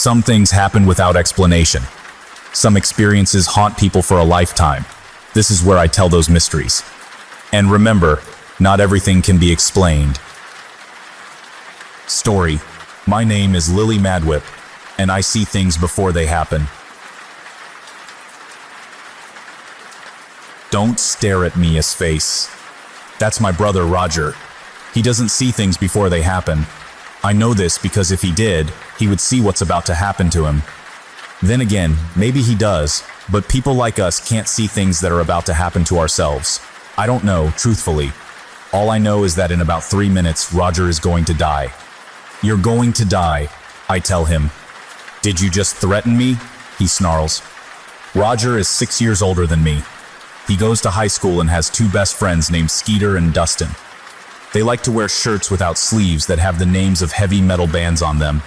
Some things happen without explanation. Some experiences haunt people for a lifetime. This is where I tell those mysteries. And remember, not everything can be explained. Story. My name is Lily Madwhip, and I see things before they happen. Don't stare at me, his face. That's my brother, Roger. He doesn't see things before they happen. I know this because if he did, he would see what's about to happen to him. Then again, maybe he does, but people like us can't see things that are about to happen to ourselves. I don't know, truthfully. All I know is that in about 3 minutes, Roger is going to die. You're going to die, I tell him. Did you just threaten me? He snarls. Roger is 6 years older than me. He goes to high school and has 2 best friends named Skeeter and Dustin. They like to wear shirts without sleeves that have the names of heavy metal bands on them.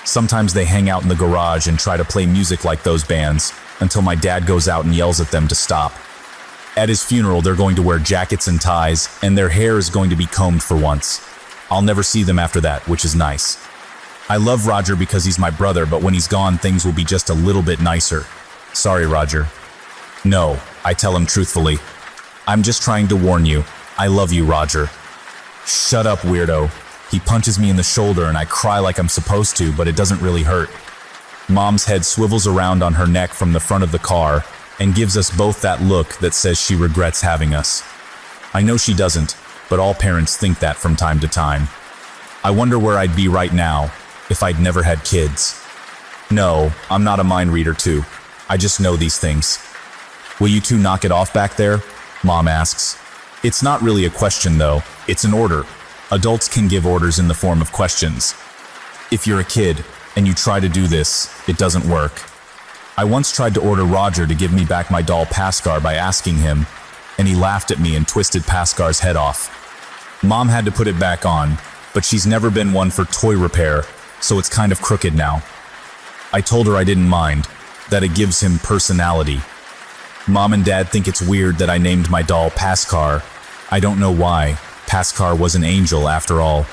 Sometimes they hang out in the garage and try to play music like those bands, until my dad goes out and yells at them to stop. At his funeral, they're going to wear jackets and ties, and their hair is going to be combed for once. I'll never see them after that, which is nice. I love Roger because he's my brother, but when he's gone, things will be just a little bit nicer. Sorry, Roger. No, I tell him truthfully. I'm just trying to warn you. I love you, Roger. Shut up, weirdo. He punches me in the shoulder and I cry like I'm supposed to, but it doesn't really hurt. Mom's head swivels around on her neck from the front of the car and gives us both that look that says she regrets having us. I know she doesn't, but all parents think that from time to time. I wonder where I'd be right now if I'd never had kids. No, I'm not a mind reader too. I just know these things. Will you two knock it off back there? Mom asks. It's not really a question though, it's an order. Adults can give orders in the form of questions. If you're a kid and you try to do this, it doesn't work. I once tried to order Roger to give me back my doll Pascar by asking him, and he laughed at me and twisted Pascar's head off. Mom had to put it back on, but she's never been one for toy repair, so it's kind of crooked now. I told her I didn't mind, that it gives him personality. Mom and Dad think it's weird that I named my doll Pascar. I don't know why. Pascar was an angel after all.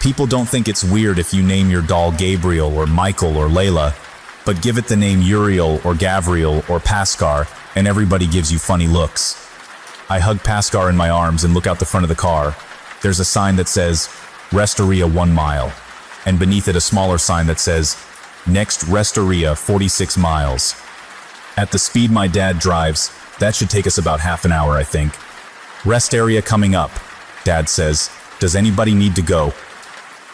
People don't think it's weird if you name your doll Gabriel or Michael or Layla, but give it the name Uriel or Gavriel or Pascar, and everybody gives you funny looks. I hug Pascar in my arms and look out the front of the car. There's a sign that says, Restoria 1 mile, and beneath it a smaller sign that says, Next Restoria 46 miles. At the speed my dad drives, that should take us about half an hour, I think. Rest area coming up, Dad says. Does anybody need to go?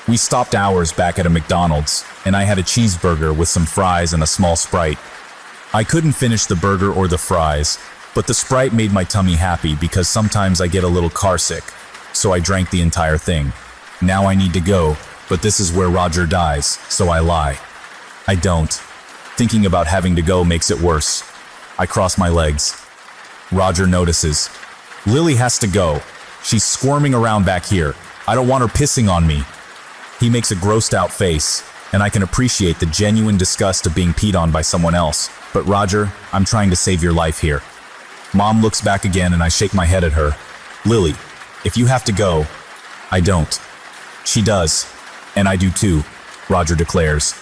We stopped hours back at a McDonald's, and I had a cheeseburger with some fries and a small Sprite. I couldn't finish the burger or the fries, but the Sprite made my tummy happy because sometimes I get a little car sick, so I drank the entire thing. Now I need to go, but this is where Roger dies, so I lie. I don't. Thinking about having to go makes it worse. I cross my legs. Roger notices. Lily has to go. She's squirming around back here. I don't want her pissing on me. He makes a grossed out face, and I can appreciate the genuine disgust of being peed on by someone else. But Roger, I'm trying to save your life here. Mom looks back again and I shake my head at her. Lily, if you have to go, I don't. She does, and I do too, Roger declares.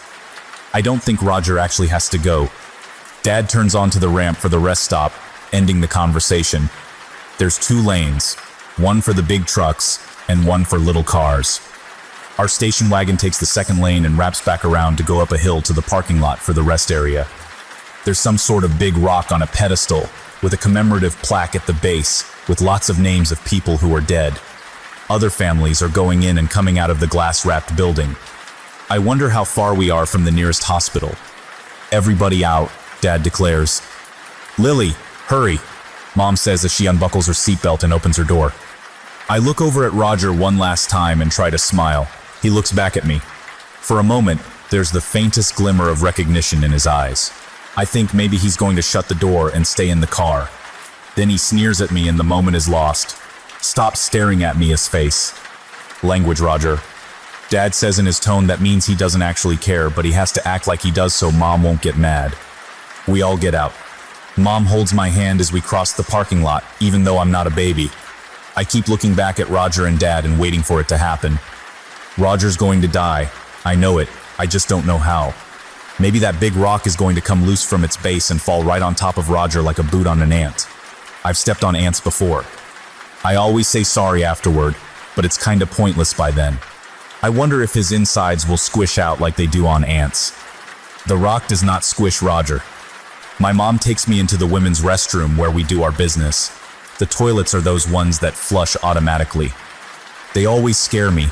I don't think Roger actually has to go. Dad turns onto the ramp for the rest stop, ending the conversation. There's 2 lanes, one for the big trucks and one for little cars. Our station wagon takes the second lane and wraps back around to go up a hill to the parking lot for the rest area. There's some sort of big rock on a pedestal with a commemorative plaque at the base with lots of names of people who are dead. Other families are going in and coming out of the glass-wrapped building. I wonder how far we are from the nearest hospital. Everybody out, Dad declares. Lily, hurry, Mom says as she unbuckles her seatbelt and opens her door. I look over at Roger one last time and try to smile. He looks back at me. For a moment, there's the faintest glimmer of recognition in his eyes. I think maybe he's going to shut the door and stay in the car. Then he sneers at me and the moment is lost. Stop staring at me, his face. Language, Roger. Dad says in his tone that means he doesn't actually care, but he has to act like he does so Mom won't get mad. We all get out. Mom holds my hand as we cross the parking lot, even though I'm not a baby. I keep looking back at Roger and Dad and waiting for it to happen. Roger's going to die. I know it. I just don't know how. Maybe that big rock is going to come loose from its base and fall right on top of Roger like a boot on an ant. I've stepped on ants before. I always say sorry afterward, but it's kinda pointless by then. I wonder if his insides will squish out like they do on ants. The rock does not squish Roger. My mom takes me into the women's restroom where we do our business. The toilets are those ones that flush automatically. They always scare me.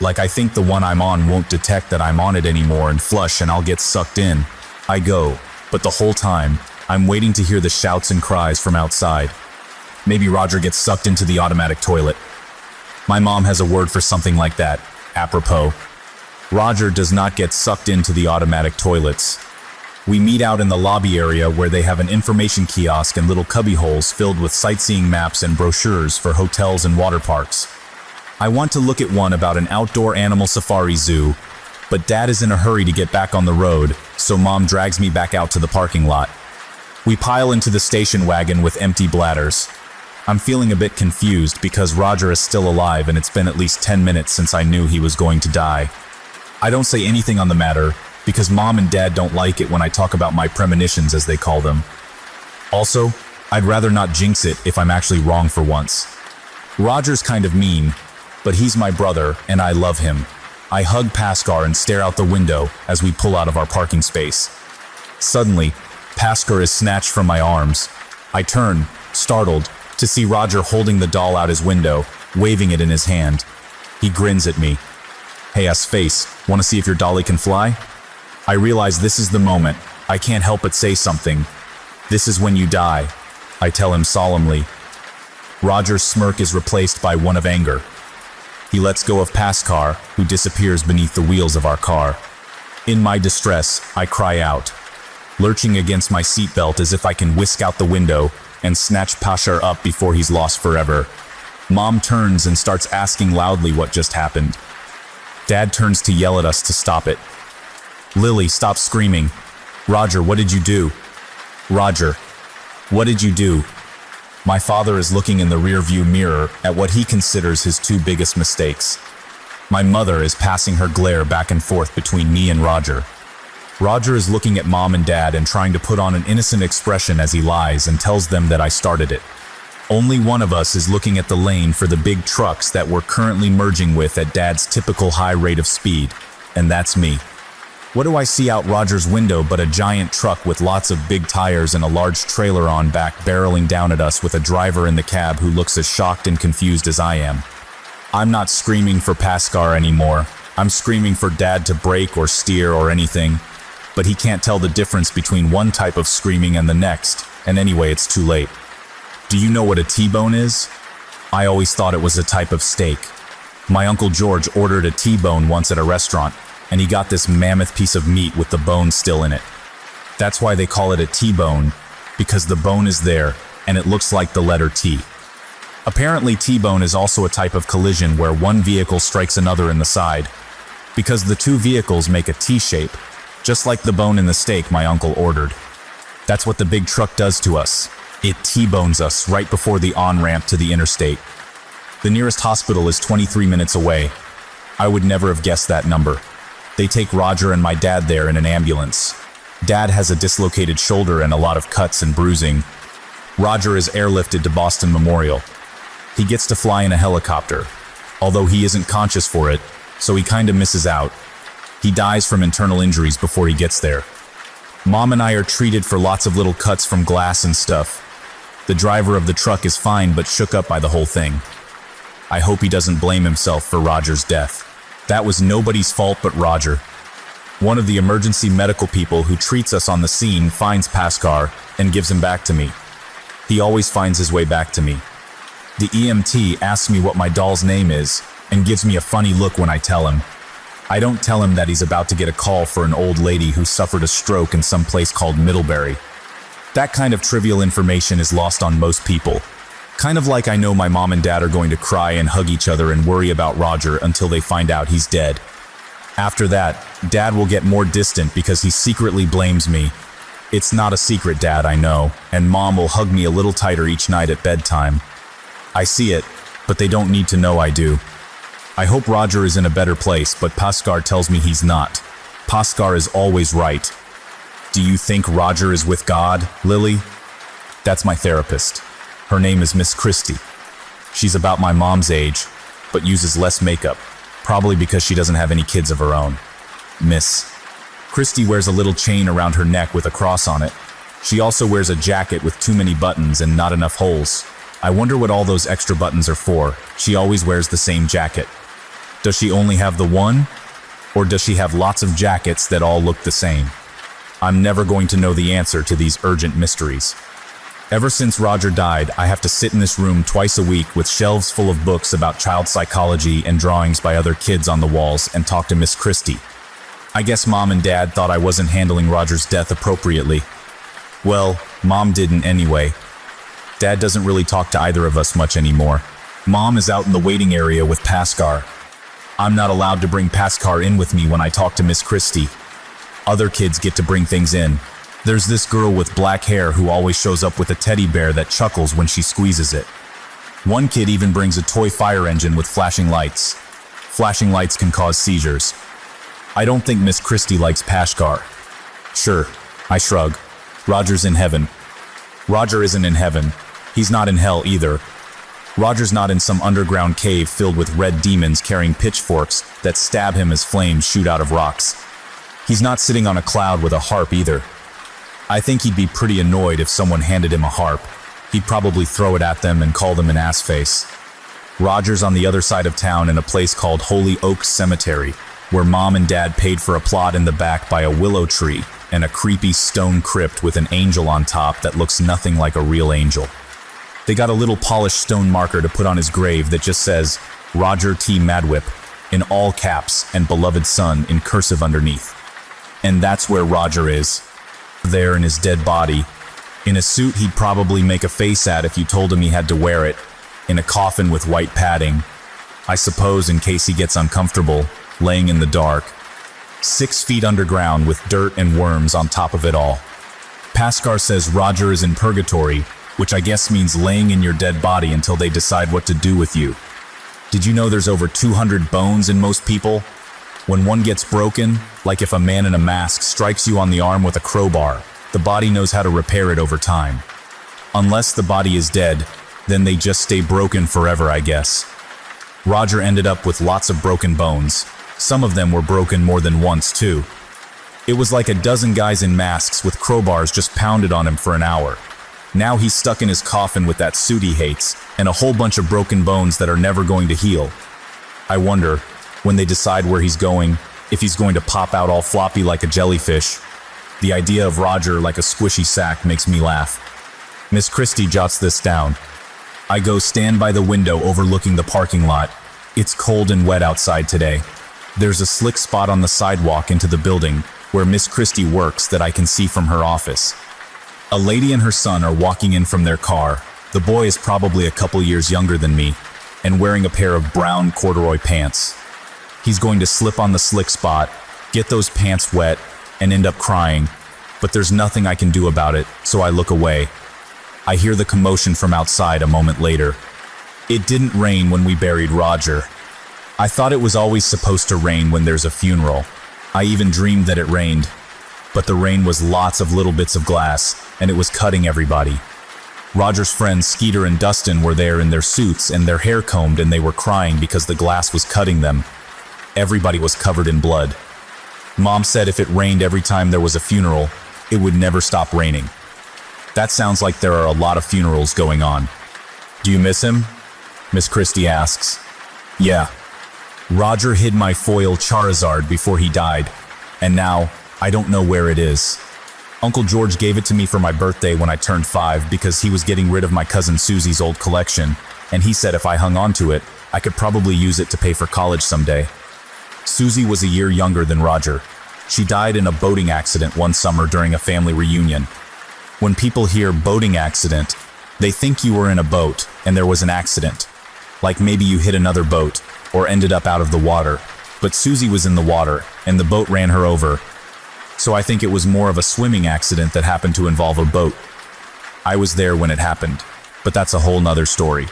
Like I think the one I'm on won't detect that I'm on it anymore and flush and I'll get sucked in. I go, but the whole time, I'm waiting to hear the shouts and cries from outside. Maybe Roger gets sucked into the automatic toilet. My mom has a word for something like that, apropos. Roger does not get sucked into the automatic toilets. We meet out in the lobby area where they have an information kiosk and little cubby holes filled with sightseeing maps and brochures for hotels and water parks. I want to look at one about an outdoor animal safari zoo, but Dad is in a hurry to get back on the road, so Mom drags me back out to the parking lot. We pile into the station wagon with empty bladders. I'm feeling a bit confused because Roger is still alive and it's been at least 10 minutes since I knew he was going to die. I don't say anything on the matter because Mom and Dad don't like it when I talk about my premonitions, as they call them. Also, I'd rather not jinx it if I'm actually wrong for once. Roger's kind of mean, but he's my brother and I love him. I hug Paskar and stare out the window as we pull out of our parking space. Suddenly, Paskar is snatched from my arms. I turn, startled, to see Roger holding the doll out his window, waving it in his hand. He grins at me. "Hey, face, wanna see if your dolly can fly?" I realize this is the moment. I can't help but say something. "This is when you die," I tell him solemnly. Roger's smirk is replaced by one of anger. He lets go of Paskar, who disappears beneath the wheels of our car. In my distress, I cry out, lurching against my seatbelt as if I can whisk out the window and snatch Pashar up before he's lost forever. Mom turns and starts asking loudly what just happened. Dad turns to yell at us to stop it. "Lily, stop screaming. Roger, what did you do? Roger, what did you do?" My father is looking in the rearview mirror at what he considers his two biggest mistakes. My mother is passing her glare back and forth between me and Roger. Roger is looking at Mom and Dad and trying to put on an innocent expression as he lies and tells them that I started it. Only one of us is looking at the lane for the big trucks that we're currently merging with at Dad's typical high rate of speed, and that's me. What do I see out Roger's window but a giant truck with lots of big tires and a large trailer on back barreling down at us with a driver in the cab who looks as shocked and confused as I am. I'm not screaming for Paskar anymore. I'm screaming for Dad to brake or steer or anything, but he can't tell the difference between one type of screaming and the next, and anyway, it's too late. Do you know what a T-bone is? I always thought it was a type of steak. My Uncle George ordered a T-bone once at a restaurant, and he got this mammoth piece of meat with the bone still in it. That's why they call it a T-bone, because the bone is there, and it looks like the letter T. Apparently, T-bone is also a type of collision where one vehicle strikes another in the side, because the two vehicles make a T-shape, just like the bone in the steak my uncle ordered. That's what the big truck does to us. It T-bones us right before the on-ramp to the interstate. The nearest hospital is 23 minutes away. I would never have guessed that number. They take Roger and my dad there in an ambulance. Dad has a dislocated shoulder and a lot of cuts and bruising. Roger is airlifted to Boston Memorial. He gets to fly in a helicopter, although he isn't conscious for it, so he kinda misses out. He dies from internal injuries before he gets there. Mom and I are treated for lots of little cuts from glass and stuff. The driver of the truck is fine but shook up by the whole thing. I hope he doesn't blame himself for Roger's death. That was nobody's fault but Roger. One of the emergency medical people who treats us on the scene finds Paskar and gives him back to me. He always finds his way back to me. The EMT asks me what my doll's name is and gives me a funny look when I tell him. I don't tell him that he's about to get a call for an old lady who suffered a stroke in some place called Middlebury. That kind of trivial information is lost on most people. Kind of like I know my mom and dad are going to cry and hug each other and worry about Roger until they find out he's dead. After that, Dad will get more distant because he secretly blames me. It's not a secret, Dad, I know, and Mom will hug me a little tighter each night at bedtime. I see it, but they don't need to know I do. I hope Roger is in a better place, but Paskar tells me he's not. Paskar is always right, Do you think Roger is with God, Lily? That's my therapist. Her name is Miss Christie. She's about my mom's age, but uses less makeup, probably because she doesn't have any kids of her own. Miss Christie wears a little chain around her neck with a cross on it. She also wears a jacket with too many buttons and not enough holes. I wonder what all those extra buttons are for. She always wears the same jacket. Does she only have the one? Or does she have lots of jackets that all look the same? I'm never going to know the answer to these urgent mysteries. Ever since Roger died, I have to sit in this room twice a week with shelves full of books about child psychology and drawings by other kids on the walls and talk to Miss Christie. I guess Mom and Dad thought I wasn't handling Roger's death appropriately. Well, Mom didn't anyway. Dad doesn't really talk to either of us much anymore. Mom is out in the waiting area with Pascal. I'm not allowed to bring Pascal in with me when I talk to Miss Christie. Other kids get to bring things in. There's this girl with black hair who always shows up with a teddy bear that chuckles when she squeezes it. One kid even brings a toy fire engine with flashing lights. Flashing lights can cause seizures. I don't think Miss Christie likes Pascal. Sure, I shrug. Roger's in heaven. Roger isn't in heaven. He's not in hell either. Roger's not in some underground cave filled with red demons carrying pitchforks that stab him as flames shoot out of rocks. He's not sitting on a cloud with a harp either. I think he'd be pretty annoyed if someone handed him a harp. He'd probably throw it at them and call them an assface. Roger's on the other side of town in a place called Holy Oak Cemetery, where Mom and Dad paid for a plot in the back by a willow tree and a creepy stone crypt with an angel on top that looks nothing like a real angel. They got a little polished stone marker to put on his grave that just says, Roger T. Madwip, in all caps, and beloved son in cursive underneath. And that's where Roger is. There in his dead body. In a suit he'd probably make a face at if you told him he had to wear it. In a coffin with white padding. I suppose in case he gets uncomfortable, laying in the dark. 6 feet underground with dirt and worms on top of it all. Pascal says Roger is in purgatory, which I guess means laying in your dead body until they decide what to do with you. Did you know there's over 200 bones in most people? When one gets broken, like if a man in a mask strikes you on the arm with a crowbar, the body knows how to repair it over time. Unless the body is dead, then they just stay broken forever, I guess. Roger ended up with lots of broken bones. Some of them were broken more than once, too. It was like a dozen guys in masks with crowbars just pounded on him for an hour. Now he's stuck in his coffin with that suit he hates, and a whole bunch of broken bones that are never going to heal. I wonder, when they decide where he's going, if he's going to pop out all floppy like a jellyfish. The idea of Roger like a squishy sack makes me laugh. Miss Christie jots this down. I go stand by the window overlooking the parking lot. It's cold and wet outside today. There's a slick spot on the sidewalk into the building where Miss Christie works that I can see from her office. A lady and her son are walking in from their car. The boy is probably a couple years younger than me and wearing a pair of brown corduroy pants. He's going to slip on the slick spot, get those pants wet, and end up crying, but there's nothing I can do about it, so I look away. I hear the commotion from outside a moment later. It didn't rain when we buried Roger. I thought it was always supposed to rain when there's a funeral. I even dreamed that it rained. But the rain was lots of little bits of glass, and it was cutting everybody. Roger's friends Skeeter and Dustin were there in their suits and their hair combed, and they were crying because the glass was cutting them. Everybody was covered in blood. Mom said if it rained every time there was a funeral, it would never stop raining. That sounds like there are a lot of funerals going on. Do you miss him? Miss Christie asks. Yeah. Roger hid my foil Charizard before he died, and now I don't know where it is. Uncle George gave it to me for my birthday when I turned 5 because he was getting rid of my cousin Susie's old collection, and he said if I hung on to it, I could probably use it to pay for college someday. Susie was a year younger than Roger. She died in a boating accident one summer during a family reunion. When people hear boating accident, they think you were in a boat and there was an accident. Like maybe you hit another boat or ended up out of the water. But Susie was in the water and the boat ran her over. So I think it was more of a swimming accident that happened to involve a boat. I was there when it happened, but that's a whole nother story.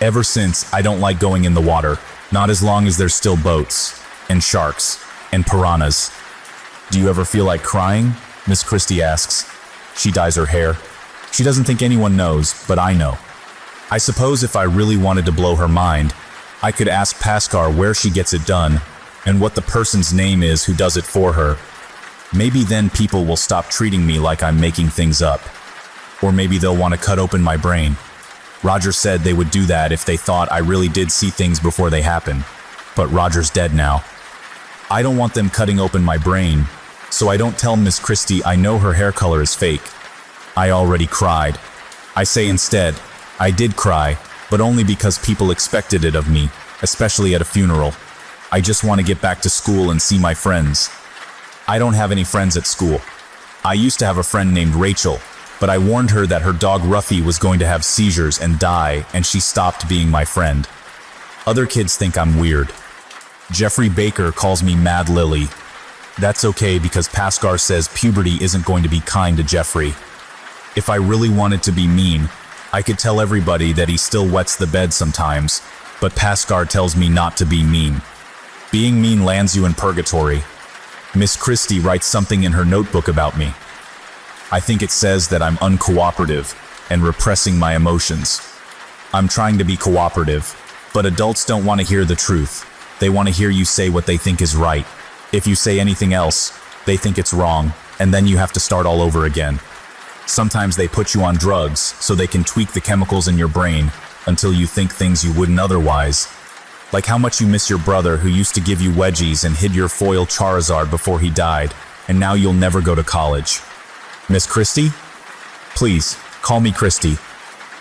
Ever since, I don't like going in the water, not as long as there's still boats, and sharks, and piranhas. Do you ever feel like crying? Miss Christie asks. She dyes her hair. She doesn't think anyone knows, but I know. I suppose if I really wanted to blow her mind, I could ask Paskar where she gets it done and what the person's name is who does it for her. Maybe then people will stop treating me like I'm making things up. Or maybe they'll want to cut open my brain. Roger said they would do that if they thought I really did see things before they happen. But Roger's dead now. I don't want them cutting open my brain, so I don't tell Miss Christie I know her hair color is fake. I already cried. I say instead, I did cry, but only because people expected it of me, especially at a funeral. I just want to get back to school and see my friends. I don't have any friends at school. I used to have a friend named Rachel, but I warned her that her dog Ruffy was going to have seizures and die, and she stopped being my friend. Other kids think I'm weird. Jeffrey Baker calls me Mad Lily. That's okay because Paskar says puberty isn't going to be kind to Jeffrey. If I really wanted to be mean, I could tell everybody that he still wets the bed sometimes, but Paskar tells me not to be mean. Being mean lands you in purgatory. Miss Christie writes something in her notebook about me. I think it says that I'm uncooperative and repressing my emotions. I'm trying to be cooperative, but adults don't want to hear the truth. They want to hear you say what they think is right. If you say anything else, they think it's wrong, and then you have to start all over again. Sometimes they put you on drugs so they can tweak the chemicals in your brain until you think things you wouldn't otherwise. Like how much you miss your brother who used to give you wedgies and hid your foil Charizard before he died, and now you'll never go to college. Miss Christie? Please, call me Christie.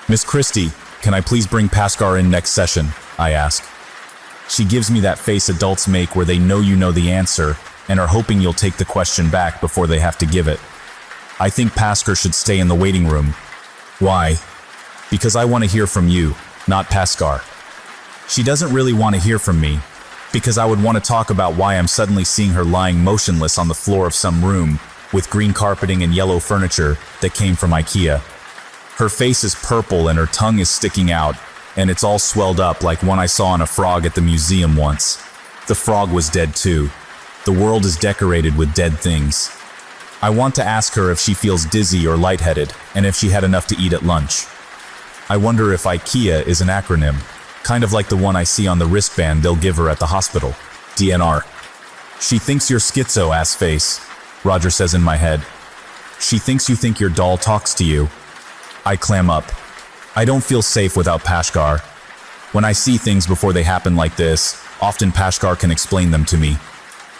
Miss Christie, can I please bring Paskar in next session? I ask. She gives me that face adults make where they know you know the answer and are hoping you'll take the question back before they have to give it. I think Paskar should stay in the waiting room. Why? Because I want to hear from you, not Paskar. She doesn't really want to hear from me, because I would want to talk about why I'm suddenly seeing her lying motionless on the floor of some room with green carpeting and yellow furniture that came from IKEA. Her face is purple and her tongue is sticking out, and it's all swelled up like one I saw on a frog at the museum once. The frog was dead too. The world is decorated with dead things. I want to ask her if she feels dizzy or lightheaded, and if she had enough to eat at lunch. I wonder if IKEA is an acronym, kind of like the one I see on the wristband they'll give her at the hospital, DNR. She thinks you're schizo, ass face, Roger says in my head. She thinks you think your doll talks to you. I clam up. I don't feel safe without Paskar. When I see things before they happen like this, often Paskar can explain them to me.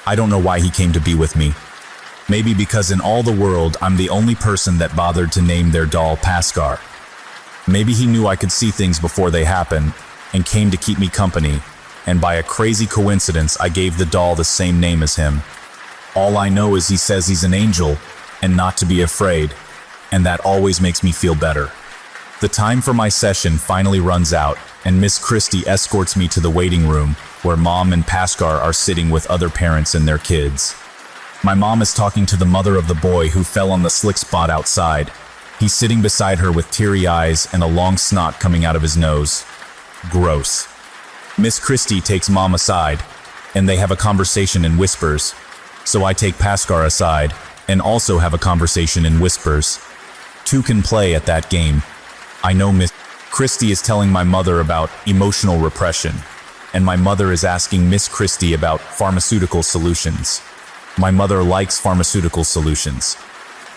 I don't know why he came to be with me. Maybe because in all the world, I'm the only person that bothered to name their doll Paskar. Maybe he knew I could see things before they happen, and came to keep me company, and by a crazy coincidence, I gave the doll the same name as him. All I know is he says he's an angel, and not to be afraid, and that always makes me feel better. The time for my session finally runs out, and Miss Christie escorts me to the waiting room, where Mom and Paskar are sitting with other parents and their kids. My mom is talking to the mother of the boy who fell on the slick spot outside. He's sitting beside her with teary eyes and a long snot coming out of his nose. Gross. Miss Christie takes Mom aside, and they have a conversation in whispers. So I take Paskar aside, and also have a conversation in whispers. Two can play at that game. I know Miss Christie is telling my mother about emotional repression, and my mother is asking Miss Christie about pharmaceutical solutions. My mother likes pharmaceutical solutions.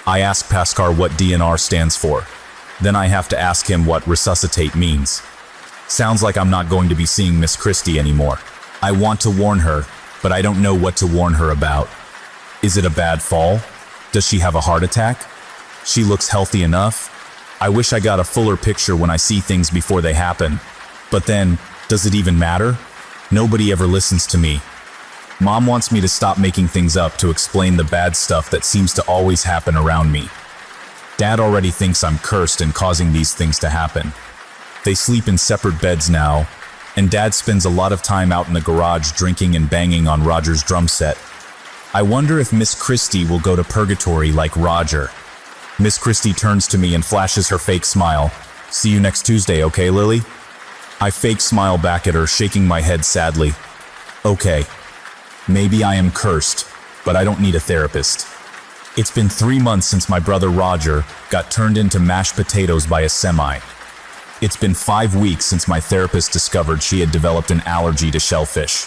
I ask Paskar what DNR stands for. Then I have to ask him what resuscitate means. Sounds like I'm not going to be seeing Miss Christie anymore. I want to warn her, but I don't know what to warn her about. Is it a bad fall? Does she have a heart attack? She looks healthy enough. I wish I got a fuller picture when I see things before they happen. But then, does it even matter? Nobody ever listens to me. Mom wants me to stop making things up to explain the bad stuff that seems to always happen around me. Dad already thinks I'm cursed and causing these things to happen. They sleep in separate beds now, and Dad spends a lot of time out in the garage drinking and banging on Roger's drum set. I wonder if Miss Christie will go to purgatory like Roger. Miss Christie turns to me and flashes her fake smile. See you next Tuesday, okay, Lily? I fake smile back at her, shaking my head sadly. Okay. Maybe I am cursed, but I don't need a therapist. It's been 3 months since my brother Roger got turned into mashed potatoes by a semi. It's been 5 weeks since my therapist discovered she had developed an allergy to shellfish.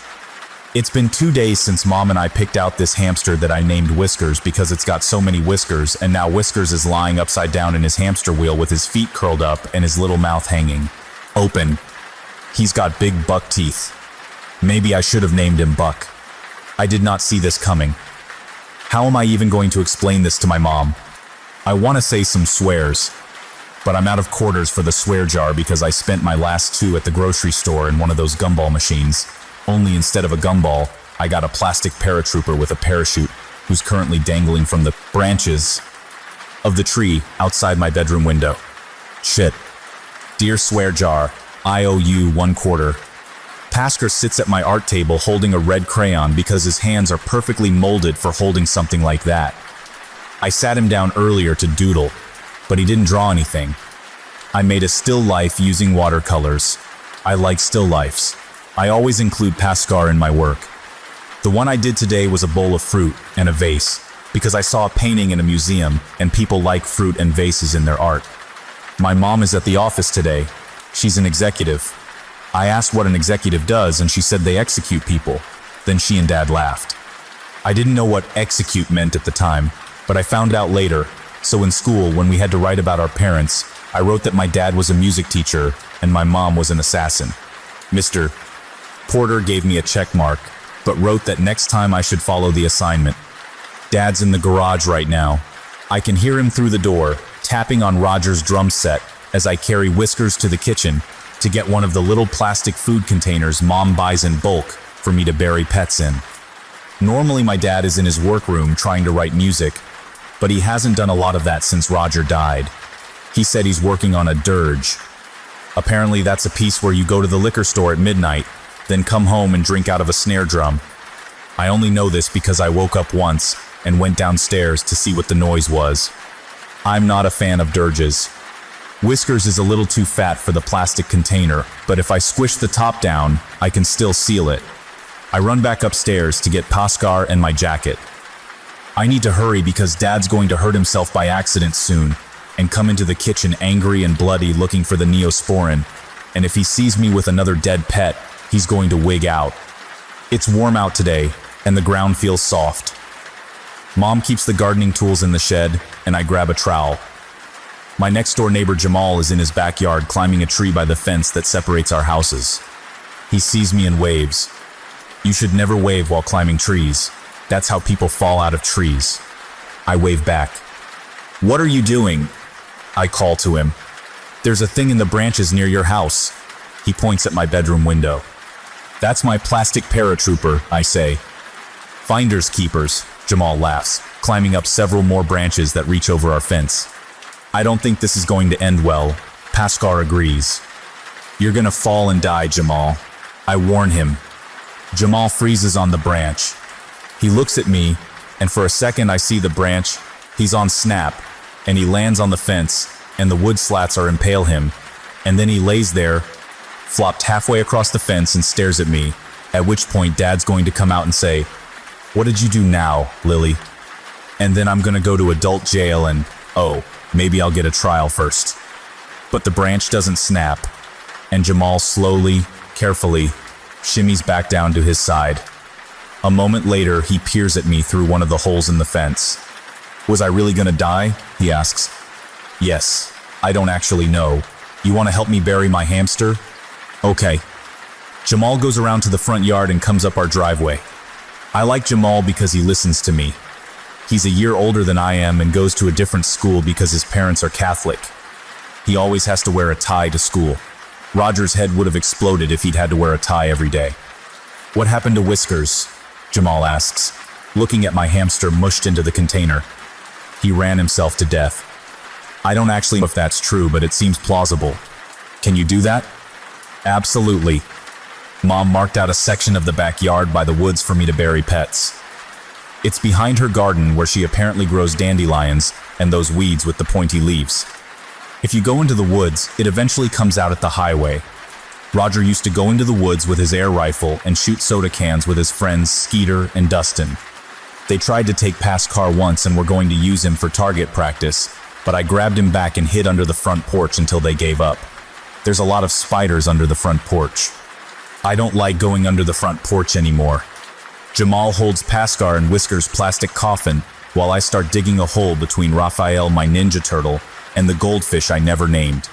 It's been 2 days since Mom and I picked out this hamster that I named Whiskers because it's got so many whiskers, and now Whiskers is lying upside down in his hamster wheel with his feet curled up and his little mouth hanging open. He's got big buck teeth. Maybe I should have named him Buck. I did not see this coming. How am I even going to explain this to my mom? I want to say some swears, but I'm out of quarters for the swear jar because I spent my last 2 at the grocery store in one of those gumball machines. Only instead of a gumball, I got a plastic paratrooper with a parachute who's currently dangling from the branches of the tree outside my bedroom window. Shit. Dear swear jar, I owe you 1/4. Pasker sits at my art table holding a red crayon because his hands are perfectly molded for holding something like that. I sat him down earlier to doodle, but he didn't draw anything. I made a still life using watercolors. I like still lifes. I always include Paskar in my work. The one I did today was a bowl of fruit and a vase, because I saw a painting in a museum and people like fruit and vases in their art. My mom is at the office today. She's an executive. I asked what an executive does and she said they execute people. Then she and Dad laughed. I didn't know what execute meant at the time, but I found out later. So in school, when we had to write about our parents, I wrote that my dad was a music teacher and my mom was an assassin. Mr. Porter gave me a check mark, but wrote that next time I should follow the assignment. Dad's in the garage right now. I can hear him through the door, tapping on Roger's drum set as I carry Whiskers to the kitchen to get one of the little plastic food containers Mom buys in bulk for me to bury pets in. Normally my dad is in his workroom trying to write music, but he hasn't done a lot of that since Roger died. He said he's working on a dirge. Apparently that's a piece where you go to the liquor store at midnight, then come home and drink out of a snare drum. I only know this because I woke up once and went downstairs to see what the noise was. I'm not a fan of dirges. Whiskers is a little too fat for the plastic container, but if I squish the top down, I can still seal it. I run back upstairs to get Paskar and my jacket. I need to hurry because Dad's going to hurt himself by accident soon and come into the kitchen angry and bloody looking for the Neosporin, and if he sees me with another dead pet, he's going to wig out. It's warm out today, and the ground feels soft. Mom keeps the gardening tools in the shed, and I grab a trowel. My next-door neighbor Jamal is in his backyard climbing a tree by the fence that separates our houses. He sees me and waves. You should never wave while climbing trees. That's how people fall out of trees. I wave back. What are you doing? I call to him. There's a thing in the branches near your house. He points at my bedroom window. That's my plastic paratrooper, I say. Finders keepers, Jamal laughs, climbing up several more branches that reach over our fence. I don't think this is going to end well. Paskar agrees. You're gonna fall and die, Jamal. I warn him. Jamal freezes on the branch. He looks at me, and for a second I see the branch. He's on snap, and he lands on the fence, and the wood slats are impale him, and then he lays there, flopped halfway across the fence and stares at me, at which point Dad's going to come out and say, "What did you do now, Lily?" And then I'm gonna go to adult jail and, oh, maybe I'll get a trial first. But the branch doesn't snap, and Jamal slowly, carefully, shimmies back down to his side. A moment later, he peers at me through one of the holes in the fence. Was I really gonna die? He asks. Yes, I don't actually know. You wanna help me bury my hamster? Okay. Jamal goes around to the front yard and comes up our driveway. I like Jamal because he listens to me. He's a year older than I am and goes to a different school because his parents are Catholic. He always has to wear a tie to school. Roger's head would have exploded if he'd had to wear a tie every day. What happened to Whiskers? Jamal asks, looking at my hamster mushed into the container. He ran himself to death. I don't actually know if that's true, but it seems plausible. Can you do that? Absolutely. Mom marked out a section of the backyard by the woods for me to bury pets. It's behind her garden where she apparently grows dandelions and those weeds with the pointy leaves. If you go into the woods, it eventually comes out at the highway. Roger used to go into the woods with his air rifle and shoot soda cans with his friends Skeeter and Dustin. They tried to take Paskar once and were going to use him for target practice, but I grabbed him back and hid under the front porch until they gave up. There's a lot of spiders under the front porch. I don't like going under the front porch anymore. Jamal holds Paskar and Whisker's plastic coffin while I start digging a hole between Raphael, my ninja turtle, and the goldfish I never named.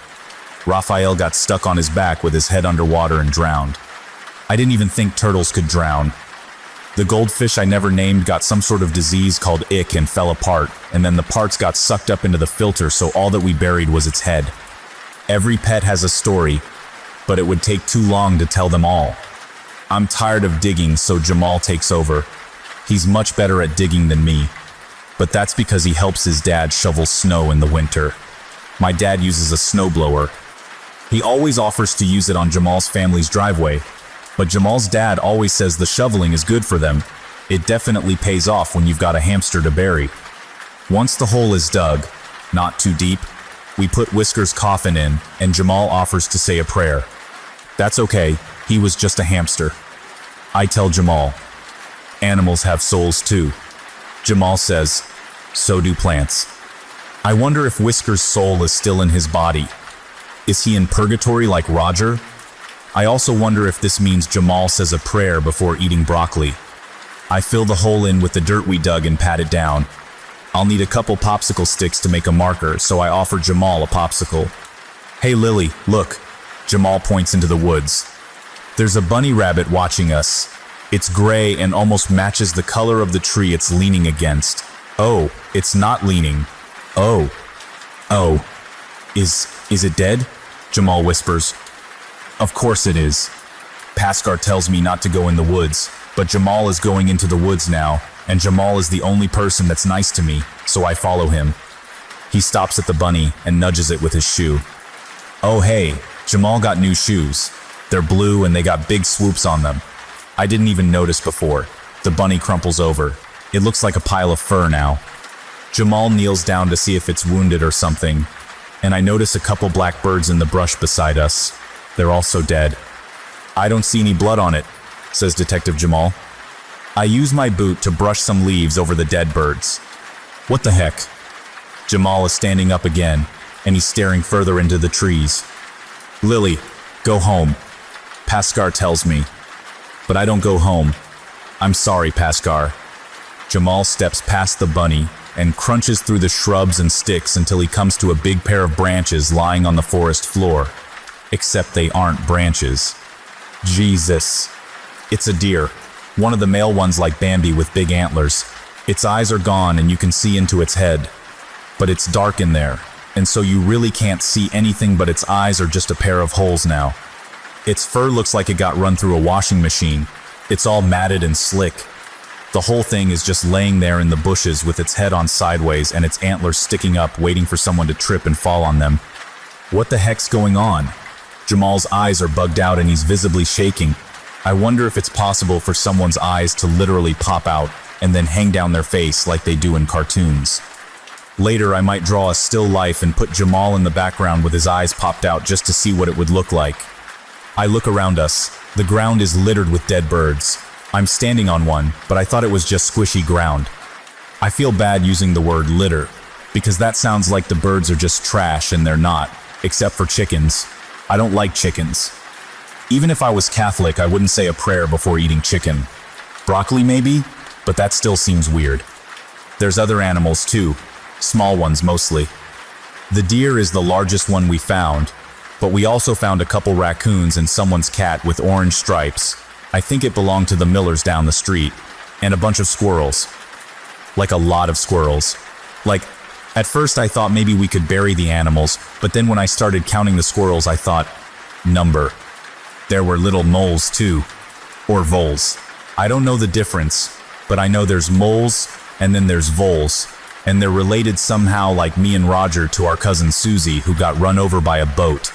Raphael got stuck on his back with his head underwater and drowned. I didn't even think turtles could drown. The goldfish I never named got some sort of disease called ick and fell apart, and then the parts got sucked up into the filter, so all that we buried was its head. Every pet has a story, but it would take too long to tell them all. I'm tired of digging, so Jamal takes over. He's much better at digging than me, but that's because he helps his dad shovel snow in the winter. My dad uses a snowblower. He always offers to use it on Jamal's family's driveway, but Jamal's dad always says the shoveling is good for them. It definitely pays off when you've got a hamster to bury. Once the hole is dug, not too deep, we put Whisker's coffin in, and Jamal offers to say a prayer. That's okay, he was just a hamster. I tell Jamal, animals have souls too. Jamal says, so do plants. I wonder if Whisker's soul is still in his body. Is he in purgatory like Roger? I also wonder if this means Jamal says a prayer before eating broccoli. I fill the hole in with the dirt we dug and pat it down. I'll need a couple popsicle sticks to make a marker, so I offer Jamal a popsicle. Hey Lily, look. Jamal points into the woods. There's a bunny rabbit watching us. It's gray and almost matches the color of the tree it's leaning against. Oh, it's not leaning. Oh. Is it dead? Jamal whispers. Of course it is. Paskar tells me not to go in the woods, but Jamal is going into the woods now, and Jamal is the only person that's nice to me, so I follow him. He stops at the bunny and nudges it with his shoe. Oh hey, Jamal got new shoes. They're blue and they got big swoops on them. I didn't even notice before. The bunny crumples over. It looks like a pile of fur now. Jamal kneels down to see if it's wounded or something, and I notice a couple black birds in the brush beside us. They're also dead. I don't see any blood on it, says Detective Jamal. I use my boot to brush some leaves over the dead birds. What the heck? Jamal is standing up again, and he's staring further into the trees. Lily, go home, Paskar tells me. But I don't go home. I'm sorry, Paskar. Jamal steps past the bunny and crunches through the shrubs and sticks until he comes to a big pair of branches lying on the forest floor. Except they aren't branches. Jesus. It's a deer. One of the male ones like Bambi with big antlers. Its eyes are gone and you can see into its head. But it's dark in there, and so you really can't see anything but its eyes are just a pair of holes now. Its fur looks like it got run through a washing machine. It's all matted and slick. The whole thing is just laying there in the bushes with its head on sideways and its antlers sticking up, waiting for someone to trip and fall on them. What the heck's going on? Jamal's eyes are bugged out and he's visibly shaking. I wonder if it's possible for someone's eyes to literally pop out and then hang down their face like they do in cartoons. Later, I might draw a still life and put Jamal in the background with his eyes popped out just to see what it would look like. I look around us. The ground is littered with dead birds. I'm standing on one, but I thought it was just squishy ground. I feel bad using the word litter, because that sounds like the birds are just trash and they're not, except for chickens. I don't like chickens. Even if I was Catholic, I wouldn't say a prayer before eating chicken. Broccoli maybe, but that still seems weird. There's other animals too, small ones mostly. The deer is the largest one we found, but we also found a couple raccoons and someone's cat with orange stripes. I think it belonged to the Millers down the street, and a bunch of squirrels. Like a lot of squirrels. At first I thought maybe we could bury the animals, but then when I started counting the squirrels I thought, number. There were little moles too, or voles. I don't know the difference, but I know there's moles and then there's voles, and they're related somehow like me and Roger to our cousin Susie who got run over by a boat.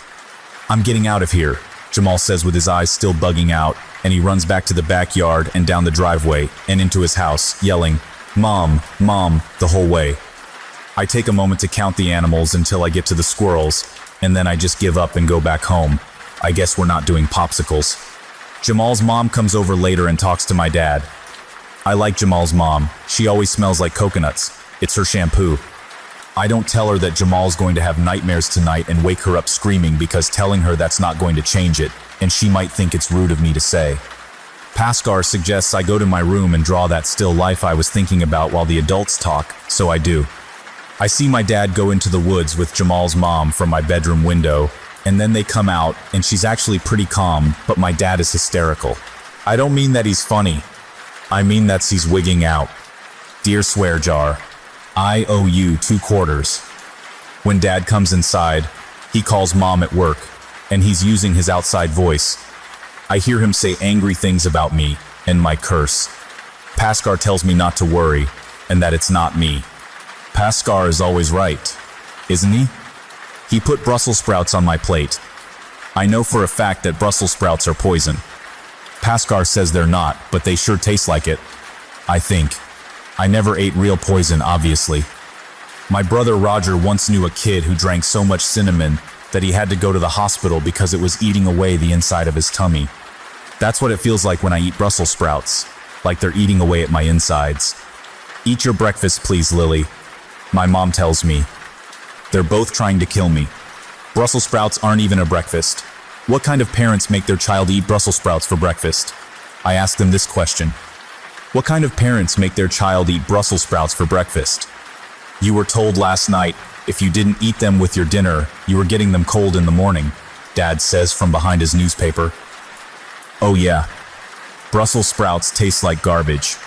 I'm getting out of here, Jamal says with his eyes still bugging out, and he runs back to the backyard and down the driveway and into his house, yelling, Mom, Mom, the whole way. I take a moment to count the animals until I get to the squirrels, and then I just give up and go back home. I guess we're not doing popsicles. Jamal's mom comes over later and talks to my dad. I like Jamal's mom. She always smells like coconuts. It's her shampoo. I don't tell her that Jamal's going to have nightmares tonight and wake her up screaming, because telling her that's not going to change it, and she might think it's rude of me to say. Paskar suggests I go to my room and draw that still life I was thinking about while the adults talk, so I do. I see my dad go into the woods with Jamal's mom from my bedroom window, and then they come out, and she's actually pretty calm, but my dad is hysterical. I don't mean that he's funny. I mean that he's wigging out. Dear swear jar, I owe you 2 quarters. When dad comes inside, he calls mom at work, and he's using his outside voice. I hear him say angry things about me and my curse. Paskar tells me not to worry, and that it's not me. Paskar is always right, isn't he? He put Brussels sprouts on my plate. I know for a fact that Brussels sprouts are poison. Paskar says they're not, but they sure taste like it. I think. I never ate real poison, obviously. My brother Roger once knew a kid who drank so much cinnamon that he had to go to the hospital because it was eating away the inside of his tummy. That's what it feels like when I eat Brussels sprouts, like they're eating away at my insides. Eat your breakfast, please, Lily. My mom tells me. They're both trying to kill me. Brussels sprouts aren't even a breakfast. What kind of parents make their child eat Brussels sprouts for breakfast? I ask them this question. What kind of parents make their child eat Brussels sprouts for breakfast? You were told last night if you didn't eat them with your dinner, you were getting them cold in the morning, Dad says from behind his newspaper. Oh yeah, Brussels sprouts taste like garbage.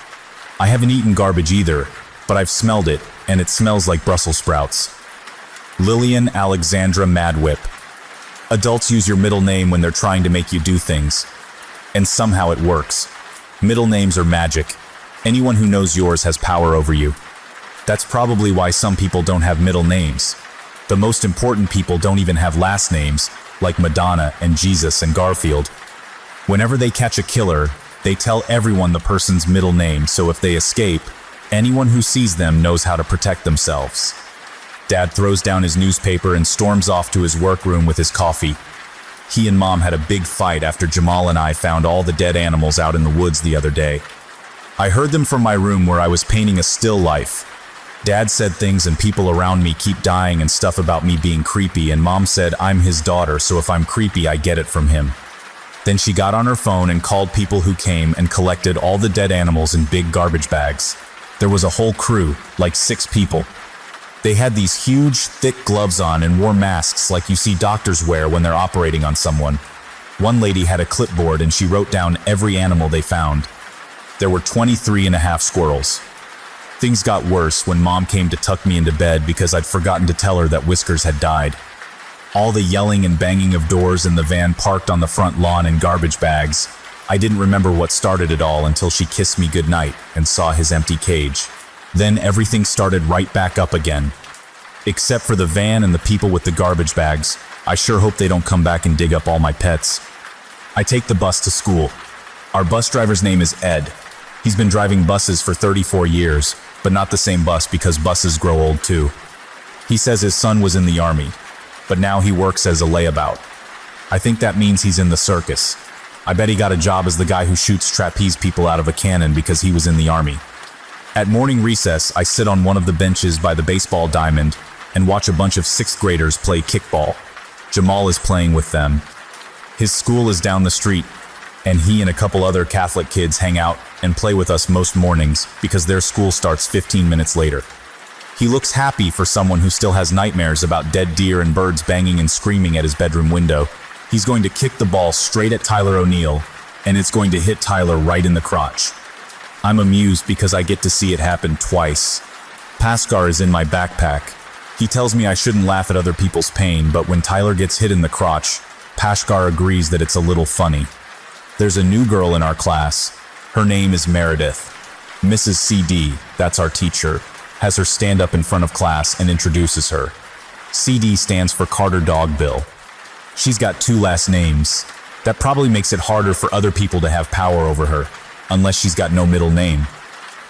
I haven't eaten garbage either, but I've smelled it, and it smells like Brussels sprouts. Lillian Alexandra Madwhip. Adults use your middle name when they're trying to make you do things. And somehow it works. Middle names are magic. Anyone who knows yours has power over you. That's probably why some people don't have middle names. The most important people don't even have last names, like Madonna and Jesus and Garfield. Whenever they catch a killer, they tell everyone the person's middle name, so if they escape, anyone who sees them knows how to protect themselves. Dad throws down his newspaper and storms off to his workroom with his coffee. He and Mom had a big fight after Jamal and I found all the dead animals out in the woods the other day. I heard them from my room where I was painting a still life. Dad said things and people around me keep dying and stuff about me being creepy, and Mom said I'm his daughter, so if I'm creepy I get it from him. Then she got on her phone and called people who came and collected all the dead animals in big garbage bags. There was a whole crew, like 6 people. They had these huge, thick gloves on and wore masks like you see doctors wear when they're operating on someone. One lady had a clipboard and she wrote down every animal they found. There were 23.5 squirrels. Things got worse when Mom came to tuck me into bed because I'd forgotten to tell her that Whiskers had died. All the yelling and banging of doors in the van parked on the front lawn in garbage bags. I didn't remember what started it all until she kissed me goodnight and saw his empty cage. Then everything started right back up again. Except for the van and the people with the garbage bags. I sure hope they don't come back and dig up all my pets. I take the bus to school. Our bus driver's name is Ed. He's been driving buses for 34 years, but not the same bus because buses grow old too. He says his son was in the army, but now he works as a layabout. I think that means he's in the circus. I bet he got a job as the guy who shoots trapeze people out of a cannon because he was in the army. At morning recess, I sit on one of the benches by the baseball diamond and watch a bunch of 6th graders play kickball. Jamal is playing with them. His school is down the street, and he and a couple other Catholic kids hang out and play with us most mornings because their school starts 15 minutes later. He looks happy for someone who still has nightmares about dead deer and birds banging and screaming at his bedroom window. He's going to kick the ball straight at Tyler O'Neill, and it's going to hit Tyler right in the crotch. I'm amused because I get to see it happen twice. Paskar is in my backpack. He tells me I shouldn't laugh at other people's pain, but when Tyler gets hit in the crotch, Paskar agrees that it's a little funny. There's a new girl in our class. Her name is Meredith. Mrs. CD, that's our teacher, has her stand up in front of class and introduces her. CD stands for Carter Dogbill. She's got 2 last names. That probably makes it harder for other people to have power over her, unless she's got no middle name.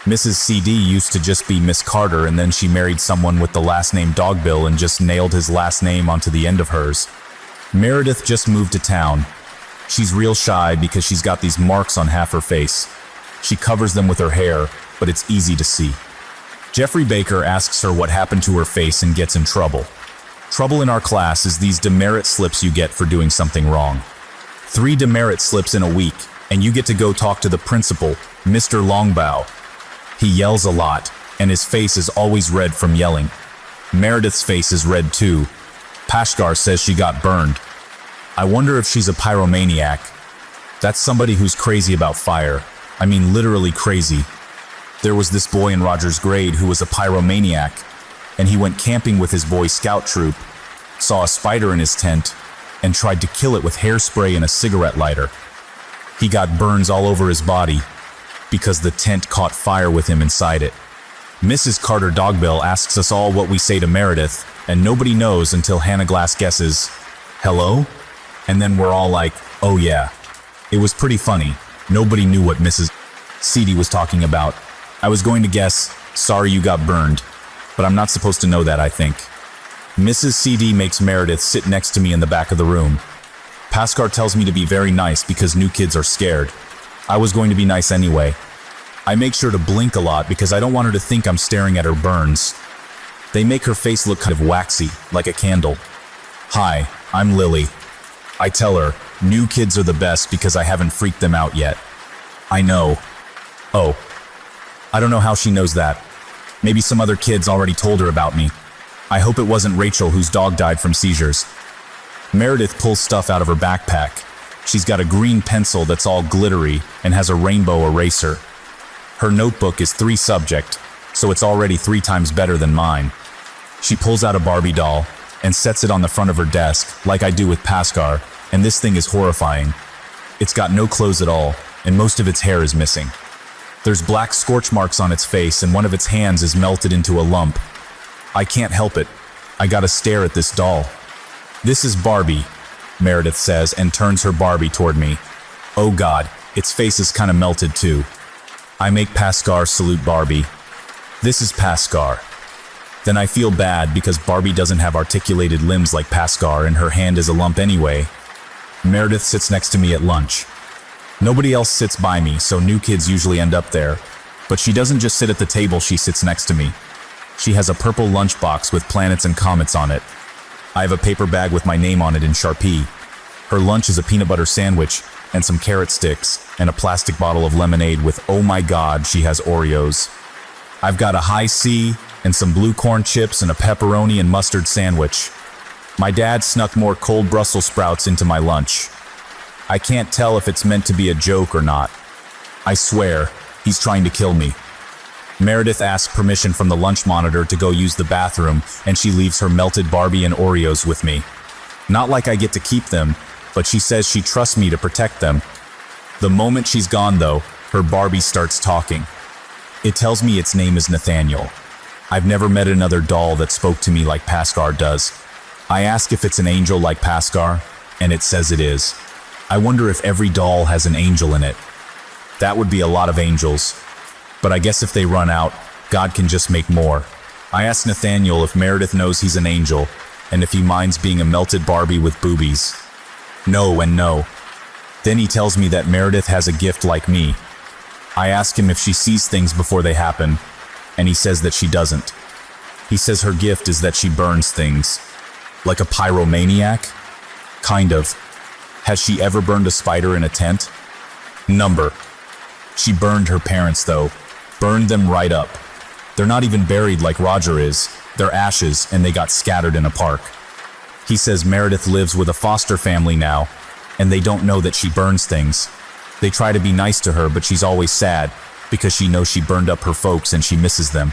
Mrs. CD used to just be Miss Carter, and then she married someone with the last name Dogbill and just nailed his last name onto the end of hers. Meredith just moved to town. She's real shy because she's got these marks on half her face. She covers them with her hair, but it's easy to see. Jeffrey Baker asks her what happened to her face and gets in trouble. Trouble in our class is these demerit slips you get for doing something wrong. 3 demerit slips in a week, and you get to go talk to the principal, Mr. Longbow. He yells a lot, and his face is always red from yelling. Meredith's face is red too. Pashkar says she got burned. I wonder if she's a pyromaniac. That's somebody who's crazy about fire. I mean literally crazy. There was this boy in Roger's grade who was a pyromaniac, and he went camping with his Boy Scout troop, saw a spider in his tent, and tried to kill it with hairspray and a cigarette lighter. He got burns all over his body because the tent caught fire with him inside it. Mrs. Carter Dogbell asks us all what we say to Meredith, and nobody knows until Hannah Glass guesses, "Hello?" And then we're all like, "Oh yeah." It was pretty funny. Nobody knew what Mrs. Seedy was talking about. I was going to guess, "Sorry you got burned," but I'm not supposed to know that, I think. Mrs. CD makes Meredith sit next to me in the back of the room. Paskar tells me to be very nice because new kids are scared. I was going to be nice anyway. I make sure to blink a lot because I don't want her to think I'm staring at her burns. They make her face look kind of waxy, like a candle. "Hi, I'm Lily." I tell her, new kids are the best because I haven't freaked them out yet. I know. Oh. I don't know how she knows that. Maybe some other kids already told her about me. I hope it wasn't Rachel whose dog died from seizures. Meredith pulls stuff out of her backpack. She's got a green pencil that's all glittery and has a rainbow eraser. Her notebook is 3 subject, so it's already 3 times better than mine. She pulls out a Barbie doll and sets it on the front of her desk, like I do with Paskar, and this thing is horrifying. It's got no clothes at all, and most of its hair is missing. There's black scorch marks on its face, and one of its hands is melted into a lump. I can't help it. I gotta stare at this doll. "This is Barbie," Meredith says, and turns her Barbie toward me. Oh God, its face is kinda melted too. I make Paskar salute Barbie. "This is Paskar." Then I feel bad because Barbie doesn't have articulated limbs like Paskar, and her hand is a lump anyway. Meredith sits next to me at lunch. Nobody else sits by me, so new kids usually end up there. But she doesn't just sit at the table, she sits next to me. She has a purple lunchbox with planets and comets on it. I have a paper bag with my name on it in Sharpie. Her lunch is a peanut butter sandwich and some carrot sticks and a plastic bottle of lemonade with, oh my God, she has Oreos. I've got a high C and some blue corn chips and a pepperoni and mustard sandwich. My dad snuck more cold Brussels sprouts into my lunch. I can't tell if it's meant to be a joke or not. I swear, he's trying to kill me. Meredith asks permission from the lunch monitor to go use the bathroom, and she leaves her melted Barbie and Oreos with me. Not like I get to keep them, but she says she trusts me to protect them. The moment she's gone though, her Barbie starts talking. It tells me its name is Nathaniel. I've never met another doll that spoke to me like Paskar does. I ask if it's an angel like Paskar, and it says it is. I wonder if every doll has an angel in it. That would be a lot of angels. But I guess if they run out, God can just make more. I ask Nathaniel if Meredith knows he's an angel, and if he minds being a melted Barbie with boobies. No and no. Then he tells me that Meredith has a gift like me. I ask him if she sees things before they happen, and he says that she doesn't. He says her gift is that she burns things. Like a pyromaniac? Kind of. Has she ever burned a spider in a tent? Number. She burned her parents though. Burned them right up. They're not even buried like Roger is. They're ashes and they got scattered in a park. He says Meredith lives with a foster family now, and they don't know that she burns things. They try to be nice to her, but she's always sad because she knows she burned up her folks and she misses them.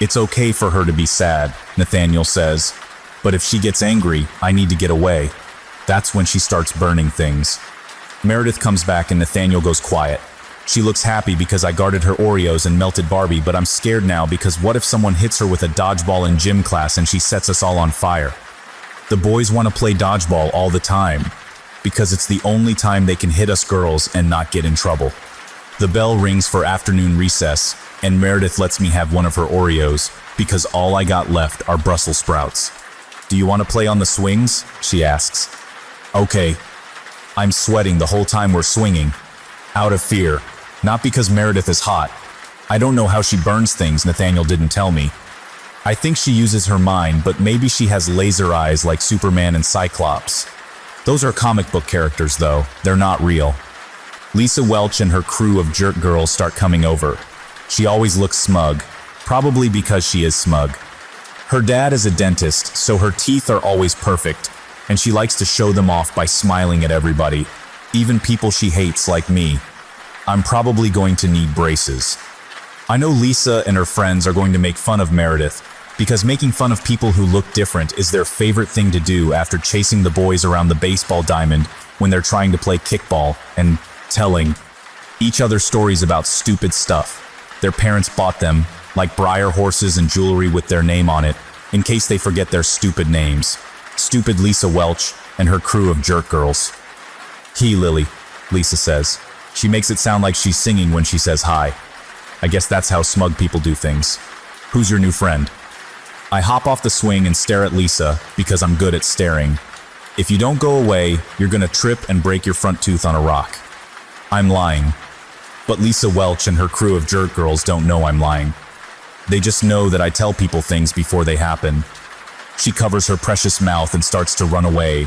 It's okay for her to be sad, Nathaniel says, but if she gets angry, I need to get away. That's when she starts burning things. Meredith comes back and Nathaniel goes quiet. She looks happy because I guarded her Oreos and melted Barbie, but I'm scared now because what if someone hits her with a dodgeball in gym class and she sets us all on fire? The boys want to play dodgeball all the time because it's the only time they can hit us girls and not get in trouble. The bell rings for afternoon recess, and Meredith lets me have one of her Oreos because all I got left are Brussels sprouts. "Do you want to play on the swings?" she asks. Okay. I'm sweating the whole time we're swinging, out of fear. Not because Meredith is hot. I don't know how she burns things, Nathaniel didn't tell me. I think she uses her mind, but maybe she has laser eyes like Superman and Cyclops. Those are comic book characters though, they're not real. Lisa Welch and her crew of jerk girls start coming over. She always looks smug, probably because she is smug. Her dad is a dentist, so her teeth are always perfect, and she likes to show them off by smiling at everybody, even people she hates like me. I'm probably going to need braces. I know Lisa and her friends are going to make fun of Meredith, because making fun of people who look different is their favorite thing to do after chasing the boys around the baseball diamond when they're trying to play kickball and telling each other stories about stupid stuff their parents bought them, like Breyer horses and jewelry with their name on it, in case they forget their stupid names. Stupid Lisa Welch and her crew of jerk girls. He, Lily, Lisa says. She makes it sound like she's singing when she says hi. I guess that's how smug people do things. Who's your new friend? I hop off the swing and stare at Lisa because I'm good at staring. If you don't go away, you're gonna trip and break your front tooth on a rock. I'm lying. But Lisa Welch and her crew of jerk girls don't know I'm lying. They just know that I tell people things before they happen. She covers her precious mouth and starts to run away.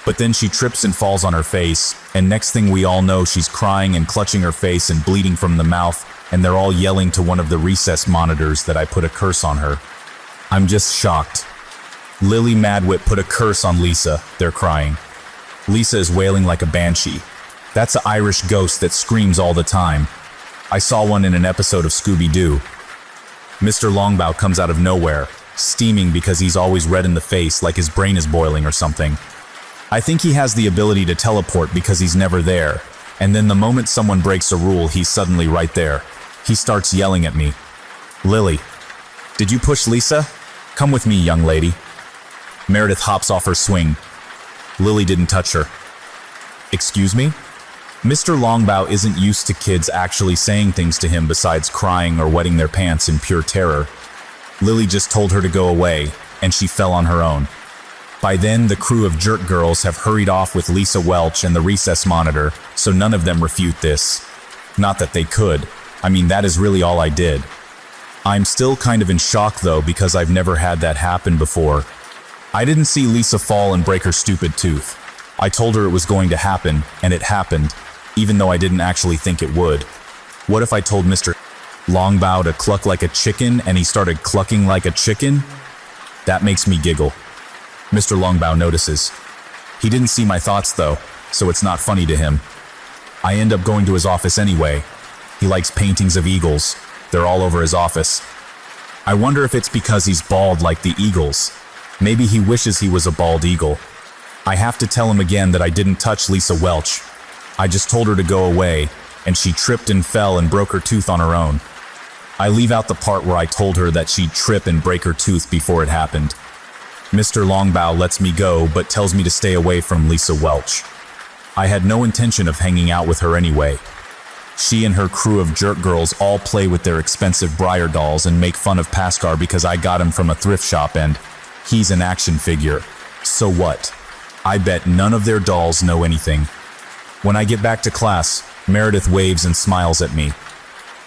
But then she trips and falls on her face, and next thing we all know, she's crying and clutching her face and bleeding from the mouth, and they're all yelling to one of the recess monitors that I put a curse on her. I'm just shocked. Lily Madwit put a curse on Lisa, they're crying. Lisa is wailing like a banshee. That's an Irish ghost that screams all the time. I saw one in an episode of Scooby-Doo. Mr. Longbow comes out of nowhere, steaming because he's always red in the face like his brain is boiling or something. I think he has the ability to teleport because he's never there, and then the moment someone breaks a rule, he's suddenly right there. He starts yelling at me. Lily, did you push Lisa? Come with me, young lady. Meredith hops off her swing. Lily didn't touch her. Excuse me? Mr. Longbow isn't used to kids actually saying things to him besides crying or wetting their pants in pure terror. Lily just told her to go away, and she fell on her own. By then, the crew of jerk girls have hurried off with Lisa Welch and the recess monitor, so none of them refute this. Not that they could. I mean, that is really all I did. I'm still kind of in shock though because I've never had that happen before. I didn't see Lisa fall and break her stupid tooth. I told her it was going to happen, and it happened, even though I didn't actually think it would. What if I told Mr. Longbow to cluck like a chicken and he started clucking like a chicken? That makes me giggle. Mr. Longbow notices. He didn't see my thoughts though, so it's not funny to him. I end up going to his office anyway. He likes paintings of eagles. They're all over his office. I wonder if it's because he's bald like the eagles. Maybe he wishes he was a bald eagle. I have to tell him again that I didn't touch Lisa Welch. I just told her to go away, and she tripped and fell and broke her tooth on her own. I leave out the part where I told her that she'd trip and break her tooth before it happened. Mr. Longbow lets me go, but tells me to stay away from Lisa Welch. I had no intention of hanging out with her anyway. She and her crew of jerk girls all play with their expensive Breyer dolls and make fun of Paskar because I got him from a thrift shop and he's an action figure. So what? I bet none of their dolls know anything. When I get back to class, Meredith waves and smiles at me.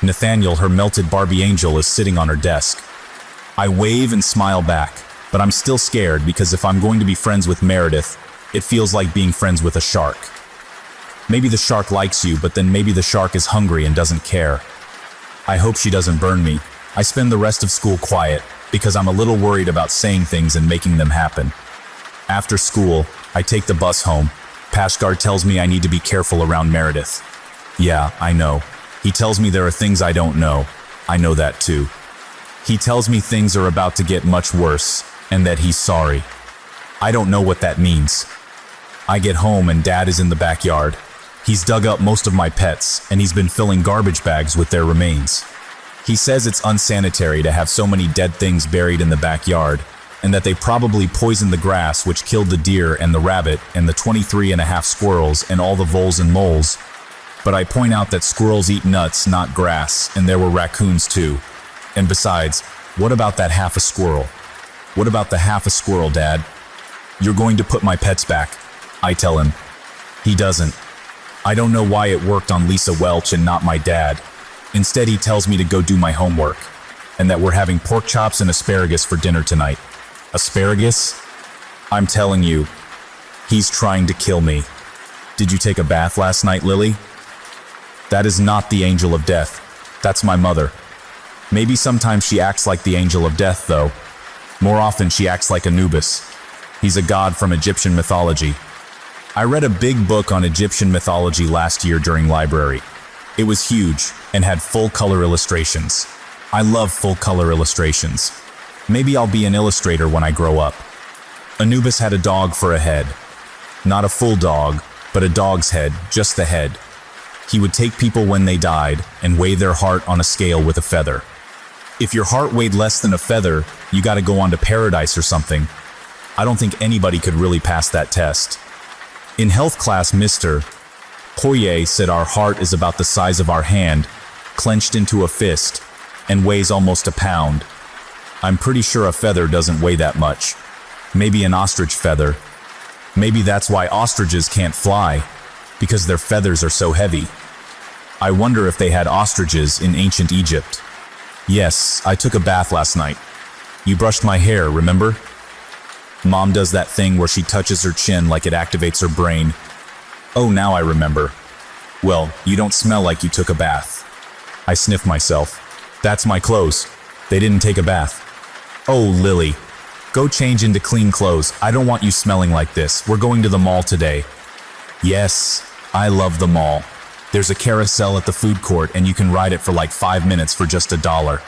Nathaniel, her melted Barbie angel, is sitting on her desk. I wave and smile back, but I'm still scared because if I'm going to be friends with Meredith, it feels like being friends with a shark. Maybe the shark likes you, but then maybe the shark is hungry and doesn't care. I hope she doesn't burn me. I spend the rest of school quiet because I'm a little worried about saying things and making them happen. After school, I take the bus home. Paskar tells me I need to be careful around Meredith. Yeah, I know. He tells me there are things I don't know. I know that too. He tells me things are about to get much worse and that he's sorry. I don't know what that means. I get home and Dad is in the backyard. He's dug up most of my pets, and he's been filling garbage bags with their remains. He says it's unsanitary to have so many dead things buried in the backyard, and that they probably poisoned the grass which killed the deer and the rabbit and the 23.5 squirrels and all the voles and moles. But I point out that squirrels eat nuts, not grass, and there were raccoons too. And besides, what about that half a squirrel? What about the half a squirrel, Dad? You're going to put my pets back, I tell him. He doesn't. I don't know why it worked on Lisa Welch and not my dad. Instead, he tells me to go do my homework, and that we're having pork chops and asparagus for dinner tonight. Asparagus? I'm telling you, he's trying to kill me. Did you take a bath last night, Lily? That is not the angel of death. That's my mother. Maybe sometimes she acts like the angel of death, though. More often, she acts like Anubis. He's a god from Egyptian mythology. I read a big book on Egyptian mythology last year during library. It was huge and had full-color illustrations. I love full-color illustrations. Maybe I'll be an illustrator when I grow up. Anubis had a dog for a head. Not a full dog, but a dog's head, just the head. He would take people when they died and weigh their heart on a scale with a feather. If your heart weighed less than a feather, you gotta go on to paradise or something. I don't think anybody could really pass that test. In health class, Mr. Poirier said our heart is about the size of our hand, clenched into a fist, and weighs almost a pound. I'm pretty sure a feather doesn't weigh that much. Maybe an ostrich feather. Maybe that's why ostriches can't fly, because their feathers are so heavy. I wonder if they had ostriches in ancient Egypt. Yes, I took a bath last night. You brushed my hair, remember? Mom does that thing where she touches her chin like it activates her brain. Oh, now I remember. Well, you don't smell like you took a bath. I sniff myself. That's my clothes. They didn't take a bath. Oh, Lily. Go change into clean clothes. I don't want you smelling like this. We're going to the mall today. Yes, I love the mall. There's a carousel at the food court and you can ride it for like 5 minutes for just $1.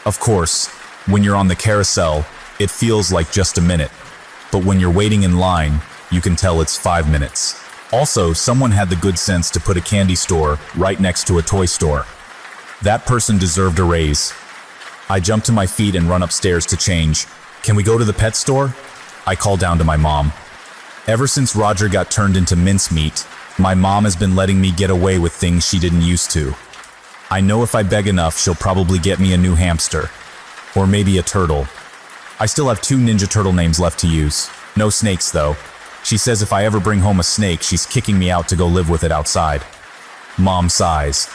Of course, when you're on the carousel, it feels like just a minute. But when you're waiting in line, you can tell it's 5 minutes. Also, someone had the good sense to put a candy store right next to a toy store. That person deserved a raise. I jump to my feet and run upstairs to change. Can we go to the pet store? I call down to my mom. Ever since Roger got turned into mincemeat, my mom has been letting me get away with things she didn't used to. I know if I beg enough, she'll probably get me a new hamster. Or maybe a turtle. I still have 2 Ninja Turtle names left to use. No snakes, though. She says if I ever bring home a snake, she's kicking me out to go live with it outside. Mom sighs.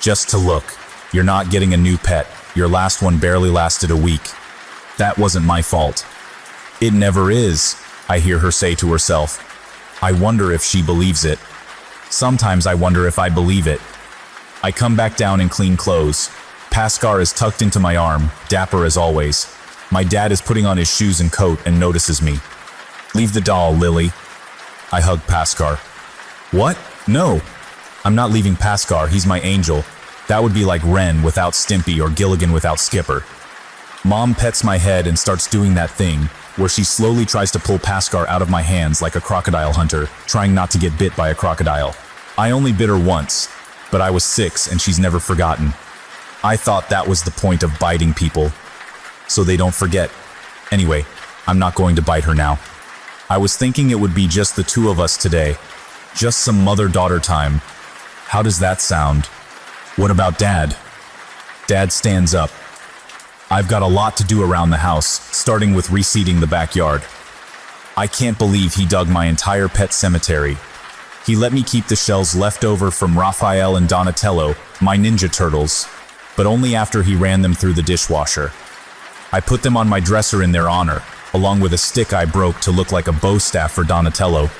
Just to look. You're not getting a new pet. Your last one barely lasted a week. That wasn't my fault. It never is, I hear her say to herself. I wonder if she believes it. Sometimes I wonder if I believe it. I come back down in clean clothes. Pascal is tucked into my arm, dapper as always. My dad is putting on his shoes and coat and notices me. Leave the doll, Lily. I hug Pascal. What? No. I'm not leaving Pascal, he's my angel. That would be like Wren without Stimpy or Gilligan without Skipper. Mom pets my head and starts doing that thing where she slowly tries to pull Pascal out of my hands like a crocodile hunter, trying not to get bit by a crocodile. I only bit her once, but I was 6 and she's never forgotten. I thought that was the point of biting people, so they don't forget. Anyway, I'm not going to bite her now. I was thinking it would be just the 2 of us today. Just some mother-daughter time. How does that sound? What about Dad? Dad stands up. I've got a lot to do around the house, starting with reseeding the backyard. I can't believe he dug my entire pet cemetery. He let me keep the shells left over from Raphael and Donatello, my Ninja Turtles, but only after he ran them through the dishwasher. I put them on my dresser in their honor, along with a stick I broke to look like a bow staff for Donatello.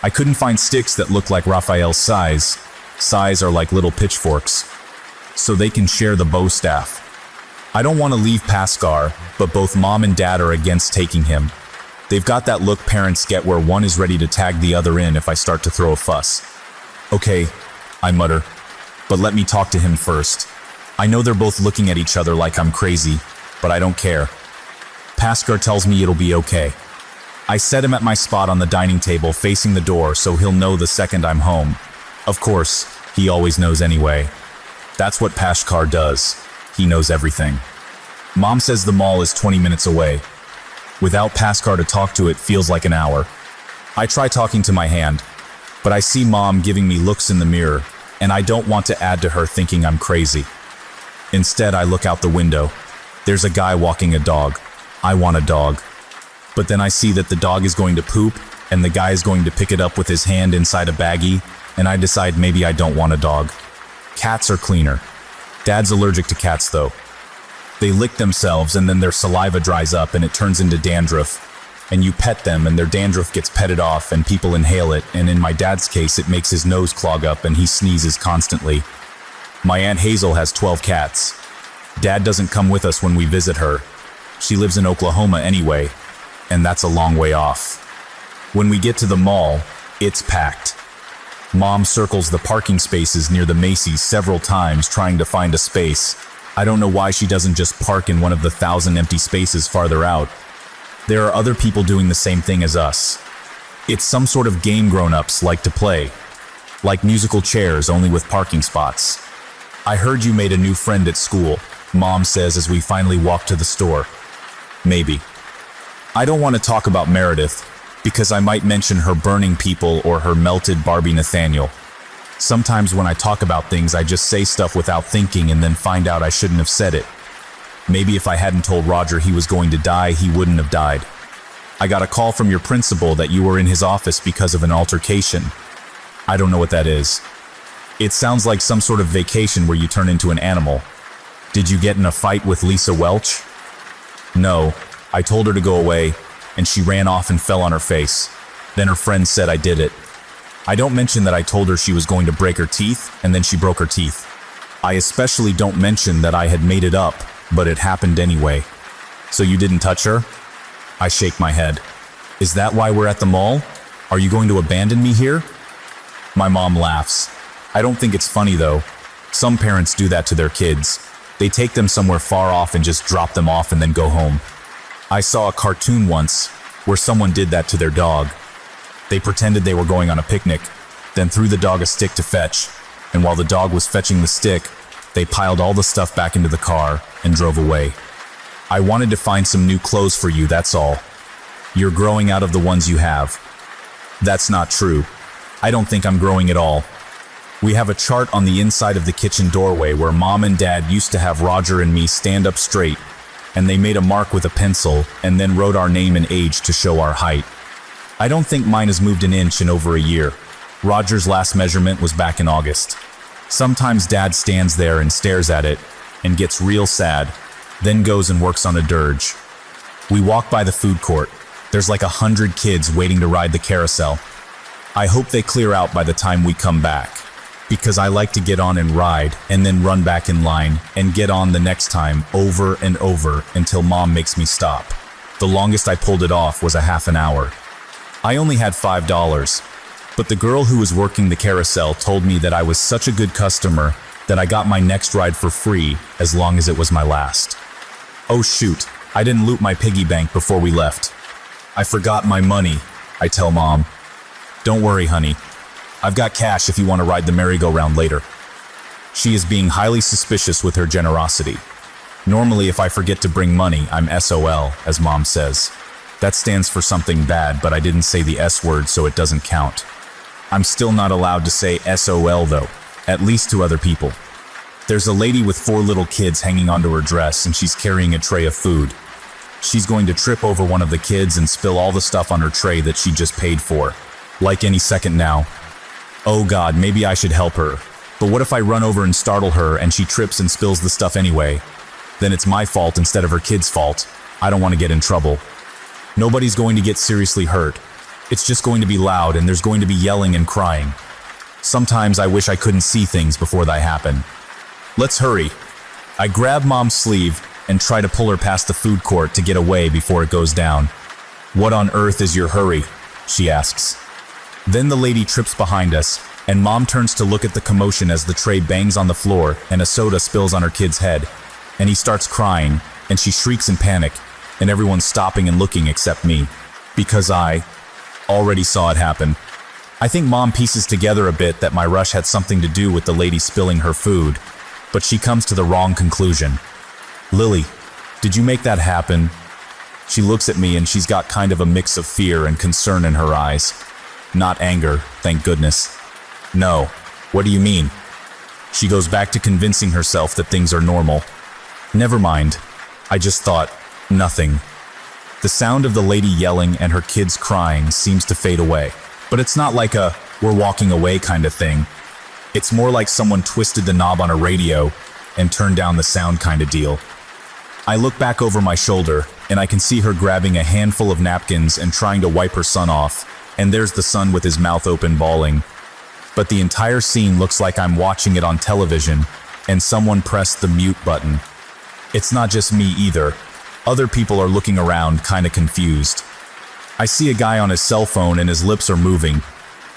I couldn't find sticks that looked like Raphael's size. Size are like little pitchforks, so they can share the bow staff. I don't want to leave Pascal, but both Mom and Dad are against taking him. They've got that look parents get where one is ready to tag the other in if I start to throw a fuss. Okay, I mutter, but let me talk to him first. I know they're both looking at each other like I'm crazy, but I don't care. Pascal tells me it'll be okay. I set him at my spot on the dining table facing the door so he'll know the second I'm home. Of course, he always knows anyway. That's what Pascal does. He knows everything. Mom says the mall is 20 minutes away. Without Pascal to talk to, it feels like an hour. I try talking to my hand, but I see Mom giving me looks in the mirror, and I don't want to add to her thinking I'm crazy. Instead, I look out the window. There's a guy walking a dog. I want a dog. But then I see that the dog is going to poop, and the guy is going to pick it up with his hand inside a baggie. and I decide maybe I don't want a dog. Cats are cleaner. Dad's allergic to cats though. They lick themselves and then their saliva dries up and it turns into dandruff. And you pet them and their dandruff gets petted off and people inhale it, and in my dad's case it makes his nose clog up and he sneezes constantly. My Aunt Hazel has 12 cats. Dad doesn't come with us when we visit her. She lives in Oklahoma anyway, and that's a long way off. When we get to the mall, it's packed. Mom circles the parking spaces near the Macy's several times trying to find a space. I don't know why she doesn't just park in one of the 1,000 empty spaces farther out. There are other people doing the same thing as us. It's some sort of game grown-ups like to play. Like musical chairs, only with parking spots. I heard you made a new friend at school, Mom says as we finally walk to the store. Maybe. I don't want to talk about Meredith, because I might mention her burning people or her melted Barbie Nathaniel. Sometimes when I talk about things, I just say stuff without thinking and then find out I shouldn't have said it. Maybe if I hadn't told Roger he was going to die, he wouldn't have died. I got a call from your principal that you were in his office because of an altercation. I don't know what that is. It sounds like some sort of vacation where you turn into an animal. Did you get in a fight with Lisa Welch? No, I told her to go away, and she ran off and fell on her face. Then her friend said I did it. I don't mention that I told her she was going to break her teeth, and then she broke her teeth. I especially don't mention that I had made it up, but it happened anyway. So you didn't touch her? I shake my head. Is that why we're at the mall? Are you going to abandon me here? My mom laughs. I don't think it's funny though. Some parents do that to their kids. They take them somewhere far off and just drop them off and then go home. I saw a cartoon once where someone did that to their dog. They pretended they were going on a picnic, then threw the dog a stick to fetch, and while the dog was fetching the stick, they piled all the stuff back into the car and drove away. I wanted to find some new clothes for you, that's all. You're growing out of the ones you have. That's not true. I don't think I'm growing at all. We have a chart on the inside of the kitchen doorway where Mom and Dad used to have Roger and me stand up straight, and they made a mark with a pencil and then wrote our name and age to show our height. I don't think mine has moved an inch in over a year. Roger's last measurement was back in August. Sometimes Dad stands there and stares at it and gets real sad, then goes and works on a dirge. We walk by the food court. There's like 100 kids waiting to ride the carousel. I hope they clear out by the time we come back, because I like to get on and ride and then run back in line and get on the next time over and over until Mom makes me stop. The longest I pulled it off was a half an hour. I only had $5, but the girl who was working the carousel told me that I was such a good customer that I got my next ride for free as long as it was my last. Oh shoot, I didn't loot my piggy bank before we left. I forgot my money, I tell Mom. Don't worry, honey. I've got cash if you want to ride the merry-go-round later. She is being highly suspicious with her generosity. Normally, if I forget to bring money, I'm SOL, as Mom says. That stands for something bad, but I didn't say the S word, so it doesn't count. I'm still not allowed to say SOL though, at least to other people. There's a lady with 4 little kids hanging onto her dress and she's carrying a tray of food. She's going to trip over one of the kids and spill all the stuff on her tray that she just paid for. Like any second now. Oh God, maybe I should help her. But what if I run over and startle her and she trips and spills the stuff anyway? Then it's my fault instead of her kid's fault. I don't want to get in trouble. Nobody's going to get seriously hurt. It's just going to be loud and there's going to be yelling and crying. Sometimes I wish I couldn't see things before they happen. Let's hurry. I grab Mom's sleeve and try to pull her past the food court to get away before it goes down. What on earth is your hurry? She asks. Then the lady trips behind us, and Mom turns to look at the commotion as the tray bangs on the floor and a soda spills on her kid's head. And he starts crying, and she shrieks in panic, and everyone's stopping and looking except me, because I already saw it happen. I think Mom pieces together a bit that my rush had something to do with the lady spilling her food, but she comes to the wrong conclusion. Lily, did you make that happen? She looks at me and she's got kind of a mix of fear and concern in her eyes. Not anger, thank goodness. No, what do you mean? She goes back to convincing herself that things are normal. Never mind, I just thought, nothing. The sound of the lady yelling and her kids crying seems to fade away. But it's not like a, we're walking away kind of thing. It's more like someone twisted the knob on a radio and turned down the sound kind of deal. I look back over my shoulder, and I can see her grabbing a handful of napkins and trying to wipe her son off, and there's the son with his mouth open bawling. But the entire scene looks like I'm watching it on television, and someone pressed the mute button. It's not just me either. Other people are looking around, kinda confused. I see a guy on his cell phone and his lips are moving,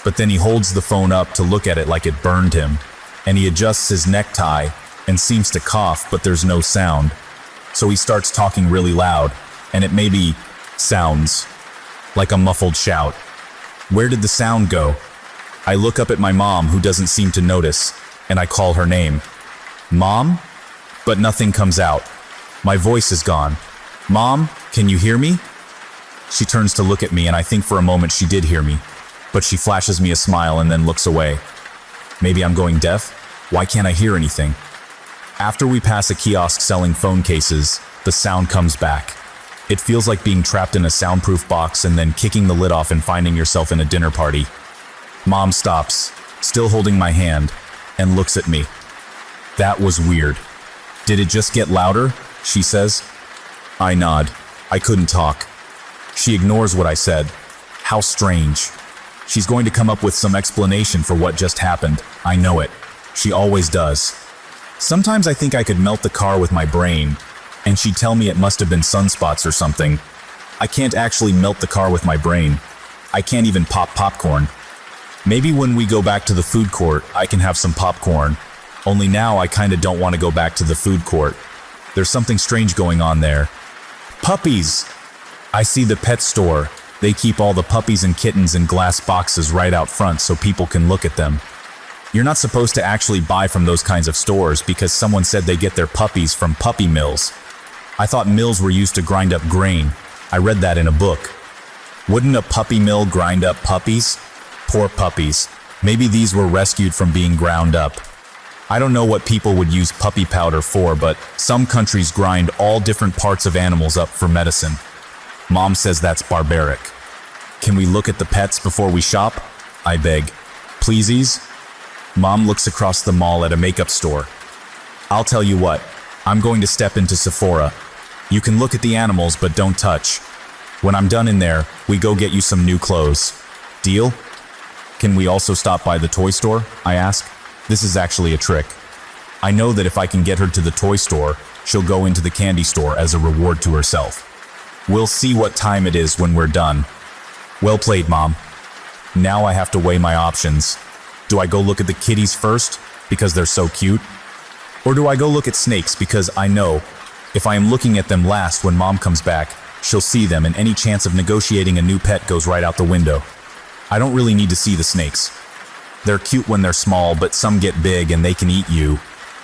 but then he holds the phone up to look at it like it burned him, and he adjusts his necktie and seems to cough, but there's no sound. So he starts talking really loud, and it maybe sounds like a muffled shout. Where did the sound go? I look up at my mom, who doesn't seem to notice, and I call her name. Mom? But nothing comes out. My voice is gone. Mom, can you hear me? She turns to look at me, and I think for a moment she did hear me, but she flashes me a smile and then looks away. Maybe I'm going deaf? Why can't I hear anything? After we pass a kiosk selling phone cases, the sound comes back. It feels like being trapped in a soundproof box and then kicking the lid off and finding yourself in a dinner party. Mom stops, still holding my hand, and looks at me. That was weird. Did it just get louder? She says. I nod. I couldn't talk. She ignores what I said. How strange. She's going to come up with some explanation for what just happened. I know it. She always does. Sometimes I think I could melt the car with my brain, and she'd tell me it must have been sunspots or something. I can't actually melt the car with my brain. I can't even pop popcorn. Maybe when we go back to the food court, I can have some popcorn. Only now I kinda don't want to go back to the food court. There's something strange going on there. Puppies! I see the pet store. They keep all the puppies and kittens in glass boxes right out front so people can look at them. You're not supposed to actually buy from those kinds of stores because someone said they get their puppies from puppy mills. I thought mills were used to grind up grain. I read that in a book. Wouldn't a puppy mill grind up puppies? Poor puppies. Maybe these were rescued from being ground up. I don't know what people would use puppy powder for, but some countries grind all different parts of animals up for medicine. Mom says that's barbaric. Can we look at the pets before we shop? I beg. Pleasies? Mom looks across the mall at a makeup store. I'll tell you what, I'm going to step into Sephora. You can look at the animals, but don't touch. When I'm done in there, we go get you some new clothes. Deal? Can we also stop by the toy store? I ask. This is actually a trick. I know that if I can get her to the toy store, she'll go into the candy store as a reward to herself. We'll see what time it is when we're done. Well played, Mom. Now I have to weigh my options. Do I go look at the kitties first, because they're so cute? Or do I go look at snakes, because I know, if I am looking at them last when Mom comes back, she'll see them and any chance of negotiating a new pet goes right out the window. I don't really need to see the snakes. They're cute when they're small, but some get big and they can eat you.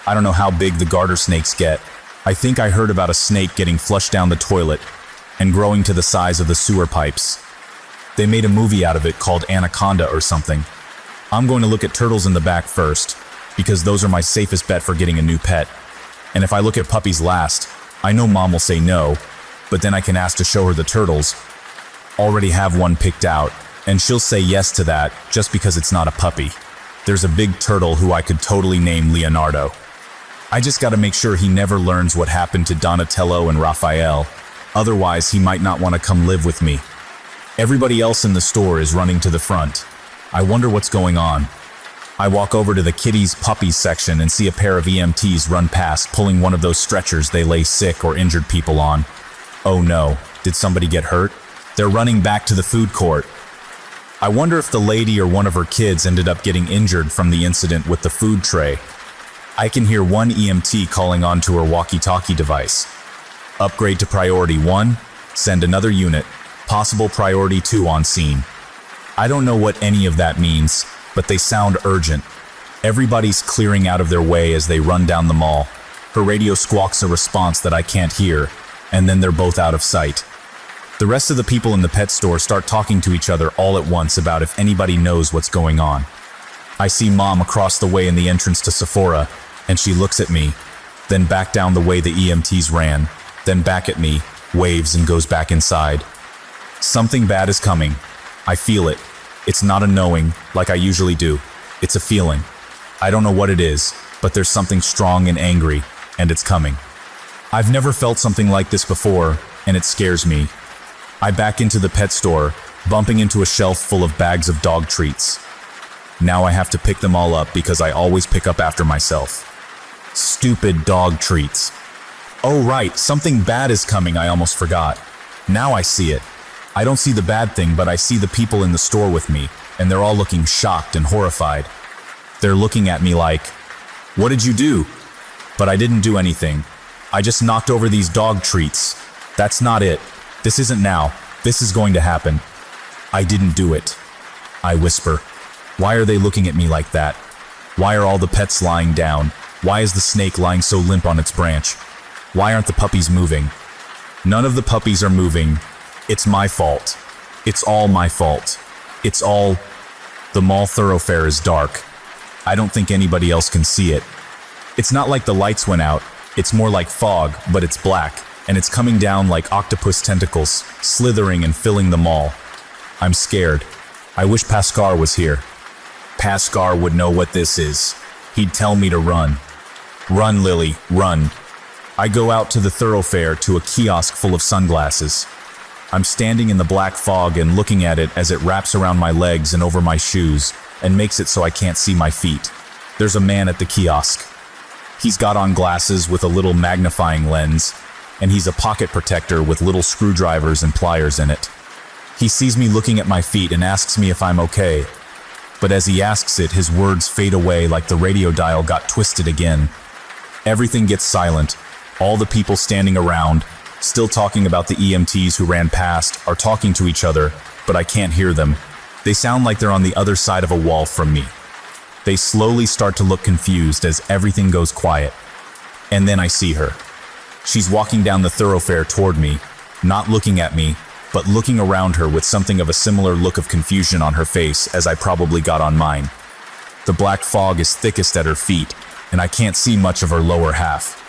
I don't know how big the garter snakes get. I think I heard about a snake getting flushed down the toilet and growing to the size of the sewer pipes. They made a movie out of it called Anaconda or something. I'm going to look at turtles in the back first, because those are my safest bet for getting a new pet. And if I look at puppies last, I know Mom will say no, but then I can ask to show her the turtles. Already have one picked out, and she'll say yes to that just because it's not a puppy. There's a big turtle who I could totally name Leonardo. I just gotta make sure he never learns what happened to Donatello and Raphael, otherwise he might not want to come live with me. Everybody else in the store is running to the front. I wonder what's going on. I walk over to the kitties puppies section and see a pair of EMTs run past pulling one of those stretchers they lay sick or injured people on. Oh no, did somebody get hurt? They're running back to the food court. I wonder if the lady or one of her kids ended up getting injured from the incident with the food tray. I can hear one EMT calling onto her walkie-talkie device. Upgrade to priority 1, send another unit, possible priority 2 on scene. I don't know what any of that means, but they sound urgent. Everybody's clearing out of their way as they run down the mall. Her radio squawks a response that I can't hear, and then they're both out of sight. The rest of the people in the pet store start talking to each other all at once about if anybody knows what's going on. I see Mom across the way in the entrance to Sephora, and she looks at me, then back down the way the EMTs ran, then back at me, waves and goes back inside. Something bad is coming. I feel it. It's not a knowing, like I usually do. It's a feeling. I don't know what it is, but there's something strong and angry, and it's coming. I've never felt something like this before, and it scares me. I back into the pet store, bumping into a shelf full of bags of dog treats. Now I have to pick them all up because I always pick up after myself. Stupid dog treats. Oh right, something bad is coming, I almost forgot. Now I see it. I don't see the bad thing, but I see the people in the store with me, and they're all looking shocked and horrified. They're looking at me like, "What did you do?" But I didn't do anything. I just knocked over these dog treats. That's not it. This isn't now. This is going to happen. I didn't do it. I whisper. Why are they looking at me like that? Why are all the pets lying down? Why is the snake lying so limp on its branch? Why aren't the puppies moving? None of the puppies are moving. It's my fault. It's all my fault. It's all... The mall thoroughfare is dark. I don't think anybody else can see it. It's not like the lights went out. It's more like fog, but it's black, and it's coming down like octopus tentacles, slithering and filling the mall. I'm scared. I wish Pascal was here. Pascal would know what this is. He'd tell me to run. Run, Lily, run. I go out to the thoroughfare to a kiosk full of sunglasses. I'm standing in the black fog and looking at it as it wraps around my legs and over my shoes and makes it so I can't see my feet. There's a man at the kiosk. He's got on glasses with a little magnifying lens, and he's a pocket protector with little screwdrivers and pliers in it. He sees me looking at my feet and asks me if I'm okay. But as he asks it, his words fade away like the radio dial got twisted again. Everything gets silent. All the people standing around, still talking about the EMTs who ran past, are talking to each other, but I can't hear them. They sound like they're on the other side of a wall from me. They slowly start to look confused as everything goes quiet. And then I see her. She's walking down the thoroughfare toward me, not looking at me, but looking around her with something of a similar look of confusion on her face as I probably got on mine. The black fog is thickest at her feet, and I can't see much of her lower half.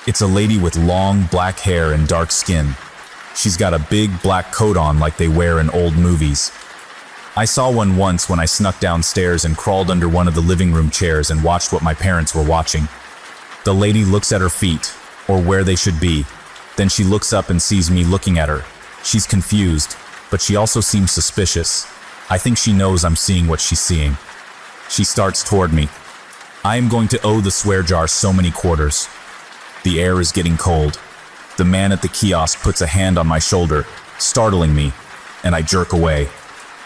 It's a lady with long black hair and dark skin. She's got a big black coat on like they wear in old movies. I saw one once when I snuck downstairs and crawled under one of the living room chairs and watched what my parents were watching. The lady looks at her feet, or where they should be. Then she looks up and sees me looking at her. She's confused, but she also seems suspicious. I think she knows I'm seeing what she's seeing. She starts toward me. I am going to owe the swear jar so many quarters. The air is getting cold. The man at the kiosk puts a hand on my shoulder, startling me, and I jerk away.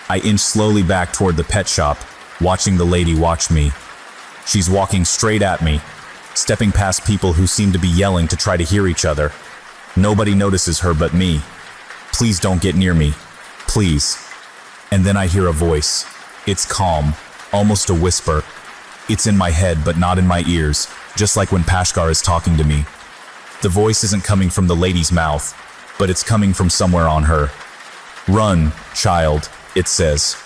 I inch slowly back toward the pet shop, watching the lady watch me. She's walking straight at me, stepping past people who seem to be yelling to try to hear each other. Nobody notices her but me. Please don't get near me. Please. And then I hear a voice. It's calm, almost a whisper. It's in my head but not in my ears, just like when Pascal is talking to me. The voice isn't coming from the lady's mouth, but it's coming from somewhere on her. Run, child, it says.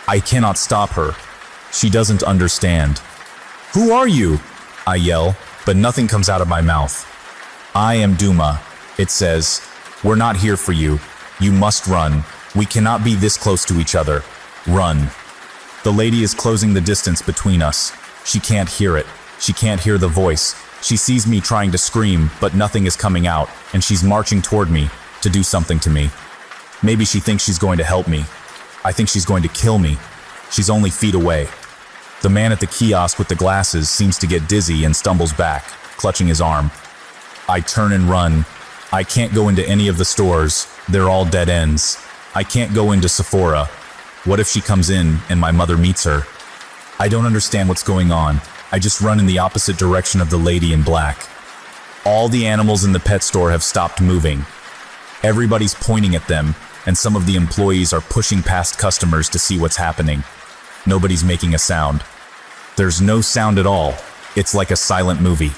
I cannot stop her. She doesn't understand. Who are you? I yell, but nothing comes out of my mouth. I am Duma, it says. We're not here for you. You must run. We cannot be this close to each other. Run. The lady is closing the distance between us. She can't hear it. She can't hear the voice. She sees me trying to scream, but nothing is coming out, and she's marching toward me to do something to me. Maybe she thinks she's going to help me. I think she's going to kill me. She's only feet away. The man at the kiosk with the glasses seems to get dizzy and stumbles back, clutching his arm. I turn and run. I can't go into any of the stores. They're all dead ends. I can't go into Sephora. What if she comes in and my mother meets her? I don't understand what's going on. I just run in the opposite direction of the lady in black. All the animals in the pet store have stopped moving. Everybody's pointing at them, and some of the employees are pushing past customers to see what's happening. Nobody's making a sound. There's no sound at all. It's like a silent movie.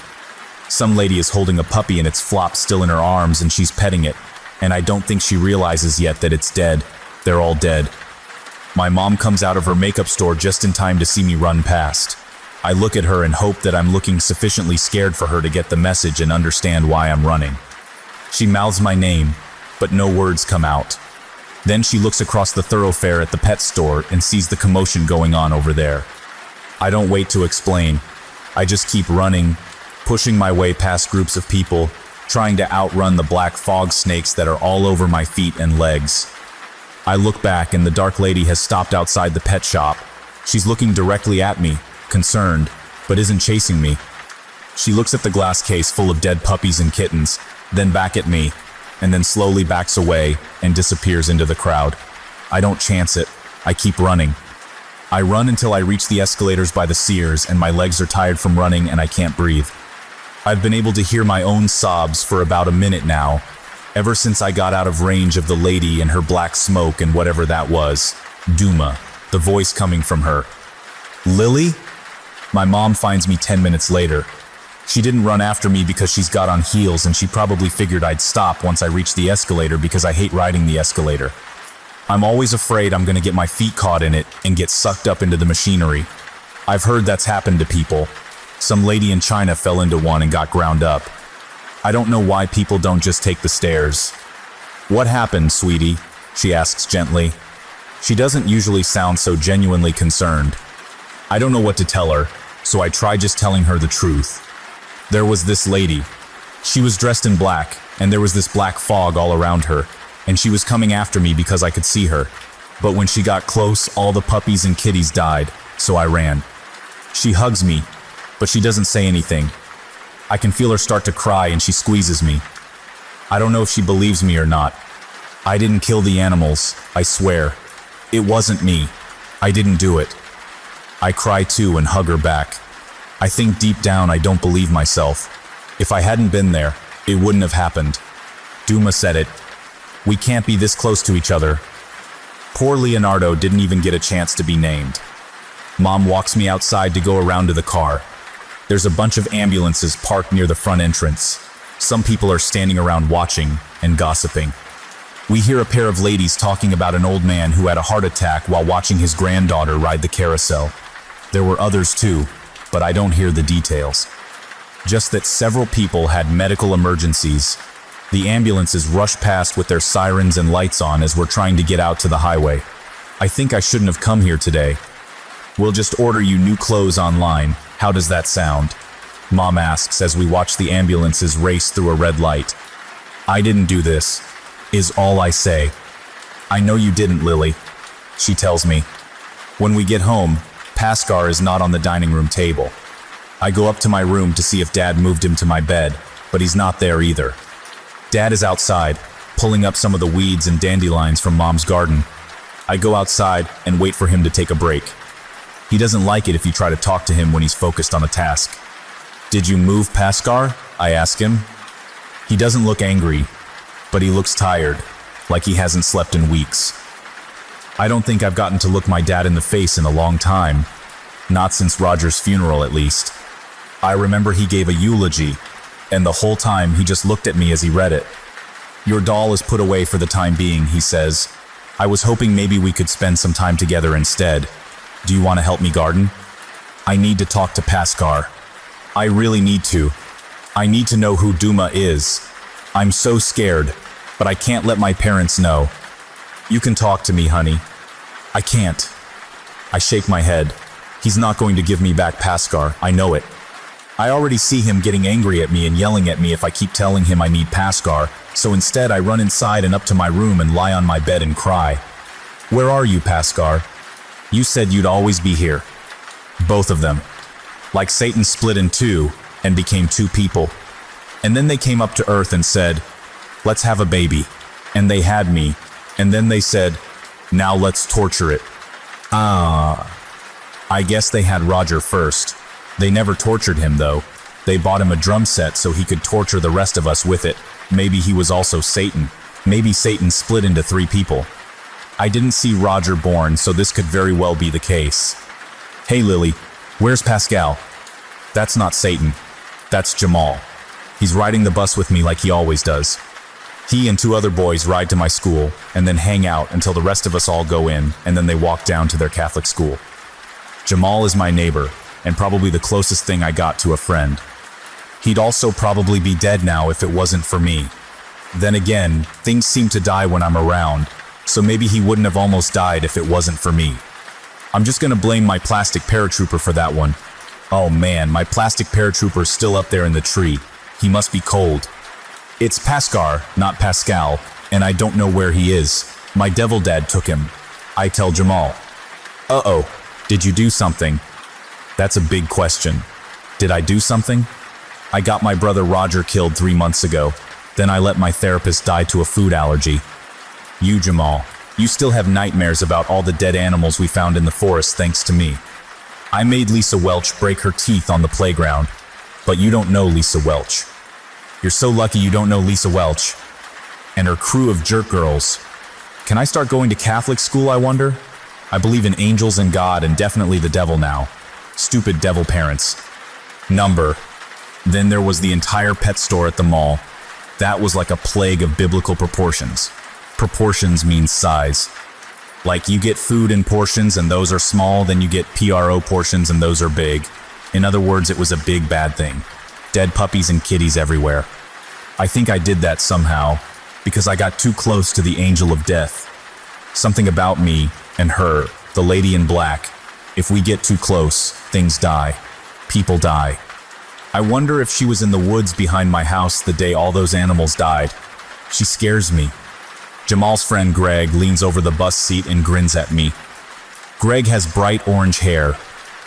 Some lady is holding a puppy and its flop still in her arms and she's petting it, and I don't think she realizes yet that it's dead. They're all dead. My mom comes out of her makeup store just in time to see me run past. I look at her and hope that I'm looking sufficiently scared for her to get the message and understand why I'm running. She mouths my name, but no words come out. Then she looks across the thoroughfare at the pet store and sees the commotion going on over there. I don't wait to explain. I just keep running, pushing my way past groups of people, trying to outrun the black fog snakes that are all over my feet and legs. I look back and the dark lady has stopped outside the pet shop. She's looking directly at me, concerned, but isn't chasing me. She looks at the glass case full of dead puppies and kittens, then back at me, and then slowly backs away and disappears into the crowd. I don't chance it. I keep running. I run until I reach the escalators by the Sears and my legs are tired from running and I can't breathe. I've been able to hear my own sobs for about a minute now, ever since I got out of range of the lady and her black smoke and whatever that was. Duma, the voice coming from her. Lily? My mom finds me 10 minutes later. She didn't run after me because she's got on heels and she probably figured I'd stop once I reached the escalator because I hate riding the escalator. I'm always afraid I'm gonna get my feet caught in it and get sucked up into the machinery. I've heard that's happened to people. Some lady in China fell into one and got ground up. I don't know why people don't just take the stairs. What happened, sweetie? She asks gently. She doesn't usually sound so genuinely concerned. I don't know what to tell her, so I try just telling her the truth. There was this lady. She was dressed in black, and there was this black fog all around her, and she was coming after me because I could see her. But when she got close, all the puppies and kitties died, so I ran. She hugs me, but she doesn't say anything. I can feel her start to cry and she squeezes me. I don't know if she believes me or not. I didn't kill the animals, I swear. It wasn't me. I didn't do it. I cry too and hug her back. I think deep down I don't believe myself. If I hadn't been there, it wouldn't have happened. Duma said it. We can't be this close to each other. Poor Leonardo didn't even get a chance to be named. Mom walks me outside to go around to the car. There's a bunch of ambulances parked near the front entrance. Some people are standing around watching and gossiping. We hear a pair of ladies talking about an old man who had a heart attack while watching his granddaughter ride the carousel. There were others too, but I don't hear the details. Just that several people had medical emergencies. The ambulances rush past with their sirens and lights on as we're trying to get out to the highway. I think I shouldn't have come here today. We'll just order you new clothes online. How does that sound? Mom asks as we watch the ambulances race through a red light. I didn't do this, is all I say. I know you didn't, Lily, she tells me. When we get home, Pascar is not on the dining room table. I go up to my room to see if Dad moved him to my bed, but he's not there either. Dad is outside, pulling up some of the weeds and dandelions from Mom's garden. I go outside and wait for him to take a break. He doesn't like it if you try to talk to him when he's focused on a task. Did you move, Pascar? I ask him. He doesn't look angry, but he looks tired, like he hasn't slept in weeks. I don't think I've gotten to look my dad in the face in a long time. Not since Roger's funeral, at least. I remember he gave a eulogy, and the whole time he just looked at me as he read it. Your doll is put away for the time being, he says. I was hoping maybe we could spend some time together instead. Do you want to help me garden? I need to talk to Pascar. I really need to. I need to know who Duma is. I'm so scared, but I can't let my parents know. You can talk to me, honey. I can't. I shake my head. He's not going to give me back Pascar, I know it. I already see him getting angry at me and yelling at me if I keep telling him I need Pascar, so instead I run inside and up to my room and lie on my bed and cry. Where are you, Pascar? You said you'd always be here. Both of them. Like Satan split in two and became two people. And then they came up to Earth and said, let's have a baby. And they had me. And then they said, now let's torture it. I guess they had Roger first. They never tortured him though. They bought him a drum set so he could torture the rest of us with it. Maybe he was also Satan. Maybe Satan split into three people. I didn't see Roger born, so this could very well be the case. Hey Lily, where's Pascal? That's not Satan. That's Jamal. He's riding the bus with me like he always does. He and two other boys ride to my school and then hang out until the rest of us all go in, and then they walk down to their Catholic school. Jamal is my neighbor, and probably the closest thing I got to a friend. He'd also probably be dead now if it wasn't for me. Then again, things seem to die when I'm around, So maybe he wouldn't have almost died if it wasn't for me. I'm just gonna blame my plastic paratrooper for that one. Oh man, my plastic paratrooper's still up there in the tree. He must be cold. It's Paskar, not Pascal, and I don't know where he is. My devil dad took him. I tell Jamal. Uh-oh, did you do something? That's a big question. Did I do something? I got my brother Roger killed 3 months ago. Then I let my therapist die to a food allergy. You, Jamal, you still have nightmares about all the dead animals we found in the forest thanks to me. I made Lisa Welch break her teeth on the playground, but you don't know Lisa Welch. You're so lucky you don't know Lisa Welch and her crew of jerk girls. Can I start going to Catholic school, I wonder? I believe in angels and God and definitely the devil now. Stupid devil parents. Number. Then there was the entire pet store at the mall. That was like a plague of biblical proportions. Proportions means size. Like you get food in portions and those are small, then you get PRO portions and those are big. In other words, it was a big bad thing. Dead puppies and kitties everywhere. I think I did that somehow because I got too close to the angel of death. Something about me and her, the lady in black. If we get too close, things die. People die. I wonder if she was in the woods behind my house the day all those animals died. She scares me. Jamal's friend Greg leans over the bus seat and grins at me. Greg has bright orange hair.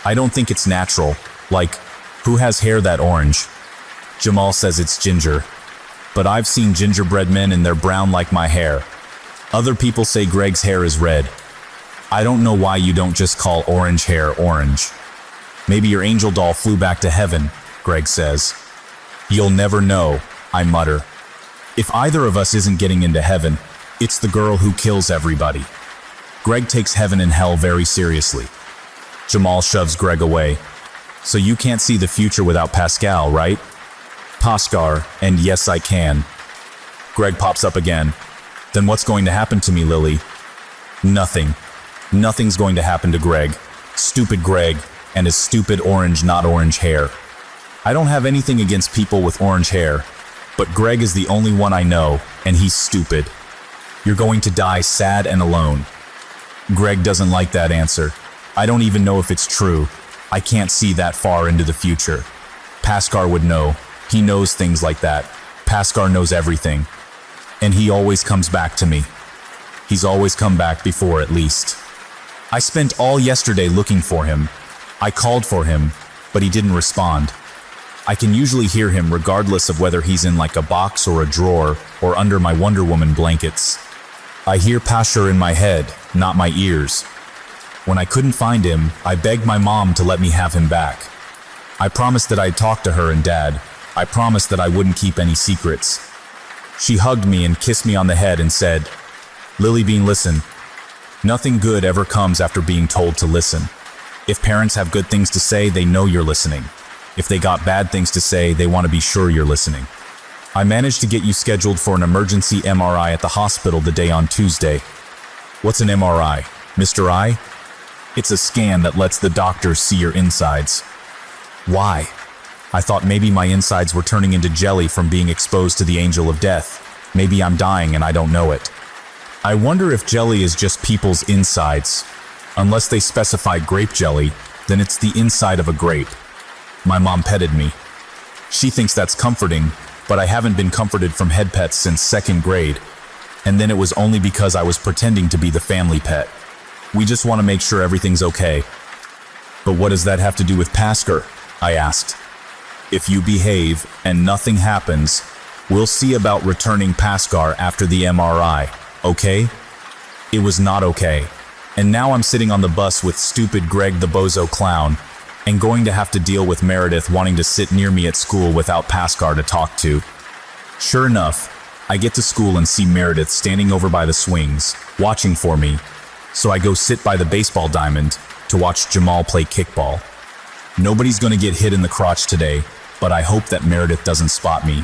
I don't think it's natural. Like, who has hair that orange? Jamal says it's ginger. But I've seen gingerbread men and they're brown like my hair. Other people say Greg's hair is red. I don't know why you don't just call orange hair orange. Maybe your angel doll flew back to heaven, Greg says. You'll never know, I mutter. If either of us isn't getting into heaven, it's the girl who kills everybody. Greg takes heaven and hell very seriously. Jamal shoves Greg away. So you can't see the future without Pascal, right? Paskar, and yes I can. Greg pops up again. Then what's going to happen to me, Lily? Nothing. Nothing's going to happen to Greg. Stupid Greg, and his stupid orange not orange hair. I don't have anything against people with orange hair, but Greg is the only one I know, and he's stupid. You're going to die sad and alone. Greg doesn't like that answer. I don't even know if it's true. I can't see that far into the future. Paskar would know. He knows things like that. Paskar knows everything. And he always comes back to me. He's always come back before, at least. I spent all yesterday looking for him. I called for him, but he didn't respond. I can usually hear him regardless of whether he's in like a box or a drawer or under my Wonder Woman blankets. I hear Pasher in my head, not my ears. When I couldn't find him, I begged my mom to let me have him back. I promised that I'd talk to her and Dad. I promised that I wouldn't keep any secrets. She hugged me and kissed me on the head and said, Lily Bean, listen. Nothing good ever comes after being told to listen. If parents have good things to say, they know you're listening. If they got bad things to say, they want to be sure you're listening. I managed to get you scheduled for an emergency MRI at the hospital the day on Tuesday. What's an MRI, Mr. I? It's a scan that lets the doctors see your insides. Why? I thought maybe my insides were turning into jelly from being exposed to the angel of death. Maybe I'm dying and I don't know it. I wonder if jelly is just people's insides. Unless they specify grape jelly, then it's the inside of a grape. My mom petted me. She thinks that's comforting, but I haven't been comforted from head pets since 2nd grade. And then it was only because I was pretending to be the family pet. We just want to make sure everything's okay. But what does that have to do with Paskar? I asked. If you behave and nothing happens, we'll see about returning Paskar after the MRI, okay? It was not okay. And now I'm sitting on the bus with stupid Greg the bozo clown and going to have to deal with Meredith wanting to sit near me at school without Paskar to talk to. Sure enough, I get to school and see Meredith standing over by the swings, watching for me. So I go sit by the baseball diamond to watch Jamal play kickball. Nobody's gonna get hit in the crotch today, but I hope that Meredith doesn't spot me.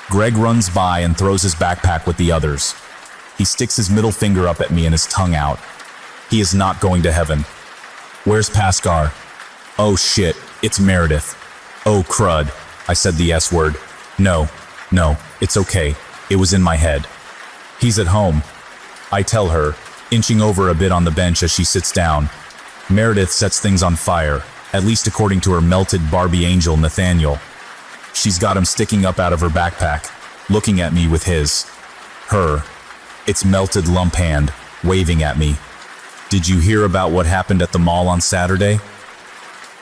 Greg runs by and throws his backpack with the others. He sticks his middle finger up at me and his tongue out. He is not going to heaven. Where's Paskar? Oh shit, it's Meredith. Oh crud, I said the S word. No, it's okay. It was in my head. He's at home. I tell her, inching over a bit on the bench as she sits down. Meredith sets things on fire, at least according to her melted Barbie angel Nathaniel. She's got him sticking up out of her backpack, looking at me with his, her, its melted lump hand, waving at me. Did you hear about what happened at the mall on Saturday?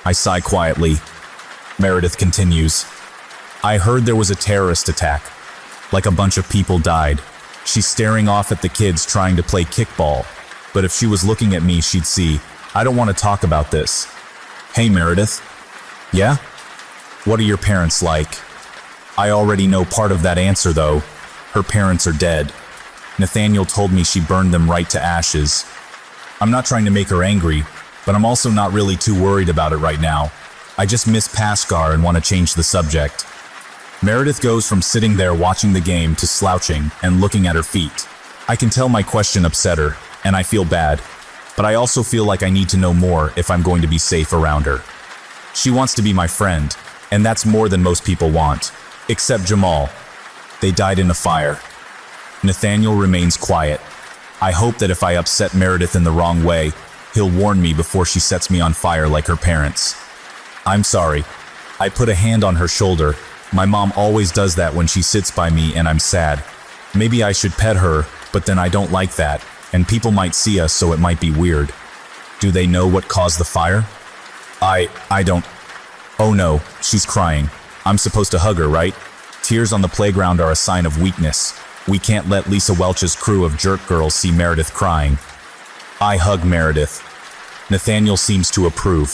I sigh quietly. Meredith continues. I heard there was a terrorist attack. Like a bunch of people died. She's staring off at the kids trying to play kickball. But if she was looking at me, she'd see, I don't want to talk about this. Hey, Meredith. Yeah? What are your parents like? I already know part of that answer, though. Her parents are dead. Nathaniel told me she burned them right to ashes. I'm not trying to make her angry, but I'm also not really too worried about it right now. I just miss Paskar and want to change the subject. Meredith goes from sitting there watching the game to slouching and looking at her feet. I can tell my question upset her, and I feel bad, but I also feel like I need to know more if I'm going to be safe around her. She wants to be my friend, and that's more than most people want, except Jamal. They died in a fire. Nathaniel remains quiet. I hope that if I upset Meredith in the wrong way, he'll warn me before she sets me on fire like her parents. I'm sorry. I put a hand on her shoulder. My mom always does that when she sits by me and I'm sad. Maybe I should pet her, but then I don't like that, and people might see us, so it might be weird. Do they know what caused the fire? I don't. Oh no, she's crying. I'm supposed to hug her, right? Tears on the playground are a sign of weakness. We can't let Lisa Welch's crew of jerk girls see Meredith crying. I hug Meredith. Nathaniel seems to approve.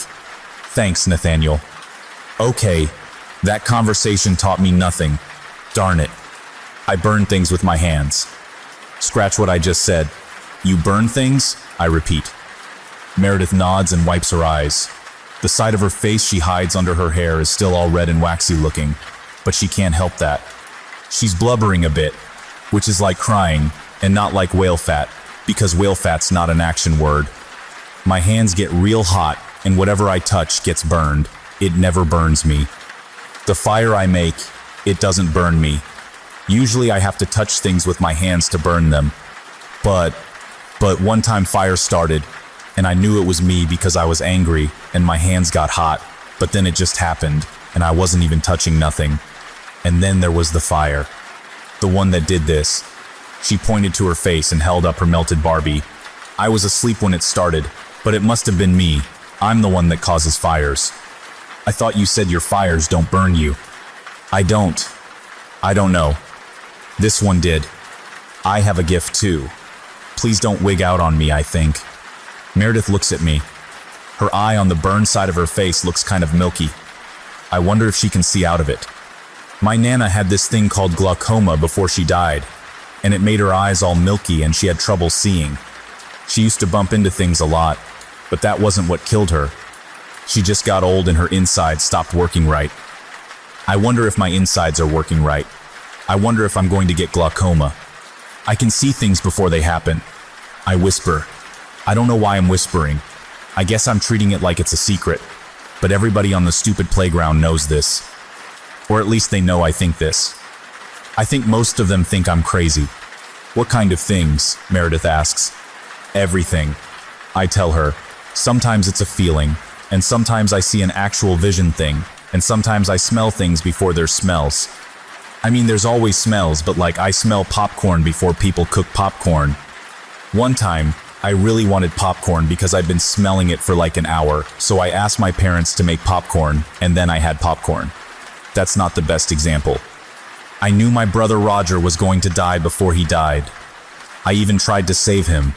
Thanks, Nathaniel. Okay, that conversation taught me nothing. Darn it. I burn things with my hands. Scratch what I just said. You burn things? I repeat. Meredith nods and wipes her eyes. The side of her face she hides under her hair is still all red and waxy looking, but she can't help that. She's blubbering a bit, which is like crying, and not like whale fat, because whale fat's not an action word. My hands get real hot, and whatever I touch gets burned. It never burns me. The fire I make, it doesn't burn me. Usually I have to touch things with my hands to burn them. But one time fire started, and I knew it was me because I was angry, and my hands got hot, but then it just happened, and I wasn't even touching nothing. And then there was the fire. The one that did this. She pointed to her face and held up her melted Barbie. I was asleep when it started, but it must have been me. I'm the one that causes fires. I thought you said your fires don't burn you. I don't. I don't know. This one did. I have a gift too. Please don't wig out on me, I think. Meredith looks at me. Her eye on the burned side of her face looks kind of milky. I wonder if she can see out of it. My Nana had this thing called glaucoma before she died, and it made her eyes all milky and she had trouble seeing. She used to bump into things a lot, but that wasn't what killed her. She just got old and her insides stopped working right. I wonder if my insides are working right. I wonder if I'm going to get glaucoma. I can see things before they happen. I whisper. I don't know why I'm whispering. I guess I'm treating it like it's a secret, but everybody on the stupid playground knows this. Or at least they know I think this. I think most of them think I'm crazy. What kind of things? Meredith asks. Everything. I tell her. Sometimes it's a feeling, and sometimes I see an actual vision thing, and sometimes I smell things before there's smells. I mean, there's always smells, but like I smell popcorn before people cook popcorn. One time, I really wanted popcorn because I'd been smelling it for like an hour, so I asked my parents to make popcorn, and then I had popcorn. That's not the best example. I knew my brother Roger was going to die before he died. I even tried to save him,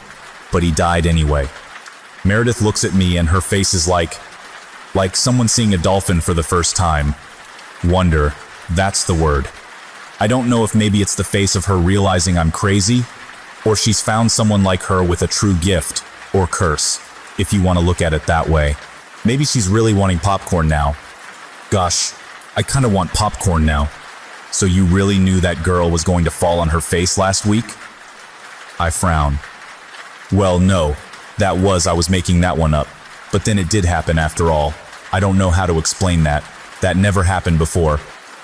but he died anyway. Meredith looks at me and her face is like someone seeing a dolphin for the first time. Wonder, that's the word. I don't know if maybe it's the face of her realizing I'm crazy, or she's found someone like her with a true gift, or curse, if you want to look at it that way. Maybe she's really wanting popcorn now. Gosh, I kind of want popcorn now. So you really knew that girl was going to fall on her face last week? I frown. Well, no, I was making that one up. But then it did happen after all. I don't know how to explain that. That never happened before.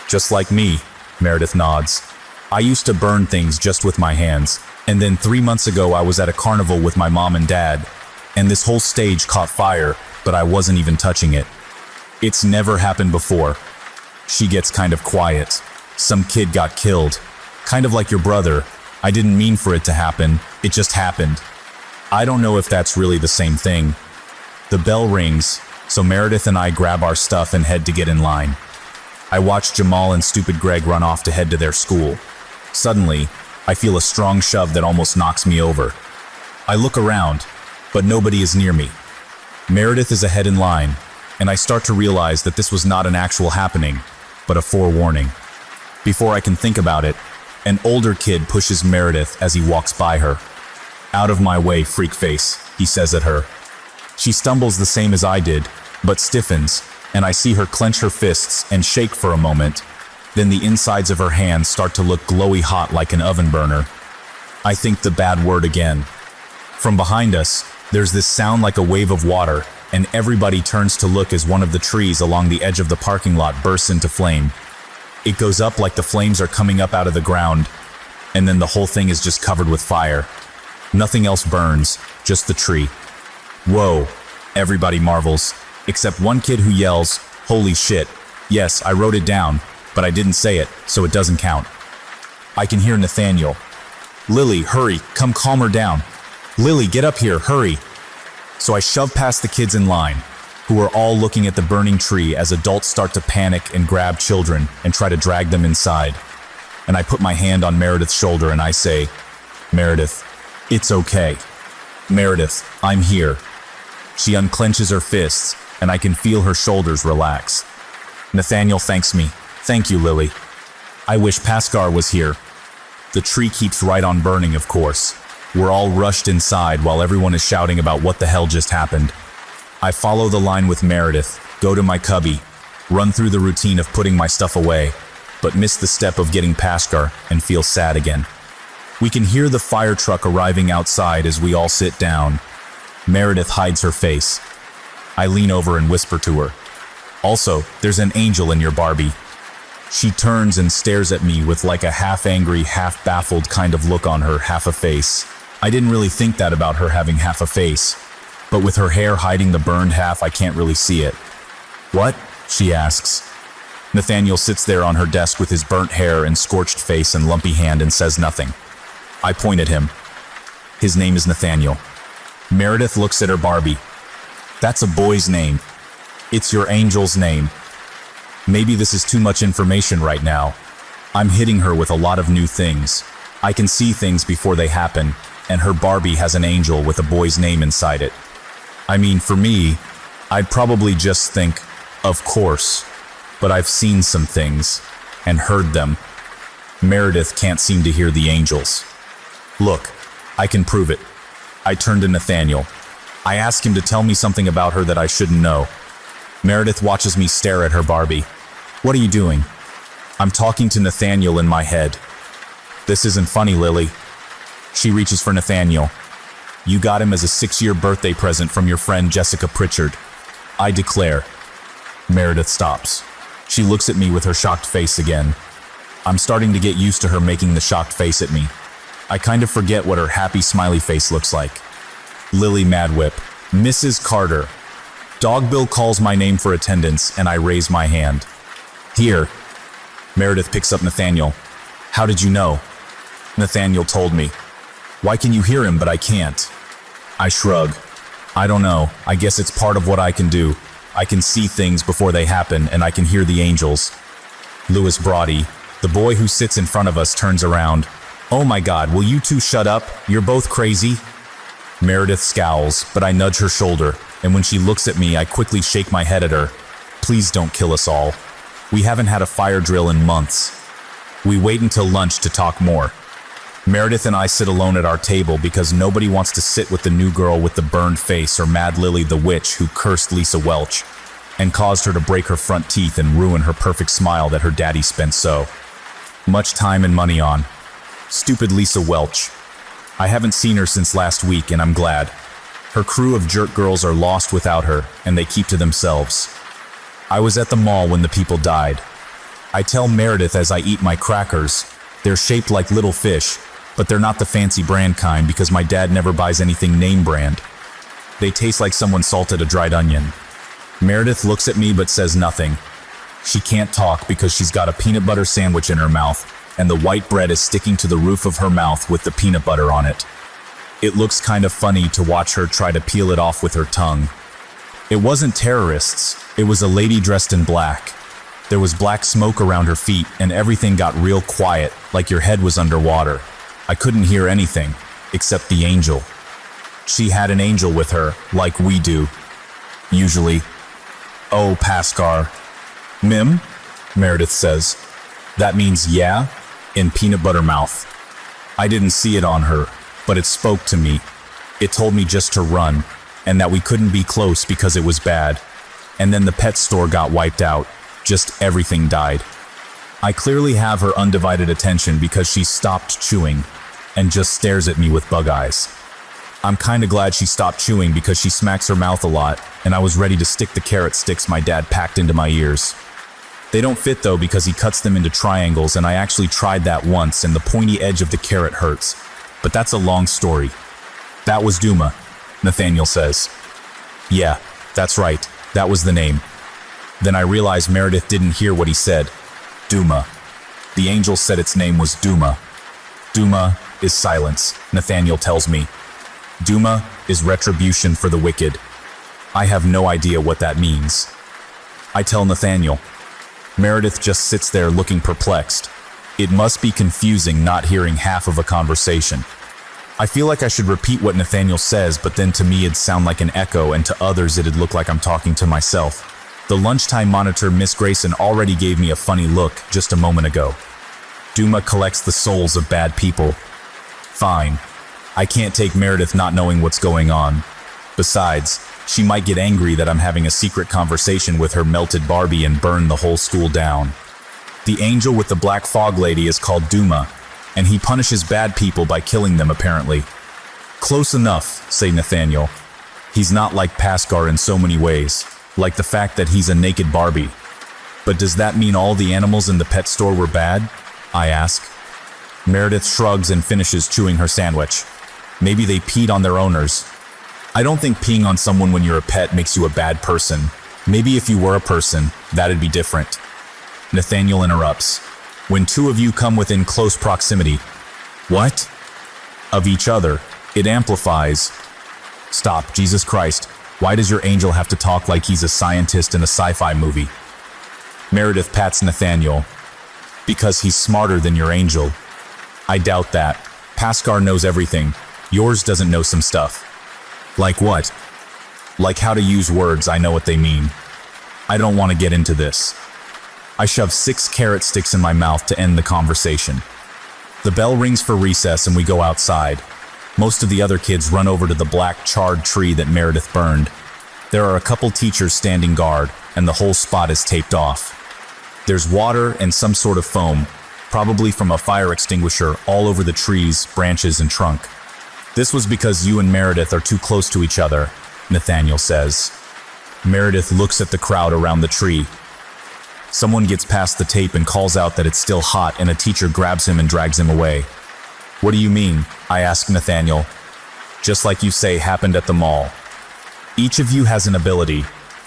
Just like me, Meredith nods. I used to burn things just with my hands, And then 3 months ago, I was at a carnival with my mom and dad, and this whole stage caught fire, but I wasn't even touching it. It's never happened before. She gets kind of quiet. Some kid got killed. Kind of like your brother. I didn't mean for it to happen. It just happened. I don't know if that's really the same thing. The bell rings, so Meredith and I grab our stuff and head to get in line. I watch Jamal and stupid Greg run off to head to their school. Suddenly, I feel a strong shove that almost knocks me over. I look around, but nobody is near me. Meredith is ahead in line, and I start to realize that this was not an actual happening, but a forewarning. Before I can think about it, an older kid pushes Meredith as he walks by her. "Out of my way, freak face," he says at her. She stumbles the same as I did, but stiffens, and I see her clench her fists and shake for a moment. Then the insides of her hands start to look glowy hot like an oven burner. I think the bad word again. From behind us, there's this sound like a wave of water, and everybody turns to look as one of the trees along the edge of the parking lot bursts into flame. It goes up like the flames are coming up out of the ground, and then the whole thing is just covered with fire. Nothing else burns, just the tree. Whoa, everybody marvels, except one kid who yells, "Holy shit." Yes, I wrote it down, but I didn't say it, so it doesn't count. I can hear Nathaniel. "Lily, hurry, come calm her down. Lily, get up here, hurry." So I shove past the kids in line, who are all looking at the burning tree as adults start to panic and grab children and try to drag them inside. And I put my hand on Meredith's shoulder and I say, "Meredith, it's okay. Meredith, I'm here." She unclenches her fists, and I can feel her shoulders relax. Nathaniel thanks me. "Thank you, Lily. I wish Pascar was here." The tree keeps right on burning, of course. We're all rushed inside while everyone is shouting about what the hell just happened. I follow the line with Meredith, go to my cubby, run through the routine of putting my stuff away, but miss the step of getting Pascar and feel sad again. We can hear the fire truck arriving outside as we all sit down. Meredith hides her face. I lean over and whisper to her, "Also, there's an angel in your Barbie." She turns and stares at me with like a half-angry, half-baffled kind of look on her, half a face. I didn't really think that about her having half a face, but with her hair hiding the burned half, I can't really see it. "What?" she asks. Nathaniel sits there on her desk with his burnt hair and scorched face and lumpy hand and says nothing. I point at him. His name is Nathaniel. Meredith looks at her Barbie. "That's a boy's name. It's your angel's name." Maybe this is too much information right now. I'm hitting her with a lot of new things. I can see things before they happen, and her Barbie has an angel with a boy's name inside it. I mean, for me, I'd probably just think, of course, but I've seen some things, and heard them. Meredith can't seem to hear the angels. "Look, I can prove it." I turn to Nathaniel. I ask him to tell me something about her that I shouldn't know. Meredith watches me stare at her Barbie. "What are you doing?" I'm talking to Nathaniel in my head. "This isn't funny, Lily." She reaches for Nathaniel. "You got him as a 6-year birthday present from your friend Jessica Pritchard," I declare. Meredith stops. She looks at me with her shocked face again. I'm starting to get used to her making the shocked face at me. I kind of forget what her happy smiley face looks like. Lily Madwhip. "Mrs. Carter." Dog Bill calls my name for attendance, and I raise my hand. "Here." Meredith picks up Nathaniel. "How did you know?" Nathaniel told me. "Why can you hear him, but I can't?" I shrug. "I don't know. I guess it's part of what I can do. I can see things before they happen, and I can hear the angels." Louis Brody, the boy who sits in front of us, turns around. "Oh my God, will you two shut up? You're both crazy." Meredith scowls, but I nudge her shoulder, and when she looks at me, I quickly shake my head at her. "Please don't kill us all. We haven't had a fire drill in months." We wait until lunch to talk more. Meredith and I sit alone at our table because nobody wants to sit with the new girl with the burned face or Mad Lily the witch who cursed Lisa Welch and caused her to break her front teeth and ruin her perfect smile that her daddy spent so much time and money on. Stupid Lisa Welch. I haven't seen her since last week, and I'm glad. Her crew of jerk girls are lost without her, and they keep to themselves. I was at the mall when the people died. I tell Meredith as I eat my crackers, they're shaped like little fish, but they're not the fancy brand kind because my dad never buys anything name brand. They taste like someone salted a dried onion. Meredith looks at me but says nothing. She can't talk because she's got a peanut butter sandwich in her mouth, and the white bread is sticking to the roof of her mouth with the peanut butter on it. It looks kind of funny to watch her try to peel it off with her tongue. It wasn't terrorists, it was a lady dressed in black. There was black smoke around her feet, and everything got real quiet, like your head was underwater. I couldn't hear anything, except the angel. She had an angel with her, like we do. Usually. Oh, Paskar. Mim? Meredith says. That means yeah, in peanut butter mouth. I didn't see it on her, but it spoke to me. It told me just to run, and that we couldn't be close because it was bad. And then the pet store got wiped out. Just everything died. I clearly have her undivided attention because she stopped chewing and just stares at me with bug eyes. I'm kinda glad she stopped chewing because she smacks her mouth a lot, and I was ready to stick the carrot sticks my dad packed into my ears. They don't fit though because he cuts them into triangles, and I actually tried that once and the pointy edge of the carrot hurts. But that's a long story. That was Duma, Nathaniel says. Yeah, that's right, that was the name. Then I realized Meredith didn't hear what he said. Duma. The angel said its name was Duma. Duma is silence, Nathaniel tells me. Duma is retribution for the wicked. I have no idea what that means. I tell Nathaniel. Meredith just sits there looking perplexed. It must be confusing not hearing half of a conversation. I feel like I should repeat what Nathaniel says, but then to me it'd sound like an echo, and to others it'd look like I'm talking to myself. The lunchtime monitor, Miss Grayson, already gave me a funny look just a moment ago. Duma collects the souls of bad people. Fine. I can't take Meredith not knowing what's going on. Besides, she might get angry that I'm having a secret conversation with her melted Barbie and burn the whole school down. The angel with the black fog lady is called Duma, and he punishes bad people by killing them apparently. Close enough, say Nathaniel. He's not like Paskar in so many ways, like the fact that he's a naked Barbie. But does that mean all the animals in the pet store were bad? I ask. Meredith shrugs and finishes chewing her sandwich. Maybe they peed on their owners. I don't think peeing on someone when you're a pet makes you a bad person. Maybe if you were a person, that'd be different. Nathaniel interrupts. When two of you come within close proximity. What? Of each other. It amplifies. Stop, Jesus Christ. Why does your angel have to talk like he's a scientist in a sci-fi movie? Meredith pats Nathaniel. Because he's smarter than your angel. I doubt that. Paskar knows everything. Yours doesn't know some stuff. Like what? Like how to use words, I know what they mean. I don't want to get into this. I shove 6 carrot sticks in my mouth to end the conversation. The bell rings for recess and we go outside. Most of the other kids run over to the black charred tree that Meredith burned. There are a couple teachers standing guard, and the whole spot is taped off. There's water and some sort of foam, probably from a fire extinguisher, all over the trees, branches, and trunk. This was because you and Meredith are too close to each other, Nathaniel says. Meredith looks at the crowd around the tree. Someone gets past the tape and calls out that it's still hot, and a teacher grabs him and drags him away. What do you mean? I ask Nathaniel. Just like you say happened at the mall. Each of you has an ability.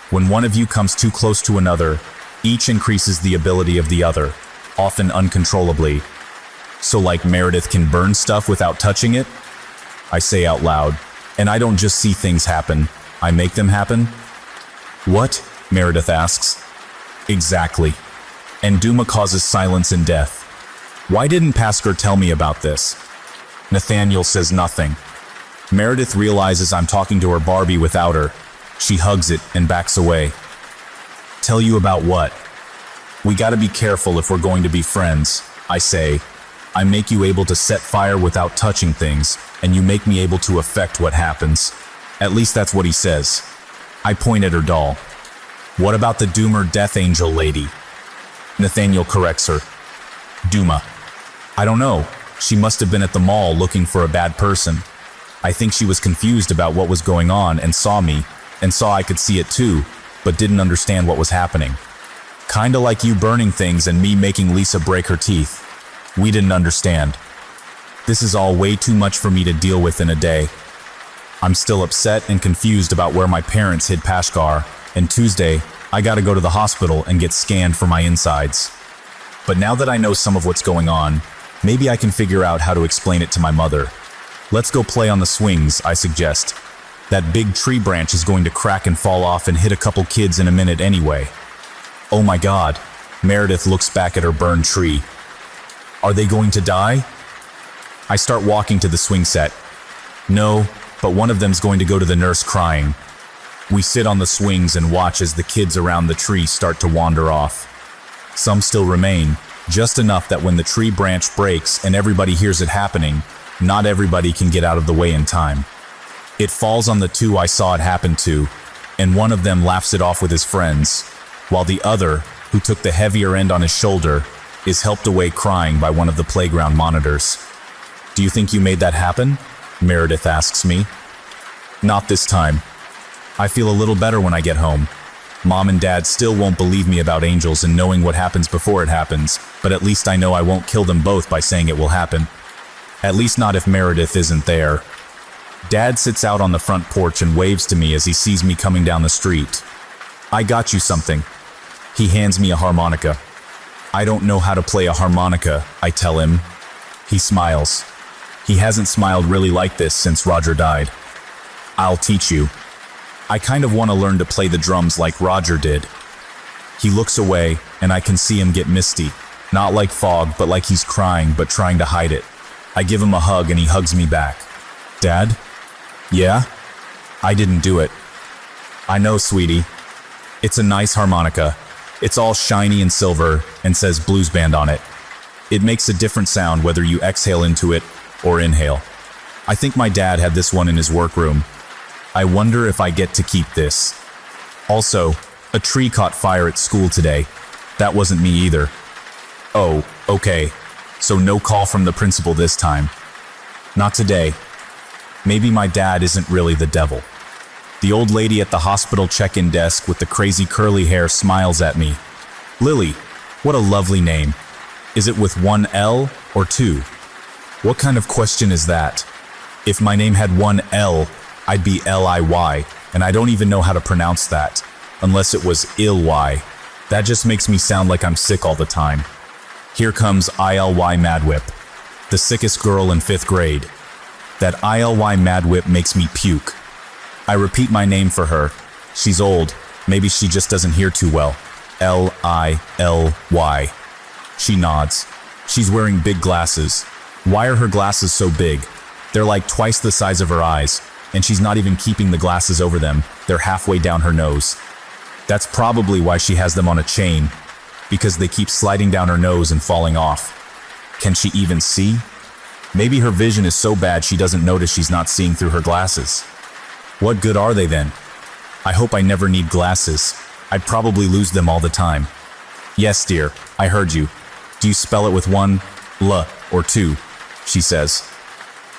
When one of you comes too close to another, each increases the ability of the other, often uncontrollably. So like Meredith can burn stuff without touching it? I say out loud. And I don't just see things happen, I make them happen? What? Meredith asks. Exactly. And Duma causes silence and death. Why didn't Paskar tell me about this? Nathaniel says nothing. Meredith realizes I'm talking to her Barbie without her. She hugs it and backs away. Tell you about what? We gotta be careful if we're going to be friends, I say. I make you able to set fire without touching things, and you make me able to affect what happens. At least that's what he says. I point at her doll. What about the Doomer Death Angel lady? Nathaniel corrects her. Duma. I don't know. She must have been at the mall looking for a bad person. I think she was confused about what was going on and saw me, and saw I could see it too, but didn't understand what was happening. Kinda like you burning things and me making Lisa break her teeth. We didn't understand. This is all way too much for me to deal with in a day. I'm still upset and confused about where my parents hid Pashkar, and Tuesday, I gotta go to the hospital and get scanned for my insides. But now that I know some of what's going on, maybe I can figure out how to explain it to my mother. Let's go play on the swings, I suggest. That big tree branch is going to crack and fall off and hit a couple kids in a minute anyway. Oh my God, Meredith looks back at her burned tree. Are they going to die? I start walking to the swing set. No, but one of them's going to go to the nurse crying. We sit on the swings and watch as the kids around the tree start to wander off. Some still remain, just enough that when the tree branch breaks and everybody hears it happening, not everybody can get out of the way in time. It falls on the two I saw it happen to, and one of them laughs it off with his friends, while the other, who took the heavier end on his shoulder, is helped away crying by one of the playground monitors. Do you think you made that happen? Meredith asks me. Not this time. I feel a little better when I get home. Mom and Dad still won't believe me about angels and knowing what happens before it happens, but at least I know I won't kill them both by saying it will happen. At least not if Meredith isn't there. Dad sits out on the front porch and waves to me as he sees me coming down the street. I got you something. He hands me a harmonica. I don't know how to play a harmonica, I tell him. He smiles. He hasn't smiled really like this since Roger died. I'll teach you. I kind of want to learn to play the drums like Roger did. He looks away, and I can see him get misty. Not like fog, but like he's crying, but trying to hide it. I give him a hug, and he hugs me back. Dad? Yeah? I didn't do it. I know, sweetie. It's a nice harmonica. It's all shiny and silver, and says blues band on it. It makes a different sound whether you exhale into it or inhale. I think my dad had this one in his workroom. I wonder if I get to keep this. Also, a tree caught fire at school today. That wasn't me either. Oh, okay. So no call from the principal this time. Not today. Maybe my dad isn't really the devil. The old lady at the hospital check-in desk with the crazy curly hair smiles at me. Lily, what a lovely name. Is it with one L or two? What kind of question is that? If my name had one L, I'd be Liy, and I don't even know how to pronounce that, unless it was Illy. That just makes me sound like I'm sick all the time. Here comes Ily Madwhip, the sickest girl in 5th grade. That Ily Madwhip makes me puke. I repeat my name for her. She's old, maybe she just doesn't hear too well. Lily. She nods. She's wearing big glasses. Why are her glasses so big? They're like twice the size of her eyes. And she's not even keeping the glasses over them, they're halfway down her nose. That's probably why she has them on a chain, because they keep sliding down her nose and falling off. Can she even see? Maybe her vision is so bad she doesn't notice she's not seeing through her glasses. What good are they then? I hope I never need glasses. I'd probably lose them all the time. Yes, dear, I heard you. Do you spell it with one L or two? She says.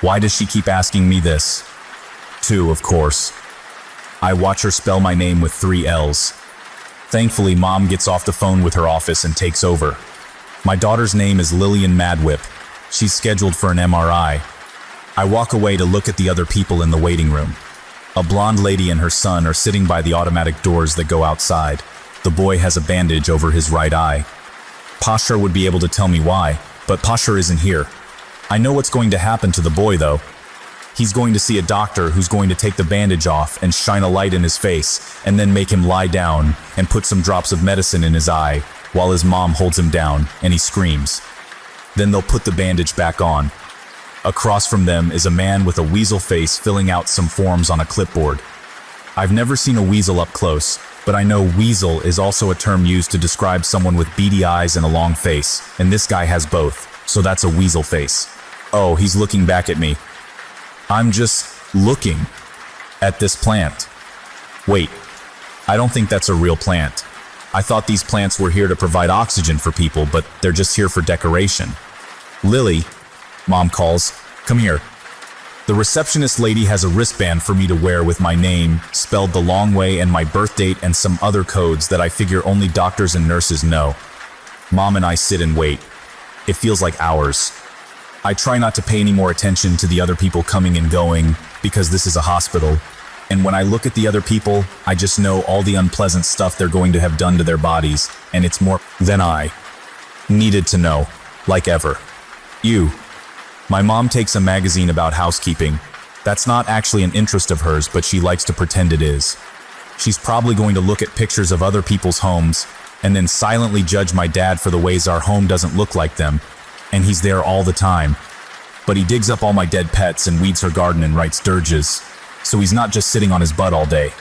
Why does she keep asking me this? Two, of course. I watch her spell my name with 3 L's. Thankfully, Mom gets off the phone with her office and takes over. My daughter's name is Lillian Madwhip. She's scheduled for an MRI. I walk away to look at the other people in the waiting room. A blonde lady and her son are sitting by the automatic doors that go outside. The boy has a bandage over his right eye. Pasha would be able to tell me why, but Pasha isn't here. I know what's going to happen to the boy, though. He's going to see a doctor who's going to take the bandage off and shine a light in his face, and then make him lie down and put some drops of medicine in his eye while his mom holds him down and he screams. Then they'll put the bandage back on. Across from them is a man with a weasel face filling out some forms on a clipboard. I've never seen a weasel up close, but I know weasel is also a term used to describe someone with beady eyes and a long face, and this guy has both, so that's a weasel face. Oh, he's looking back at me. I'm just looking at this plant. Wait, I don't think that's a real plant. I thought these plants were here to provide oxygen for people, but they're just here for decoration. Lily, Mom calls, come here. The receptionist lady has a wristband for me to wear with my name, spelled the long way, and my birth date and some other codes that I figure only doctors and nurses know. Mom and I sit and wait. It feels like hours. I try not to pay any more attention to the other people coming and going because this is a hospital. And when I look at the other people, I just know all the unpleasant stuff they're going to have done to their bodies, and it's more than I needed to know, like ever. My mom takes a magazine about housekeeping. That's not actually an interest of hers, but she likes to pretend it is. She's probably going to look at pictures of other people's homes and then silently judge my dad for the ways our home doesn't look like them, and he's there all the time. But he digs up all my dead pets and weeds her garden and writes dirges, so he's not just sitting on his butt all day.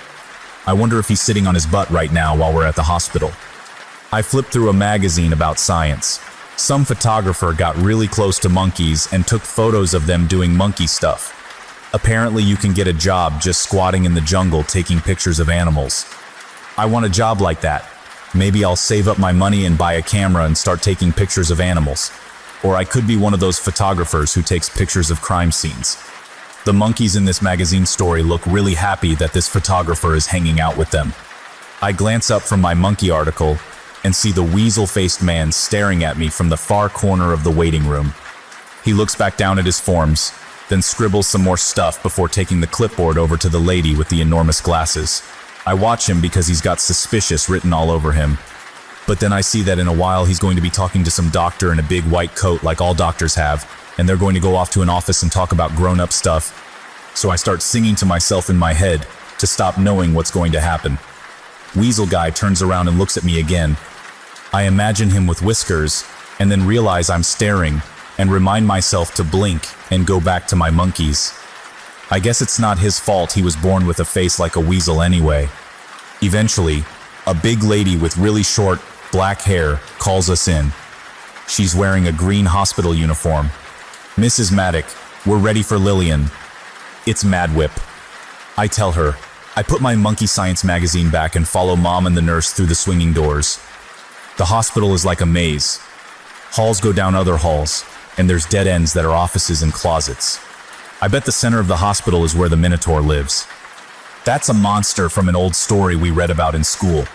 I wonder if he's sitting on his butt right now while we're at the hospital. I flipped through a magazine about science. Some photographer got really close to monkeys and took photos of them doing monkey stuff. Apparently you can get a job just squatting in the jungle taking pictures of animals. I want a job like that. Maybe I'll save up my money and buy a camera and start taking pictures of animals. Or I could be one of those photographers who takes pictures of crime scenes. The monkeys in this magazine story look really happy that this photographer is hanging out with them. I glance up from my monkey article and see the weasel-faced man staring at me from the far corner of the waiting room. He looks back down at his forms, then scribbles some more stuff before taking the clipboard over to the lady with the enormous glasses. I watch him because he's got suspicious written all over him. But then I see that in a while he's going to be talking to some doctor in a big white coat like all doctors have, and they're going to go off to an office and talk about grown-up stuff. So I start singing to myself in my head to stop knowing what's going to happen. Weasel guy turns around and looks at me again. I imagine him with whiskers, and then realize I'm staring, and remind myself to blink and go back to my monkeys. I guess it's not his fault he was born with a face like a weasel anyway. Eventually, a big lady with really short, black hair calls us in. She's wearing a green hospital uniform. "Mrs. Maddock, we're ready for Lillian." It's Mad Whip. I tell her. I put my monkey science magazine back and follow Mom and the nurse through the swinging doors. The hospital is like a maze. Halls go down other halls, and there's dead ends that are offices and closets. I bet the center of the hospital is where the Minotaur lives. That's a monster from an old story we read about in school.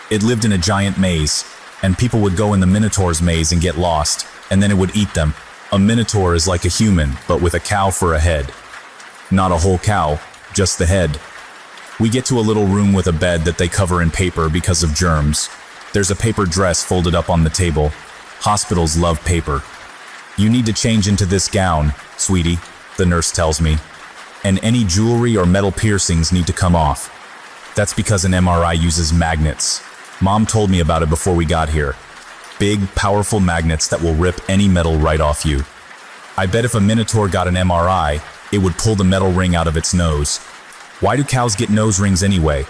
It lived in a giant maze, and people would go in the Minotaur's maze and get lost, and then it would eat them. A Minotaur is like a human, but with a cow for a head. Not a whole cow, just the head. We get to a little room with a bed that they cover in paper because of germs. There's a paper dress folded up on the table. Hospitals love paper. "You need to change into this gown, sweetie," the nurse tells me. "And any jewelry or metal piercings need to come off. That's because an MRI uses magnets. Mom told me about it before we got here. Big, powerful magnets that will rip any metal right off you. I bet if a Minotaur got an MRI, it would pull the metal ring out of its nose. Why do cows get nose rings anyway?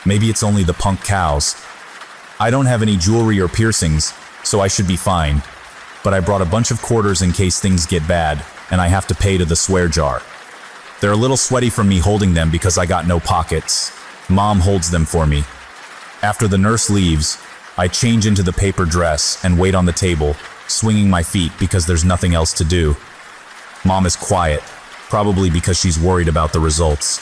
Maybe it's only the punk cows. I don't have any jewelry or piercings, so I should be fine. But I brought a bunch of quarters in case things get bad, and I have to pay to the swear jar. They're a little sweaty from me holding them because I got no pockets. Mom holds them for me. After the nurse leaves, I change into the paper dress and wait on the table, swinging my feet because there's nothing else to do. Mom is quiet, probably because she's worried about the results.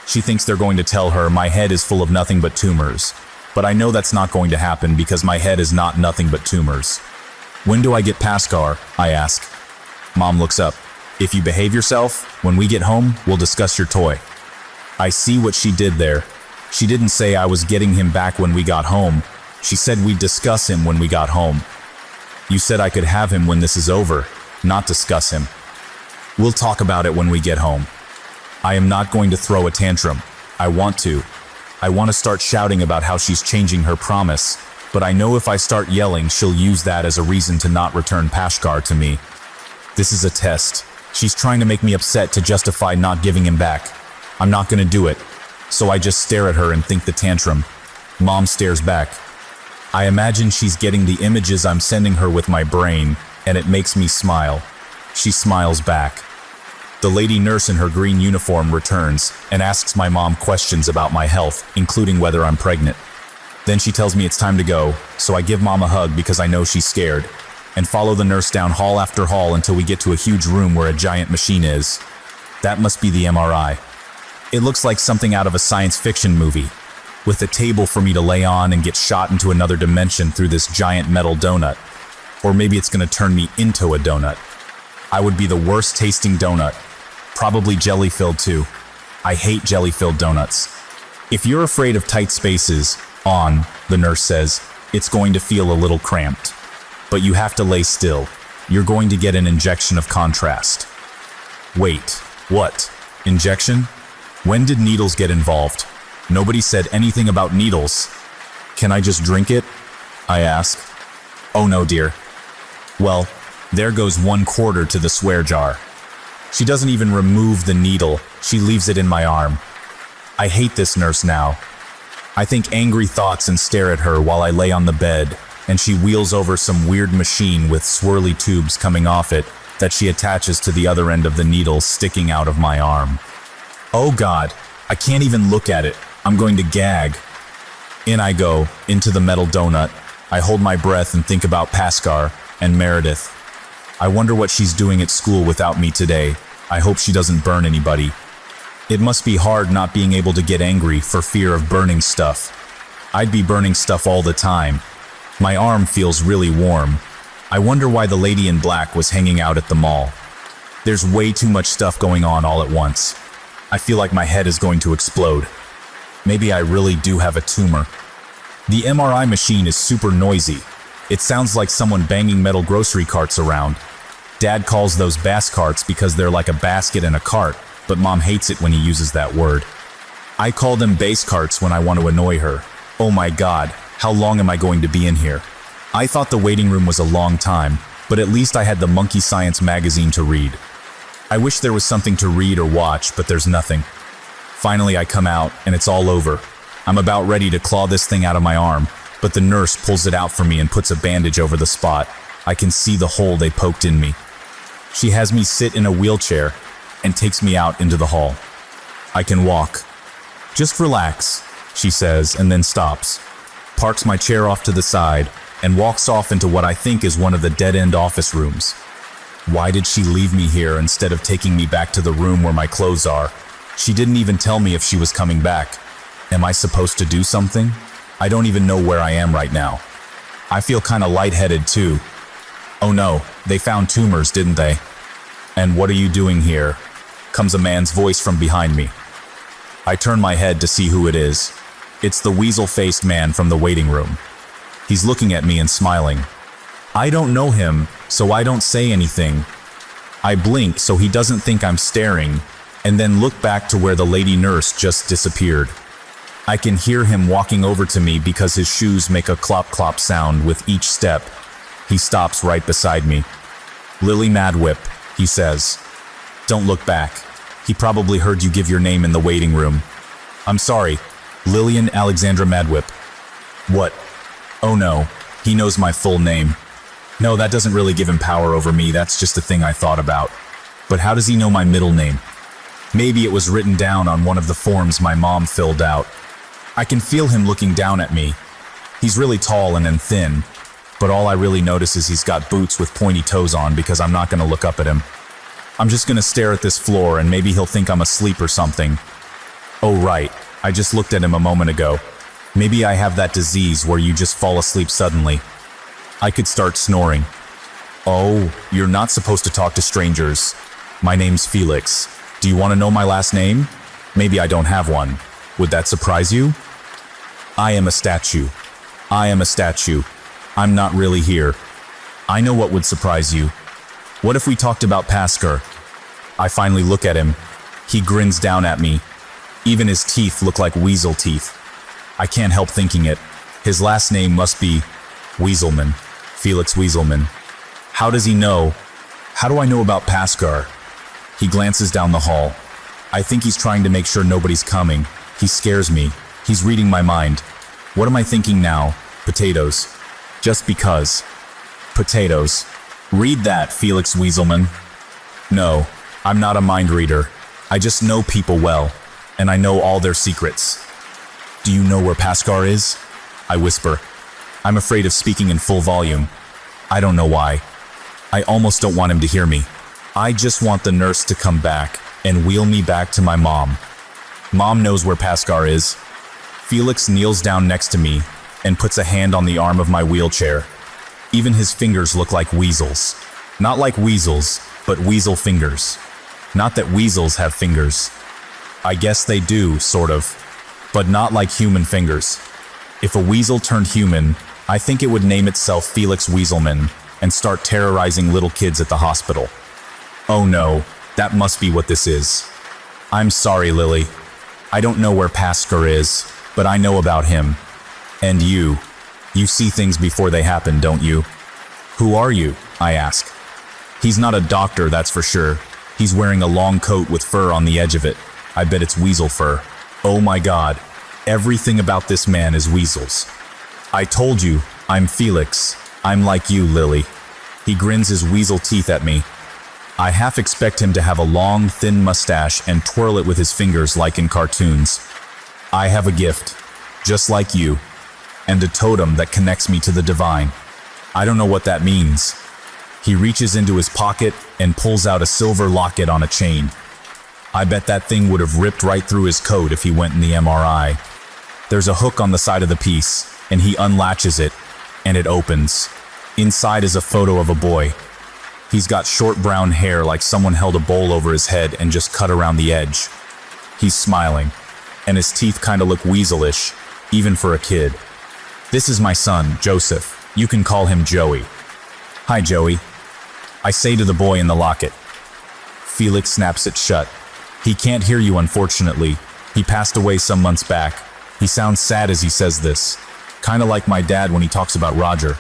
She thinks they're going to tell her my head is full of nothing but tumors. But I know that's not going to happen because my head is not nothing but tumors. "When do I get Pascar?" I ask. Mom looks up. "If you behave yourself, when we get home, we'll discuss your toy." I see what she did there. She didn't say I was getting him back when we got home. She said we'd discuss him when we got home. You said I could have him when this is over, not discuss him. We'll talk about it when we get home. I am not going to throw a tantrum. I want to. I want to start shouting about how she's changing her promise, but I know if I start yelling, she'll use that as a reason to not return Pashkar to me. This is a test. She's trying to make me upset to justify not giving him back. I'm not going to do it. So I just stare at her and think the tantrum. Mom stares back. I imagine she's getting the images I'm sending her with my brain, and it makes me smile. She smiles back. The lady nurse in her green uniform returns and asks my mom questions about my health, including whether I'm pregnant. Then she tells me it's time to go, so I give Mom a hug because I know she's scared, and follow the nurse down hall after hall until we get to a huge room where a giant machine is. That must be the MRI. It looks like something out of a science fiction movie, with a table for me to lay on and get shot into another dimension through this giant metal donut. Or maybe it's going to turn me into a donut. I would be the worst tasting donut. Probably jelly-filled too. I hate jelly-filled donuts. If you're afraid of tight spaces, the nurse says, it's going to feel a little cramped. But you have to lay still. You're going to get an injection of contrast. Wait, what? Injection? When did needles get involved? Nobody said anything about needles. Can I just drink it? I ask. Oh no, dear. Well, there goes 1/4 to the swear jar. She doesn't even remove the needle, she leaves it in my arm. I hate this nurse now. I think angry thoughts and stare at her while I lay on the bed, and she wheels over some weird machine with swirly tubes coming off it that she attaches to the other end of the needle sticking out of my arm. Oh God, I can't even look at it. I'm going to gag. In I go, into the metal donut. I hold my breath and think about Paskar and Meredith. I wonder what she's doing at school without me today. I hope she doesn't burn anybody. It must be hard not being able to get angry for fear of burning stuff. I'd be burning stuff all the time. My arm feels really warm. I wonder why the lady in black was hanging out at the mall. There's way too much stuff going on all at once. I feel like my head is going to explode. Maybe I really do have a tumor. The MRI machine is super noisy. It sounds like someone banging metal grocery carts around. Dad calls those bass carts because they're like a basket and a cart, but Mom hates it when he uses that word. I call them base carts when I want to annoy her. Oh my God, how long am I going to be in here? I thought the waiting room was a long time, but at least I had the Monkey Science magazine to read. I wish there was something to read or watch, but there's nothing. Finally, I come out, and it's all over. I'm about ready to claw this thing out of my arm, but the nurse pulls it out for me and puts a bandage over the spot. I can see the hole they poked in me. She has me sit in a wheelchair and takes me out into the hall. I can walk. Just relax, she says, and then stops, parks my chair off to the side, and walks off into what I think is one of the dead-end office rooms. Why did she leave me here instead of taking me back to the room where my clothes are? She didn't even tell me if she was coming back. Am I supposed to do something? I don't even know where I am right now. I feel kinda lightheaded too. Oh no, they found tumors, didn't they? And what are you doing here? Comes a man's voice from behind me. I turn my head to see who it is. It's the weasel-faced man from the waiting room. He's looking at me and smiling. I don't know him, so I don't say anything. I blink so he doesn't think I'm staring, and then look back to where the lady nurse just disappeared. I can hear him walking over to me because his shoes make a clop-clop sound with each step. He stops right beside me. Lily Madwhip, he says. Don't look back. He probably heard you give your name in the waiting room. I'm sorry, Lillian Alexandra Madwhip. What? Oh no, he knows my full name. No, that doesn't really give him power over me, that's just a thing I thought about. But how does he know my middle name? Maybe it was written down on one of the forms my mom filled out. I can feel him looking down at me. He's really tall and then thin, but all I really notice is he's got boots with pointy toes on because I'm not going to look up at him. I'm just going to stare at this floor and maybe he'll think I'm asleep or something. Oh right, I just looked at him a moment ago. Maybe I have that disease where you just fall asleep suddenly. I could start snoring. Oh, you're not supposed to talk to strangers. My name's Felix. Do you want to know my last name? Maybe I don't have one. Would that surprise you? I am a statue. I am a statue. I'm not really here. I know what would surprise you. What if we talked about Paskar? I finally look at him. He grins down at me. Even his teeth look like weasel teeth. I can't help thinking it. His last name must be Weaselman. Felix Weaselman. How does he know? How do I know about Paskar? He glances down the hall. I think he's trying to make sure nobody's coming. He scares me. He's reading my mind. What am I thinking now? Potatoes. Just because. Potatoes. Read that, Felix Weaselman. No, I'm not a mind reader. I just know people well, and I know all their secrets. Do you know where Paskar is? I whisper. I'm afraid of speaking in full volume. I don't know why. I almost don't want him to hear me. I just want the nurse to come back and wheel me back to my mom. Mom knows where Paskar is. Felix kneels down next to me and puts a hand on the arm of my wheelchair. Even his fingers look like weasels. Not like weasels, but weasel fingers. Not that weasels have fingers. I guess they do, sort of, but not like human fingers. If a weasel turned human, I think it would name itself Felix Weaselman and start terrorizing little kids at the hospital. Oh no, that must be what this is. I'm sorry, Lily. I don't know where Pascal is, but I know about him. And you see things before they happen, don't you? Who are you? I ask. He's not a doctor, that's for sure. He's wearing a long coat with fur on the edge of it. I bet it's weasel fur. Oh my God, everything about this man is weasels. I told you, I'm Felix. I'm like you, Lily. He grins his weasel teeth at me. I half expect him to have a long, thin mustache and twirl it with his fingers like in cartoons. I have a gift, just like you, and a totem that connects me to the divine. I don't know what that means. He reaches into his pocket and pulls out a silver locket on a chain. I bet that thing would have ripped right through his coat if he went in the MRI. There's a hook on the side of the piece, and he unlatches it, and it opens. Inside is a photo of a boy. He's got short brown hair like someone held a bowl over his head and just cut around the edge. He's smiling, and his teeth kind of look weaselish, even for a kid. This is my son, Joseph. You can call him Joey. Hi, Joey. I say to the boy in the locket. Felix snaps it shut. He can't hear you, unfortunately. He passed away some months back. He sounds sad as he says this. Kinda like my dad when he talks about Roger.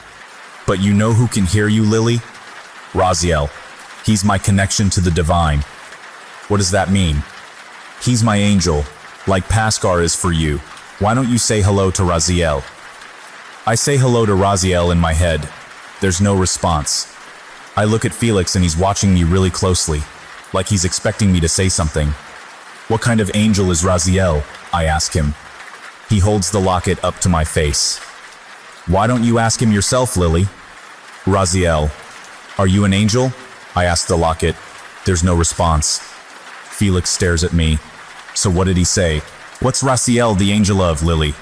But you know who can hear you, Lily? Raziel. He's my connection to the divine. What does that mean? He's my angel, like Pascal is for you. Why don't you say hello to Raziel? I say hello to Raziel in my head. There's no response. I look at Felix and he's watching me really closely, like he's expecting me to say something. What kind of angel is Raziel? I ask him. He holds the locket up to my face. Why don't you ask him yourself, Lily? Raziel. Are you an angel? I ask the locket. There's no response. Felix stares at me. So what did he say? What's Raziel the angel of, Lily?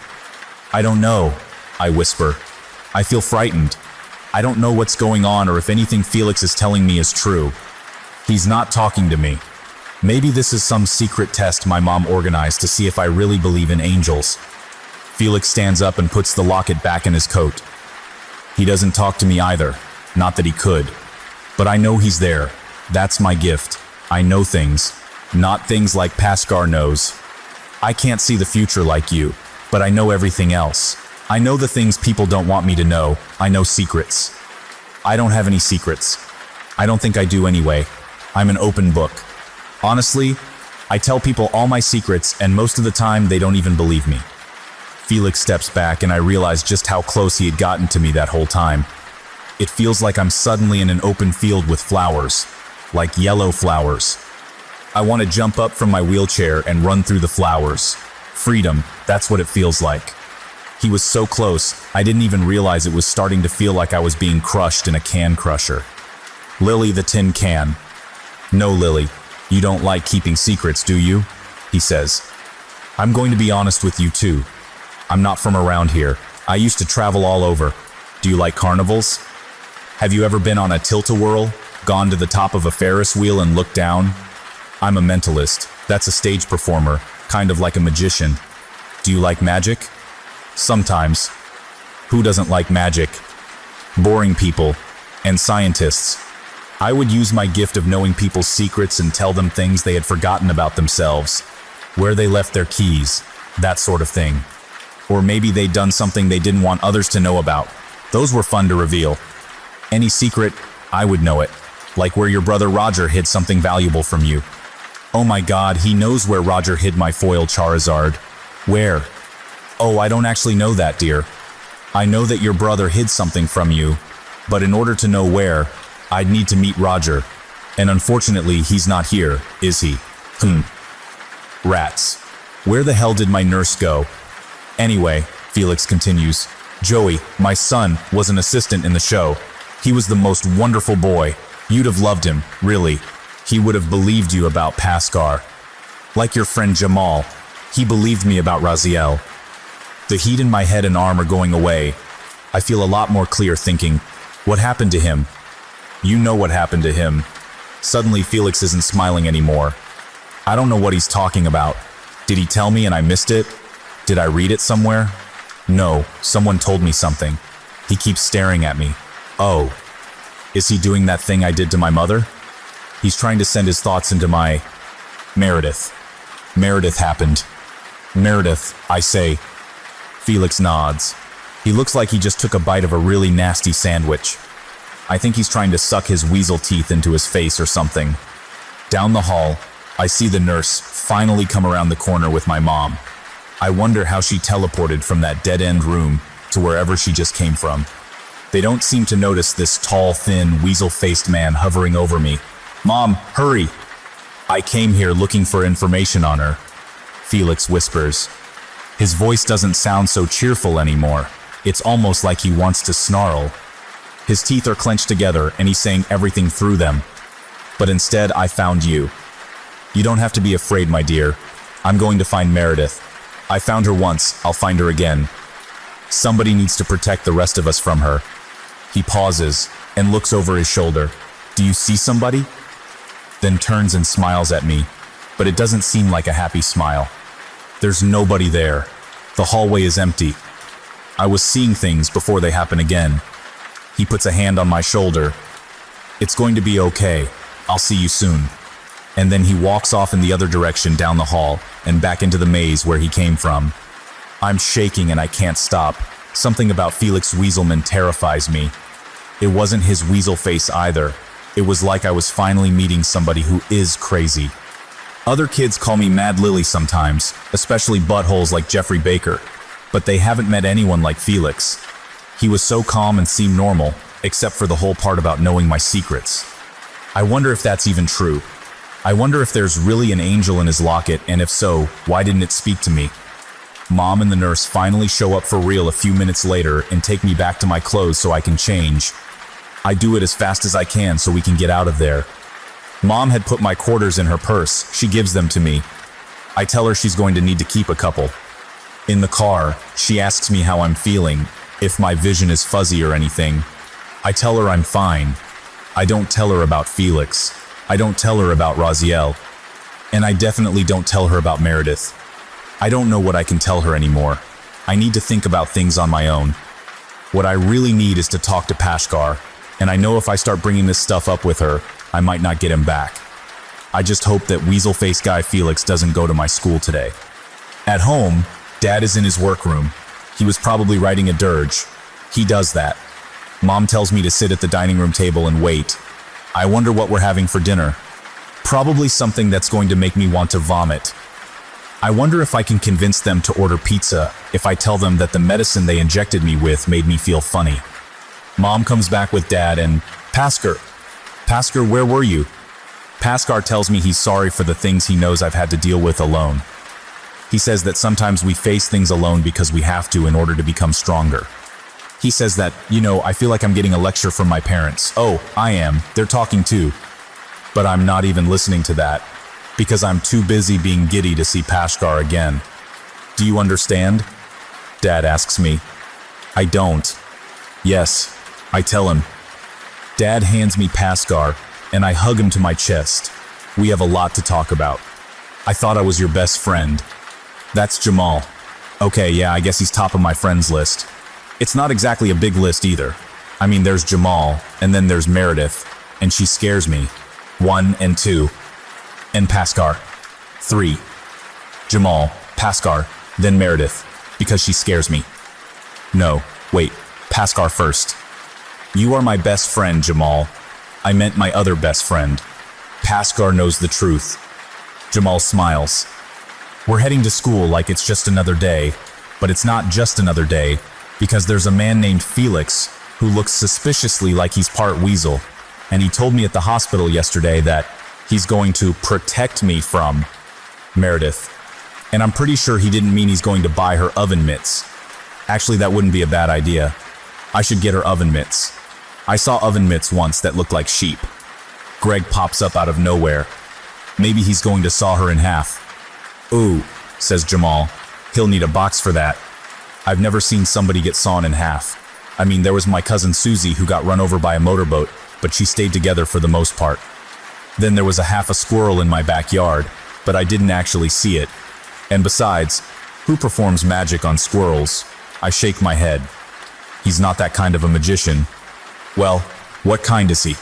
I don't know, I whisper. I feel frightened. I don't know what's going on or if anything Felix is telling me is true. He's not talking to me. Maybe this is some secret test my mom organized to see if I really believe in angels. Felix stands up and puts the locket back in his coat. He doesn't talk to me either. Not that he could. But I know he's there. That's my gift. I know things. Not things like Pascal knows. I can't see the future like you, but I know everything else. I know the things people don't want me to know. I know secrets. I don't have any secrets. I don't think I do anyway. I'm an open book. Honestly, I tell people all my secrets and most of the time they don't even believe me. Felix steps back and I realize just how close he had gotten to me that whole time. It feels like I'm suddenly in an open field with flowers, like yellow flowers. I want to jump up from my wheelchair and run through the flowers. Freedom, that's what it feels like. He was so close, I didn't even realize it was starting to feel like I was being crushed in a can crusher. Lily the tin can. No, Lily, you don't like keeping secrets, do you? He says. I'm going to be honest with you too. I'm not from around here. I used to travel all over. Do you like carnivals? Have you ever been on a tilt-a-whirl, gone to the top of a Ferris wheel and looked down? I'm a mentalist. That's a stage performer, kind of like a magician. Do you like magic? Sometimes. Who doesn't like magic? Boring people. And scientists. I would use my gift of knowing people's secrets and tell them things they had forgotten about themselves. Where they left their keys. That sort of thing. Or maybe they'd done something they didn't want others to know about. Those were fun to reveal. Any secret, I would know it. Like where your brother Roger hid something valuable from you. Oh my God, he knows where Roger hid my foil Charizard. Where? Oh, I don't actually know that, dear. I know that your brother hid something from you, but in order to know where, I'd need to meet Roger. And unfortunately, he's not here, is he? Rats. Where the hell did my nurse go? Anyway, Felix continues, Joey, my son, was an assistant in the show. He was the most wonderful boy. You'd have loved him, really. He would have believed you about Pascal. Like your friend Jamal, he believed me about Raziel. The heat in my head and arm are going away. I feel a lot more clear thinking, what happened to him? You know what happened to him. Suddenly, Felix isn't smiling anymore. I don't know what he's talking about. Did he tell me and I missed it? Did I read it somewhere? No, someone told me something. He keeps staring at me. Oh, is he doing that thing I did to my mother? He's trying to send his thoughts into my... Meredith. Meredith happened. Meredith, I say. Felix nods. He looks like he just took a bite of a really nasty sandwich. I think he's trying to suck his weasel teeth into his face or something. Down the hall, I see the nurse finally come around the corner with my mom. I wonder how she teleported from that dead-end room to wherever she just came from. They don't seem to notice this tall, thin, weasel-faced man hovering over me. Mom, hurry! I came here looking for information on her, Felix whispers. His voice doesn't sound so cheerful anymore. It's almost like he wants to snarl. His teeth are clenched together and he's saying everything through them. But instead, I found you. You don't have to be afraid, my dear. I'm going to find Meredith. I found her once, I'll find her again. Somebody needs to protect the rest of us from her. He pauses and looks over his shoulder. Do you see somebody? Then turns and smiles at me, but it doesn't seem like a happy smile. There's nobody there. The hallway is empty. I was seeing things before they happen again. He puts a hand on my shoulder. It's going to be okay. I'll see you soon. And then he walks off in the other direction down the hall and back into the maze where he came from. I'm shaking and I can't stop. Something about Felix Weaselman terrifies me. It wasn't his weasel face either. It was like I was finally meeting somebody who is crazy. Other kids call me Mad Lily sometimes, especially buttholes like Jeffrey Baker, but they haven't met anyone like Felix. He was so calm and seemed normal, except for the whole part about knowing my secrets. I wonder if that's even true. I wonder if there's really an angel in his locket, and if so, why didn't it speak to me? Mom and the nurse finally show up for real a few minutes later and take me back to my clothes so I can change. I do it as fast as I can so we can get out of there. Mom had put my quarters in her purse. She gives them to me. I tell her she's going to need to keep a couple. In the car, she asks me how I'm feeling, if my vision is fuzzy or anything. I tell her I'm fine. I don't tell her about Felix. I don't tell her about Raziel. And I definitely don't tell her about Meredith. I don't know what I can tell her anymore. I need to think about things on my own. What I really need is to talk to Pashkar, and I know if I start bringing this stuff up with her, I might not get him back. I just hope that weasel-face guy Felix doesn't go to my school today. At home, Dad is in his workroom. He was probably writing a dirge. He does that. Mom tells me to sit at the dining room table and wait. I wonder what we're having for dinner. Probably something that's going to make me want to vomit. I wonder if I can convince them to order pizza if I tell them that the medicine they injected me with made me feel funny. Mom comes back with Dad and, Paskar, where were you? Paskar tells me he's sorry for the things he knows I've had to deal with alone. He says that sometimes we face things alone because we have to in order to become stronger. He says that, I feel like I'm getting a lecture from my parents. Oh, I am. They're talking too. But I'm not even listening to that, because I'm too busy being giddy to see Pashkar again. Do you understand? Dad asks me. I don't. Yes, I tell him. Dad hands me Pashkar, and I hug him to my chest. We have a lot to talk about. I thought I was your best friend. That's Jamal. Okay, yeah, I guess he's top of my friends list. It's not exactly a big list either. I mean, there's Jamal, and then there's Meredith, and she scares me. 1 and 2. And Pashkar. 3. Jamal, Pashkar, then Meredith, because she scares me. No, wait, Pashkar first. You are my best friend, Jamal. I meant my other best friend. Pashkar knows the truth. Jamal smiles. We're heading to school like it's just another day, but it's not just another day, because there's a man named Felix who looks suspiciously like he's part weasel, and he told me at the hospital yesterday that he's going to protect me from Meredith. And I'm pretty sure he didn't mean he's going to buy her oven mitts. Actually, that wouldn't be a bad idea. I should get her oven mitts. I saw oven mitts once that looked like sheep. Greg pops up out of nowhere. Maybe he's going to saw her in half. Ooh, says Jamal. He'll need a box for that. I've never seen somebody get sawn in half. I mean, there was my cousin Susie who got run over by a motorboat, but she stayed together for the most part. Then there was a squirrel in my backyard, but I didn't actually see it. And besides, who performs magic on squirrels? I shake my head. He's not that kind of a magician. Well, what kind is he?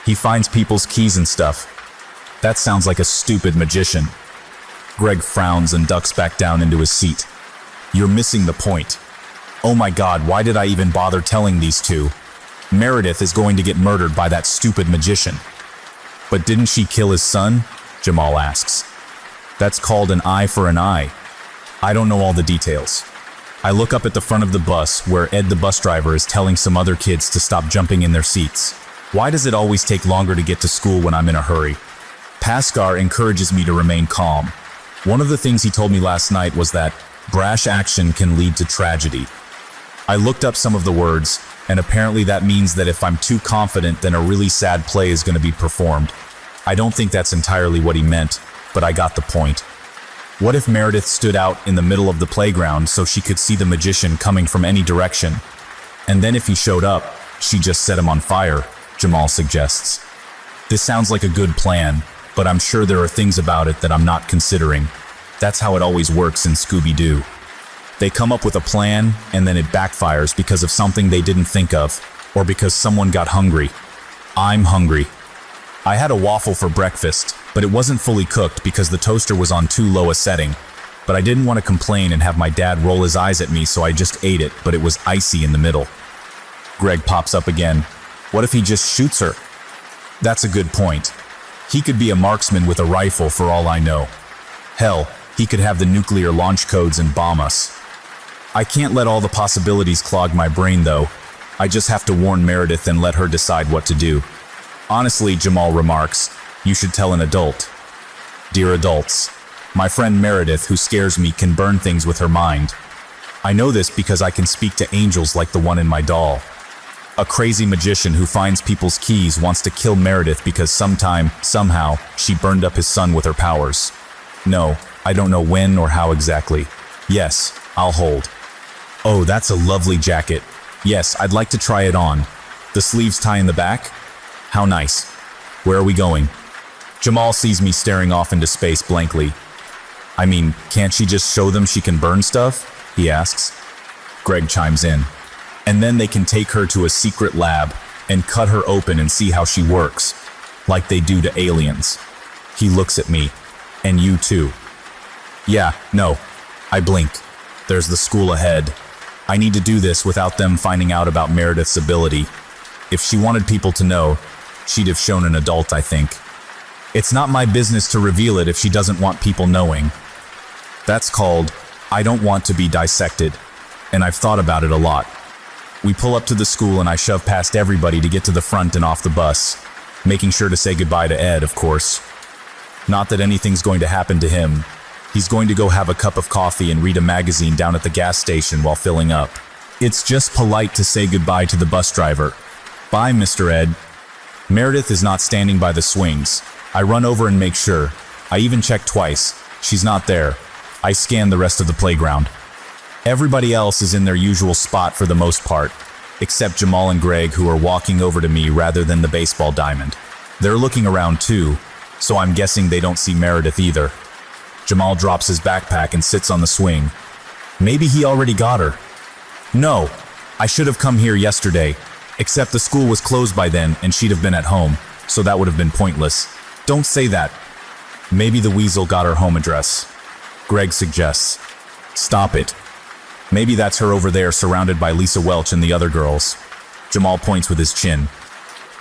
He finds people's keys and stuff. That sounds like a stupid magician. Greg frowns and ducks back down into his seat. You're missing the point. Oh my God, why did I even bother telling these two? Meredith is going to get murdered by that stupid magician. But didn't she kill his son? Jamal asks. That's called an eye for an eye. I don't know all the details. I look up at the front of the bus where Ed the bus driver is telling some other kids to stop jumping in their seats. Why does it always take longer to get to school when I'm in a hurry? Pascal encourages me to remain calm. One of the things he told me last night was that brash action can lead to tragedy. I looked up some of the words, and apparently that means that if I'm too confident, then a really sad play is going to be performed. I don't think that's entirely what he meant, but I got the point. What if Meredith stood out in the middle of the playground so she could see the magician coming from any direction? And then if he showed up, she just set him on fire, Jamal suggests. This sounds like a good plan, but I'm sure there are things about it that I'm not considering. That's how it always works in Scooby-Doo. They come up with a plan, and then it backfires because of something they didn't think of, or because someone got hungry. I'm hungry. I had a waffle for breakfast, but it wasn't fully cooked because the toaster was on too low a setting. But I didn't want to complain and have my dad roll his eyes at me, so I just ate it, but it was icy in the middle. Greg pops up again. What if he just shoots her? That's a good point. He could be a marksman with a rifle for all I know. Hell, he could have the nuclear launch codes and bomb us. I can't let all the possibilities clog my brain though. I just have to warn Meredith and let her decide what to do. Honestly, Jamal remarks, you should tell an adult. Dear adults, my friend Meredith, who scares me, can burn things with her mind. I know this because I can speak to angels like the one in my doll. A crazy magician who finds people's keys wants to kill Meredith because somehow, she burned up his son with her powers. No, I don't know when or how exactly. Yes, I'll hold. Oh, that's a lovely jacket. Yes, I'd like to try it on. The sleeves tie in the back? How nice. Where are we going? Jamal sees me staring off into space blankly. I mean, can't she just show them she can burn stuff? He asks. Greg chimes in. And then they can take her to a secret lab and cut her open and see how she works, like they do to aliens. He looks at me. And you too. Yeah, no. I blink. There's the school ahead. I need to do this without them finding out about Meredith's ability. If she wanted people to know, she'd have shown an adult, I think. It's not my business to reveal it if she doesn't want people knowing. That's called, I don't want to be dissected. And I've thought about it a lot. We pull up to the school and I shove past everybody to get to the front and off the bus, making sure to say goodbye to Ed, of course. Not that anything's going to happen to him. He's going to go have a cup of coffee and read a magazine down at the gas station while filling up. It's just polite to say goodbye to the bus driver. Bye, Mr. Ed. Meredith is not standing by the swings. I run over and make sure. I even check twice. She's not there. I scan the rest of the playground. Everybody else is in their usual spot for the most part, except Jamal and Greg, who are walking over to me rather than the baseball diamond. They're looking around too, so I'm guessing they don't see Meredith either. Jamal drops his backpack and sits on the swing. Maybe he already got her. No, I should have come here yesterday, except the school was closed by then and she'd have been at home, so that would have been pointless. Don't say that. Maybe the weasel got her home address. Greg suggests. Stop it. Maybe that's her over there surrounded by Lisa Welch and the other girls. Jamal points with his chin.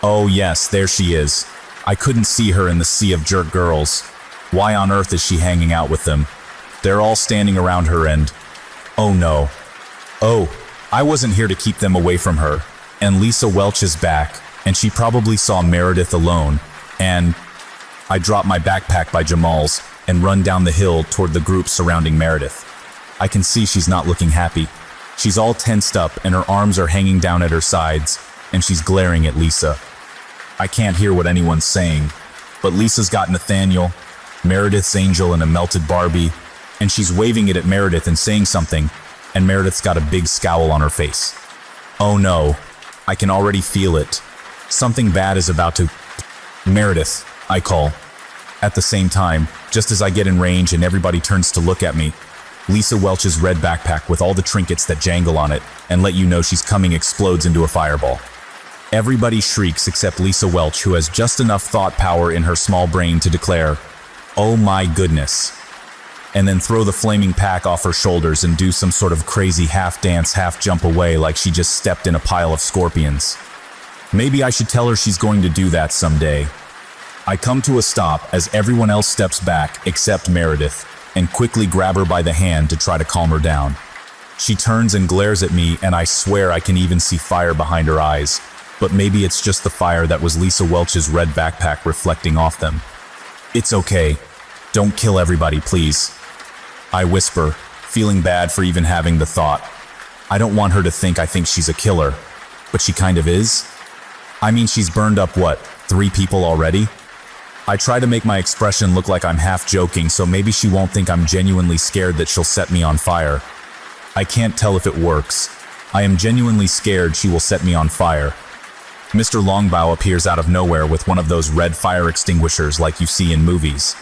Oh yes, there she is. I couldn't see her in the sea of jerk girls. Why on earth is she hanging out with them? They're all standing around her and... Oh no. Oh, I wasn't here to keep them away from her. And Lisa Welch is back, and she probably saw Meredith alone. And... I drop my backpack by Jamal's and run down the hill toward the group surrounding Meredith. I can see she's not looking happy. She's all tensed up and her arms are hanging down at her sides, and she's glaring at Lisa. I can't hear what anyone's saying, but Lisa's got Nathaniel, Meredith's angel, and a melted Barbie, and she's waving it at Meredith and saying something, and Meredith's got a big scowl on her face. Oh no, I can already feel it. Something bad is about to... Meredith, I call. At the same time, just as I get in range and everybody turns to look at me, Lisa Welch's red backpack with all the trinkets that jangle on it and let you know she's coming explodes into a fireball. Everybody shrieks except Lisa Welch, who has just enough thought power in her small brain to declare, "Oh my goodness," and then throw the flaming pack off her shoulders and do some sort of crazy half-dance, half-jump away like she just stepped in a pile of scorpions. Maybe I should tell her she's going to do that someday. I come to a stop as everyone else steps back except Meredith and quickly grab her by the hand to try to calm her down. She turns and glares at me, and I swear I can even see fire behind her eyes, but maybe it's just the fire that was Lisa Welch's red backpack reflecting off them. "It's okay. Don't kill everybody, please," I whisper, feeling bad for even having the thought. I don't want her to think I think she's a killer, but she kind of is. I mean, she's burned up, 3 people already? I try to make my expression look like I'm half joking, so maybe she won't think I'm genuinely scared that she'll set me on fire. I can't tell if it works. I am genuinely scared she will set me on fire. Mr. Longbow appears out of nowhere with one of those red fire extinguishers like you see in movies.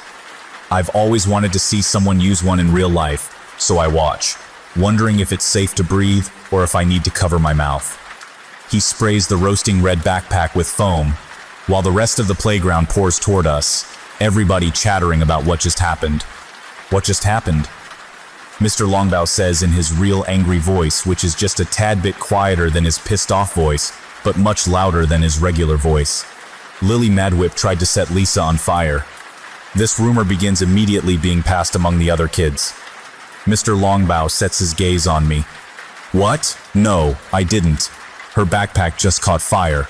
I've always wanted to see someone use one in real life, so I watch, wondering if it's safe to breathe or if I need to cover my mouth. He sprays the roasting red backpack with foam, while the rest of the playground pours toward us, everybody chattering about what just happened. What just happened? Mr. Longbow says in his real angry voice, which is just a tad bit quieter than his pissed off voice, but much louder than his regular voice. Lily Madwhip tried to set Lisa on fire. This rumor begins immediately being passed among the other kids. Mr. Longbow sets his gaze on me. "What? No, I didn't. Her backpack just caught fire."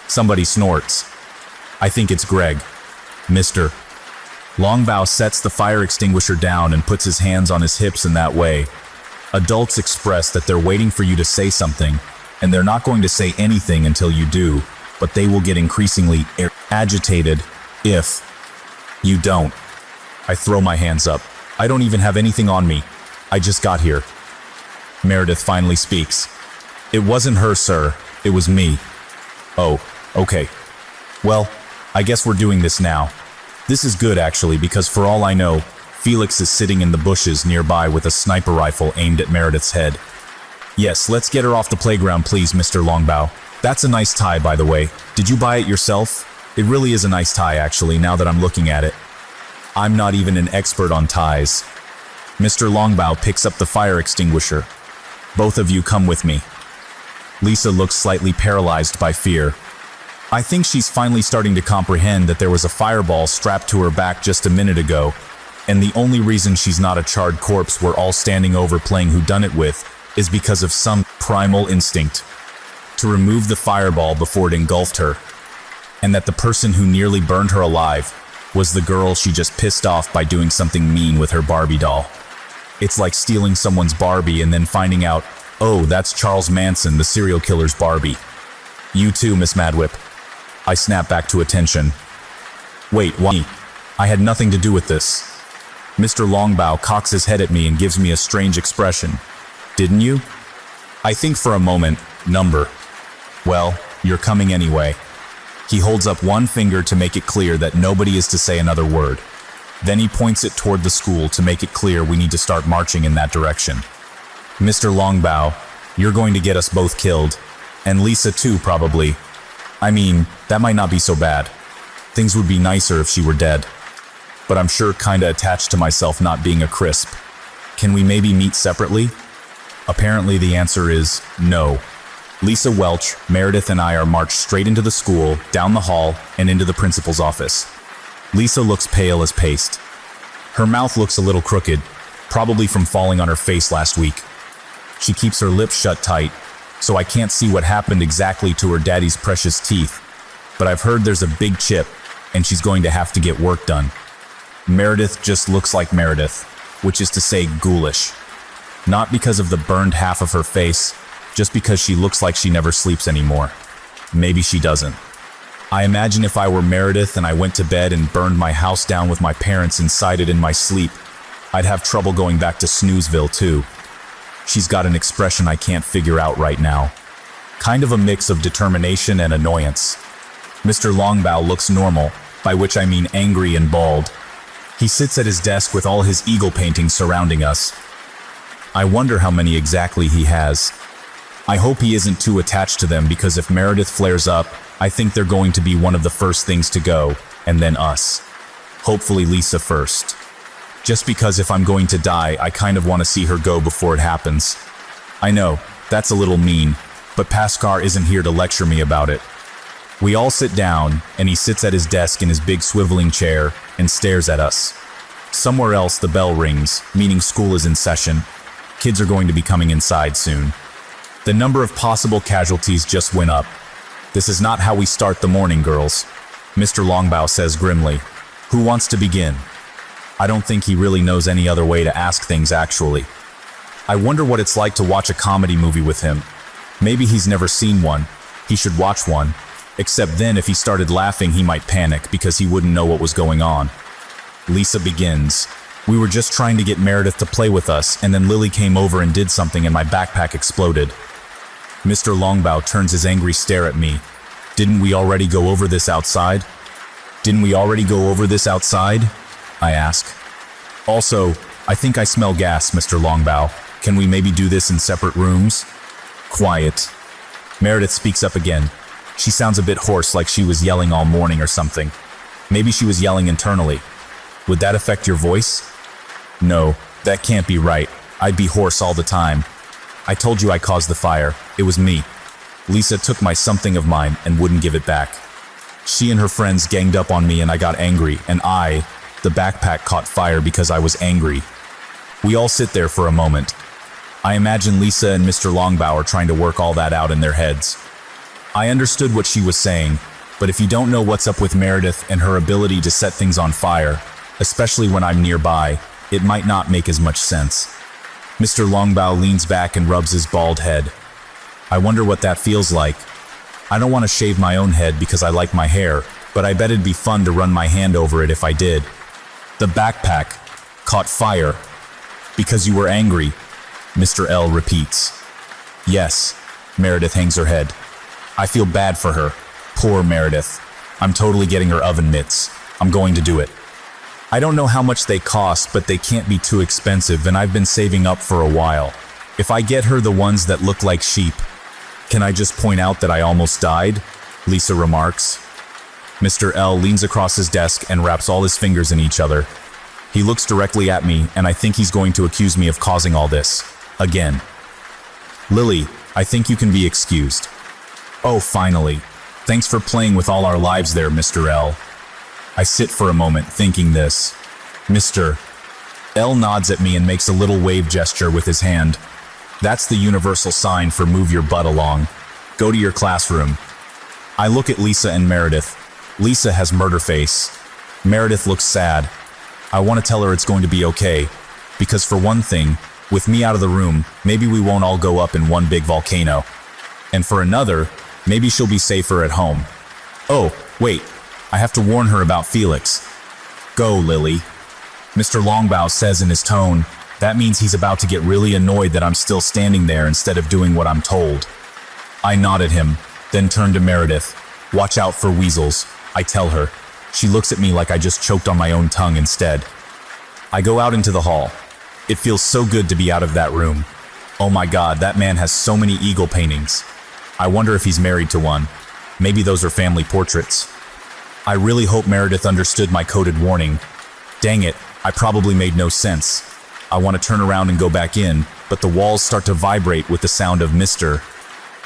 Somebody snorts. I think it's Greg. Mr. Longbow sets the fire extinguisher down and puts his hands on his hips in that way. Adults express that they're waiting for you to say something, and they're not going to say anything until you do, but they will get increasingly agitated if you don't. I throw my hands up. I don't even have anything on me. I just got here. Meredith finally speaks. "It wasn't her, sir. It was me." "Oh, okay. Well, I guess we're doing this now." This is good, actually, because for all I know, Felix is sitting in the bushes nearby with a sniper rifle aimed at Meredith's head. "Yes, let's get her off the playground, please, Mr. Longbow. That's a nice tie, by the way. Did you buy it yourself? It really is a nice tie, actually, now that I'm looking at it." I'm not even an expert on ties. Mr. Longbow picks up the fire extinguisher. "Both of you come with me." Lisa looks slightly paralyzed by fear. I think she's finally starting to comprehend that there was a fireball strapped to her back just a minute ago, and the only reason she's not a charred corpse we're all standing over playing whodunit is because of some primal instinct to remove the fireball before it engulfed her, and that the person who nearly burned her alive was the girl she just pissed off by doing something mean with her Barbie doll. It's like stealing someone's Barbie and then finding out, oh, that's Charles Manson, the serial killer's Barbie. "You too, Miss Madwhip." I snap back to attention. "Wait, what? I had nothing to do with this." Mr. Longbow cocks his head at me and gives me a strange expression. "Didn't you?" I think for a moment, number. "Well, you're coming anyway." He holds up one finger to make it clear that nobody is to say another word. Then he points it toward the school to make it clear we need to start marching in that direction. "Mr. Longbow, you're going to get us both killed. And Lisa too, probably. I mean, that might not be so bad. Things would be nicer if she were dead. But I'm sure kinda attached to myself not being a crisp. Can we maybe meet separately?" Apparently the answer is no. Lisa Welch, Meredith, and I are marched straight into the school, down the hall, and into the principal's office. Lisa looks pale as paste. Her mouth looks a little crooked, probably from falling on her face last week. She keeps her lips shut tight, so I can't see what happened exactly to her daddy's precious teeth, but I've heard there's a big chip, and she's going to have to get work done. Meredith just looks like Meredith, which is to say ghoulish. Not because of the burned half of her face, just because she looks like she never sleeps anymore. Maybe she doesn't. I imagine if I were Meredith and I went to bed and burned my house down with my parents inside it in my sleep, I'd have trouble going back to Snoozeville too. She's got an expression I can't figure out right now. Kind of a mix of determination and annoyance. Mr. Longbow looks normal, by which I mean angry and bald. He sits at his desk with all his eagle paintings surrounding us. I wonder how many exactly he has. I hope he isn't too attached to them, because if Meredith flares up, I think they're going to be one of the first things to go, and then us. Hopefully Lisa first. Just because if I'm going to die, I kind of want to see her go before it happens. I know, that's a little mean, but Paskar isn't here to lecture me about it. We all sit down, and he sits at his desk in his big swiveling chair and stares at us. Somewhere else the bell rings, meaning school is in session. Kids are going to be coming inside soon. The number of possible casualties just went up. This is not how we start the morning, girls. Mr. Longbow says grimly. Who wants to begin? I don't think he really knows any other way to ask things, actually. I wonder what it's like to watch a comedy movie with him. Maybe he's never seen one. He should watch one. Except then if he started laughing, he might panic because he wouldn't know what was going on. Lisa begins. We were just trying to get Meredith to play with us, and then Lily came over and did something and my backpack exploded. Mr. Longbow turns his angry stare at me. Didn't we already go over this outside? I ask. Also, I think I smell gas, Mr. Longbow. Can we maybe do this in separate rooms? Quiet. Meredith speaks up again. She sounds a bit hoarse, like she was yelling all morning or something. Maybe she was yelling internally. Would that affect your voice? No, that can't be right. I'd be hoarse all the time. I told you I caused the fire. It was me. Lisa took my something of mine and wouldn't give it back. She and her friends ganged up on me and I got angry, and the backpack caught fire because I was angry. We all sit there for a moment. I imagine Lisa and Mr. Longbow are trying to work all that out in their heads. I understood what she was saying, but if you don't know what's up with Meredith and her ability to set things on fire, especially when I'm nearby, it might not make as much sense. Mr. Longbow leans back and rubs his bald head. I wonder what that feels like. I don't want to shave my own head because I like my hair, but I bet it'd be fun to run my hand over it if I did. The backpack caught fire because you were angry, Mr. L repeats. Yes, Meredith hangs her head. I feel bad for her. Poor Meredith. I'm totally getting her oven mitts. I'm going to do it. I don't know how much they cost, but they can't be too expensive, and I've been saving up for a while. If I get her the ones that look like sheep, can I just point out that I almost died? Lisa remarks. Mr. L leans across his desk and wraps all his fingers in each other. He looks directly at me, and I think he's going to accuse me of causing all this. Again. Lily, I think you can be excused. Oh, finally. Thanks for playing with all our lives there, Mr. L. I sit for a moment thinking this. Mr. L nods at me and makes a little wave gesture with his hand. That's the universal sign for move your butt along. Go to your classroom. I look at Lisa and Meredith. Lisa has murder face. Meredith looks sad. I want to tell her it's going to be okay, because for one thing, with me out of the room, maybe we won't all go up in one big volcano. And for another, maybe she'll be safer at home. Oh, wait, I have to warn her about Felix. Go, Lily. Mr. Longbow says in his tone. That means he's about to get really annoyed that I'm still standing there instead of doing what I'm told. I nod at him, then turn to Meredith. Watch out for weasels, I tell her. She looks at me like I just choked on my own tongue instead. I go out into the hall. It feels so good to be out of that room. Oh my God, that man has so many eagle paintings. I wonder if he's married to one. Maybe those are family portraits. I really hope Meredith understood my coded warning. Dang it, I probably made no sense. I want to turn around and go back in, but the walls start to vibrate with the sound of Mr.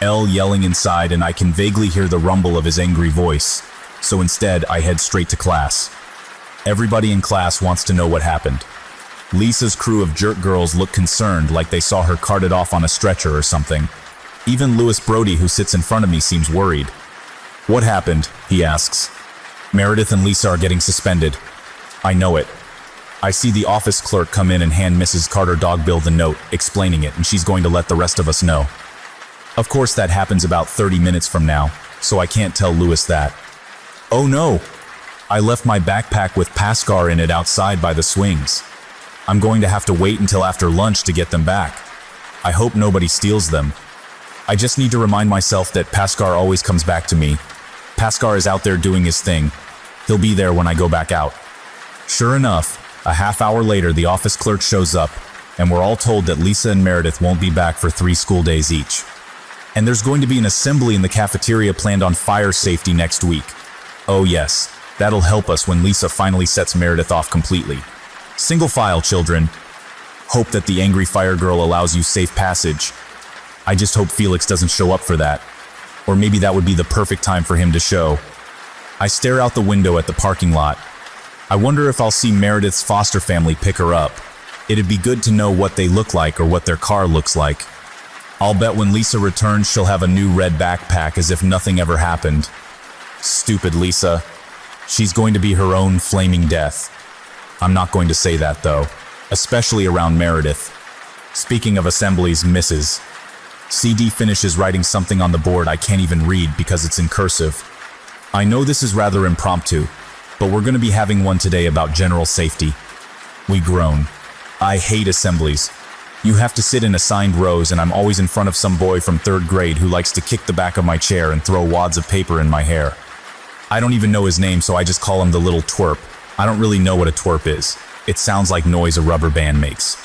L yelling inside, and I can vaguely hear the rumble of his angry voice. So instead, I head straight to class. Everybody in class wants to know what happened. Lisa's crew of jerk girls look concerned, like they saw her carted off on a stretcher or something. Even Louis Brody, who sits in front of me, seems worried. What happened? He asks. Meredith and Lisa are getting suspended. I know it. I see the office clerk come in and hand Mrs. Carter Dogbill the note, explaining it, and she's going to let the rest of us know. Of course, that happens about 30 minutes from now, so I can't tell Louis that. Oh no! I left my backpack with Paskar in it outside by the swings. I'm going to have to wait until after lunch to get them back. I hope nobody steals them. I just need to remind myself that Paskar always comes back to me. Pascal is out there doing his thing. He'll be there when I go back out. Sure enough, a half hour later, the office clerk shows up, and we're all told that Lisa and Meredith won't be back for 3 school days each. And there's going to be an assembly in the cafeteria planned on fire safety next week. Oh yes, that'll help us when Lisa finally sets Meredith off completely. Single file, children. Hope that the angry fire girl allows you safe passage. I just hope Felix doesn't show up for that. Or maybe that would be the perfect time for him to show. I stare out the window at the parking lot. I wonder if I'll see Meredith's foster family pick her up. It'd be good to know what they look like or what their car looks like. I'll bet when Lisa returns, she'll have a new red backpack as if nothing ever happened. Stupid Lisa. She's going to be her own flaming death. I'm not going to say that though, especially around Meredith. Speaking of assemblies, Mrs. CD finishes writing something on the board I can't even read because it's in cursive. I know this is rather impromptu, but we're going to be having one today about general safety. We groan. I hate assemblies. You have to sit in assigned rows, and I'm always in front of some boy from 3rd grade who likes to kick the back of my chair and throw wads of paper in my hair. I don't even know his name, so I just call him the little twerp. I don't really know what a twerp is. It sounds like noise a rubber band makes.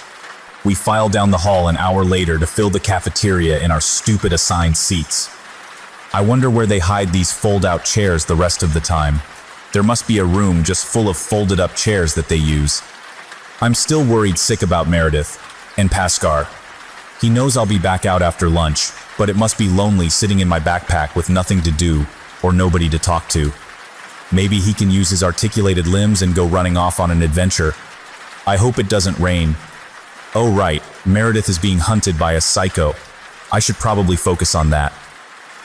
We file down the hall an hour later to fill the cafeteria in our stupid assigned seats. I wonder where they hide these fold-out chairs the rest of the time. There must be a room just full of folded-up chairs that they use. I'm still worried sick about Meredith and Pascal. He knows I'll be back out after lunch, but it must be lonely sitting in my backpack with nothing to do or nobody to talk to. Maybe he can use his articulated limbs and go running off on an adventure. I hope it doesn't rain. Oh right, Meredith is being hunted by a psycho. I should probably focus on that.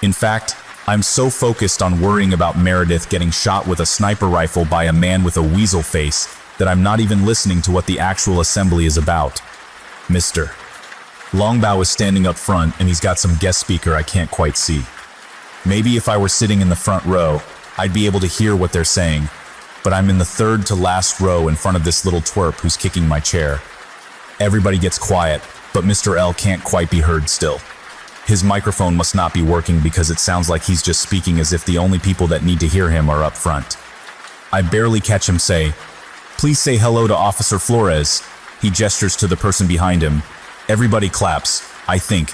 In fact, I'm so focused on worrying about Meredith getting shot with a sniper rifle by a man with a weasel face that I'm not even listening to what the actual assembly is about. Mr. Longbow is standing up front, and he's got some guest speaker I can't quite see. Maybe if I were sitting in the front row, I'd be able to hear what they're saying, but I'm in the 3rd to last row in front of this little twerp who's kicking my chair. Everybody gets quiet, but Mr. L can't quite be heard still. His microphone must not be working because it sounds like he's just speaking as if the only people that need to hear him are up front. I barely catch him say, "Please say hello to Officer Flores." He gestures to the person behind him. Everybody claps, I think.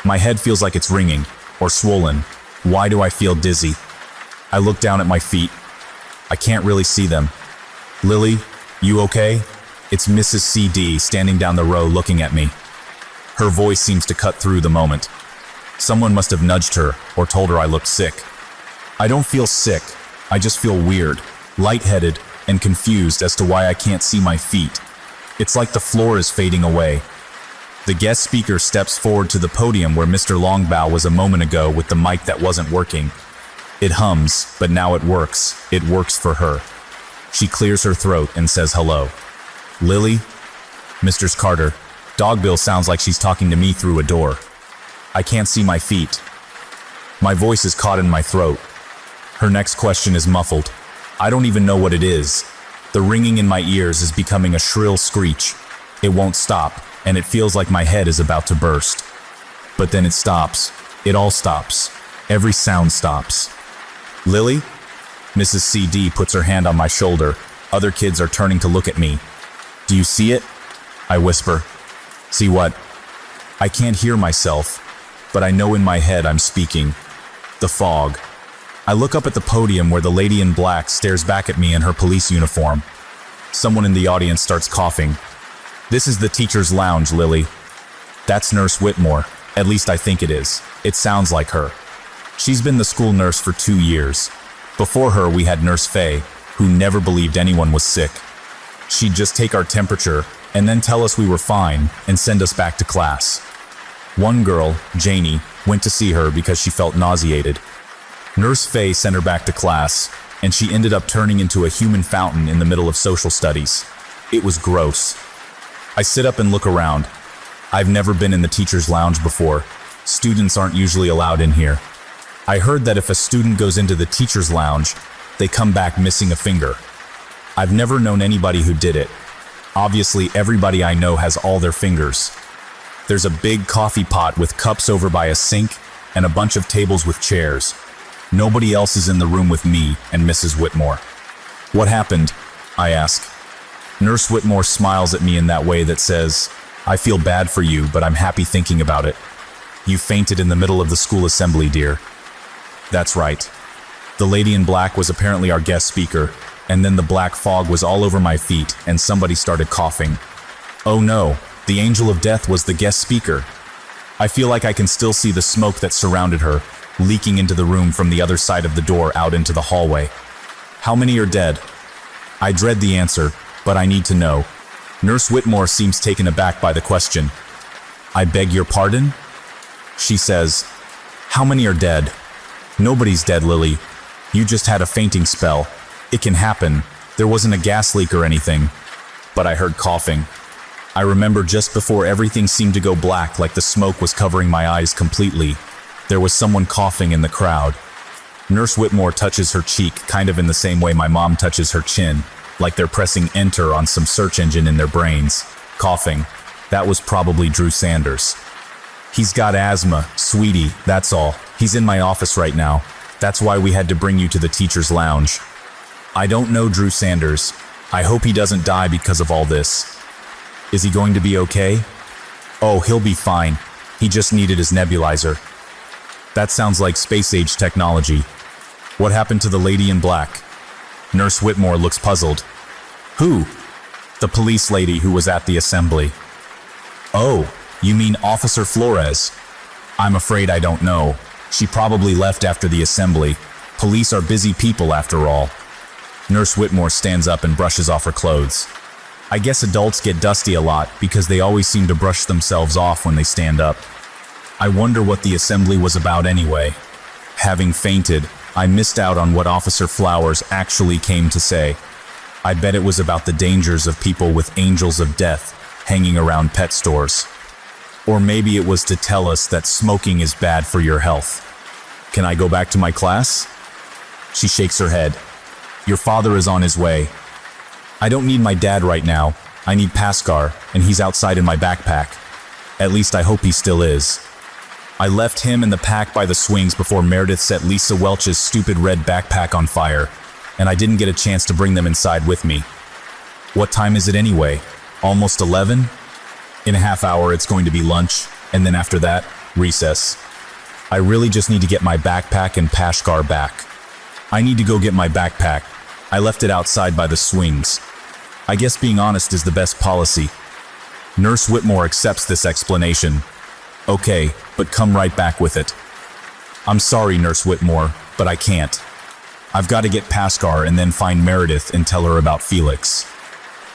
My head feels like it's ringing, or swollen. Why do I feel dizzy? I look down at my feet. I can't really see them. Lily, you okay? It's Mrs. CD standing down the row looking at me. Her voice seems to cut through the moment. Someone must have nudged her or told her I looked sick. I don't feel sick. I just feel weird, lightheaded, and confused as to why I can't see my feet. It's like the floor is fading away. The guest speaker steps forward to the podium where Mr. Longbow was a moment ago with the mic that wasn't working. It hums, but now it works. It works for her. She clears her throat and says hello. Lily? Mr. Carter. Dogbill sounds like she's talking to me through a door. I can't see my feet. My voice is caught in my throat. Her next question is muffled. I don't even know what it is. The ringing in my ears is becoming a shrill screech. It won't stop, and it feels like my head is about to burst. But then it stops. It all stops. Every sound stops. Lily? Mrs. CD puts her hand on my shoulder. Other kids are turning to look at me. Do you see it? I whisper. See what? I can't hear myself, but I know in my head I'm speaking. The fog. I look up at the podium where the lady in black stares back at me in her police uniform. Someone in the audience starts coughing. This is the teacher's lounge, Lily. That's Nurse Whitmore. At least I think it is. It sounds like her. She's been the school nurse for 2 years. Before her, we had Nurse Faye, who never believed anyone was sick. She'd just take our temperature and then tell us we were fine and send us back to class. One girl, Janie, went to see her because she felt nauseated. Nurse Faye sent her back to class, and she ended up turning into a human fountain in the middle of social studies. It was gross. I sit up and look around. I've never been in the teacher's lounge before. Students aren't usually allowed in here. I heard that if a student goes into the teacher's lounge, they come back missing a finger. I've never known anybody who did it. Obviously, everybody I know has all their fingers. There's a big coffee pot with cups over by a sink and a bunch of tables with chairs. Nobody else is in the room with me and Mrs. Whitmore. What happened? I ask. Nurse Whitmore smiles at me in that way that says, I feel bad for you, but I'm happy thinking about it. You fainted in the middle of the school assembly, dear. That's right. The lady in black was apparently our guest speaker, and then the black fog was all over my feet and somebody started coughing. Oh no, the angel of death was the guest speaker. I feel like I can still see the smoke that surrounded her, leaking into the room from the other side of the door out into the hallway. How many are dead? I dread the answer, but I need to know. Nurse Whitmore seems taken aback by the question. I beg your pardon? She says, how many are dead? Nobody's dead, Lily. You just had a fainting spell. It can happen. There wasn't a gas leak or anything. But I heard coughing. I remember just before everything seemed to go black, like the smoke was covering my eyes completely, there was someone coughing in the crowd. Nurse Whitmore touches her cheek kind of in the same way my mom touches her chin, like they're pressing enter on some search engine in their brains. Coughing. That was probably Drew Sanders. He's got asthma, sweetie, that's all. He's in my office right now. That's why we had to bring you to the teacher's lounge. I don't know Drew Sanders. I hope he doesn't die because of all this. Is he going to be okay? Oh, he'll be fine. He just needed his nebulizer. That sounds like space-age technology. What happened to the lady in black? Nurse Whitmore looks puzzled. Who? The police lady who was at the assembly. Oh, you mean Officer Flores? I'm afraid I don't know. She probably left after the assembly. Police are busy people after all. Nurse Whitmore stands up and brushes off her clothes. I guess adults get dusty a lot because they always seem to brush themselves off when they stand up. I wonder what the assembly was about anyway. Having fainted, I missed out on what Officer Flowers actually came to say. I bet it was about the dangers of people with angels of death hanging around pet stores. Or maybe it was to tell us that smoking is bad for your health. Can I go back to my class? She shakes her head. Your father is on his way. I don't need my dad right now. I need Pascar, and he's outside in my backpack. At least I hope he still is. I left him and the pack by the swings before Meredith set Lisa Welch's stupid red backpack on fire, and I didn't get a chance to bring them inside with me. What time is it anyway? Almost 11? In a half hour it's going to be lunch, and then after that, recess. I really just need to get my backpack and Pascar back. I need to go get my backpack. I left it outside by the swings. I guess being honest is the best policy. Nurse Whitmore accepts this explanation. Okay, but come right back with it. I'm sorry, Nurse Whitmore, but I can't. I've got to get Pascar and then find Meredith and tell her about Felix.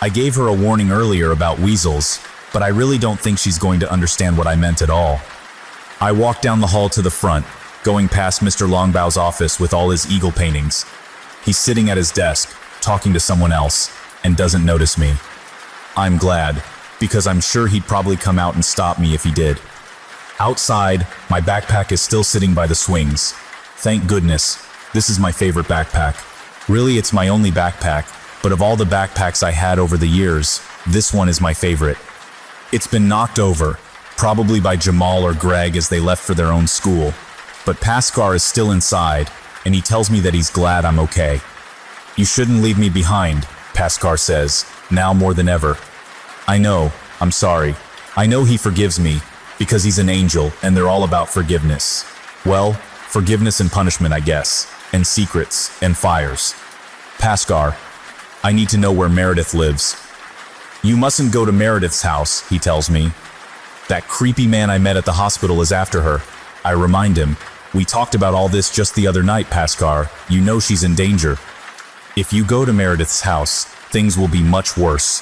I gave her a warning earlier about weasels, but I really don't think she's going to understand what I meant at all. I walk down the hall to the front, going past Mr. Longbow's office with all his eagle paintings. He's sitting at his desk, talking to someone else, and doesn't notice me. I'm glad, because I'm sure he'd probably come out and stop me if he did. Outside, my backpack is still sitting by the swings. Thank goodness, this is my favorite backpack. Really, it's my only backpack, but of all the backpacks I had over the years, this one is my favorite. It's been knocked over, probably by Jamal or Greg as they left for their own school, but Pascar is still inside, and he tells me that he's glad I'm okay. You shouldn't leave me behind, Pascar says, now more than ever. I know, I'm sorry. I know he forgives me, because he's an angel and they're all about forgiveness. Well, forgiveness and punishment, I guess, and secrets and fires. Pascar, I need to know where Meredith lives. You mustn't go to Meredith's house, he tells me. That creepy man I met at the hospital is after her. I remind him. We talked about all this just the other night, Pascar. You know she's in danger. If you go to Meredith's house, things will be much worse.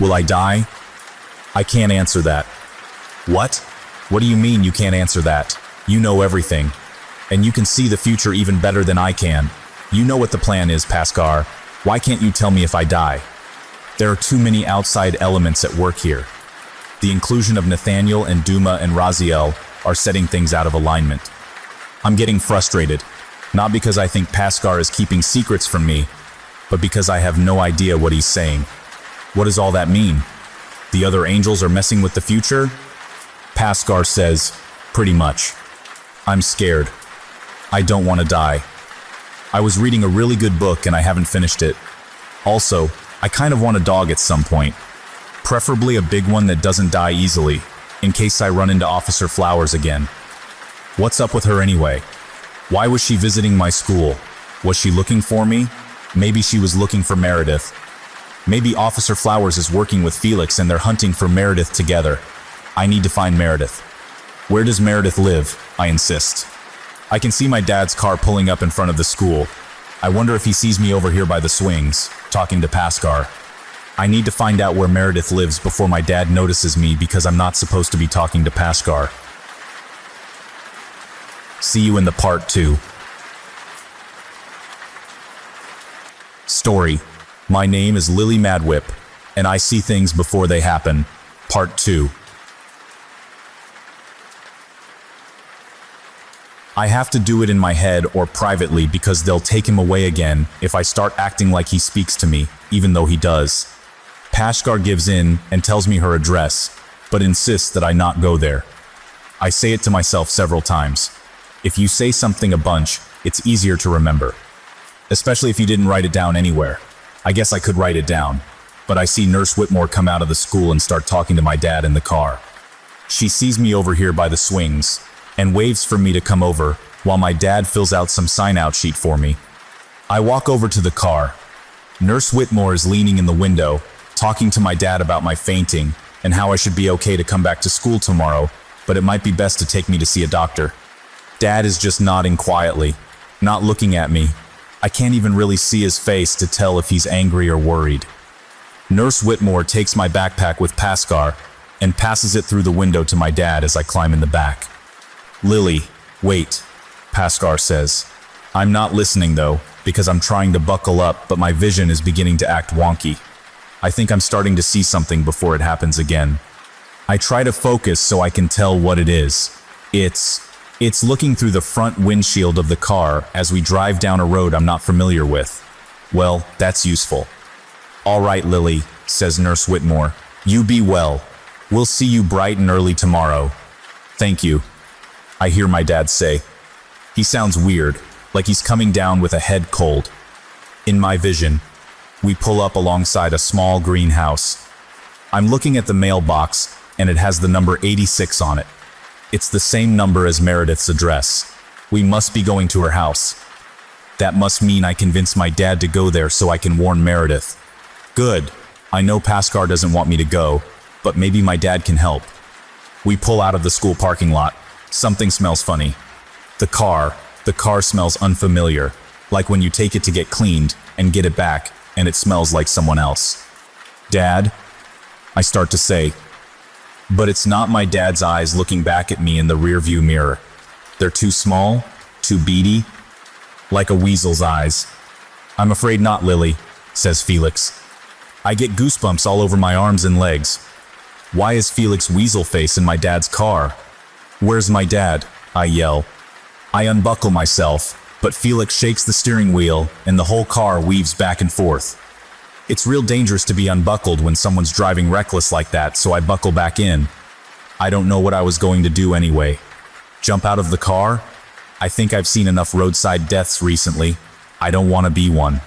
Will I die? I can't answer that. What? What do you mean you can't answer that? You know everything. And you can see the future even better than I can. You know what the plan is, Pascar. Why can't you tell me if I die? There are too many outside elements at work here. The inclusion of Nathaniel and Duma and Raziel are setting things out of alignment. I'm getting frustrated, not because I think Pascar is keeping secrets from me, but because I have no idea what he's saying. What does all that mean? The other angels are messing with the future? Pascar says, pretty much. I'm scared. I don't want to die. I was reading a really good book and I haven't finished it. Also, I kind of want a dog at some point. Preferably a big one that doesn't die easily, in case I run into Officer Flowers again. What's up with her anyway? Why was she visiting my school? Was she looking for me? Maybe she was looking for Meredith. Maybe Officer Flowers is working with Felix and they're hunting for Meredith together. I need to find Meredith. Where does Meredith live? I insist. I can see my dad's car pulling up in front of the school. I wonder if he sees me over here by the swings, talking to Pascar. I need to find out where Meredith lives before my dad notices me because I'm not supposed to be talking to Pascar. See you in the part 2. Story. My name is Lily Madwhip, and I see things before they happen. Part 2. I have to do it in my head or privately because they'll take him away again if I start acting like he speaks to me, even though he does. Pascar gives in and tells me her address, but insists that I not go there. I say it to myself several times. If you say something a bunch, it's easier to remember. Especially if you didn't write it down anywhere. I guess I could write it down, but I see Nurse Whitmore come out of the school and start talking to my dad in the car. She sees me over here by the swings and waves for me to come over while my dad fills out some sign-out sheet for me. I walk over to the car. Nurse Whitmore is leaning in the window, talking to my dad about my fainting and how I should be okay to come back to school tomorrow, but it might be best to take me to see a doctor. Dad is just nodding quietly, not looking at me. I can't even really see his face to tell if he's angry or worried. Nurse Whitmore takes my backpack with Pascar and passes it through the window to my dad as I climb in the back. Lily, wait, Pascar says. I'm not listening though, because I'm trying to buckle up, but my vision is beginning to act wonky. I think I'm starting to see something before it happens again. I try to focus so I can tell what it is. It's looking through the front windshield of the car as we drive down a road I'm not familiar with. Well, that's useful. All right, Lily, says Nurse Whitmore. You be well. We'll see you bright and early tomorrow. Thank you, I hear my dad say. He sounds weird, like he's coming down with a head cold. In my vision, we pull up alongside a small greenhouse. I'm looking at the mailbox, and it has the number 86 on it. It's the same number as Meredith's address. We must be going to her house. That must mean I convince my dad to go there so I can warn Meredith. Good. I know Pascar doesn't want me to go, but maybe my dad can help. We pull out of the school parking lot. Something smells funny. The car smells unfamiliar, like when you take it to get cleaned and get it back, and it smells like someone else. Dad? I start to say, but it's not my dad's eyes looking back at me in the rearview mirror. They're too small, too beady, like a weasel's eyes. I'm afraid not, Lily, says Felix. I get goosebumps all over my arms and legs. Why is Felix weasel face in my dad's car? Where's my dad? I yell. I unbuckle myself, but Felix shakes the steering wheel and the whole car weaves back and forth. It's real dangerous to be unbuckled when someone's driving reckless like that, so I buckle back in. I don't know what I was going to do anyway. Jump out of the car? I think I've seen enough roadside deaths recently. I don't want to be one.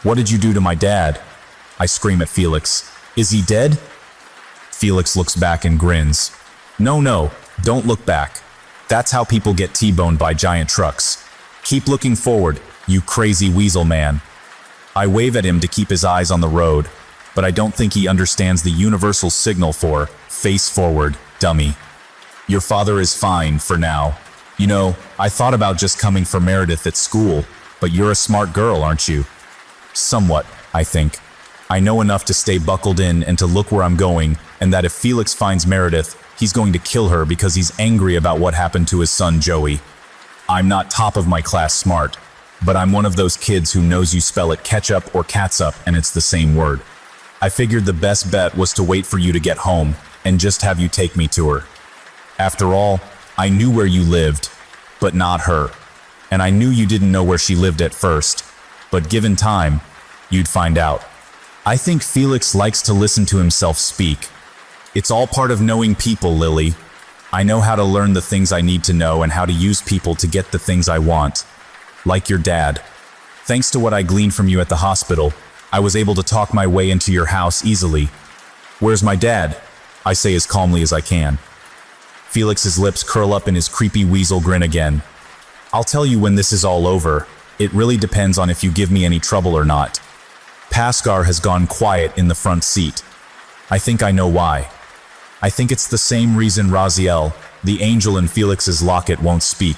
What did you do to my dad? I scream at Felix. Is he dead? Felix looks back and grins. No, don't look back. That's how people get T-boned by giant trucks. Keep looking forward, you crazy weasel man. I wave at him to keep his eyes on the road, but I don't think he understands the universal signal for face forward, dummy. Your father is fine for now. You know, I thought about just coming for Meredith at school, but you're a smart girl, aren't you? Somewhat, I think. I know enough to stay buckled in and to look where I'm going, and that if Felix finds Meredith, he's going to kill her because he's angry about what happened to his son Joey. I'm not top of my class smart, but I'm one of those kids who knows you spell it ketchup or catsup and it's the same word. I figured the best bet was to wait for you to get home and just have you take me to her. After all, I knew where you lived, but not her. And I knew you didn't know where she lived at first, but given time, you'd find out. I think Felix likes to listen to himself speak. It's all part of knowing people, Lily. I know how to learn the things I need to know and how to use people to get the things I want. Like your dad. Thanks to what I gleaned from you at the hospital, I was able to talk my way into your house easily. Where's my dad? I say as calmly as I can. Felix's lips curl up in his creepy weasel grin again. I'll tell you when this is all over. It really depends on if you give me any trouble or not. Paskar has gone quiet in the front seat. I think I know why. I think it's the same reason Raziel, the angel in Felix's locket, won't speak.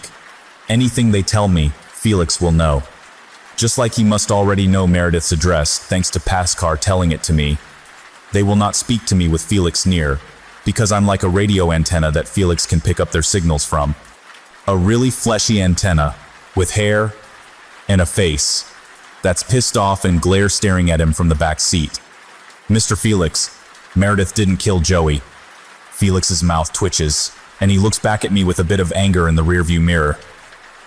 Anything they tell me, Felix will know. Just like he must already know Meredith's address, thanks to Paskar telling it to me. They will not speak to me with Felix near, because I'm like a radio antenna that Felix can pick up their signals from. A really fleshy antenna, with hair and a face that's pissed off and glare staring at him from the back seat. Mr. Felix, Meredith didn't kill Joey. Felix's mouth twitches, and he looks back at me with a bit of anger in the rearview mirror.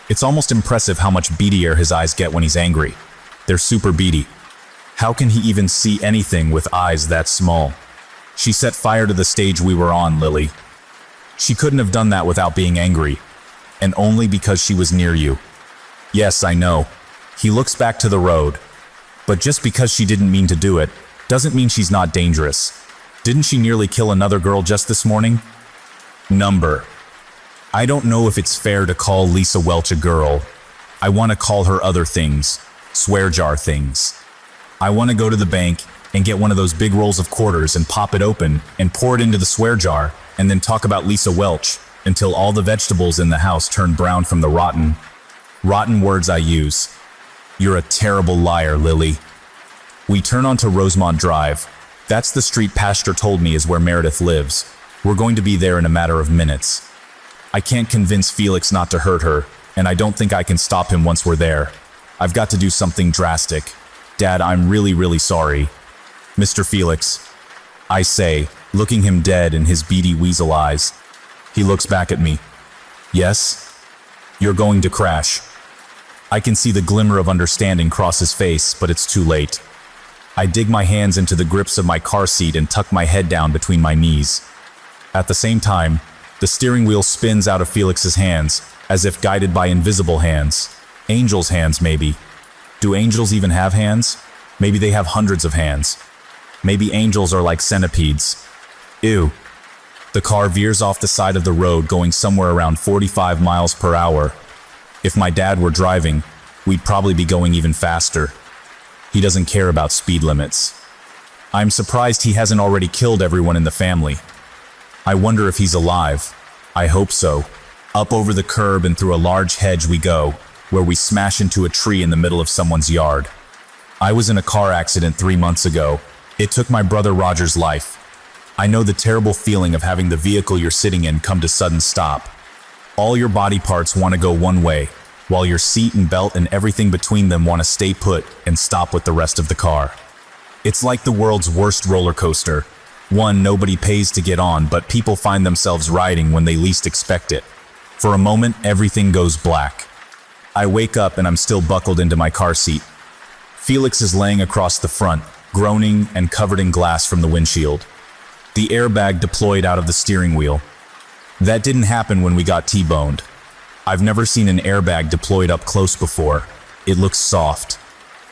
It's almost impressive how much beadier his eyes get when he's angry. They're super beady. How can he even see anything with eyes that small? She set fire to the stage we were on, Lily. She couldn't have done that without being angry, and only because she was near you. Yes, I know. He looks back to the road. But just because she didn't mean to do it, doesn't mean she's not dangerous. Didn't she nearly kill another girl just this morning? Number. I don't know if it's fair to call Lisa Welch a girl. I want to call her other things. Swear jar things. I want to go to the bank and get one of those big rolls of quarters and pop it open and pour it into the swear jar and then talk about Lisa Welch until all the vegetables in the house turn brown from the rotten words I use. You're a terrible liar, Lily. We turn onto Rosemont Drive. That's the street Pastor told me is where Meredith lives. We're going to be there in a matter of minutes. I can't convince Felix not to hurt her, and I don't think I can stop him once we're there. I've got to do something drastic. Dad, I'm really sorry. Mr. Felix, I say, looking him dead in his beady weasel eyes. He looks back at me. Yes? You're going to crash. I can see the glimmer of understanding cross his face, but it's too late. I dig my hands into the grips of my car seat and tuck my head down between my knees. At the same time, the steering wheel spins out of Felix's hands, as if guided by invisible hands. Angels' hands, maybe. Do angels even have hands? Maybe they have hundreds of hands. Maybe angels are like centipedes. Ew. The car veers off the side of the road going somewhere around 45 miles per hour. If my dad were driving, we'd probably be going even faster. He doesn't care about speed limits. I'm surprised he hasn't already killed everyone in the family. I wonder if he's alive. I hope so. Up over the curb and through a large hedge we go, where we smash into a tree in the middle of someone's yard. I was in a car accident 3 months ago. It took my brother Roger's life. I know the terrible feeling of having the vehicle you're sitting in come to sudden stop. All your body parts want to go one way, while your seat and belt and everything between them want to stay put and stop with the rest of the car. It's like the world's worst roller coaster. One nobody pays to get on, but people find themselves riding when they least expect it. For a moment, everything goes black. I wake up and I'm still buckled into my car seat. Felix is laying across the front, groaning and covered in glass from the windshield. The airbag deployed out of the steering wheel. That didn't happen when we got T-boned. I've never seen an airbag deployed up close before. It looks soft.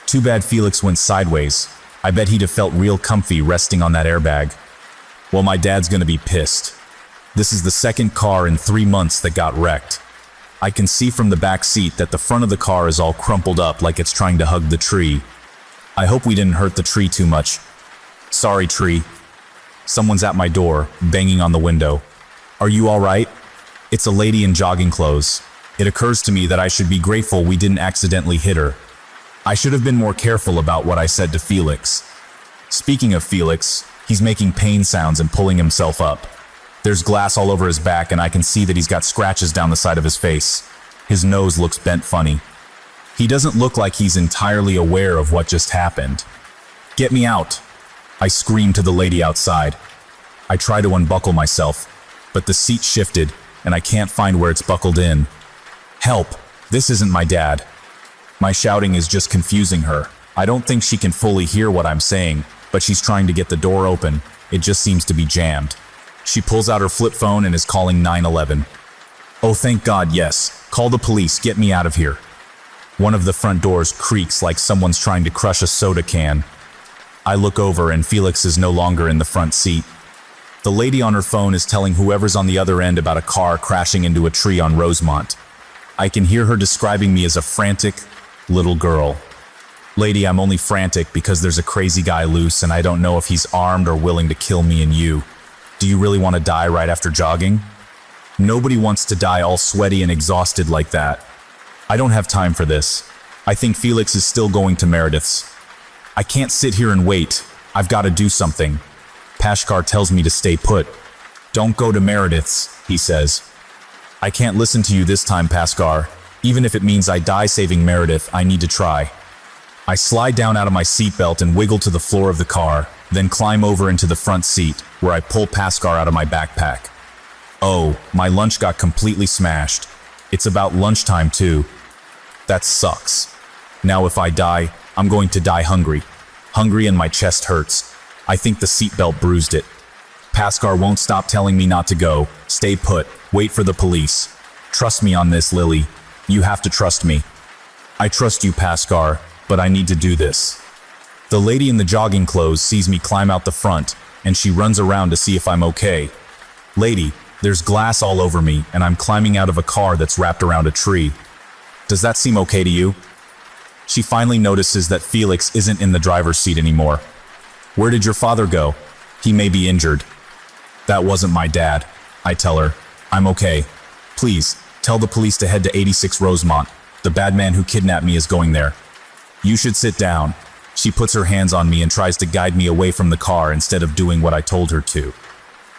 Too bad Felix went sideways. I bet he'd have felt real comfy resting on that airbag. Well, my dad's gonna be pissed. This is the second car in 3 months that got wrecked. I can see from the back seat that the front of the car is all crumpled up like it's trying to hug the tree. I hope we didn't hurt the tree too much. Sorry, tree. Someone's at my door, banging on the window. Are you all right? It's a lady in jogging clothes. It occurs to me that I should be grateful we didn't accidentally hit her. I should have been more careful about what I said to Felix. Speaking of Felix, he's making pain sounds and pulling himself up. There's glass all over his back and I can see that he's got scratches down the side of his face. His nose looks bent funny. He doesn't look like he's entirely aware of what just happened. Get me out! I scream to the lady outside. I try to unbuckle myself, but the seat shifted and I can't find where it's buckled in. Help! This isn't my dad. My shouting is just confusing her. I don't think she can fully hear what I'm saying, but she's trying to get the door open. It just seems to be jammed. She pulls out her flip phone and is calling 911. Oh, thank God, yes. Call the police, get me out of here. One of the front doors creaks like someone's trying to crush a soda can. I look over and Felix is no longer in the front seat. The lady on her phone is telling whoever's on the other end about a car crashing into a tree on Rosemont. I can hear her describing me as a frantic little girl. Lady, I'm only frantic because there's a crazy guy loose and I don't know if he's armed or willing to kill me and you. Do you really want to die right after jogging? Nobody wants to die all sweaty and exhausted like that. I don't have time for this. I think Felix is still going to Meredith's. I can't sit here and wait. I've got to do something. Pashkar tells me to stay put. Don't go to Meredith's, he says. I can't listen to you this time, Pashkar. Even if it means I die saving Meredith, I need to try. I slide down out of my seatbelt and wiggle to the floor of the car, then climb over into the front seat, where I pull Pashkar out of my backpack. Oh, my lunch got completely smashed. It's about lunchtime too. That sucks. Now if I die, I'm going to die hungry. Hungry and my chest hurts. I think the seatbelt bruised it. Pashkar won't stop telling me not to go. Stay put. Wait for the police. Trust me on this, Lily. You have to trust me. I trust you, Pashkar, but I need to do this. The lady in the jogging clothes sees me climb out the front, and she runs around to see if I'm okay. Lady, there's glass all over me, and I'm climbing out of a car that's wrapped around a tree. Does that seem okay to you? She finally notices that Felix isn't in the driver's seat anymore. Where did your father go? He may be injured. That wasn't my dad, I tell her. I'm okay. Please, tell the police to head to 86 Rosemont. The bad man who kidnapped me is going there. You should sit down. She puts her hands on me and tries to guide me away from the car instead of doing what I told her to.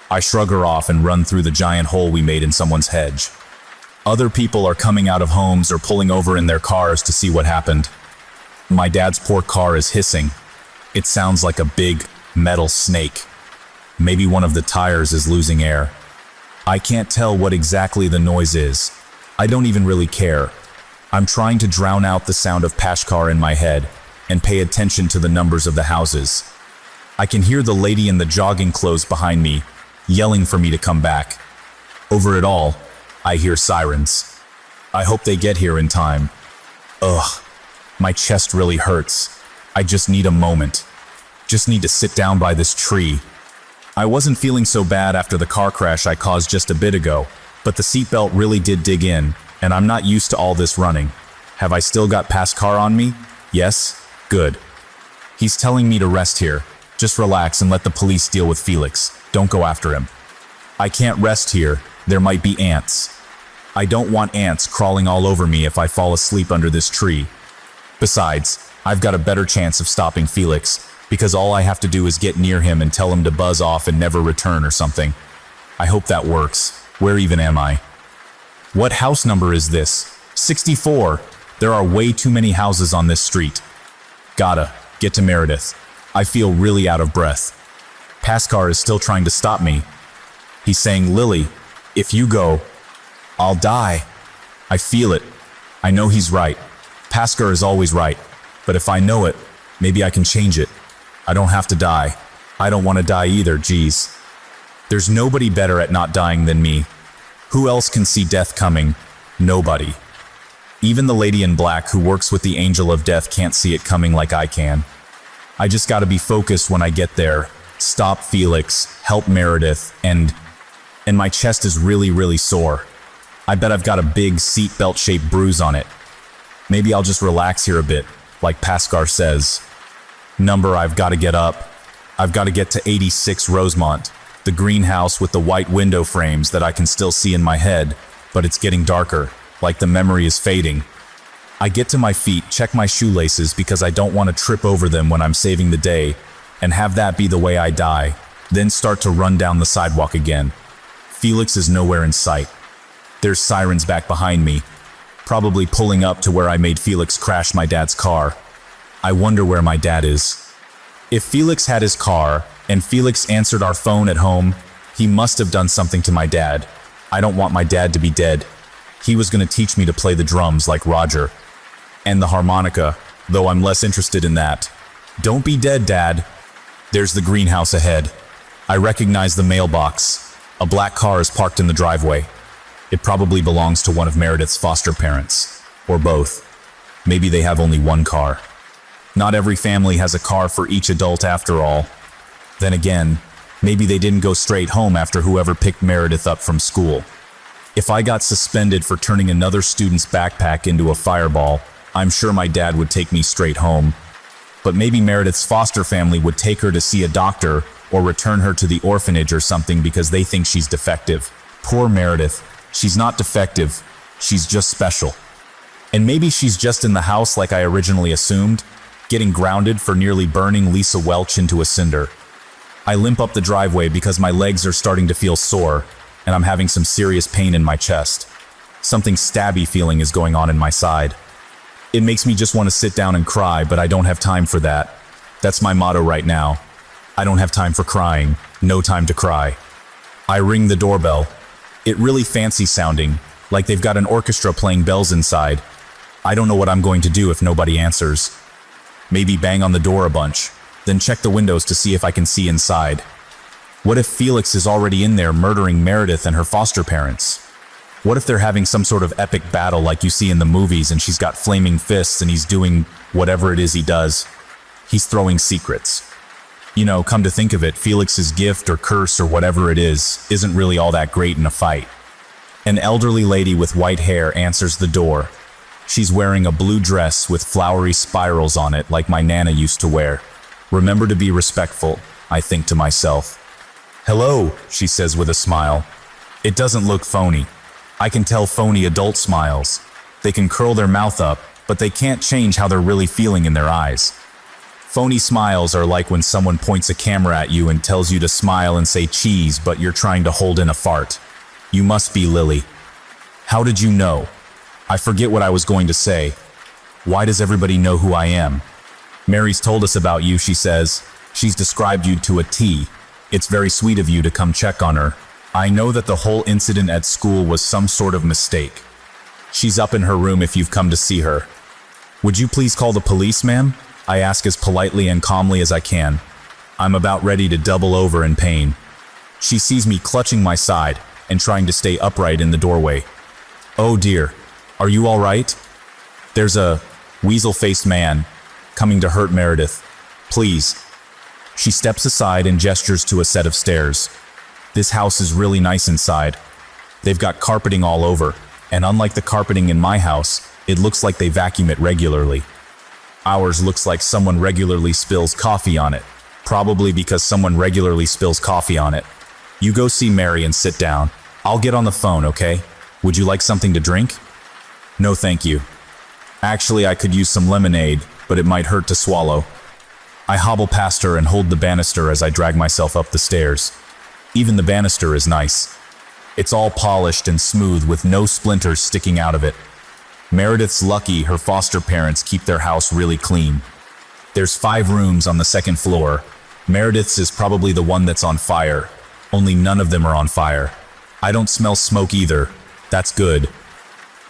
I shrug her off and run through the giant hole we made in someone's hedge. Other people are coming out of homes or pulling over in their cars to see what happened. My dad's poor car is hissing. It sounds like a big, metal snake. Maybe one of the tires is losing air. I can't tell what exactly the noise is. I don't even really care. I'm trying to drown out the sound of Pashkar in my head and pay attention to the numbers of the houses. I can hear the lady in the jogging clothes behind me yelling for me to come back. Over it all, I hear sirens. I hope they get here in time. Ugh, my chest really hurts. I just need a moment. Just need to sit down by this tree. I wasn't feeling so bad after the car crash I caused just a bit ago, but the seatbelt really did dig in, and I'm not used to all this running. Have I still got Pashkar on me? Yes? Good. He's telling me to rest here. Just relax and let the police deal with Felix. Don't go after him. I can't rest here. There might be ants. I don't want ants crawling all over me if I fall asleep under this tree. Besides, I've got a better chance of stopping Felix, because all I have to do is get near him and tell him to buzz off and never return or something. I hope that works. Where even am I? What house number is this? 64. There are way too many houses on this street. Gotta get to Meredith. I feel really out of breath. Pashkar is still trying to stop me. He's saying, Lily, if you go, I'll die. I feel it. I know he's right. Pashkar is always right. But if I know it, maybe I can change it. I don't have to die. I don't want to die either, geez. There's nobody better at not dying than me. Who else can see death coming? Nobody. Even the lady in black who works with the angel of death can't see it coming like I can. I just gotta be focused when I get there. Stop Felix, help Meredith, and my chest is really sore. I bet I've got a big seatbelt-shaped bruise on it. Maybe I'll just relax here a bit, like Pashkar says. Number, I've got to get up. I've got to get to 86 Rosemont, the greenhouse with the white window frames that I can still see in my head, but it's getting darker, like the memory is fading. I get to my feet, check my shoelaces because I don't want to trip over them when I'm saving the day, and have that be the way I die, then start to run down the sidewalk again. Felix is nowhere in sight. There's sirens back behind me, probably pulling up to where I made Felix crash my dad's car. I wonder where my dad is. If Felix had his car, and Felix answered our phone at home, he must have done something to my dad. I don't want my dad to be dead. He was going to teach me to play the drums like Roger. And the harmonica, though I'm less interested in that. Don't be dead, Dad. There's the greenhouse ahead. I recognize the mailbox. A black car is parked in the driveway. It probably belongs to one of Meredith's foster parents, or both. Maybe they have only one car. Not every family has a car for each adult after all. Then again, maybe they didn't go straight home after whoever picked Meredith up from school. If I got suspended for turning another student's backpack into a fireball, I'm sure my dad would take me straight home. But maybe Meredith's foster family would take her to see a doctor or return her to the orphanage or something because they think she's defective. Poor Meredith. She's not defective. She's just special. And maybe she's just in the house like I originally assumed, getting grounded for nearly burning Lisa Welch into a cinder. I limp up the driveway because my legs are starting to feel sore, and I'm having some serious pain in my chest. Something stabby feeling is going on in my side. It makes me just want to sit down and cry, but I don't have time for that. That's my motto right now. I don't have time for crying, no time to cry. I ring the doorbell. It really fancy sounding, like they've got an orchestra playing bells inside. I don't know what I'm going to do if nobody answers. Maybe bang on the door a bunch, then check the windows to see if I can see inside. What if Felix is already in there murdering Meredith and her foster parents? What if they're having some sort of epic battle like you see in the movies and she's got flaming fists and he's doing whatever it is he does? He's throwing secrets. You know, come to think of it, Felix's gift or curse or whatever it is isn't really all that great in a fight. An elderly lady with white hair answers the door. She's wearing a blue dress with flowery spirals on it like my Nana used to wear. Remember to be respectful, I think to myself. Hello, she says with a smile. It doesn't look phony. I can tell phony adult smiles. They can curl their mouth up, but they can't change how they're really feeling in their eyes. Phony smiles are like when someone points a camera at you and tells you to smile and say cheese, but you're trying to hold in a fart. You must be Lily. How did you know? I forget what I was going to say. Why does everybody know who I am? Mary's told us about you, she says. She's described you to a T. It's very sweet of you to come check on her. I know that the whole incident at school was some sort of mistake. She's up in her room if you've come to see her. Would you please call the police, ma'am? I ask as politely and calmly as I can. I'm about ready to double over in pain. She sees me clutching my side and trying to stay upright in the doorway. Oh dear, are you all right? There's a weasel-faced man coming to hurt Meredith. Please. She steps aside and gestures to a set of stairs. This house is really nice inside. They've got carpeting all over, and unlike the carpeting in my house, it looks like they vacuum it regularly. Ours looks like someone regularly spills coffee on it, probably because someone regularly spills coffee on it. You go see Mary and sit down. I'll get on the phone, okay? Would you like something to drink? No, thank you. Actually, I could use some lemonade, but it might hurt to swallow. I hobble past her and hold the banister as I drag myself up the stairs. Even the banister is nice. It's all polished and smooth with no splinters sticking out of it. Meredith's lucky her foster parents keep their house really clean. There's 5 rooms on the 2nd floor. Meredith's is probably the one that's on fire, only none of them are on fire. I don't smell smoke either. That's good.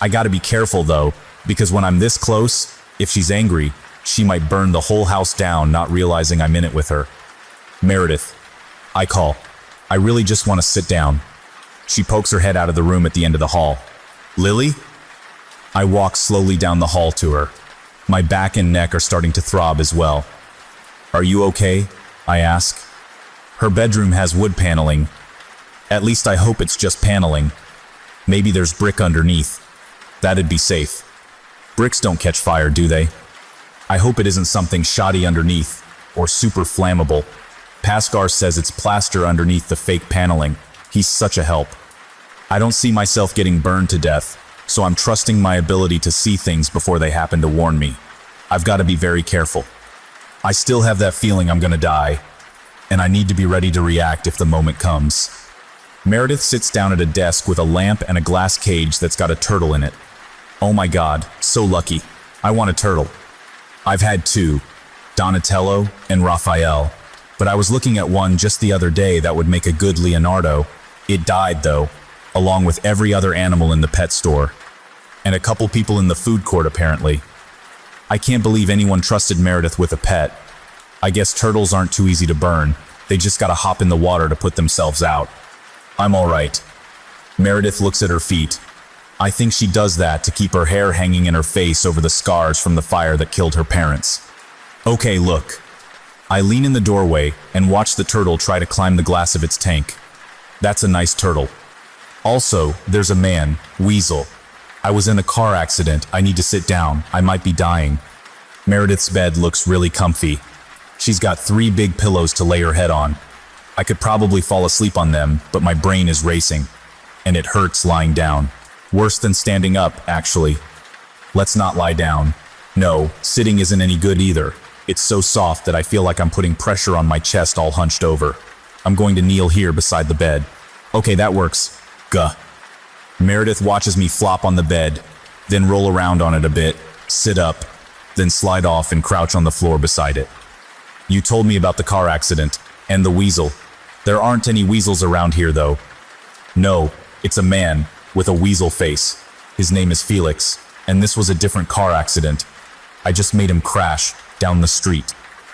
I gotta be careful though, because when I'm this close, if she's angry, she might burn the whole house down, not realizing I'm in it with her. Meredith. I call. I really just want to sit down. She pokes her head out of the room at the end of the hall. Lily? I walk slowly down the hall to her. My back and neck are starting to throb as well. Are you okay? I ask. Her bedroom has wood paneling. At least I hope it's just paneling. Maybe there's brick underneath. That'd be safe. Bricks don't catch fire, do they? I hope it isn't something shoddy underneath, or super flammable. Pascar says it's plaster underneath the fake paneling. He's such a help. I don't see myself getting burned to death, so I'm trusting my ability to see things before they happen to warn me. I've got to be very careful. I still have that feeling I'm gonna die, and I need to be ready to react if the moment comes. Meredith sits down at a desk with a lamp and a glass cage that's got a turtle in it. Oh my god, so lucky. I want a turtle. I've had 2, Donatello and Raphael, but I was looking at one just the other day that would make a good Leonardo. It died though, along with every other animal in the pet store. And a couple people in the food court apparently. I can't believe anyone trusted Meredith with a pet. I guess turtles aren't too easy to burn. They just gotta hop in the water to put themselves out. I'm all right. Meredith looks at her feet. I think she does that to keep her hair hanging in her face over the scars from the fire that killed her parents. Okay, look. I lean in the doorway and watch the turtle try to climb the glass of its tank. That's a nice turtle. Also, there's a man, Weasel. I was in a car accident. I need to sit down. I might be dying. Meredith's bed looks really comfy. She's got 3 big pillows to lay her head on. I could probably fall asleep on them, but my brain is racing. And it hurts lying down. Worse than standing up, actually. Let's not lie down. No, sitting isn't any good either. It's so soft that I feel like I'm putting pressure on my chest all hunched over. I'm going to kneel here beside the bed. Okay, that works. Gah. Meredith watches me flop on the bed, then roll around on it a bit, sit up, then slide off and crouch on the floor beside it. You told me about the car accident, and the weasel. There aren't any weasels around here, though. No, it's a man, with a weasel face. His name is Felix, and this was a different car accident. I just made him crash, down the street.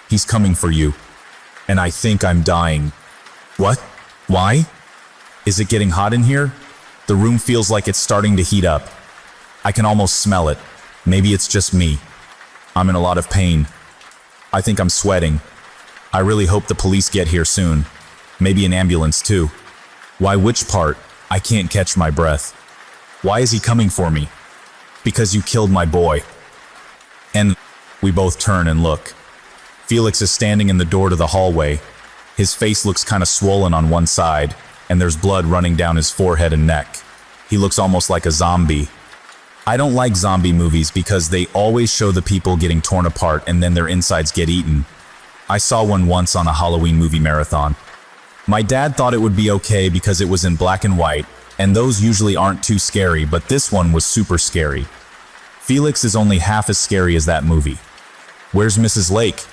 He's coming for you. And I think I'm dying. What? Why? Is it getting hot in here? The room feels like it's starting to heat up. I can almost smell it. Maybe it's just me. I'm in a lot of pain. I think I'm sweating. I really hope the police get here soon. Maybe an ambulance too. Why, which part? I can't catch my breath. Why is he coming for me? Because you killed my boy. And we both turn and look. Felix is standing in the door to the hallway. His face looks kind of swollen on one side, and there's blood running down his forehead and neck. He looks almost like a zombie. I don't like zombie movies because they always show the people getting torn apart and then their insides get eaten. I saw one once on a Halloween movie marathon. My dad thought it would be okay because it was in black and white, and those usually aren't too scary, but this one was super scary. Felix is only half as scary as that movie. Where's Mrs. Lake?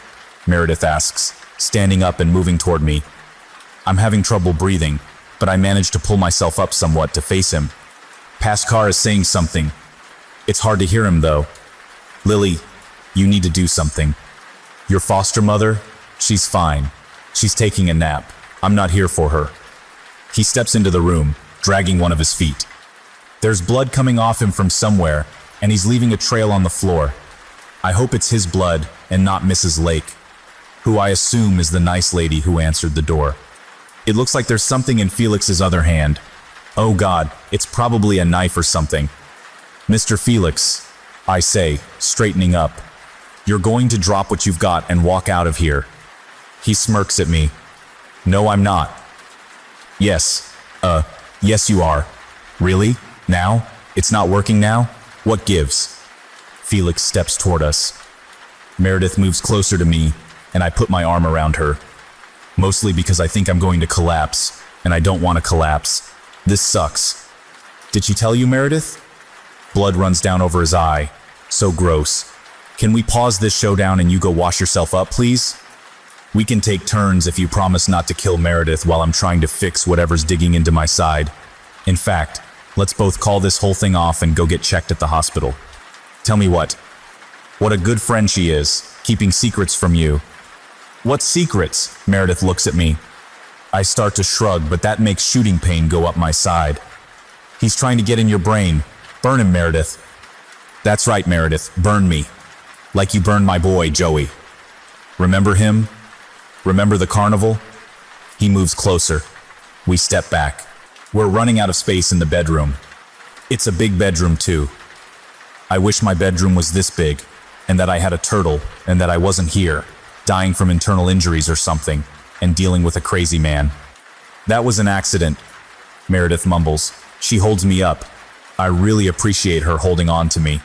Meredith asks, standing up and moving toward me. I'm having trouble breathing, but I managed to pull myself up somewhat to face him. Pascal is saying something. It's hard to hear him, though. Lily, you need to do something. Your foster mother? She's fine. She's taking a nap. I'm not here for her. He steps into the room, dragging one of his feet. There's blood coming off him from somewhere, and he's leaving a trail on the floor. I hope it's his blood and not Mrs. Lake, who I assume is the nice lady who answered the door. It looks like there's something in Felix's other hand. Oh God, it's probably a knife or something. Mr. Felix, I say, straightening up. You're going to drop what you've got and walk out of here. He smirks at me. No, I'm not. Yes, yes you are. Really? Now? It's not working now? What gives? Felix steps toward us. Meredith moves closer to me, and I put my arm around her. Mostly because I think I'm going to collapse, and I don't want to collapse. This sucks. Did she tell you, Meredith? Blood runs down over his eye. So gross. Can we pause this showdown and you go wash yourself up, please? We can take turns if you promise not to kill Meredith while I'm trying to fix whatever's digging into my side. In fact, let's both call this whole thing off and go get checked at the hospital. Tell me what? What a good friend she is, keeping secrets from you. What secrets? Meredith looks at me. I start to shrug, but that makes shooting pain go up my side. He's trying to get in your brain. Burn him, Meredith. That's right, Meredith, burn me. Like you burned my boy, Joey. Remember him? Remember the carnival? He moves closer. We step back. We're running out of space in the bedroom. It's a big bedroom, too. I wish my bedroom was this big, and that I had a turtle, and that I wasn't here, dying from internal injuries or something, and dealing with a crazy man. That was an accident, Meredith mumbles. She holds me up. I really appreciate her holding on to me.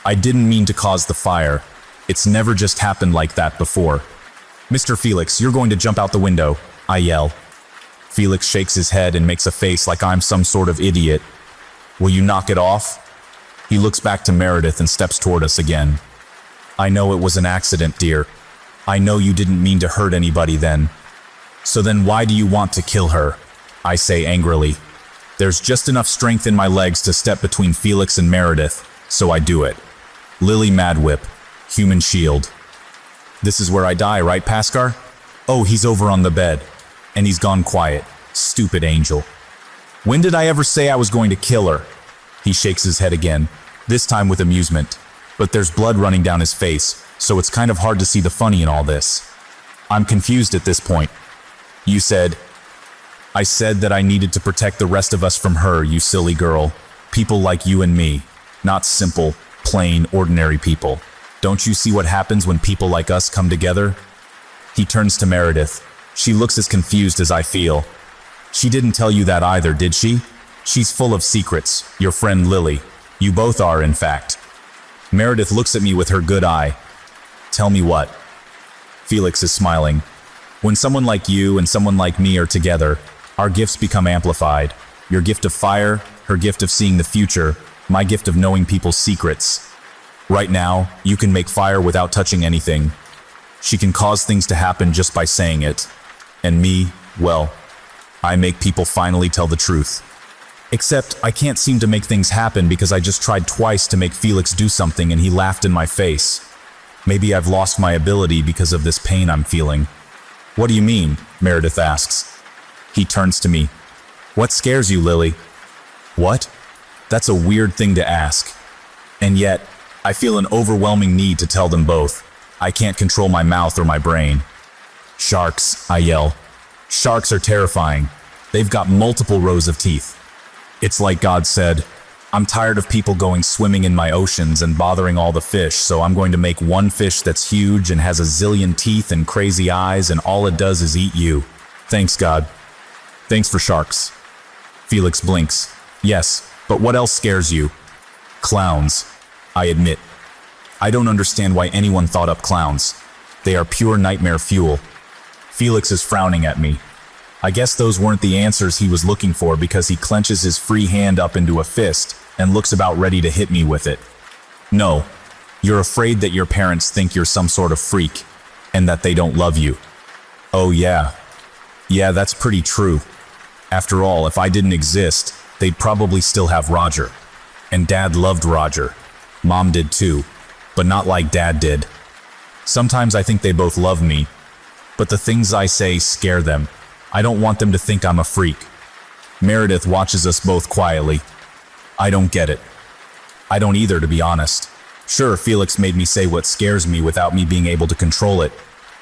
I didn't mean to cause the fire. It's never just happened like that before. Mr. Felix, you're going to jump out the window, I yell. Felix shakes his head and makes a face like I'm some sort of idiot. Will you knock it off? He looks back to Meredith and steps toward us again. I know it was an accident, dear. I know you didn't mean to hurt anybody then. So then why do you want to kill her? I say angrily. There's just enough strength in my legs to step between Felix and Meredith, so I do it. Lily Madwhip, human shield. This is where I die, right, Pascal? Oh, he's over on the bed. And he's gone quiet. Stupid angel. When did I ever say I was going to kill her? He shakes his head again, this time with amusement. But there's blood running down his face, so it's kind of hard to see the funny in all this. I'm confused at this point. You said... I said that I needed to protect the rest of us from her, you silly girl. People like you and me. Not simple, plain, ordinary people. Don't you see what happens when people like us come together? He turns to Meredith. She looks as confused as I feel. She didn't tell you that either, did she? She's full of secrets, your friend Lily. You both are, in fact. Meredith looks at me with her good eye. Tell me what? Felix is smiling. When someone like you and someone like me are together, our gifts become amplified. Your gift of fire, her gift of seeing the future, my gift of knowing people's secrets. Right now, you can make fire without touching anything. She can cause things to happen just by saying it. And me, well, I make people finally tell the truth. Except I can't seem to make things happen because I just tried twice to make Felix do something and he laughed in my face. Maybe I've lost my ability because of this pain I'm feeling. What do you mean? Meredith asks. He turns to me. What scares you, Lily? What? That's a weird thing to ask. And yet, I feel an overwhelming need to tell them both. I can't control my mouth or my brain. Sharks, I yell. Sharks are terrifying. They've got multiple rows of teeth. It's like God said, I'm tired of people going swimming in my oceans and bothering all the fish, so I'm going to make one fish that's huge and has a zillion teeth and crazy eyes, and all it does is eat you. Thanks, God. Thanks for sharks. Felix blinks. Yes, but what else scares you? Clowns, I admit. I don't understand why anyone thought up clowns. They are pure nightmare fuel. Felix is frowning at me. I guess those weren't the answers he was looking for because he clenches his free hand up into a fist and looks about ready to hit me with it. No, you're afraid that your parents think you're some sort of freak and that they don't love you. Oh yeah. Yeah, that's pretty true. After all, if I didn't exist, they'd probably still have Roger. And Dad loved Roger. Mom did too, but not like Dad did. Sometimes I think they both love me, but the things I say scare them. I don't want them to think I'm a freak. Meredith watches us both quietly. I don't get it. I don't either, to be honest. Sure, Felix made me say what scares me without me being able to control it,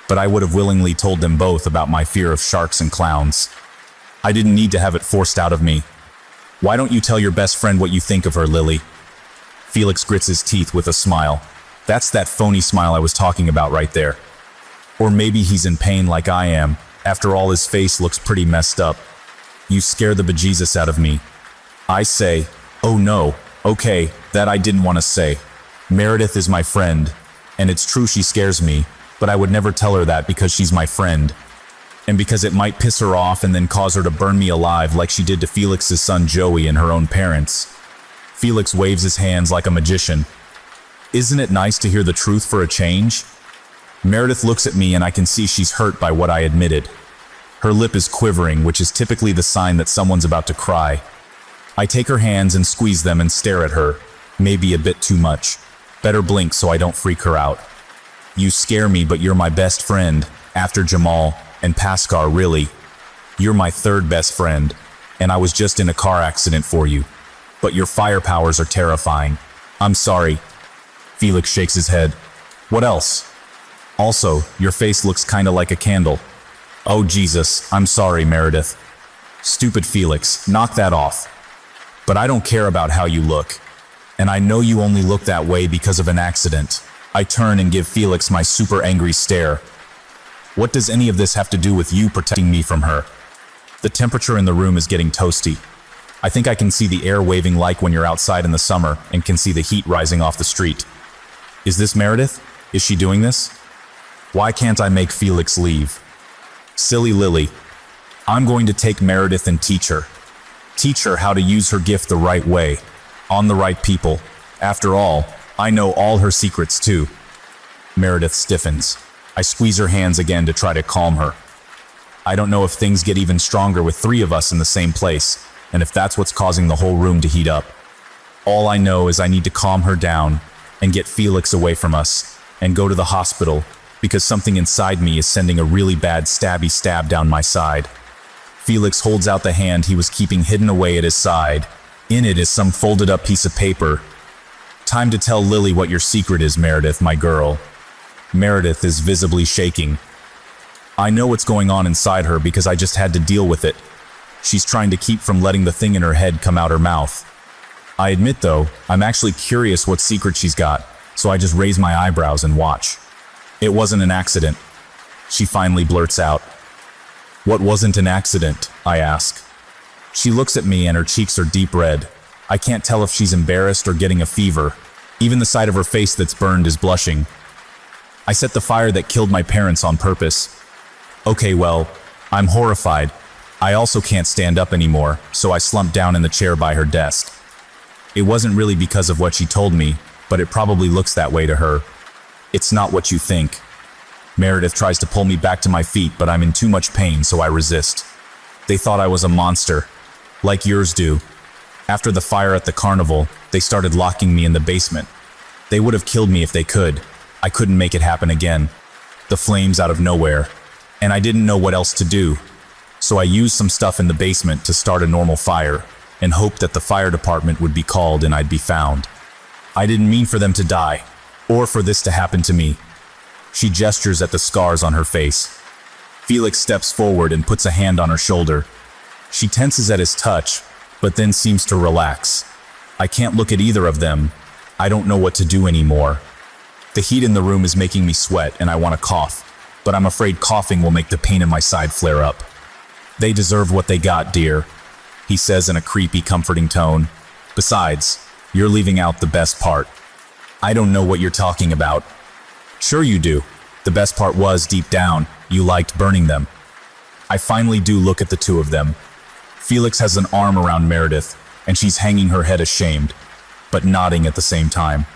but I would have willingly told them both about my fear of sharks and clowns. I didn't need to have it forced out of me. Why don't you tell your best friend what you think of her, Lily? Felix grits his teeth with a smile. That's that phony smile I was talking about right there. Or maybe he's in pain like I am. After all, his face looks pretty messed up. You scare the bejesus out of me. I say, oh no, okay, that I didn't want to say. Meredith is my friend, and it's true she scares me, but I would never tell her that because she's my friend. And because it might piss her off and then cause her to burn me alive like she did to Felix's son Joey and her own parents. Felix waves his hands like a magician. Isn't it nice to hear the truth for a change? Meredith looks at me and I can see she's hurt by what I admitted. Her lip is quivering, which is typically the sign that someone's about to cry. I take her hands and squeeze them and stare at her, maybe a bit too much. Better blink so I don't freak her out. You scare me, but you're my best friend, after Jamal and Paskar, really. You're my third best friend, and I was just in a car accident for you. But your fire powers are terrifying. I'm sorry. Felix shakes his head. What else? Also, your face looks kinda like a candle. Oh Jesus, I'm sorry, Meredith. Stupid Felix, knock that off. But I don't care about how you look. And I know you only look that way because of an accident. I turn and give Felix my super angry stare. What does any of this have to do with you protecting me from her? The temperature in the room is getting toasty. I think I can see the air waving like when you're outside in the summer and can see the heat rising off the street. Is this Meredith? Is she doing this? Why can't I make Felix leave? Silly Lily. I'm going to take Meredith and teach her. Teach her how to use her gift the right way, on the right people. After all, I know all her secrets too. Meredith stiffens. I squeeze her hands again to try to calm her. I don't know if things get even stronger with three of us in the same place, and if that's what's causing the whole room to heat up. All I know is I need to calm her down and get Felix away from us and go to the hospital because something inside me is sending a really bad stabby stab down my side. Felix holds out the hand he was keeping hidden away at his side. In it is some folded up piece of paper. Time to tell Lily what your secret is, Meredith, my girl. Meredith is visibly shaking. I know what's going on inside her because I just had to deal with it. She's trying to keep from letting the thing in her head come out her mouth. I admit though, I'm actually curious what secret she's got, so I just raise my eyebrows and watch. It wasn't an accident. She finally blurts out. What wasn't an accident? I ask. She looks at me and her cheeks are deep red. I can't tell if she's embarrassed or getting a fever. Even the side of her face that's burned is blushing. I set the fire that killed my parents on purpose. Okay, well, I'm horrified. I also can't stand up anymore, so I slumped down in the chair by her desk. It wasn't really because of what she told me, but it probably looks that way to her. It's not what you think. Meredith tries to pull me back to my feet, but I'm in too much pain, so I resist. They thought I was a monster, like yours do. After the fire at the carnival, they started locking me in the basement. They would have killed me if they could. I couldn't make it happen again. The flames out of nowhere, and I didn't know what else to do. So I used some stuff in the basement to start a normal fire, and hoped that the fire department would be called and I'd be found. I didn't mean for them to die, or for this to happen to me. She gestures at the scars on her face. Felix steps forward and puts a hand on her shoulder. She tenses at his touch, but then seems to relax. I can't look at either of them. I don't know what to do anymore. The heat in the room is making me sweat and I want to cough, but I'm afraid coughing will make the pain in my side flare up. They deserve what they got, dear, he says in a creepy, comforting tone. Besides, you're leaving out the best part. I don't know what you're talking about. Sure you do. The best part was, deep down, you liked burning them. I finally do look at the two of them. Felix has an arm around Meredith, and she's hanging her head ashamed, but nodding at the same time.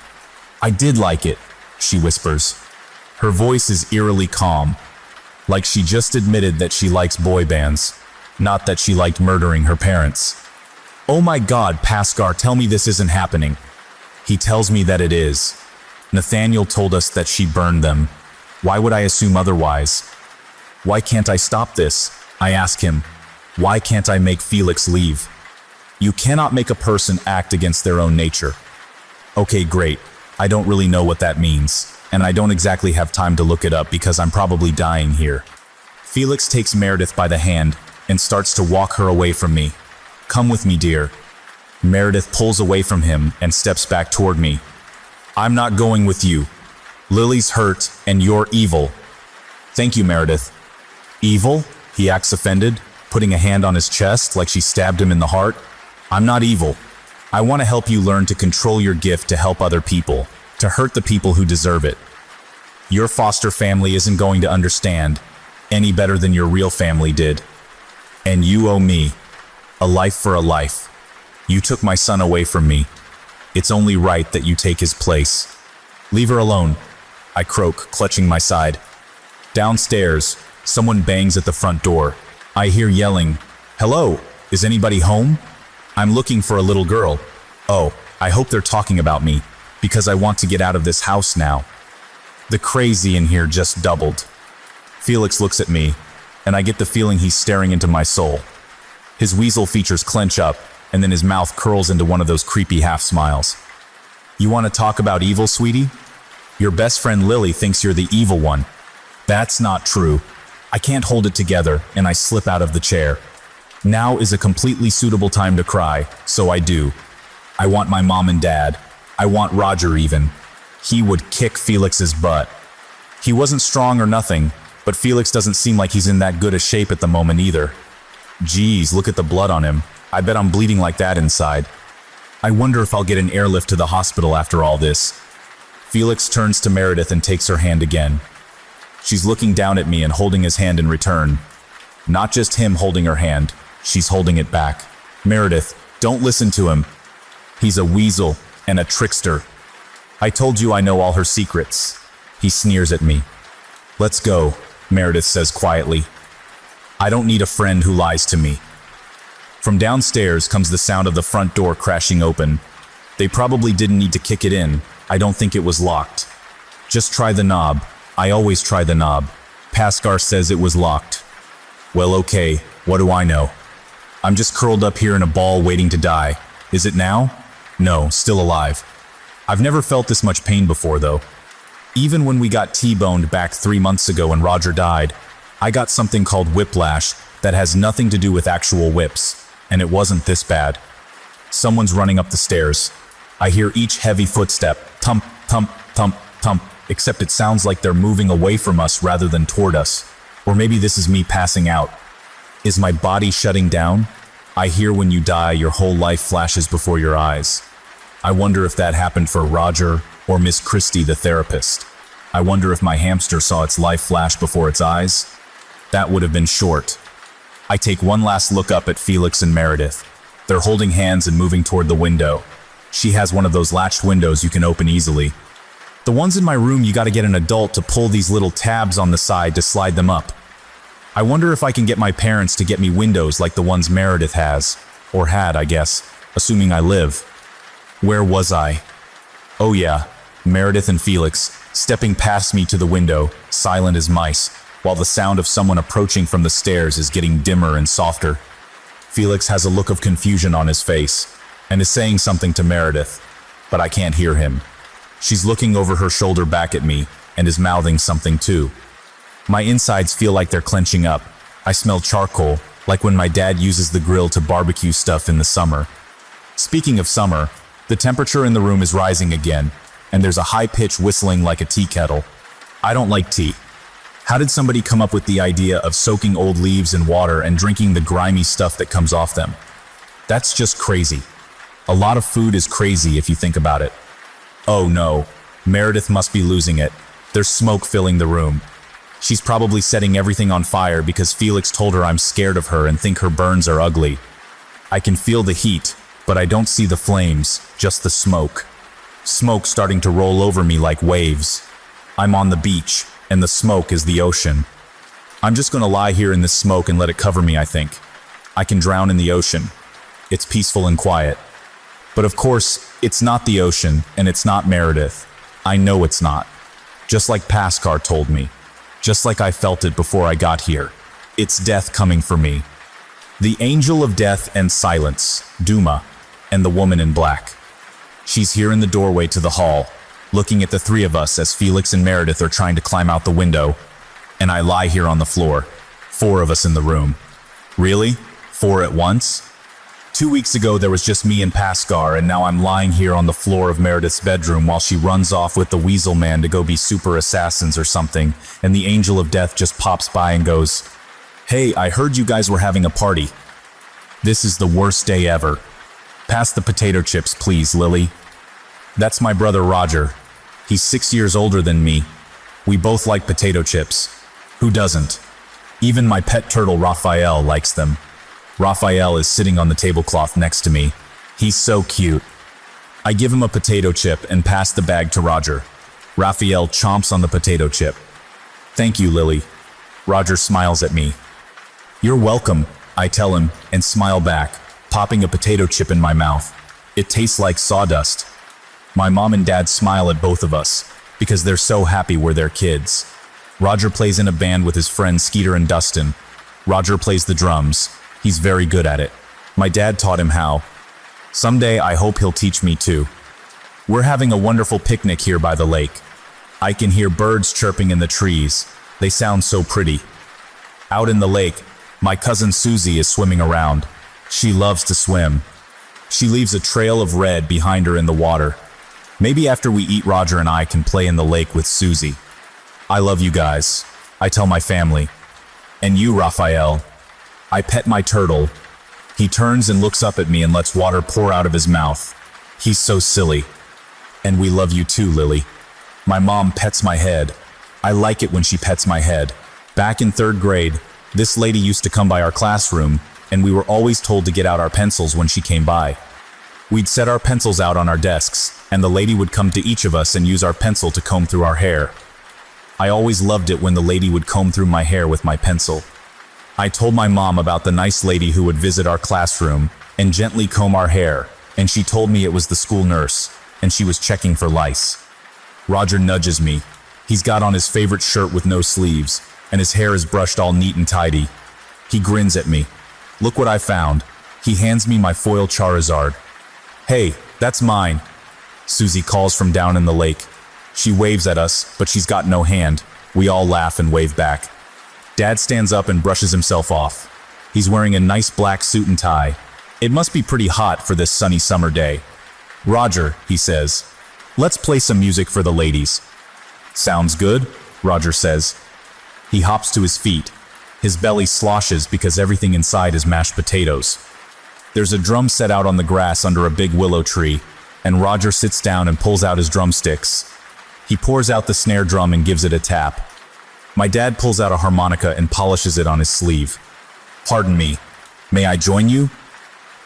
I did like it, she whispers. Her voice is eerily calm, like she just admitted that she likes boy bands, not that she liked murdering her parents. Oh my God, Pascar, tell me this isn't happening. He tells me that it is. Nathaniel told us that she burned them. Why would I assume otherwise? Why can't I stop this? I ask him. Why can't I make Felix leave? You cannot make a person act against their own nature. Okay, great. I don't really know what that means, and I don't exactly have time to look it up because I'm probably dying here. Felix takes Meredith by the hand and starts to walk her away from me. Come with me, dear. Meredith pulls away from him and steps back toward me. I'm not going with you. Lily's hurt and you're evil. Thank you, Meredith. Evil? He acts offended, putting a hand on his chest like she stabbed him in the heart. I'm not evil. I want to help you learn to control your gift to help other people, to hurt the people who deserve it. Your foster family isn't going to understand any better than your real family did. And you owe me a life for a life. You took my son away from me. It's only right that you take his place. Leave her alone, I croak, clutching my side. Downstairs, someone bangs at the front door. I hear yelling, "Hello, is anybody home? I'm looking for a little girl. Oh, I hope they're talking about me, because I want to get out of this house now." The crazy in here just doubled. Felix looks at me, and I get the feeling he's staring into my soul. His weasel features clench up, and then his mouth curls into one of those creepy half-smiles. You want to talk about evil, sweetie? Your best friend Lily thinks you're the evil one. That's not true. I can't hold it together, and I slip out of the chair. Now is a completely suitable time to cry, so I do. I want my mom and dad. I want Roger even. He would kick Felix's butt. He wasn't strong or nothing, but Felix doesn't seem like he's in that good a shape at the moment either. Geez, look at the blood on him. I bet I'm bleeding like that inside. I wonder if I'll get an airlift to the hospital after all this. Felix turns to Meredith and takes her hand again. She's looking down at me and holding his hand in return. Not just him holding her hand, she's holding it back. Meredith, don't listen to him. He's a weasel and a trickster. I told you I know all her secrets. He sneers at me. Let's go, Meredith says quietly. I don't need a friend who lies to me. From downstairs comes the sound of the front door crashing open. They probably didn't need to kick it in. I don't think it was locked. Just try the knob. I always try the knob. Pascar says it was locked. Well, okay, what do I know? I'm just curled up here in a ball waiting to die. Is it now? No, still alive. I've never felt this much pain before, though. Even when we got T-boned back 3 months ago when Roger died, I got something called whiplash that has nothing to do with actual whips, and it wasn't this bad. Someone's running up the stairs. I hear each heavy footstep, thump, thump, thump, thump, except it sounds like they're moving away from us rather than toward us. Or maybe this is me passing out. Is my body shutting down? I hear when you die, your whole life flashes before your eyes. I wonder if that happened for Roger or Miss Christie, the therapist. I wonder if my hamster saw its life flash before its eyes. That would have been short. I take one last look up at Felix and Meredith. They're holding hands and moving toward the window. She has one of those latched windows you can open easily. The ones in my room, you gotta get an adult to pull these little tabs on the side to slide them up. I wonder if I can get my parents to get me windows like the ones Meredith has. Or had, I guess, assuming I live. Where was I? Oh yeah, Meredith and Felix, stepping past me to the window, silent as mice, while the sound of someone approaching from the stairs is getting dimmer and softer. Felix has a look of confusion on his face, and is saying something to Meredith, but I can't hear him. She's looking over her shoulder back at me, and is mouthing something too. My insides feel like they're clenching up. I smell charcoal, like when my dad uses the grill to barbecue stuff in the summer. Speaking of summer, the temperature in the room is rising again, and there's a high-pitched whistling like a tea kettle. I don't like tea. How did somebody come up with the idea of soaking old leaves in water and drinking the grimy stuff that comes off them? That's just crazy. A lot of food is crazy if you think about it. Oh no, Meredith must be losing it. There's smoke filling the room. She's probably setting everything on fire because Felix told her I'm scared of her and think her burns are ugly. I can feel the heat, but I don't see the flames, just the smoke. Smoke starting to roll over me like waves. I'm on the beach, and the smoke is the ocean. I'm just gonna lie here in this smoke and let it cover me, I think. I can drown in the ocean. It's peaceful and quiet. But of course, it's not the ocean, and it's not Meredith. I know it's not. Just like Paskar told me. Just like I felt it before I got here. It's death coming for me. The angel of death and silence, Duma, and the woman in black. She's here in the doorway to the hall, looking at the three of us as Felix and Meredith are trying to climb out the window, and I lie here on the floor. 4 of us in the room. Really? 4 at once? 2 weeks ago there was just me and Paskar, and now I'm lying here on the floor of Meredith's bedroom while she runs off with the Weasel Man to go be super assassins or something, and the angel of death just pops by and goes, "Hey, I heard you guys were having a party." This is the worst day ever. Pass the potato chips, please, Lily. That's my brother Roger. He's 6 years older than me. We both like potato chips. Who doesn't? Even my pet turtle Raphael likes them. Raphael is sitting on the tablecloth next to me. He's so cute. I give him a potato chip and pass the bag to Roger. Raphael chomps on the potato chip. "Thank you, Lily." Roger smiles at me. "You're welcome," I tell him and smile back, popping a potato chip in my mouth. It tastes like sawdust. My mom and dad smile at both of us because they're so happy we're their kids. Roger plays in a band with his friends Skeeter and Dustin. Roger plays the drums. He's very good at it. My dad taught him how. Someday I hope he'll teach me too. We're having a wonderful picnic here by the lake. I can hear birds chirping in the trees. They sound so pretty. Out in the lake, my cousin Susie is swimming around. She loves to swim. She leaves a trail of red behind her in the water. Maybe after we eat, Roger and I can play in the lake with Susie. I love you guys, I tell my family. And you, Raphael. I pet my turtle. He turns and looks up at me and lets water pour out of his mouth. He's so silly. And we love you too, Lily. My mom pets my head. I like it when she pets my head. Back in 3rd grade, this lady used to come by our classroom, and we were always told to get out our pencils when she came by. We'd set our pencils out on our desks, and the lady would come to each of us and use our pencil to comb through our hair. I always loved it when the lady would comb through my hair with my pencil. I told my mom about the nice lady who would visit our classroom and gently comb our hair, and she told me it was the school nurse, and she was checking for lice. Roger nudges me. He's got on his favorite shirt with no sleeves, and his hair is brushed all neat and tidy. He grins at me. Look what I found. He hands me my foil Charizard. Hey, that's mine, Susie calls from down in the lake. She waves at us, but she's got no hand. We all laugh and wave back. Dad stands up and brushes himself off. He's wearing a nice black suit and tie. It must be pretty hot for this sunny summer day. Roger, he says, let's play some music for the ladies. Sounds good, Roger says. He hops to his feet. His belly sloshes because everything inside is mashed potatoes. There's a drum set out on the grass under a big willow tree, and Roger sits down and pulls out his drumsticks. He pours out the snare drum and gives it a tap. My dad pulls out a harmonica and polishes it on his sleeve. Pardon me, may I join you?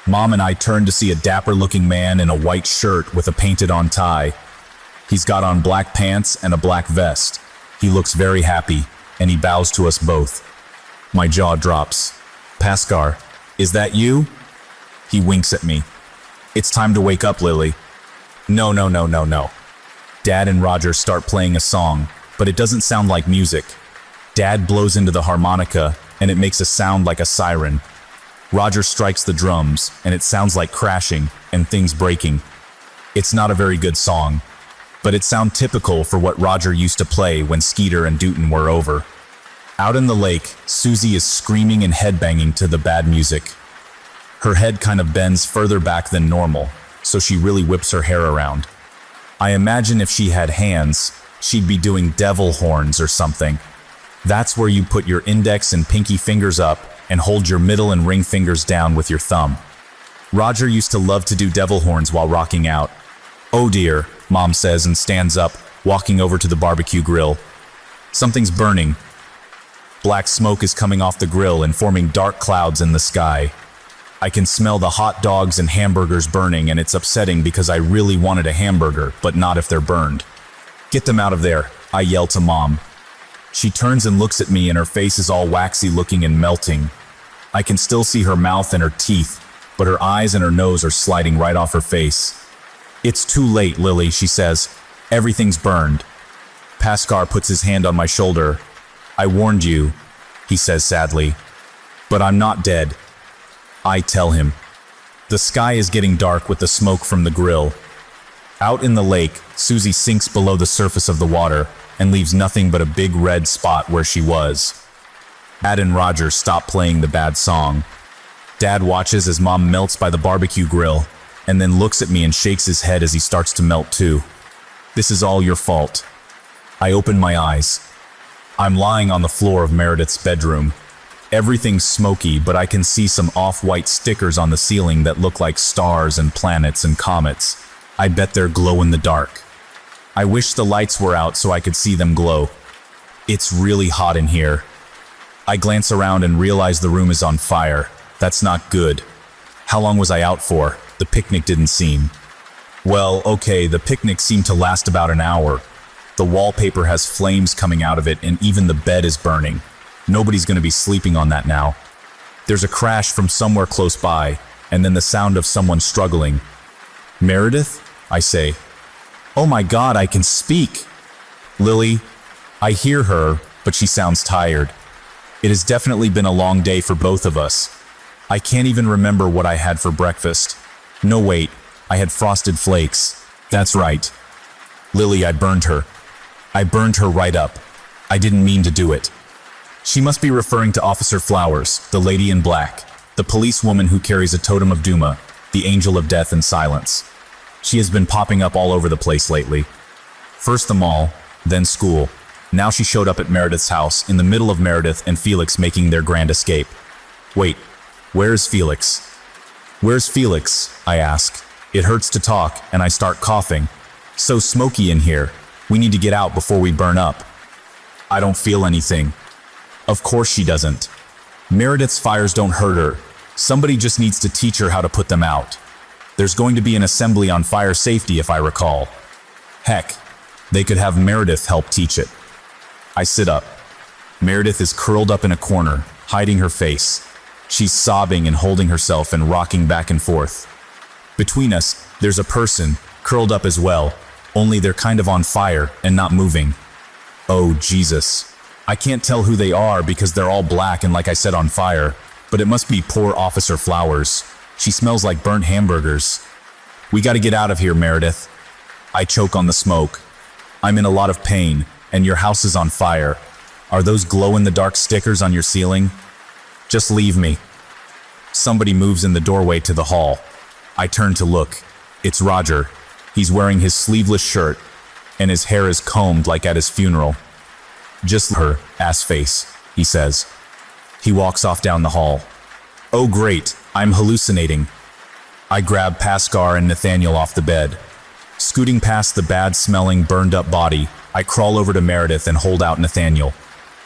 Mom and I turn to see a dapper-looking man in a white shirt with a painted-on tie. He's got on black pants and a black vest. He looks very happy, and he bows to us both. My jaw drops. Paskar, is that you? He winks at me. It's time to wake up, Lily. No. Dad and Roger start playing a song, but it doesn't sound like music. Dad blows into the harmonica, and it makes a sound like a siren. Roger strikes the drums, and it sounds like crashing and things breaking. It's not a very good song, but it sounds typical for what Roger used to play when Skeeter and Dootin were over. Out in the lake, Susie is screaming and headbanging to the bad music. Her head kind of bends further back than normal, so she really whips her hair around. I imagine if she had hands, she'd be doing devil horns or something. That's where you put your index and pinky fingers up and hold your middle and ring fingers down with your thumb. Roger used to love to do devil horns while rocking out. Oh dear, Mom says and stands up, walking over to the barbecue grill. Something's burning. Black smoke is coming off the grill and forming dark clouds in the sky. I can smell the hot dogs and hamburgers burning, and it's upsetting because I really wanted a hamburger, but not if they're burned. Get them out of there, I yell to Mom. She turns and looks at me, and her face is all waxy looking and melting. I can still see her mouth and her teeth, but her eyes and her nose are sliding right off her face. It's too late, Lily, she says. Everything's burned. Paskar puts his hand on my shoulder. I warned you, he says sadly. But I'm not dead. I tell him. The sky is getting dark with the smoke from the grill. Out in the lake, Susie sinks below the surface of the water and leaves nothing but a big red spot where she was. Dad and Roger stop playing the bad song. Dad watches as Mom melts by the barbecue grill and then looks at me and shakes his head as he starts to melt too. This is all your fault. I open my eyes. I'm lying on the floor of Meredith's bedroom. Everything's smoky, but I can see some off-white stickers on the ceiling that look like stars and planets and comets. I bet they're glow in the dark. I wish the lights were out so I could see them glow. It's really hot in here. I glance around and realize the room is on fire. That's not good. How long was I out for? The picnic didn't seem. Well, okay, the picnic seemed to last about an hour. The wallpaper has flames coming out of it, and even the bed is burning. Nobody's going to be sleeping on that now. There's a crash from somewhere close by, and then the sound of someone struggling. Meredith? I say. Oh my God, I can speak. Lily, I hear her, but she sounds tired. It has definitely been a long day for both of us. I can't even remember what I had for breakfast. No, wait, I had frosted flakes. That's right. Lily, I burned her. I burned her right up. I didn't mean to do it. She must be referring to Officer Flowers, the lady in black, the policewoman who carries a totem of Duma, the angel of death and silence. She has been popping up all over the place lately. First the mall, then school. Now she showed up at Meredith's house, in the middle of Meredith and Felix making their grand escape. Wait, where's Felix? Where's Felix? I ask. It hurts to talk, and I start coughing. So smoky in here. We need to get out before we burn up. I don't feel anything. Of course she doesn't. Meredith's fires don't hurt her. Somebody just needs to teach her how to put them out. There's going to be an assembly on fire safety, if I recall. Heck, they could have Meredith help teach it. I sit up. Meredith is curled up in a corner, hiding her face. She's sobbing and holding herself and rocking back and forth. Between us, there's a person, curled up as well, only they're kind of on fire and not moving. Oh, Jesus. I can't tell who they are because they're all black and, like I said, on fire, but it must be poor Officer Flowers. She smells like burnt hamburgers. We gotta get out of here, Meredith. I choke on the smoke. I'm in a lot of pain, and your house is on fire. Are those glow-in-the-dark stickers on your ceiling? Just leave me. Somebody moves in the doorway to the hall. I turn to look. It's Roger. He's wearing his sleeveless shirt, and his hair is combed like at his funeral. Just her, ass face, he says. He walks off down the hall. Oh great, I'm hallucinating. I grab Pascal and Nathaniel off the bed. Scooting past the bad-smelling, burned-up body, I crawl over to Meredith and hold out Nathaniel.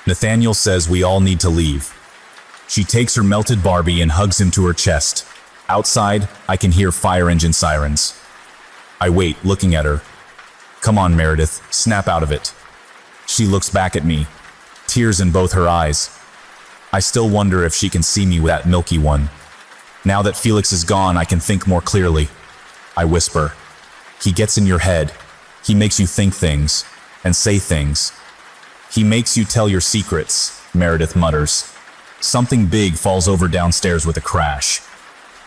Nathaniel says we all need to leave. She takes her melted Barbie and hugs him to her chest. Outside, I can hear fire engine sirens. I wait, looking at her. Come on, Meredith, snap out of it. She looks back at me, tears in both her eyes. I still wonder if she can see me with that milky one. Now that Felix is gone, I can think more clearly. I whisper. He gets in your head. He makes you think things and say things. He makes you tell your secrets, Meredith mutters. Something big falls over downstairs with a crash.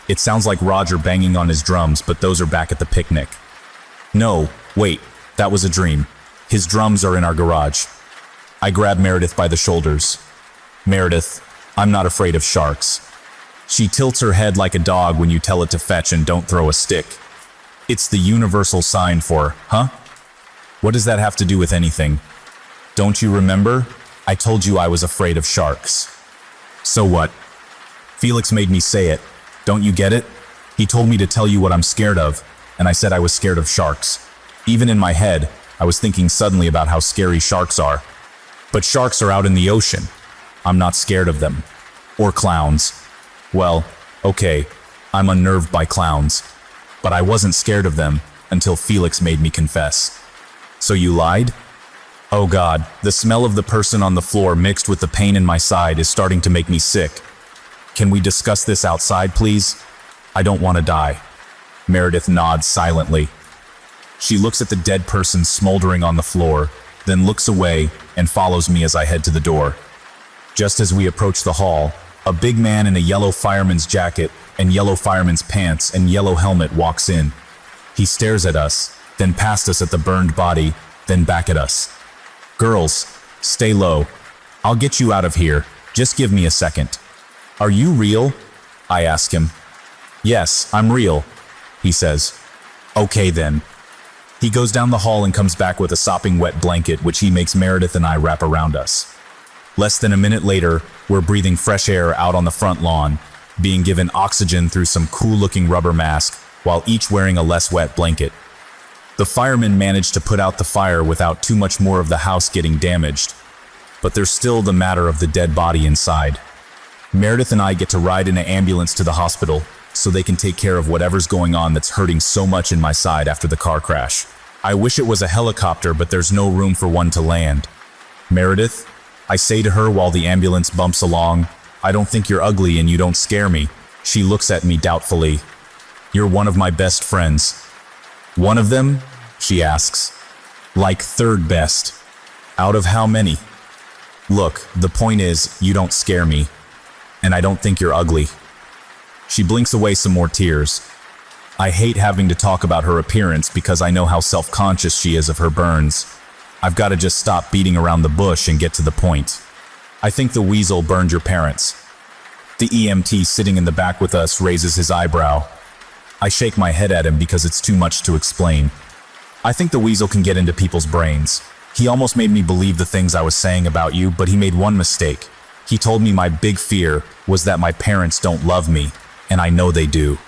It sounds like Roger banging on his drums, but those are back at the picnic. No, wait, that was a dream. His drums are in our garage. I grab Meredith by the shoulders. Meredith, I'm not afraid of sharks. She tilts her head like a dog when you tell it to fetch and don't throw a stick. It's the universal sign for, huh? What does that have to do with anything? Don't you remember? I told you I was afraid of sharks. So what? Felix made me say it. Don't you get it? He told me to tell you what I'm scared of, and I said I was scared of sharks. Even in my head, I was thinking suddenly about how scary sharks are. But sharks are out in the ocean. I'm not scared of them. Or clowns. Well, okay, I'm unnerved by clowns. But I wasn't scared of them until Felix made me confess. So you lied? Oh God, the smell of the person on the floor mixed with the pain in my side is starting to make me sick. Can we discuss this outside, please? I don't want to die. Meredith nods silently. She looks at the dead person smoldering on the floor, then looks away and follows me as I head to the door. Just as we approach the hall, a big man in a yellow fireman's jacket and yellow fireman's pants and yellow helmet walks in. He stares at us, then past us at the burned body, then back at us. Girls, stay low. I'll get you out of here. Just give me a second. Are you real? I ask him. Yes, I'm real, he says. Okay then. He goes down the hall and comes back with a sopping wet blanket, which he makes Meredith and I wrap around us. Less than a minute later, we're breathing fresh air out on the front lawn, being given oxygen through some cool-looking rubber mask, while each wearing a less wet blanket. The firemen managed to put out the fire without too much more of the house getting damaged, but there's still the matter of the dead body inside. Meredith and I get to ride in an ambulance to the hospital, so they can take care of whatever's going on that's hurting so much in my side after the car crash. I wish it was a helicopter, but there's no room for one to land. Meredith, I say to her while the ambulance bumps along, I don't think you're ugly and you don't scare me. She looks at me doubtfully. You're one of my best friends. One of them? She asks. Like third best. Out of how many? Look, the point is, you don't scare me. And I don't think you're ugly. She blinks away some more tears. I hate having to talk about her appearance because I know how self-conscious she is of her burns. I've got to just stop beating around the bush and get to the point. I think the weasel burned your parents. The EMT sitting in the back with us raises his eyebrow. I shake my head at him because it's too much to explain. I think the weasel can get into people's brains. He almost made me believe the things I was saying about you, but he made one mistake. He told me my big fear was that my parents don't love me, and I know they do.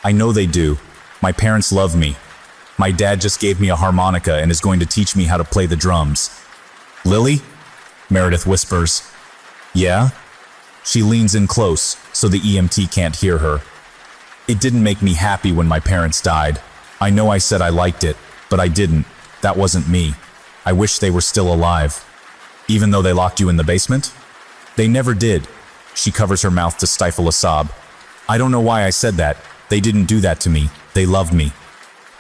I know they do. My parents love me. My dad just gave me a harmonica and is going to teach me how to play the drums. Lily? Meredith whispers. Yeah? She leans in close, so the EMT can't hear her. It didn't make me happy when my parents died. I know I said I liked it, but I didn't. That wasn't me. I wish they were still alive. Even though they locked you in the basement? They never did. She covers her mouth to stifle a sob. I don't know why I said that. They didn't do that to me. They loved me.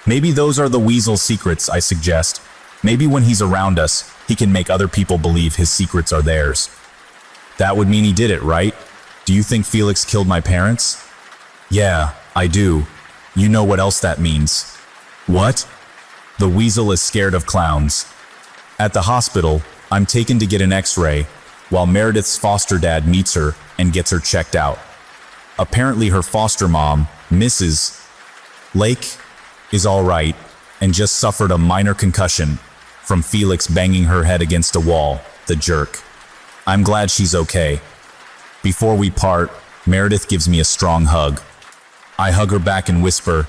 Maybe those are the weasel secrets, I suggest. Maybe when he's around us, he can make other people believe his secrets are theirs. That would mean he did it, right? Do you think Felix killed my parents? Yeah, I do. You know what else that means. What? The weasel is scared of clowns. At the hospital, I'm taken to get an x-ray, while Meredith's foster dad meets her and gets her checked out. Apparently her foster mom, Mrs. Lake, is all right and just suffered a minor concussion from Felix banging her head against a wall, the jerk. I'm glad she's okay. Before we part, Meredith gives me a strong hug. I hug her back and whisper,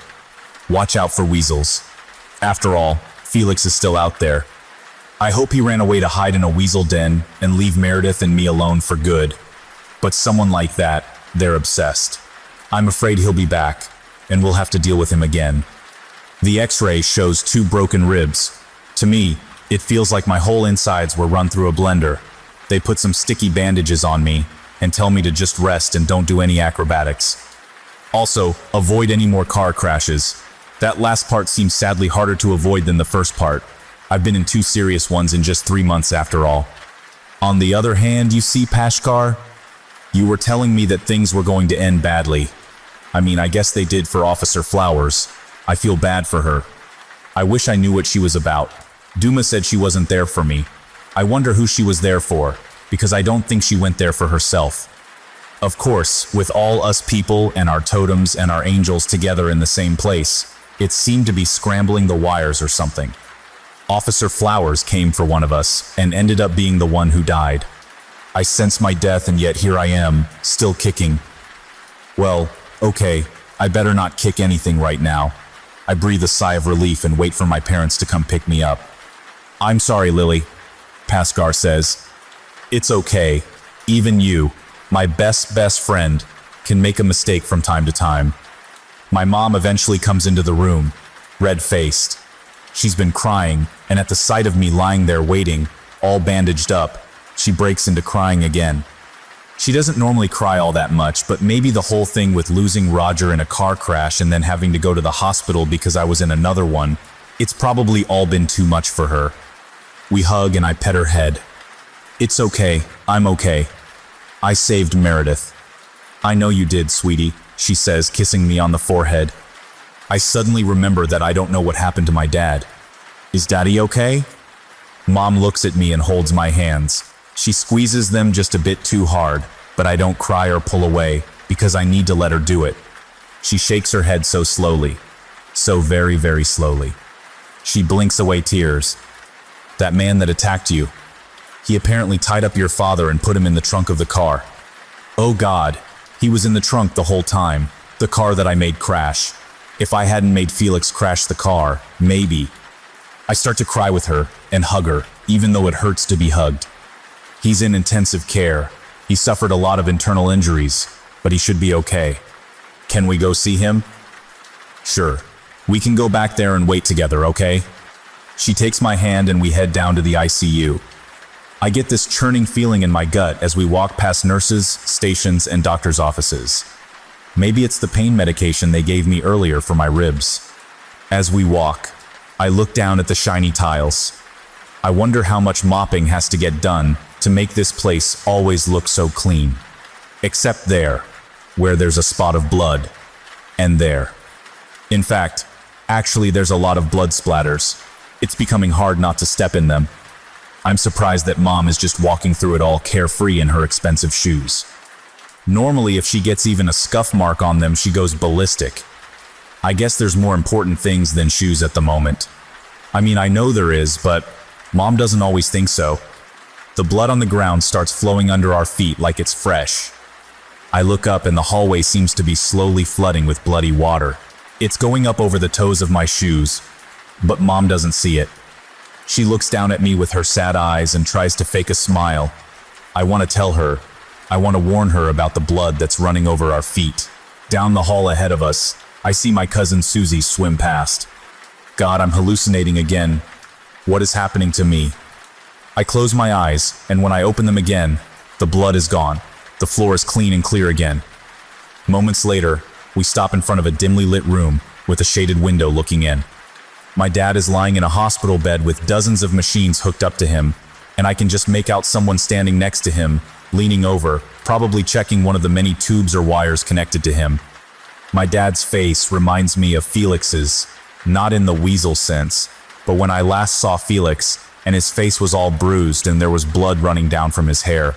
"Watch out for weasels." After all, Felix is still out there. I hope he ran away to hide in a weasel den and leave Meredith and me alone for good. But someone like that, they're obsessed. I'm afraid he'll be back, and we'll have to deal with him again. The x-ray shows 2 broken ribs. To me, it feels like my whole insides were run through a blender. They put some sticky bandages on me and tell me to just rest and don't do any acrobatics. Also, avoid any more car crashes. That last part seems sadly harder to avoid than the first part. I've been in 2 serious ones in just 3 months after all. On the other hand, you see, Pashkar, you were telling me that things were going to end badly. I mean, I guess they did for Officer Flowers. I feel bad for her. I wish I knew what she was about. Duma said she wasn't there for me. I wonder who she was there for, because I don't think she went there for herself. Of course, with all us people and our totems and our angels together in the same place, it seemed to be scrambling the wires or something. Officer Flowers came for one of us and ended up being the one who died. I sense my death, and yet here I am, still kicking. Well, okay, I better not kick anything right now. I breathe a sigh of relief and wait for my parents to come pick me up. "I'm sorry, Lily," Paskar says. "It's okay. Even you, my best friend, can make a mistake from time to time." My mom eventually comes into the room, red-faced. She's been crying, and at the sight of me lying there waiting, all bandaged up, she breaks into crying again. She doesn't normally cry all that much, but maybe the whole thing with losing Roger in a car crash and then having to go to the hospital because I was in another one, it's probably all been too much for her. We hug and I pet her head. "It's okay, I'm okay. I saved Meredith." "I know you did, sweetie," she says, kissing me on the forehead. I suddenly remember that I don't know what happened to my dad. "Is Daddy okay?" Mom looks at me and holds my hands. She squeezes them just a bit too hard, but I don't cry or pull away because I need to let her do it. She shakes her head so slowly, so very, very slowly. She blinks away tears. "That man that attacked you, he apparently tied up your father and put him in the trunk of the car." "Oh God, he was in the trunk the whole time, the car that I made crash. If I hadn't made Felix crash the car, maybe." I start to cry with her and hug her, even though it hurts to be hugged. "He's in intensive care. He suffered a lot of internal injuries, but he should be okay. Can we go see him?" "Sure. We can go back there and wait together, okay?" She takes my hand and we head down to the ICU. I get this churning feeling in my gut as we walk past nurses, stations, and doctors' offices. Maybe it's the pain medication they gave me earlier for my ribs. As we walk, I look down at the shiny tiles. I wonder how much mopping has to get done to make this place always look so clean. Except there, where there's a spot of blood. And there. In fact, actually there's a lot of blood splatters. It's becoming hard not to step in them. I'm surprised that Mom is just walking through it all carefree in her expensive shoes. Normally, if she gets even a scuff mark on them, she goes ballistic. I guess there's more important things than shoes at the moment. I mean, I know there is, but Mom doesn't always think so. The blood on the ground starts flowing under our feet like it's fresh. I look up and the hallway seems to be slowly flooding with bloody water. It's going up over the toes of my shoes, but Mom doesn't see it. She looks down at me with her sad eyes and tries to fake a smile. I want to tell her. I want to warn her about the blood that's running over our feet. Down the hall ahead of us, I see my cousin Susie swim past. God, I'm hallucinating again. What is happening to me? I close my eyes, and when I open them again, the blood is gone. The floor is clean and clear again. Moments later, we stop in front of a dimly lit room with a shaded window looking in. My dad is lying in a hospital bed with dozens of machines hooked up to him, and I can just make out someone standing next to him, leaning over, probably checking one of the many tubes or wires connected to him. My dad's face reminds me of Felix's, not in the weasel sense, but when I last saw Felix, and his face was all bruised and there was blood running down from his hair.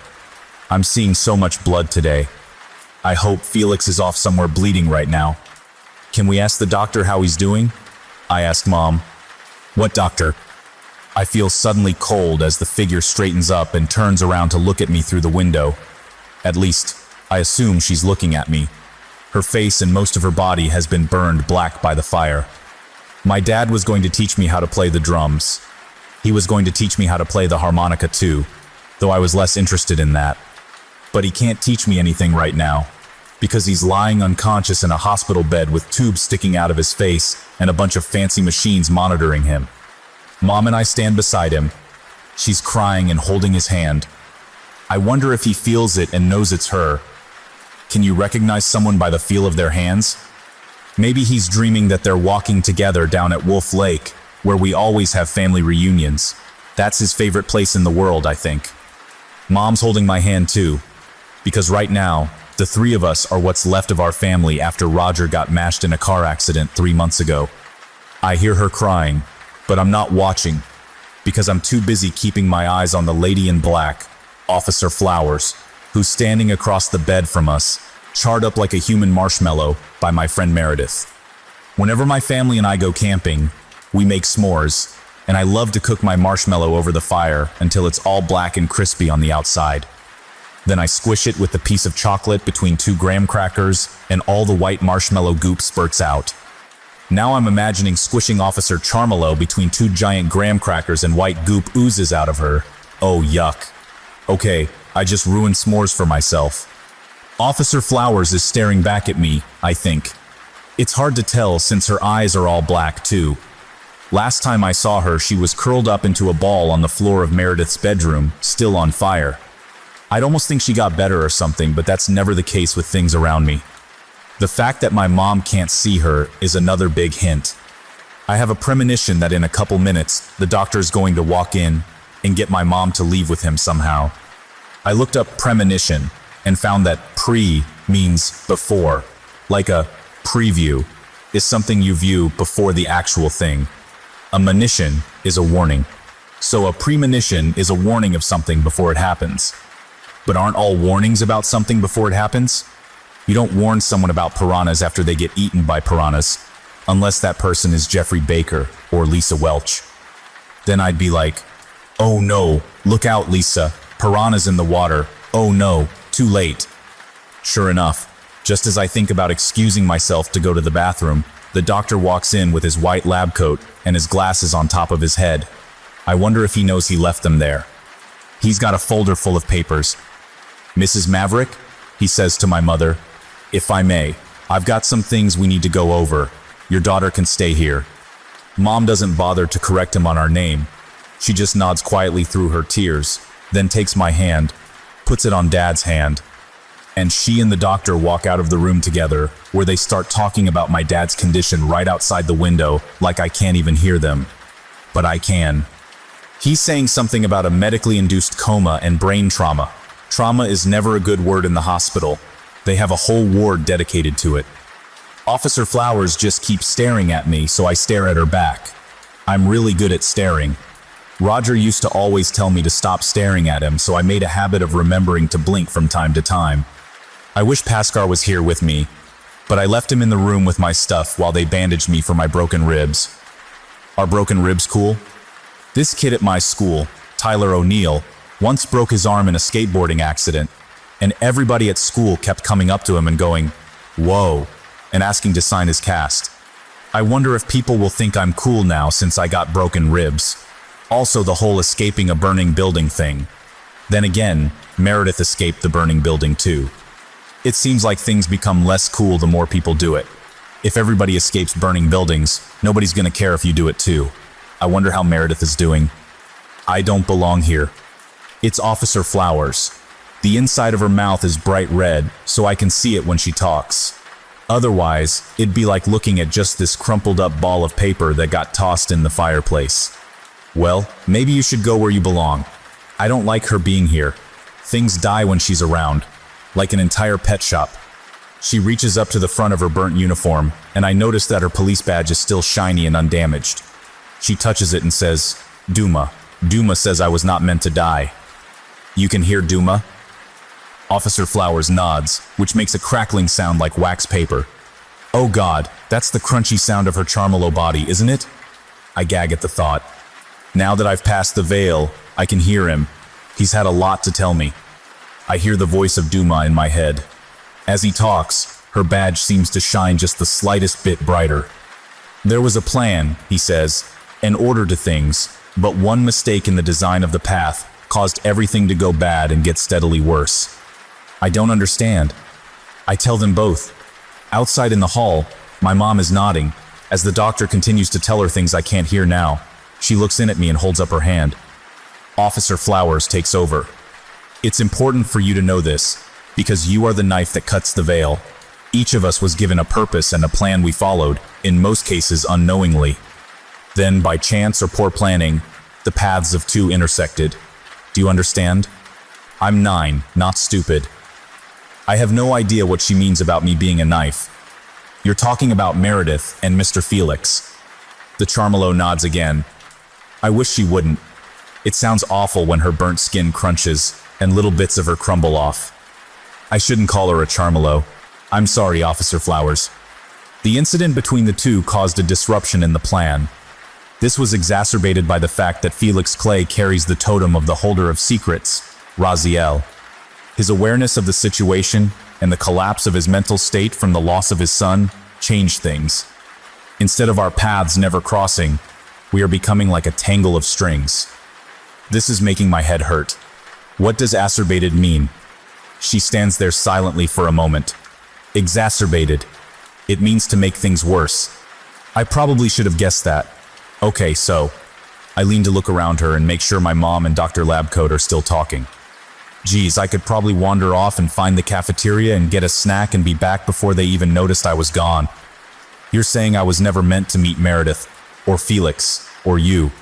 I'm seeing so much blood today. I hope Felix is off somewhere bleeding right now. Can we ask the doctor how he's doing? I asked Mom. What doctor? I feel suddenly cold as the figure straightens up and turns around to look at me through the window. At least, I assume she's looking at me. Her face and most of her body has been burned black by the fire. My dad was going to teach me how to play the drums. He was going to teach me how to play the harmonica too, though I was less interested in that. But he can't teach me anything right now, because he's lying unconscious in a hospital bed with tubes sticking out of his face and a bunch of fancy machines monitoring him. Mom and I stand beside him. She's crying and holding his hand. I wonder if he feels it and knows it's her. Can you recognize someone by the feel of their hands? Maybe he's dreaming that they're walking together down at Wolf Lake, where we always have family reunions. That's his favorite place in the world, I think. Mom's holding my hand too, because right now, the three of us are what's left of our family after Roger got mashed in a car accident 3 months ago. I hear her crying, but I'm not watching, because I'm too busy keeping my eyes on the lady in black, Officer Flowers, who's standing across the bed from us, charred up like a human marshmallow by my friend Meredith. Whenever my family and I go camping, we make s'mores, and I love to cook my marshmallow over the fire until it's all black and crispy on the outside. Then I squish it with a piece of chocolate between 2 graham crackers, and all the white marshmallow goop spurts out. Now I'm imagining squishing Officer Charmelo between 2 giant graham crackers and white goop oozes out of her. Oh, yuck. Okay, I just ruined s'mores for myself. Officer Flowers is staring back at me, I think. It's hard to tell since her eyes are all black too. Last time I saw her, she was curled up into a ball on the floor of Meredith's bedroom, still on fire. I'd almost think she got better or something, but that's never the case with things around me. The fact that my mom can't see her is another big hint. I have a premonition that in a couple minutes, the doctor's going to walk in and get my mom to leave with him somehow. I looked up premonition and found that pre means before, like a preview is something you view before the actual thing. A monition is a warning. So a premonition is a warning of something before it happens. But aren't all warnings about something before it happens? You don't warn someone about piranhas after they get eaten by piranhas, unless that person is Jeffrey Baker or Lisa Welch. Then I'd be like, oh no, look out Lisa, piranhas in the water, oh no, too late. Sure enough, just as I think about excusing myself to go to the bathroom, the doctor walks in with his white lab coat and his glasses on top of his head. I wonder if he knows he left them there. He's got a folder full of papers. Mrs. Maverick, he says to my mother, if I may, I've got some things we need to go over. Your daughter can stay here. Mom doesn't bother to correct him on our name. She just nods quietly through her tears, then takes my hand, puts it on Dad's hand, and she and the doctor walk out of the room together, where they start talking about my dad's condition right outside the window, like I can't even hear them. But I can. He's saying something about a medically induced coma and brain trauma. Trauma is never a good word in the hospital. They have a whole ward dedicated to it. Officer Flowers just keeps staring at me, so I stare at her back. I'm really good at staring. Roger used to always tell me to stop staring at him, so I made a habit of remembering to blink from time to time. I wish Paskar was here with me, but I left him in the room with my stuff while they bandaged me for my broken ribs. Are broken ribs cool? This kid at my school, Tyler O'Neill, once broke his arm in a skateboarding accident, and everybody at school kept coming up to him and going, "Whoa," and asking to sign his cast. I wonder if people will think I'm cool now since I got broken ribs. Also the whole escaping a burning building thing. Then again, Meredith escaped the burning building too. It seems like things become less cool the more people do it. If everybody escapes burning buildings, nobody's gonna care if you do it too. I wonder how Meredith is doing. I don't belong here. It's Officer Flowers. The inside of her mouth is bright red, so I can see it when she talks. Otherwise, it'd be like looking at just this crumpled up ball of paper that got tossed in the fireplace. Well, maybe you should go where you belong. I don't like her being here. Things die when she's around, like an entire pet shop. She reaches up to the front of her burnt uniform, and I notice that her police badge is still shiny and undamaged. She touches it and says, "Duma. Duma says I was not meant to die." You can hear Duma? Officer Flowers nods, which makes a crackling sound like wax paper. Oh God, that's the crunchy sound of her Charmelo body, isn't it? I gag at the thought. Now that I've passed the veil, I can hear him. He's had a lot to tell me. I hear the voice of Duma in my head. As he talks, her badge seems to shine just the slightest bit brighter. There was a plan, he says, an order to things, but one mistake in the design of the path caused everything to go bad and get steadily worse. I don't understand. I tell them both. Outside in the hall, my mom is nodding, as the doctor continues to tell her things I can't hear now. She looks in at me and holds up her hand. Officer Flowers takes over. It's important for you to know this, because you are the knife that cuts the veil. Each of us was given a purpose and a plan we followed, in most cases unknowingly. Then, by chance or poor planning, the paths of two intersected. Do you understand? I'm 9, not stupid. I have no idea what she means about me being a knife. You're talking about Meredith and Mr. Felix. The Charmelo nods again. I wish she wouldn't. It sounds awful when her burnt skin crunches and little bits of her crumble off. I shouldn't call her a Charmelo. I'm sorry, Officer Flowers. The incident between the two caused a disruption in the plan. This was exacerbated by the fact that Felix Clay carries the totem of the holder of secrets, Raziel. His awareness of the situation and the collapse of his mental state from the loss of his son changed things. Instead of our paths never crossing, we are becoming like a tangle of strings. This is making my head hurt. What does acerbated mean? She stands there silently for a moment. Exacerbated. It means to make things worse. I probably should have guessed that. Okay, so. I lean to look around her and make sure my mom and Dr. Labcoat are still talking. Geez, I could probably wander off and find the cafeteria and get a snack and be back before they even noticed I was gone. You're saying I was never meant to meet Meredith, or Felix, or you.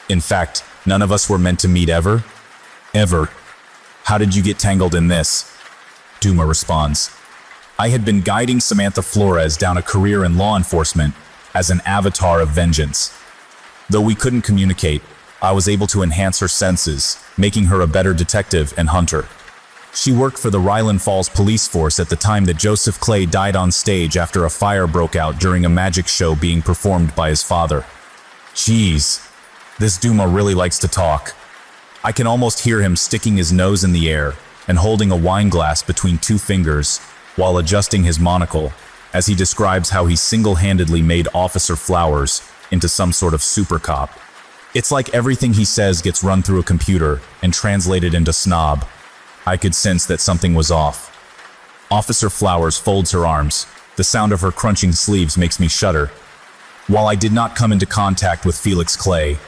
In fact, none of us were meant to meet ever? Ever. How did you get tangled in this? Duma responds. I had been guiding Samantha Flores down a career in law enforcement as an avatar of vengeance. Though we couldn't communicate, I was able to enhance her senses, making her a better detective and hunter. She worked for the Ryland Falls police force at the time that Joseph Clay died on stage after a fire broke out during a magic show being performed by his father. Jeez, this Duma really likes to talk. I can almost hear him sticking his nose in the air and holding a wine glass between two fingers while adjusting his monocle as he describes how he single-handedly made Officer Flowers into some sort of super cop. It's like everything he says gets run through a computer and translated into snob. I could sense that something was off. Officer Flowers folds her arms. The sound of her crunching sleeves makes me shudder. While I did not come into contact with Felix Clay,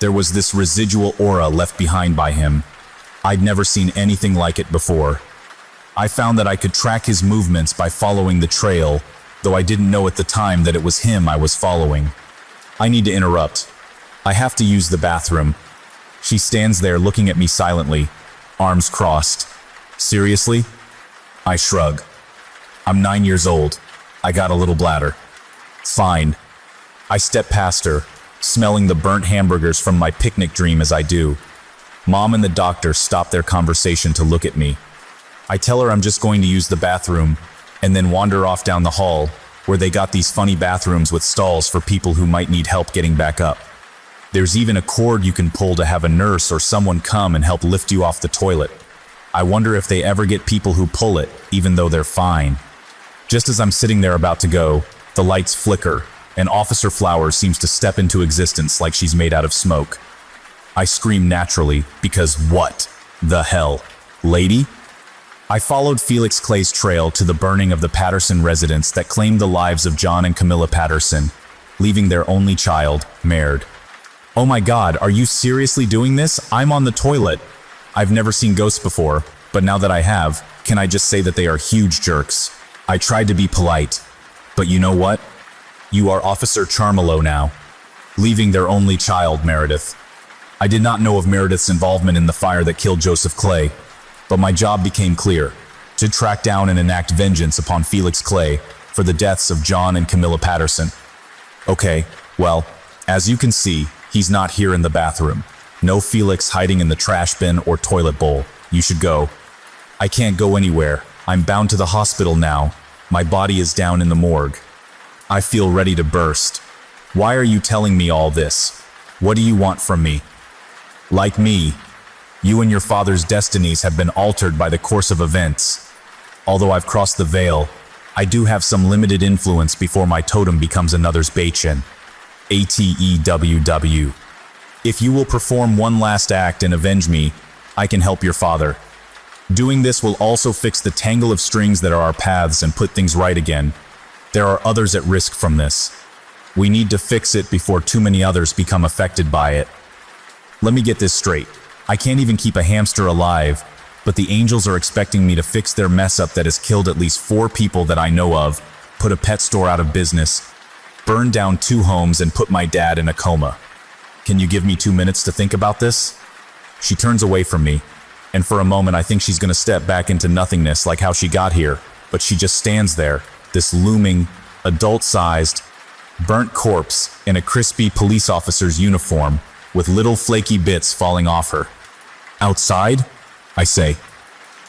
there was this residual aura left behind by him. I'd never seen anything like it before. I found that I could track his movements by following the trail, though I didn't know at the time that it was him I was following. I need to interrupt. I have to use the bathroom. She stands there looking at me silently, arms crossed. Seriously? I shrug. I'm 9 years old. I got a little bladder. Fine. I step past her, smelling the burnt hamburgers from my picnic dream as I do. Mom and the doctor stop their conversation to look at me. I tell her I'm just going to use the bathroom, and then wander off down the hall, where they got these funny bathrooms with stalls for people who might need help getting back up. There's even a cord you can pull to have a nurse or someone come and help lift you off the toilet. I wonder if they ever get people who pull it, even though they're fine. Just as I'm sitting there about to go, the lights flicker, and Officer Flowers seems to step into existence like she's made out of smoke. I scream naturally, because what the hell? Lady? I followed Felix Clay's trail to the burning of the Patterson residence that claimed the lives of John and Camilla Patterson, leaving their only child, Maird. Oh my God, are you seriously doing this? I'm on the toilet. I've never seen ghosts before, but now that I have, can I just say that they are huge jerks? I tried to be polite, But you know what? You are Officer Charmelo now, leaving their only child, Meredith. I did not know of Meredith's involvement in the fire that killed Joseph Clay, but my job became clear, to track down and enact vengeance upon Felix Clay for the deaths of John and Camilla Patterson. Okay, well, as you can see, he's not here in the bathroom. No Felix hiding in the trash bin or toilet bowl. You should go. I can't go anywhere. I'm bound to the hospital now. My body is down in the morgue. I feel ready to burst. Why are you telling me all this? What do you want from me? Like me, you and your father's destinies have been altered by the course of events. Although I've crossed the veil, I do have some limited influence before my totem becomes another's Beichin. ATEWW. If you will perform one last act and avenge me, I can help your father. Doing this will also fix the tangle of strings that are our paths and put things right again. There are others at risk from this. We need to fix it before too many others become affected by it. Let me get this straight. I can't even keep a hamster alive, but the angels are expecting me to fix their mess up that has killed at least 4 people that I know of, put a pet store out of business, burned down 2 homes, and put my dad in a coma. Can you give me 2 minutes to think about this? She turns away from me, and for a moment I think she's going to step back into nothingness like how she got here, but she just stands there, this looming, adult-sized, burnt corpse in a crispy police officer's uniform with little flaky bits falling off her. Outside? I say.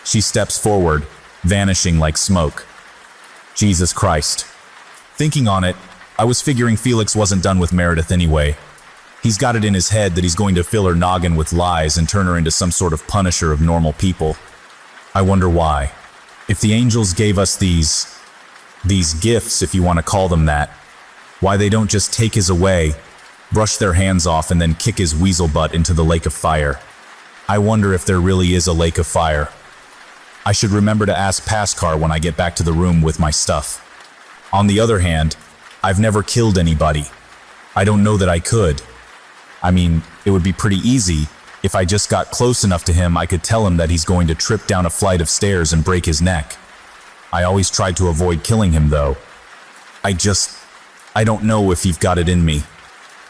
She steps forward, vanishing like smoke. Jesus Christ. Thinking on it, I was figuring Felix wasn't done with Meredith anyway. He's got it in his head that he's going to fill her noggin with lies and turn her into some sort of punisher of normal people. I wonder why. If the angels gave us these gifts, if you want to call them that, why they don't just take his away, brush their hands off, and then kick his weasel butt into the lake of fire. I wonder if there really is a lake of fire. I should remember to ask Paskar when I get back to the room with my stuff. On the other hand, I've never killed anybody. I don't know that I could. I mean, it would be pretty easy. If I just got close enough to him, I could tell him that he's going to trip down a flight of stairs and break his neck. I always tried to avoid killing him, though. I don't know if you've got it in me.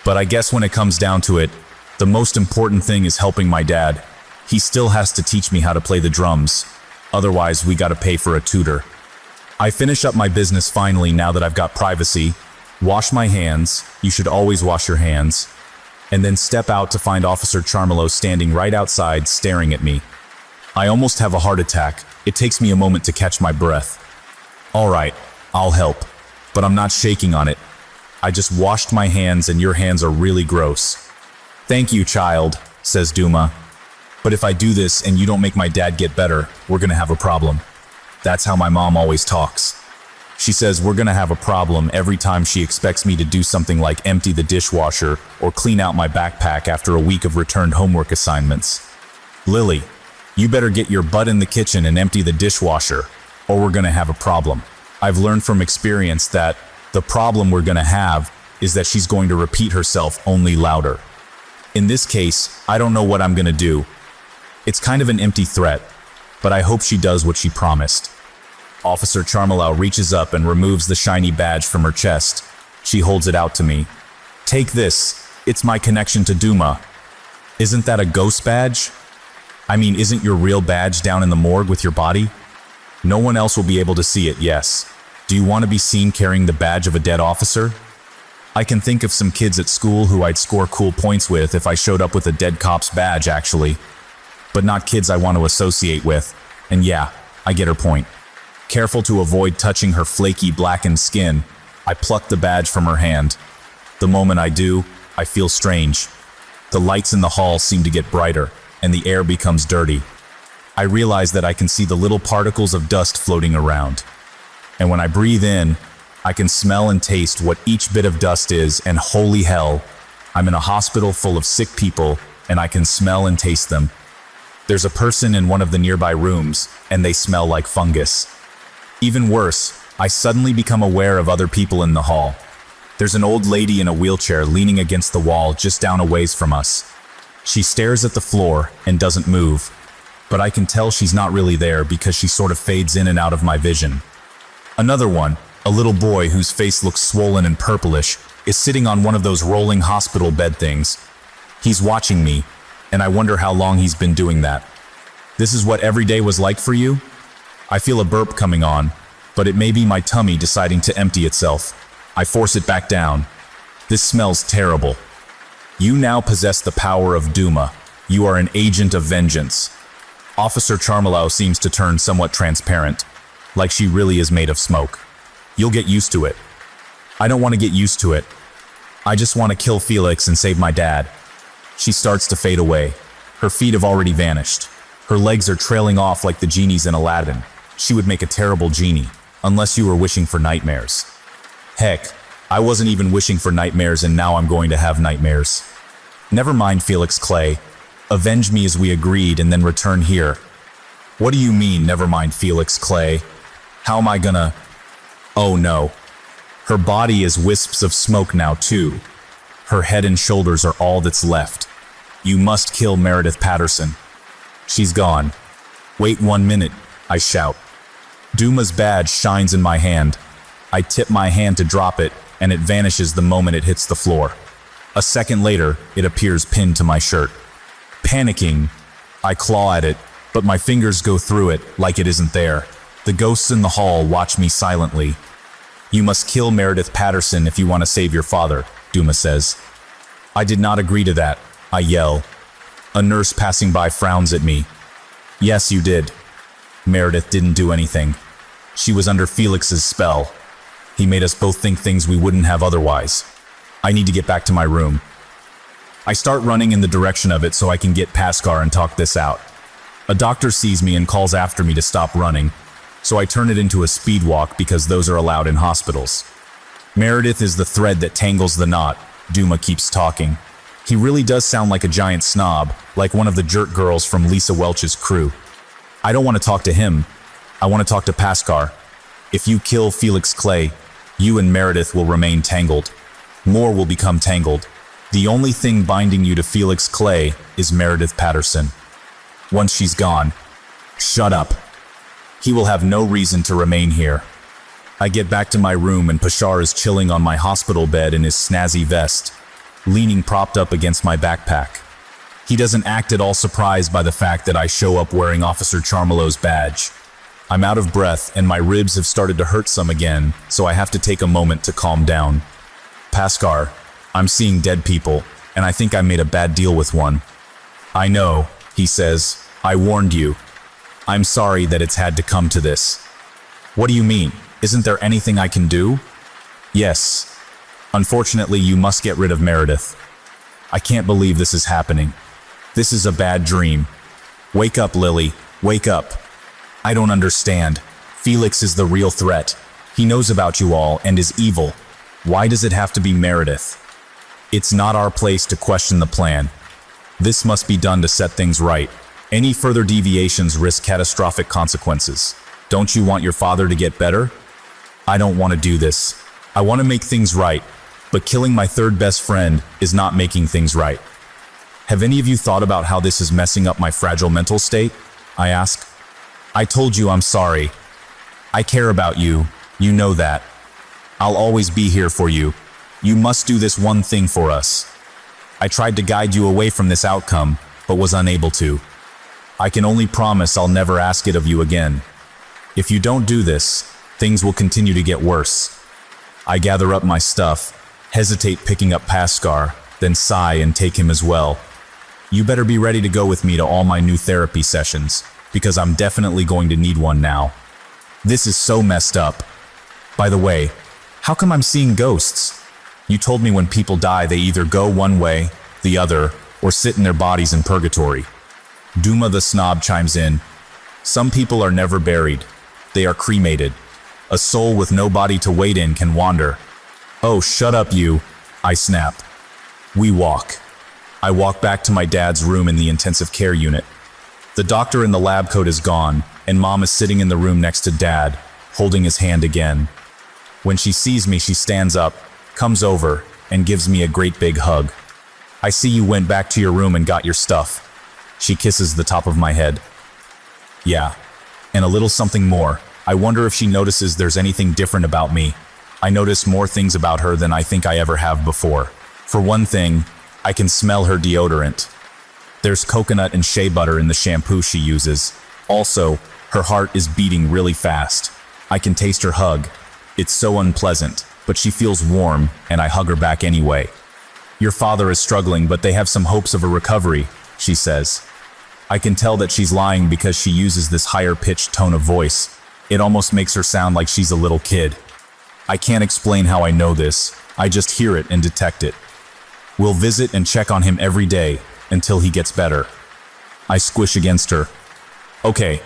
But I guess when it comes down to it, the most important thing is helping my dad. He still has to teach me how to play the drums. Otherwise, we gotta pay for a tutor. I finish up my business finally now that I've got privacy. Wash my hands. You should always wash your hands. And then step out to find Officer Charmelo standing right outside staring at me. I almost have a heart attack. It takes me a moment to catch my breath. All right, I'll help. But I'm not shaking on it. I just washed my hands and your hands are really gross. Thank you, child, says Duma. But if I do this and you don't make my dad get better, we're gonna have a problem. That's how my mom always talks. She says we're gonna have a problem every time she expects me to do something like empty the dishwasher or clean out my backpack after a week of returned homework assignments. Lily, you better get your butt in the kitchen and empty the dishwasher, or we're gonna have a problem. I've learned from experience that the problem we're gonna have is that she's going to repeat herself only louder. In this case, I don't know what I'm gonna do. It's kind of an empty threat, but I hope she does what she promised. Officer Charmelo reaches up and removes the shiny badge from her chest. She holds it out to me. Take this, it's my connection to Duma. Isn't that a ghost badge? I mean, isn't your real badge down in the morgue with your body? No one else will be able to see it, yes. Do you want to be seen carrying the badge of a dead officer? I can think of some kids at school who I'd score cool points with if I showed up with a dead cop's badge, actually. But not kids I want to associate with. And yeah, I get her point. Careful to avoid touching her flaky, blackened skin, I pluck the badge from her hand. The moment I do, I feel strange. The lights in the hall seem to get brighter, and the air becomes dirty. I realize that I can see the little particles of dust floating around. And when I breathe in, I can smell and taste what each bit of dust is, and holy hell, I'm in a hospital full of sick people, and I can smell and taste them. There's a person in one of the nearby rooms, and they smell like fungus. Even worse, I suddenly become aware of other people in the hall. There's an old lady in a wheelchair leaning against the wall just down a ways from us. She stares at the floor and doesn't move, but I can tell she's not really there because she sort of fades in and out of my vision. Another one, A little boy whose face looks swollen and purplish is sitting on one of those rolling hospital bed things. He's watching me, and I wonder how long he's been doing that. This is what every day was like for you? I feel a burp coming on, but it may be my tummy deciding to empty itself. I force it back down. This smells terrible. You now possess the power of Duma. You are an agent of vengeance. Officer Charmelau seems to turn somewhat transparent, like she really is made of smoke. You'll get used to it. I don't want to get used to it. I just want to kill Felix and save my dad. She starts to fade away. Her feet have already vanished. Her legs are trailing off like the genies in Aladdin. She would make a terrible genie, unless you were wishing for nightmares. Heck, I wasn't even wishing for nightmares and now I'm going to have nightmares. Never mind, Felix Clay. Avenge me as we agreed and then return here. What do you mean, never mind, Felix Clay? How am I gonna... Oh no. Her body is wisps of smoke now too. Her head and shoulders are all that's left. You must kill Meredith Patterson. She's gone. Wait 1 minute, I shout. Duma's badge shines in my hand. I tip my hand to drop it, and it vanishes the moment it hits the floor. A second later, it appears pinned to my shirt. Panicking, I claw at it, but my fingers go through it like it isn't there. The ghosts in the hall watch me silently. You must kill Meredith Patterson if you want to save your father, Duma says. I did not agree to that, I yell. A nurse passing by frowns at me. Yes, you did. Meredith didn't do anything. She was under Felix's spell. He made us both think things we wouldn't have otherwise. I need to get back to my room. I start running in the direction of it so I can get Pascar and talk this out. A doctor sees me and calls after me to stop running, so I turn it into a speed walk because those are allowed in hospitals. Meredith is the thread that tangles the knot, Duma keeps talking. He really does sound like a giant snob, like one of the jerk girls from Lisa Welch's crew. I don't want to talk to him. I want to talk to Pascar. If you kill Felix Clay, you and Meredith will remain tangled. More will become tangled. The only thing binding you to Felix Clay is Meredith Patterson. Once she's gone, shut up. He will have no reason to remain here. I get back to my room and Pashar is chilling on my hospital bed in his snazzy vest, leaning propped up against my backpack. He doesn't act at all surprised by the fact that I show up wearing Officer Charmelot's badge. I'm out of breath and my ribs have started to hurt some again, so I have to take a moment to calm down. Pascar, I'm seeing dead people, and I think I made a bad deal with one. I know, he says. I warned you. I'm sorry that it's had to come to this. What do you mean? Isn't there anything I can do? Yes. Unfortunately, you must get rid of Meredith. I can't believe this is happening. This is a bad dream. Wake up, Lily. Wake up. I don't understand. Felix is the real threat. He knows about you all and is evil. Why does it have to be Meredith? It's not our place to question the plan. This must be done to set things right. Any further deviations risk catastrophic consequences. Don't you want your father to get better? I don't want to do this. I want to make things right, but killing my third best friend is not making things right. Have any of you thought about how this is messing up my fragile mental state? I ask. I told you I'm sorry. I care about you. You know that. I'll always be here for you. You must do this one thing for us. I tried to guide you away from this outcome, but was unable to. I can only promise I'll never ask it of you again. If you don't do this, things will continue to get worse. I gather up my stuff, hesitate picking up Pascar, then sigh and take him as well. You better be ready to go with me to all my new therapy sessions, because I'm definitely going to need one now. This is so messed up. By the way, how come I'm seeing ghosts? You told me when people die they either go one way, the other, or sit in their bodies in purgatory. Duma the snob chimes in. Some people are never buried. They are cremated. A soul with no body to wait in can wander. Oh, shut up you, I snap. We walk. I walk back to my dad's room in the intensive care unit. The doctor in the lab coat is gone, and Mom is sitting in the room next to Dad, holding his hand again. When she sees me, she stands up, comes over, and gives me a great big hug. I see you went back to your room and got your stuff. She kisses the top of my head. Yeah, and a little something more. I wonder if she notices there's anything different about me. I notice more things about her than I think I ever have before. For one thing, I can smell her deodorant. There's coconut and shea butter in the shampoo she uses. Also, her heart is beating really fast. I can taste her hug. It's so unpleasant, but she feels warm, and I hug her back anyway. Your father is struggling, but they have some hopes of a recovery, she says. I can tell that she's lying because she uses this higher-pitched tone of voice. It almost makes her sound like she's a little kid. I can't explain how I know this. I just hear it and detect it. We'll visit and check on him every day until he gets better. I squish against her. Okay,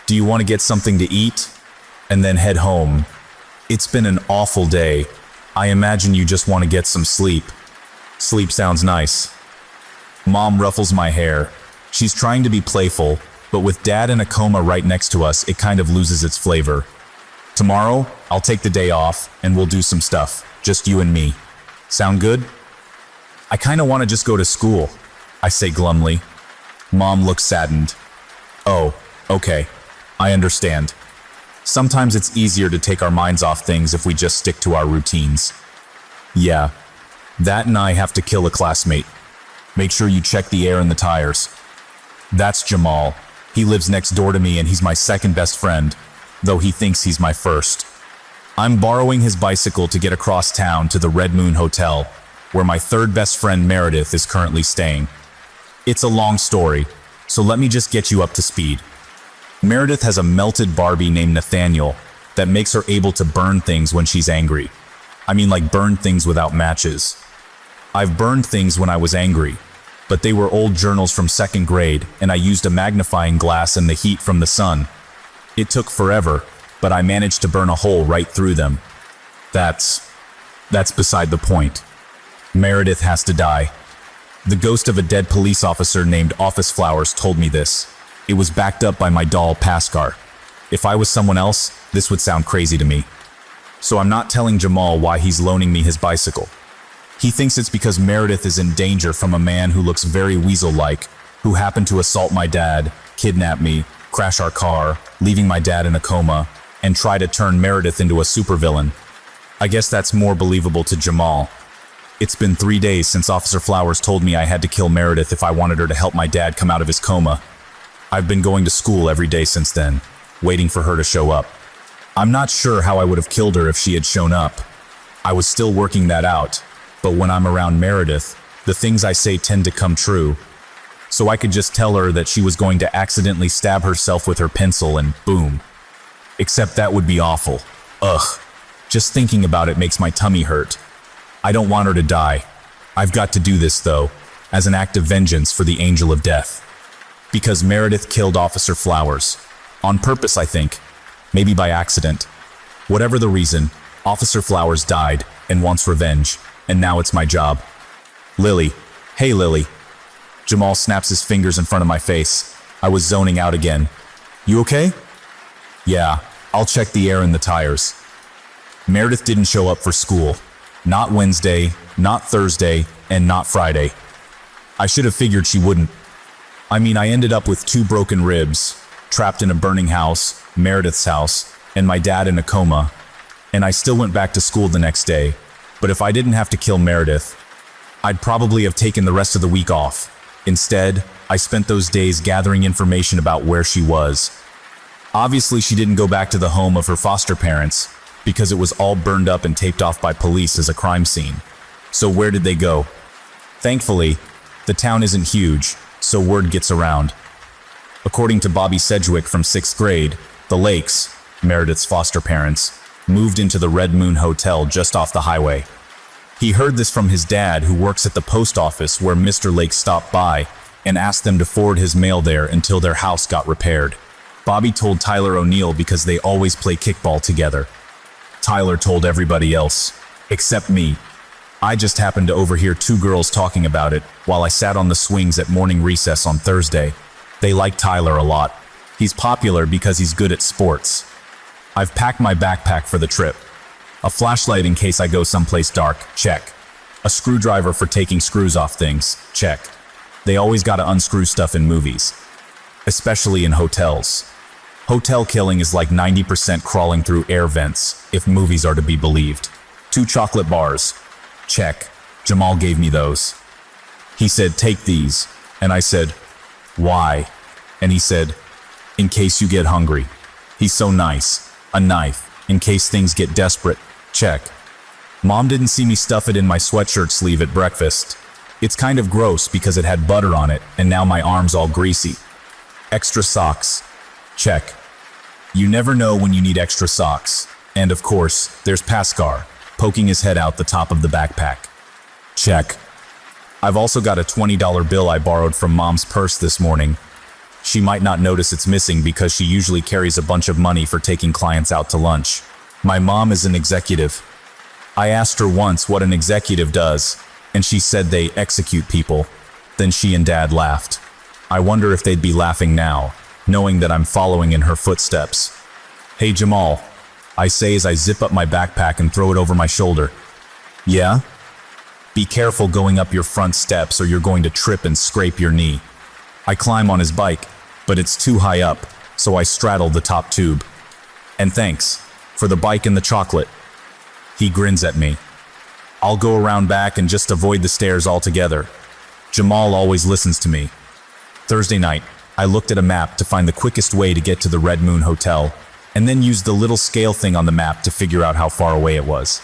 do you want to get something to eat? And then head home. It's been an awful day. I imagine you just want to get some sleep. Sleep sounds nice. Mom ruffles my hair. She's trying to be playful, but with Dad in a coma right next to us, it kind of loses its flavor. Tomorrow, I'll take the day off and we'll do some stuff, just you and me. Sound good? I kind of want to just go to school, I say glumly. Mom looks saddened. Oh, okay. I understand. Sometimes it's easier to take our minds off things if we just stick to our routines. Yeah, that and I have to kill a classmate. Make sure you check the air in the tires. That's Jamal. He lives next door to me and he's my second best friend, though he thinks he's my first. I'm borrowing his bicycle to get across town to the Red Moon Hotel, where my third best friend Meredith is currently staying. It's a long story, so let me just get you up to speed. Meredith has a melted Barbie named Nathaniel that makes her able to burn things when she's angry. I mean, like burn things without matches. I've burned things when I was angry, but they were old journals from second grade and I used a magnifying glass and the heat from the sun. It took forever, but I managed to burn a hole right through them. That's beside the point. Meredith has to die. The ghost of a dead police officer named Office Flowers told me this. It was backed up by my doll, Pascar. If I was someone else, this would sound crazy to me. So I'm not telling Jamal why he's loaning me his bicycle. He thinks it's because Meredith is in danger from a man who looks very weasel-like, who happened to assault my dad, kidnap me, crash our car, leaving my dad in a coma, and try to turn Meredith into a supervillain. I guess that's more believable to Jamal. It's been 3 days since Officer Flowers told me I had to kill Meredith if I wanted her to help my dad come out of his coma. I've been going to school every day since then, waiting for her to show up. I'm not sure how I would have killed her if she had shown up. I was still working that out, but when I'm around Meredith, the things I say tend to come true. So I could just tell her that she was going to accidentally stab herself with her pencil and boom. Except that would be awful. Ugh. Just thinking about it makes my tummy hurt. I don't want her to die. I've got to do this, though, as an act of vengeance for the Angel of Death. Because Meredith killed Officer Flowers. On purpose, I think. Maybe by accident. Whatever the reason, Officer Flowers died and wants revenge, and now it's my job. Lily. Hey, Lily. Jamal snaps his fingers in front of my face. I was zoning out again. You okay? Yeah, I'll check the air in the tires. Meredith didn't show up for school. Not Wednesday, not Thursday, and not Friday. I should have figured she wouldn't. I mean, I ended up with 2 broken ribs, trapped in a burning house, Meredith's house, and my dad in a coma. And I still went back to school the next day. But if I didn't have to kill Meredith, I'd probably have taken the rest of the week off. Instead, I spent those days gathering information about where she was. Obviously, she didn't go back to the home of her foster parents, because it was all burned up and taped off by police as a crime scene. So where did they go? Thankfully, the town isn't huge, so word gets around. According to Bobby Sedgwick from 6th grade, the Lakes, Meredith's foster parents, moved into the Red Moon Hotel just off the highway. He heard this from his dad, who works at the post office where Mr. Lake stopped by, and asked them to forward his mail there until their house got repaired. Bobby told Tyler O'Neill because they always play kickball together. Tyler told everybody else, except me. I just happened to overhear 2 girls talking about it while I sat on the swings at morning recess on Thursday. They like Tyler a lot. He's popular because he's good at sports. I've packed my backpack for the trip. A flashlight in case I go someplace dark, check. A screwdriver for taking screws off things, check. They always gotta unscrew stuff in movies, especially in hotels. Hotel killing is like 90% crawling through air vents, if movies are to be believed. 2 chocolate bars. Check. Jamal gave me those. He said, take these. And I said, why? And he said, in case you get hungry. He's so nice. A knife, in case things get desperate. Check. Mom didn't see me stuff it in my sweatshirt sleeve at breakfast. It's kind of gross because it had butter on it, and now my arm's all greasy. Extra socks. Check. You never know when you need extra socks. And of course, there's Pascal, poking his head out the top of the backpack. Check. I've also got a $20 bill I borrowed from Mom's purse this morning. She might not notice it's missing because she usually carries a bunch of money for taking clients out to lunch. My mom is an executive. I asked her once what an executive does, and she said they execute people. Then she and Dad laughed. I wonder if they'd be laughing now, knowing that I'm following in her footsteps. Hey Jamal, I say as I zip up my backpack and throw it over my shoulder. Yeah? Be careful going up your front steps or you're going to trip and scrape your knee. I climb on his bike, but it's too high up, so I straddle the top tube. And thanks, for the bike and the chocolate. He grins at me. I'll go around back and just avoid the stairs altogether. Jamal always listens to me. Thursday night, I looked at a map to find the quickest way to get to the Red Moon Hotel, and then used the little scale thing on the map to figure out how far away it was.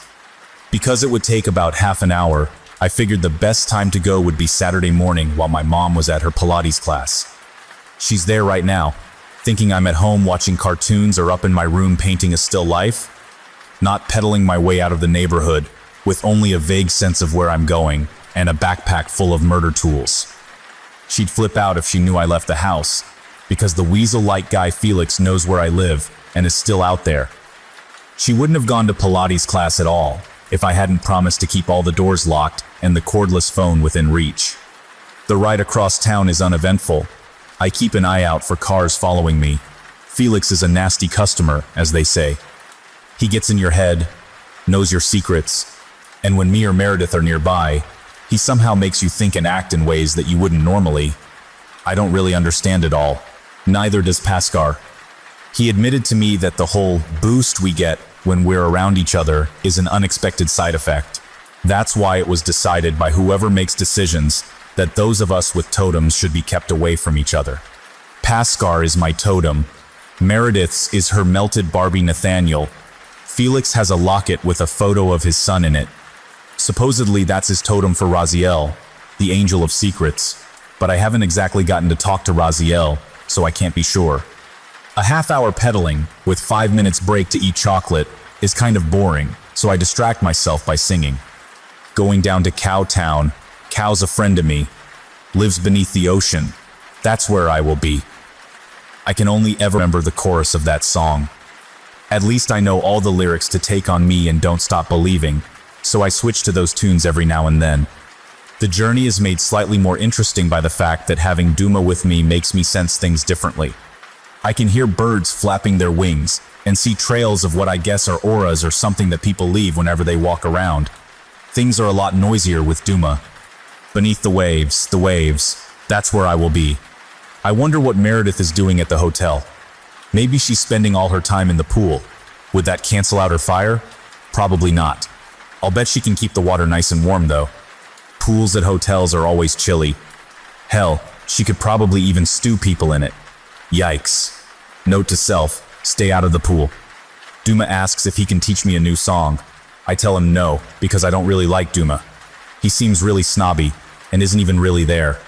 Because it would take about half an hour, I figured the best time to go would be Saturday morning while my mom was at her Pilates class. She's there right now, thinking I'm at home watching cartoons or up in my room painting a still life, not pedaling my way out of the neighborhood with only a vague sense of where I'm going and a backpack full of murder tools. She'd flip out if she knew I left the house, because the weasel-like guy Felix knows where I live and is still out there. She wouldn't have gone to Pilates class at all if I hadn't promised to keep all the doors locked and the cordless phone within reach. The ride across town is uneventful. I keep an eye out for cars following me. Felix is a nasty customer, as they say. He gets in your head, knows your secrets, and when me or Meredith are nearby, he somehow makes you think and act in ways that you wouldn't normally. I don't really understand it all. Neither does Pascal. He admitted to me that the whole boost we get when we're around each other is an unexpected side effect. That's why it was decided by whoever makes decisions that those of us with totems should be kept away from each other. Pascal is my totem. Meredith's is her melted Barbie Nathaniel. Felix has a locket with a photo of his son in it. Supposedly that's his totem for Raziel, the angel of secrets, but I haven't exactly gotten to talk to Raziel, so I can't be sure. A half-hour pedaling, with 5 minutes break to eat chocolate, is kind of boring, so I distract myself by singing. Going down to Cowtown, Cow's a friend to me, lives beneath the ocean, that's where I will be. I can only ever remember the chorus of that song. At least I know all the lyrics to Take On Me and Don't Stop Believing, so I switch to those tunes every now and then. The journey is made slightly more interesting by the fact that having Duma with me makes me sense things differently. I can hear birds flapping their wings and see trails of what I guess are auras or something that people leave whenever they walk around. Things are a lot noisier with Duma. Beneath the waves, that's where I will be. I wonder what Meredith is doing at the hotel. Maybe she's spending all her time in the pool. Would that cancel out her fire? Probably not. I'll bet she can keep the water nice and warm though. Pools at hotels are always chilly. Hell, she could probably even stew people in it. Yikes. Note to self, stay out of the pool. Duma asks if he can teach me a new song. I tell him no, because I don't really like Duma. He seems really snobby, and isn't even really there.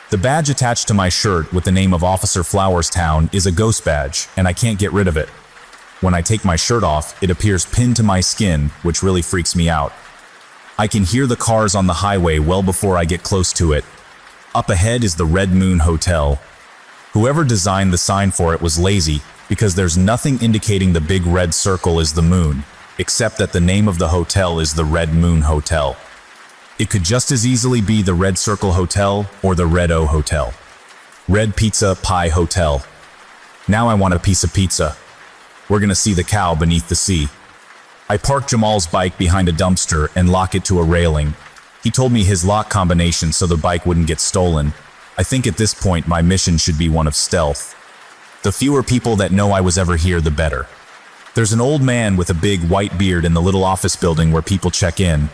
The badge attached to my shirt with the name of Officer Flowerstown is a ghost badge, and I can't get rid of it. When I take my shirt off, it appears pinned to my skin, which really freaks me out. I can hear the cars on the highway well before I get close to it. Up ahead is the Red Moon Hotel. Whoever designed the sign for it was lazy, because there's nothing indicating the big red circle is the moon, except that the name of the hotel is the Red Moon Hotel. It could just as easily be the Red Circle Hotel or the Red O Hotel. Red Pizza Pie Hotel. Now I want a piece of pizza. We're gonna see the cow beneath the sea. I park Jamal's bike behind a dumpster and lock it to a railing. He told me his lock combination so the bike wouldn't get stolen. I think at this point my mission should be one of stealth. The fewer people that know I was ever here, the better. There's an old man with a big white beard in the little office building where people check in.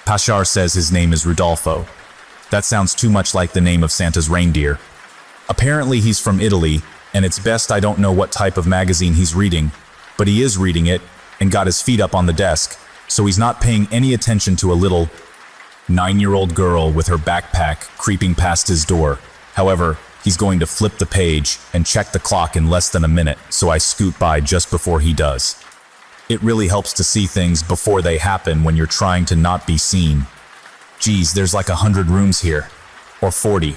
Pashar says his name is Rudolfo. That sounds too much like the name of Santa's reindeer. Apparently he's from Italy, and it's best I don't know what type of magazine he's reading, but he is reading it and got his feet up on the desk, so he's not paying any attention to a little 9-year-old girl with her backpack creeping past his door. However, he's going to flip the page and check the clock in less than a minute, so I scoot by just before he does. It really helps to see things before they happen when you're trying to not be seen. Geez, there's like 100 rooms here. Or 40.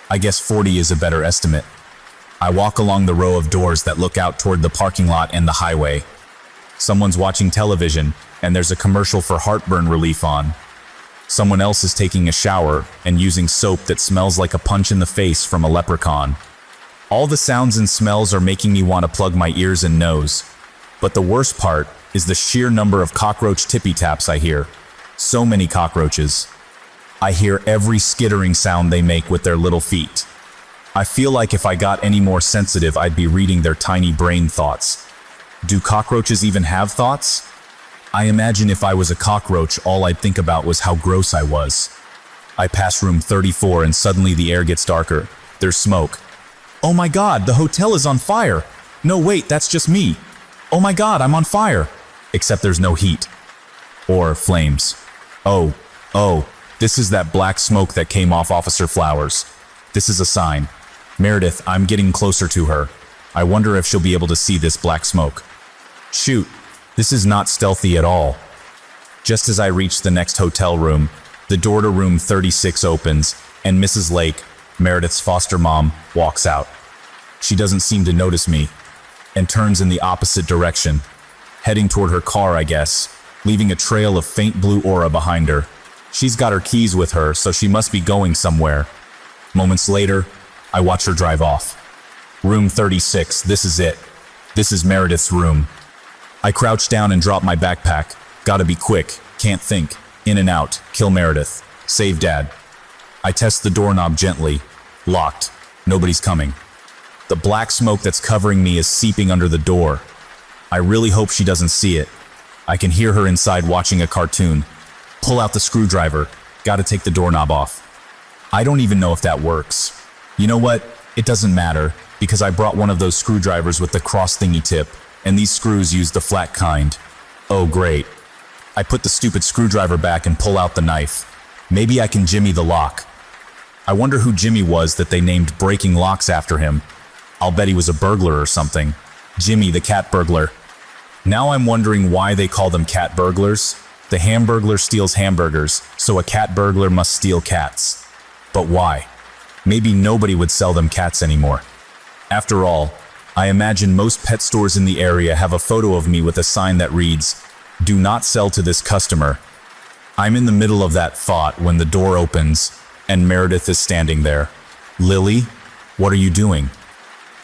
I guess 40 is a better estimate. I walk along the row of doors that look out toward the parking lot and the highway. Someone's watching television, and there's a commercial for heartburn relief on. Someone else is taking a shower and using soap that smells like a punch in the face from a leprechaun. All the sounds and smells are making me want to plug my ears and nose. But the worst part is the sheer number of cockroach tippy-taps I hear. So many cockroaches. I hear every skittering sound they make with their little feet. I feel like if I got any more sensitive, I'd be reading their tiny brain thoughts. Do cockroaches even have thoughts? I imagine if I was a cockroach, all I'd think about was how gross I was. I pass room 34 and suddenly the air gets darker. There's smoke. Oh my God, the hotel is on fire. No, wait, that's just me. Oh my God, I'm on fire. Except there's no heat. Or flames. Oh, this is that black smoke that came off Officer Flowers. This is a sign. Meredith, I'm getting closer to her. I wonder if she'll be able to see this black smoke. Shoot, this is not stealthy at all. Just as I reach the next hotel room, the door to room 36 opens, and Mrs. Lake, Meredith's foster mom, walks out. She doesn't seem to notice me, and turns in the opposite direction, heading toward her car, I guess, leaving a trail of faint blue aura behind her. She's got her keys with her, so she must be going somewhere. Moments later, I watch her drive off. Room 36, this is it. This is Meredith's room. I crouch down and drop my backpack. Gotta be quick, can't think. In and out, kill Meredith. Save Dad. I test the doorknob gently. Locked. Nobody's coming. The black smoke that's covering me is seeping under the door. I really hope she doesn't see it. I can hear her inside watching a cartoon. Pull out the screwdriver. Gotta take the doorknob off. I don't even know if that works. You know what? It doesn't matter, because I brought one of those screwdrivers with the cross thingy tip, and these screws use the flat kind. Oh great. I put the stupid screwdriver back and pull out the knife. Maybe I can jimmy the lock. I wonder who Jimmy was that they named breaking locks after him. I'll bet he was a burglar or something. Jimmy the cat burglar. Now I'm wondering why they call them cat burglars. The hamburglar steals hamburgers, so a cat burglar must steal cats. But why? Maybe nobody would sell them cats anymore. After all, I imagine most pet stores in the area have a photo of me with a sign that reads, "Do not sell to this customer." I'm in the middle of that thought when the door opens and Meredith is standing there. Lily, what are you doing?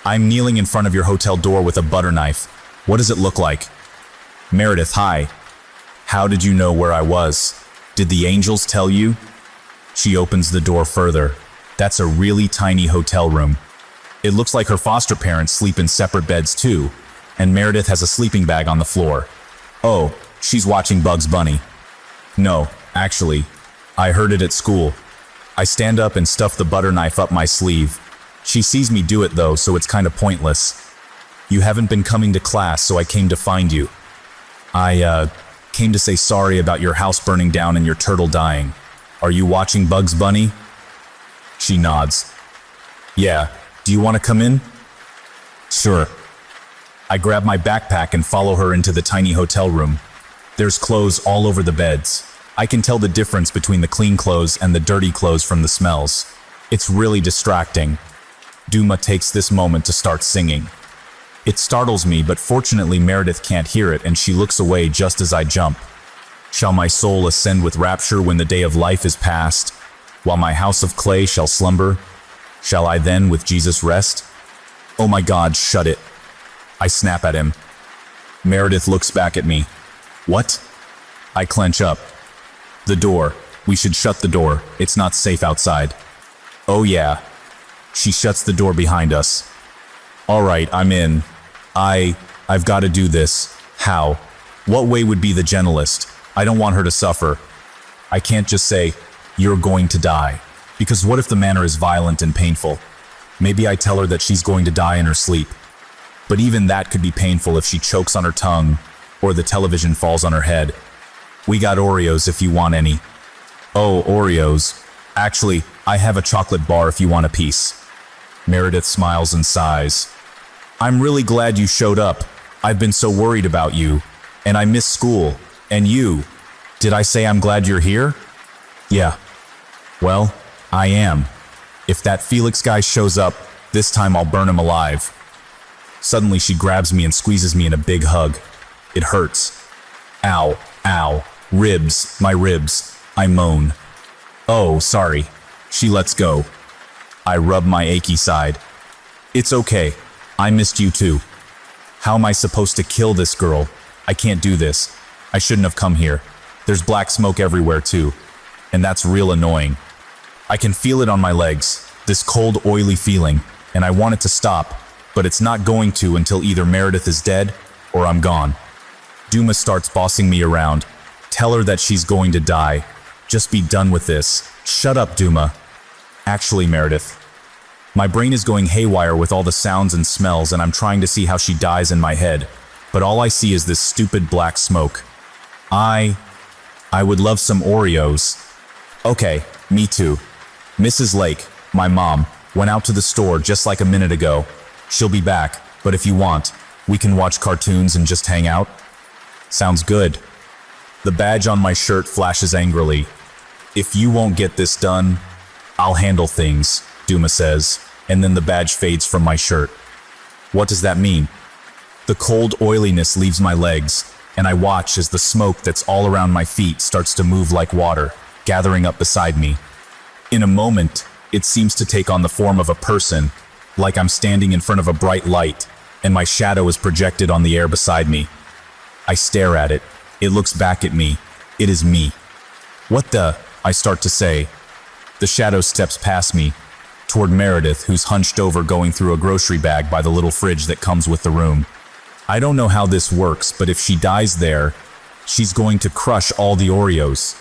I'm kneeling in front of your hotel door with a butter knife. What does it look like? Meredith, hi. How did you know where I was? Did the angels tell you? She opens the door further. That's a really tiny hotel room. It looks like her foster parents sleep in separate beds too, and Meredith has a sleeping bag on the floor. Oh, she's watching Bugs Bunny. No, actually, I heard it at school. I stand up and stuff the butter knife up my sleeve. She sees me do it though, so it's kind of pointless. You haven't been coming to class, so I came to find you. I came to say sorry about your house burning down and your turtle dying. Are you watching Bugs Bunny? She nods. Yeah, do you want to come in? Sure. I grab my backpack and follow her into the tiny hotel room. There's clothes all over the beds. I can tell the difference between the clean clothes and the dirty clothes from the smells. It's really distracting. Duma takes this moment to start singing. It startles me, but fortunately Meredith can't hear it and she looks away just as I jump. Shall my soul ascend with rapture when the day of life is past, while my house of clay shall slumber? Shall I then with Jesus rest? Oh my God, shut it. I snap at him. Meredith looks back at me. What? I clench up. The door. We should shut the door. It's not safe outside. Oh yeah. She shuts the door behind us. All right, I'm in. I've got to do this. How? What way would be the gentlest? I don't want her to suffer. I can't just say, "You're going to die." Because what if the manner is violent and painful? Maybe I tell her that she's going to die in her sleep. But even that could be painful if she chokes on her tongue or the television falls on her head. We got Oreos if you want any. Oh, Oreos. Actually, I have a chocolate bar if you want a piece. Meredith smiles and sighs. I'm really glad you showed up. I've been so worried about you. And I miss school. And you. Did I say I'm glad you're here? Yeah. Well, I am. If that Felix guy shows up, this time I'll burn him alive. Suddenly she grabs me and squeezes me in a big hug. It hurts. Ow, ow, ribs, my ribs. I moan. Oh, sorry. She lets go. I rub my achy side. It's okay. I missed you too. How am I supposed to kill this girl? I can't do this. I shouldn't have come here. There's black smoke everywhere too. And that's real annoying. I can feel it on my legs, this cold, oily feeling, and I want it to stop, but it's not going to until either Meredith is dead or I'm gone. Duma starts bossing me around. Tell her that she's going to die. Just be done with this. Shut up, Duma. Actually, Meredith. My brain is going haywire with all the sounds and smells, and I'm trying to see how she dies in my head, but all I see is this stupid black smoke. I would love some Oreos. Okay, me too. Mrs. Lake, my mom, went out to the store just like a minute ago. She'll be back, but if you want, we can watch cartoons and just hang out. Sounds good. The badge on my shirt flashes angrily. If you won't get this done, I'll handle things, Duma says, and then the badge fades from my shirt. What does that mean? The cold oiliness leaves my legs, and I watch as the smoke that's all around my feet starts to move like water, gathering up beside me. In a moment, it seems to take on the form of a person, like I'm standing in front of a bright light, and my shadow is projected on the air beside me. I stare at it. It looks back at me. It is me. What the? I start to say. The shadow steps past me, toward Meredith, who's hunched over going through a grocery bag by the little fridge that comes with the room. I don't know how this works, but if she dies there, she's going to crush all the Oreos.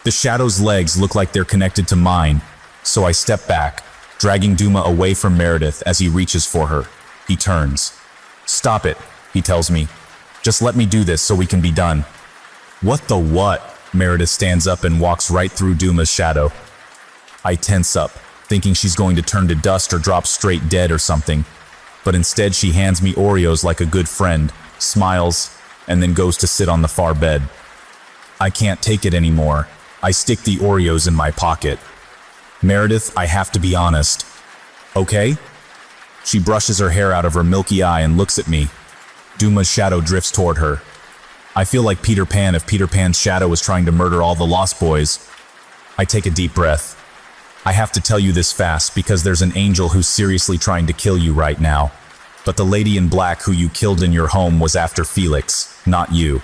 The shadow's legs look like they're connected to mine, so I step back, dragging Duma away from Meredith as he reaches for her. He turns. Stop it, he tells me. Just let me do this so we can be done. What the what? Meredith stands up and walks right through Duma's shadow. I tense up, thinking she's going to turn to dust or drop straight dead or something. But instead she hands me Oreos like a good friend, smiles, and then goes to sit on the far bed. I can't take it anymore. I stick the Oreos in my pocket. Meredith, I have to be honest. Okay? She brushes her hair out of her milky eye and looks at me. Duma's shadow drifts toward her. I feel like Peter Pan if Peter Pan's shadow was trying to murder all the Lost Boys. I take a deep breath. I have to tell you this fast because there's an angel who's seriously trying to kill you right now. But the lady in black who you killed in your home was after Felix, not you.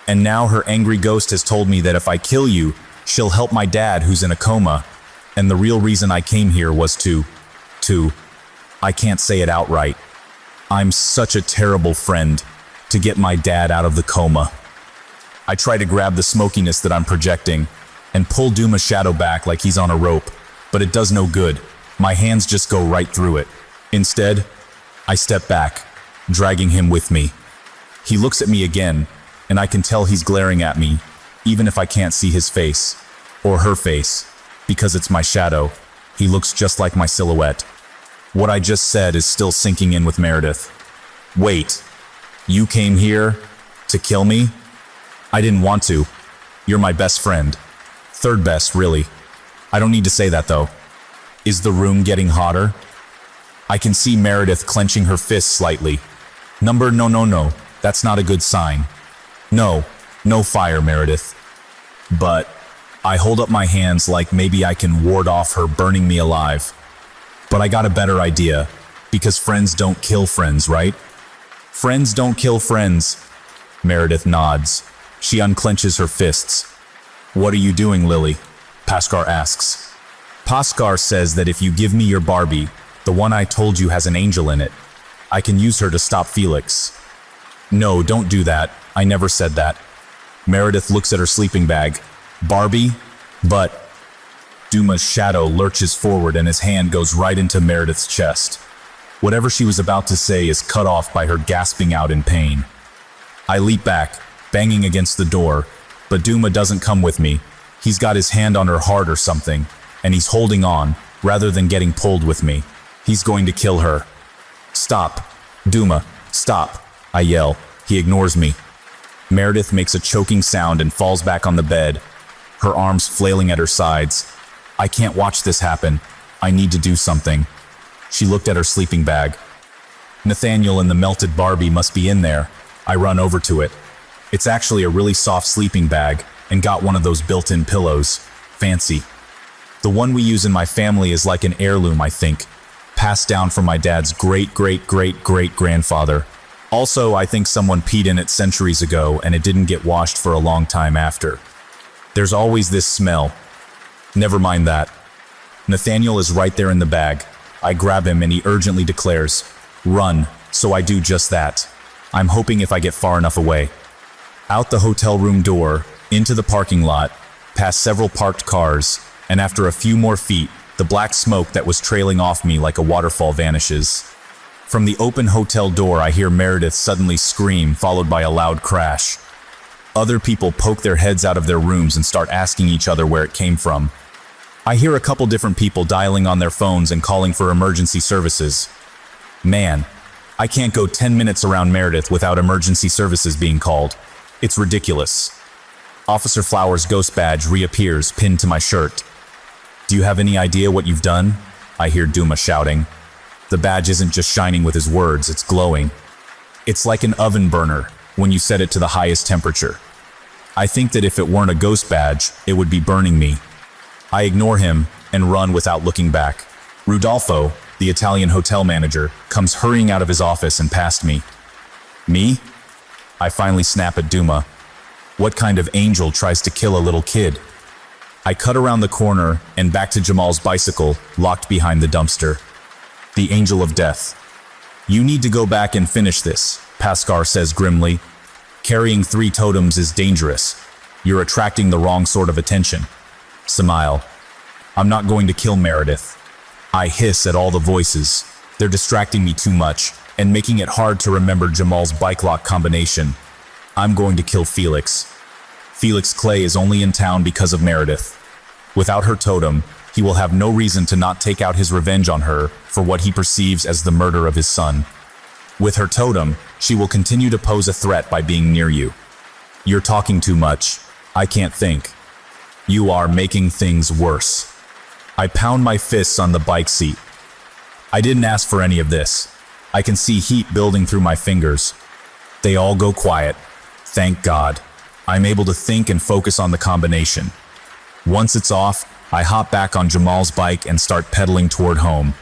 And now her angry ghost has told me that if I kill you, she'll help my dad who's in a coma. And the real reason I came here was to, I can't say it outright. I'm such a terrible friend to get my dad out of the coma. I try to grab the smokiness that I'm projecting and pull Duma's shadow back like he's on a rope, but it does no good. My hands just go right through it. Instead, I step back, dragging him with me. He looks at me again, and I can tell he's glaring at me, even if I can't see his face, or her face, because it's my shadow. He looks just like my silhouette. What I just said is still sinking in with Meredith. Wait, you came here to kill me? I didn't want to. You're my best friend. Third best, really. I don't need to say that, though. Is the room getting hotter? I can see Meredith clenching her fists slightly. No, that's not a good sign. No fire, Meredith. But I hold up my hands like maybe I can ward off her burning me alive. But I got a better idea, because friends don't kill friends, right? Friends don't kill friends. Meredith nods. She unclenches her fists. What are you doing, Lily? Paskar asks. Paskar says that if you give me your Barbie, the one I told you has an angel in it, I can use her to stop Felix. No, don't do that. I never said that. Meredith looks at her sleeping bag. Barbie? But... Duma's shadow lurches forward and his hand goes right into Meredith's chest. Whatever she was about to say is cut off by her gasping out in pain. I leap back, banging against the door, but Duma doesn't come with me. He's got his hand on her heart or something, and he's holding on, rather than getting pulled with me. He's going to kill her. Stop. Duma, stop. I yell. He ignores me. Meredith makes a choking sound and falls back on the bed, her arms flailing at her sides. I can't watch this happen. I need to do something. She looked at her sleeping bag. Nathaniel and the melted Barbie must be in there. I run over to it. It's actually a really soft sleeping bag and got one of those built-in pillows. Fancy. The one we use in my family is like an heirloom, I think, passed down from my dad's great-great-great-great-grandfather. Also, I think someone peed in it centuries ago and it didn't get washed for a long time after. There's always this smell. Never mind that. Nathaniel is right there in the bag. I grab him and he urgently declares, "Run," so I do just that. I'm hoping if I get far enough away. Out the hotel room door, into the parking lot, past several parked cars, and after a few more feet, the black smoke that was trailing off me like a waterfall vanishes. From the open hotel door, I hear Meredith suddenly scream, followed by a loud crash. Other people poke their heads out of their rooms and start asking each other where it came from. I hear a couple different people dialing on their phones and calling for emergency services. Man, I can't go 10 minutes around Meredith without emergency services being called. It's ridiculous. Officer Flower's ghost badge reappears, pinned to my shirt. "Do you have any idea what you've done?" I hear Duma shouting. The badge isn't just shining with his words, it's glowing. It's like an oven burner when you set it to the highest temperature. I think that if it weren't a ghost badge, it would be burning me. I ignore him and run without looking back. Rudolfo, the Italian hotel manager, comes hurrying out of his office and past me. Me? I finally snap at Duma. What kind of angel tries to kill a little kid? I cut around the corner and back to Jamal's bicycle, locked behind the dumpster. The angel of death. "You need to go back and finish this," Pascar says grimly. "Carrying 3 totems is dangerous. You're attracting the wrong sort of attention." Smile. "I'm not going to kill Meredith." I hiss at all the voices. They're distracting me too much and making it hard to remember Jamal's bike lock combination. I'm going to kill Felix. Felix Clay is only in town because of Meredith. Without her totem, he will have no reason to not take out his revenge on her for what he perceives as the murder of his son. With her totem, she will continue to pose a threat by being near you. You're talking too much. I can't think. You are making things worse. I pound my fists on the bike seat. I didn't ask for any of this. I can see heat building through my fingers. They all go quiet. Thank God. I'm able to think and focus on the combination. Once it's off, I hop back on Jamal's bike and start pedaling toward home.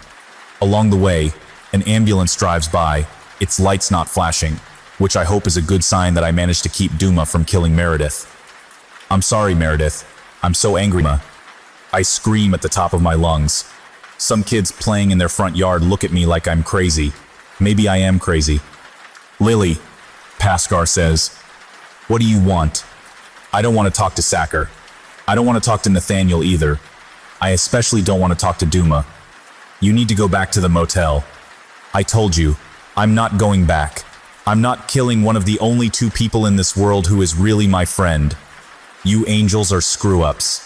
Along the way, an ambulance drives by, its lights not flashing, which I hope is a good sign that I managed to keep Duma from killing Meredith. "I'm sorry, Meredith. I'm so angry, Ma." I scream at the top of my lungs. Some kids playing in their front yard look at me like I'm crazy. Maybe I am crazy. "Lily," Pascar says, "what do you want?" I don't want to talk to Sacker. I don't want to talk to Nathaniel either. I especially don't want to talk to Duma. "You need to go back to the motel." "I told you, I'm not going back. I'm not killing one of the only 2 people in this world who is really my friend. You angels are screw-ups.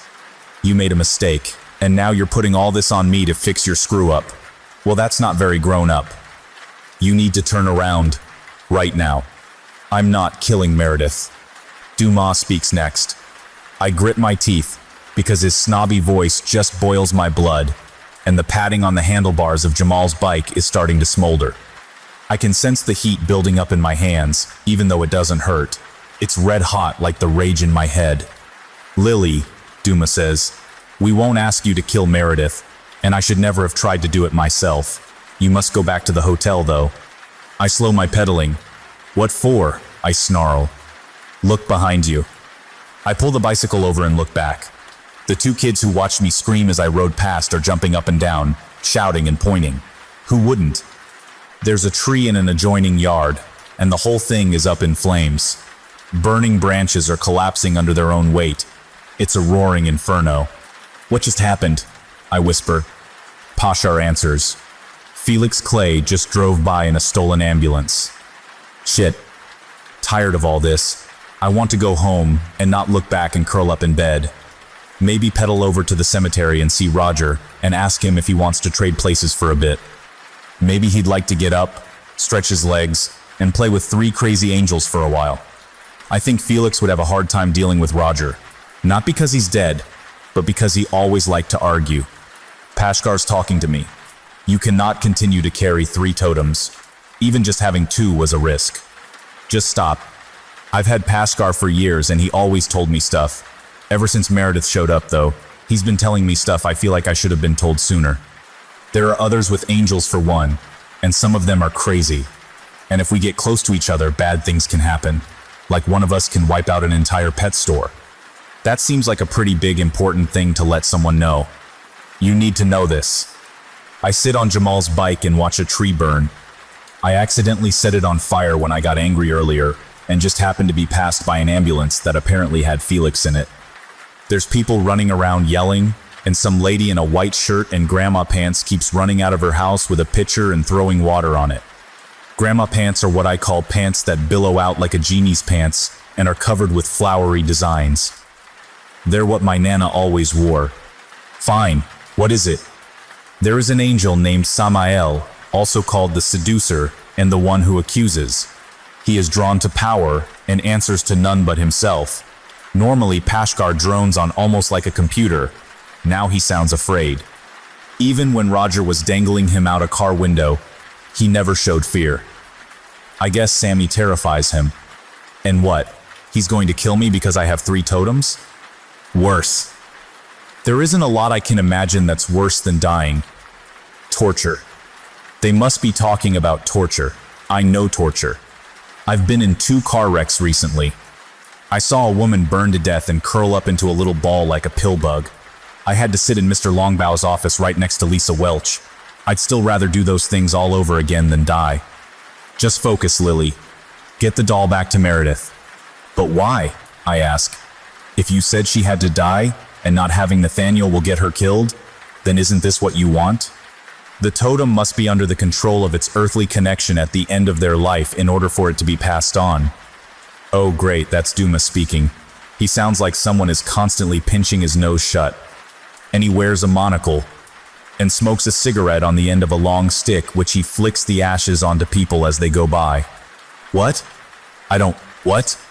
You made a mistake, and now you're putting all this on me to fix your screw-up. Well, that's not very grown-up. You need to turn around. Right now. I'm not killing Meredith." Dumas speaks next. I grit my teeth, because his snobby voice just boils my blood, and the padding on the handlebars of Jamal's bike is starting to smolder. I can sense the heat building up in my hands, even though it doesn't hurt. It's red hot like the rage in my head. "Lily," Duma says, "we won't ask you to kill Meredith, and I should never have tried to do it myself. You must go back to the hotel, though." I slow my pedaling. "What for?" I snarl. "Look behind you." I pull the bicycle over and look back. The 2 kids who watched me scream as I rode past are jumping up and down, shouting and pointing. Who wouldn't? There's a tree in an adjoining yard, and the whole thing is up in flames. Burning branches are collapsing under their own weight. It's a roaring inferno. What just happened? I whisper. Pashar answers. Felix Clay just drove by in a stolen ambulance. Shit. Tired of all this. I want to go home and not look back and curl up in bed. Maybe pedal over to the cemetery and see Roger and ask him if he wants to trade places for a bit. Maybe he'd like to get up, stretch his legs, and play with 3 crazy angels for a while. I think Felix would have a hard time dealing with Roger. Not because he's dead, but because he always liked to argue. Pashkar's talking to me. You cannot continue to carry 3 totems. Even just having 2 was a risk. Just stop. I've had Pashkar for years and he always told me stuff. Ever since Meredith showed up though, he's been telling me stuff I feel like I should have been told sooner. There are others with angels for one, and some of them are crazy. And if we get close to each other, bad things can happen. Like one of us can wipe out an entire pet store. That seems like a pretty big important thing to let someone know. You need to know this. I sit on Jamal's bike and watch a tree burn. I accidentally set it on fire when I got angry earlier, and just happened to be passed by an ambulance that apparently had Felix in it. There's people running around yelling, and some lady in a white shirt and grandma pants keeps running out of her house with a pitcher and throwing water on it. Grandma pants are what I call pants that billow out like a genie's pants and are covered with flowery designs. They're what my Nana always wore. Fine, what is it? There is an angel named Samael, also called the seducer and the one who accuses. He is drawn to power and answers to none but himself. Normally, Pashkar drones on almost like a computer. Now he sounds afraid. Even when Roger was dangling him out a car window, he never showed fear. I guess Sammy terrifies him. And what? He's going to kill me because I have 3 totems? Worse. There isn't a lot I can imagine that's worse than dying. Torture. They must be talking about torture. I know torture. I've been in 2 car wrecks recently. I saw a woman burn to death and curl up into a little ball like a pill bug. I had to sit in Mr. Longbow's office right next to Lisa Welch. I'd still rather do those things all over again than die. Just focus, Lily. Get the doll back to Meredith. But why? I ask. If you said she had to die, and not having Nathaniel will get her killed, then isn't this what you want? The totem must be under the control of its earthly connection at the end of their life in order for it to be passed on. Oh great, that's Duma speaking. He sounds like someone is constantly pinching his nose shut. And he wears a monocle, and smokes a cigarette on the end of a long stick which he flicks the ashes onto people as they go by. What? What?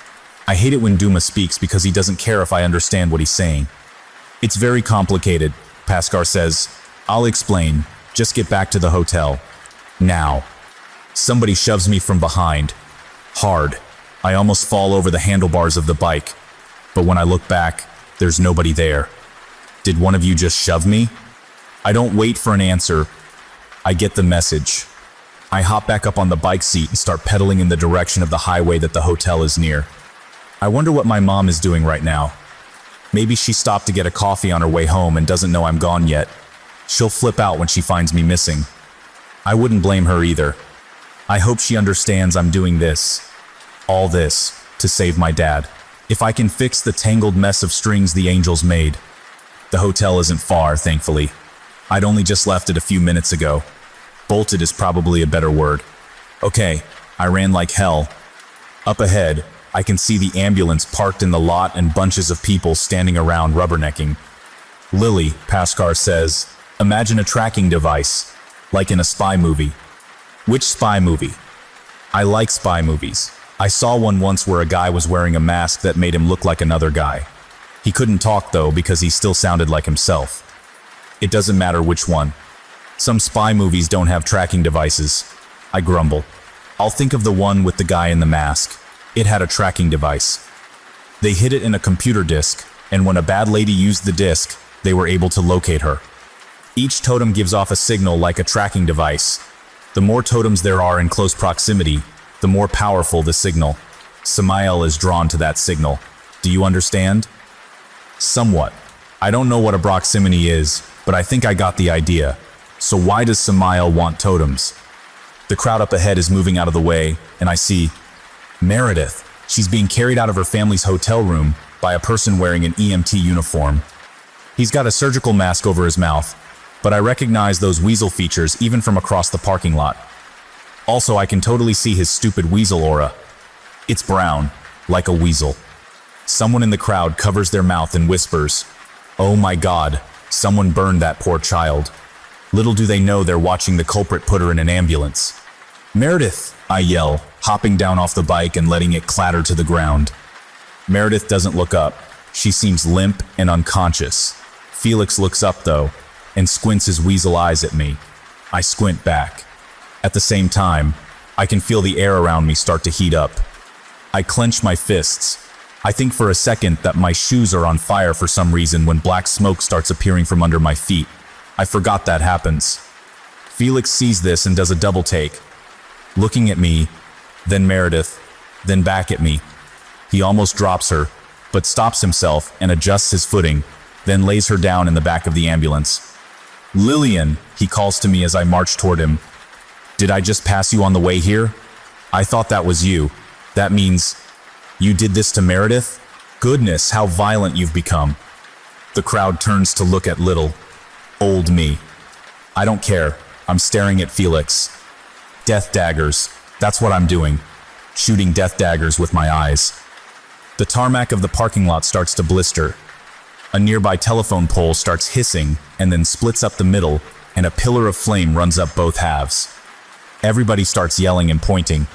I hate it when Duma speaks because he doesn't care if I understand what he's saying. It's very complicated, Pashkar says. I'll explain. Just get back to the hotel. Now. Somebody shoves me from behind. Hard. I almost fall over the handlebars of the bike. But when I look back, there's nobody there. Did one of you just shove me? I don't wait for an answer. I get the message. I hop back up on the bike seat and start pedaling in the direction of the highway that the hotel is near. I wonder what my mom is doing right now. Maybe she stopped to get a coffee on her way home and doesn't know I'm gone yet. She'll flip out when she finds me missing. I wouldn't blame her either. I hope she understands I'm doing this, all this, to save my dad. If I can fix the tangled mess of strings the angels made. The hotel isn't far, thankfully. I'd only just left it a few minutes ago. Bolted is probably a better word. Okay, I ran like hell. Up ahead, I can see the ambulance parked in the lot and bunches of people standing around rubbernecking. Lily, Pashkar says, imagine a tracking device, like in a spy movie. Which spy movie? I like spy movies. I saw one once where a guy was wearing a mask that made him look like another guy. He couldn't talk though because he still sounded like himself. It doesn't matter which one. Some spy movies don't have tracking devices. I grumble. I'll think of the one with the guy in the mask. It had a tracking device. They hid it in a computer disk, and when a bad lady used the disk, they were able to locate her. Each totem gives off a signal like a tracking device. The more totems there are in close proximity, the more powerful the signal. Samael is drawn to that signal. Do you understand? Somewhat. I don't know what a proximity is, but I think I got the idea. So why does Samael want totems? The crowd up ahead is moving out of the way, and I see Meredith. She's being carried out of her family's hotel room by a person wearing an EMT uniform. He's got a surgical mask over his mouth, but I recognize those weasel features even from across the parking lot. Also, I can totally see his stupid weasel aura. It's brown, like a weasel. Someone in the crowd covers their mouth and whispers, "Oh my God, someone burned that poor child." Little do they know they're watching the culprit put her in an ambulance. "Meredith!" I yell, hopping down off the bike and letting it clatter to the ground. Meredith doesn't look up. She seems limp and unconscious. Felix looks up, though, and squints his weasel eyes at me. I squint back. At the same time, I can feel the air around me start to heat up. I clench my fists. I think for a second that my shoes are on fire for some reason when black smoke starts appearing from under my feet. I forgot that happens. Felix sees this and does a double take, looking at me, then Meredith, then back at me. He almost drops her, but stops himself and adjusts his footing, then lays her down in the back of the ambulance. "Lillian," he calls to me as I march toward him. "Did I just pass you on the way here? I thought that was you. That means you did this to Meredith? Goodness, how violent you've become." The crowd turns to look at little, old me. I don't care. I'm staring at Felix. Death daggers. That's what I'm doing. Shooting death daggers with my eyes. The tarmac of the parking lot starts to blister. A nearby telephone pole starts hissing and then splits up the middle, and a pillar of flame runs up both halves. Everybody starts yelling and pointing,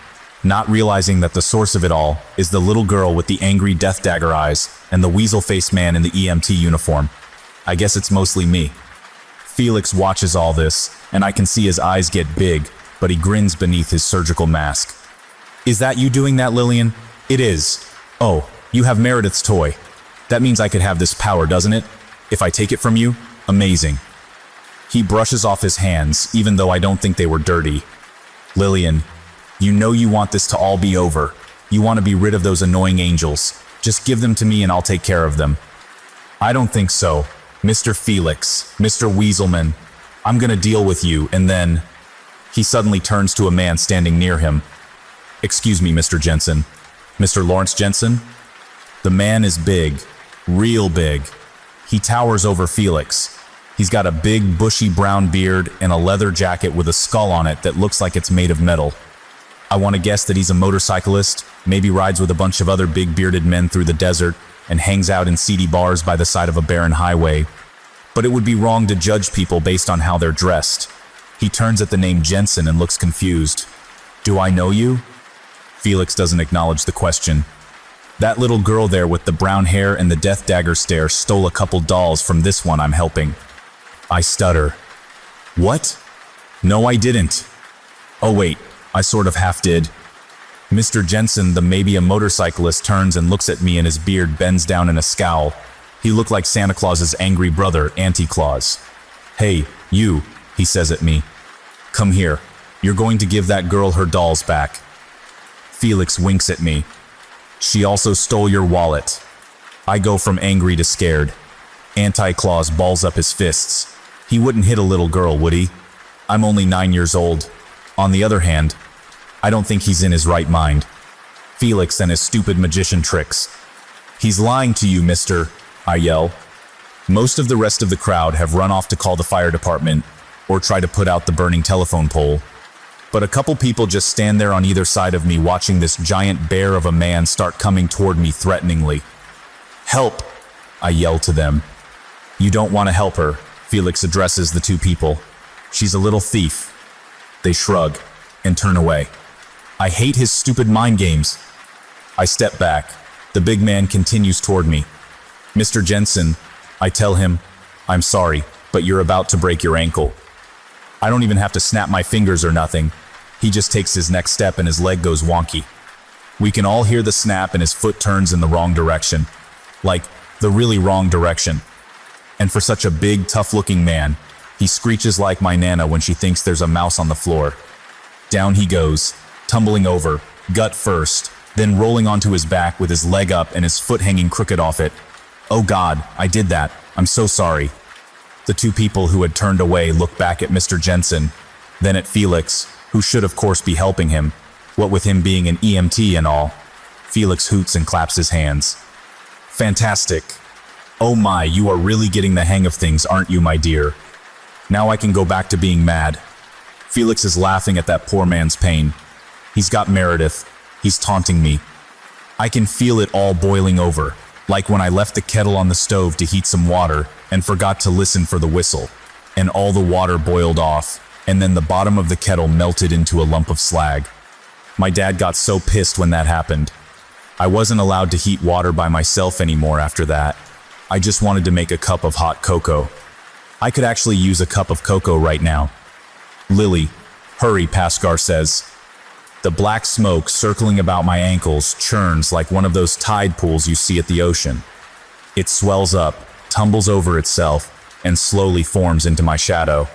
not realizing that the source of it all is the little girl with the angry death dagger eyes and the weasel-faced man in the EMT uniform. I guess it's mostly me. Felix watches all this, and I can see his eyes get big, but he grins beneath his surgical mask. "Is that you doing that, Lillian?" "It is." "Oh, you have Meredith's toy. That means I could have this power, doesn't it? If I take it from you, amazing." He brushes off his hands, even though I don't think they were dirty. "Lillian, you know you want this to all be over. You want to be rid of those annoying angels. Just give them to me and I'll take care of them." "I don't think so. Mr. Felix, Mr. Weaselman, I'm gonna deal with you, and then..." He suddenly turns to a man standing near him. "Excuse me, Mr. Jensen. Mr. Lawrence Jensen?" The man is big, real big. He towers over Felix. He's got a big, bushy brown beard and a leather jacket with a skull on it that looks like it's made of metal. I want to guess that he's a motorcyclist, maybe rides with a bunch of other big bearded men through the desert, and hangs out in seedy bars by the side of a barren highway. But it would be wrong to judge people based on how they're dressed. He turns at the name Jensen and looks confused. "Do I know you?" Felix doesn't acknowledge the question. "That little girl there with the brown hair and the death dagger stare stole a couple dolls from this one I'm helping." I stutter. "What?" "No, I didn't." "Oh wait, I sort of half did." Mr. Jensen, the maybe a motorcyclist, turns and looks at me, and his beard bends down in a scowl. He looked like Santa Claus's angry brother, Auntie Claus. "Hey, you," he says at me. "Come here. You're going to give that girl her dolls back." Felix winks at me. "She also stole your wallet." I go from angry to scared. Anti-Claus balls up his fists. He wouldn't hit a little girl, would he? I'm only 9 years old. On the other hand, I don't think he's in his right mind. Felix and his stupid magician tricks. "He's lying to you, mister," I yell. Most of the rest of the crowd have run off to call the fire department or try to put out the burning telephone pole. But a couple people just stand there on either side of me, watching this giant bear of a man start coming toward me threateningly. "Help!" I yell to them. "You don't want to help her," Felix addresses the two people. "She's a little thief." They shrug and turn away. I hate his stupid mind games. I step back. The big man continues toward me. "Mr. Jensen," I tell him, "I'm sorry, but you're about to break your ankle." I don't even have to snap my fingers or nothing. He just takes his next step and his leg goes wonky. We can all hear the snap and his foot turns in the wrong direction. Like, the really wrong direction. And for such a big, tough-looking man, he screeches like my Nana when she thinks there's a mouse on the floor. Down he goes, tumbling over, gut first, then rolling onto his back with his leg up and his foot hanging crooked off it. "Oh God, I did that. I'm so sorry." The two people who had turned away look back at Mr. Jensen, then at Felix, who should of course be helping him, what with him being an EMT and all. Felix hoots and claps his hands. Fantastic. Oh my, you are really getting the hang of things, aren't you, my dear? Now I can go back to being mad. Felix is laughing at that poor man's pain. He's got Meredith. He's taunting me. I can feel it all boiling over, like when I left the kettle on the stove to heat some water and forgot to listen for the whistle, and all the water boiled off, and then the bottom of the kettle melted into a lump of slag. My dad got so pissed when that happened. I wasn't allowed to heat water by myself anymore after that. I just wanted to make a cup of hot cocoa. I could actually use a cup of cocoa right now. Lily, hurry, Pascar says. The black smoke circling about my ankles churns like one of those tide pools you see at the ocean. It swells up, tumbles over itself, and slowly forms into my shadow.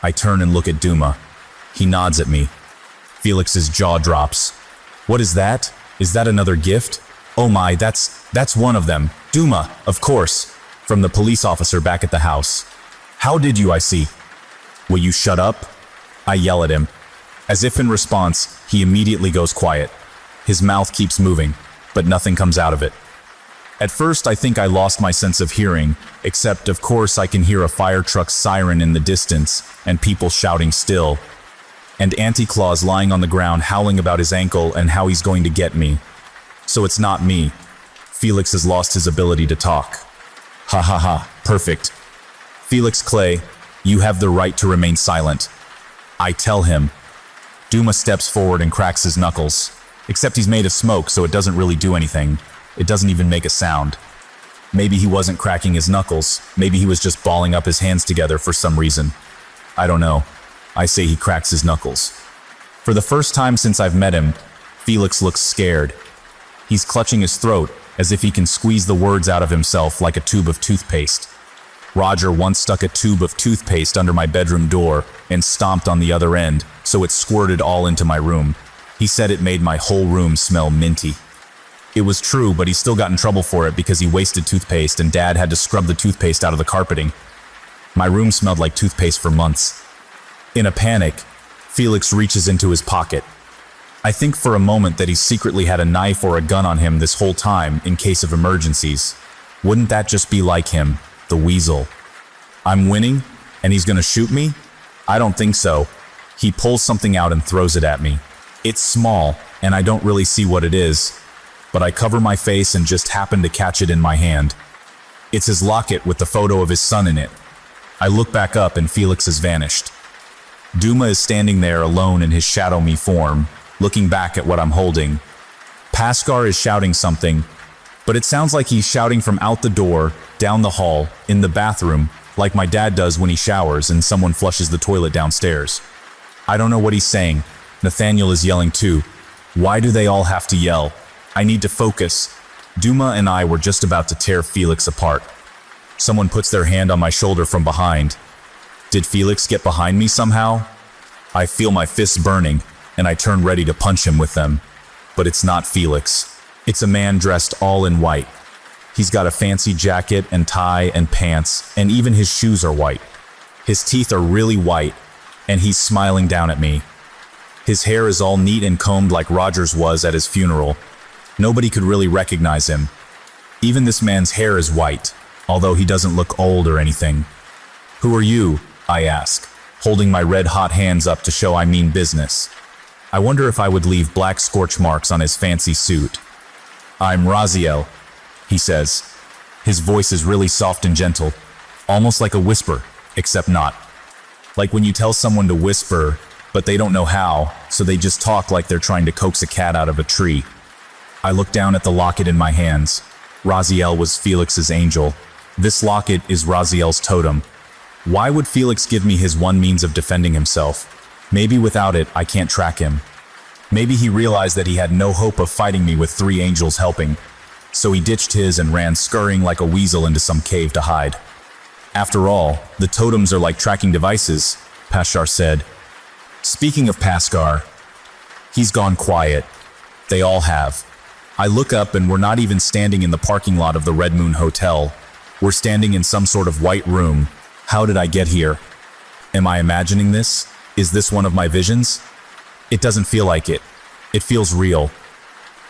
I turn and look at Duma. He nods at me. Felix's jaw drops. What is that? Is that another gift? Oh my, that's one of them. Duma, of course, from the police officer back at the house. How did you, I see? Will you shut up? I yell at him. As if in response, he immediately goes quiet. His mouth keeps moving, but nothing comes out of it. At first, I think I lost my sense of hearing, except of course I can hear a fire truck's siren in the distance and people shouting still. And Auntie Claus lying on the ground howling about his ankle and how he's going to get me. So it's not me. Felix has lost his ability to talk. Ha ha ha, perfect. Felix Clay, you have the right to remain silent. I tell him. Duma steps forward and cracks his knuckles. Except he's made of smoke, so it doesn't really do anything. It doesn't even make a sound. Maybe he wasn't cracking his knuckles. Maybe he was just balling up his hands together for some reason. I don't know. I say he cracks his knuckles. For the first time since I've met him, Felix looks scared. He's clutching his throat as if he can squeeze the words out of himself like a tube of toothpaste. Roger once stuck a tube of toothpaste under my bedroom door and stomped on the other end, so it squirted all into my room. He said it made my whole room smell minty. It was true, but he still got in trouble for it because he wasted toothpaste and Dad had to scrub the toothpaste out of the carpeting. My room smelled like toothpaste for months. In a panic, Felix reaches into his pocket. I think for a moment that he secretly had a knife or a gun on him this whole time in case of emergencies. Wouldn't that just be like him, the weasel? I'm winning, and he's gonna shoot me? I don't think so. He pulls something out and throws it at me. It's small, and I don't really see what it is, but I cover my face and just happen to catch it in my hand. It's his locket with the photo of his son in it. I look back up and Felix has vanished. Duma is standing there alone in his shadow me form, looking back at what I'm holding. Pascar is shouting something, but it sounds like he's shouting from out the door, down the hall, in the bathroom, like my dad does when he showers and someone flushes the toilet downstairs. I don't know what he's saying. Nathaniel is yelling too. Why do they all have to yell? I need to focus. Duma and I were just about to tear Felix apart. Someone puts their hand on my shoulder from behind. Did Felix get behind me somehow? I feel my fists burning, and I turn ready to punch him with them. But it's not Felix. It's a man dressed all in white. He's got a fancy jacket and tie and pants, and even his shoes are white. His teeth are really white, and he's smiling down at me. His hair is all neat and combed like Roger's was at his funeral. Nobody could really recognize him. Even this man's hair is white, although he doesn't look old or anything. Who are you? I ask, holding my red-hot hands up to show I mean business. I wonder if I would leave black scorch marks on his fancy suit. I'm Raziel, he says. His voice is really soft and gentle, almost like a whisper, except not. Like when you tell someone to whisper, but they don't know how, so they just talk like they're trying to coax a cat out of a tree. I look down at the locket in my hands. Raziel was Felix's angel. This locket is Raziel's totem. Why would Felix give me his one means of defending himself? Maybe without it, I can't track him. Maybe he realized that he had no hope of fighting me with 3 angels helping, so he ditched his and ran scurrying like a weasel into some cave to hide. After all, the totems are like tracking devices, Pascar said. Speaking of Pascar, he's gone quiet. They all have. I look up and we're not even standing in the parking lot of the Red Moon Hotel. We're standing in some sort of white room. How did I get here? Am I imagining this? Is this one of my visions? It doesn't feel like it. It feels real.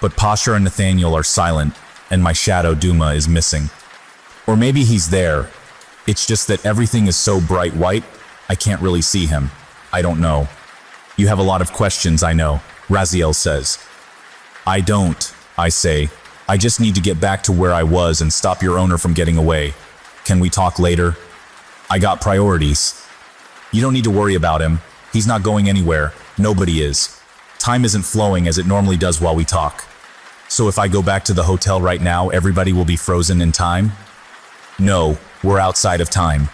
But Pasha and Nathaniel are silent, and my shadow Duma is missing. Or maybe he's there. It's just that everything is so bright white, I can't really see him. I don't know. You have a lot of questions, I know, Raziel says. I don't, I say. I just need to get back to where I was and stop your owner from getting away. Can we talk later? I got priorities. You don't need to worry about him. He's not going anywhere. Nobody is. Time isn't flowing as it normally does while we talk. So if I go back to the hotel right now, everybody will be frozen in time? No, we're outside of time.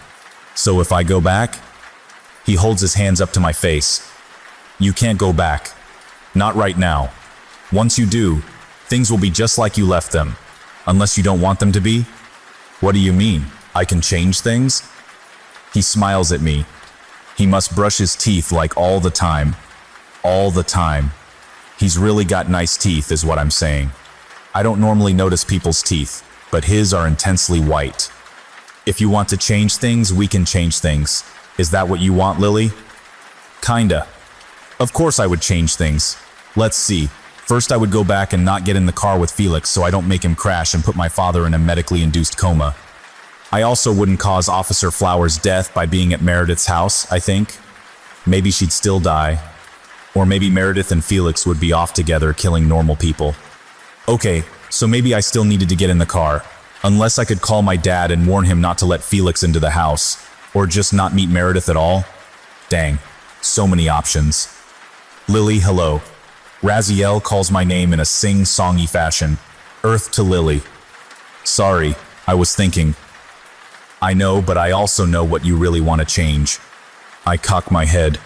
So if I go back? He holds his hands up to my face. You can't go back. Not right now. Once you do, things will be just like you left them. Unless you don't want them to be? What do you mean? I can change things? He smiles at me. He must brush his teeth like all the time. All the time. He's really got nice teeth, is what I'm saying. I don't normally notice people's teeth, but his are intensely white. If you want to change things, we can change things. Is that what you want, Lily? Kinda. Of course I would change things. Let's see. First I would go back and not get in the car with Felix so I don't make him crash and put my father in a medically induced coma. I also wouldn't cause Officer Flowers' death by being at Meredith's house, I think. Maybe she'd still die. Or maybe Meredith and Felix would be off together killing normal people. Okay, so maybe I still needed to get in the car. Unless I could call my dad and warn him not to let Felix into the house. Or just not meet Meredith at all. Dang, so many options. Lily, hello. Raziel calls my name in a sing-songy fashion. Earth to Lily. Sorry, I was thinking. I know, but I also know what you really want to change. I cock my head.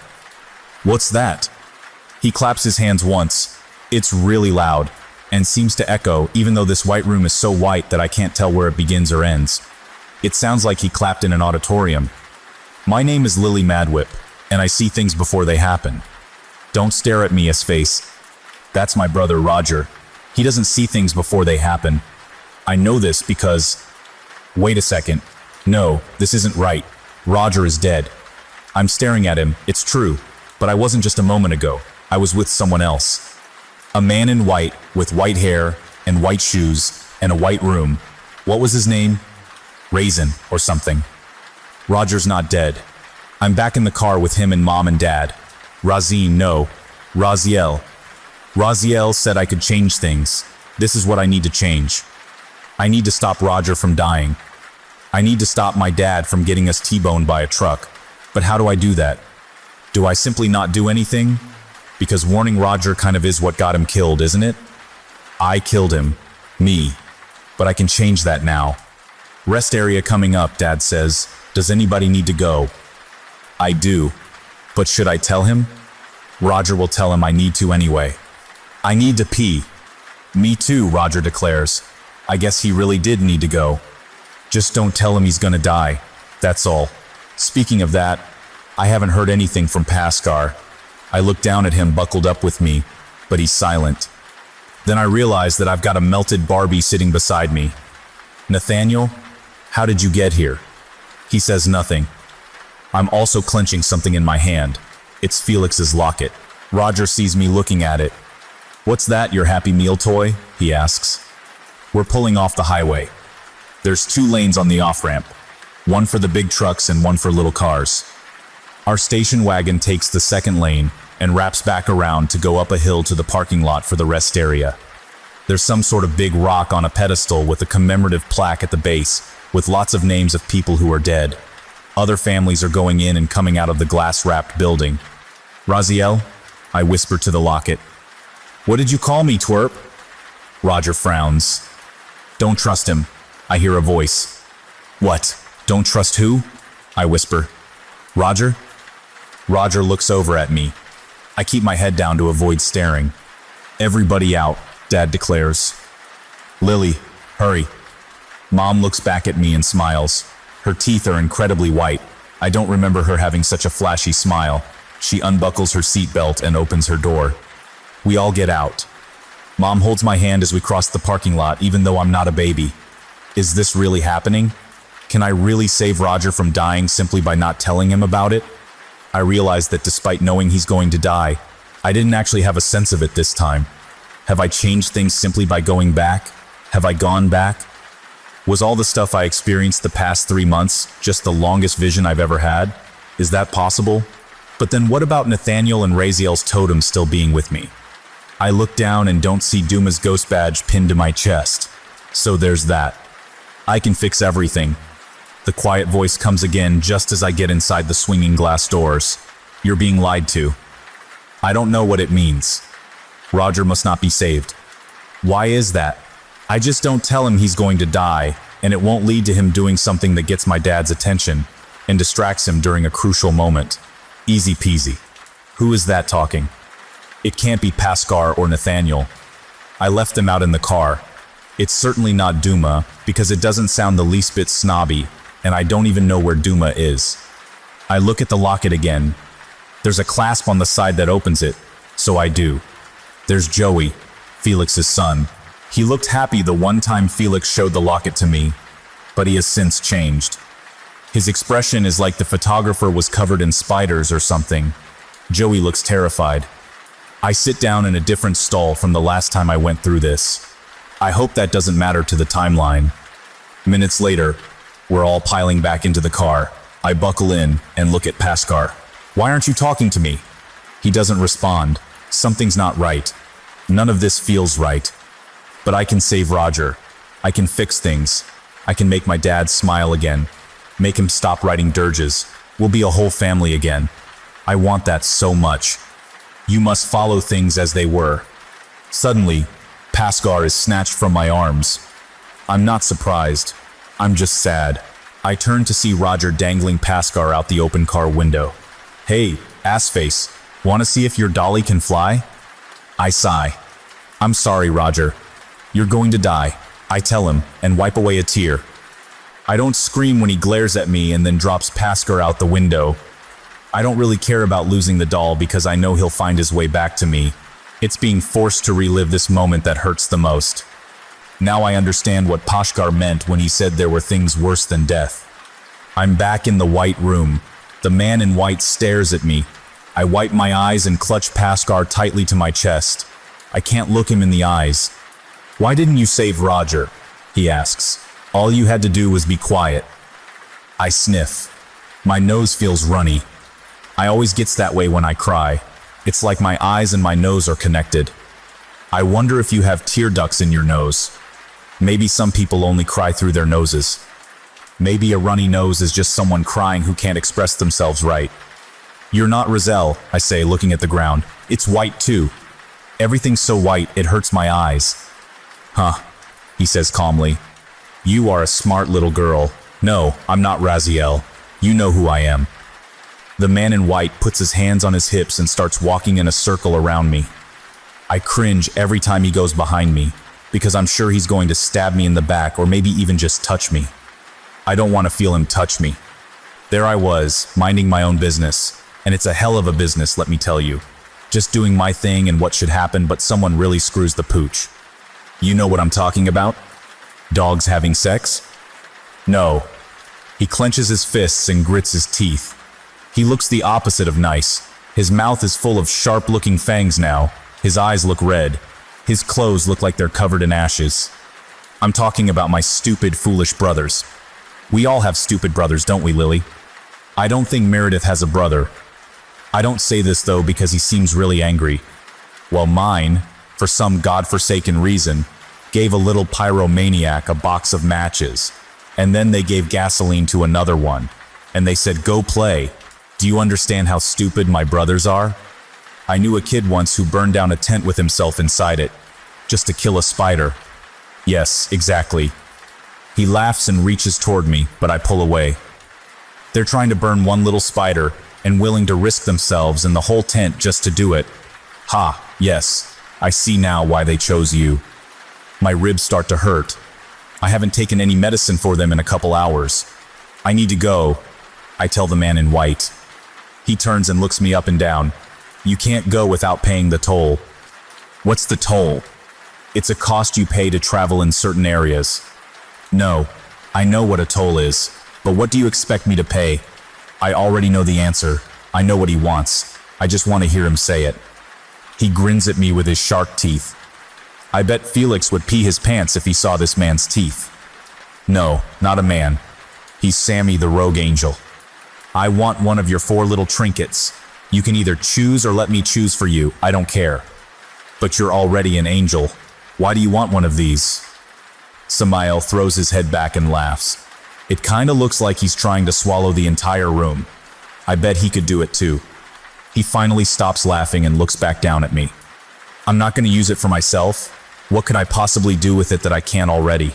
What's that? He claps his hands once. It's really loud, and seems to echo, even though this white room is so white that I can't tell where it begins or ends. It sounds like he clapped in an auditorium. My name is Lily Madwhip, and I see things before they happen. Don't stare at me, his face. That's my brother Roger. He doesn't see things before they happen. I know this because... Wait a second. No, this isn't right. Roger is dead. I'm staring at him, it's true, but I wasn't just a moment ago. I was with someone else. A man in white, with white hair, and white shoes, and a white room. What was his name? Raisin, or something. Roger's not dead. I'm back in the car with him and Mom and Dad. Razine, no. Raziel. Raziel said I could change things. This is what I need to change. I need to stop Roger from dying. I need to stop my dad from getting us T-boned by a truck. But how do I do that? Do I simply not do anything? Because warning Roger kind of is what got him killed, isn't it? I killed him. Me. But I can change that now. Rest area coming up, Dad says. Does anybody need to go? I do. But should I tell him? Roger will tell him I need to anyway. I need to pee. Me too, Roger declares. I guess he really did need to go. Just don't tell him he's gonna die. That's all. Speaking of that, I haven't heard anything from Paskar. I look down at him buckled up with me, but he's silent. Then I realize that I've got a melted Barbie sitting beside me. Nathaniel, how did you get here? He says nothing. I'm also clenching something in my hand. It's Felix's locket. Roger sees me looking at it. What's that, your Happy Meal toy? He asks. We're pulling off the highway. There's 2 lanes on the off-ramp. One for the big trucks and one for little cars. Our station wagon takes the second lane and wraps back around to go up a hill to the parking lot for the rest area. There's some sort of big rock on a pedestal with a commemorative plaque at the base with lots of names of people who are dead. Other families are going in and coming out of the glass-wrapped building. Raziel, I whisper to the locket. What did you call me, twerp? Roger frowns. Don't trust him, I hear a voice. What? Don't trust who? I whisper. Roger? Roger looks over at me. I keep my head down to avoid staring. Everybody out, Dad declares. Lily, hurry. Mom looks back at me and smiles. Her teeth are incredibly white. I don't remember her having such a flashy smile. She unbuckles her seatbelt and opens her door. We all get out. Mom holds my hand as we cross the parking lot, even though I'm not a baby. Is this really happening? Can I really save Roger from dying simply by not telling him about it? I realize that despite knowing he's going to die, I didn't actually have a sense of it this time. Have I changed things simply by going back? Have I gone back? Was all the stuff I experienced the past 3 months just the longest vision I've ever had? Is that possible? But then what about Nathaniel and Raziel's totem still being with me? I look down and don't see Duma's ghost badge pinned to my chest. So there's that. I can fix everything. The quiet voice comes again just as I get inside the swinging glass doors. You're being lied to. I don't know what it means. Roger must not be saved. Why is that? I just don't tell him he's going to die, and it won't lead to him doing something that gets my dad's attention and distracts him during a crucial moment. Easy peasy. Who is that talking? It can't be Pascar or Nathaniel. I left them out in the car. It's certainly not Duma, because it doesn't sound the least bit snobby, and I don't even know where Duma is. I look at the locket again. There's a clasp on the side that opens it, so I do. There's Joey, Felix's son. He looked happy the one time Felix showed the locket to me, but he has since changed. His expression is like the photographer was covered in spiders or something. Joey looks terrified. I sit down in a different stall from the last time I went through this. I hope that doesn't matter to the timeline. Minutes later, we're all piling back into the car. I buckle in and look at Pascar. Why aren't you talking to me? He doesn't respond. Something's not right. None of this feels right. But I can save Roger. I can fix things. I can make my dad smile again. Make him stop writing dirges. We'll be a whole family again. I want that so much. You must follow things as they were. Suddenly, Pascar is snatched from my arms. I'm not surprised. I'm just sad. I turn to see Roger dangling Pascar out the open car window. Hey, assface, want to see if your dolly can fly? I sigh. I'm sorry, Roger. You're going to die, I tell him, and wipe away a tear. I don't scream when he glares at me and then drops Pascar out the window. I don't really care about losing the doll because I know he'll find his way back to me. It's being forced to relive this moment that hurts the most. Now I understand what Pascar meant when he said there were things worse than death. I'm back in the white room. The man in white stares at me. I wipe my eyes and clutch Pascar tightly to my chest. I can't look him in the eyes. Why didn't you save Roger? He asks. All you had to do was be quiet. I sniff. My nose feels runny. I always gets that way when I cry. It's like my eyes and my nose are connected. I wonder if you have tear ducts in your nose. Maybe some people only cry through their noses. Maybe a runny nose is just someone crying who can't express themselves right. You're not Roselle, I say, looking at the ground. It's white too. Everything's so white, it hurts my eyes. Huh, he says calmly. You are a smart little girl. No, I'm not Raziel. You know who I am. The man in white puts his hands on his hips and starts walking in a circle around me. I cringe every time he goes behind me, because I'm sure he's going to stab me in the back or maybe even just touch me. I don't want to feel him touch me. There I was, minding my own business, and it's a hell of a business, let me tell you. Just doing my thing and what should happen, but someone really screws the pooch. You know what I'm talking about? Dogs having sex? No. He clenches his fists and grits his teeth. He looks the opposite of nice. His mouth is full of sharp-looking fangs now. His eyes look red. His clothes look like they're covered in ashes. I'm talking about my stupid, foolish brothers. We all have stupid brothers, don't we, Lily? I don't think Meredith has a brother. I don't say this, though, because he seems really angry. Well, mine, for some godforsaken reason, gave a little pyromaniac a box of matches, and then they gave gasoline to another one, and they said, go play. Do you understand how stupid my brothers are? I knew a kid once who burned down a tent with himself inside it, just to kill a spider. Yes, exactly. He laughs and reaches toward me, but I pull away. They're trying to burn one little spider and willing to risk themselves and the whole tent just to do it. Ha, yes, I see now why they chose you. My ribs start to hurt. I haven't taken any medicine for them in a couple hours. I need to go, I tell the man in white. He turns and looks me up and down. You can't go without paying the toll. What's the toll? It's a cost you pay to travel in certain areas. No, I know what a toll is, but what do you expect me to pay? I already know the answer. I know what he wants. I just want to hear him say it. He grins at me with his shark teeth. I bet Felix would pee his pants if he saw this man's teeth. No, not a man. He's Sammy the Rogue Angel. I want one of your 4 little trinkets. You can either choose or let me choose for you, I don't care. But you're already an angel. Why do you want one of these? Samael throws his head back and laughs. It kinda looks like he's trying to swallow the entire room. I bet he could do it too. He finally stops laughing and looks back down at me. I'm not gonna use it for myself. What could I possibly do with it that I can't already?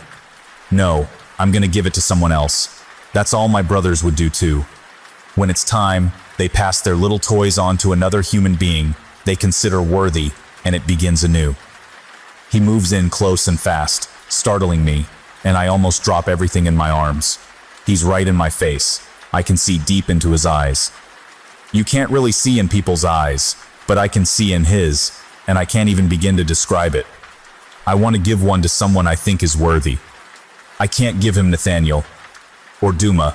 No, I'm gonna give it to someone else. That's all my brothers would do too. When it's time, they pass their little toys on to another human being they consider worthy, and it begins anew. He moves in close and fast, startling me, and I almost drop everything in my arms. He's right in my face. I can see deep into his eyes. You can't really see in people's eyes, but I can see in his, and I can't even begin to describe it. I want to give one to someone I think is worthy. I can't give him Nathaniel or Duma.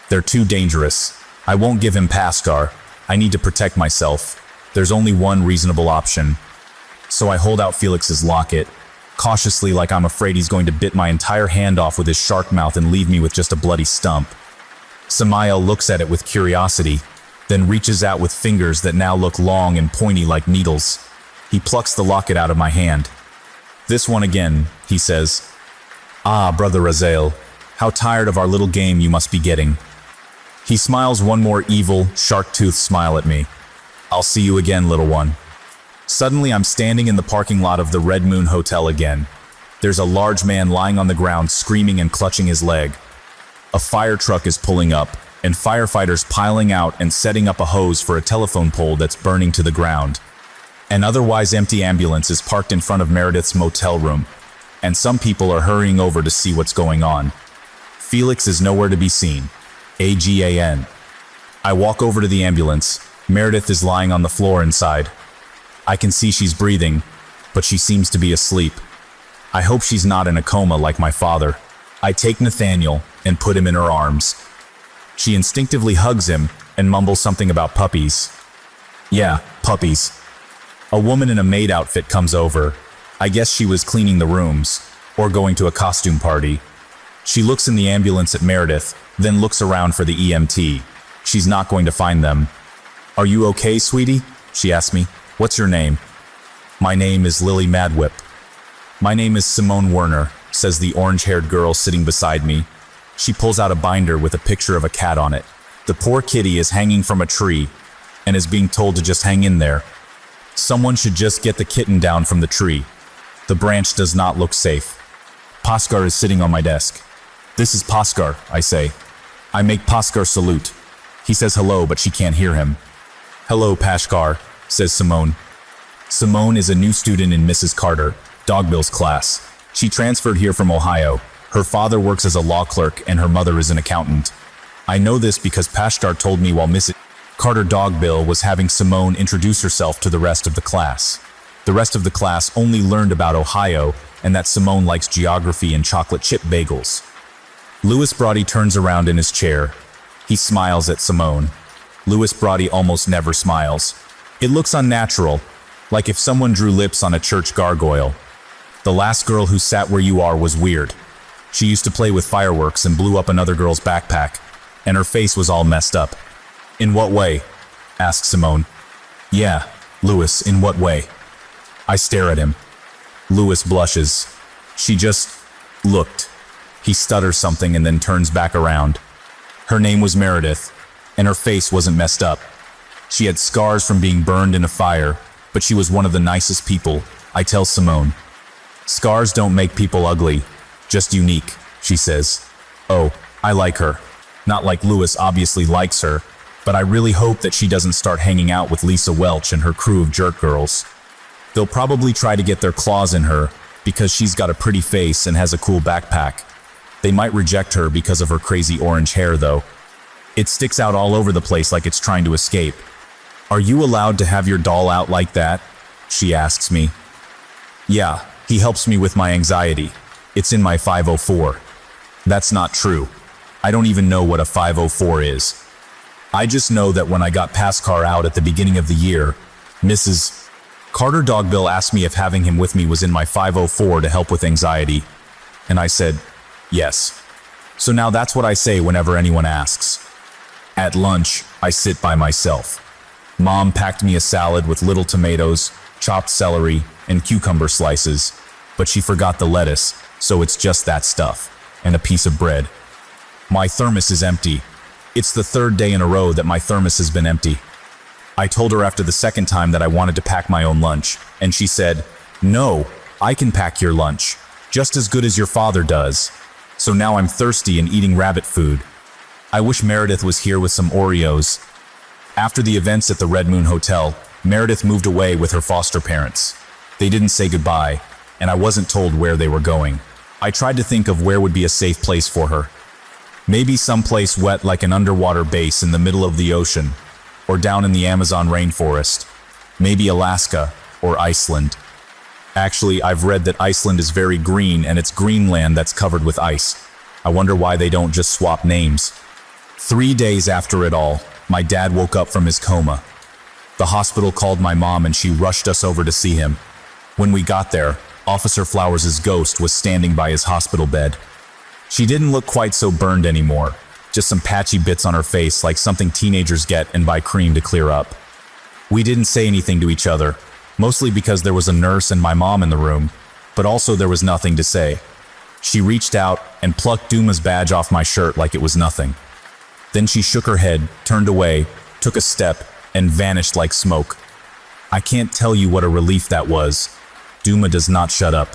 They're too dangerous. I won't give him Paskar. I need to protect myself. There's only one reasonable option. So I hold out Felix's locket, cautiously like I'm afraid he's going to bit my entire hand off with his shark mouth and leave me with just a bloody stump. Samael looks at it with curiosity, then reaches out with fingers that now look long and pointy like needles. He plucks the locket out of my hand. This one again, he says. Ah, Brother Raziel, how tired of our little game you must be getting. He smiles one more evil, shark-toothed smile at me. I'll see you again, little one. Suddenly I'm standing in the parking lot of the Red Moon Hotel again. There's a large man lying on the ground screaming and clutching his leg. A fire truck is pulling up, and firefighters piling out and setting up a hose for a telephone pole that's burning to the ground. An otherwise empty ambulance is parked in front of Meredith's motel room, and some people are hurrying over to see what's going on. Felix is nowhere to be seen. AGAN. I walk over to the ambulance. Meredith is lying on the floor inside. I can see she's breathing, but she seems to be asleep. I hope she's not in a coma like my father. I take Nathaniel and put him in her arms. She instinctively hugs him and mumbles something about puppies. Yeah, puppies. A woman in a maid outfit comes over. I guess she was cleaning the rooms, or going to a costume party. She looks in the ambulance at Meredith, then looks around for the EMT. She's not going to find them. Are you okay, sweetie? She asks me. What's your name? My name is Lily Madwhip. My name is Simone Werner, says the orange-haired girl sitting beside me. She pulls out a binder with a picture of a cat on it. The poor kitty is hanging from a tree and is being told to just hang in there. Someone should just get the kitten down from the tree. The branch does not look safe. Paskar is sitting on my desk. This is Paskar, I say. I make Paskar salute. He says hello, but she can't hear him. Hello, Paskar, says Simone. Simone is a new student in Mrs. Carter, Dogbill's class. She transferred here from Ohio. Her father works as a law clerk and her mother is an accountant. I know this because Paskar told me while Mrs. Carter Dogbill was having Simone introduce herself to the rest of the class. The rest of the class only learned about Ohio and that Simone likes geography and chocolate chip bagels. Louis Brody turns around in his chair. He smiles at Simone. Louis Brody almost never smiles. It looks unnatural, like if someone drew lips on a church gargoyle. The last girl who sat where you are was weird. She used to play with fireworks and blew up another girl's backpack, and her face was all messed up. In what way? Asks Simone. Yeah, Louis, in what way? I stare at him. Louis blushes. She just looked. He stutters something and then turns back around. Her name was Meredith, and her face wasn't messed up. She had scars from being burned in a fire, but she was one of the nicest people, I tell Simone. Scars don't make people ugly, just unique, she says. Oh, I like her. Not like Louis obviously likes her, but I really hope that she doesn't start hanging out with Lisa Welch and her crew of jerk girls. They'll probably try to get their claws in her because she's got a pretty face and has a cool backpack. They might reject her because of her crazy orange hair, though. It sticks out all over the place like it's trying to escape. Are you allowed to have your doll out like that? She asks me. Yeah, he helps me with my anxiety. It's in my 504. That's not true. I don't even know what a 504 is. I just know that when I got Paskar out at the beginning of the year, Mrs. Carter Dogbill asked me if having him with me was in my 504 to help with anxiety, and I said, yes. So now that's what I say whenever anyone asks. At lunch, I sit by myself. Mom packed me a salad with little tomatoes, chopped celery, and cucumber slices, but she forgot the lettuce, so it's just that stuff, and a piece of bread. My thermos is empty. It's the third day in a row that my thermos has been empty. I told her after the second time that I wanted to pack my own lunch, and she said, no, I can pack your lunch, just as good as your father does. So now I'm thirsty and eating rabbit food. I wish Meredith was here with some Oreos. After the events at the Red Moon Hotel, Meredith moved away with her foster parents. They didn't say goodbye, and I wasn't told where they were going. I tried to think of where would be a safe place for her. Maybe someplace wet like an underwater base in the middle of the ocean, or down in the Amazon rainforest. Maybe Alaska or Iceland. Actually, I've read that Iceland is very green and it's Greenland that's covered with ice. I wonder why they don't just swap names. 3 days after it all, my dad woke up from his coma. The hospital called my mom and she rushed us over to see him. When we got there, Officer Flowers' ghost was standing by his hospital bed. She didn't look quite so burned anymore, just some patchy bits on her face like something teenagers get and buy cream to clear up. We didn't say anything to each other, mostly because there was a nurse and my mom in the room, but also there was nothing to say. She reached out and plucked Duma's badge off my shirt like it was nothing. Then she shook her head, turned away, took a step, and vanished like smoke. I can't tell you what a relief that was. Duma does not shut up.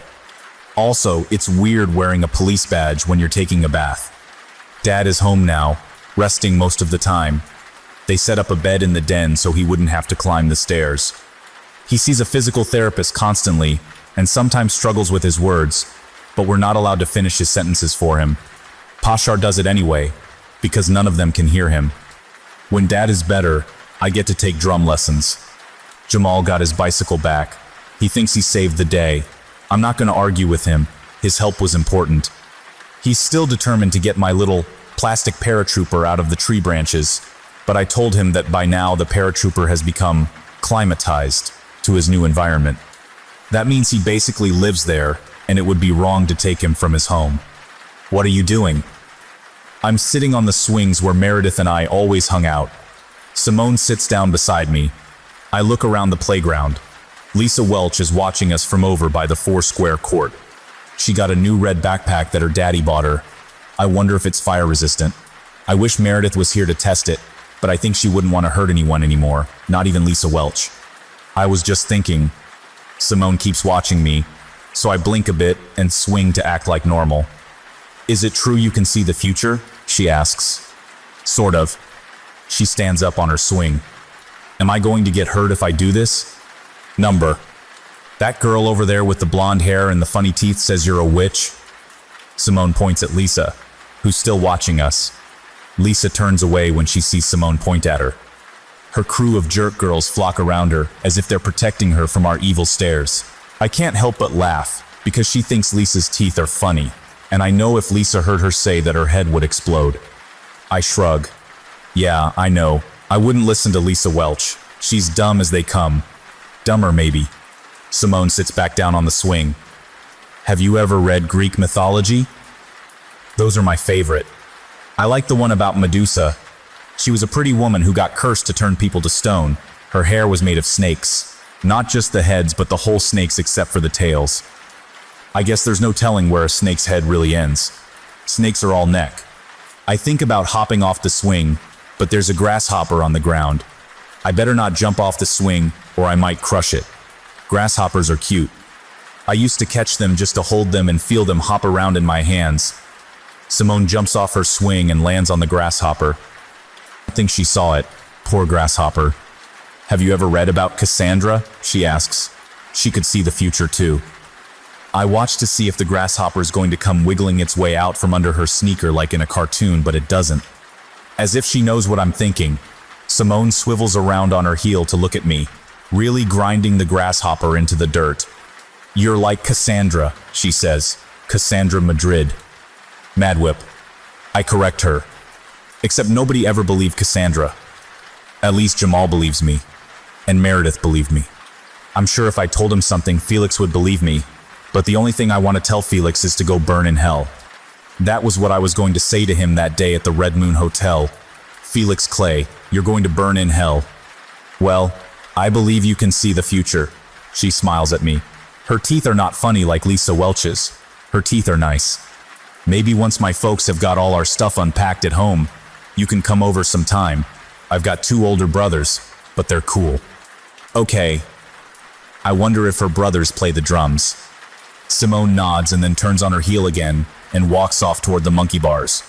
Also, it's weird wearing a police badge when you're taking a bath. Dad is home now, resting most of the time. They set up a bed in the den so he wouldn't have to climb the stairs. He sees a physical therapist constantly and sometimes struggles with his words, but we're not allowed to finish his sentences for him. Pashar does it anyway, because none of them can hear him. When Dad is better, I get to take drum lessons. Jamal got his bicycle back. He thinks he saved the day. I'm not going to argue with him. His help was important. He's still determined to get my little plastic paratrooper out of the tree branches, but I told him that by now the paratrooper has become climatized to his new environment. That means he basically lives there, and it would be wrong to take him from his home. What are you doing? I'm sitting on the swings where Meredith and I always hung out. Simone sits down beside me. I look around the playground. Lisa Welch is watching us from over by the 4-square court. She got a new red backpack that her daddy bought her. I wonder if it's fire resistant. I wish Meredith was here to test it, but I think she wouldn't want to hurt anyone anymore, not even Lisa Welch. I was just thinking. Simone keeps watching me, so I blink a bit and swing to act like normal. Is it true you can see the future? She asks. Sort of. She stands up on her swing. Am I going to get hurt if I do this? Number. That girl over there with the blonde hair and the funny teeth says you're a witch? Simone points at Lisa, who's still watching us. Lisa turns away when she sees Simone point at her. Her crew of jerk girls flock around her as if they're protecting her from our evil stares. I can't help but laugh because she thinks Lisa's teeth are funny, and I know if Lisa heard her say that her head would explode. I shrug. Yeah, I know. I wouldn't listen to Lisa Welch. She's dumb as they come. Dumber, maybe. Simone sits back down on the swing. Have you ever read Greek mythology? Those are my favorite. I like the one about Medusa. She was a pretty woman who got cursed to turn people to stone. Her hair was made of snakes. Not just the heads, but the whole snakes except for the tails. I guess there's no telling where a snake's head really ends. Snakes are all neck. I think about hopping off the swing, but there's a grasshopper on the ground. I better not jump off the swing, or I might crush it. Grasshoppers are cute. I used to catch them just to hold them and feel them hop around in my hands. Simone jumps off her swing and lands on the grasshopper. I think she saw it. Poor grasshopper. Have you ever read about Cassandra? She asks. She could see the future too. I watch to see if the grasshopper is going to come wiggling its way out from under her sneaker like in a cartoon, but it doesn't. As if she knows what I'm thinking, Simone swivels around on her heel to look at me, really grinding the grasshopper into the dirt. You're like Cassandra, she says. Cassandra Madrid. Madwhip. I correct her. Except nobody ever believed Cassandra. At least Jamal believes me. And Meredith believed me. I'm sure if I told him something, Felix would believe me, but the only thing I want to tell Felix is to go burn in hell. That was what I was going to say to him that day at the Red Moon Hotel. Felix Clay, you're going to burn in hell. Well, I believe you can see the future. She smiles at me. Her teeth are not funny like Lisa Welch's. Her teeth are nice. Maybe once my folks have got all our stuff unpacked at home, you can come over sometime. I've got 2 older brothers, but they're cool. Okay. I wonder if her brothers play the drums. Simone nods and then turns on her heel again and walks off toward the monkey bars.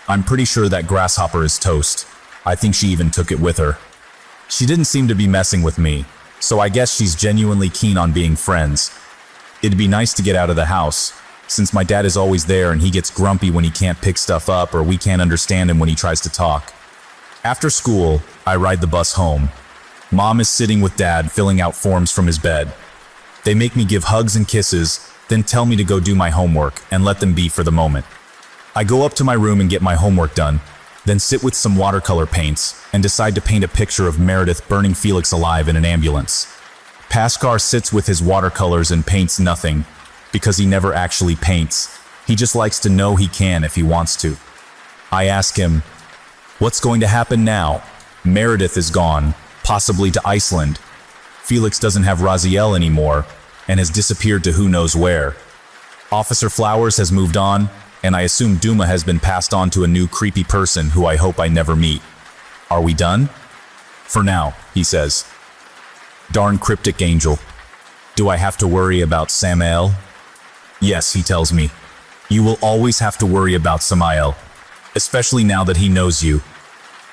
I'm pretty sure that grasshopper is toast. I think she even took it with her. She didn't seem to be messing with me, so I guess she's genuinely keen on being friends. It'd be nice to get out of the house, since my dad is always there and he gets grumpy when he can't pick stuff up or we can't understand him when he tries to talk. After school, I ride the bus home. Mom is sitting with Dad filling out forms from his bed. They make me give hugs and kisses, then tell me to go do my homework and let them be for the moment. I go up to my room and get my homework done, then sit with some watercolor paints and decide to paint a picture of Meredith burning Felix alive in an ambulance. Pascal sits with his watercolors and paints nothing, because he never actually paints. He just likes to know he can if he wants to. I ask him, "What's going to happen now? Meredith is gone, possibly to Iceland. Felix doesn't have Raziel anymore, and has disappeared to who knows where. Officer Flowers has moved on, and I assume Duma has been passed on to a new creepy person who I hope I never meet. Are we done?" "For now," he says. Darn cryptic angel. Do I have to worry about Samael? Yes, he tells me. You will always have to worry about Samael, especially now that he knows you.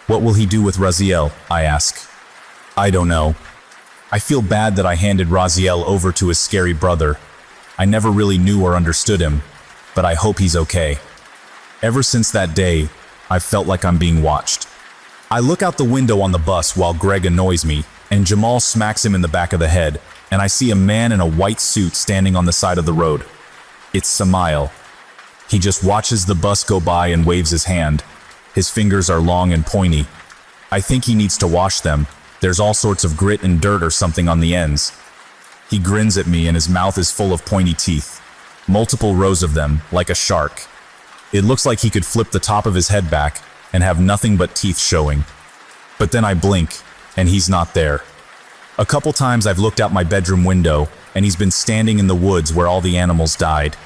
What will he do with Raziel? I ask. I don't know. I feel bad that I handed Raziel over to his scary brother. I never really knew or understood him, but I hope he's okay. Ever since that day, I've felt like I'm being watched. I look out the window on the bus while Greg annoys me, and Jamal smacks him in the back of the head, and I see a man in a white suit standing on the side of the road. It's Samael. He just watches the bus go by and waves his hand. His fingers are long and pointy. I think he needs to wash them. There's all sorts of grit and dirt or something on the ends. He grins at me and his mouth is full of pointy teeth. Multiple rows of them, like a shark. It looks like he could flip the top of his head back and have nothing but teeth showing. But then I blink, and he's not there. A couple times I've looked out my bedroom window, and he's been standing in the woods where all the animals died.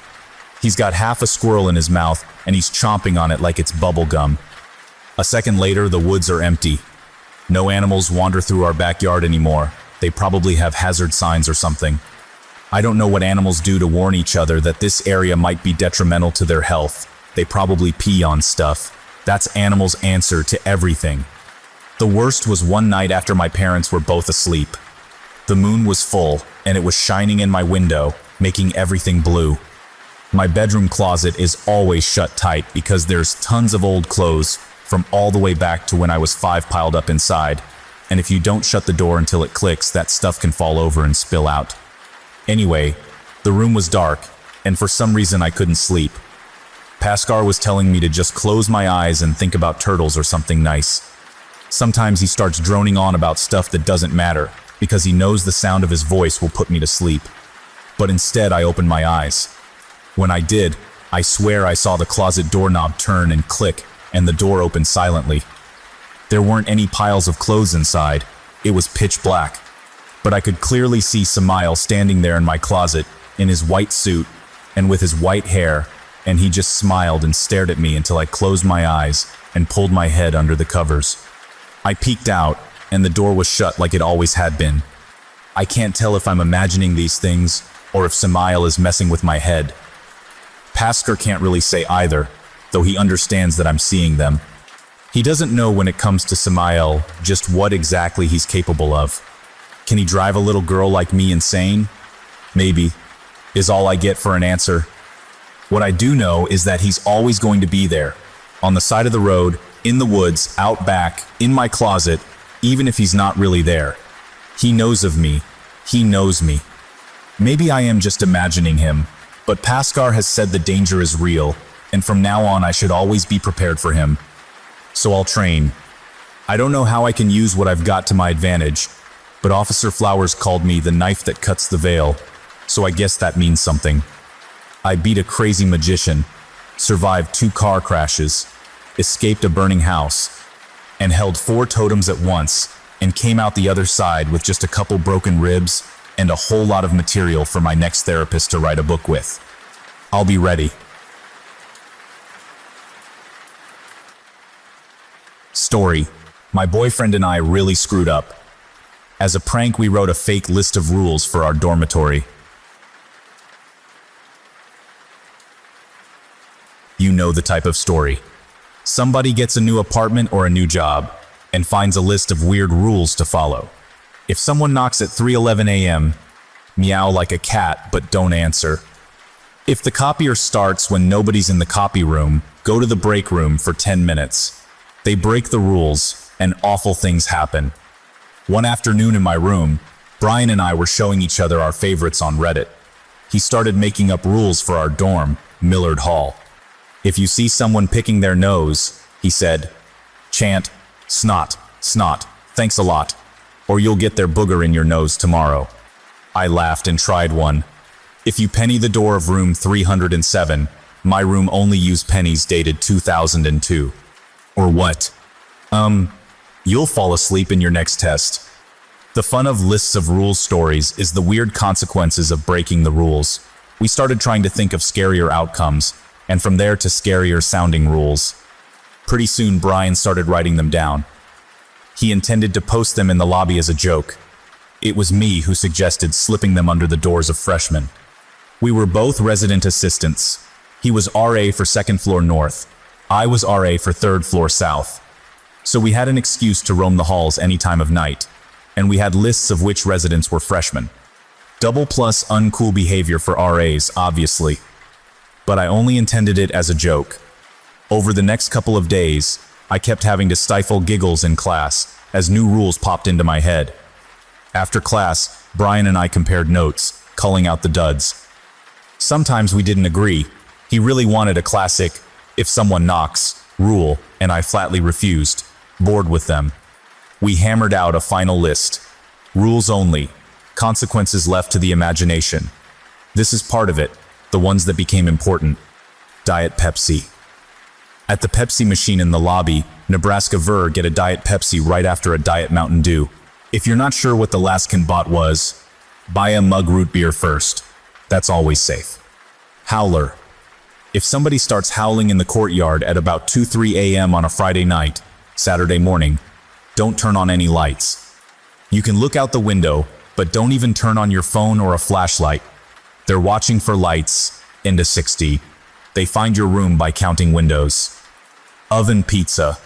He's got half a squirrel in his mouth, and he's chomping on it like it's bubble gum. A second later, the woods are empty. No animals wander through our backyard anymore. They probably have hazard signs or something. I don't know what animals do to warn each other that this area might be detrimental to their health. They probably pee on stuff. That's animals' answer to everything. The worst was one night after my parents were both asleep. The moon was full, and it was shining in my window, making everything blue. My bedroom closet is always shut tight because there's tons of old clothes from all the way back to when I was 5 piled up inside, and if you don't shut the door until it clicks, that stuff can fall over and spill out. Anyway, the room was dark, and for some reason I couldn't sleep. Pascal was telling me to just close my eyes and think about turtles or something nice. Sometimes he starts droning on about stuff that doesn't matter, because he knows the sound of his voice will put me to sleep. But instead I opened my eyes. When I did, I swear I saw the closet doorknob turn and click, and the door opened silently. There weren't any piles of clothes inside. It was pitch black. But I could clearly see Samael standing there in my closet, in his white suit, and with his white hair, and he just smiled and stared at me until I closed my eyes and pulled my head under the covers. I peeked out, and the door was shut like it always had been. I can't tell if I'm imagining these things, or if Samael is messing with my head. Pascal can't really say either, though he understands that I'm seeing them. He doesn't know when it comes to Samael just what exactly he's capable of. Can he drive a little girl like me insane? Maybe, is all I get for an answer. What I do know is that he's always going to be there, on the side of the road, in the woods, out back, in my closet, even if he's not really there. He knows of me. He knows me. Maybe I am just imagining him, but Pascal has said the danger is real, and from now on I should always be prepared for him. So I'll train. I don't know how I can use what I've got to my advantage, But Officer Flowers called me the knife that cuts the veil, so I guess that means something. I beat a crazy magician, survived 2 car crashes, escaped a burning house, and held 4 totems at once, and came out the other side with just a couple broken ribs and a whole lot of material for my next therapist to write a book with. I'll be ready. Story. My boyfriend and I really screwed up. As a prank, we wrote a fake list of rules for our dormitory. You know the type of story. Somebody gets a new apartment or a new job and finds a list of weird rules to follow. If someone knocks at 3:11 a.m., meow like a cat but don't answer. If the copier starts when nobody's in the copy room, go to the break room for 10 minutes. They break the rules and awful things happen. One afternoon in my room, Brian and I were showing each other our favorites on Reddit. He started making up rules for our dorm, Millard Hall. If you see someone picking their nose, he said, chant, snot, snot, thanks a lot, or you'll get their booger in your nose tomorrow. I laughed and tried one. If you penny the door of room 307, my room only used pennies dated 2002. Or what? You'll fall asleep in your next test. The fun of lists of rules stories is the weird consequences of breaking the rules. We started trying to think of scarier outcomes, and from there to scarier sounding rules. Pretty soon Brian started writing them down. He intended to post them in the lobby as a joke. It was me who suggested slipping them under the doors of freshmen. We were both resident assistants. He was RA for 2nd floor north. I was RA for 3rd floor south. So we had an excuse to roam the halls any time of night, and we had lists of which residents were freshmen. Double plus uncool behavior for RAs, obviously. But I only intended it as a joke. Over the next couple of days, I kept having to stifle giggles in class as new rules popped into my head. After class, Brian and I compared notes, calling out the duds. Sometimes we didn't agree. He really wanted a classic, if someone knocks, rule, and I flatly refused, bored with them. We hammered out a final list. Rules only, consequences left to the imagination. This is part of it, the ones that became important. Diet Pepsi. At the Pepsi machine in the lobby, Nebraska Ver get a Diet Pepsi right after a Diet Mountain Dew. If you're not sure what the Laskin bought was, buy a mug root beer first. That's always safe. Howler. If somebody starts howling in the courtyard at about 2-3 a.m. on a Friday night, Saturday morning, don't turn on any lights. You can look out the window, but don't even turn on your phone or a flashlight. They're watching for lights, into 60. They find your room by counting windows. Oven pizza.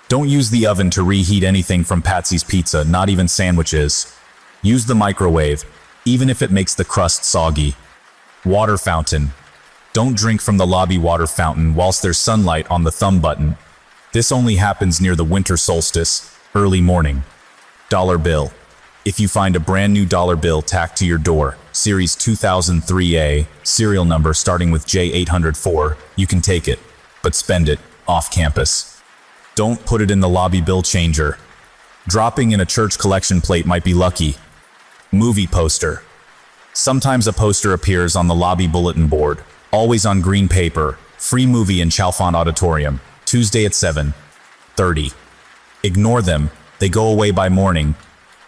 Don't use the oven to reheat anything from Patsy's Pizza, not even sandwiches. Use the microwave, even if it makes the crust soggy. Water fountain. Don't drink from the lobby water fountain whilst there's sunlight on the thumb button. This only happens near the winter solstice, early morning. Dollar bill. If you find a brand new dollar bill tacked to your door, Series 2003A, serial number starting with J804, you can take it, but spend it off campus. Don't put it in the lobby bill changer. Dropping in a church collection plate might be lucky. Movie poster. Sometimes a poster appears on the lobby bulletin board, always on green paper. Free movie in Chalfont Auditorium, Tuesday at 7:30. Ignore them, they go away by morning.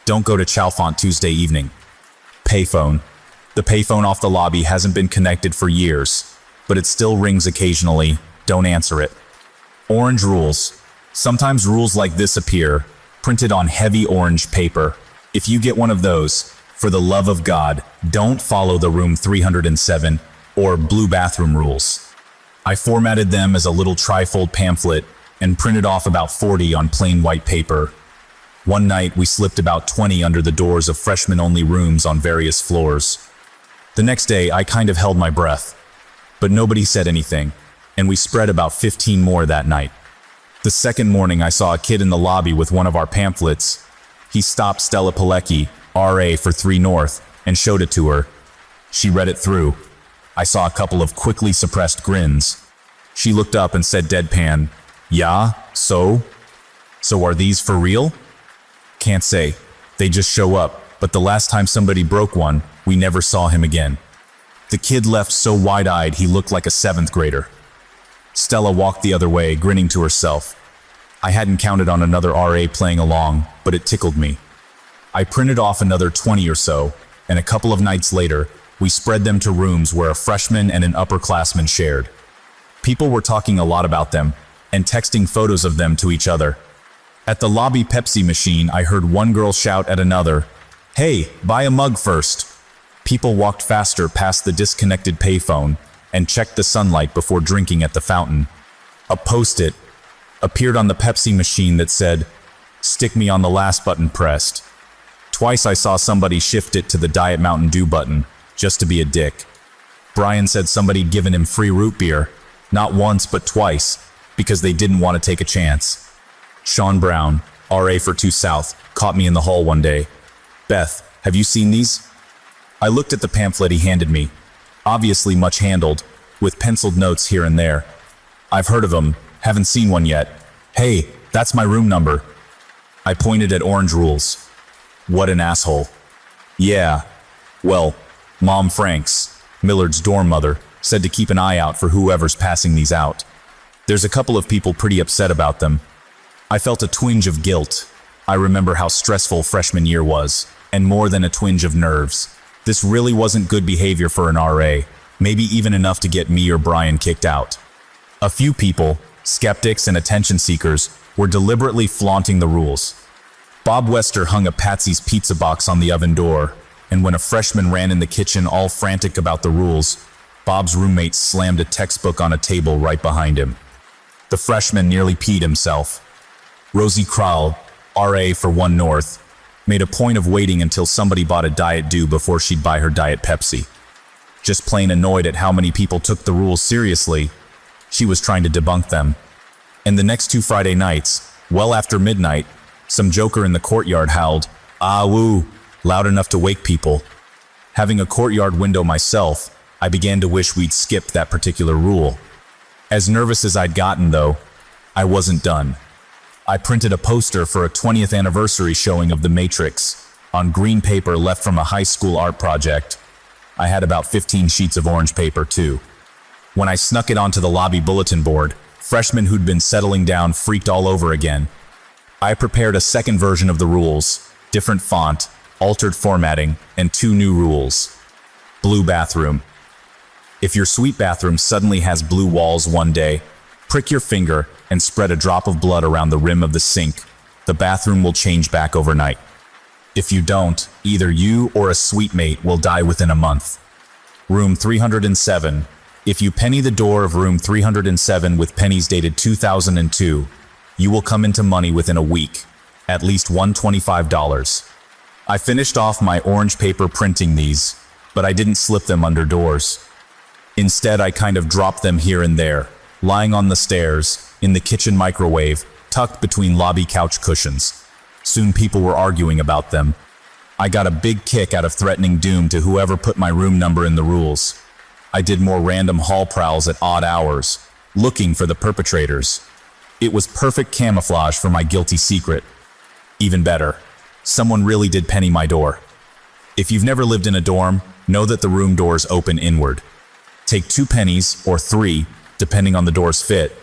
Don't go to Chalfont Tuesday evening. Payphone. The payphone off the lobby hasn't been connected for years, but it still rings occasionally. Don't answer it. Orange rules. Sometimes rules like this appear, printed on heavy orange paper. If you get one of those, for the love of God, don't follow the room 307 or blue bathroom rules. I formatted them as a little trifold pamphlet and printed off about 40 on plain white paper. One night we slipped about 20 under the doors of freshman-only rooms on various floors. The next day I kind of held my breath, but nobody said anything, and we spread about 15 more that night. The second morning I saw a kid in the lobby with one of our pamphlets. He stopped Stella Pilecki, RA for 3 North, and showed it to her. She read it through. I saw a couple of quickly suppressed grins. She looked up and said deadpan, "Yeah, so? So are these for real?" Can't say. They just show up, but the last time somebody broke one, we never saw him again. The kid left so wide-eyed he looked like a 7th grader. Stella walked the other way, grinning to herself. I hadn't counted on another RA playing along, but it tickled me. I printed off another 20 or so, and a couple of nights later, we spread them to rooms where a freshman and an upperclassman shared. People were talking a lot about them, and texting photos of them to each other. At the lobby Pepsi machine, I heard one girl shout at another, "Hey, buy a mug first." People walked faster past the disconnected payphone and checked the sunlight before drinking at the fountain. A post-it appeared on the Pepsi machine that said, "Stick me on the last button pressed." Twice I saw somebody shift it to the Diet Mountain Dew button, just to be a dick. Brian said somebody'd given him free root beer, not once but twice, because they didn't want to take a chance. Sean Brown, RA for 2 South, caught me in the hall one day. "Beth, have you seen these?" I looked at the pamphlet he handed me, obviously much handled, with penciled notes here and there. "I've heard of them, haven't seen one yet. Hey, that's my room number." I pointed at Orange Rules. What an asshole. "Yeah, well, Mom Franks, Millard's dorm mother, said to keep an eye out for whoever's passing these out. There's a couple of people pretty upset about them." I felt a twinge of guilt. I remember how stressful freshman year was, and more than a twinge of nerves. This really wasn't good behavior for an RA, maybe even enough to get me or Brian kicked out. A few people, skeptics and attention seekers, were deliberately flaunting the rules. Bob Wester hung a Patsy's pizza box on the oven door, and when a freshman ran in the kitchen all frantic about the rules, Bob's roommate slammed a textbook on a table right behind him. The freshman nearly peed himself. Rosie Krall, RA for 1 North, made a point of waiting until somebody bought a Diet Dew before she'd buy her Diet Pepsi. Just plain annoyed at how many people took the rules seriously, she was trying to debunk them. And the next 2 Friday nights, well after midnight, some joker in the courtyard howled, "Ah woo," loud enough to wake people. Having a courtyard window myself, I began to wish we'd skipped that particular rule. As nervous as I'd gotten, though, I wasn't done. I printed a poster for a 20th anniversary showing of The Matrix, on green paper left from a high school art project. I had about 15 sheets of orange paper, too. When I snuck it onto the lobby bulletin board, freshmen who'd been settling down freaked all over again. I prepared a second version of the rules, different font, altered formatting, and 2 new rules. Blue bathroom. If your suite bathroom suddenly has blue walls one day, prick your finger and spread a drop of blood around the rim of the sink. The bathroom will change back overnight. If you don't, either you or a suite mate will die within a month. Room 307. If you penny the door of room 307 with pennies dated 2002, you will come into money within a week, at least $125. I finished off my orange paper printing these, but I didn't slip them under doors. Instead, I kind of dropped them here and there, lying on the stairs, in the kitchen microwave, tucked between lobby couch cushions. Soon people were arguing about them. I got a big kick out of threatening doom to whoever put my room number in the rules. I did more random hall prowls at odd hours, looking for the perpetrators. It was perfect camouflage for my guilty secret. Even better, someone really did penny my door. If you've never lived in a dorm, know that the room doors open inward. Take 2 pennies, or 3, depending on the door's fit.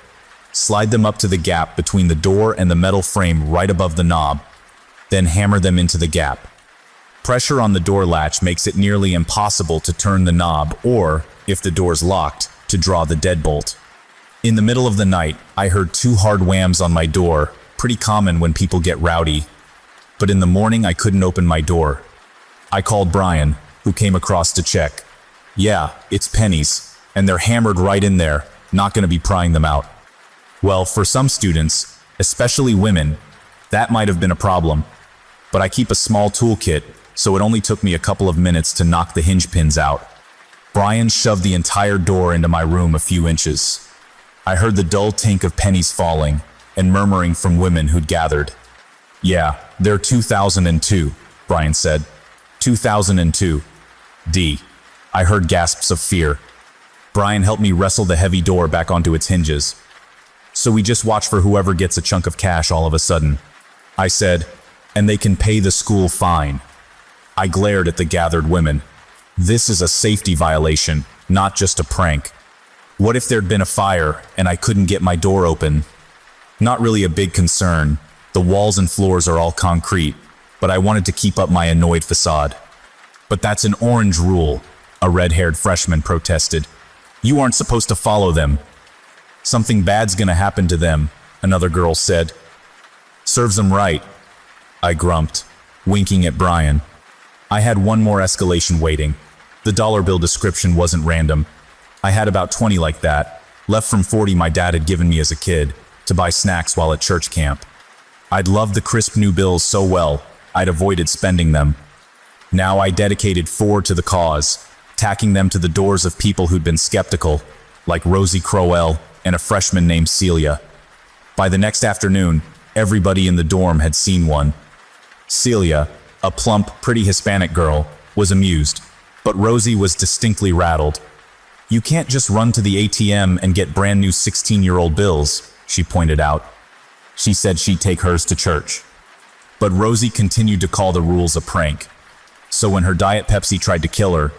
Slide them up to the gap between the door and the metal frame right above the knob, then hammer them into the gap. Pressure on the door latch makes it nearly impossible to turn the knob or, if the door's locked, to draw the deadbolt. In the middle of the night, I heard 2 hard whams on my door, pretty common when people get rowdy. But in the morning I couldn't open my door. I called Brian, who came across to check. Yeah, it's pennies, and they're hammered right in there, not going to be prying them out. Well, for some students, especially women, that might have been a problem. But I keep a small toolkit, so it only took me a couple of minutes to knock the hinge pins out. Brian shoved the entire door into my room a few inches. I heard the dull tink of pennies falling and murmuring from women who'd gathered. Yeah, they're 2002, Brian said. 2002. D. I heard gasps of fear. Brian helped me wrestle the heavy door back onto its hinges. So we just watch for whoever gets a chunk of cash all of a sudden. I said, and they can pay the school fine. I glared at the gathered women. This is a safety violation, not just a prank. What if there'd been a fire and I couldn't get my door open? Not really a big concern. The walls and floors are all concrete, but I wanted to keep up my annoyed facade. But that's an orange rule, a red-haired freshman protested. You aren't supposed to follow them. Something bad's gonna happen to them, another girl said. Serves them right, I grumped, winking at Brian. I had one more escalation waiting. The dollar bill description wasn't random. I had about 20 like that, left from 40 my dad had given me as a kid, to buy snacks while at church camp. I'd loved the crisp new bills so well, I'd avoided spending them. Now I dedicated 4 to the cause, tacking them to the doors of people who'd been skeptical, like Rosie Crowell and a freshman named Celia. By the next afternoon, everybody in the dorm had seen one. Celia, a plump, pretty Hispanic girl, was amused, but Rosie was distinctly rattled. You can't just run to the ATM and get brand new 16-year-old bills, she pointed out. She said she'd take hers to church. But Rosie continued to call the rules a prank. So when her Diet Pepsi tried to kill her,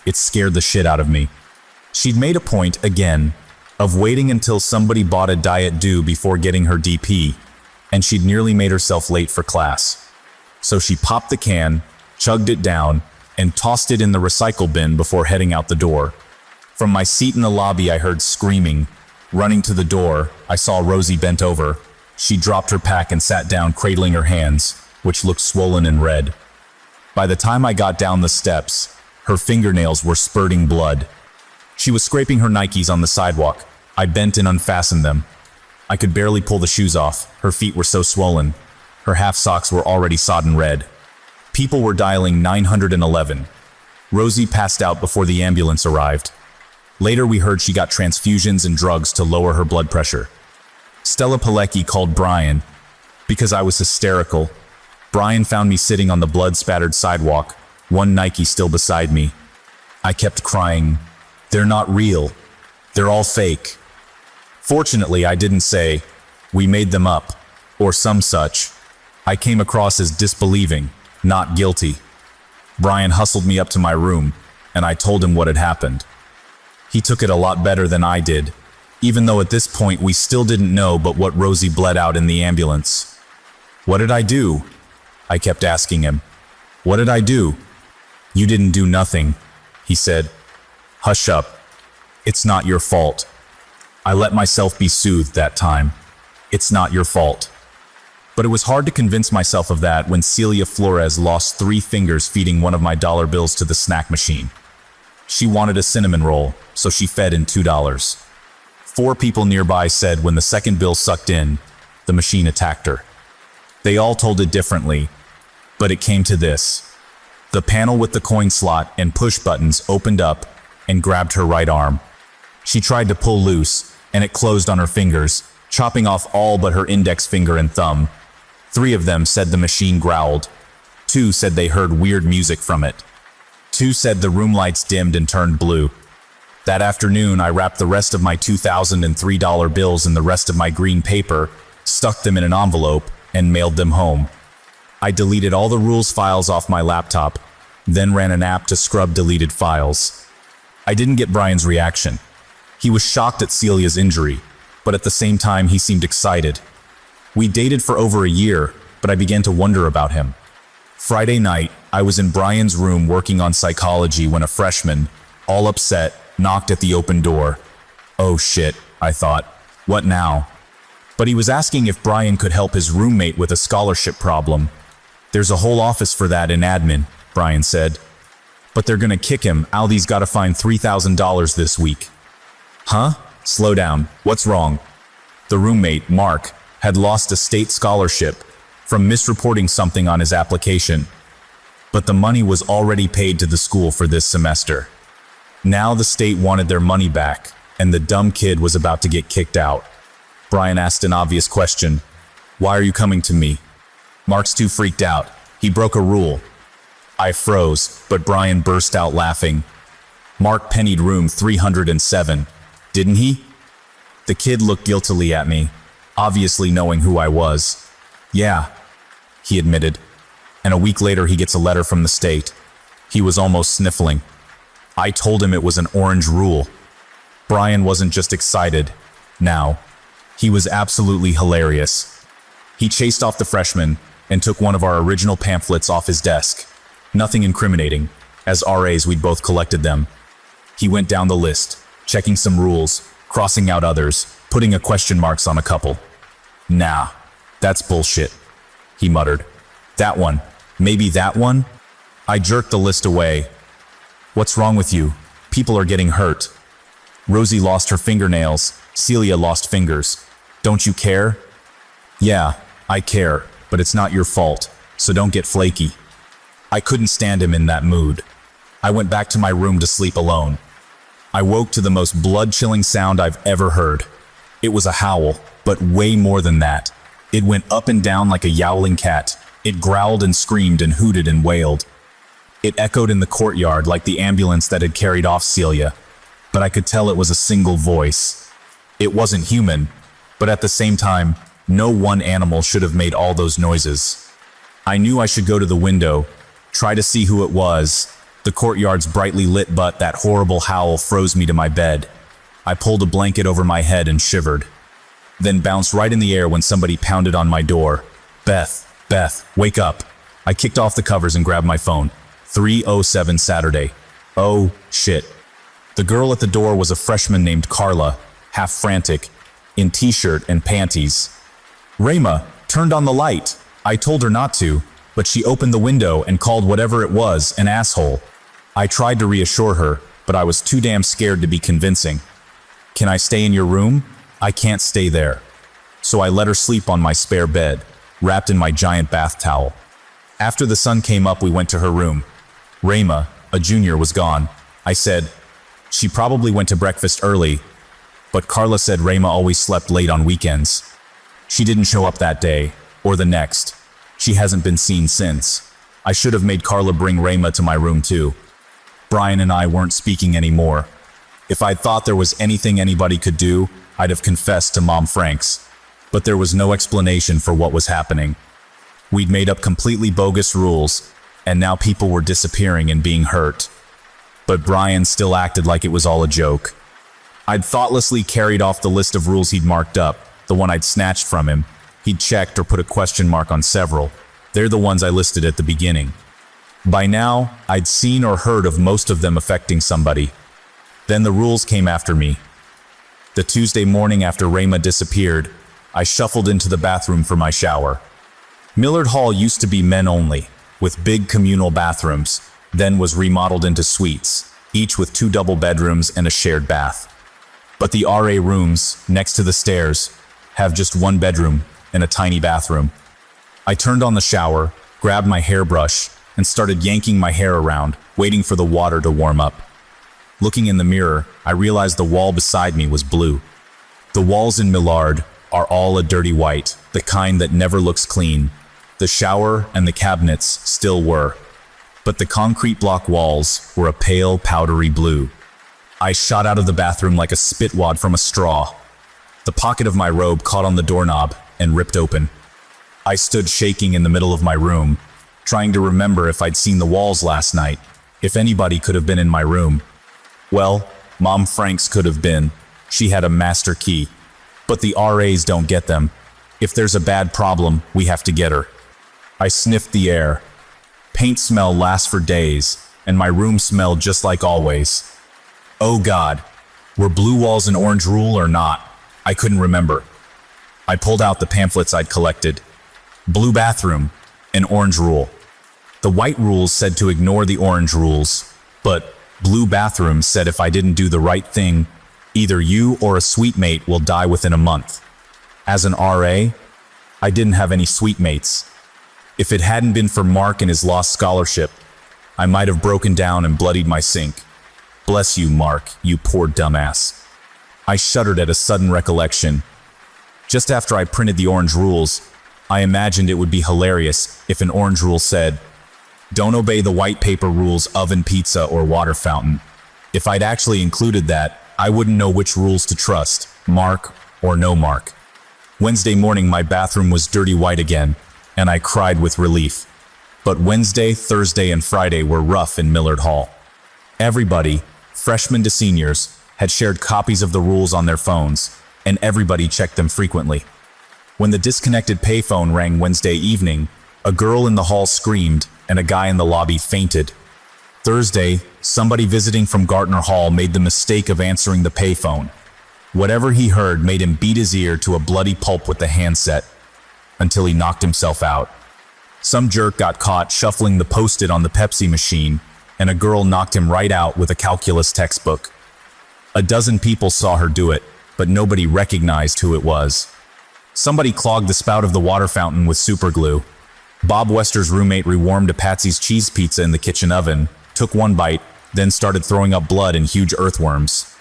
it scared the shit out of me. She'd made a point, again, of waiting until somebody bought a Diet Dew before getting her DP, and she'd nearly made herself late for class. So she popped the can, chugged it down, and tossed it in the recycle bin before heading out the door. From my seat in the lobby, I heard screaming. Running to the door, I saw Rosie bent over. She dropped her pack and sat down, cradling her hands, which looked swollen and red. By the time I got down the steps, her fingernails were spurting blood. She was scraping her Nikes on the sidewalk. I bent and unfastened them. I could barely pull the shoes off. Her feet were so swollen. Her half socks were already sodden red. People were dialing 911. Rosie passed out before the ambulance arrived. Later we heard she got transfusions and drugs to lower her blood pressure. Stella Pilecki called Brian. Because I was hysterical, Brian found me sitting on the blood-spattered sidewalk, one Nike still beside me. I kept crying, "They're not real. They're all fake." Fortunately, I didn't say, "We made them up," or some such. I came across as disbelieving, not guilty. Brian hustled me up to my room, and I told him what had happened. He took it a lot better than I did, even though at this point we still didn't know but what Rosie bled out in the ambulance. "What did I do?" I kept asking him. "What did I do?" "You didn't do nothing," he said. "Hush up. It's not your fault." I let myself be soothed that time. It's not your fault. But it was hard to convince myself of that when Celia Flores lost 3 fingers feeding one of my dollar bills to the snack machine. She wanted a cinnamon roll, so she fed in $2. 4 people nearby said when the second bill sucked in, the machine attacked her. They all told it differently, but it came to this. The panel with the coin slot and push buttons opened up and grabbed her right arm. She tried to pull loose, and it closed on her fingers, chopping off all but her index finger and thumb. 3 of them said the machine growled. 2 said they heard weird music from it. 2 said the room lights dimmed and turned blue. That afternoon, I wrapped the rest of my $2,000 and $3 bills in the rest of my green paper, stuck them in an envelope, and mailed them home. I deleted all the rules files off my laptop, then ran an app to scrub deleted files. I didn't get Brian's reaction. He was shocked at Celia's injury, but at the same time he seemed excited. We dated for over a year, but I began to wonder about him. Friday night, I was in Brian's room working on psychology when a freshman, all upset, knocked at the open door. Oh shit, I thought. What now? But he was asking if Brian could help his roommate with a scholarship problem. There's a whole office for that in admin, Brian said. But they're gonna kick him. Aldi's gotta find $3,000 this week. Huh? Slow down. What's wrong? The roommate, Mark, had lost a state scholarship from misreporting something on his application. But the money was already paid to the school for this semester. Now the state wanted their money back, and the dumb kid was about to get kicked out. Brian asked an obvious question. Why are you coming to me? Mark's too freaked out. He broke a rule. I froze, but Brian burst out laughing. Mark pennied room 307, didn't he? The kid looked guiltily at me, obviously knowing who I was. Yeah. he admitted. And a week later he gets a letter from the state. He was almost sniffling. I told him it was an orange rule. Brian wasn't just excited. Now, he was absolutely hilarious. He chased off the freshman and took one of our original pamphlets off his desk. Nothing incriminating. As RAs, we'd both collected them. He went down the list, checking some rules, crossing out others, putting a question marks on a couple. Nah, that's bullshit, he muttered. That one, maybe that one? I jerked the list away. What's wrong with you? People are getting hurt. Rosie lost her fingernails. Celia lost fingers. Don't you care? Yeah, I care, but it's not your fault, so don't get flaky. I couldn't stand him in that mood. I went back to my room to sleep alone. I woke to the most blood-chilling sound I've ever heard. It was a howl, but way more than that. It went up and down like a yowling cat. It growled and screamed and hooted and wailed. It echoed in the courtyard like the ambulance that had carried off Celia, but I could tell it was a single voice. It wasn't human, but at the same time, no one animal should have made all those noises. I knew I should go to the window, try to see who it was. The courtyard's brightly lit, but that horrible howl froze me to my bed. I pulled a blanket over my head and shivered, then bounced right in the air when somebody pounded on my door. Beth, wake up. I kicked off the covers and grabbed my phone. 3:07 Saturday. Oh, shit. The girl at the door was a freshman named Carla, half frantic, in t-shirt and panties. Rayma turned on the light. I told her not to, but she opened the window and called whatever it was an asshole. I tried to reassure her, but I was too damn scared to be convincing. Can I stay in your room? I can't stay there. So I let her sleep on my spare bed, wrapped in my giant bath towel. After the sun came up, we went to her room. Rayma, a junior, was gone. I said, she probably went to breakfast early, but Carla said Rayma always slept late on weekends. She didn't show up that day, or the next. She hasn't been seen since. I should have made Carla bring Rayma to my room too. Brian and I weren't speaking anymore. If I'd thought there was anything anybody could do, I'd have confessed to Mom Franks. But there was no explanation for what was happening. We'd made up completely bogus rules, and now people were disappearing and being hurt. But Brian still acted like it was all a joke. I'd thoughtlessly carried off the list of rules he'd marked up, the one I'd snatched from him. He'd checked or put a question mark on several. They're the ones I listed at the beginning. By now, I'd seen or heard of most of them affecting somebody. Then the rules came after me. The Tuesday morning after Rayma disappeared, I shuffled into the bathroom for my shower. Millard Hall used to be men only, with big communal bathrooms, then was remodeled into suites, each with 2 double bedrooms and a shared bath. But the RA rooms, next to the stairs, have just 1 bedroom and a tiny bathroom. I turned on the shower, grabbed my hairbrush, and started yanking my hair around, waiting for the water to warm up. Looking in the mirror, I realized the wall beside me was blue. The walls in Millard are all a dirty white, the kind that never looks clean. The shower and the cabinets still were, but the concrete block walls were a pale, powdery blue. I shot out of the bathroom like a spitwad from a straw. The pocket of my robe caught on the doorknob and ripped open. I stood shaking in the middle of my room, trying to remember if I'd seen the walls last night, if anybody could have been in my room. Well, Mom Franks could have been. She had a master key. But the RAs don't get them. If there's a bad problem, we have to get her. I sniffed the air. Paint smell lasts for days, and my room smelled just like always. Oh God, were blue walls an orange rule or not? I couldn't remember. I pulled out the pamphlets I'd collected. Blue bathroom, an orange rule. The white rules said to ignore the orange rules, but blue bathroom said if I didn't do the right thing, either you or a suite mate will die within a month. As an RA, I didn't have any suite mates. If it hadn't been for Mark and his lost scholarship, I might have broken down and bloodied my sink. Bless you, Mark, you poor dumbass. I shuddered at a sudden recollection. Just after I printed the orange rules, I imagined it would be hilarious if an orange rule said, "Don't obey the white paper rules, oven pizza or water fountain." If I'd actually included that, I wouldn't know which rules to trust, Mark or no Mark. Wednesday morning, my bathroom was dirty white again. and I cried with relief. But Wednesday, Thursday, and Friday were rough in Millard Hall. Everybody, freshmen to seniors, had shared copies of the rules on their phones, and everybody checked them frequently. When the disconnected payphone rang Wednesday evening, a girl in the hall screamed, and a guy in the lobby fainted. Thursday, somebody visiting from Gartner Hall made the mistake of answering the payphone. Whatever he heard made him beat his ear to a bloody pulp with the handset, until he knocked himself out. Some jerk got caught shuffling the Post-it on the Pepsi machine, and a girl knocked him right out with a calculus textbook. A dozen people saw her do it, but nobody recognized who it was. Somebody clogged the spout of the water fountain with superglue. Bob Wester's roommate rewarmed a Patsy's cheese pizza in the kitchen oven, took one bite, then started throwing up blood in huge earthworms.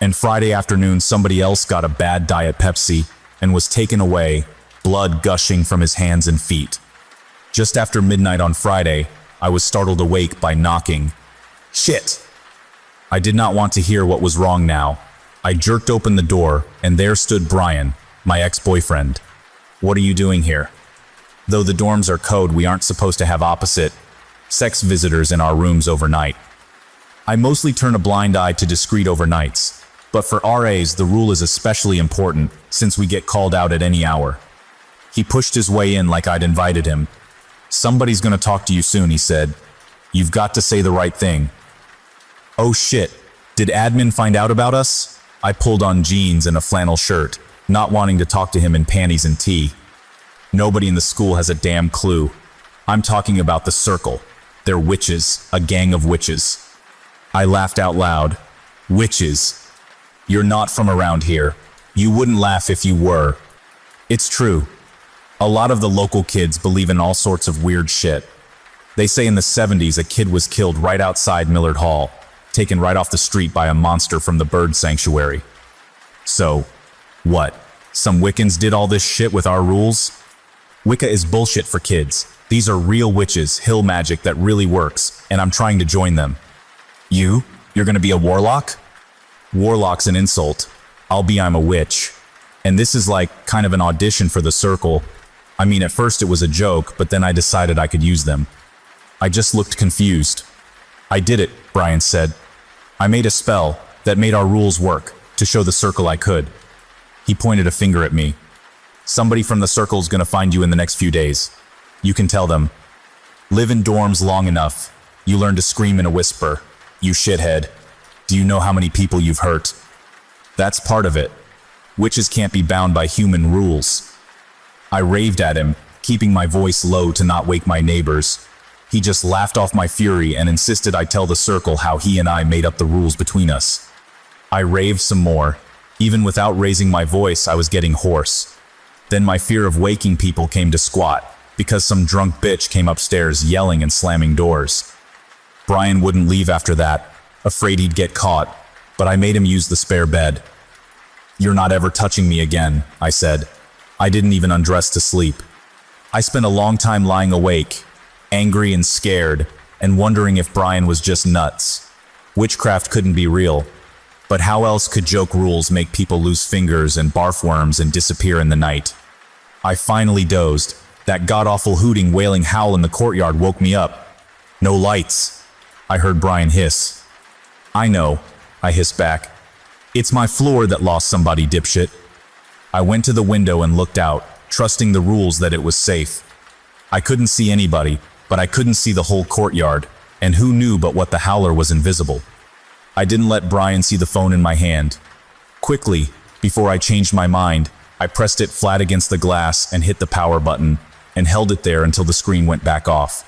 And Friday afternoon, somebody else got a bad Diet Pepsi and was taken away, blood gushing from his hands and feet. Just after midnight on Friday, I was startled awake by knocking. Shit! I did not want to hear what was wrong now. I jerked open the door, and there stood Brian, my ex-boyfriend. What are you doing here? Though the dorms are code, we aren't supposed to have opposite sex visitors in our rooms overnight. I mostly turn a blind eye to discreet overnights, but for RAs the rule is especially important since we get called out at any hour. He pushed his way in like I'd invited him. Somebody's gonna talk to you soon, he said. You've got to say the right thing. Oh shit, did admin find out about us? I pulled on jeans and a flannel shirt, not wanting to talk to him in panties and tea. Nobody in the school has a damn clue. I'm talking about the Circle. They're witches, a gang of witches. I laughed out loud. Witches. You're not from around here. You wouldn't laugh if you were. It's true. A lot of the local kids believe in all sorts of weird shit. They say in the 70s a kid was killed right outside Millard Hall, taken right off the street by a monster from the bird sanctuary. So, what? Some Wiccans did all this shit with our rules? Wicca is bullshit for kids. These are real witches, hill magic that really works, and I'm trying to join them. You're gonna be a warlock? Warlock's an insult. I'm a witch. And this is like kind of an audition for the Circle. I mean, at first it was a joke, but then I decided I could use them. I just looked confused. I did it, Brian said. I made a spell that made our rules work to show the Circle I could. He pointed a finger at me. Somebody from the Circle's gonna find you in the next few days. You can tell them. Live in dorms long enough, you learn to scream in a whisper. You shithead. Do you know how many people you've hurt? That's part of it. Witches can't be bound by human rules. I raved at him, keeping my voice low to not wake my neighbors. He just laughed off my fury and insisted I tell the Circle how he and I made up the rules between us. I raved some more. Even without raising my voice, I was getting hoarse. Then my fear of waking people came to squat, because some drunk bitch came upstairs yelling and slamming doors. Brian wouldn't leave after that, afraid he'd get caught, but I made him use the spare bed. You're not ever touching me again, I said. I didn't even undress to sleep. I spent a long time lying awake, angry and scared, and wondering if Brian was just nuts. Witchcraft couldn't be real, but how else could joke rules make people lose fingers and barf worms and disappear in the night? I finally dozed. That god-awful hooting, wailing howl in the courtyard woke me up. No lights, I heard Brian hiss. I know, I hissed back. It's my floor that lost somebody, dipshit. I went to the window and looked out, trusting the rules that it was safe. I couldn't see anybody, but I couldn't see the whole courtyard, and who knew but what the howler was invisible. I didn't let Brian see the phone in my hand. Quickly, before I changed my mind, I pressed it flat against the glass and hit the power button, and held it there until the screen went back off.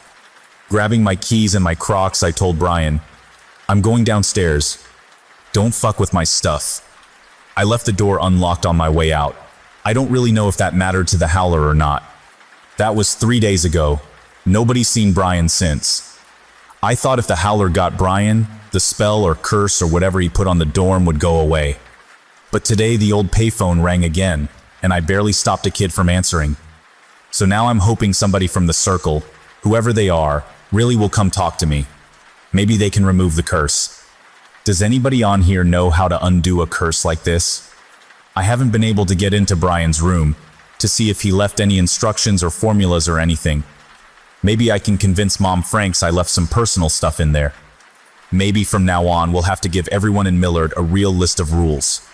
Grabbing my keys and my Crocs, I told Brian, I'm going downstairs. Don't fuck with my stuff. I left the door unlocked on my way out. I don't really know if that mattered to the howler or not. That was 3 days ago. Nobody's seen Brian since. I thought if the howler got Brian, the spell or curse or whatever he put on the dorm would go away. But today the old payphone rang again, and I barely stopped a kid from answering. So now I'm hoping somebody from the Circle, whoever they are, really will come talk to me. Maybe they can remove the curse. Does anybody on here know how to undo a curse like this? I haven't been able to get into Brian's room to see if he left any instructions or formulas or anything. Maybe I can convince Mom Franks I left some personal stuff in there. Maybe from now on we'll have to give everyone in Millard a real list of rules.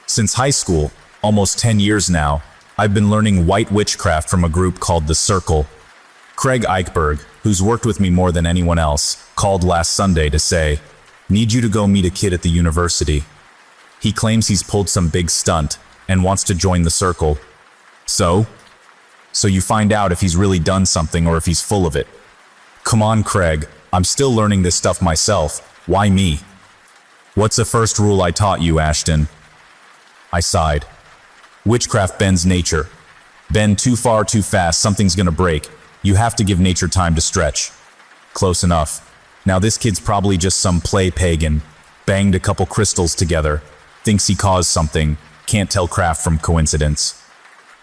Since high school, almost 10 years now, I've been learning white witchcraft from a group called The Circle. Craig Eichberg, who's worked with me more than anyone else, called last Sunday to say, "Need you to go meet a kid at the university." He claims he's pulled some big stunt and wants to join the circle. So you find out if he's really done something or if he's full of it. Come on, Craig, I'm still learning this stuff myself. Why me? What's the first rule I taught you, Ashton? I sighed. Witchcraft bends nature. Bend too far too fast, something's gonna break. You have to give nature time to stretch. Close enough. Now this kid's probably just some play pagan. Banged a couple crystals together. Thinks he caused something. Can't tell craft from coincidence.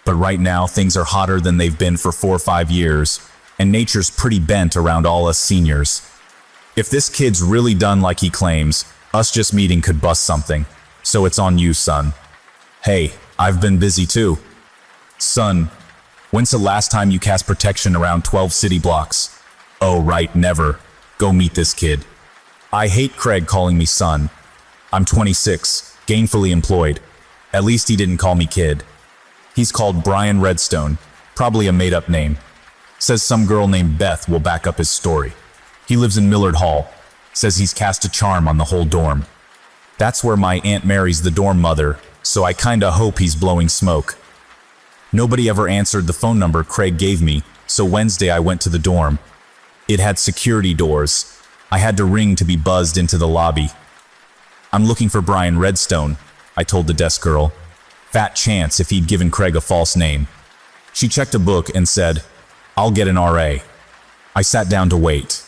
But right now, things are hotter than they've been for 4 or 5 years, and nature's pretty bent around all us seniors. If this kid's really done like he claims, us just meeting could bust something. So it's on you, son. Hey, I've been busy too. Son, when's the last time you cast protection around 12 city blocks? Oh, right, never. Go meet this kid. I hate Craig calling me son. I'm 26, gainfully employed. At least he didn't call me kid. He's called Brian Redstone, probably a made-up name. Says some girl named Beth will back up his story. He lives in Millard Hall. Says he's cast a charm on the whole dorm. That's where my Aunt Mary's the dorm mother, so I kinda hope he's blowing smoke. Nobody ever answered the phone number Craig gave me, so Wednesday I went to the dorm. It had security doors. I had to ring to be buzzed into the lobby. I'm looking for Brian Redstone, I told the desk girl. Fat chance if he'd given Craig a false name. She checked a book and said, "I'll get an RA." I sat down to wait.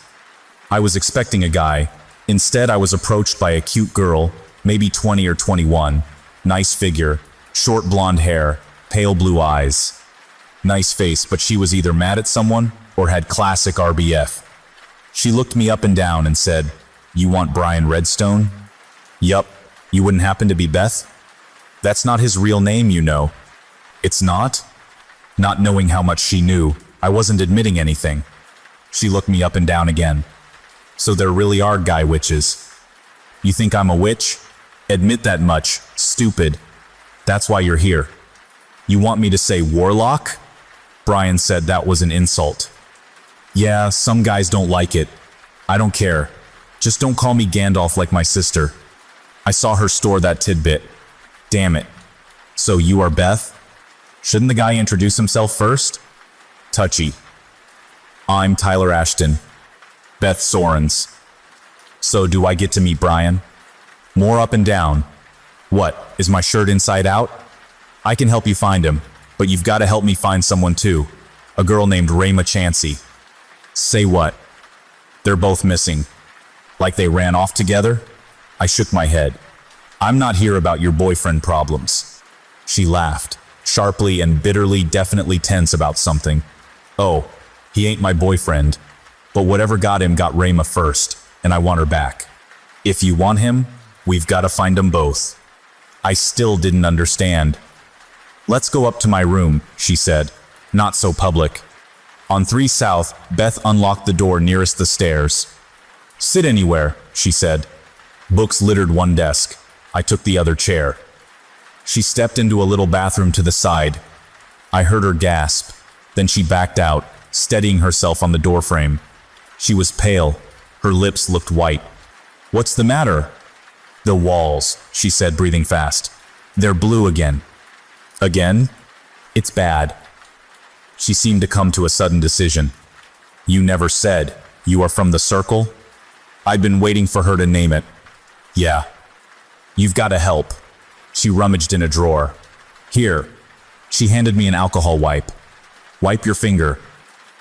I was expecting a guy. Instead, I was approached by a cute girl, maybe 20 or 21. Nice figure, short blonde hair, pale blue eyes. Nice face, but she was either mad at someone or had classic RBF. She looked me up and down and said, "You want Brian Redstone?" "Yup. You wouldn't happen to be Beth?" "That's not his real name, you know." "It's not?" Not knowing how much she knew, I wasn't admitting anything. She looked me up and down again. "So there really are guy witches. You think I'm a witch? Admit that much, stupid. That's why you're here. You want me to say warlock?" Brian said that was an insult. "Yeah, some guys don't like it. I don't care. Just don't call me Gandalf like my sister." I saw her store that tidbit. Damn it. "So you are Beth? Shouldn't the guy introduce himself first?" Touchy. "I'm Tyler Ashton. Beth Sorens." "So do I get to meet Brian?" More up and down. "What, is my shirt inside out?" "I can help you find him, but you've got to help me find someone too. A girl named Rayma Chansey." "Say what?" "They're both missing." "Like they ran off together?" I shook my head. "I'm not here about your boyfriend problems." She laughed, sharply and bitterly, definitely tense about something. "Oh, he ain't my boyfriend. But whatever got him got Rayma first, and I want her back. If you want him, we've got to find them both." I still didn't understand. "Let's go up to my room," she said. "Not so public." On 3 South, Beth unlocked the door nearest the stairs. "Sit anywhere," she said. Books littered one desk. I took the other chair. She stepped into a little bathroom to the side. I heard her gasp. Then she backed out, steadying herself on the doorframe. She was pale. Her lips looked white. "What's the matter?" "The walls," she said, breathing fast. "They're blue again." "Again?" "It's bad." She seemed to come to a sudden decision. "You never said you are from the circle?" I'd been waiting for her to name it. "Yeah." "You've got to help." She rummaged in a drawer. "Here." She handed me an alcohol wipe. "Wipe your finger."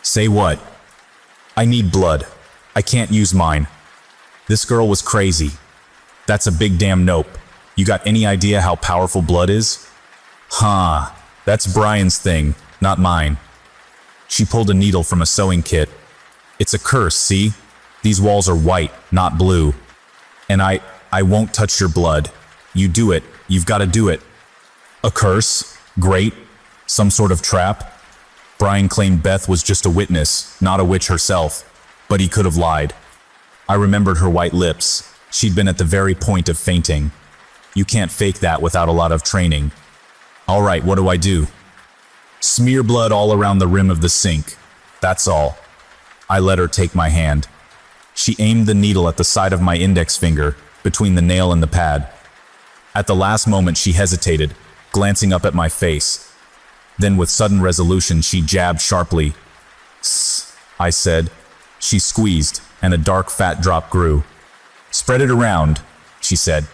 "Say what?" "I need blood. I can't use mine." This girl was crazy. "That's a big damn nope. You got any idea how powerful blood is?" "Huh. That's Brian's thing, not mine." She pulled a needle from a sewing kit. "It's a curse, see? These walls are white, not blue. And I won't touch your blood. You do it. You've got to do it." "A curse? Great. Some sort of trap? Brian claimed Beth was just a witness, not a witch herself, but he could have lied. I remembered her white lips. She'd been at the very point of fainting. You can't fake that without a lot of training. All right, what do I do? Smear blood all around the rim of the sink. That's all. I let her take my hand. She aimed the needle at the side of my index finger, between the nail and the pad. At the last moment she hesitated, glancing up at my face. Then with sudden resolution she jabbed sharply. "Sss," I said. She squeezed, and a dark fat drop grew. "Spread it around," she said.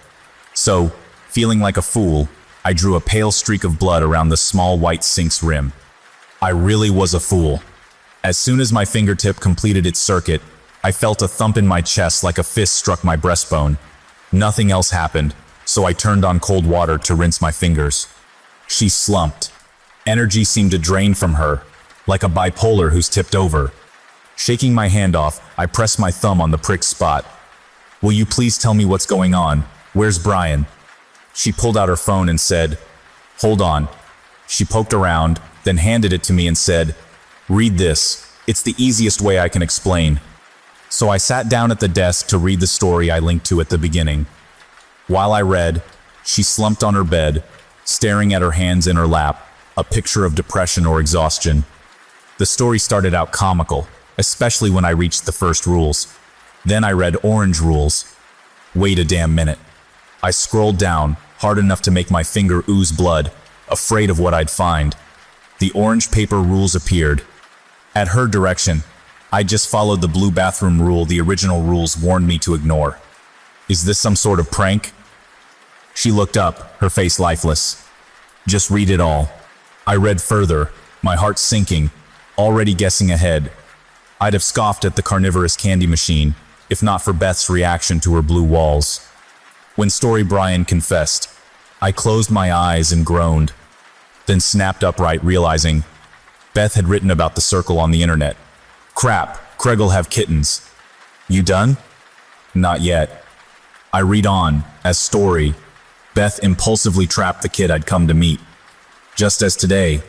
So, feeling like a fool, I drew a pale streak of blood around the small white sink's rim. I really was a fool. As soon as my fingertip completed its circuit, I felt a thump in my chest like a fist struck my breastbone. Nothing else happened, so I turned on cold water to rinse my fingers. She slumped. Energy seemed to drain from her, like a bipolar who's tipped over. Shaking my hand off, I pressed my thumb on the pricked spot. "Will you please tell me what's going on? Where's Brian?" She pulled out her phone and said, "Hold on." She poked around, then handed it to me and said, "Read this. It's the easiest way I can explain." So I sat down at the desk to read the story I linked to at the beginning. While I read, she slumped on her bed, staring at her hands in her lap, a picture of depression or exhaustion. The story started out comical, especially when I reached the first rules. Then I read orange rules. Wait a damn minute. I scrolled down, hard enough to make my finger ooze blood, afraid of what I'd find. The orange paper rules appeared. At her direction, I just followed the blue bathroom rule the original rules warned me to ignore. Is this some sort of prank? She looked up, her face lifeless. Just read it all. I read further, my heart sinking, already guessing ahead. I'd have scoffed at the carnivorous candy machine, if not for Beth's reaction to her blue walls. When Story Brian confessed, I closed my eyes and groaned, then snapped upright, realizing Beth had written about the circle on the internet. Crap, Craig'll have kittens. You done? Not yet. I read on, as Story. Beth impulsively trapped the kid I'd come to meet. Just as today,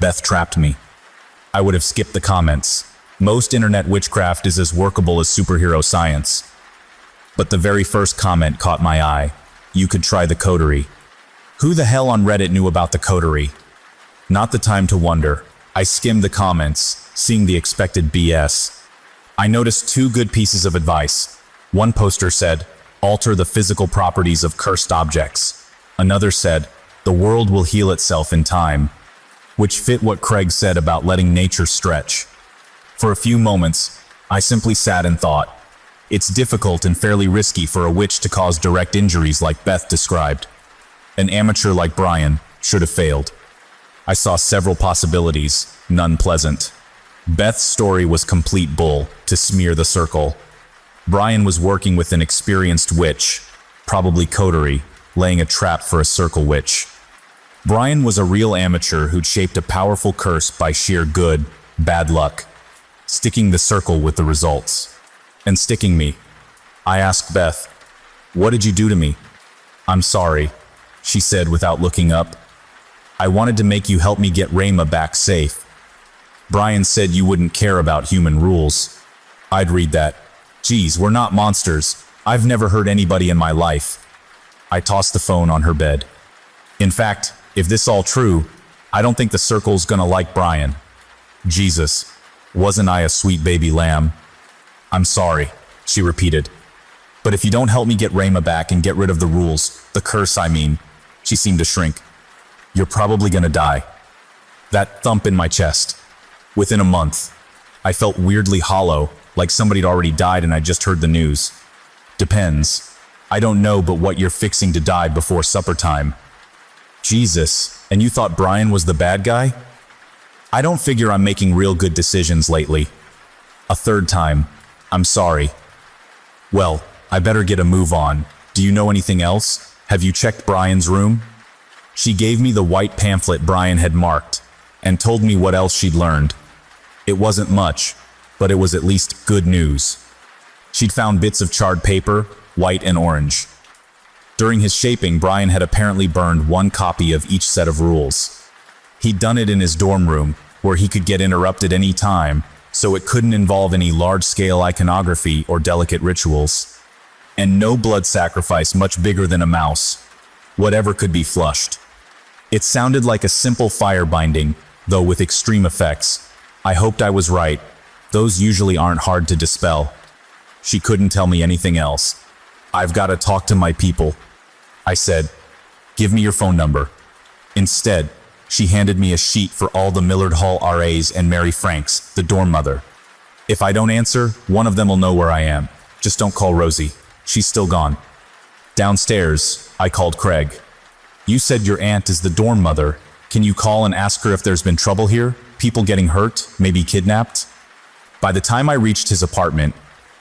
Beth trapped me. I would have skipped the comments. Most internet witchcraft is as workable as superhero science. But the very first comment caught my eye. You could try the coterie. Who the hell on Reddit knew about the coterie? Not the time to wonder. I skimmed the comments, seeing the expected BS. I noticed two good pieces of advice. One poster said, alter the physical properties of cursed objects. Another said, the world will heal itself in time, which fit what Craig said about letting nature stretch. For a few moments, I simply sat and thought, it's difficult and fairly risky for a witch to cause direct injuries like Beth described. An amateur like Brian should have failed. I saw several possibilities, none pleasant. Beth's story was complete bull to smear the circle. Brian was working with an experienced witch, probably coterie, laying a trap for a circle witch. Brian was a real amateur who'd shaped a powerful curse by sheer good, bad luck, sticking the circle with the results. And sticking me. I asked Beth, what did you do to me? I'm sorry, she said without looking up. I wanted to make you help me get Rayma back safe. Brian said you wouldn't care about human rules. I'd read that. Geez, we're not monsters. I've never hurt anybody in my life. I tossed the phone on her bed. In fact, if this all true, I don't think the circle's gonna like Brian. Jesus, wasn't I a sweet baby lamb? I'm sorry, she repeated. But if you don't help me get Rayma back and get rid of the rules, the curse I mean, she seemed to shrink. You're probably gonna die. That thump in my chest. Within a month, I felt weirdly hollow, like somebody'd already died and I just heard the news. Depends. I don't know, but what you're fixing to die before supper time. Jesus, and you thought Brian was the bad guy? I don't figure I'm making real good decisions lately. A third time. I'm sorry. Well, I better get a move on. Do you know anything else? Have you checked Brian's room? She gave me the white pamphlet Brian had marked and told me what else she'd learned. It wasn't much, but it was at least good news. She'd found bits of charred paper, white and orange. During his shaping, Brian had apparently burned one copy of each set of rules. He'd done it in his dorm room, where he could get interrupted any time, so it couldn't involve any large-scale iconography or delicate rituals. And no blood sacrifice much bigger than a mouse. Whatever could be flushed. It sounded like a simple fire binding, though with extreme effects. I hoped I was right. Those usually aren't hard to dispel. She couldn't tell me anything else. I've got to talk to my people. I said, give me your phone number. Instead, she handed me a sheet for all the Millard Hall RAs and Mary Franks, the dorm mother. If I don't answer, one of them will know where I am. Just don't call Rosie. She's still gone. Downstairs, I called Craig. You said your aunt is the dorm mother. Can you call and ask her if there's been trouble here? People getting hurt? Maybe kidnapped? By the time I reached his apartment,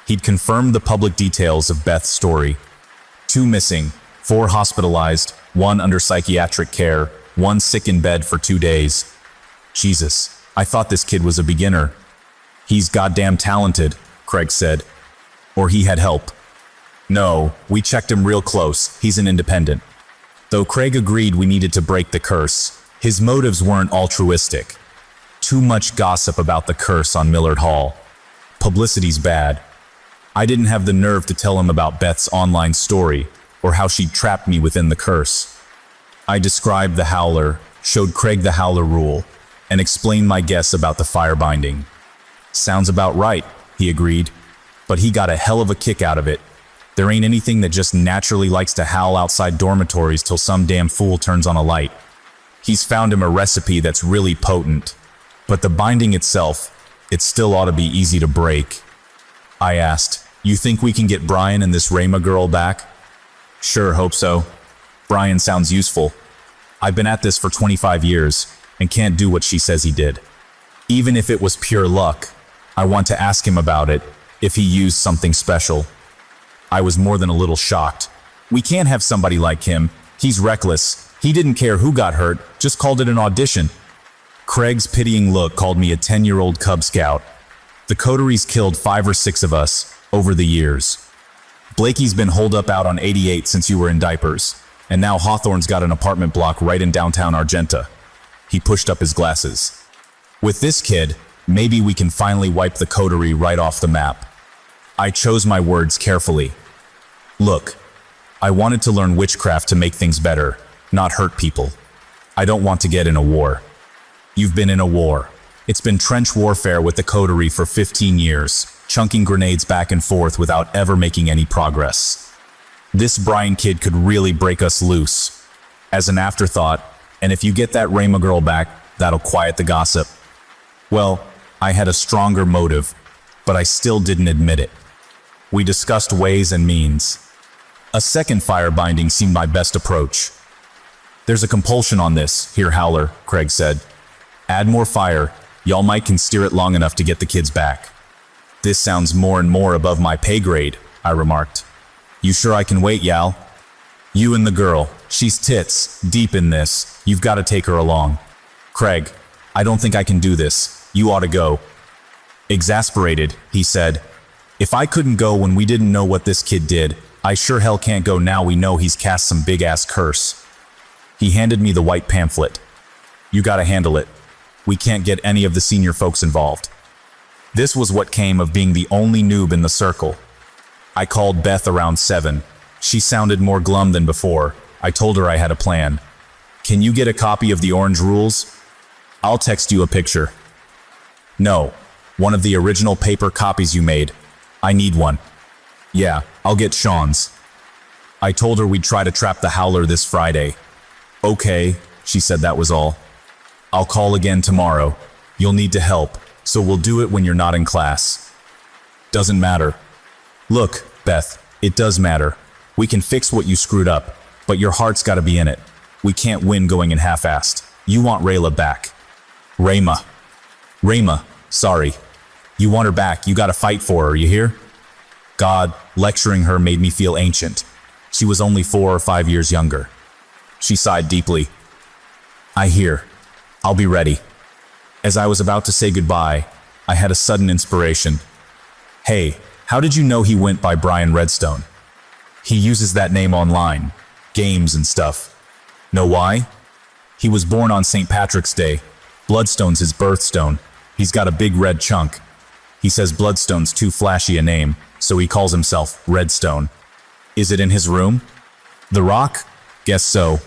he'd confirmed the public details of Beth's story. 2 missing, 4 hospitalized, 1 under psychiatric care, 1 sick in bed for 2 days. Jesus, I thought this kid was a beginner. He's goddamn talented, Craig said. Or he had help. No, we checked him real close. He's an independent. Though Craig agreed we needed to break the curse, his motives weren't altruistic. Too much gossip about the curse on Millard Hall. Publicity's bad. I didn't have the nerve to tell him about Beth's online story, or how she'd trapped me within the curse. I described the Howler, showed Craig the Howler rule, and explained my guess about the fire binding. Sounds about right, he agreed, but he got a hell of a kick out of it. There ain't anything that just naturally likes to howl outside dormitories till some damn fool turns on a light. He's found him a recipe that's really potent, but the binding itself, it still ought to be easy to break. I asked, you think we can get Brian and this Rayma girl back? Sure, hope so. Brian sounds useful. I've been at this for 25 years and can't do what she says he did. Even if it was pure luck, I want to ask him about it, if he used something special. I was more than a little shocked. We can't have somebody like him. He's reckless. He didn't care who got hurt, just called it an audition. Craig's pitying look called me a 10-year-old Cub Scout. The coteries killed 5 or 6 of us over the years. Blakey's been holed up out on 88 since you were in diapers, and now Hawthorne's got an apartment block right in downtown Argenta. He pushed up his glasses. With this kid, maybe we can finally wipe the coterie right off the map. I chose my words carefully. Look, I wanted to learn witchcraft to make things better, not hurt people. I don't want to get in a war. You've been in a war. It's been trench warfare with the coterie for 15 years, chunking grenades back and forth without ever making any progress. This Brian kid could really break us loose. As an afterthought, and if you get that Rayma girl back, that'll quiet the gossip. Well, I had a stronger motive, but I still didn't admit it. We discussed ways and means. A second fire binding seemed my best approach. There's a compulsion on this, here Howler, Craig said. Add more fire, y'all might can steer it long enough to get the kids back. This sounds more and more above my pay grade, I remarked. You sure I can wait, Yal? You and the girl, she's tits, deep in this, you've got to take her along. Craig, I don't think I can do this, you ought to go. Exasperated, he said, if I couldn't go when we didn't know what this kid did, I sure hell can't go now we know he's cast some big-ass curse. He handed me the white pamphlet. You gotta handle it. We can't get any of the senior folks involved. This was what came of being the only noob in the circle. I called Beth around 7. She sounded more glum than before. I told her I had a plan. Can you get a copy of the Orange Rules? I'll text you a picture. No, one of the original paper copies you made. I need one. Yeah, I'll get Sean's. I told her we'd try to trap the Howler this Friday. Okay, she said that was all. I'll call again tomorrow. You'll need to help, so we'll do it when you're not in class. Doesn't matter. Look, Beth, it does matter. We can fix what you screwed up, but your heart's gotta be in it. We can't win going in half-assed. You want Rayla back. Rayma, sorry. You want her back, you gotta fight for her, you hear? God, lecturing her made me feel ancient. She was only 4 or 5 years younger. She sighed deeply. I hear. I'll be ready. As I was about to say goodbye, I had a sudden inspiration. Hey, how did you know he went by Brian Redstone? He uses that name online, games and stuff. Know why? He was born on St. Patrick's Day. Bloodstone's his birthstone. He's got a big red chunk. He says Bloodstone's too flashy a name, so he calls himself Redstone. Is it in his room? The rock? Guess so.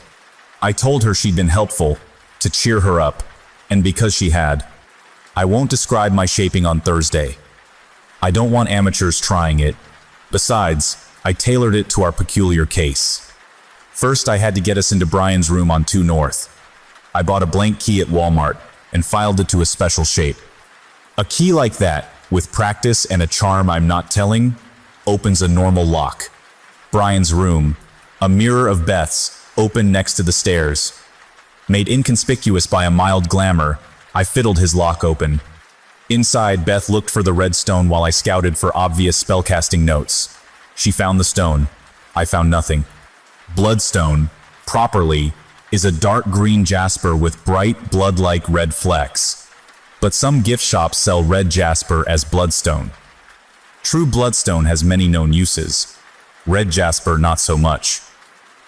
I told her she'd been helpful, to cheer her up, and because she had. I won't describe my shaping on Thursday. I don't want amateurs trying it. Besides, I tailored it to our peculiar case. First, I had to get us into Brian's room on 2 North. I bought a blank key at Walmart and filed it to a special shape. A key like that, with practice and a charm I'm not telling, opens a normal lock. Brian's room, a mirror of Beth's, open next to the stairs. Made inconspicuous by a mild glamour, I fiddled his lock open. Inside, Beth looked for the red stone while I scouted for obvious spellcasting notes. She found the stone. I found nothing. Bloodstone, properly, is a dark green jasper with bright, blood-like red flecks. But some gift shops sell red jasper as bloodstone. True bloodstone has many known uses. Red jasper, not so much.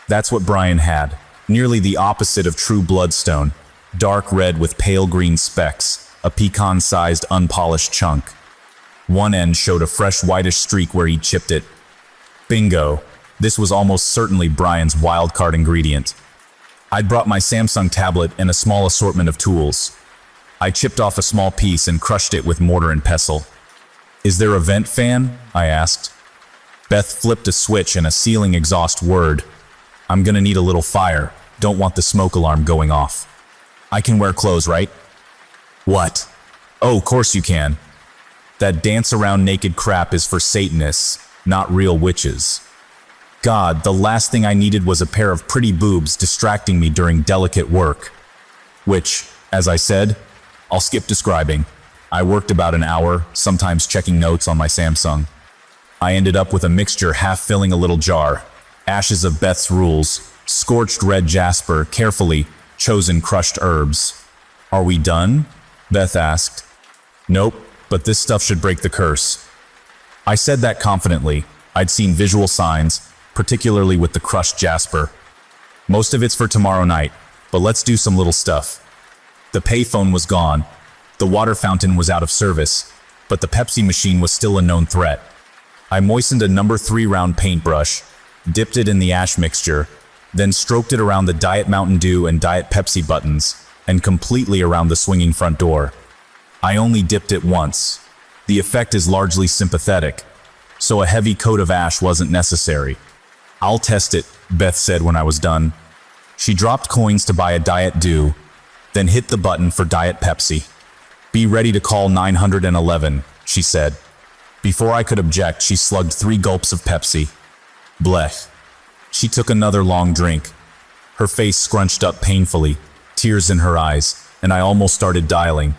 That's what Brian had, nearly the opposite of true bloodstone, dark red with pale green specks, a pecan-sized unpolished chunk. One end showed a fresh whitish streak where he chipped it. Bingo, this was almost certainly Brian's wildcard ingredient. I'd brought my Samsung tablet and a small assortment of tools. I chipped off a small piece and crushed it with mortar and pestle. Is there a vent fan? I asked. Beth flipped a switch and a ceiling exhaust whirred. I'm gonna need a little fire. Don't want the smoke alarm going off. I can wear clothes, right? What? Oh, course you can. That dance around naked crap is for Satanists, not real witches. God, the last thing I needed was a pair of pretty boobs distracting me during delicate work. Which, as I said, I'll skip describing. I worked about an hour, sometimes checking notes on my Samsung. I ended up with a mixture half filling a little jar. Ashes of Beth's rules, scorched red jasper, carefully chosen crushed herbs. Are we done? Beth asked. Nope, but this stuff should break the curse. I said that confidently. I'd seen visual signs, particularly with the crushed jasper. Most of it's for tomorrow night, but let's do some little stuff. The payphone was gone. The water fountain was out of service, but the Pepsi machine was still a known threat. I moistened a number 3 round paintbrush, dipped it in the ash mixture, then stroked it around the Diet Mountain Dew and Diet Pepsi buttons, and completely around the swinging front door. I only dipped it once. The effect is largely sympathetic, so a heavy coat of ash wasn't necessary. I'll test it, Beth said when I was done. She dropped coins to buy a Diet Dew, then hit the button for Diet Pepsi. Be ready to call 911, she said. Before I could object, she slugged 3 gulps of Pepsi. Blech. She took another long drink. Her face scrunched up painfully, tears in her eyes, and I almost started dialing.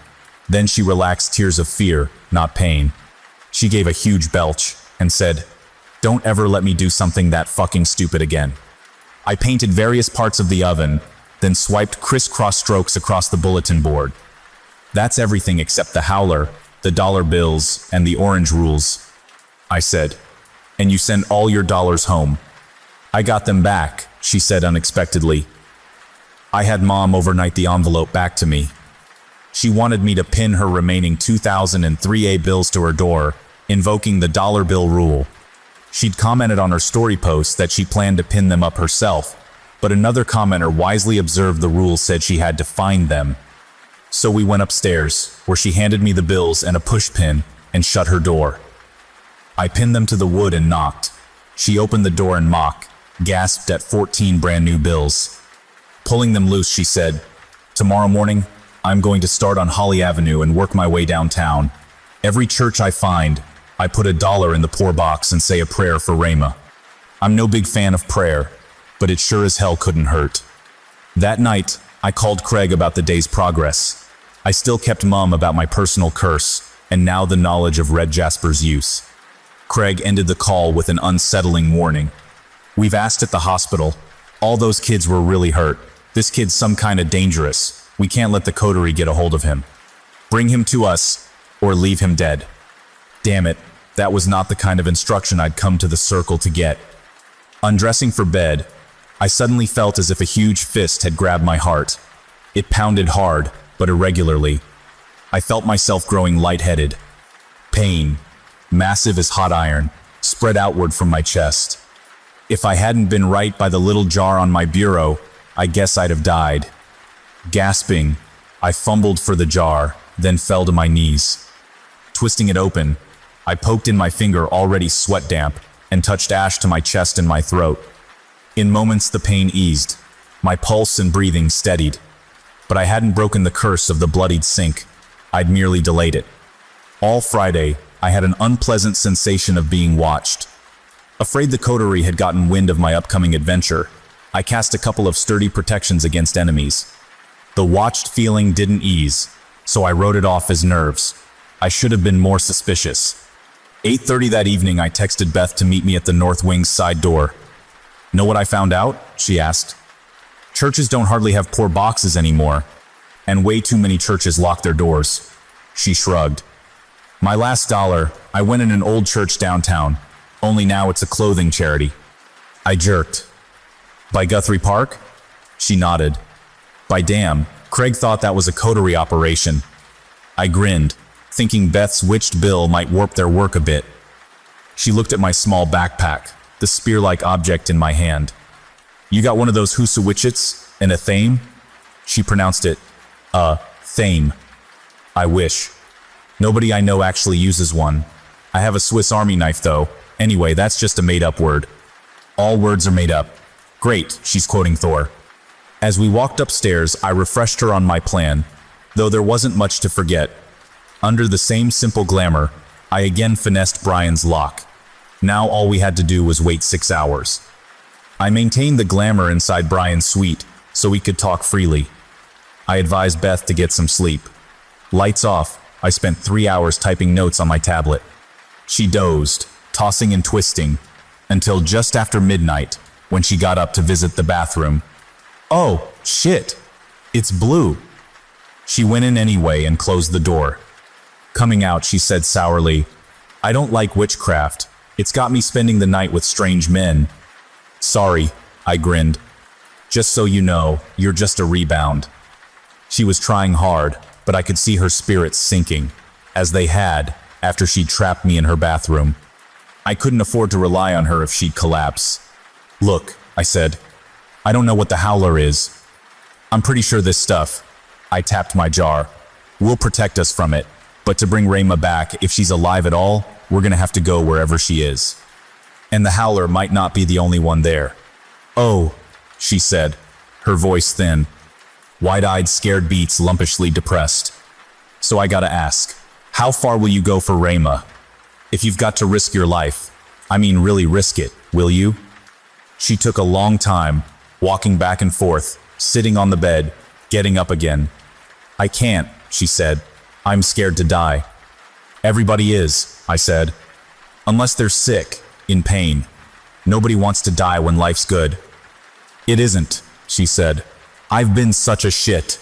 Then she relaxed, tears of fear, not pain. She gave a huge belch and said, "Don't ever let me do something that fucking stupid again." I painted various parts of the oven, then swiped crisscross strokes across the bulletin board. That's everything except the howler, the dollar bills, and the orange rules, I said. And you send all your dollars home. I got them back, she said unexpectedly. I had Mom overnight the envelope back to me. She wanted me to pin her remaining 2003 bills to her door, invoking the dollar bill rule. She'd commented on her story post that she planned to pin them up herself, but another commenter wisely observed the rule said she had to find them. So we went upstairs, where she handed me the bills and a push pin, and shut her door. I pinned them to the wood and knocked. She opened the door and mock, gasped at 14 brand new bills. Pulling them loose, she said, "Tomorrow morning, I'm going to start on Holly Avenue and work my way downtown. Every church I find, I put $1 in the poor box and say a prayer for Rhema. I'm no big fan of prayer, but it sure as hell couldn't hurt." That night, I called Craig about the day's progress. I still kept mum about my personal curse, and now the knowledge of red jasper's use. Craig ended the call with an unsettling warning. "We've asked at the hospital. All those kids were really hurt. This kid's some kind of dangerous. We can't let the coterie get a hold of him. Bring him to us, or leave him dead." Damn it, that was not the kind of instruction I'd come to the circle to get. Undressing for bed, I suddenly felt as if a huge fist had grabbed my heart. It pounded hard, but irregularly. I felt myself growing lightheaded. Pain, massive as hot iron, spread outward from my chest. If I hadn't been right by the little jar on my bureau, I guess I'd have died. Gasping, I fumbled for the jar, then fell to my knees. Twisting it open, I poked in my finger already sweat damp and touched ash to my chest and my throat. In moments the pain eased, my pulse and breathing steadied. But I hadn't broken the curse of the bloodied sink, I'd merely delayed it. All Friday, I had an unpleasant sensation of being watched. Afraid the coterie had gotten wind of my upcoming adventure, I cast a couple of sturdy protections against enemies. The watched feeling didn't ease, so I wrote it off as nerves. I should have been more suspicious. 8:30 that evening, I texted Beth to meet me at the north wing's side door. Know what I found out? She asked. Churches don't hardly have poor boxes anymore, and way too many churches lock their doors. She shrugged. My last dollar, I went in an old church downtown, only now it's a clothing charity. I jerked. By Guthrie Park? She nodded. By damn, Craig thought that was a coterie operation. I grinned, thinking Beth's witched bill might warp their work a bit. She looked at my small backpack, the spear-like object in my hand. You got one of those Husawitchets and a thame? She pronounced it, thame. I wish. Nobody I know actually uses one. I have a Swiss Army knife though. Anyway, that's just a made-up word. All words are made up. Great, she's quoting Thor. As we walked upstairs, I refreshed her on my plan, though there wasn't much to forget. Under the same simple glamour, I again finessed Brian's lock. Now all we had to do was wait 6 hours. I maintained the glamour inside Brian's suite, so we could talk freely. I advised Beth to get some sleep. Lights off, I spent 3 hours typing notes on my tablet. She dozed, tossing and twisting, until just after midnight, when she got up to visit the bathroom. Oh, shit! It's blue! She went in anyway and closed the door. Coming out, she said sourly, I don't like witchcraft. It's got me spending the night with strange men. Sorry, I grinned. Just so you know, you're just a rebound. She was trying hard, but I could see her spirits sinking, as they had after she'd trapped me in her bathroom. I couldn't afford to rely on her if she'd collapse. Look, I said, I don't know what the howler is. I'm pretty sure this stuff, I tapped my jar, will protect us from it, but to bring Rayma back, if she's alive at all, we're gonna have to go wherever she is. And the howler might not be the only one there. Oh, she said, her voice thin, wide-eyed scared beats lumpishly depressed. So I gotta ask, how far will you go for Rayma? If you've got to risk your life, I mean really risk it, will you? She took a long time, walking back and forth, sitting on the bed, getting up again. I can't, she said. I'm scared to die. Everybody is, I said. Unless they're sick, in pain. Nobody wants to die when life's good. It isn't, she said. I've been such a shit.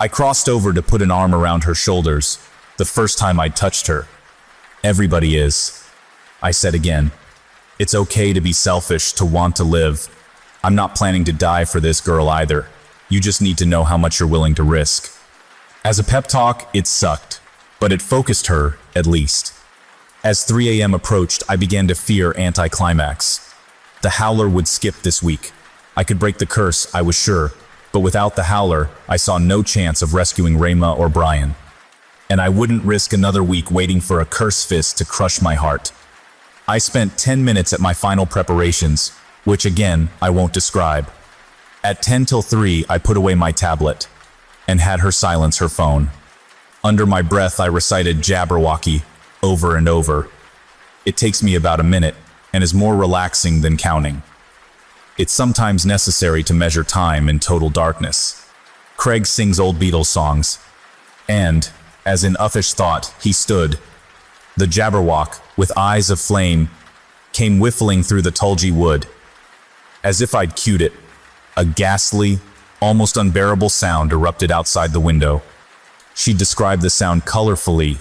I crossed over to put an arm around her shoulders, the first time I'd touched her. Everybody is, I said again. It's okay to be selfish, to want to live. I'm not planning to die for this girl either. You just need to know how much you're willing to risk. As a pep talk, it sucked, but it focused her, at least. As 3 a.m. approached, I began to fear anticlimax. The howler would skip this week. I could break the curse, I was sure, but without the howler, I saw no chance of rescuing Rayma or Brian. And I wouldn't risk another week waiting for a curse fist to crush my heart. I spent 10 minutes at my final preparations, which again, I won't describe. At 10 till 3, I put away my tablet and had her silence her phone. Under my breath, I recited Jabberwocky over and over. It takes me about a minute and is more relaxing than counting. It's sometimes necessary to measure time in total darkness. Craig sings old Beatles songs. And, as in uffish thought, he stood. The Jabberwock, with eyes of flame, came whiffling through the tulgey wood. As if I'd cued it, a ghastly, almost unbearable sound erupted outside the window. She'd described the sound colorfully,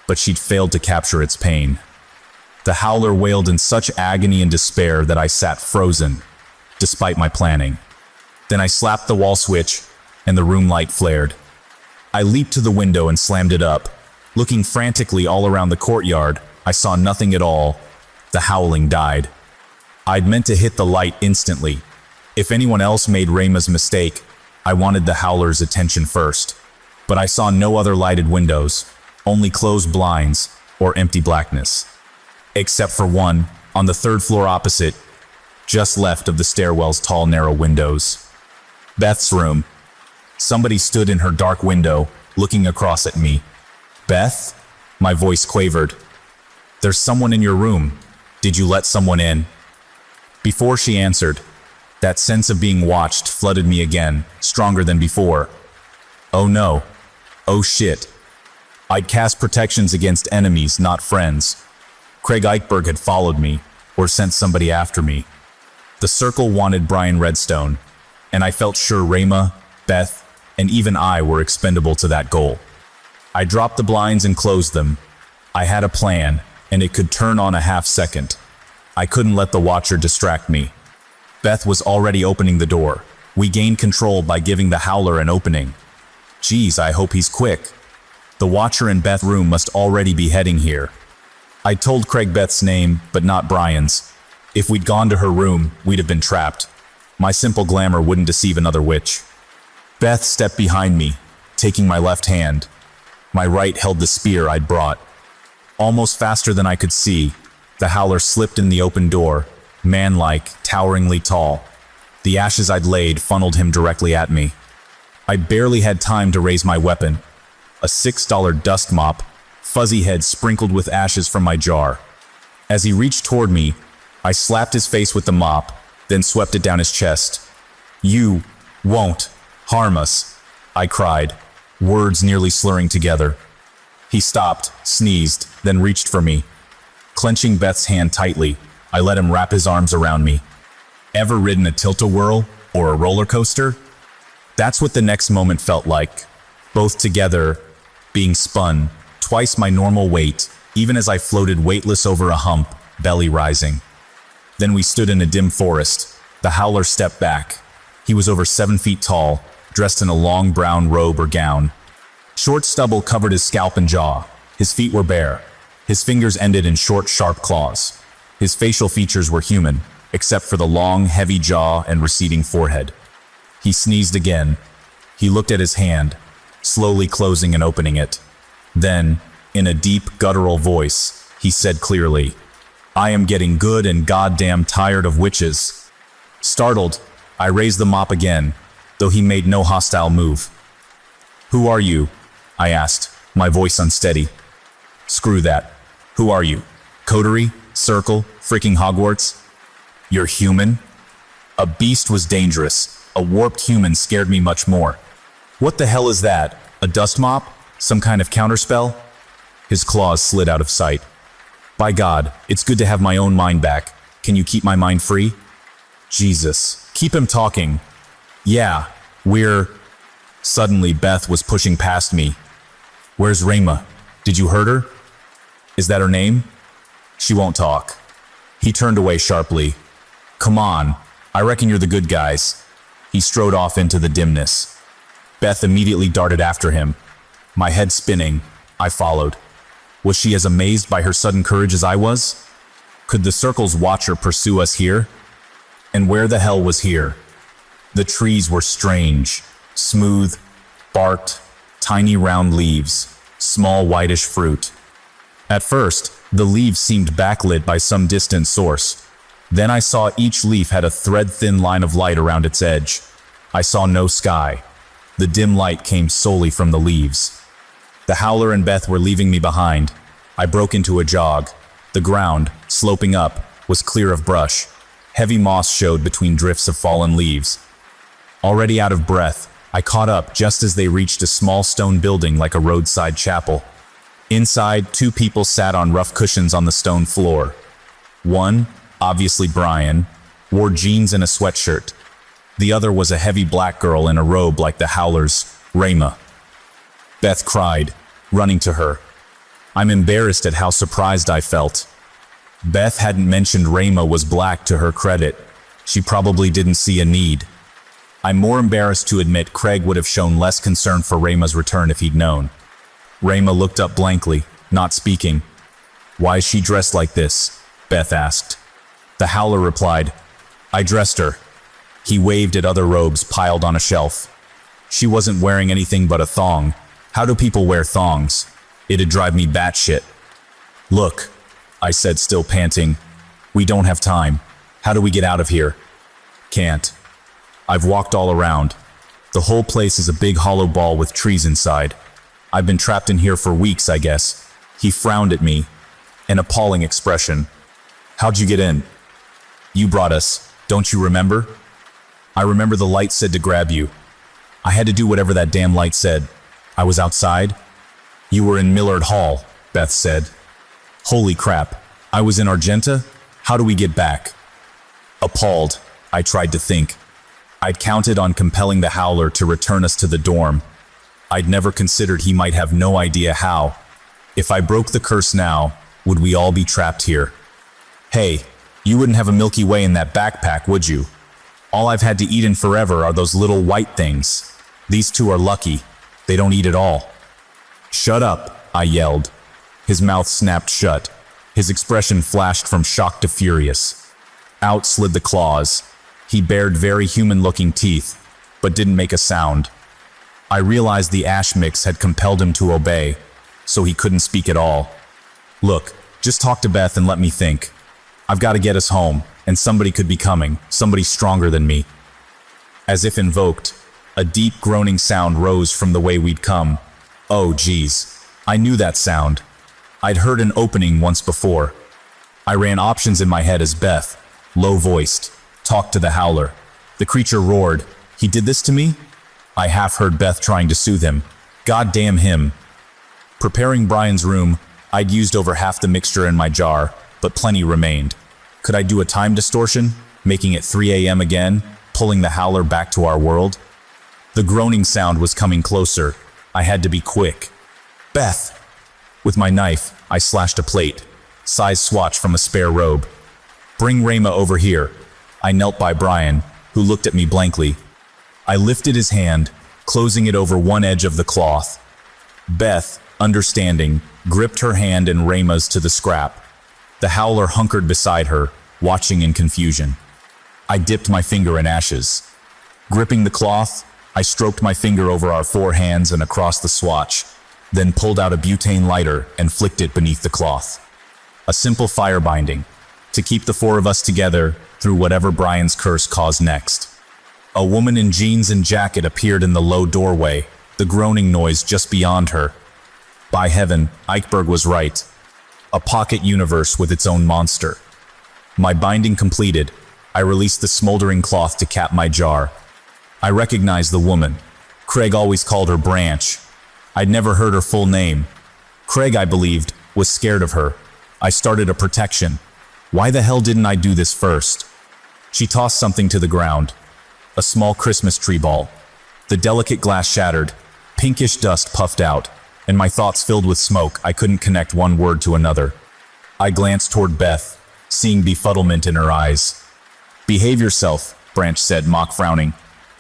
but she'd failed to capture its pain. The howler wailed in such agony and despair that I sat frozen, despite my planning. Then I slapped the wall switch, and the room light flared. I leaped to the window and slammed it up. Looking frantically all around the courtyard, I saw nothing at all. The howling died. I'd meant to hit the light instantly. If anyone else made Rayma's mistake, I wanted the howler's attention first. But I saw no other lighted windows, only closed blinds or empty blackness. Except for one, on the third floor opposite, just left of the stairwell's tall, narrow windows. Beth's room. Somebody stood in her dark window, looking across at me. "Beth?" My voice quavered. "There's someone in your room. Did you let someone in?" Before she answered, that sense of being watched flooded me again, stronger than before. Oh no. Oh shit. I'd cast protections against enemies, not friends. Craig Eichberg had followed me, or sent somebody after me. The circle wanted Brian Redstone, and I felt sure Rayma, Beth, and even I were expendable to that goal. I dropped the blinds and closed them. I had a plan, and it could turn on a half second. I couldn't let the Watcher distract me. Beth was already opening the door. We gained control by giving the howler an opening. Geez, I hope he's quick. The Watcher in Beth's room must already be heading here. I told Craig Beth's name, but not Brian's. If we'd gone to her room, we'd have been trapped. My simple glamour wouldn't deceive another witch. Beth stepped behind me, taking my left hand. My right held the spear I'd brought. Almost faster than I could see, the howler slipped in the open door, man-like, toweringly tall. The ashes I'd laid funneled him directly at me. I barely had time to raise my weapon. A $6 dust mop, fuzzy head sprinkled with ashes from my jar. As he reached toward me, I slapped his face with the mop, then swept it down his chest. "You won't harm us," I cried, words nearly slurring together. He stopped, sneezed, then reached for me. Clenching Beth's hand tightly, I let him wrap his arms around me. Ever ridden a tilt-a-whirl or a roller coaster? That's what the next moment felt like. Both together, being spun, twice my normal weight, even as I floated weightless over a hump, belly rising. Then we stood in a dim forest. The howler stepped back. He was over 7 feet tall, dressed in a long brown robe or gown. Short stubble covered his scalp and jaw. His feet were bare. His fingers ended in short, sharp claws. His facial features were human, except for the long, heavy jaw and receding forehead. He sneezed again. He looked at his hand, slowly closing and opening it. Then, in a deep, guttural voice, he said clearly, "I am getting good and goddamn tired of witches." Startled, I raised the mop again, though he made no hostile move. "Who are you?" I asked, my voice unsteady. "Screw that. Who are you? Coterie? Circle? Freaking Hogwarts? You're human?" A beast was dangerous. A warped human scared me much more. "What the hell is that? A dust mop? Some kind of counterspell?" His claws slid out of sight. "By God, it's good to have my own mind back. Can you keep my mind free?" Jesus, keep him talking. "Yeah, we're..." Suddenly, Beth was pushing past me. "Where's Rayma? Did you hurt her? Is that her name?" "She won't talk." He turned away sharply. "Come on, I reckon you're the good guys." He strode off into the dimness. Beth immediately darted after him. My head spinning, I followed. Was she as amazed by her sudden courage as I was? Could the Circle's Watcher pursue us here? And where the hell was here? The trees were strange, smooth, barked, tiny round leaves, small whitish fruit. At first, the leaves seemed backlit by some distant source. Then I saw each leaf had a thread-thin line of light around its edge. I saw no sky. The dim light came solely from the leaves. The howler and Beth were leaving me behind. I broke into a jog. The ground, sloping up, was clear of brush. Heavy moss showed between drifts of fallen leaves. Already out of breath, I caught up just as they reached a small stone building like a roadside chapel. Inside, 2 people sat on rough cushions on the stone floor. One, obviously Brian, wore jeans and a sweatshirt. The other was a heavy black girl in a robe like the howler's, Rayma. Beth cried, running to her. I'm embarrassed at how surprised I felt. Beth hadn't mentioned Rayma was black to her credit. She probably didn't see a need. I'm more embarrassed to admit Craig would have shown less concern for Rayma's return if he'd known. Rayma looked up blankly, not speaking. "Why is she dressed like this?" Beth asked. The Howler replied, "I dressed her." He waved at other robes piled on a shelf. She wasn't wearing anything but a thong. How do people wear thongs? It'd drive me batshit. "Look," I said, still panting. "We don't have time. How do we get out of here?" "Can't. I've walked all around. The whole place is a big hollow ball with trees inside. I've been trapped in here for weeks, I guess." He frowned at me, an appalling expression. "How'd you get in?" "You brought us. Don't you remember?" "I remember the light said to grab you. I had to do whatever that damn light said. I was outside." "You were in Millard Hall," Beth said. "Holy crap. I was in Argenta? How do we get back?" Appalled, I tried to think. I'd counted on compelling the Howler to return us to the dorm. I'd never considered he might have no idea how. If I broke the curse now, would we all be trapped here? "Hey, you wouldn't have a Milky Way in that backpack, would you? All I've had to eat in forever are those little white things. These two are lucky. They don't eat at all." "Shut up," I yelled. His mouth snapped shut. His expression flashed from shock to furious. Out slid the claws. He bared very human-looking teeth, but didn't make a sound. I realized the ash mix had compelled him to obey, so he couldn't speak at all. "Look, just talk to Beth and let me think. I've got to get us home, and somebody could be coming, somebody stronger than me." As if invoked, a deep groaning sound rose from the way we'd come. Oh, geez. I knew that sound. I'd heard an opening once before. I ran options in my head as Beth, low-voiced, talked to the Howler. The creature roared. He did this to me? I half heard Beth trying to soothe him. God damn him. Preparing Brian's room, I'd used over half the mixture in my jar, but plenty remained. Could I do a time distortion, making it 3 a.m. again, pulling the Howler back to our world? The groaning sound was coming closer. I had to be quick. "Beth!" With my knife, I slashed a plate, size swatch from a spare robe. "Bring Rayma over here." I knelt by Brian, who looked at me blankly. I lifted his hand, closing it over one edge of the cloth. Beth, understanding, gripped her hand and Rayma's to the scrap. The Howler hunkered beside her, watching in confusion. I dipped my finger in ashes. Gripping the cloth, I stroked my finger over our four hands and across the swatch, then pulled out a butane lighter and flicked it beneath the cloth. A simple fire binding, to keep the four of us together through whatever Brian's curse caused next. A woman in jeans and jacket appeared in the low doorway, the groaning noise just beyond her. By heaven, Eichberg was right. A pocket universe with its own monster. My binding completed, I released the smoldering cloth to cap my jar. I recognized the woman. Craig always called her Branch. I'd never heard her full name. Craig, I believed, was scared of her. I started a protection. Why the hell didn't I do this first? She tossed something to the ground. A small Christmas tree ball. The delicate glass shattered. Pinkish dust puffed out, and my thoughts filled with smoke. I couldn't connect one word to another. I glanced toward Beth, seeing befuddlement in her eyes. "Behave yourself," Branch said, mock frowning.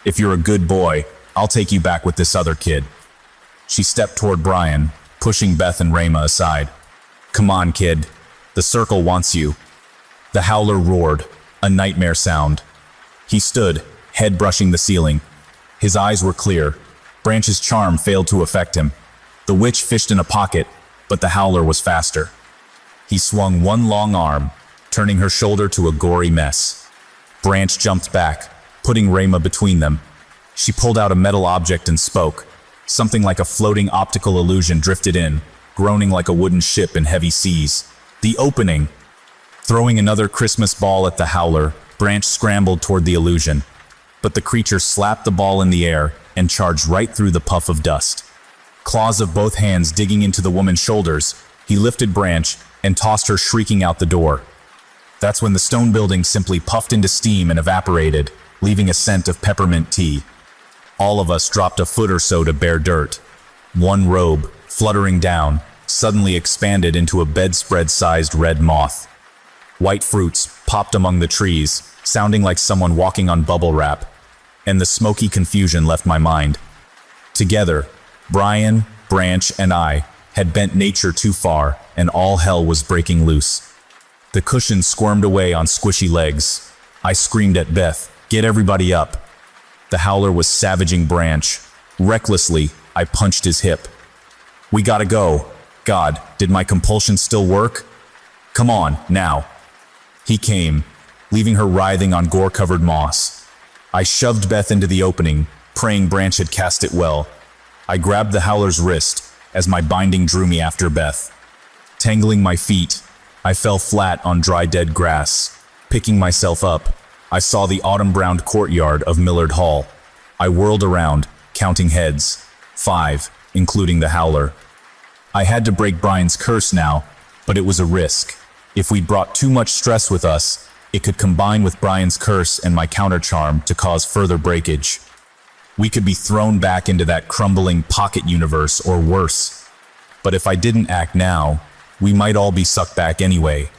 "If you're a good boy, I'll take you back with this other kid." She stepped toward Brian, pushing Beth and Rayma aside. "Come on, kid. The circle wants you." The Howler roared, a nightmare sound. He stood, head brushing the ceiling. His eyes were clear. Branch's charm failed to affect him. The witch fished in a pocket, but the Howler was faster. He swung one long arm, turning her shoulder to a gory mess. Branch jumped back, putting Rayma between them. She pulled out a metal object and spoke. Something like a floating optical illusion drifted in, groaning like a wooden ship in heavy seas. The opening! Throwing another Christmas ball at the Howler, Branch scrambled toward the illusion. But the creature slapped the ball in the air and charged right through the puff of dust. Claws of both hands digging into the woman's shoulders, he lifted Branch and tossed her shrieking out the door. That's when the stone building simply puffed into steam and evaporated, leaving a scent of peppermint tea. All of us dropped a foot or so to bare dirt. One robe, fluttering down, suddenly expanded into a bedspread-sized red moth. White fruits popped among the trees, sounding like someone walking on bubble wrap. and the smoky confusion left my mind. Together, Brian, Branch, and I had bent nature too far, and all hell was breaking loose. The cushion squirmed away on squishy legs. I screamed at Beth, "Get everybody up." The howler was savaging Branch. Recklessly, I punched his hip. "We gotta go." God, did my compulsion still work? "Come on, now." He came, leaving her writhing on gore-covered moss. I shoved Beth into the opening, praying Branch had cast it well. I grabbed the howler's wrist as my binding drew me after Beth. Tangling my feet, I fell flat on dry dead grass. Picking myself up, I saw the autumn-browned courtyard of Millard Hall. I whirled around, counting heads. 5, including the howler. I had to break Brian's curse now, but it was a risk. If we'd brought too much stress with us, it could combine with Brian's curse and my counter-charm to cause further breakage. We could be thrown back into that crumbling pocket universe or worse. But if I didn't act now, we might all be sucked back anyway.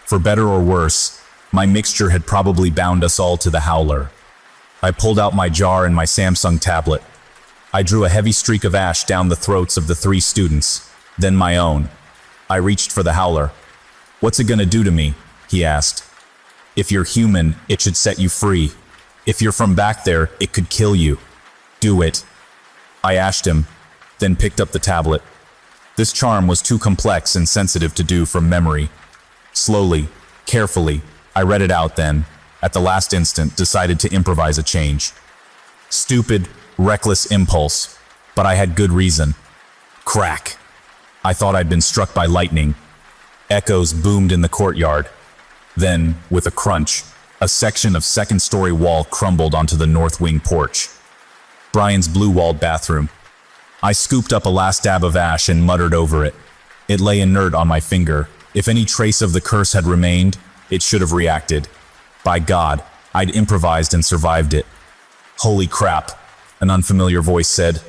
For better or worse, my mixture had probably bound us all to the howler. I pulled out my jar and my Samsung tablet. I drew a heavy streak of ash down the throats of the 3 students, then my own. I reached for the howler. "What's it gonna do to me?" he asked. "If you're human, it should set you free. If you're from back there, it could kill you. Do it." I ashed him, then picked up the tablet. This charm was too complex and sensitive to do from memory. Slowly, carefully, I read it out then, at the last instant, decided to improvise a change. Stupid, reckless impulse, but I had good reason. Crack. I thought I'd been struck by lightning. Echoes boomed in the courtyard. Then, with a crunch, a section of second-story wall crumbled onto the north wing porch. Brian's blue-walled bathroom. I scooped up a last dab of ash and muttered over it. It lay inert on my finger. If any trace of the curse had remained, it should have reacted. By God, I'd improvised and survived it. "Holy crap," an unfamiliar voice said.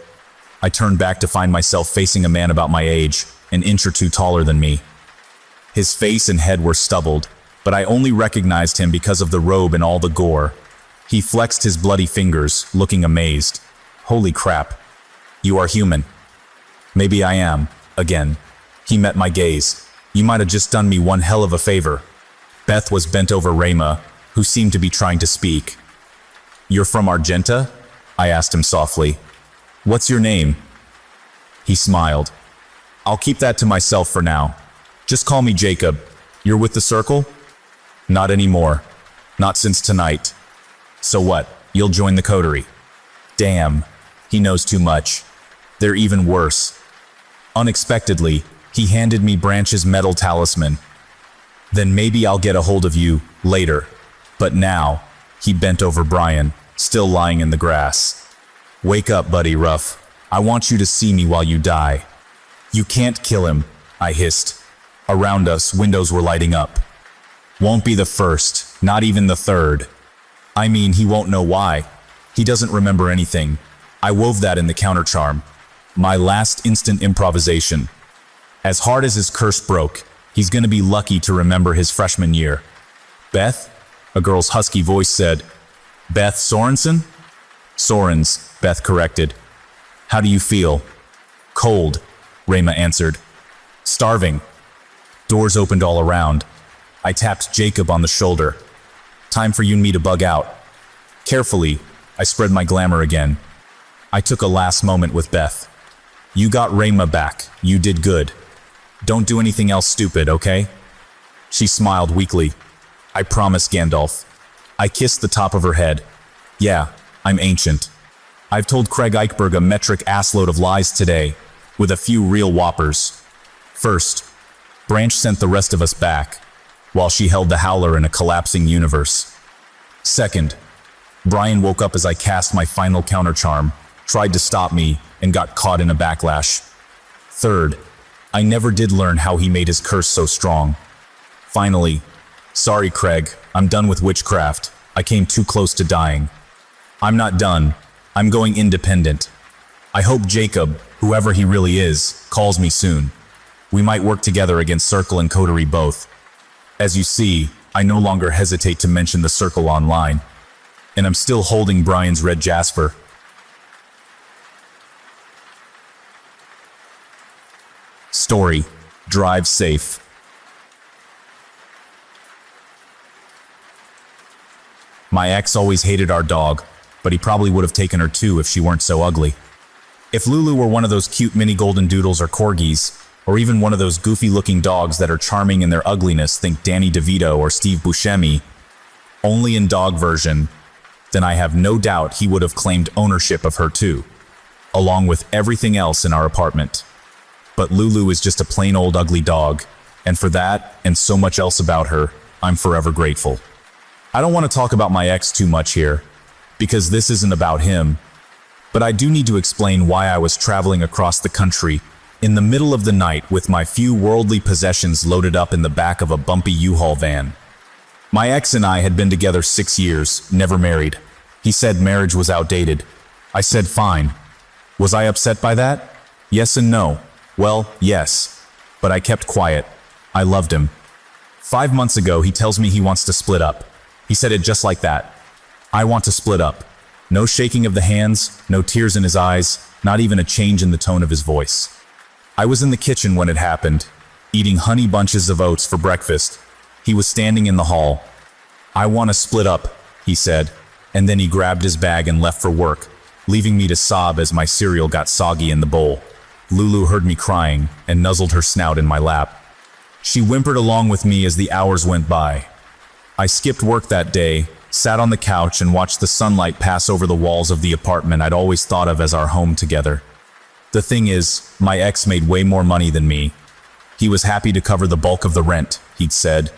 I turned back to find myself facing a man about my age, an inch or two taller than me. His face and head were stubbled, but I only recognized him because of the robe and all the gore. He flexed his bloody fingers, looking amazed. "Holy crap. You are human." "Maybe I am, again." He met my gaze. "You might have just done me one hell of a favor." Beth was bent over Rayma, who seemed to be trying to speak. "You're from Argenta?" I asked him softly. "What's your name?" He smiled. "I'll keep that to myself for now. Just call me Jacob. You're with the Circle?" "Not anymore. Not since tonight." "So what? You'll join the coterie?" Damn, he knows too much. They're even worse. Unexpectedly, he handed me Branch's metal talisman. "Then maybe I'll get a hold of you later. But now," he bent over Brian, still lying in the grass. "Wake up, buddy Ruff. I want you to see me while you die." "You can't kill him," I hissed. Around us, windows were lighting up. "Won't be the first, not even the third. I mean, he won't know why. He doesn't remember anything. I wove that in the counter-charm. My last instant improvisation. As hard as his curse broke, he's gonna be lucky to remember his freshman year." "Beth?" a girl's husky voice said. "Beth Sorensen?" "Sorens," Beth corrected. "How do you feel?" "Cold," Rayma answered. "Starving." Doors opened all around. I tapped Jacob on the shoulder. "Time for you and me to bug out." Carefully, I spread my glamour again. I took a last moment with Beth. "You got Rayma back. You did good. Don't do anything else stupid, okay?" She smiled weakly. "I promise, Gandalf." I kissed the top of her head. "Yeah, I'm ancient. I've told Craig Eichberg a metric assload of lies today, with a few real whoppers. First, Branch sent the rest of us back, while she held the howler in a collapsing universe. Second, Brian woke up as I cast my final counter-charm, tried to stop me, and got caught in a backlash. Third, I never did learn how he made his curse so strong. Finally, sorry Craig, I'm done with witchcraft. I came too close to dying. I'm not done. I'm going independent. I hope Jacob, whoever he really is, calls me soon. We might work together against Circle and Coterie both. As you see, I no longer hesitate to mention the Circle online. and I'm still holding Brian's red Jasper. Story: drive safe. My ex always hated our dog, but he probably would have taken her too if she weren't so ugly. If Lulu were one of those cute mini golden doodles or corgis, or even one of those goofy-looking dogs that are charming in their ugliness, think Danny DeVito or Steve Buscemi, only in dog version, then I have no doubt he would have claimed ownership of her too, along with everything else in our apartment. But Lulu is just a plain old ugly dog, and for that, and so much else about her, I'm forever grateful. I don't want to talk about my ex too much here, because this isn't about him, but I do need to explain why I was traveling across the country in the middle of the night with my few worldly possessions loaded up in the back of a bumpy U-Haul van. My ex and I had been together 6 years, never married. He said marriage was outdated. I said fine. Was I upset by that? Yes and no. Well, yes, but I kept quiet. I loved him. 5 months ago, he tells me he wants to split up. He said it just like that. I want to split up. No shaking of the hands, no tears in his eyes, not even a change in the tone of his voice. I was in the kitchen when it happened, eating honey bunches of oats for breakfast. He was standing in the hall. I want to split up, he said, and then he grabbed his bag and left for work, leaving me to sob as my cereal got soggy in the bowl. Lulu heard me crying and nuzzled her snout in my lap. She whimpered along with me as the hours went by. I skipped work that day, sat on the couch and watched the sunlight pass over the walls of the apartment I'd always thought of as our home together. The thing is, my ex made way more money than me. He was happy to cover the bulk of the rent, he'd said.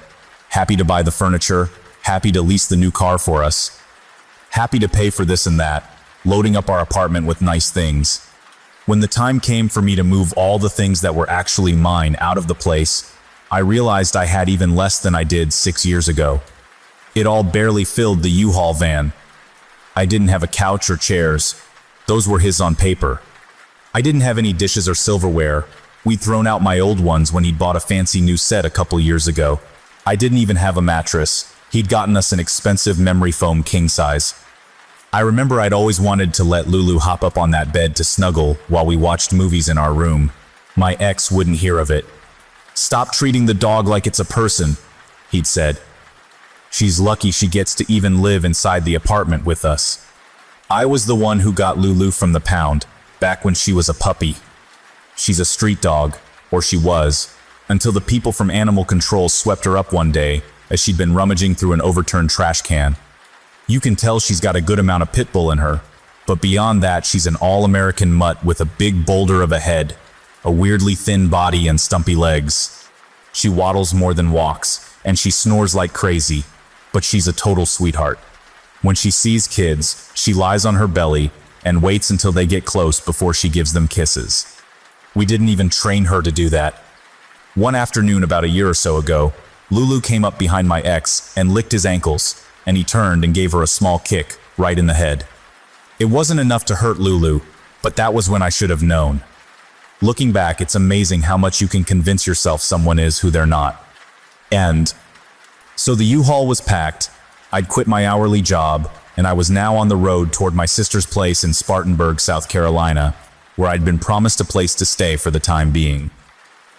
Happy to buy the furniture, happy to lease the new car for us. Happy to pay for this and that, loading up our apartment with nice things. When the time came for me to move all the things that were actually mine out of the place, I realized I had even less than I did 6 years ago. It all barely filled the U-Haul van. I didn't have a couch or chairs. Those were his on paper. I didn't have any dishes or silverware. We'd thrown out my old ones when he'd bought a fancy new set a couple years ago. I didn't even have a mattress. He'd gotten us an expensive memory foam king size. I remember I'd always wanted to let Lulu hop up on that bed to snuggle while we watched movies in our room. My ex wouldn't hear of it. "Stop treating the dog like it's a person," he'd said. "She's lucky she gets to even live inside the apartment with us." I was the one who got Lulu from the pound, back when she was a puppy. She's a street dog, or she was, until the people from animal control swept her up one day as she'd been rummaging through an overturned trash can. You can tell she's got a good amount of pit bull in her, but beyond that she's an all-American mutt with a big boulder of a head, a weirdly thin body and stumpy legs. She waddles more than walks, and she snores like crazy, but she's a total sweetheart. When she sees kids, she lies on her belly and waits until they get close before she gives them kisses. We didn't even train her to do that. One afternoon about a year or so ago, Lulu came up behind my ex and licked his ankles, and he turned and gave her a small kick right in the head. It wasn't enough to hurt Lulu, but that was when I should have known. Looking back, it's amazing how much you can convince yourself someone is who they're not. And so the U-Haul was packed, I'd quit my hourly job, and I was now on the road toward my sister's place in Spartanburg, South Carolina, where I'd been promised a place to stay for the time being.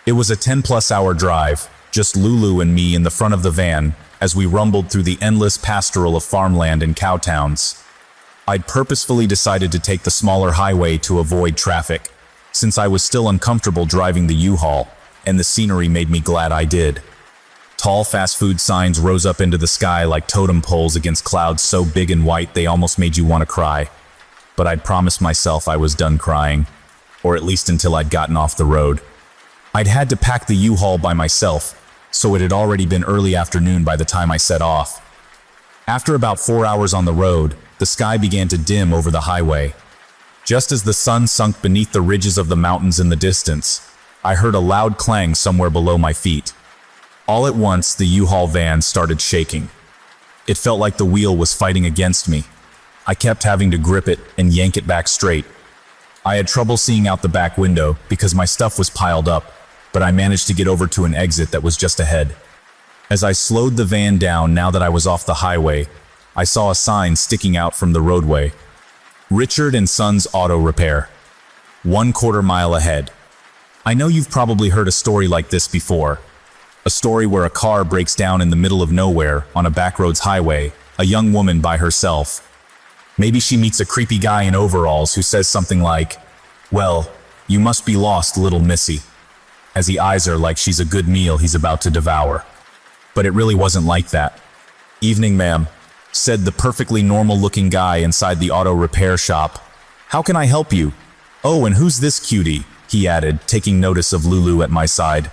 It was a 10-plus hour drive, just Lulu and me in the front of the van as we rumbled through the endless pastoral of farmland and cow towns. I'd purposefully decided to take the smaller highway to avoid traffic, since I was still uncomfortable driving the U-Haul, and the scenery made me glad I did. Tall fast food signs rose up into the sky like totem poles against clouds so big and white they almost made you want to cry. But I'd promised myself I was done crying, or at least until I'd gotten off the road. I'd had to pack the U-Haul by myself, so it had already been early afternoon by the time I set off. After about 4 hours on the road, the sky began to dim over the highway. Just as the sun sunk beneath the ridges of the mountains in the distance, I heard a loud clang somewhere below my feet. All at once, the U-Haul van started shaking. It felt like the wheel was fighting against me. I kept having to grip it and yank it back straight. I had trouble seeing out the back window because my stuff was piled up, but I managed to get over to an exit that was just ahead. As I slowed the van down now that I was off the highway, I saw a sign sticking out from the roadway. Richard and Sons Auto Repair. 1/4 mile ahead. I know you've probably heard a story like this before. A story where a car breaks down in the middle of nowhere on a backroads highway, a young woman by herself. Maybe she meets a creepy guy in overalls who says something like, "Well, you must be lost, little missy," as he eyes her like she's a good meal he's about to devour. But it really wasn't like that. "Evening, ma'am," said the perfectly normal-looking guy inside the auto repair shop. "How can I help you? Oh, and who's this cutie?" he added, taking notice of Lulu at my side.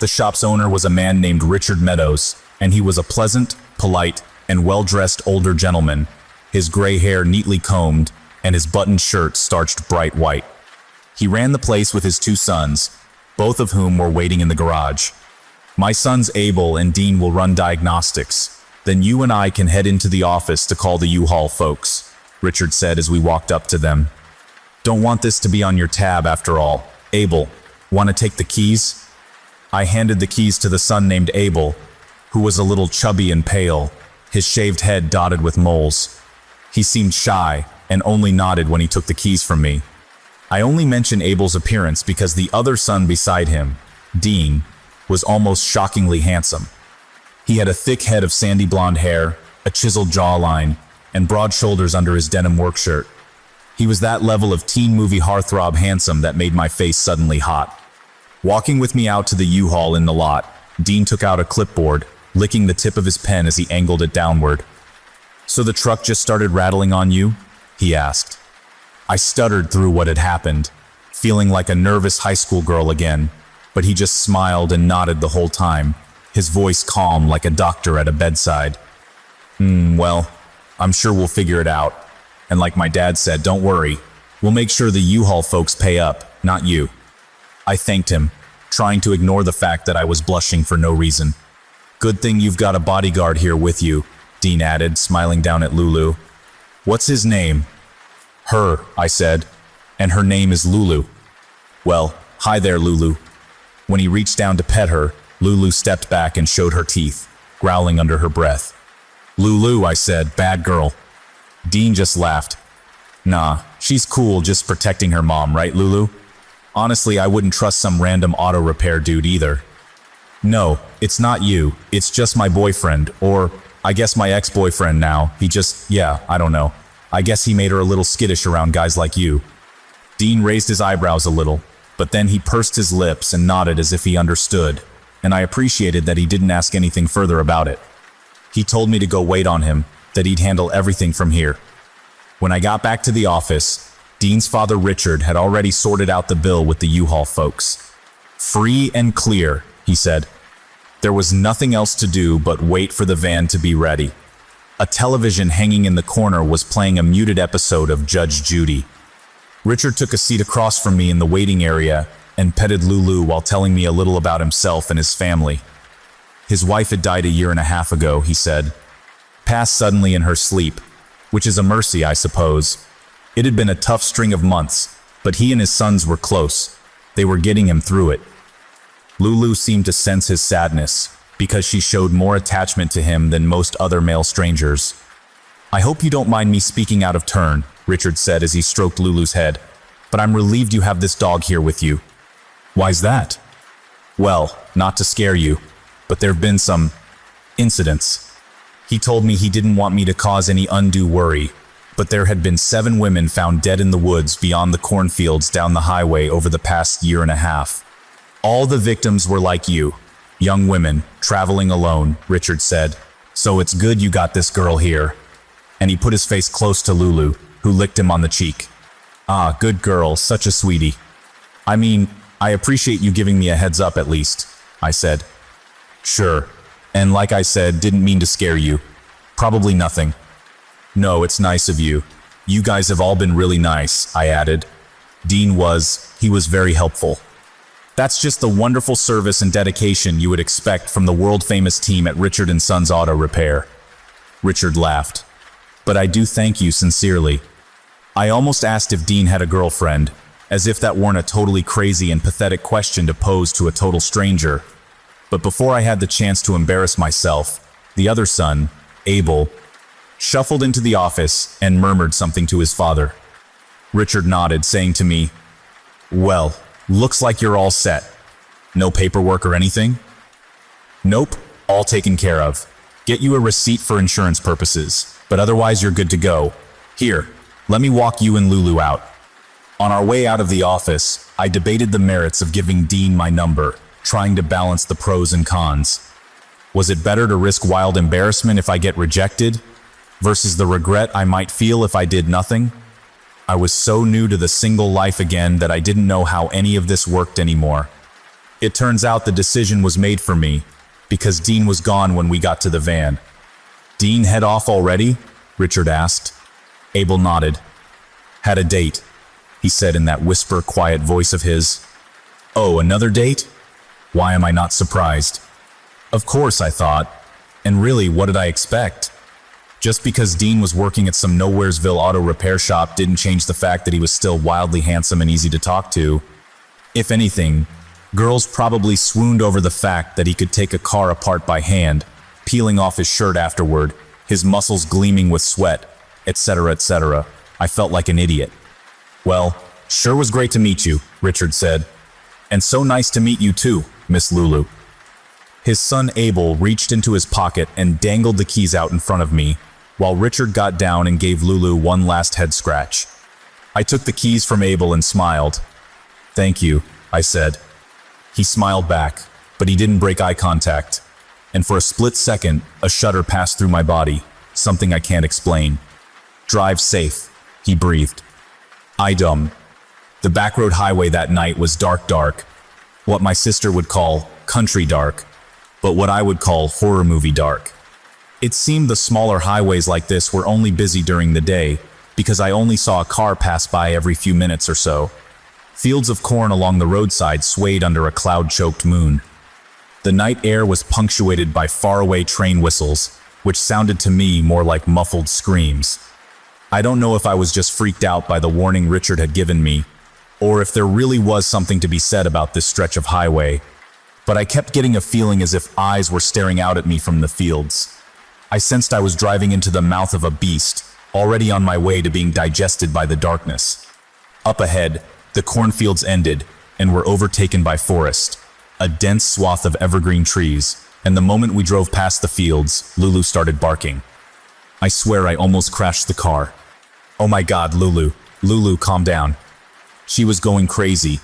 The shop's owner was a man named Richard Meadows, and he was a pleasant, polite, and well-dressed older gentleman, his gray hair neatly combed, and his buttoned shirt starched bright white. He ran the place with his 2 sons, both of whom were waiting in the garage. "My sons Abel and Dean will run diagnostics. Then you and I can head into the office to call the U-Haul folks," Richard said as we walked up to them. "Don't want this to be on your tab after all. Abel, want to take the keys?" I handed the keys to the son named Abel, who was a little chubby and pale, his shaved head dotted with moles. He seemed shy and only nodded when he took the keys from me. I only mention Abel's appearance because the other son beside him, Dean, was almost shockingly handsome. He had a thick head of sandy blonde hair, a chiseled jawline, and broad shoulders under his denim work shirt. He was that level of teen movie heartthrob handsome that made my face suddenly hot. Walking with me out to the U-Haul in the lot, Dean took out a clipboard, licking the tip of his pen as he angled it downward. "So the truck just started rattling on you?" he asked. I stuttered through what had happened, feeling like a nervous high school girl again, but he just smiled and nodded the whole time, his voice calm like a doctor at a bedside. Well, I'm sure we'll figure it out. And like my dad said, don't worry, we'll make sure the U-Haul folks pay up, not you." I thanked him, trying to ignore the fact that I was blushing for no reason. "Good thing you've got a bodyguard here with you," Dean added, smiling down at Lulu. "What's his name?" "Her," I said, "and her name is Lulu." "Well, hi there, Lulu." When he reached down to pet her, Lulu stepped back and showed her teeth, growling under her breath. "Lulu," I said, "bad girl." Dean just laughed. "Nah, she's cool just protecting her mom, right, Lulu? Honestly, I wouldn't trust some random auto repair dude either." "No, it's not you. It's just my boyfriend, or I guess my ex-boyfriend now. I don't know. I guess he made her a little skittish around guys like you." Dean raised his eyebrows a little, but then he pursed his lips and nodded as if he understood, and I appreciated that he didn't ask anything further about it. He told me to go wait on him, that he'd handle everything from here. When I got back to the office, Dean's father Richard had already sorted out the bill with the U-Haul folks. "Free and clear," he said. There was nothing else to do but wait for the van to be ready. A television hanging in the corner was playing a muted episode of Judge Judy. Richard took a seat across from me in the waiting area and petted Lulu while telling me a little about himself and his family. His wife had died a 1.5 years ago, he said. Passed suddenly in her sleep, which is a mercy, I suppose. It had been a tough string of months, but he and his sons were close. They were getting him through it. Lulu seemed to sense his sadness, because she showed more attachment to him than most other male strangers. "I hope you don't mind me speaking out of turn," Richard said as he stroked Lulu's head, "but I'm relieved you have this dog here with you." "Why's that?" "Well, not to scare you, but there've been some incidents." He told me he didn't want me to cause any undue worry, but there had been 7 women found dead in the woods beyond the cornfields down the highway over the past 1.5 years. All the victims were like you, young women, traveling alone, Richard said. "So it's good you got this girl here." And he put his face close to Lulu, who licked him on the cheek. "Ah, good girl, such a sweetie." "I mean, I appreciate you giving me a heads up at least," I said. "Sure. And like I said, didn't mean to scare you. Probably nothing." "No, it's nice of you. You guys have all been really nice," I added. He was very helpful. "That's just the wonderful service and dedication you would expect from the world-famous team at Richard & Sons Auto Repair." Richard laughed. "But I do thank you sincerely." I almost asked if Dean had a girlfriend, as if that weren't a totally crazy and pathetic question to pose to a total stranger. But before I had the chance to embarrass myself, the other son, Abel, shuffled into the office, and murmured something to his father. Richard nodded, saying to me, "Well, looks like you're all set. No paperwork or anything?" "Nope, all taken care of. Get you a receipt for insurance purposes, but otherwise you're good to go. Here, let me walk you and Lulu out." On our way out of the office, I debated the merits of giving Dean my number, trying to balance the pros and cons. Was it better to risk wild embarrassment if I get rejected, versus the regret I might feel if I did nothing? I was so new to the single life again that I didn't know how any of this worked anymore. It turns out the decision was made for me, because Dean was gone when we got to the van. "Dean head off already?" Richard asked. Abel nodded. "Had a date," he said in that whisper, quiet voice of his. "Oh, another date? Why am I not surprised?" Of course, I thought. And really, what did I expect? Just because Dean was working at some Nowheresville auto repair shop didn't change the fact that he was still wildly handsome and easy to talk to. If anything, girls probably swooned over the fact that he could take a car apart by hand, peeling off his shirt afterward, his muscles gleaming with sweat, etc., etc. I felt like an idiot. "Well, sure was great to meet you," Richard said. "And so nice to meet you too, Miss Lulu." His son Abel reached into his pocket and dangled the keys out in front of me, while Richard got down and gave Lulu one last head scratch. I took the keys from Abel and smiled. "Thank you," I said. He smiled back, but he didn't break eye contact. And for a split second, a shudder passed through my body, something I can't explain. "Drive safe," he breathed. The backroad highway that night was dark, what my sister would call country dark, but what I would call horror movie dark. It seemed the smaller highways like this were only busy during the day, because I only saw a car pass by every few minutes or so. Fields of corn along the roadside swayed under a cloud-choked moon. The night air was punctuated by faraway train whistles, which sounded to me more like muffled screams. I don't know if I was just freaked out by the warning Richard had given me, or if there really was something to be said about this stretch of highway, but I kept getting a feeling as if eyes were staring out at me from the fields. I sensed I was driving into the mouth of a beast, already on my way to being digested by the darkness. Up ahead, the cornfields ended and were overtaken by forest, a dense swath of evergreen trees, and the moment we drove past the fields, Lulu started barking. I swear I almost crashed the car. "Oh my God, Lulu. Lulu, calm down." She was going crazy,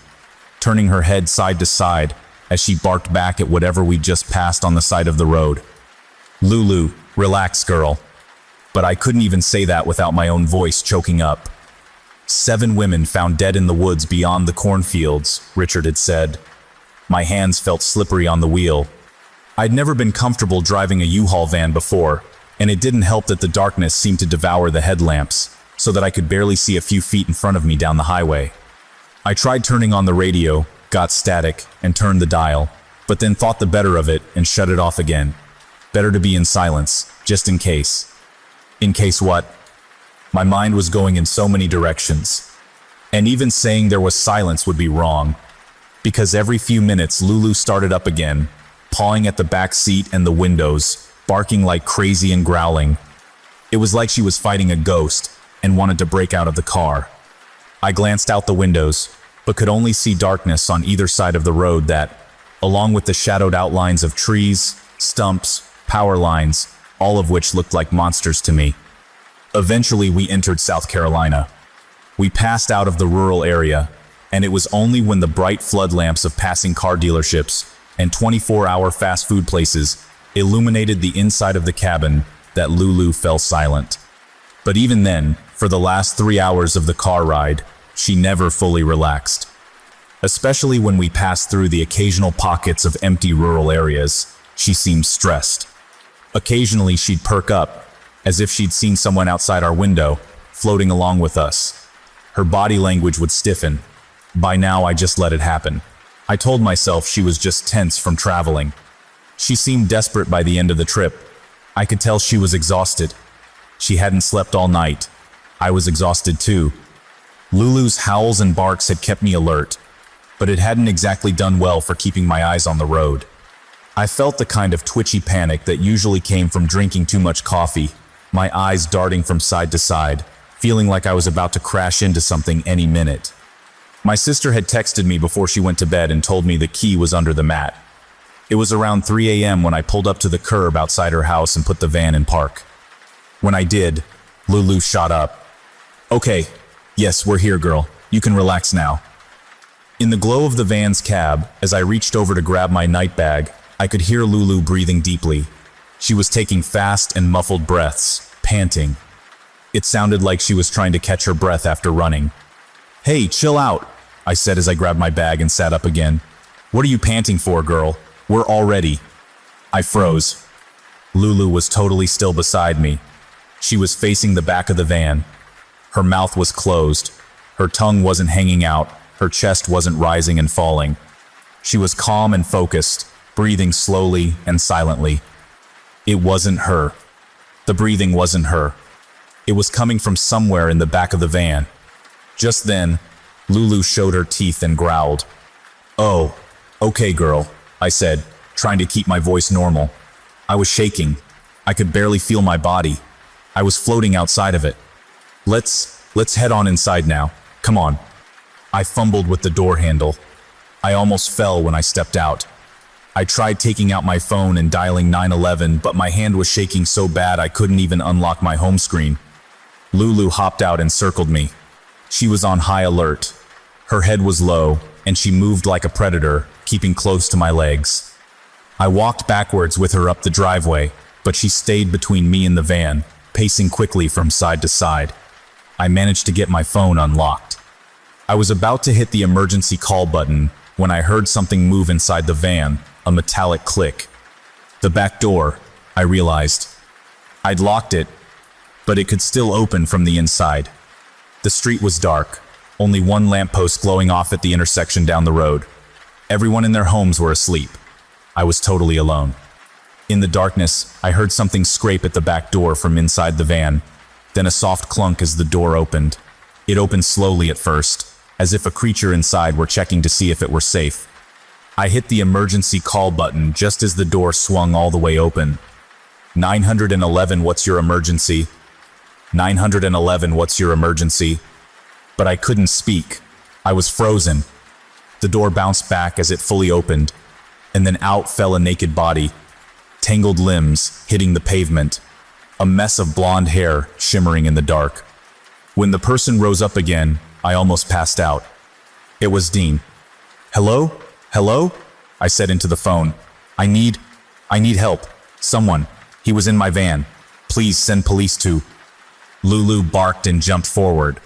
turning her head side to side as she barked back at whatever we'd just passed on the side of the road. "Lulu, relax, girl." But I couldn't even say that without my own voice choking up. 7 women found dead in the woods beyond the cornfields, Richard had said. My hands felt slippery on the wheel. I'd never been comfortable driving a U-Haul van before, and it didn't help that the darkness seemed to devour the headlamps, so that I could barely see a few feet in front of me down the highway. I tried turning on the radio, got static, and turned the dial, but then thought the better of it and shut it off again. Better to be in silence, just in case. In case what? My mind was going in so many directions. And even saying there was silence would be wrong, because every few minutes Lulu started up again, pawing at the back seat and the windows, barking like crazy and growling. It was like she was fighting a ghost and wanted to break out of the car. I glanced out the windows, but could only see darkness on either side of the road that, along with the shadowed outlines of trees, stumps, power lines, all of which looked like monsters to me. Eventually we entered South Carolina. We passed out of the rural area, and it was only when the bright flood lamps of passing car dealerships and 24-hour fast food places illuminated the inside of the cabin that Lulu fell silent. But even then, for the last 3 hours of the car ride, she never fully relaxed. Especially when we passed through the occasional pockets of empty rural areas, she seemed stressed. Occasionally she'd perk up, as if she'd seen someone outside our window, floating along with us. Her body language would stiffen. By now I just let it happen. I told myself she was just tense from traveling. She seemed desperate by the end of the trip. I could tell she was exhausted. She hadn't slept all night. I was exhausted too. Lulu's howls and barks had kept me alert, but it hadn't exactly done well for keeping my eyes on the road. I felt the kind of twitchy panic that usually came from drinking too much coffee, my eyes darting from side to side, feeling like I was about to crash into something any minute. My sister had texted me before she went to bed and told me the key was under the mat. It was around 3 a.m. when I pulled up to the curb outside her house and put the van in park. When I did, Lulu shot up. "Okay, yes, we're here, girl. You can relax now." In the glow of the van's cab, as I reached over to grab my night bag, I could hear Lulu breathing deeply. She was taking fast and muffled breaths, panting. It sounded like she was trying to catch her breath after running. "Hey, chill out," I said as I grabbed my bag and sat up again. "What are you panting for, girl? We're all ready." I froze. Lulu was totally still beside me. She was facing the back of the van. Her mouth was closed. Her tongue wasn't hanging out. Her chest wasn't rising and falling. She was calm and focused, breathing slowly and silently. It wasn't her. The breathing wasn't her. It was coming from somewhere in the back of the van. Just then, Lulu showed her teeth and growled. "Oh, okay, girl," I said, trying to keep my voice normal. I was shaking. I could barely feel my body. I was floating outside of it. Let's head on inside now. Come on." I fumbled with the door handle. I almost fell when I stepped out. I tried taking out my phone and dialing 911, but my hand was shaking so bad I couldn't even unlock my home screen. Lulu hopped out and circled me. She was on high alert. Her head was low, and she moved like a predator, keeping close to my legs. I walked backwards with her up the driveway, but she stayed between me and the van, pacing quickly from side to side. I managed to get my phone unlocked. I was about to hit the emergency call button when I heard something move inside the van, a metallic click. The back door, I realized. I'd locked it, but it could still open from the inside. The street was dark, only one lamppost glowing off at the intersection down the road. Everyone in their homes were asleep. I was totally alone. In the darkness, I heard something scrape at the back door from inside the van, then a soft clunk as the door opened. It opened slowly at first, as if a creature inside were checking to see if it were safe. I hit the emergency call button just as the door swung all the way open. 911, what's your emergency? 911, what's your emergency? But I couldn't speak. I was frozen. The door bounced back as it fully opened, and then out fell a naked body, tangled limbs hitting the pavement, a mess of blonde hair shimmering in the dark. When the person rose up again, I almost passed out. It was Dean. "Hello? Hello?" I said into the phone. I need help. Someone. He was in my van. Please send police to..." Lulu barked and jumped forward.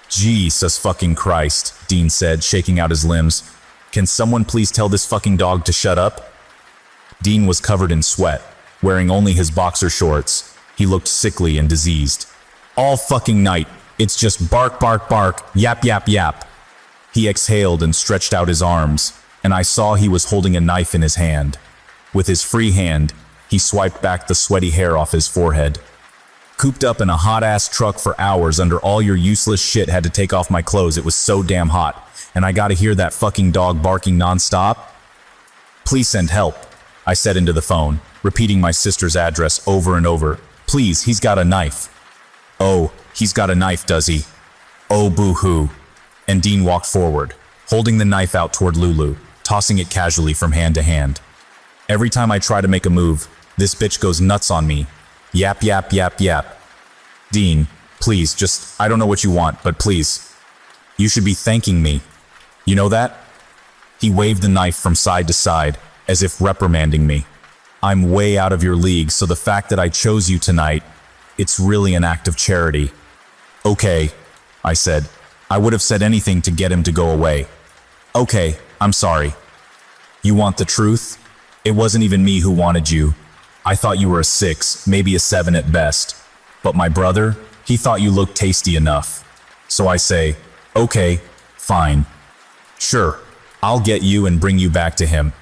"Jesus fucking Christ," Dean said, shaking out his limbs. "Can someone please tell this fucking dog to shut up?" Dean was covered in sweat, wearing only his boxer shorts. He looked sickly and diseased. "All fucking night, it's just bark, bark, bark, yap, yap, yap." He exhaled and stretched out his arms, and I saw he was holding a knife in his hand. With his free hand, he swiped back the sweaty hair off his forehead. "Cooped up in a hot-ass truck for hours under all your useless shit, had to take off my clothes, it was so damn hot, and I gotta hear that fucking dog barking nonstop? Please send help," I said into the phone, repeating my sister's address over and over. "Please, he's got a knife." "Oh, he's got a knife, does he? Oh, boo-hoo." And Dean walked forward, holding the knife out toward Lulu, tossing it casually from hand to hand. Every time I try to make a move, this bitch goes nuts on me. Yap, yap, yap, yap. "Dean, please, I don't know what you want, but please. You should be thanking me. You know that?" He waved the knife from side to side, as if reprimanding me. "I'm way out of your league, so the fact that I chose you tonight, it's really an act of charity." "Okay," I said. I would have said anything to get him to go away. "Okay, I'm sorry." "You want the truth? It wasn't even me who wanted you. I thought you were a 6, maybe a 7 at best. But my brother, he thought you looked tasty enough. So I say, okay, fine. Sure, I'll get you and bring you back to him.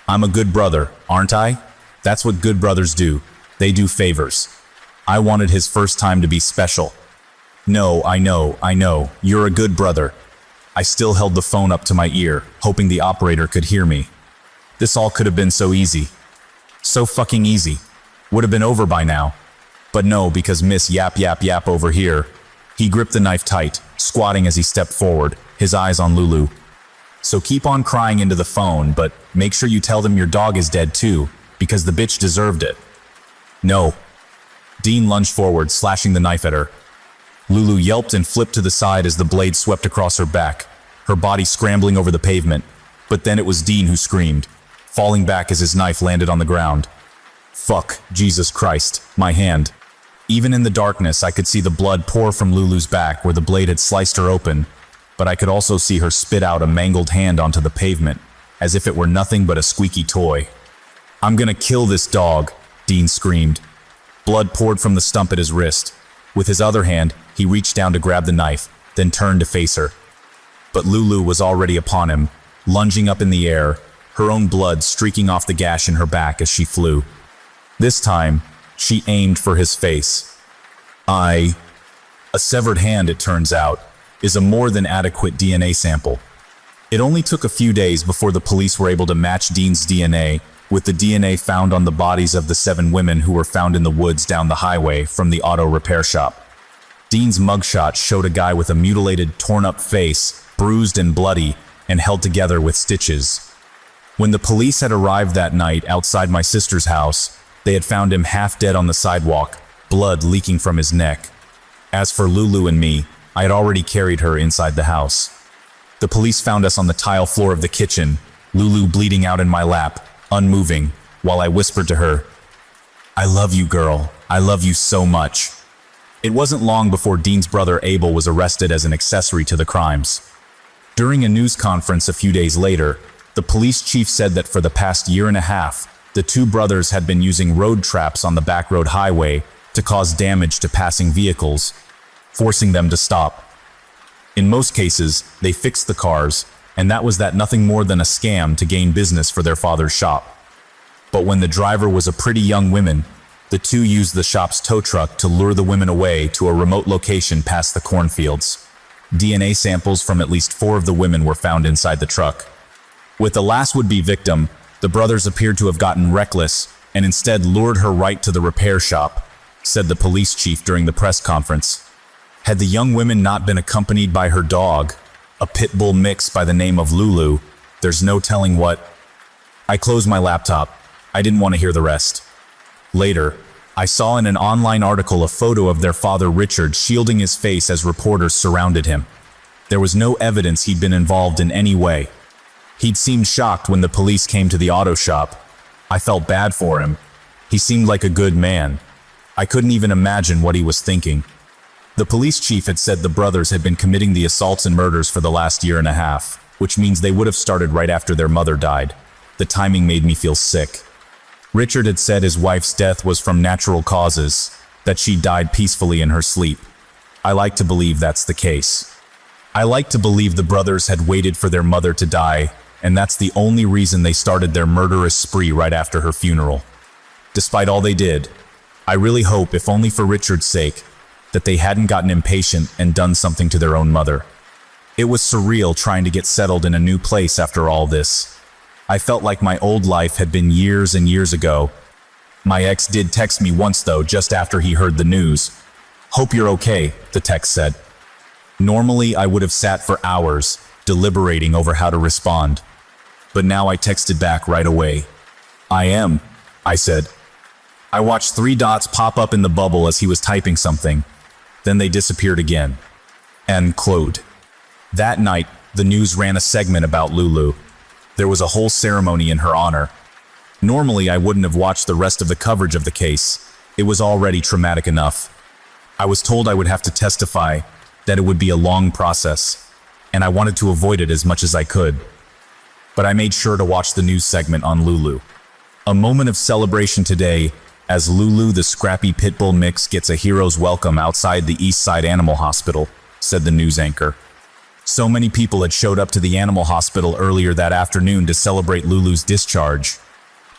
I'm a good brother, aren't I? That's what good brothers do. They do favors. I wanted his first time to be special." "No, I know. You're a good brother." I still held the phone up to my ear, hoping the operator could hear me. This all could have been so easy. So fucking easy. Would have been over by now. But no, because Miss Yap Yap Yap over here. He gripped the knife tight, squatting as he stepped forward, his eyes on Lulu. So keep on crying into the phone, but make sure you tell them your dog is dead too, because the bitch deserved it. No. Dean lunged forward, slashing the knife at her. Lulu yelped and flipped to the side as the blade swept across her back, her body scrambling over the pavement. But then it was Dean who screamed, falling back as his knife landed on the ground. Fuck, Jesus Christ, my hand. Even in the darkness, I could see the blood pour from Lulu's back where the blade had sliced her open, but I could also see her spit out a mangled hand onto the pavement, as if it were nothing but a squeaky toy. I'm gonna kill this dog, Dean screamed. Blood poured from the stump at his wrist. With his other hand, he reached down to grab the knife, then turned to face her. But Lulu was already upon him, lunging up in the air, her own blood streaking off the gash in her back as she flew. This time, she aimed for his face. A severed hand, it turns out, is a more than adequate DNA sample. It only took a few days before the police were able to match Dean's DNA with the DNA found on the bodies of the 7 women who were found in the woods down the highway from the auto repair shop. Dean's mugshot showed a guy with a mutilated, torn-up face, bruised and bloody, and held together with stitches. When the police had arrived that night outside my sister's house, they had found him half dead on the sidewalk, blood leaking from his neck. As for Lulu and me, I had already carried her inside the house. The police found us on the tile floor of the kitchen, Lulu bleeding out in my lap, unmoving, while I whispered to her, "I love you, girl. I love you so much." It wasn't long before Dean's brother Abel was arrested as an accessory to the crimes. During a news conference a few days later, the police chief said that for the past year and a half, the 2 brothers had been using road traps on the back road highway to cause damage to passing vehicles, forcing them to stop. In most cases, they fixed the cars, and that was nothing more than a scam to gain business for their father's shop. But when the driver was a pretty young woman, the 2 used the shop's tow truck to lure the women away to a remote location past the cornfields. DNA samples from at least 4 of the women were found inside the truck. With the last would-be victim, the brothers appeared to have gotten reckless and instead lured her right to the repair shop, said the police chief during the press conference. Had the young women not been accompanied by her dog, a pit bull mix by the name of Lulu, there's no telling what. I closed my laptop. I didn't want to hear the rest. Later, I saw in an online article a photo of their father Richard shielding his face as reporters surrounded him. There was no evidence he'd been involved in any way. He'd seemed shocked when the police came to the auto shop. I felt bad for him. He seemed like a good man. I couldn't even imagine what he was thinking. The police chief had said the brothers had been committing the assaults and murders for the last year and a half, which means they would have started right after their mother died. The timing made me feel sick. Richard had said his wife's death was from natural causes, that she died peacefully in her sleep. I like to believe that's the case. I like to believe the brothers had waited for their mother to die, and that's the only reason they started their murderous spree right after her funeral. Despite all they did, I really hope, if only for Richard's sake, that they hadn't gotten impatient and done something to their own mother. It was surreal trying to get settled in a new place after all this. I felt like my old life had been years and years ago. My ex did text me once though, just after he heard the news. "Hope you're okay," the text said. Normally, I would have sat for hours, deliberating over how to respond. But now I texted back right away. "I am," I said. I watched 3 dots pop up in the bubble as he was typing something. Then they disappeared again. End quote. That night, the news ran a segment about Lulu. There was a whole ceremony in her honor. Normally, I wouldn't have watched the rest of the coverage of the case. It was already traumatic enough. I was told I would have to testify, that it would be a long process, and I wanted to avoid it as much as I could. But I made sure to watch the news segment on Lulu. A moment of celebration today, as Lulu the scrappy pit bull mix gets a hero's welcome outside the East Side Animal Hospital, said the news anchor. So many people had showed up to the animal hospital earlier that afternoon to celebrate Lulu's discharge.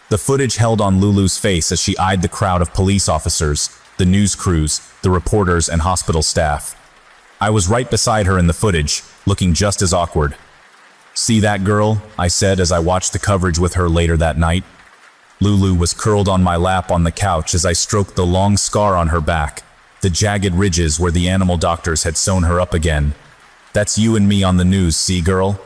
The footage held on Lulu's face as she eyed the crowd of police officers, the news crews, the reporters, and hospital staff. I was right beside her in the footage, looking just as awkward. "See that girl?" I said as I watched the coverage with her later that night. Lulu was curled on my lap on the couch as I stroked the long scar on her back, the jagged ridges where the animal doctors had sewn her up again. "That's you and me on the news, see, girl?"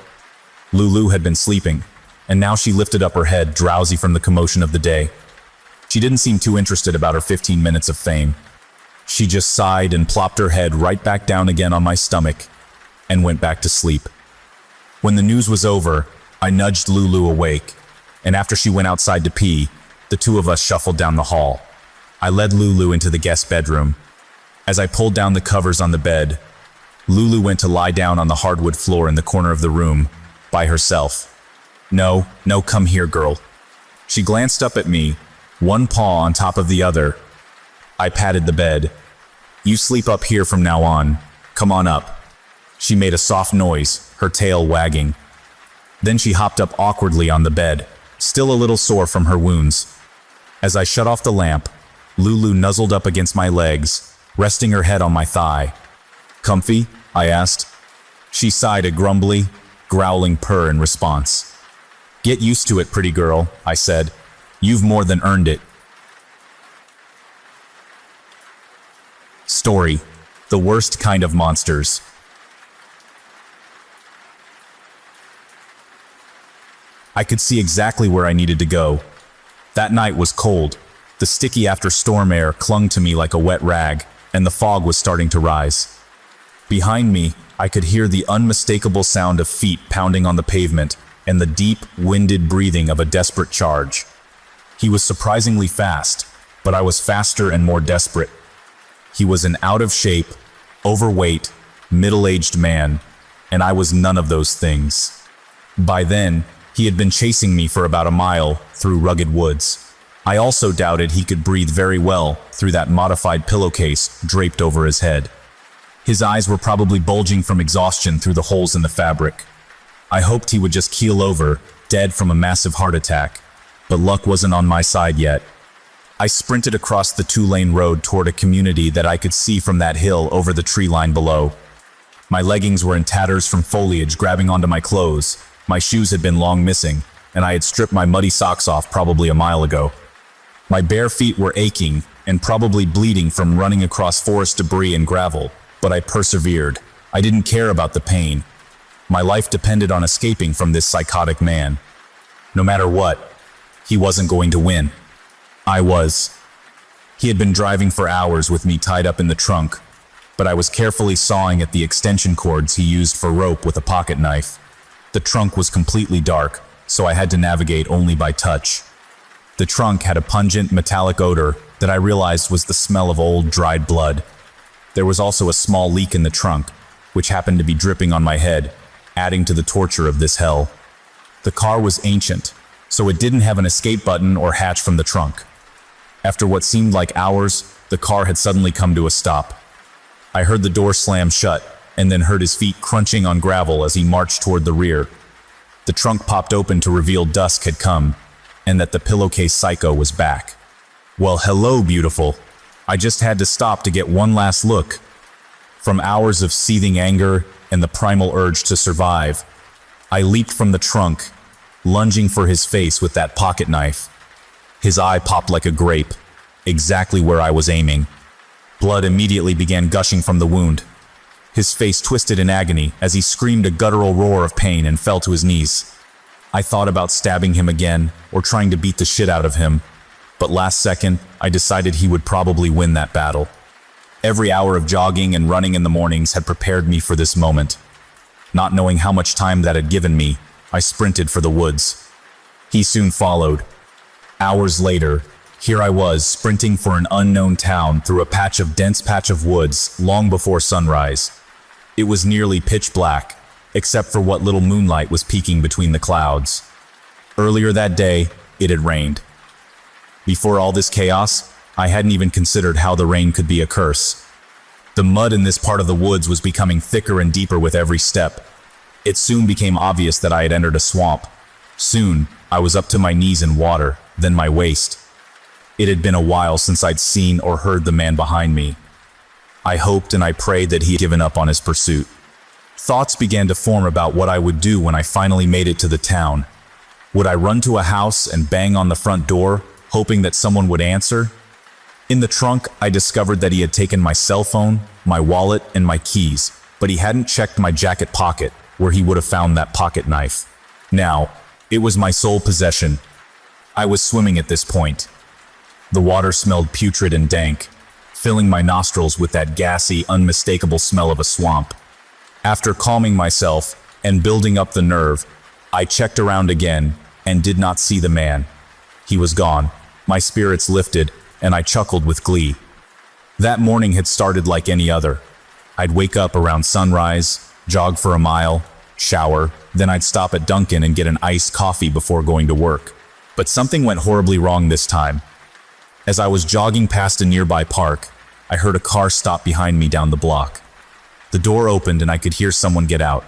Lulu had been sleeping, and now she lifted up her head, drowsy from the commotion of the day. She didn't seem too interested about her 15 minutes of fame. She just sighed and plopped her head right back down again on my stomach and went back to sleep. When the news was over, I nudged Lulu awake, and after she went outside to pee, the two of us shuffled down the hall. I led Lulu into the guest bedroom. As I pulled down the covers on the bed, Lulu went to lie down on the hardwood floor in the corner of the room, by herself. No, come here, girl." She glanced up at me, one paw on top of the other. I patted the bed. "You sleep up here from now on. Come on up." She made a soft noise, her tail wagging. Then she hopped up awkwardly on the bed, still a little sore from her wounds. As I shut off the lamp, Lulu nuzzled up against my legs, resting her head on my thigh. "Comfy?" I asked. She sighed a grumbly, growling purr in response. "Get used to it, pretty girl," I said. "You've more than earned it." Story: The Worst Kind of Monsters. I could see exactly where I needed to go. That night was cold. The sticky after-storm air clung to me like a wet rag, and the fog was starting to rise. Behind me, I could hear the unmistakable sound of feet pounding on the pavement and the deep, winded breathing of a desperate charge. He was surprisingly fast, but I was faster and more desperate. He was an out-of-shape, overweight, middle-aged man, and I was none of those things. By then, he had been chasing me for about a mile through rugged woods. I also doubted he could breathe very well through that modified pillowcase draped over his head. His eyes were probably bulging from exhaustion through the holes in the fabric. I hoped he would just keel over, dead from a massive heart attack, but luck wasn't on my side yet. I sprinted across the two-lane road toward a community that I could see from that hill over the tree line below. My leggings were in tatters from foliage grabbing onto my clothes. My shoes had been long missing, and I had stripped my muddy socks off probably a mile ago. My bare feet were aching and probably bleeding from running across forest debris and gravel, but I persevered. I didn't care about the pain. My life depended on escaping from this psychotic man. No matter what, he wasn't going to win. I was. He had been driving for hours with me tied up in the trunk, but I was carefully sawing at the extension cords he used for rope with a pocket knife. The trunk was completely dark, so I had to navigate only by touch. The trunk had a pungent, metallic odor that I realized was the smell of old, dried blood. There was also a small leak in the trunk, which happened to be dripping on my head, adding to the torture of this hell. The car was ancient, so it didn't have an escape button or hatch from the trunk. After what seemed like hours, the car had suddenly come to a stop. I heard the door slam shut, and then heard his feet crunching on gravel as he marched toward the rear. The trunk popped open to reveal dusk had come, and that the pillowcase psycho was back. Well, hello, beautiful. I just had to stop to get one last look. From hours of seething anger and the primal urge to survive, I leaped from the trunk, lunging for his face with that pocket knife. His eye popped like a grape, exactly where I was aiming. Blood immediately began gushing from the wound. His face twisted in agony as he screamed a guttural roar of pain and fell to his knees. I thought about stabbing him again or trying to beat the shit out of him, but last second, I decided he would probably win that battle. Every hour of jogging and running in the mornings had prepared me for this moment. Not knowing how much time that had given me, I sprinted for the woods. He soon followed. Hours later, here I was sprinting for an unknown town through a dense patch of woods long before sunrise. It was nearly pitch black, except for what little moonlight was peeking between the clouds. Earlier that day, it had rained. Before all this chaos, I hadn't even considered how the rain could be a curse. The mud in this part of the woods was becoming thicker and deeper with every step. It soon became obvious that I had entered a swamp. Soon, I was up to my knees in water, then my waist. It had been a while since I'd seen or heard the man behind me. I hoped and I prayed that he had given up on his pursuit. Thoughts began to form about what I would do when I finally made it to the town. Would I run to a house and bang on the front door, hoping that someone would answer? In the trunk, I discovered that he had taken my cell phone, my wallet, and my keys, but he hadn't checked my jacket pocket, where he would have found that pocket knife. Now, it was my sole possession. I was swimming at this point. The water smelled putrid and dank, filling my nostrils with that gassy, unmistakable smell of a swamp. After calming myself and building up the nerve, I checked around again and did not see the man. He was gone. My spirits lifted, and I chuckled with glee. That morning had started like any other. I'd wake up around sunrise, jog for a mile, shower, then I'd stop at Dunkin' and get an iced coffee before going to work. But something went horribly wrong this time. As I was jogging past a nearby park, I heard a car stop behind me down the block. The door opened and I could hear someone get out.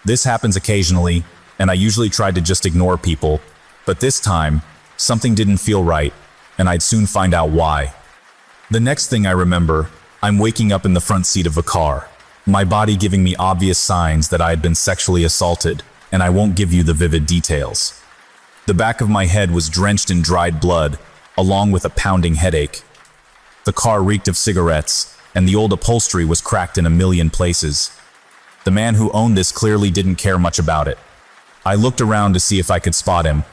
This happens occasionally, and I usually tried to just ignore people, but this time, something didn't feel right, and I'd soon find out why. The next thing I remember, I'm waking up in the front seat of a car, my body giving me obvious signs that I had been sexually assaulted, and I won't give you the vivid details. The back of my head was drenched in dried blood, along with a pounding headache. The car reeked of cigarettes, and the old upholstery was cracked in a million places. The man who owned this clearly didn't care much about it. I looked around to see if I could spot him.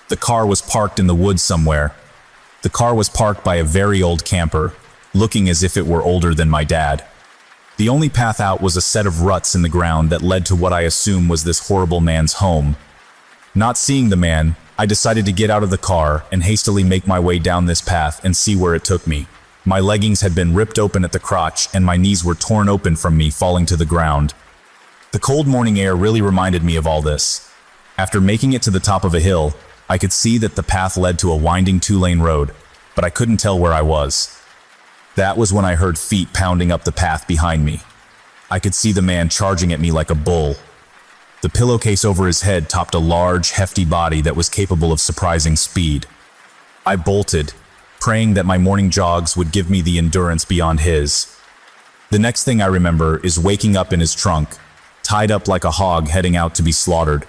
The car was parked in the woods somewhere. The car was parked by a very old camper, looking as if it were older than my dad. The only path out was a set of ruts in the ground that led to what I assume was this horrible man's home. Not seeing the man, I decided to get out of the car and hastily make my way down this path and see where it took me. My leggings had been ripped open at the crotch and my knees were torn open from me falling to the ground. The cold morning air really reminded me of all this. After making it to the top of a hill, I could see that the path led to a winding two-lane road, but I couldn't tell where I was. That was when I heard feet pounding up the path behind me. I could see the man charging at me like a bull. The pillowcase over his head topped a large, hefty body that was capable of surprising speed. I bolted, praying that my morning jogs would give me the endurance beyond his. The next thing I remember is waking up in his trunk, tied up like a hog heading out to be slaughtered.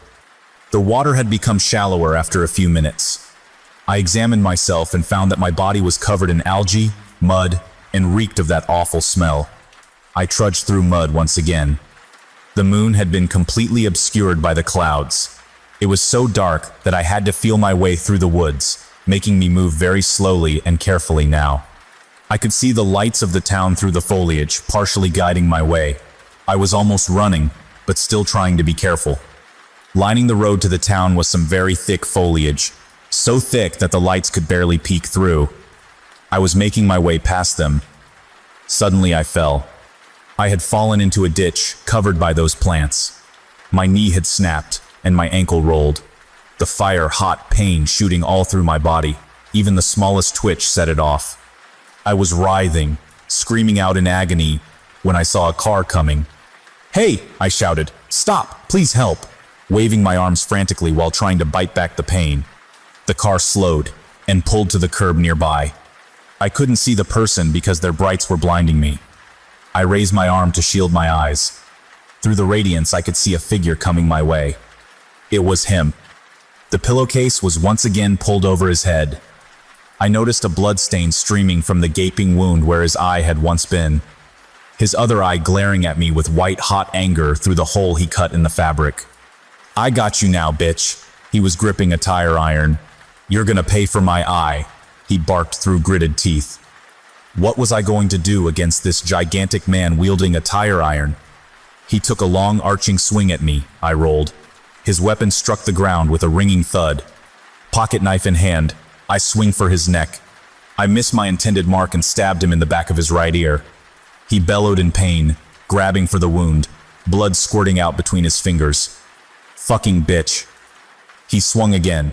The water had become shallower after a few minutes. I examined myself and found that my body was covered in algae, mud, and reeked of that awful smell. I trudged through mud once again. The moon had been completely obscured by the clouds. It was so dark that I had to feel my way through the woods, making me move very slowly and carefully now. I could see the lights of the town through the foliage, partially guiding my way. I was almost running, but still trying to be careful. Lining the road to the town was some very thick foliage, so thick that the lights could barely peek through. I was making my way past them. Suddenly I fell. I had fallen into a ditch covered by those plants. My knee had snapped, and my ankle rolled. The fire-hot pain shooting all through my body. Even the smallest twitch set it off. I was writhing, screaming out in agony, when I saw a car coming. "Hey!" I shouted. "Stop! Please help!" waving my arms frantically while trying to bite back the pain. The car slowed and pulled to the curb nearby. I couldn't see the person because their brights were blinding me. I raised my arm to shield my eyes. Through the radiance, I could see a figure coming my way. It was him. The pillowcase was once again pulled over his head. I noticed a bloodstain streaming from the gaping wound where his eye had once been. His other eye glaring at me with white-hot anger through the hole he cut in the fabric. "I got you now, bitch." He was gripping a tire iron. "You're gonna pay for my eye," he barked through gritted teeth. What was I going to do against this gigantic man wielding a tire iron? He took a long arching swing at me, I rolled. His weapon struck the ground with a ringing thud. Pocket knife in hand, I swing for his neck. I missed my intended mark and stabbed him in the back of his right ear. He bellowed in pain, grabbing for the wound, blood squirting out between his fingers. "Fucking bitch." He swung again,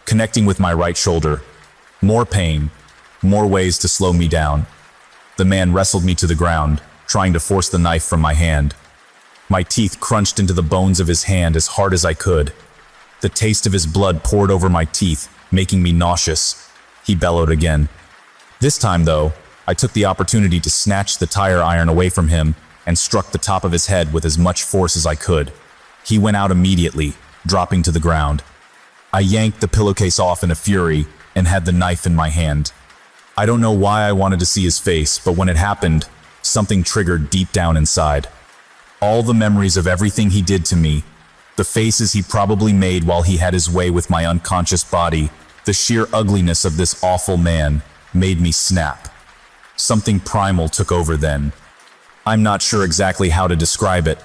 connecting with my right shoulder. More pain, more ways to slow me down. The man wrestled me to the ground, trying to force the knife from my hand. My teeth crunched into the bones of his hand as hard as I could. The taste of his blood poured over my teeth, making me nauseous. He bellowed again. This time, though, I took the opportunity to snatch the tire iron away from him and struck the top of his head with as much force as I could. He went out immediately, dropping to the ground. I yanked the pillowcase off in a fury and had the knife in my hand. I don't know why I wanted to see his face, but when it happened, something triggered deep down inside. All the memories of everything he did to me, the faces he probably made while he had his way with my unconscious body, the sheer ugliness of this awful man, made me snap. Something primal took over then. I'm not sure exactly how to describe it,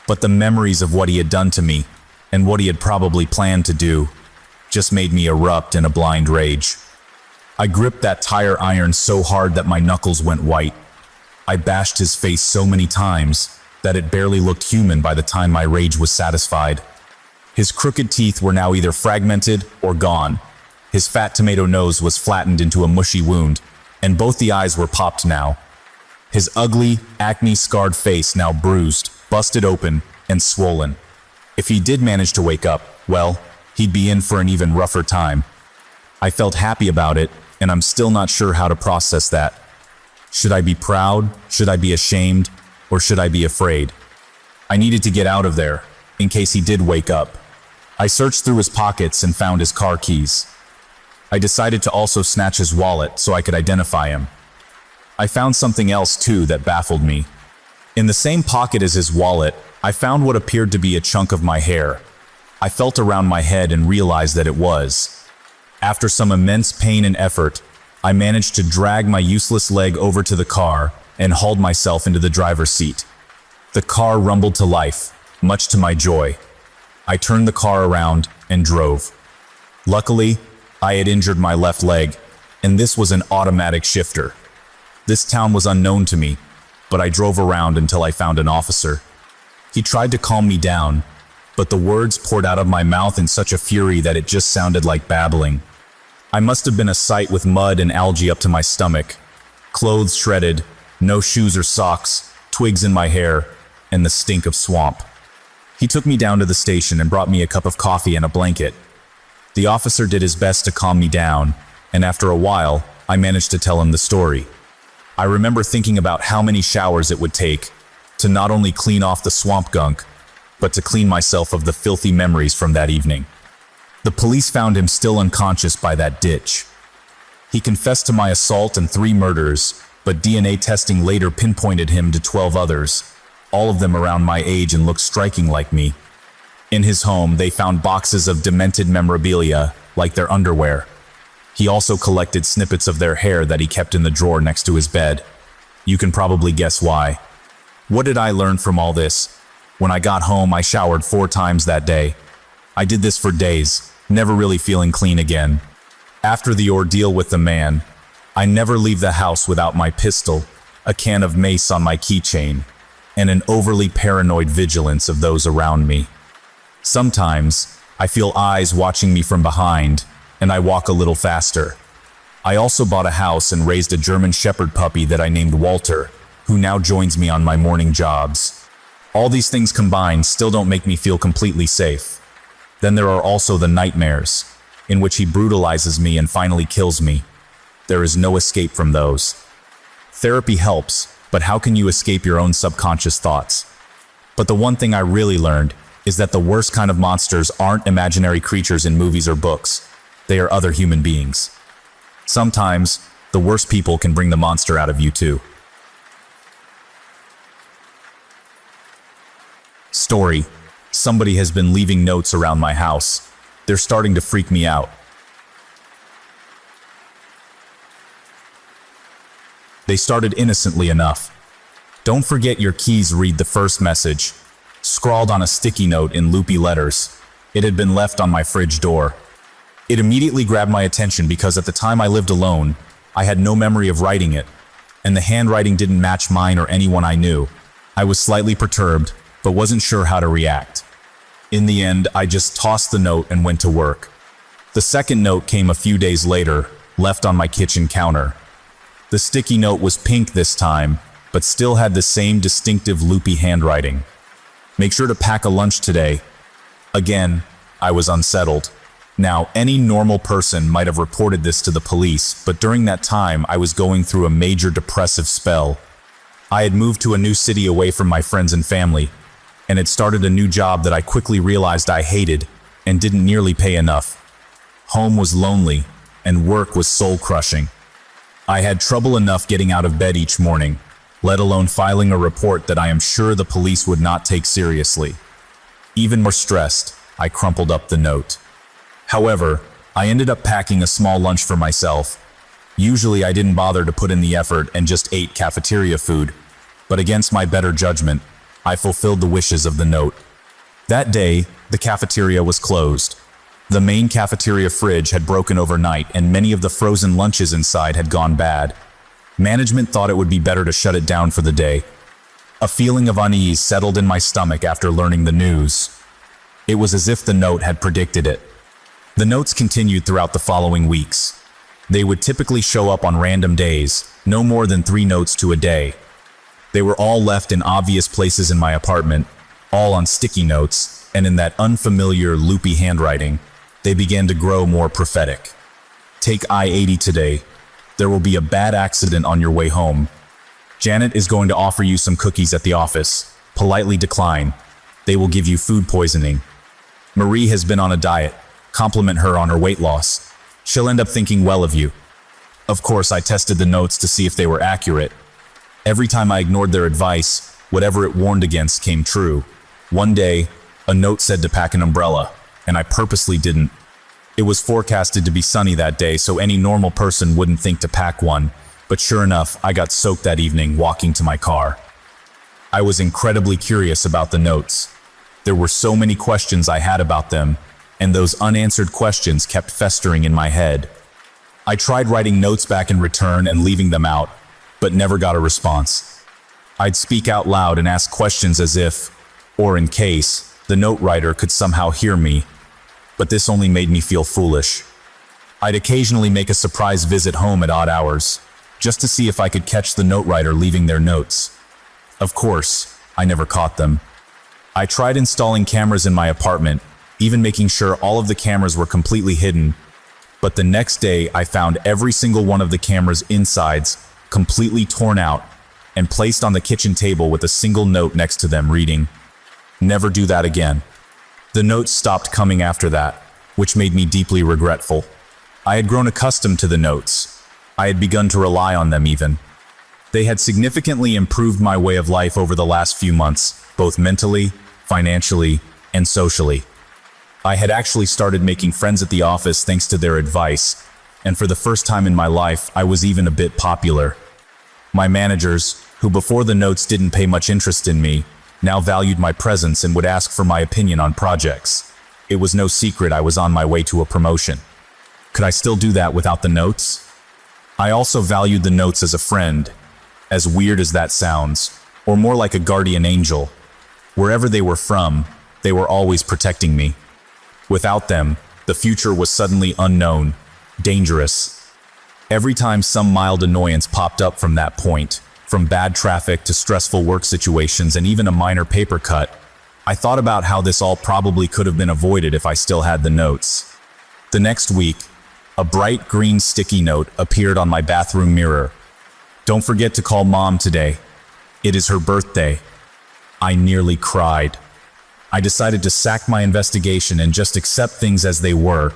but the memories of what he had done to me, and what he had probably planned to do, just made me erupt in a blind rage. I gripped that tire iron so hard that my knuckles went white. I bashed his face so many times that it barely looked human by the time my rage was satisfied. His crooked teeth were now either fragmented or gone. His fat tomato nose was flattened into a mushy wound, and both the eyes were popped now. His ugly, acne-scarred face now bruised, busted open, and swollen. If he did manage to wake up, well, he'd be in for an even rougher time. I felt happy about it, and I'm still not sure how to process that. Should I be proud? Should I be ashamed? Or should I be afraid? I needed to get out of there, in case he did wake up. I searched through his pockets and found his car keys. I decided to also snatch his wallet so I could identify him. I found something else too that baffled me. In the same pocket as his wallet, I found what appeared to be a chunk of my hair. I felt around my head and realized that it was. After some immense pain and effort, I managed to drag my useless leg over to the car and hauled myself into the driver's seat. The car rumbled to life, much to my joy. I turned the car around and drove. Luckily, I had injured my left leg, and this was an automatic shifter. This town was unknown to me, but I drove around until I found an officer. He tried to calm me down, but the words poured out of my mouth in such a fury that it just sounded like babbling. I must have been a sight with mud and algae up to my stomach, clothes shredded, no shoes or socks, twigs in my hair, and the stink of swamp. He took me down to the station and brought me a cup of coffee and a blanket. The officer did his best to calm me down, and after a while, I managed to tell him the story. I remember thinking about how many showers it would take to not only clean off the swamp gunk, but to clean myself of the filthy memories from that evening. The police found him still unconscious by that ditch. He confessed to my assault and 3 murders, but DNA testing later pinpointed him to 12 others, all of them around my age and looked striking like me. In his home, they found boxes of demented memorabilia, like their underwear. He also collected snippets of their hair that he kept in the drawer next to his bed. You can probably guess why. What did I learn from all this? When I got home, I showered 4 times that day. I did this for days, never really feeling clean again. After the ordeal with the man, I never leave the house without my pistol, a can of mace on my keychain, and an overly paranoid vigilance of those around me. Sometimes, I feel eyes watching me from behind, and I walk a little faster. I also bought a house and raised a German Shepherd puppy that I named Walter, who now joins me on my morning jobs. All these things combined still don't make me feel completely safe. Then there are also the nightmares, in which he brutalizes me and finally kills me. There is no escape from those. Therapy helps, but how can you escape your own subconscious thoughts? But the one thing I really learned is that the worst kind of monsters aren't imaginary creatures in movies or books. They are other human beings. Sometimes, the worst people can bring the monster out of you too. Story. Somebody has been leaving notes around my house. They're starting to freak me out. They started innocently enough. Don't forget your keys, read the first message, scrawled on a sticky note in loopy letters. It had been left on my fridge door. It immediately grabbed my attention because at the time I lived alone, I had no memory of writing it, and the handwriting didn't match mine or anyone I knew. I was slightly perturbed, but wasn't sure how to react. In the end, I just tossed the note and went to work. The second note came a few days later, left on my kitchen counter. The sticky note was pink this time, but still had the same distinctive loopy handwriting. Make sure to pack a lunch today. Again, I was unsettled. Now, any normal person might have reported this to the police, but during that time, I was going through a major depressive spell. I had moved to a new city away from my friends and family, and had started a new job that I quickly realized I hated and didn't nearly pay enough. Home was lonely, and work was soul-crushing. I had trouble enough getting out of bed each morning, let alone filing a report that I am sure the police would not take seriously. Even more stressed, I crumpled up the note. However, I ended up packing a small lunch for myself. Usually I didn't bother to put in the effort and just ate cafeteria food, but against my better judgment, I fulfilled the wishes of the note. That day, the cafeteria was closed. The main cafeteria fridge had broken overnight and many of the frozen lunches inside had gone bad. Management thought it would be better to shut it down for the day. A feeling of unease settled in my stomach after learning the news. It was as if the note had predicted it. The notes continued throughout the following weeks. They would typically show up on random days, no more than 3 notes to a day. They were all left in obvious places in my apartment, all on sticky notes, and in that unfamiliar, loopy handwriting. They began to grow more prophetic. Take I-80 today. There will be a bad accident on your way home. Janet is going to offer you some cookies at the office. Politely decline. They will give you food poisoning. Marie has been on a diet. Compliment her on her weight loss. She'll end up thinking well of you. Of course, I tested the notes to see if they were accurate. Every time I ignored their advice, whatever it warned against came true. One day, a note said to pack an umbrella, and I purposely didn't. It was forecasted to be sunny that day, so any normal person wouldn't think to pack one, but sure enough, I got soaked that evening walking to my car. I was incredibly curious about the notes. There were so many questions I had about them, and those unanswered questions kept festering in my head. I tried writing notes back in return and leaving them out, but never got a response. I'd speak out loud and ask questions as if, or in case, the note writer could somehow hear me, but this only made me feel foolish. I'd occasionally make a surprise visit home at odd hours, just to see if I could catch the note writer leaving their notes. Of course, I never caught them. I tried installing cameras in my apartment, even making sure all of the cameras were completely hidden, but the next day I found every single one of the camera's insides completely torn out and placed on the kitchen table with a single note next to them reading, "Never do that again." The notes stopped coming after that, which made me deeply regretful. I had grown accustomed to the notes. I had begun to rely on them even. They had significantly improved my way of life over the last few months, both mentally, financially, and socially. I had actually started making friends at the office thanks to their advice, and for the first time in my life, I was even a bit popular. My managers, who before the notes didn't pay much interest in me, now valued my presence and would ask for my opinion on projects. It was no secret I was on my way to a promotion. Could I still do that without the notes? I also valued the notes as a friend, as weird as that sounds, or more like a guardian angel. Wherever they were from, they were always protecting me. Without them, the future was suddenly unknown, dangerous. Every time some mild annoyance popped up from that point, from bad traffic to stressful work situations and even a minor paper cut, I thought about how this all probably could have been avoided if I still had the notes. The next week, a bright green sticky note appeared on my bathroom mirror. "Don't forget to call Mom today. It is her birthday." I nearly cried. I decided to sack my investigation and just accept things as they were.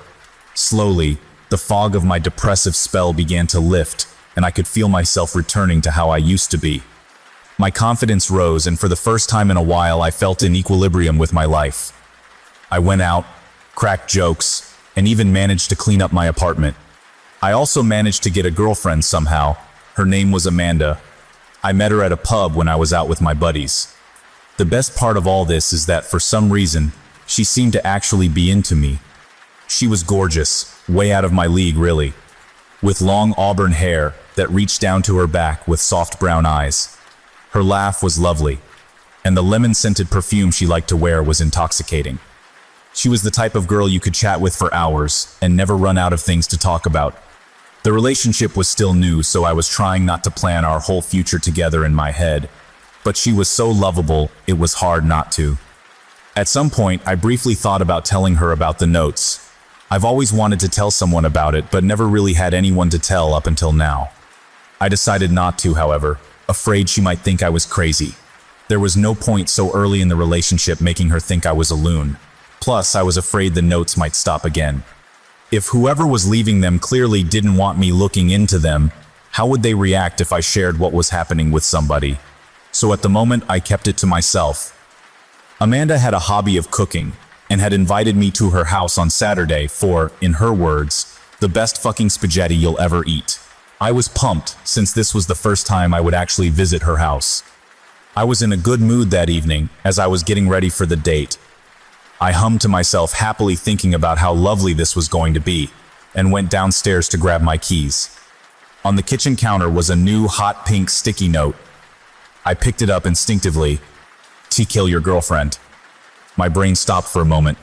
Slowly, the fog of my depressive spell began to lift, and I could feel myself returning to how I used to be. My confidence rose, and for the first time in a while, I felt in equilibrium with my life. I went out, cracked jokes, and even managed to clean up my apartment. I also managed to get a girlfriend somehow. Her name was Amanda. I met her at a pub when I was out with my buddies. The best part of all this is that for some reason, she seemed to actually be into me. She was gorgeous, way out of my league really, with long auburn hair that reached down to her back with soft brown eyes. Her laugh was lovely, and the lemon-scented perfume she liked to wear was intoxicating. She was the type of girl you could chat with for hours and never run out of things to talk about. The relationship was still new, so I was trying not to plan our whole future together in my head, but she was so lovable, it was hard not to. At some point, I briefly thought about telling her about the notes. I've always wanted to tell someone about it, but never really had anyone to tell up until now. I decided not to, however, afraid she might think I was crazy. There was no point so early in the relationship making her think I was a loon. Plus, I was afraid the notes might stop again. If whoever was leaving them clearly didn't want me looking into them, how would they react if I shared what was happening with somebody? So at the moment, I kept it to myself. Amanda had a hobby of cooking and had invited me to her house on Saturday for, in her words, the best fucking spaghetti you'll ever eat. I was pumped since this was the first time I would actually visit her house. I was in a good mood that evening as I was getting ready for the date. I hummed to myself, happily thinking about how lovely this was going to be, and went downstairs to grab my keys. On the kitchen counter was a new hot pink sticky note. I picked it up instinctively. To kill your girlfriend. My brain stopped for a moment.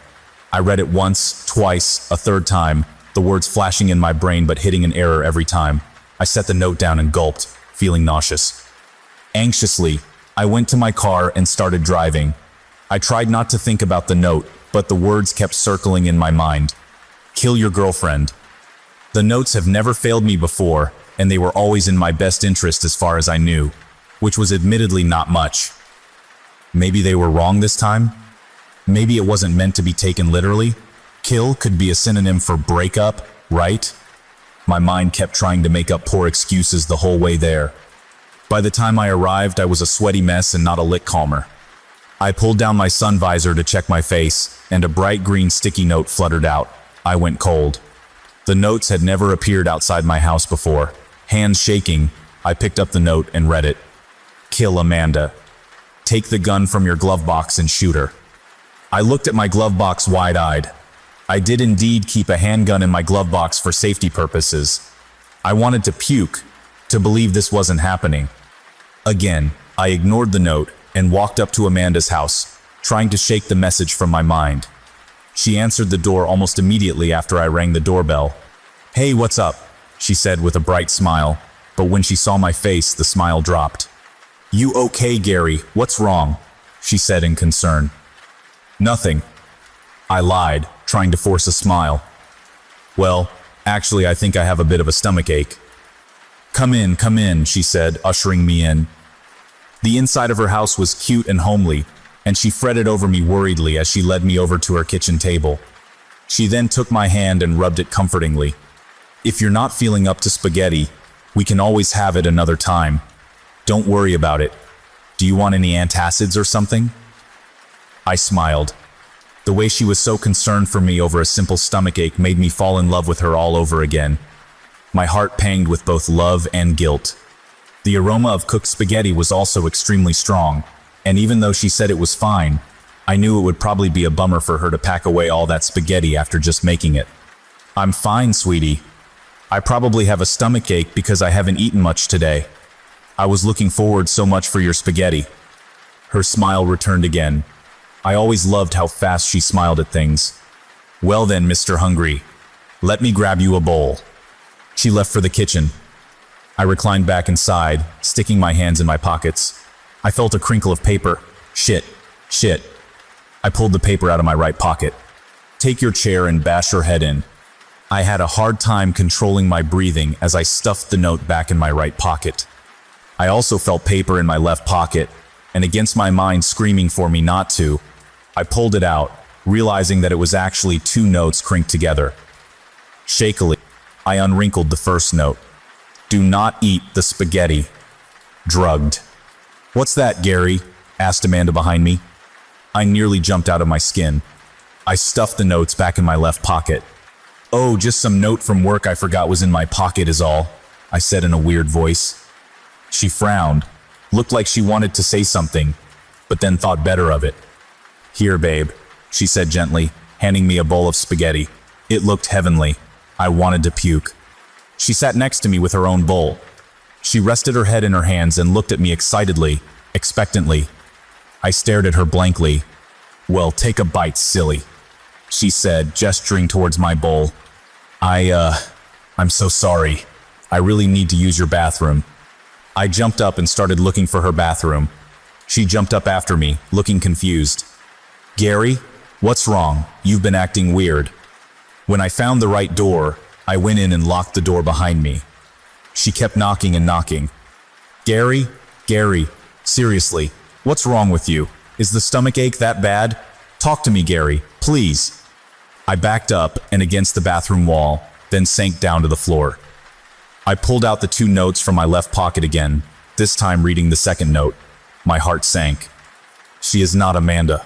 I read it once, twice, a third time, the words flashing in my brain but hitting an error every time. I set the note down and gulped, feeling nauseous. Anxiously, I went to my car and started driving. I tried not to think about the note, but the words kept circling in my mind. Kill your girlfriend. The notes have never failed me before, and they were always in my best interest as far as I knew, which was admittedly not much. Maybe they were wrong this time? Maybe it wasn't meant to be taken literally? Kill could be a synonym for break up, right? My mind kept trying to make up poor excuses the whole way there. By the time I arrived, I was a sweaty mess and not a lick calmer. I pulled down my sun visor to check my face, and a bright green sticky note fluttered out. I went cold. The notes had never appeared outside my house before. Hands shaking, I picked up the note and read it. Kill Amanda. Take the gun from your glove box and shoot her. I looked at my glove box wide-eyed. I did indeed keep a handgun in my glove box for safety purposes. I wanted to puke, to believe this wasn't happening. Again, I ignored the note and walked up to Amanda's house, trying to shake the message from my mind. She answered the door almost immediately after I rang the doorbell. Hey, what's up? She said with a bright smile, but when she saw my face, the smile dropped. You okay, Gary? What's wrong? She said in concern. Nothing. I lied, trying to force a smile. Well, actually, I think I have a bit of a stomachache. Come in, she said, ushering me in. The inside of her house was cute and homely, and she fretted over me worriedly as she led me over to her kitchen table. She then took my hand and rubbed it comfortingly. If you're not feeling up to spaghetti, we can always have it another time. Don't worry about it. Do you want any antacids or something? I smiled. The way she was so concerned for me over a simple stomachache made me fall in love with her all over again. My heart panged with both love and guilt. The aroma of cooked spaghetti was also extremely strong, and even though she said it was fine, I knew it would probably be a bummer for her to pack away all that spaghetti after just making it. I'm fine, sweetie. I probably have a stomachache because I haven't eaten much today. I was looking forward so much for your spaghetti. Her smile returned again. I always loved how fast she smiled at things. Well then, Mr. Hungry, let me grab you a bowl. She left for the kitchen. I reclined back inside, sticking my hands in my pockets. I felt a crinkle of paper. Shit. I pulled the paper out of my right pocket. Take your chair and bash your head in. I had a hard time controlling my breathing as I stuffed the note back in my right pocket. I also felt paper in my left pocket, and against my mind screaming for me not to, I pulled it out, realizing that it was actually 2 notes crinked together. Shakily, I unwrinkled the first note. Do not eat the spaghetti. Drugged. What's that, Gary? Asked Amanda behind me. I nearly jumped out of my skin. I stuffed the notes back in my left pocket. Oh, just some note from work I forgot was in my pocket is all, I said in a weird voice. She frowned, looked like she wanted to say something, but then thought better of it. Here, babe, she said gently, handing me a bowl of spaghetti. It looked heavenly. I wanted to puke. She sat next to me with her own bowl. She rested her head in her hands and looked at me excitedly, expectantly. I stared at her blankly. Well, take a bite, silly, she said, gesturing towards my bowl. I'm so sorry. I really need to use your bathroom. I jumped up and started looking for her bathroom. She jumped up after me, looking confused. Gary, what's wrong? You've been acting weird. When I found the right door, I went in and locked the door behind me. She kept knocking and knocking. Gary, seriously, what's wrong with you? Is the stomachache that bad? Talk to me, Gary, please. I backed up and against the bathroom wall, then sank down to the floor. I pulled out the 2 notes from my left pocket again, this time reading the second note. My heart sank. She is not Amanda.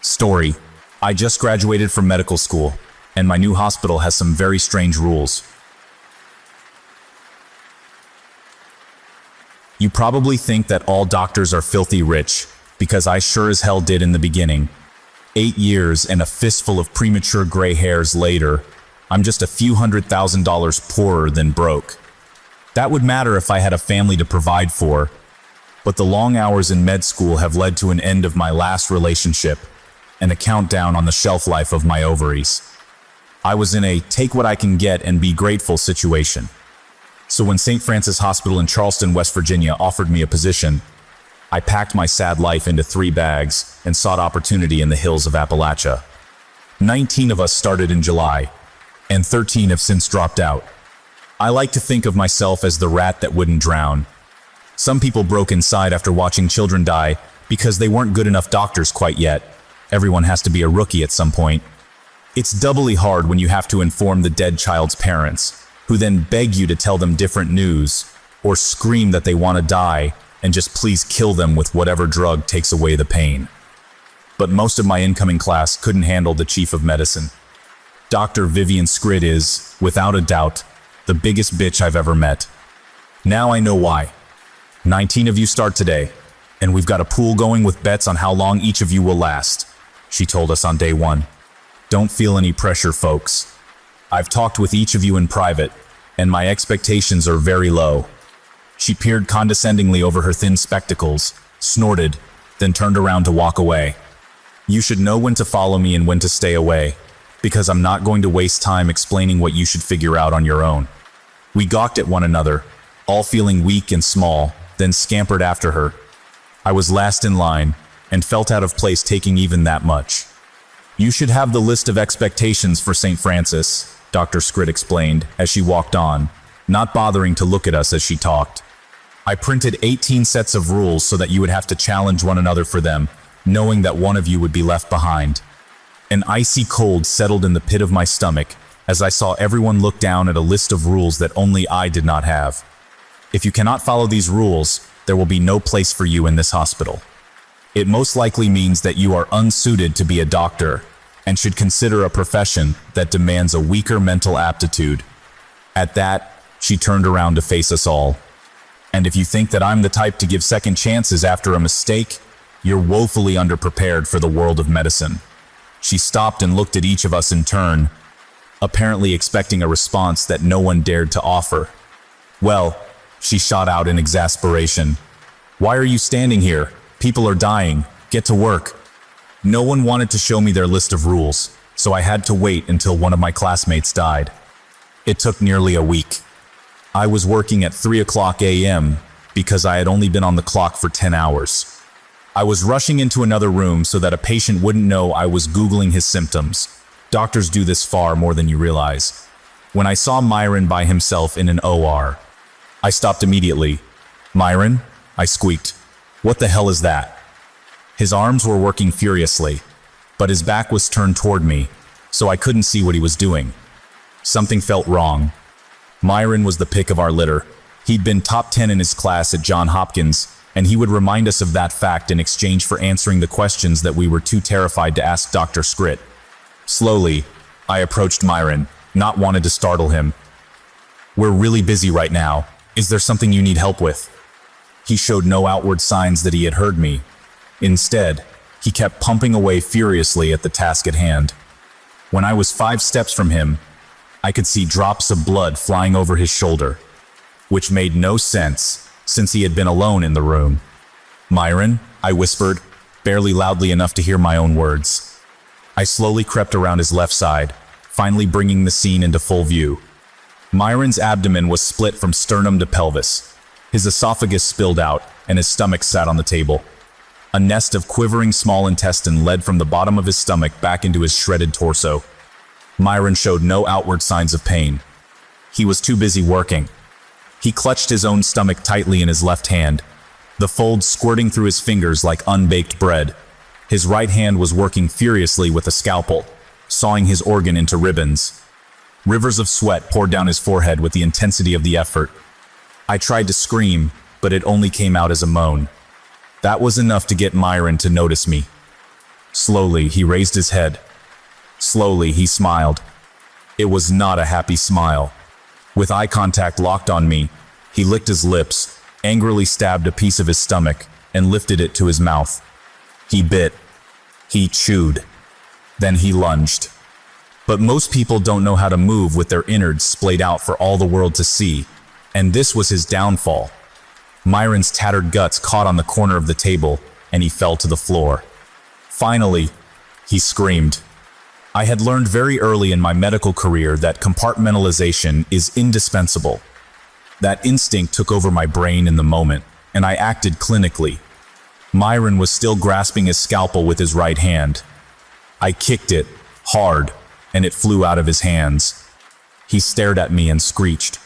Story. I just graduated from medical school, and my new hospital has some very strange rules. You probably think that all doctors are filthy rich, because I sure as hell did in the beginning. 8 years and a fistful of premature gray hairs later, I'm just a few $100,000 poorer than broke. That would matter if I had a family to provide for, but the long hours in med school have led to an end of my last relationship and a countdown on the shelf life of my ovaries. I was in a take what I can get and be grateful situation. So when St. Francis Hospital in Charleston, West Virginia offered me a position, I packed my sad life into 3 bags and sought opportunity in the hills of Appalachia. 19 of us started in July, and 13 have since dropped out. I like to think of myself as the rat that wouldn't drown. Some people broke inside after watching children die because they weren't good enough doctors quite yet. Everyone has to be a rookie at some point. It's doubly hard when you have to inform the dead child's parents, who then beg you to tell them different news, or scream that they want to die and just please kill them with whatever drug takes away the pain. But most of my incoming class couldn't handle the chief of medicine. Dr. Vivian Scrid is, without a doubt, the biggest bitch I've ever met. Now I know why. 19 of you start today, and we've got a pool going with bets on how long each of you will last, she told us on day 1. Don't feel any pressure, folks. I've talked with each of you in private, and my expectations are very low. She peered condescendingly over her thin spectacles, snorted, then turned around to walk away. You should know when to follow me and when to stay away, because I'm not going to waste time explaining what you should figure out on your own. We gawked at one another, all feeling weak and small, then scampered after her. I was last in line, and felt out of place taking even that much. You should have the list of expectations for St. Francis, Dr. Scrid explained as she walked on, not bothering to look at us as she talked. I printed 18 sets of rules so that you would have to challenge one another for them, knowing that one of you would be left behind. An icy cold settled in the pit of my stomach as I saw everyone look down at a list of rules that only I did not have. If you cannot follow these rules, there will be no place for you in this hospital. It most likely means that you are unsuited to be a doctor and should consider a profession that demands a weaker mental aptitude. At that, she turned around to face us all. And if you think that I'm the type to give second chances after a mistake, you're woefully underprepared for the world of medicine. She stopped and looked at each of us in turn, apparently expecting a response that no one dared to offer. Well, she shot out in exasperation. Why are you standing here? People are dying. Get to work. No one wanted to show me their list of rules, so I had to wait until one of my classmates died. It took nearly a week. I was working at 3:00 a.m. because I had only been on the clock for 10 hours. I was rushing into another room so that a patient wouldn't know I was Googling his symptoms. Doctors do this far more than you realize. When I saw Myron by himself in an OR, I stopped immediately. Myron? I squeaked. What the hell is that? His arms were working furiously, but his back was turned toward me, so I couldn't see what he was doing. Something felt wrong. Myron was the pick of our litter. He'd been top 10 in his class at Johns Hopkins, and he would remind us of that fact in exchange for answering the questions that we were too terrified to ask Dr. Scrid. Slowly, I approached Myron, not wanting to startle him. We're really busy right now. Is there something you need help with? He showed no outward signs that he had heard me. Instead, he kept pumping away furiously at the task at hand. When I was 5 steps from him, I could see drops of blood flying over his shoulder, which made no sense since he had been alone in the room. Myron, I whispered, barely loudly enough to hear my own words. I slowly crept around his left side, finally bringing the scene into full view. Myron's abdomen was split from sternum to pelvis. His esophagus spilled out, and his stomach sat on the table. A nest of quivering small intestine led from the bottom of his stomach back into his shredded torso. Myron showed no outward signs of pain. He was too busy working. He clutched his own stomach tightly in his left hand, the folds squirting through his fingers like unbaked bread. His right hand was working furiously with a scalpel, sawing his organ into ribbons. Rivers of sweat poured down his forehead with the intensity of the effort. I tried to scream, but it only came out as a moan. That was enough to get Myron to notice me. Slowly, he raised his head. Slowly, he smiled. It was not a happy smile. With eye contact locked on me, he licked his lips, angrily stabbed a piece of his stomach, and lifted it to his mouth. He bit. He chewed. Then he lunged. But most people don't know how to move with their innards splayed out for all the world to see, and this was his downfall. Myron's tattered guts caught on the corner of the table, and he fell to the floor. Finally, he screamed. I had learned very early in my medical career that compartmentalization is indispensable. That instinct took over my brain in the moment, and I acted clinically. Myron was still grasping his scalpel with his right hand. I kicked it, hard, and it flew out of his hands. He stared at me and screeched.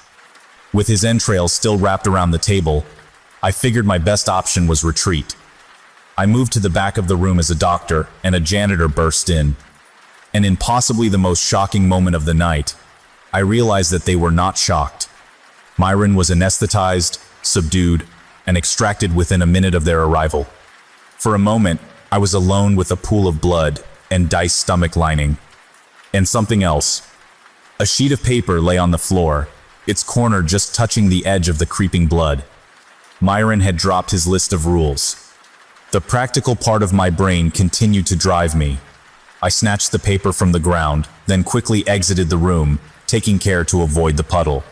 With his entrails still wrapped around the table, I figured my best option was retreat. I moved to the back of the room as a doctor, and a janitor burst in. And in possibly the most shocking moment of the night, I realized that they were not shocked. Myron was anesthetized, subdued, and extracted within a minute of their arrival. For a moment, I was alone with a pool of blood and diced stomach lining. And something else. A sheet of paper lay on the floor, its corner just touching the edge of the creeping blood. Myron had dropped his list of rules. The practical part of my brain continued to drive me. I snatched the paper from the ground, then quickly exited the room, taking care to avoid the puddle.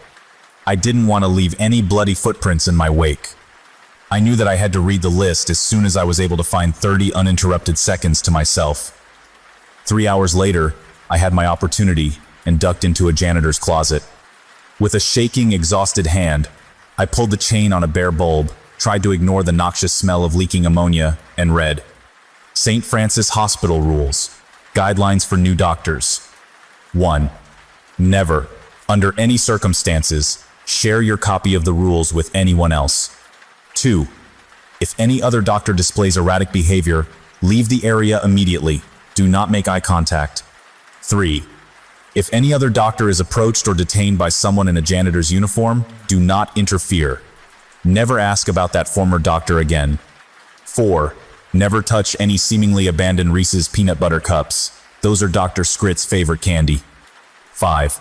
I didn't want to leave any bloody footprints in my wake. I knew that I had to read the list as soon as I was able to find 30 uninterrupted seconds to myself. 3 hours later, I had my opportunity and ducked into a janitor's closet. With a shaking, exhausted hand, I pulled the chain on a bare bulb, tried to ignore the noxious smell of leaking ammonia, and read, St. Francis Hospital Rules, Guidelines for New Doctors. 1. Never, under any circumstances, share your copy of the rules with anyone else. 2. If any other doctor displays erratic behavior, leave the area immediately. Do not make eye contact. 3. If any other doctor is approached or detained by someone in a janitor's uniform, do not interfere. Never ask about that former doctor again. 4. Never touch any seemingly abandoned Reese's peanut butter cups. Those are Dr. Scrit's favorite candy. 5.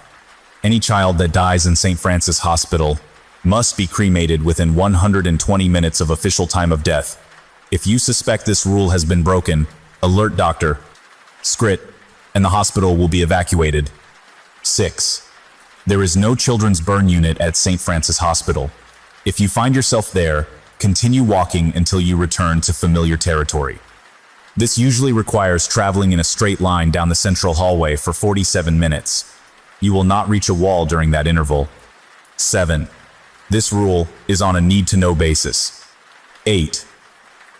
Any child that dies in St. Francis Hospital must be cremated within 120 minutes of official time of death. If you suspect this rule has been broken, alert Dr. Scrit, and the hospital will be evacuated. 6. There is no children's burn unit at St. Francis Hospital. If you find yourself there, continue walking until you return to familiar territory. This usually requires traveling in a straight line down the central hallway for 47 minutes. You will not reach a wall during that interval. 7. This rule is on a need-to-know basis. 8.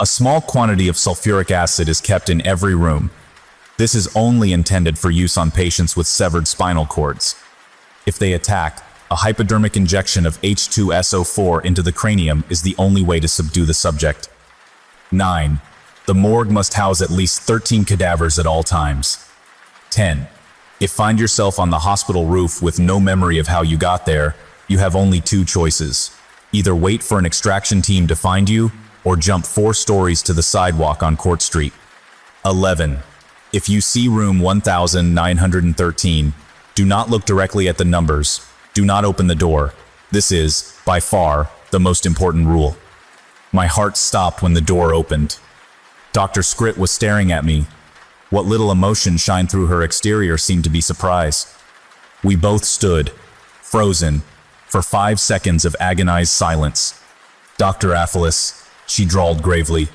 A small quantity of sulfuric acid is kept in every room. This is only intended for use on patients with severed spinal cords. If they attack, a hypodermic injection of H2SO4 into the cranium is the only way to subdue the subject. 9. The morgue must house at least 13 cadavers at all times. 10. If find yourself on the hospital roof with no memory of how you got there, you have only 2 choices. Either wait for an extraction team to find you, or jump 4 stories to the sidewalk on Court Street. 11. If you see room 1913, do not look directly at the numbers. Do not open the door. This is, by far, the most important rule. My heart stopped when the door opened. Dr. Scrit was staring at me. What little emotion shined through her exterior seemed to be surprise. We both stood, frozen, for 5 seconds of agonized silence. Dr. Athalis, she drawled gravely.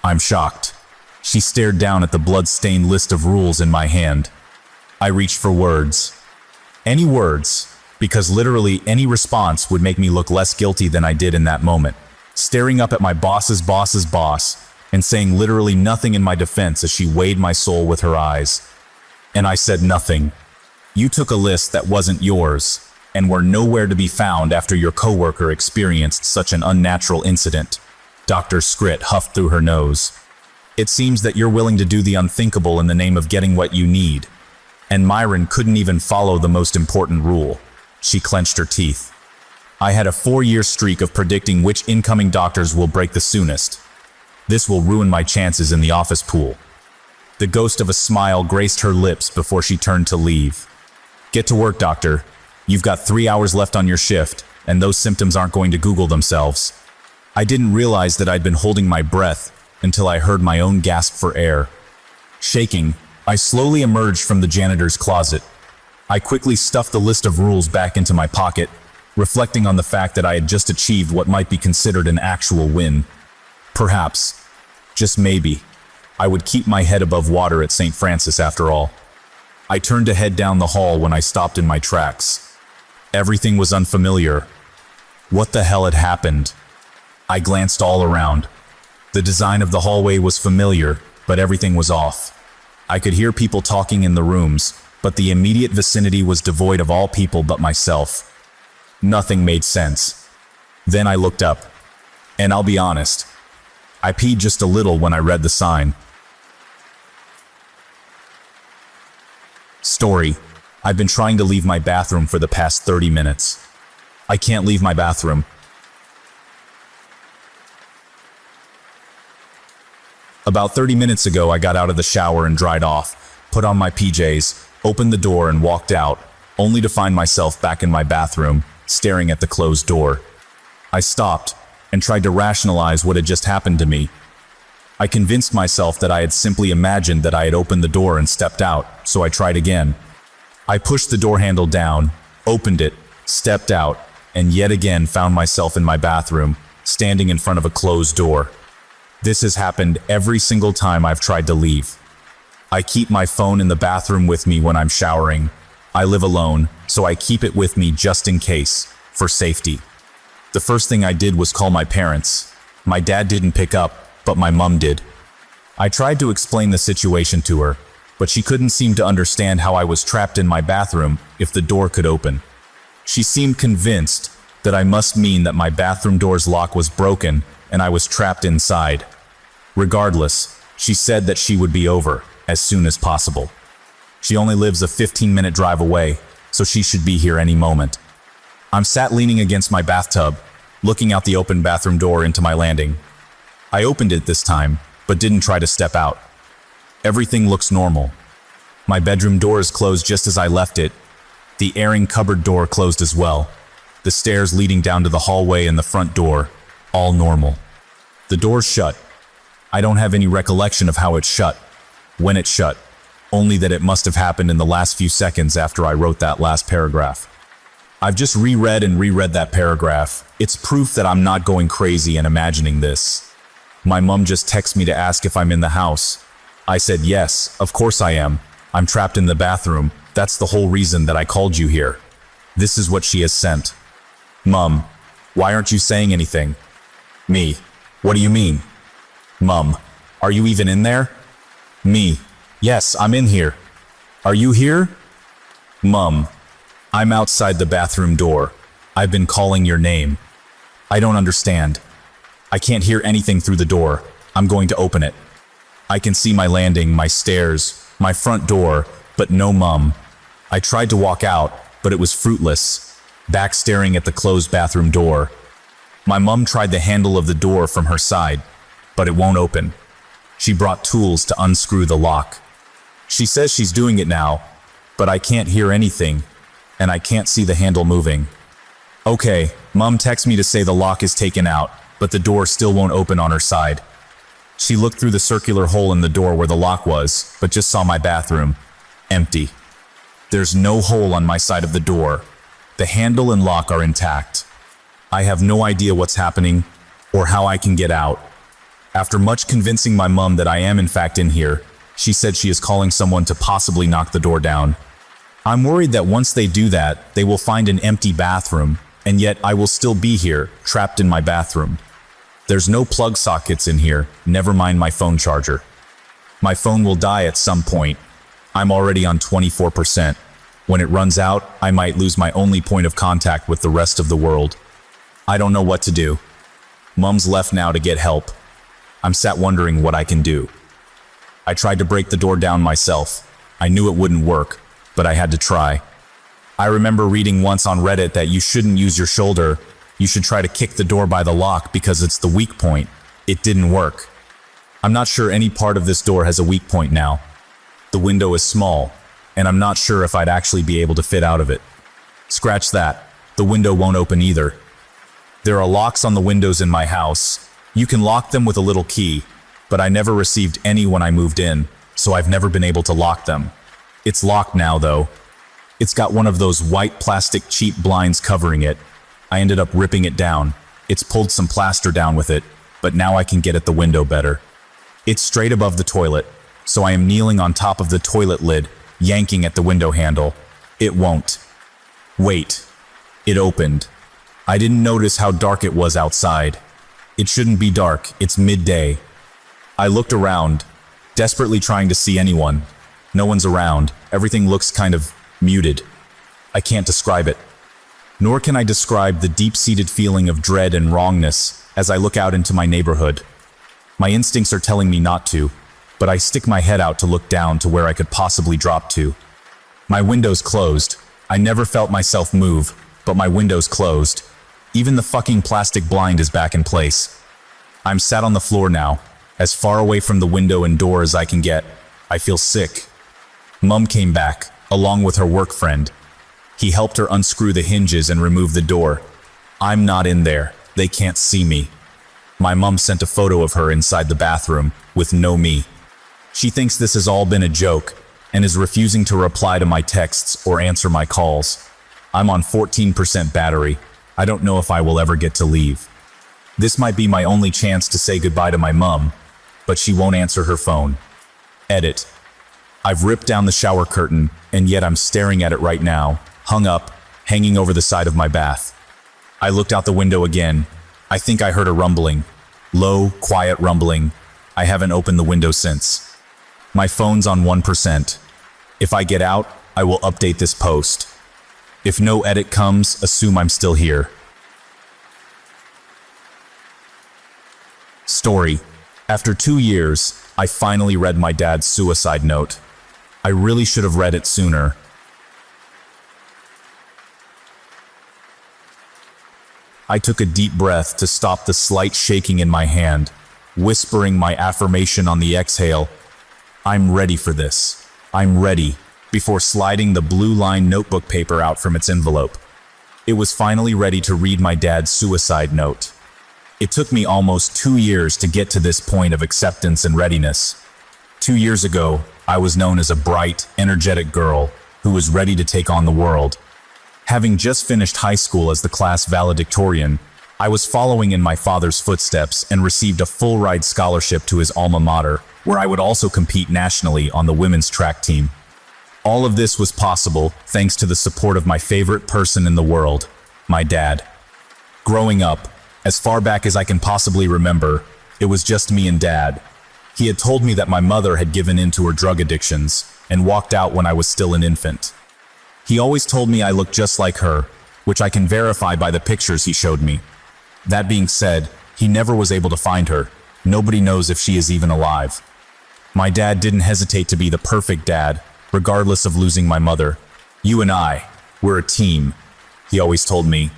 I'm shocked. She stared down at the blood-stained list of rules in my hand. I reached for words. Any words, because literally any response would make me look less guilty than I did in that moment. Staring up at my boss's boss, and saying literally nothing in my defense as she weighed my soul with her eyes. And I said nothing. You took a list that wasn't yours, and were nowhere to be found after your coworker experienced such an unnatural incident. Dr. Scrit huffed through her nose. It seems that you're willing to do the unthinkable in the name of getting what you need. And Myron couldn't even follow the most important rule. She clenched her teeth. I had a 4-year streak of predicting which incoming doctors will break the soonest. This will ruin my chances in the office pool. The ghost of a smile graced her lips before she turned to leave. Get to work, doctor. You've got 3 hours left on your shift, and those symptoms aren't going to Google themselves. I didn't realize that I'd been holding my breath until I heard my own gasp for air. Shaking, I slowly emerged from the janitor's closet. I quickly stuffed the list of rules back into my pocket, reflecting on the fact that I had just achieved what might be considered an actual win. Perhaps, just maybe, I would keep my head above water at St. Francis after all. I turned to head down the hall when I stopped in my tracks. Everything was unfamiliar. What the hell had happened? I glanced all around. The design of the hallway was familiar, but everything was off. I could hear people talking in the rooms, but the immediate vicinity was devoid of all people but myself. Nothing made sense. Then I looked up. And I'll be honest, I peed just a little when I read the sign. Story. I've been trying to leave my bathroom for the past 30 minutes. I can't leave my bathroom. About 30 minutes ago, I got out of the shower and dried off, put on my PJs, opened the door and walked out, only to find myself back in my bathroom, staring at the closed door. I stopped and tried to rationalize what had just happened to me. I convinced myself that I had simply imagined that I had opened the door and stepped out, so I tried again. I pushed the door handle down, opened it, stepped out, and yet again found myself in my bathroom, standing in front of a closed door. This has happened every single time I've tried to leave. I keep my phone in the bathroom with me when I'm showering. I live alone, so I keep it with me just in case, for safety. The first thing I did was call my parents. My dad didn't pick up, but my mom did. I tried to explain the situation to her, but she couldn't seem to understand how I was trapped in my bathroom if the door could open. She seemed convinced that I must mean that my bathroom door's lock was broken and I was trapped inside. Regardless, she said that she would be over as soon as possible. She only lives a 15-minute drive away, so she should be here any moment. I'm sat leaning against my bathtub, looking out the open bathroom door into my landing. I opened it this time, but didn't try to step out. Everything looks normal. My bedroom door is closed just as I left it. The airing cupboard door closed as well. The stairs leading down to the hallway and the front door, all normal. The door's shut. I don't have any recollection of how it shut, when it shut, only that it must have happened in the last few seconds after I wrote that last paragraph. I've just reread and reread that paragraph. It's proof that I'm not going crazy and imagining this. My mom just texted me to ask if I'm in the house. I said yes, of course I am. I'm trapped in the bathroom. That's the whole reason that I called you here. This is what she has sent. Mom, why aren't you saying anything? Me, what do you mean? Mom, are you even in there? Me, yes, I'm in here. Are you here? Mom, I'm outside the bathroom door. I've been calling your name. I don't understand. I can't hear anything through the door. I'm going to open it. I can see my landing, my stairs, my front door, but no Mom. I tried to walk out, but it was fruitless, back staring at the closed bathroom door. My mom tried the handle of the door from her side, but it won't open. She brought tools to unscrew the lock. She says she's doing it now, but I can't hear anything, and I can't see the handle moving. Okay, Mom texts me to say the lock is taken out, but the door still won't open on her side. She looked through the circular hole in the door where the lock was, but just saw my bathroom. Empty. There's no hole on my side of the door. The handle and lock are intact. I have no idea what's happening, or how I can get out. After much convincing my mom that I am in fact in here, she said she is calling someone to possibly knock the door down. I'm worried that once they do that, they will find an empty bathroom, and yet I will still be here, trapped in my bathroom. There's no plug sockets in here, never mind my phone charger. My phone will die at some point. I'm already on 24%. When it runs out, I might lose my only point of contact with the rest of the world. I don't know what to do. Mom's left now to get help. I'm sat wondering what I can do. I tried to break the door down myself. I knew it wouldn't work, but I had to try. I remember reading once on Reddit that you shouldn't use your shoulder. You should try to kick the door by the lock because it's the weak point. It didn't work. I'm not sure any part of this door has a weak point now. The window is small, and I'm not sure if I'd actually be able to fit out of it. Scratch that. The window won't open either. There are locks on the windows in my house. You can lock them with a little key, but I never received any when I moved in, so I've never been able to lock them. It's locked now, though. It's got one of those white plastic cheap blinds covering it. I ended up ripping it down. It's pulled some plaster down with it, but now I can get at the window better. It's straight above the toilet, so I am kneeling on top of the toilet lid, yanking at the window handle. It won't. Wait. It opened. I didn't notice how dark it was outside. It shouldn't be dark, it's midday. I looked around, desperately trying to see anyone. No one's around. Everything looks kind of muted. I can't describe it. Nor can I describe the deep-seated feeling of dread and wrongness as I look out into my neighborhood. My instincts are telling me not to, but I stick my head out to look down to where I could possibly drop to. My window's closed. I never felt myself move, but my window's closed. Even the fucking plastic blind is back in place. I'm sat on the floor now, as far away from the window and door as I can get. I feel sick. Mum came back, along with her work friend. He helped her unscrew the hinges and remove the door. I'm not in there. They can't see me. My mum sent a photo of her inside the bathroom, with no me. She thinks this has all been a joke, and is refusing to reply to my texts or answer my calls. I'm on 14% battery. I don't know if I will ever get to leave. This might be my only chance to say goodbye to my mum, but she won't answer her phone. Edit. I've ripped down the shower curtain, and yet I'm staring at it right now, hung up, hanging over the side of my bath. I looked out the window again. I think I heard a rumbling. Low, quiet rumbling. I haven't opened the window since. My phone's on 1%. If I get out, I will update this post. If no edit comes, assume I'm still here. Story. After 2 years, I finally read my dad's suicide note. I really should have read it sooner. I took a deep breath to stop the slight shaking in my hand, whispering my affirmation on the exhale. I'm ready for this. I'm ready, before sliding the blue-lined notebook paper out from its envelope. It was finally ready to read my dad's suicide note. It took me almost 2 years to get to this point of acceptance and readiness. 2 years ago, I was known as a bright, energetic girl who was ready to take on the world. Having just finished high school as the class valedictorian, I was following in my father's footsteps and received a full-ride scholarship to his alma mater, where I would also compete nationally on the women's track team. All of this was possible thanks to the support of my favorite person in the world, my dad. Growing up, as far back as I can possibly remember, it was just me and Dad. He had told me that my mother had given in to her drug addictions and walked out when I was still an infant. He always told me I looked just like her, which I can verify by the pictures he showed me. That being said, he never was able to find her. Nobody knows if she is even alive. My dad didn't hesitate to be the perfect dad, regardless of losing my mother. You and I, we're a team, he always told me.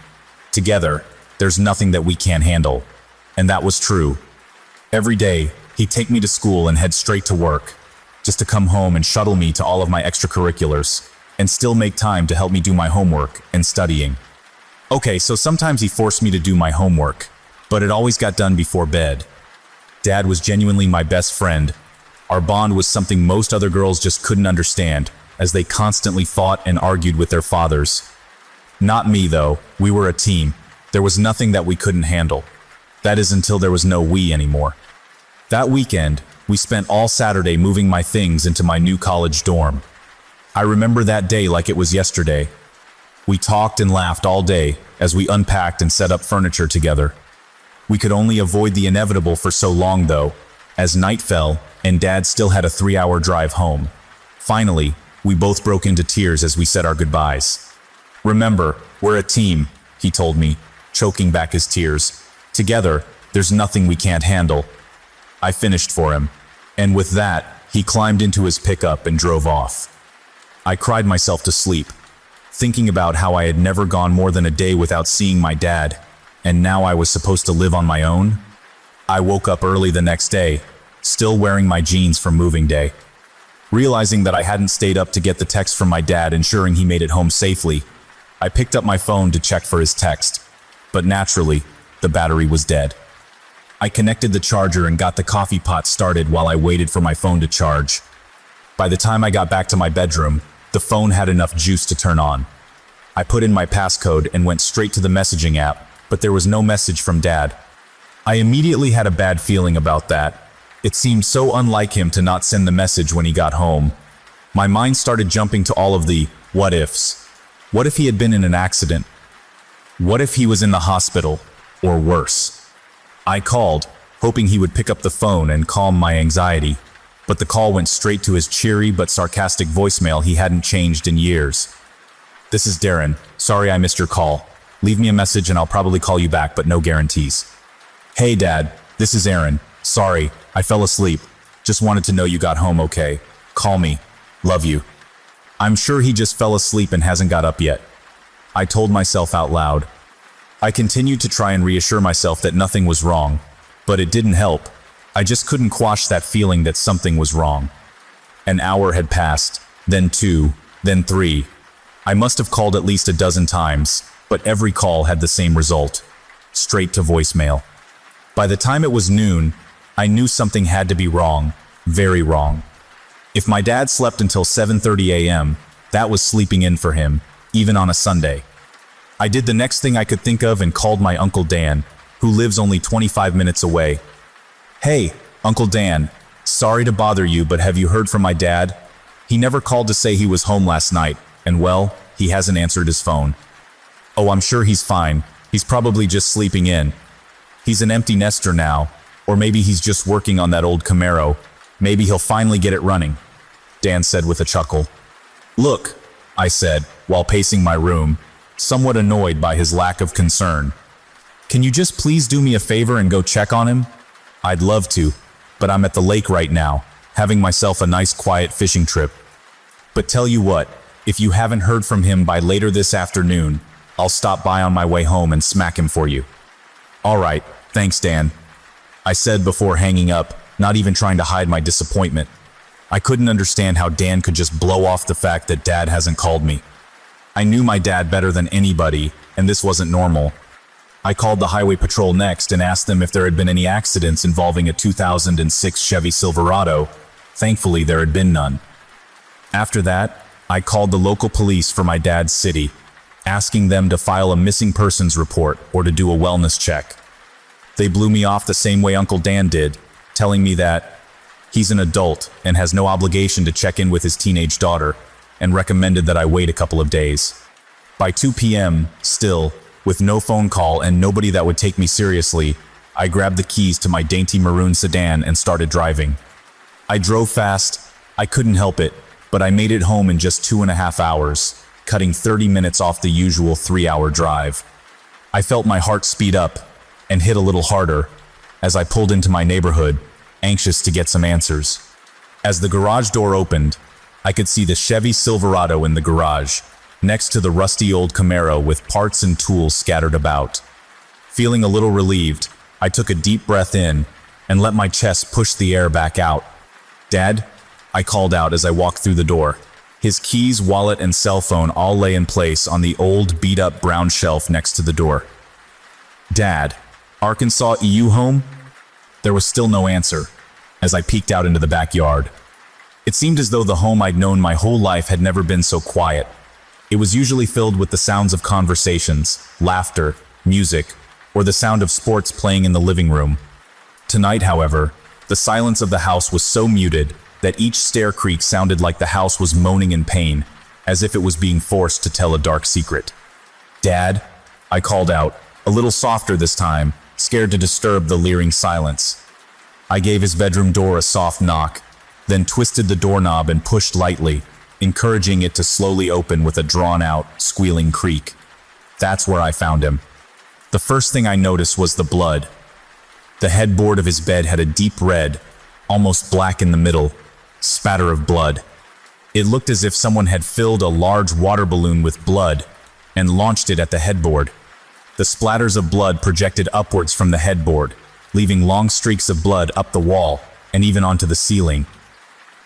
Together, there's nothing that we can't handle. And that was true. Every day, he'd take me to school and head straight to work, just to come home and shuttle me to all of my extracurriculars, and still make time to help me do my homework and studying. Okay, so sometimes he forced me to do my homework, but it always got done before bed. Dad was genuinely my best friend. Our bond was something most other girls just couldn't understand, as they constantly fought and argued with their fathers. Not me, though. We were a team. There was nothing that we couldn't handle. That is until there was no we anymore. That weekend, we spent all Saturday moving my things into my new college dorm. I remember that day like it was yesterday. We talked and laughed all day as we unpacked and set up furniture together. We could only avoid the inevitable for so long, though, as night fell and Dad still had a 3-hour drive home. Finally, we both broke into tears as we said our goodbyes. Remember, we're a team, he told me, choking back his tears. Together, there's nothing we can't handle. I finished for him, and with that, He climbed into his pickup and drove off. I cried myself to sleep, thinking about how I had never gone more than a day without seeing my dad, and now I was supposed to live on my own? I woke up early the next day, still wearing my jeans from moving day. Realizing that I hadn't stayed up to get the text from my dad ensuring he made it home safely, I picked up my phone to check for his text, but naturally, the battery was dead. I connected the charger and got the coffee pot started while I waited for my phone to charge. By the time I got back to my bedroom, the phone had enough juice to turn on. I put in my passcode and went straight to the messaging app, but there was no message from Dad. I immediately had a bad feeling about that. It seemed so unlike him to not send the message when he got home. My mind started jumping to all of the what ifs. What if he had been in an accident? What if he was in the hospital, or worse? I called, hoping he would pick up the phone and calm my anxiety, but the call went straight to his cheery but sarcastic voicemail he hadn't changed in years. "This is Darren. Sorry I missed your call. Leave me a message and I'll probably call you back, but no guarantees." "Hey Dad, this is Aaron. Sorry, I fell asleep. Just wanted to know you got home okay. Call me. Love you." I'm sure he just fell asleep and hasn't got up yet, I told myself out loud. I continued to try and reassure myself that nothing was wrong, but it didn't help. I just couldn't quash that feeling that something was wrong. An hour had passed, then 2, then 3. I must have called at least a dozen times, but every call had the same result: straight to voicemail. By the time it was noon, I knew something had to be wrong, very wrong. If my dad slept until 7:30 a.m., that was sleeping in for him, even on a Sunday. I did the next thing I could think of and called my Uncle Dan, who lives only 25 minutes away. "Hey, Uncle Dan, sorry to bother you, but have you heard from my dad? He never called to say he was home last night, and well, he hasn't answered his phone." "Oh, I'm sure he's fine. He's probably just sleeping in. He's an empty nester now, or maybe he's just working on that old Camaro. Maybe he'll finally get it running," Dan said with a chuckle. "Look," I said, while pacing my room, somewhat annoyed by his lack of concern. "Can you just please do me a favor and go check on him?" "I'd love to, but I'm at the lake right now, having myself a nice quiet fishing trip. But tell you what, if you haven't heard from him by later this afternoon, I'll stop by on my way home and smack him for you." "All right, thanks, Dan," I said before hanging up, not even trying to hide my disappointment. I couldn't understand how Dan could just blow off the fact that Dad hasn't called me. I knew my dad better than anybody, and this wasn't normal. I called the highway patrol next and asked them if there had been any accidents involving a 2006 Chevy Silverado. Thankfully, there had been none. After that, I called the local police for my dad's city, asking them to file a missing persons report or to do a wellness check. They blew me off the same way Uncle Dan did, telling me that he's an adult and has no obligation to check in with his teenage daughter, and recommended that I wait a couple of days. By 2 p.m., still, with no phone call and nobody that would take me seriously, I grabbed the keys to my dainty maroon sedan and started driving. I drove fast. I couldn't help it, but I made it home in just 2.5 hours, cutting 30 minutes off the usual 3-hour drive. I felt my heart speed up and hit a little harder as I pulled into my neighborhood, anxious to get some answers. As the garage door opened, I could see the Chevy Silverado in the garage, next to the rusty old Camaro with parts and tools scattered about. Feeling a little relieved, I took a deep breath in and let my chest push the air back out. "Dad?" I called out as I walked through the door. His keys, wallet, and cell phone all lay in place on the old, beat-up brown shelf next to the door. "Dad, Arkansas EU home?" There was still no answer, as I peeked out into the backyard. It seemed as though the home I'd known my whole life had never been so quiet. It was usually filled with the sounds of conversations, laughter, music, or the sound of sports playing in the living room. Tonight, however, the silence of the house was so muted that each stair creak sounded like the house was moaning in pain, as if it was being forced to tell a dark secret. "Dad?" I called out, a little softer this time, scared to disturb the leering silence. I gave his bedroom door a soft knock, then twisted the doorknob and pushed lightly, encouraging it to slowly open with a drawn-out, squealing creak. That's where I found him. The first thing I noticed was the blood. The headboard of his bed had a deep red, almost black in the middle, Spatter of blood. It looked as if someone had filled a large water balloon with blood and launched it at the headboard. The splatters of blood projected upwards from the headboard, leaving long streaks of blood up the wall and even onto the ceiling.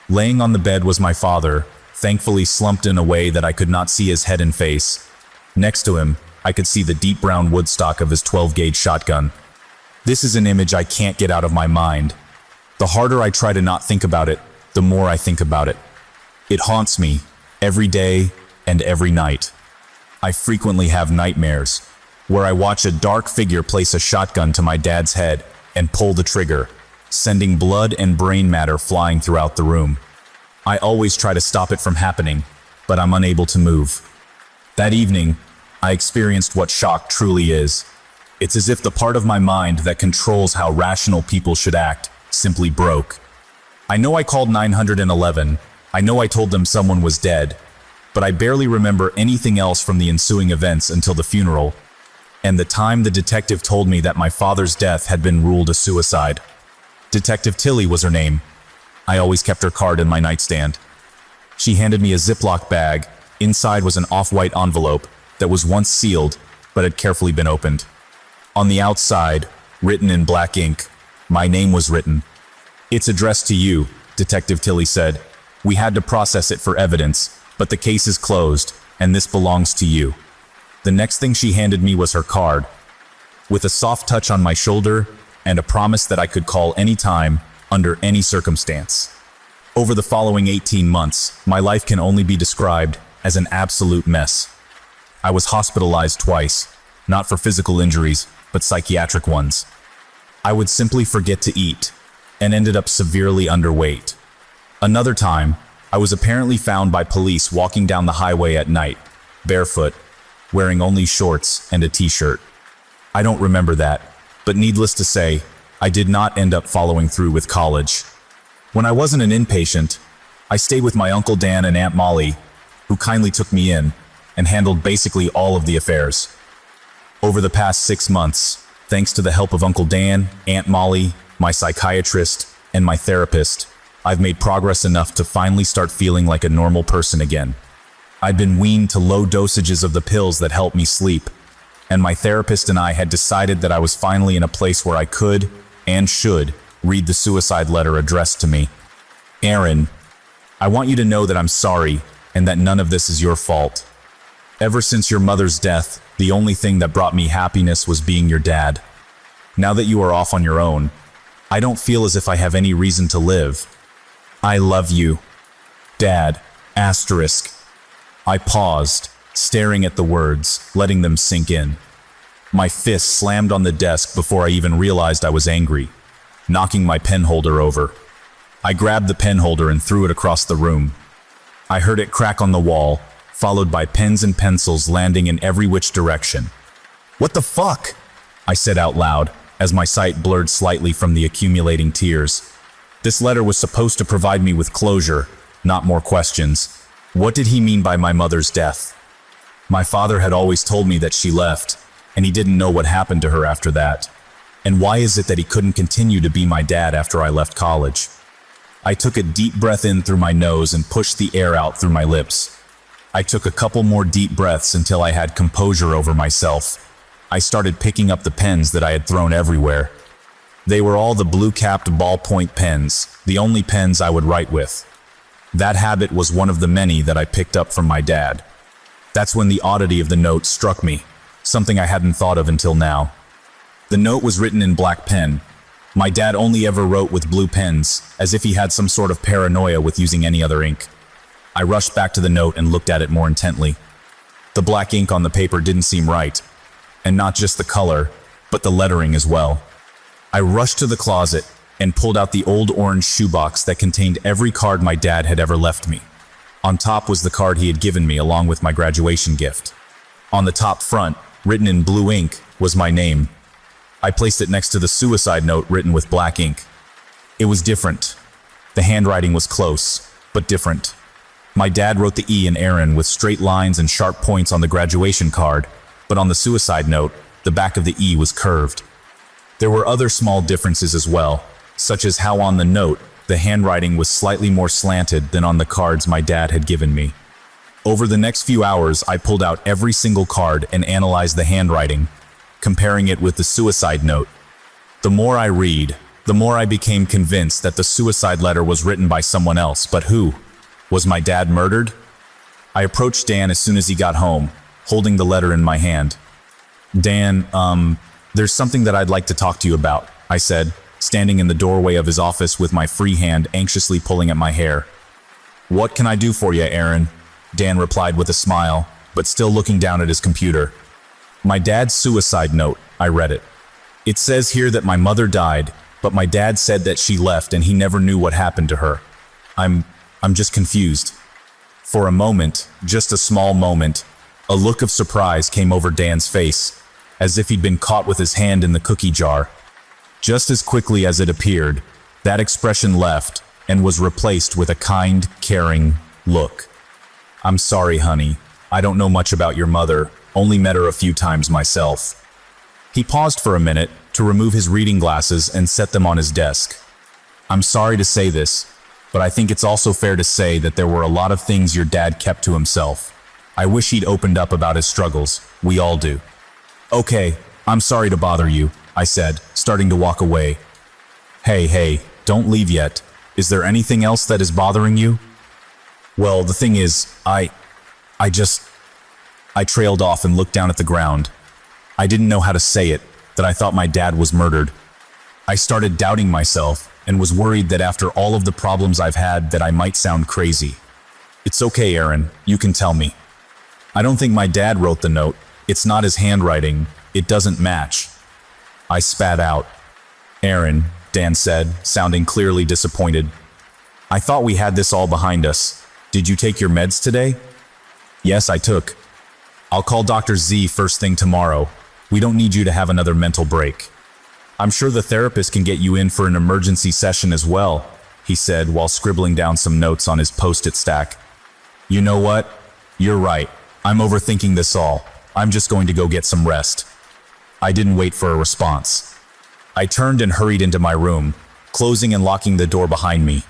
Laying on the bed was my father, thankfully slumped in a way that I could not see his head and face. Next to him, I could see the deep brown woodstock of his 12-gauge shotgun. This is an image I can't get out of my mind. The harder I try to not think about it, the more I think about it. It haunts me, every day and every night. I frequently have nightmares, where I watch a dark figure place a shotgun to my dad's head and pull the trigger, sending blood and brain matter flying throughout the room. I always try to stop it from happening, but I'm unable to move. That evening, I experienced what shock truly is. It's as if the part of my mind that controls how rational people should act simply broke. I know I called 911, I know I told them someone was dead, but I barely remember anything else from the ensuing events until the funeral, and the time the detective told me that my father's death had been ruled a suicide. Detective Tilly was her name. I always kept her card in my nightstand. She handed me a Ziploc bag. Inside was an off-white envelope that was once sealed, but had carefully been opened. On the outside, written in black ink, my name was written. "It's addressed to you," Detective Tilly said. "We had to process it for evidence, but the case is closed, and this belongs to you." The next thing she handed me was her card, with a soft touch on my shoulder and a promise that I could call any time, under any circumstance. Over the following 18 months, my life can only be described as an absolute mess. I was hospitalized twice, not for physical injuries, but psychiatric ones. I would simply forget to eat, and ended up severely underweight. Another time, I was apparently found by police walking down the highway at night, barefoot, wearing only shorts and a t-shirt. I don't remember that, but needless to say, I did not end up following through with college. When I wasn't an inpatient, I stayed with my Uncle Dan and Aunt Molly, who kindly took me in and handled basically all of the affairs. Over the past 6 months, thanks to the help of Uncle Dan, Aunt Molly, my psychiatrist, and my therapist, I've made progress enough to finally start feeling like a normal person again. I'd been weaned to low dosages of the pills that help me sleep, and my therapist and I had decided that I was finally in a place where I could, and should, read the suicide letter addressed to me. "Aaron, I want you to know that I'm sorry, and that none of this is your fault. Ever since your mother's death, the only thing that brought me happiness was being your dad. Now that you are off on your own, I don't feel as if I have any reason to live. I love you. Dad, asterisk." I paused, staring at the words, letting them sink in. My fist slammed on the desk before I even realized I was angry, knocking my pen holder over. I grabbed the pen holder and threw it across the room. I heard it crack on the wall, followed by pens and pencils landing in every which direction. "What the fuck?" I said out loud, as my sight blurred slightly from the accumulating tears. This letter was supposed to provide me with closure, not more questions. What did he mean by my mother's death? My father had always told me that she left, and he didn't know what happened to her after that. And why is it that he couldn't continue to be my dad after I left college? I took a deep breath in through my nose and pushed the air out through my lips. I took a couple more deep breaths until I had composure over myself. I started picking up the pens that I had thrown everywhere. They were all the blue-capped ballpoint pens, the only pens I would write with. That habit was one of the many that I picked up from my dad. That's when the oddity of the note struck me, something I hadn't thought of until now. The note was written in black pen. My dad only ever wrote with blue pens, as if he had some sort of paranoia with using any other ink. I rushed back to the note and looked at it more intently. The black ink on the paper didn't seem right, and not just the color, but the lettering as well. I rushed to the closet and pulled out the old orange shoebox that contained every card my dad had ever left me. On top was the card he had given me along with my graduation gift. On the top front, written in blue ink, was my name. I placed it next to the suicide note written with black ink. It was different. The handwriting was close, but different. My dad wrote the E in Aaron with straight lines and sharp points on the graduation card, but on the suicide note, the back of the E was curved. There were other small differences as well, such as how on the note, the handwriting was slightly more slanted than on the cards my dad had given me. Over the next few hours, I pulled out every single card and analyzed the handwriting, comparing it with the suicide note. The more I read, the more I became convinced that the suicide letter was written by someone else. But who? Was my dad murdered? I approached Dan as soon as he got home, holding the letter in my hand. Dan, there's something that I'd like to talk to you about, I said, standing in the doorway of his office with my free hand anxiously pulling at my hair. What can I do for you, Aaron? Dan replied with a smile, but still looking down at his computer. My dad's suicide note, I read it. It says here that my mother died, but my dad said that she left and he never knew what happened to her. I'm just confused. For a moment, just a small moment, a look of surprise came over Dan's face, as if he'd been caught with his hand in the cookie jar. Just as quickly as it appeared, that expression left and was replaced with a kind, caring look. I'm sorry, honey. I don't know much about your mother, only met her a few times myself. He paused for a minute to remove his reading glasses and set them on his desk. I'm sorry to say this, but I think it's also fair to say that there were a lot of things your dad kept to himself. I wish he'd opened up about his struggles. We all do. Okay, I'm sorry to bother you, I said, starting to walk away. Hey, don't leave yet. Is there anything else that is bothering you? Well, the thing is, I trailed off and looked down at the ground. I didn't know how to say it, that I thought my dad was murdered. I started doubting myself and was worried that after all of the problems I've had that I might sound crazy. It's okay, Aaron, you can tell me. I don't think my dad wrote the note. It's not his handwriting. It doesn't match. I spat out. Aaron, Dan said, sounding clearly disappointed. I thought we had this all behind us. Did you take your meds today? Yes, I took. I'll call Dr. Z first thing tomorrow. We don't need you to have another mental break. I'm sure the therapist can get you in for an emergency session as well, he said while scribbling down some notes on his post-it stack. You know what? You're right. I'm overthinking this all. I'm just going to go get some rest. I didn't wait for a response. I turned and hurried into my room, closing and locking the door behind me.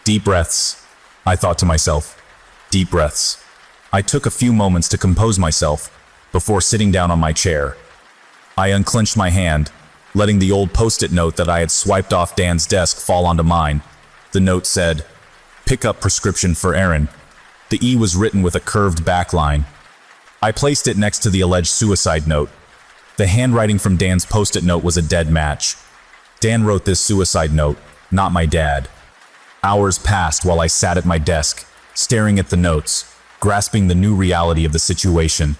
Deep breaths, I thought to myself. Deep breaths. I took a few moments to compose myself before sitting down on my chair. I unclenched my hand, letting the old post-it note that I had swiped off Dan's desk fall onto mine. The note said, "Pick up prescription for Aaron." The E was written with a curved backline. I placed it next to the alleged suicide note. The handwriting from Dan's post-it note was a dead match. Dan wrote this suicide note, not my dad. Hours passed while I sat at my desk, staring at the notes, grasping the new reality of the situation.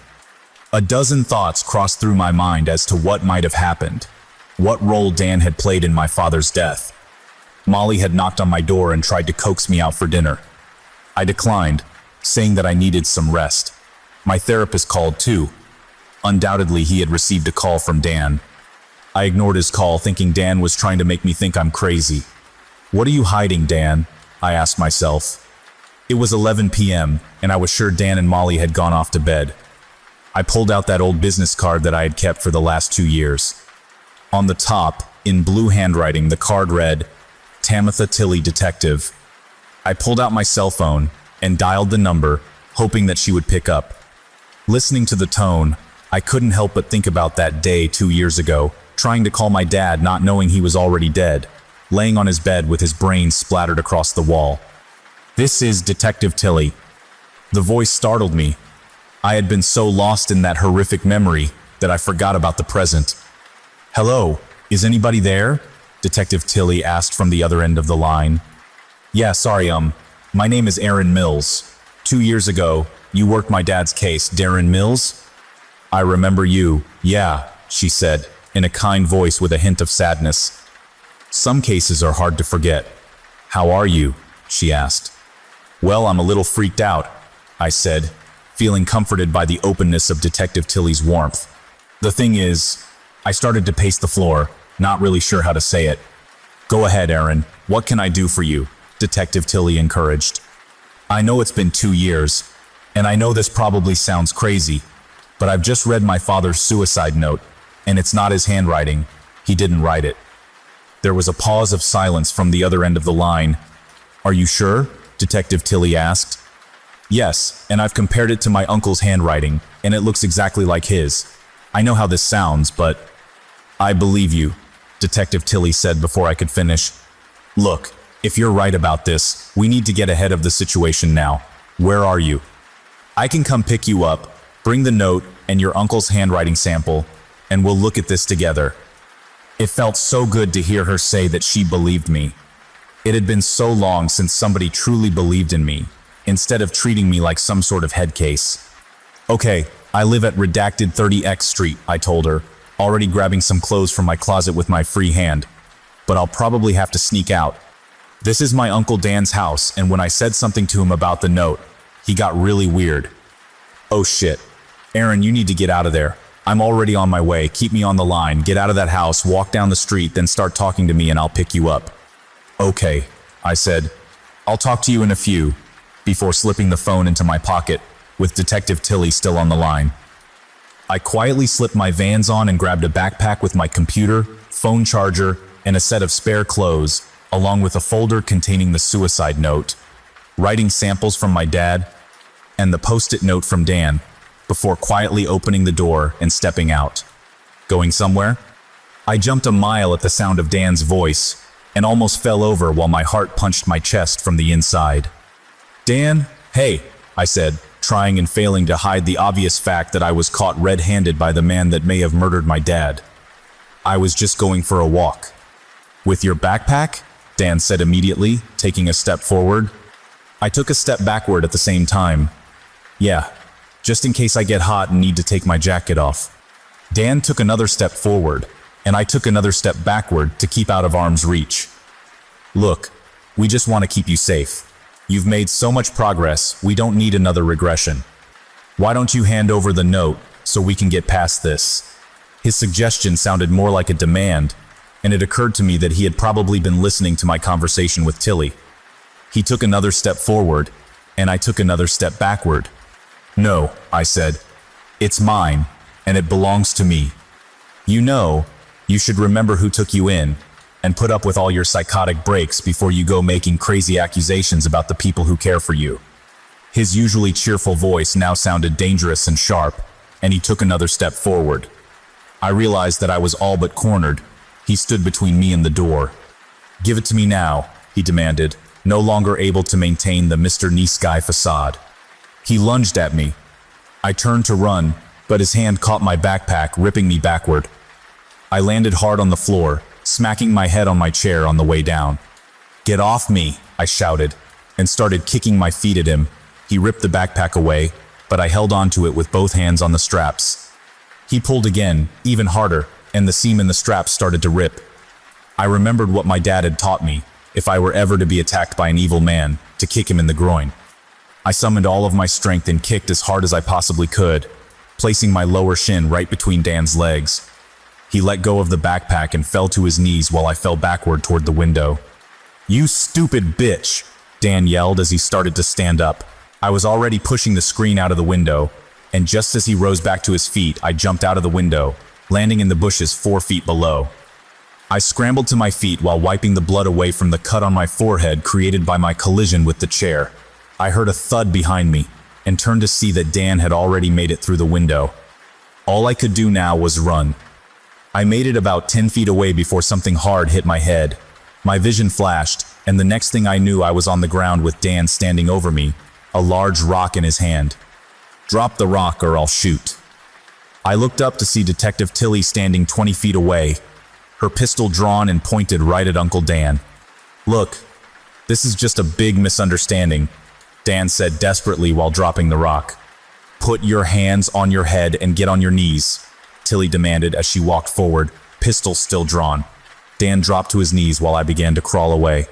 A dozen thoughts crossed through my mind as to what might have happened, what role Dan had played in my father's death. Molly had knocked on my door and tried to coax me out for dinner. I declined, saying that I needed some rest. My therapist called too. Undoubtedly, he had received a call from Dan. I ignored his call, thinking Dan was trying to make me think I'm crazy. What are you hiding, Dan? I asked myself. It was 11 p.m., and I was sure Dan and Molly had gone off to bed. I pulled out that old business card that I had kept for the last 2 years. On the top, in blue handwriting, the card read, "Tamitha Tilley, Detective." I pulled out my cell phone and dialed the number, hoping that she would pick up. Listening to the tone, I couldn't help but think about that day 2 years ago, trying to call my dad not knowing he was already dead, laying on his bed with his brains splattered across the wall. "This is Detective Tilley." The voice startled me. I had been so lost in that horrific memory that I forgot about the present. "Hello, is anybody there?" Detective Tilley asked from the other end of the line. "Yeah, sorry, my name is Aaron Mills. 2 years ago, you worked my dad's case, Darren Mills?" "I remember you, yeah," she said, in a kind voice with a hint of sadness. "Some cases are hard to forget. How are you?" she asked. "Well, I'm a little freaked out," I said, feeling comforted by the openness of Detective Tilley's warmth. "The thing is," I started to pace the floor, not really sure how to say it. "Go ahead, Aaron. What can I do for you?" Detective Tilley encouraged. "I know it's been 2 years, and I know this probably sounds crazy, but I've just read my father's suicide note, and it's not his handwriting. He didn't write it." There was a pause of silence from the other end of the line. "Are you sure?" Detective Tilly asked. "Yes, and I've compared it to my uncle's handwriting, and it looks exactly like his. I know how this sounds, but—" "I believe you," Detective Tilly said before I could finish. "Look, if you're right about this, we need to get ahead of the situation now. Where are you? I can come pick you up, bring the note and your uncle's handwriting sample, and we'll look at this together." It felt so good to hear her say that she believed me. It had been so long since somebody truly believed in me, instead of treating me like some sort of head case. "Okay, I live at redacted 30X Street," I told her, already grabbing some clothes from my closet with my free hand. "But I'll probably have to sneak out. This is my Uncle Dan's house, and when I said something to him about the note, he got really weird." "Oh shit. Aaron, you need to get out of there. I'm already on my way. Keep me on the line. Get out of that house, walk down the street, then start talking to me and I'll pick you up." "Okay," I said. "I'll talk to you in a few," before slipping the phone into my pocket, with Detective Tilly still on the line. I quietly slipped my Vans on and grabbed a backpack with my computer, phone charger, and a set of spare clothes, along with a folder containing the suicide note, writing samples from my dad, and the post-it note from Dan, before quietly opening the door and stepping out. Going somewhere? I jumped a mile at the sound of Dan's voice, and almost fell over while my heart punched my chest from the inside. "Dan, hey," I said, trying and failing to hide the obvious fact that I was caught red-handed by the man that may have murdered my dad. "I was just going for a walk." "With your backpack?" Dan said immediately, taking a step forward. I took a step backward at the same time. "Yeah, just in case I get hot and need to take my jacket off." Dan took another step forward, and I took another step backward to keep out of arm's reach. "Look, we just want to keep you safe. You've made so much progress, we don't need another regression. Why don't you hand over the note so we can get past this?" His suggestion sounded more like a demand, and it occurred to me that he had probably been listening to my conversation with Tilly. He took another step forward, and I took another step backward. "No," I said. "It's mine, and it belongs to me. You should remember who took you in, and put up with all your psychotic breaks before you go making crazy accusations about the people who care for you." His usually cheerful voice now sounded dangerous and sharp, and he took another step forward. I realized that I was all but cornered. He stood between me and the door. "Give it to me now," he demanded, no longer able to maintain the Mr. Nice Guy facade. He lunged at me. I turned to run, but his hand caught my backpack, ripping me backward. I landed hard on the floor, smacking my head on my chair on the way down. "Get off me," I shouted, and started kicking my feet at him. He ripped the backpack away, but I held onto it with both hands on the straps. He pulled again, even harder, and the seam in the straps started to rip. I remembered what my dad had taught me, if I were ever to be attacked by an evil man, to kick him in the groin. I summoned all of my strength and kicked as hard as I possibly could, placing my lower shin right between Dan's legs. He let go of the backpack and fell to his knees while I fell backward toward the window. "You stupid bitch!" Dan yelled as he started to stand up. I was already pushing the screen out of the window, and just as he rose back to his feet, I jumped out of the window, landing in the bushes 4 feet below. I scrambled to my feet while wiping the blood away from the cut on my forehead created by my collision with the chair. I heard a thud behind me, and turned to see that Dan had already made it through the window. All I could do now was run. I made it about 10 feet away before something hard hit my head. My vision flashed, and the next thing I knew I was on the ground with Dan standing over me, a large rock in his hand. "Drop the rock or I'll shoot." I looked up to see Detective Tilly standing 20 feet away, her pistol drawn and pointed right at Uncle Dan. "Look, this is just a big misunderstanding," Dan said desperately while dropping the rock. "Put your hands on your head and get on your knees," Tilly demanded as she walked forward, pistol still drawn. Dan dropped to his knees while I began to crawl away.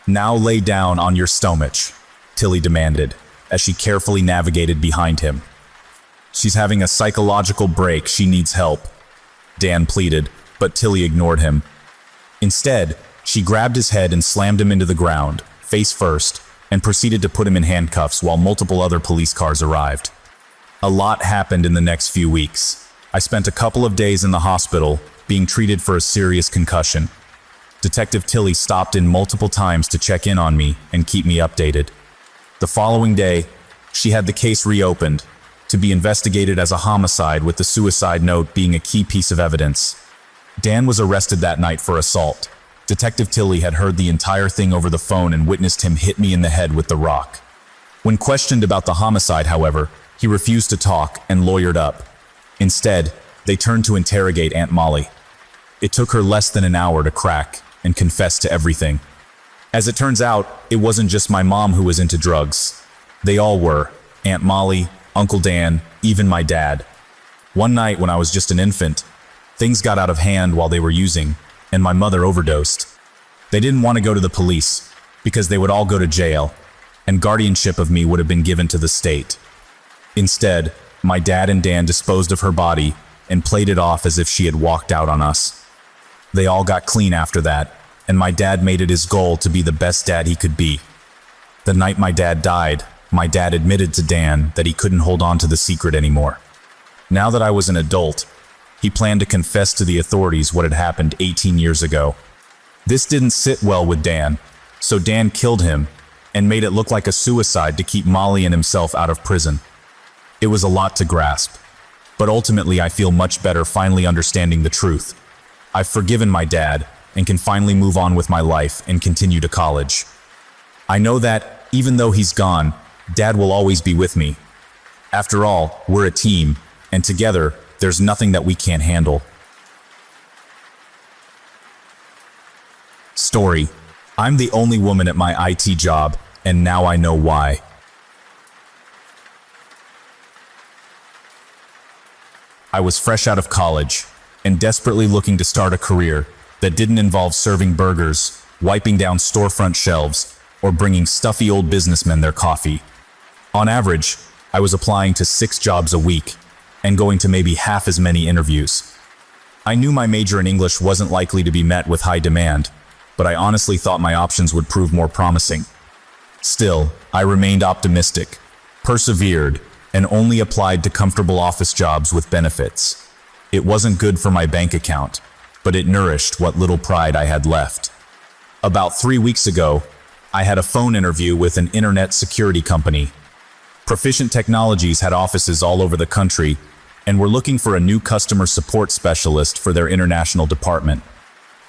"Now lay down on your stomach," Tilly demanded, as she carefully navigated behind him. "She's having a psychological break, she needs help," Dan pleaded, but Tilly ignored him. Instead, she grabbed his head and slammed him into the ground, face first, and proceeded to put him in handcuffs while multiple other police cars arrived. A lot happened in the next few weeks. I spent a couple of days in the hospital, being treated for a serious concussion. Detective Tilly stopped in multiple times to check in on me and keep me updated. The following day, she had the case reopened to be investigated as a homicide, with the suicide note being a key piece of evidence. Dan was arrested that night for assault. Detective Tilly had heard the entire thing over the phone and witnessed him hit me in the head with the rock. When questioned about the homicide, however, he refused to talk and lawyered up. Instead, they turned to interrogate Aunt Molly. It took her less than an hour to crack and confess to everything. As it turns out, it wasn't just my mom who was into drugs. They all were. Aunt Molly, Uncle Dan, even my dad. One night when I was just an infant, things got out of hand while they were using, and my mother overdosed. They didn't want to go to the police because they would all go to jail, and guardianship of me would have been given to the state. Instead, my dad and Dan disposed of her body and played it off as if she had walked out on us. They all got clean after that, and my dad made it his goal to be the best dad he could be. The night my dad died, my dad admitted to Dan that he couldn't hold on to the secret anymore. Now that I was an adult, he planned to confess to the authorities what had happened 18 years ago. This didn't sit well with Dan, so Dan killed him and made it look like a suicide to keep Molly and himself out of prison. It was a lot to grasp, but ultimately I feel much better finally understanding the truth. I've forgiven my dad and can finally move on with my life and continue to college. I know that, even though he's gone, Dad will always be with me. After all, we're a team, and together, there's nothing that we can't handle. Story: I'm the only woman at my IT job, and now I know why. I was fresh out of college and desperately looking to start a career that didn't involve serving burgers, wiping down storefront shelves, or bringing stuffy old businessmen their coffee. On average, I was applying to 6 jobs a week and going to maybe half as many interviews. I knew my major in English wasn't likely to be met with high demand, but I honestly thought my options would prove more promising. Still, I remained optimistic, persevered, and only applied to comfortable office jobs with benefits. It wasn't good for my bank account, but it nourished what little pride I had left. About 3 weeks ago, I had a phone interview with an internet security company. Proficient Technologies had offices all over the country and were looking for a new customer support specialist for their international department.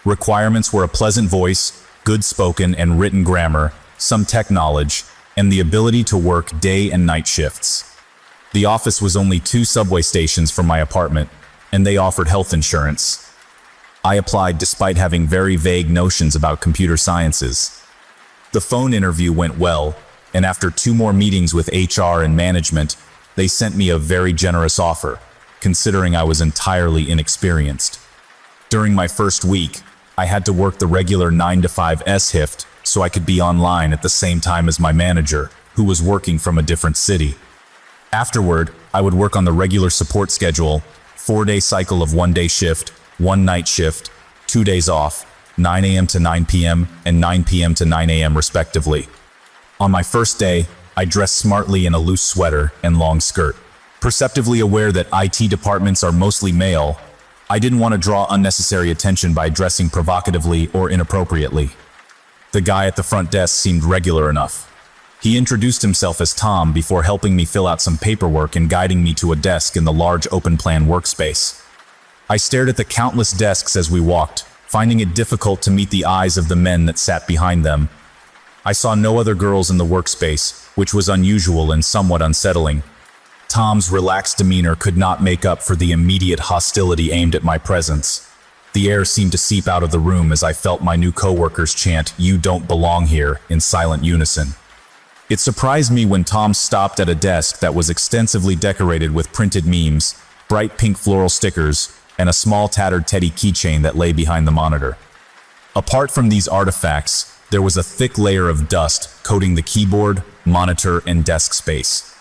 Requirements were a pleasant voice, good spoken and written grammar, some tech knowledge, and the ability to work day and night shifts. The office was only 2 subway stations from my apartment, and they offered health insurance. I applied despite having very vague notions about computer sciences. The phone interview went well, and after 2 more meetings with HR and management, they sent me a very generous offer, considering I was entirely inexperienced. During my first week, I had to work the regular 9-to-5 shift so I could be online at the same time as my manager, who was working from a different city. Afterward, I would work on the regular support schedule, 4-day cycle of 1-day shift, 1 night shift, 2 days off, 9 a.m. to 9 p.m. and 9 p.m. to 9 a.m. respectively. On my first day, I dressed smartly in a loose sweater and long skirt. Perceptively aware that IT departments are mostly male, I didn't want to draw unnecessary attention by dressing provocatively or inappropriately. The guy at the front desk seemed regular enough. He introduced himself as Tom before helping me fill out some paperwork and guiding me to a desk in the large open-plan workspace. I stared at the countless desks as we walked, finding it difficult to meet the eyes of the men that sat behind them. I saw no other girls in the workspace, which was unusual and somewhat unsettling. Tom's relaxed demeanor could not make up for the immediate hostility aimed at my presence. The air seemed to seep out of the room as I felt my new coworkers chant, "You don't belong here," in silent unison. It surprised me when Tom stopped at a desk that was extensively decorated with printed memes, bright pink floral stickers, and a small tattered teddy keychain that lay behind the monitor. Apart from these artifacts, there was a thick layer of dust coating the keyboard, monitor, and desk space.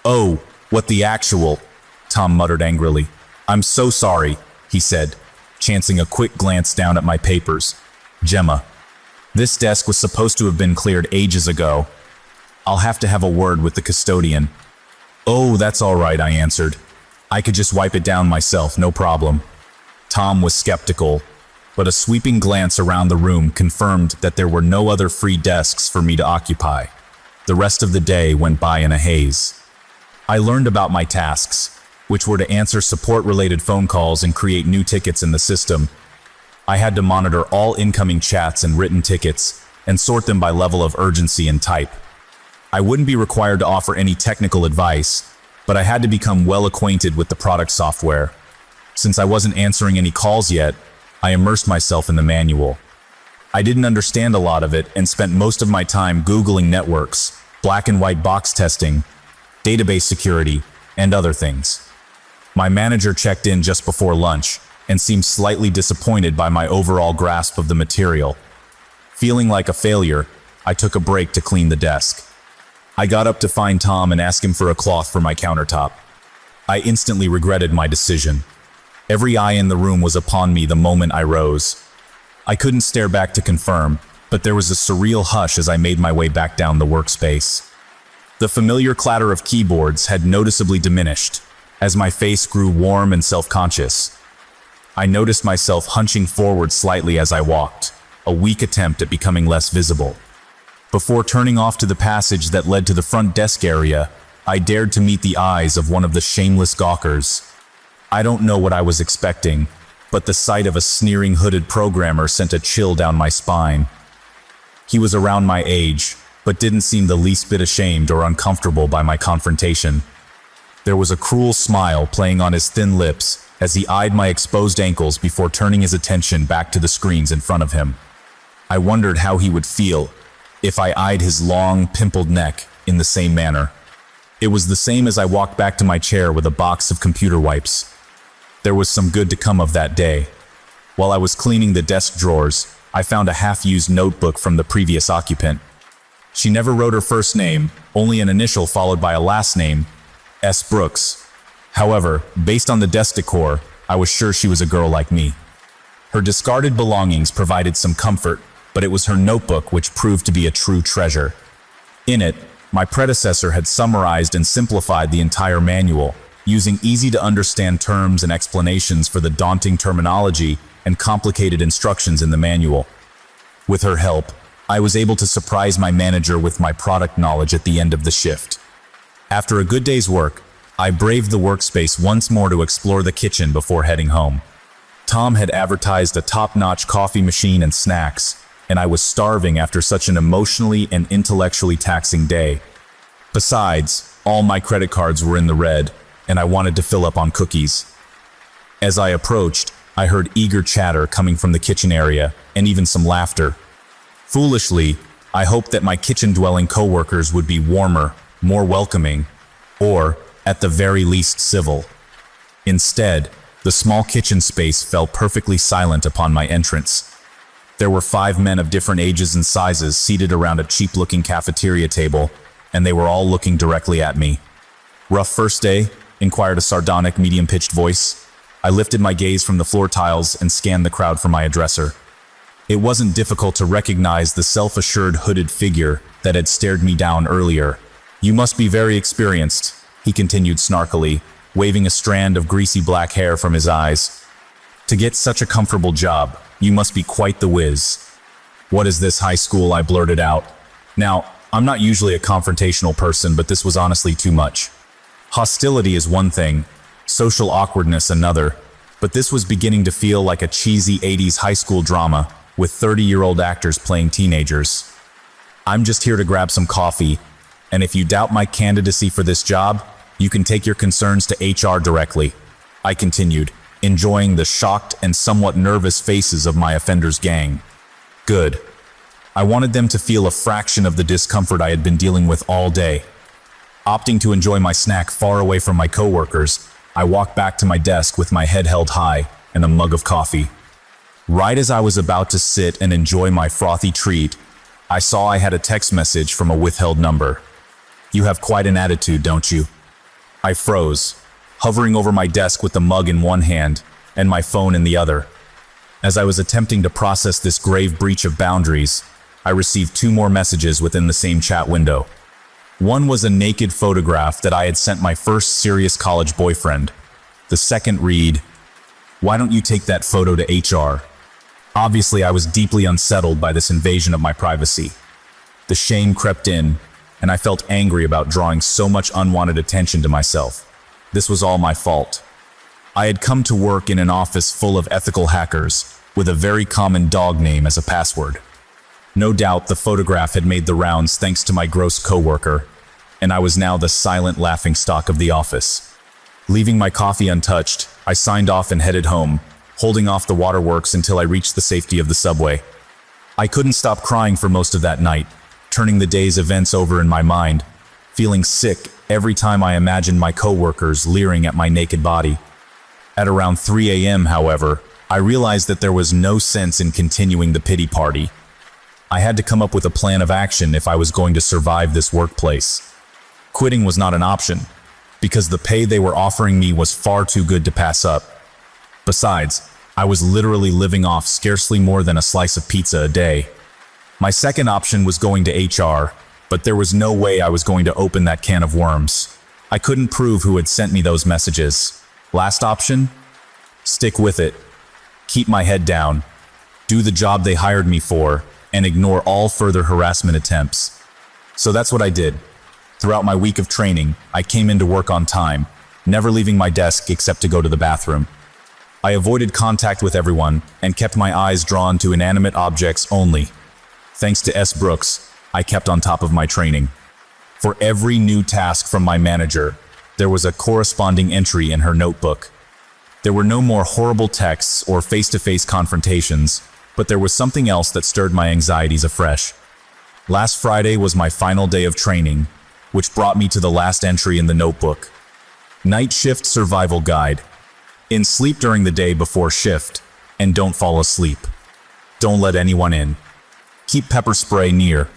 "Oh, what the actual," Tom muttered angrily. "I'm so sorry," he said, chancing a quick glance down at my papers. "Gemma, this desk was supposed to have been cleared ages ago. I'll have to have a word with the custodian." "Oh, that's all right," I answered. "I could just wipe it down myself, no problem." Tom was skeptical. but a sweeping glance around the room confirmed that there were no other free desks for me to occupy. The rest of the day went by in a haze. I learned about my tasks, which were to answer support-related phone calls and create new tickets in the system. I had to monitor all incoming chats and written tickets, and sort them by level of urgency and type. I wouldn't be required to offer any technical advice, but I had to become well acquainted with the product software. Since I wasn't answering any calls yet, I immersed myself in the manual. I didn't understand a lot of it and spent most of my time Googling networks, black and white box testing, database security, and other things. My manager checked in just before lunch and seemed slightly disappointed by my overall grasp of the material. Feeling like a failure, I took a break to clean the desk. I got up to find Tom and ask him for a cloth for my countertop. I instantly regretted my decision. Every eye in the room was upon me the moment I rose. I couldn't stare back to confirm, but there was a surreal hush as I made my way back down the workspace. The familiar clatter of keyboards had noticeably diminished, as my face grew warm and self-conscious. I noticed myself hunching forward slightly as I walked, a weak attempt at becoming less visible. Before turning off to the passage that led to the front desk area, I dared to meet the eyes of one of the shameless gawkers. I don't know what I was expecting, but the sight of a sneering hooded programmer sent a chill down my spine. He was around my age, but didn't seem the least bit ashamed or uncomfortable by my confrontation. There was a cruel smile playing on his thin lips as he eyed my exposed ankles before turning his attention back to the screens in front of him. I wondered how he would feel if I eyed his long, pimpled neck in the same manner. It was the same as I walked back to my chair with a box of computer wipes. There was some good to come of that day. While I was cleaning the desk drawers, I found a half-used notebook from the previous occupant. She never wrote her first name, only an initial followed by a last name, S. Brooks. However, based on the desk decor, I was sure she was a girl like me. Her discarded belongings provided some comfort, but it was her notebook which proved to be a true treasure. In it, my predecessor had summarized and simplified the entire manual, using easy-to-understand terms and explanations for the daunting terminology and complicated instructions in the manual. With her help, I was able to surprise my manager with my product knowledge at the end of the shift. After a good day's work, I braved the workspace once more to explore the kitchen before heading home. Tom had advertised a top-notch coffee machine and snacks, and I was starving after such an emotionally and intellectually taxing day. Besides, all my credit cards were in the red, and I wanted to fill up on cookies. As I approached, I heard eager chatter coming from the kitchen area, and even some laughter. Foolishly, I hoped that my kitchen-dwelling coworkers would be warmer, more welcoming, or, at the very least, civil. Instead, the small kitchen space fell perfectly silent upon my entrance. There were 5 men of different ages and sizes seated around a cheap-looking cafeteria table, and they were all looking directly at me. "Rough first day?" inquired a sardonic, medium-pitched voice. I lifted my gaze from the floor tiles and scanned the crowd for my addresser. It wasn't difficult to recognize the self-assured hooded figure that had stared me down earlier. "You must be very experienced," he continued snarkily, waving a strand of greasy black hair from his eyes. "To get such a comfortable job, you must be quite the whiz." "What is this, high school?" I blurted out. Now, I'm not usually a confrontational person, but this was honestly too much. Hostility is one thing, social awkwardness another, but this was beginning to feel like a cheesy 80s high school drama with 30-year-old actors playing teenagers. "I'm just here to grab some coffee, and if you doubt my candidacy for this job, you can take your concerns to HR directly," I continued, enjoying the shocked and somewhat nervous faces of my offenders' gang. Good. I wanted them to feel a fraction of the discomfort I had been dealing with all day. Opting to enjoy my snack far away from my coworkers, I walked back to my desk with my head held high and a mug of coffee. Right as I was about to sit and enjoy my frothy treat, I saw I had a text message from a withheld number. "You have quite an attitude, don't you?" I froze, hovering over my desk with the mug in one hand and my phone in the other. As I was attempting to process this grave breach of boundaries, I received 2 more messages within the same chat window. One was a naked photograph that I had sent my first serious college boyfriend. The second read, "Why don't you take that photo to HR?" Obviously, I was deeply unsettled by this invasion of my privacy. The shame crept in, and I felt angry about drawing so much unwanted attention to myself. This was all my fault. I had come to work in an office full of ethical hackers, with a very common dog name as a password. No doubt the photograph had made the rounds thanks to my gross coworker, and I was now the silent laughingstock of the office. Leaving my coffee untouched, I signed off and headed home, holding off the waterworks until I reached the safety of the subway. I couldn't stop crying for most of that night, turning the day's events over in my mind, feeling sick every time I imagined my coworkers leering at my naked body. At around 3 a.m., however, I realized that there was no sense in continuing the pity party. I had to come up with a plan of action if I was going to survive this workplace. Quitting was not an option, because the pay they were offering me was far too good to pass up. Besides, I was literally living off scarcely more than a slice of pizza a day. My second option was going to HR, but there was no way I was going to open that can of worms. I couldn't prove who had sent me those messages. Last option? Stick with it. Keep my head down. Do the job they hired me for, and ignore all further harassment attempts. So that's what I did. Throughout my week of training, I came into work on time, never leaving my desk except to go to the bathroom. I avoided contact with everyone and kept my eyes drawn to inanimate objects only. Thanks to S. Brooks, I kept on top of my training. For every new task from my manager, there was a corresponding entry in her notebook. There were no more horrible texts or face-to-face confrontations, but there was something else that stirred my anxieties afresh. Last Friday was my final day of training, which brought me to the last entry in the notebook. Night Shift Survival Guide. In sleep during the day before shift, and don't fall asleep. Don't let anyone in. Keep pepper spray near.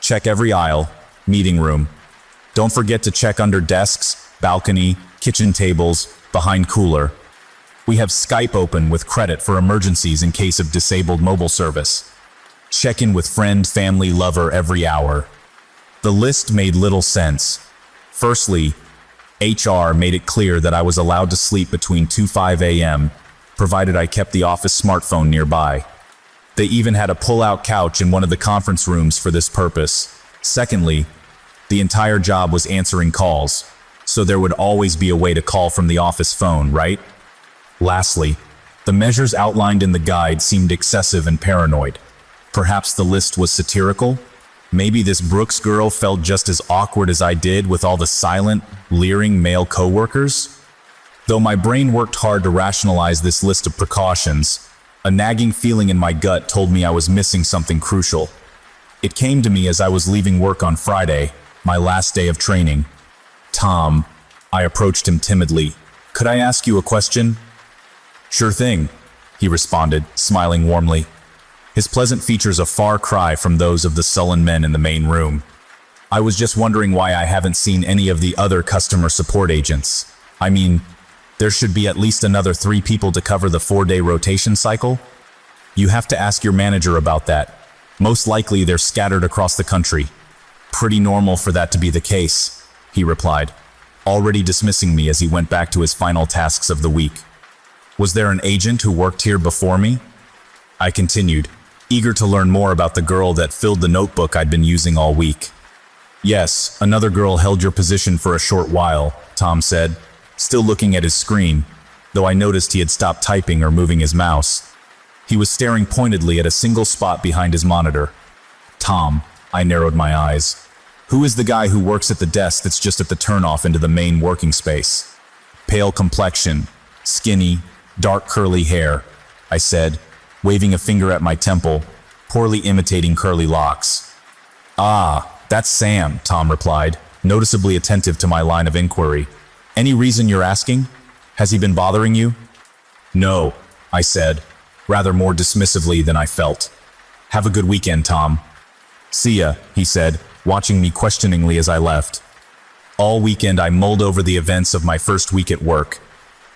Check every aisle, meeting room. Don't forget to check under desks, balcony, kitchen tables, behind cooler. We have Skype open with credit for emergencies in case of disabled mobile service. Check in with friend, family, lover every hour. The list made little sense. Firstly, HR made it clear that I was allowed to sleep between 2-5 a.m., provided I kept the office smartphone nearby. They even had a pull-out couch in one of the conference rooms for this purpose. Secondly, the entire job was answering calls, so there would always be a way to call from the office phone, right? Lastly, the measures outlined in the guide seemed excessive and paranoid. Perhaps the list was satirical? Maybe this Brooks girl felt just as awkward as I did with all the silent, leering male coworkers? Though my brain worked hard to rationalize this list of precautions, a nagging feeling in my gut told me I was missing something crucial. It came to me as I was leaving work on Friday, my last day of training. Tom, I approached him timidly. Could I ask you a question? Sure thing, he responded, smiling warmly. His pleasant features a far cry from those of the sullen men in the main room. I was just wondering why I haven't seen any of the other customer support agents. I mean, there should be at least another 3 people to cover the 4-day rotation cycle. You have to ask your manager about that. Most likely they're scattered across the country. Pretty normal for that to be the case, he replied, already dismissing me as he went back to his final tasks of the week. Was there an agent who worked here before me? I continued, eager to learn more about the girl that filled the notebook I'd been using all week. Yes, another girl held your position for a short while, Tom said, still looking at his screen, though I noticed he had stopped typing or moving his mouse. He was staring pointedly at a single spot behind his monitor. Tom, I narrowed my eyes. Who is the guy who works at the desk that's just at the turnoff into the main working space? Pale complexion, skinny, dark curly hair, I said, waving a finger at my temple, poorly imitating curly locks. Ah, that's Sam, Tom replied, noticeably attentive to my line of inquiry. Any reason you're asking? Has he been bothering you? No, I said, rather more dismissively than I felt. Have a good weekend, Tom. See ya, he said, watching me questioningly as I left. All weekend I mulled over the events of my first week at work.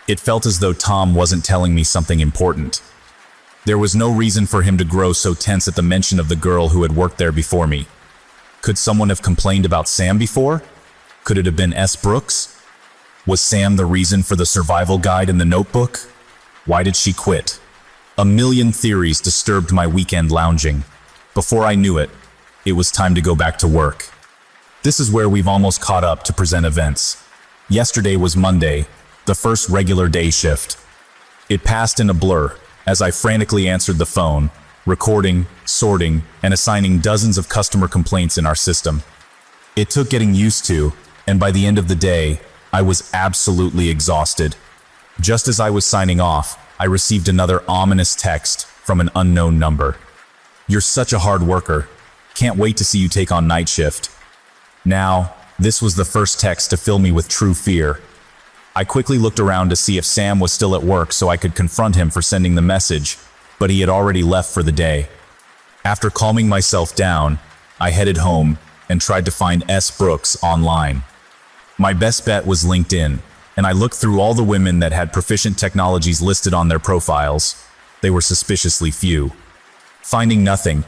It felt as though Tom wasn't telling me something important. There was no reason for him to grow so tense at the mention of the girl who had worked there before me. Could someone have complained about Sam before? Could it have been S. Brooks? Was Sam the reason for the survival guide in the notebook? Why did she quit? A million theories disturbed my weekend lounging. Before I knew it, it was time to go back to work. This is where we've almost caught up to present events. Yesterday was Monday, the first regular day shift. It passed in a blur as I frantically answered the phone, recording, sorting, and assigning dozens of customer complaints in our system. It took getting used to, and by the end of the day, I was absolutely exhausted. Just as I was signing off, I received another ominous text from an unknown number. "You're such a hard worker. Can't wait to see you take on night shift." Now, this was the first text to fill me with true fear. I quickly looked around to see if Sam was still at work so I could confront him for sending the message, but he had already left for the day. After calming myself down, I headed home and tried to find S. Brooks online. My best bet was LinkedIn, and I looked through all the women that had proficient technologies listed on their profiles. They were suspiciously few. Finding nothing,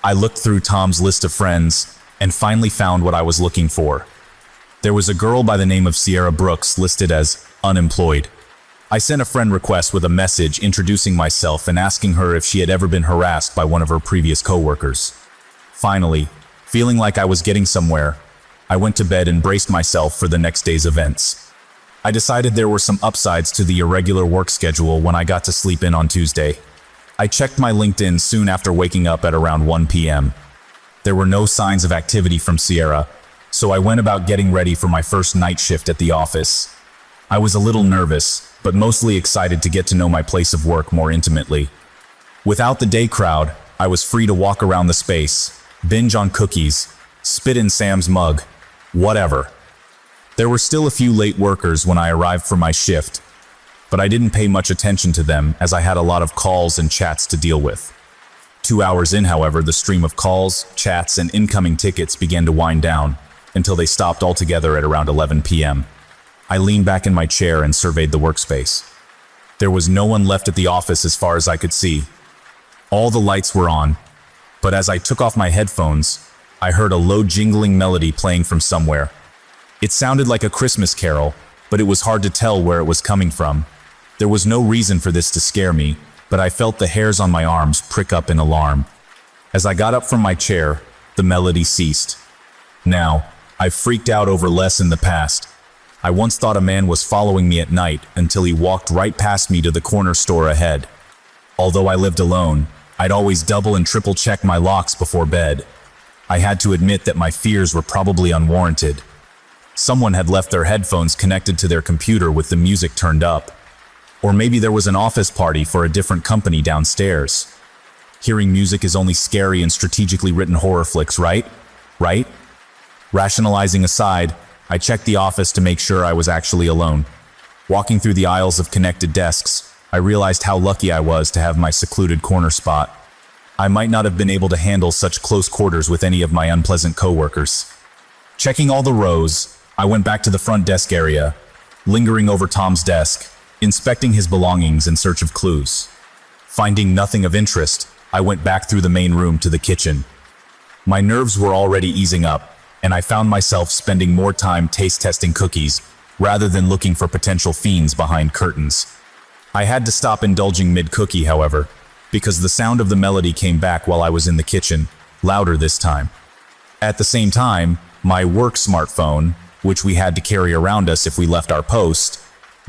I looked through Tom's list of friends and finally found what I was looking for. There was a girl by the name of Sierra Brooks listed as unemployed. I sent a friend request with a message introducing myself and asking her if she had ever been harassed by one of her previous coworkers. Finally, feeling like I was getting somewhere, I went to bed and braced myself for the next day's events. I decided there were some upsides to the irregular work schedule when I got to sleep in on Tuesday. I checked my LinkedIn soon after waking up at around 1 p.m. There were no signs of activity from Sierra, so I went about getting ready for my first night shift at the office. I was a little nervous, but mostly excited to get to know my place of work more intimately. Without the day crowd, I was free to walk around the space, binge on cookies, spit in Sam's mug, whatever. There were still a few late workers when I arrived for my shift, but I didn't pay much attention to them as I had a lot of calls and chats to deal with. 2 hours in, however, the stream of calls, chats, and incoming tickets began to wind down until they stopped altogether at around 11 p.m. I leaned back in my chair and surveyed the workspace. There was no one left at the office as far as I could see. All the lights were on, but as I took off my headphones, I heard a low jingling melody playing from somewhere. It sounded like a Christmas carol, but it was hard to tell where it was coming from. There was no reason for this to scare me, but I felt the hairs on my arms prick up in alarm. As I got up from my chair, the melody ceased. Now, I've freaked out over less in the past. I once thought a man was following me at night until he walked right past me to the corner store ahead. Although I lived alone, I'd always double and triple check my locks before bed. I had to admit that my fears were probably unwarranted. Someone had left their headphones connected to their computer with the music turned up. Or maybe there was an office party for a different company downstairs. Hearing music is only scary in strategically written horror flicks, right? Right? Rationalizing aside, I checked the office to make sure I was actually alone. Walking through the aisles of connected desks, I realized how lucky I was to have my secluded corner spot. I might not have been able to handle such close quarters with any of my unpleasant coworkers. Checking all the rows, I went back to the front desk area, lingering over Tom's desk, inspecting his belongings in search of clues. Finding nothing of interest, I went back through the main room to the kitchen. My nerves were already easing up, and I found myself spending more time taste-testing cookies rather than looking for potential fiends behind curtains. I had to stop indulging mid-cookie, however, because the sound of the melody came back while I was in the kitchen, louder this time. At the same time, my work smartphone, which we had to carry around us if we left our post,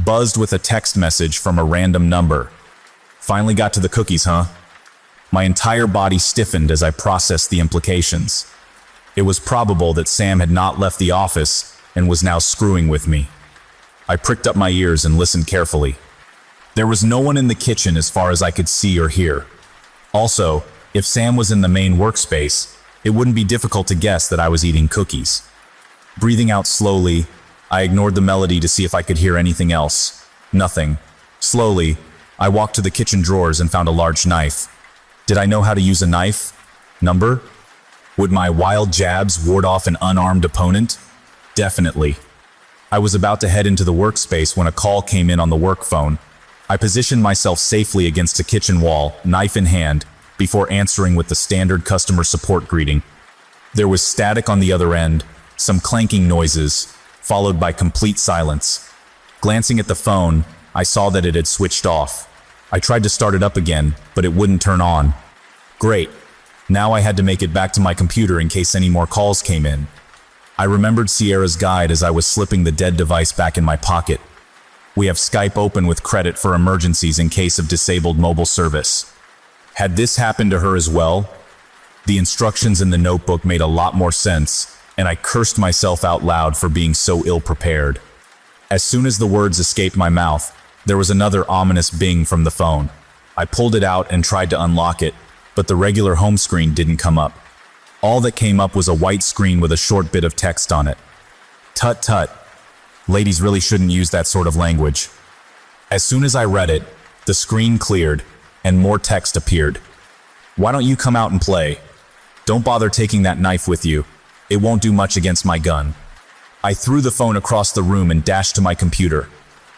buzzed with a text message from a random number. Finally got to the cookies, huh? My entire body stiffened as I processed the implications. It was probable that Sam had not left the office and was now screwing with me. I pricked up my ears and listened carefully. There was no one in the kitchen as far as I could see or hear. Also, if Sam was in the main workspace, it wouldn't be difficult to guess that I was eating cookies. Breathing out slowly, I ignored the melody to see if I could hear anything else. Nothing. Slowly, I walked to the kitchen drawers and found a large knife. Did I know how to use a knife? Number? Would my wild jabs ward off an unarmed opponent? Definitely. I was about to head into the workspace when a call came in on the work phone. I positioned myself safely against a kitchen wall, knife in hand, before answering with the standard customer support greeting. There was static on the other end, some clanking noises, followed by complete silence. Glancing at the phone, I saw that it had switched off. I tried to start it up again, but it wouldn't turn on. Great. Now I had to make it back to my computer in case any more calls came in. I remembered Sierra's guide as I was slipping the dead device back in my pocket. We have Skype open with credit for emergencies in case of disabled mobile service. Had this happened to her as well? The instructions in the notebook made a lot more sense, and I cursed myself out loud for being so ill-prepared. As soon as the words escaped my mouth, there was another ominous bing from the phone. I pulled it out and tried to unlock it, but the regular home screen didn't come up. All that came up was a white screen with a short bit of text on it. Tut tut. Ladies really shouldn't use that sort of language. As soon as I read it, the screen cleared and more text appeared. Why don't you come out and play? Don't bother taking that knife with you. It won't do much against my gun. I threw the phone across the room and dashed to my computer.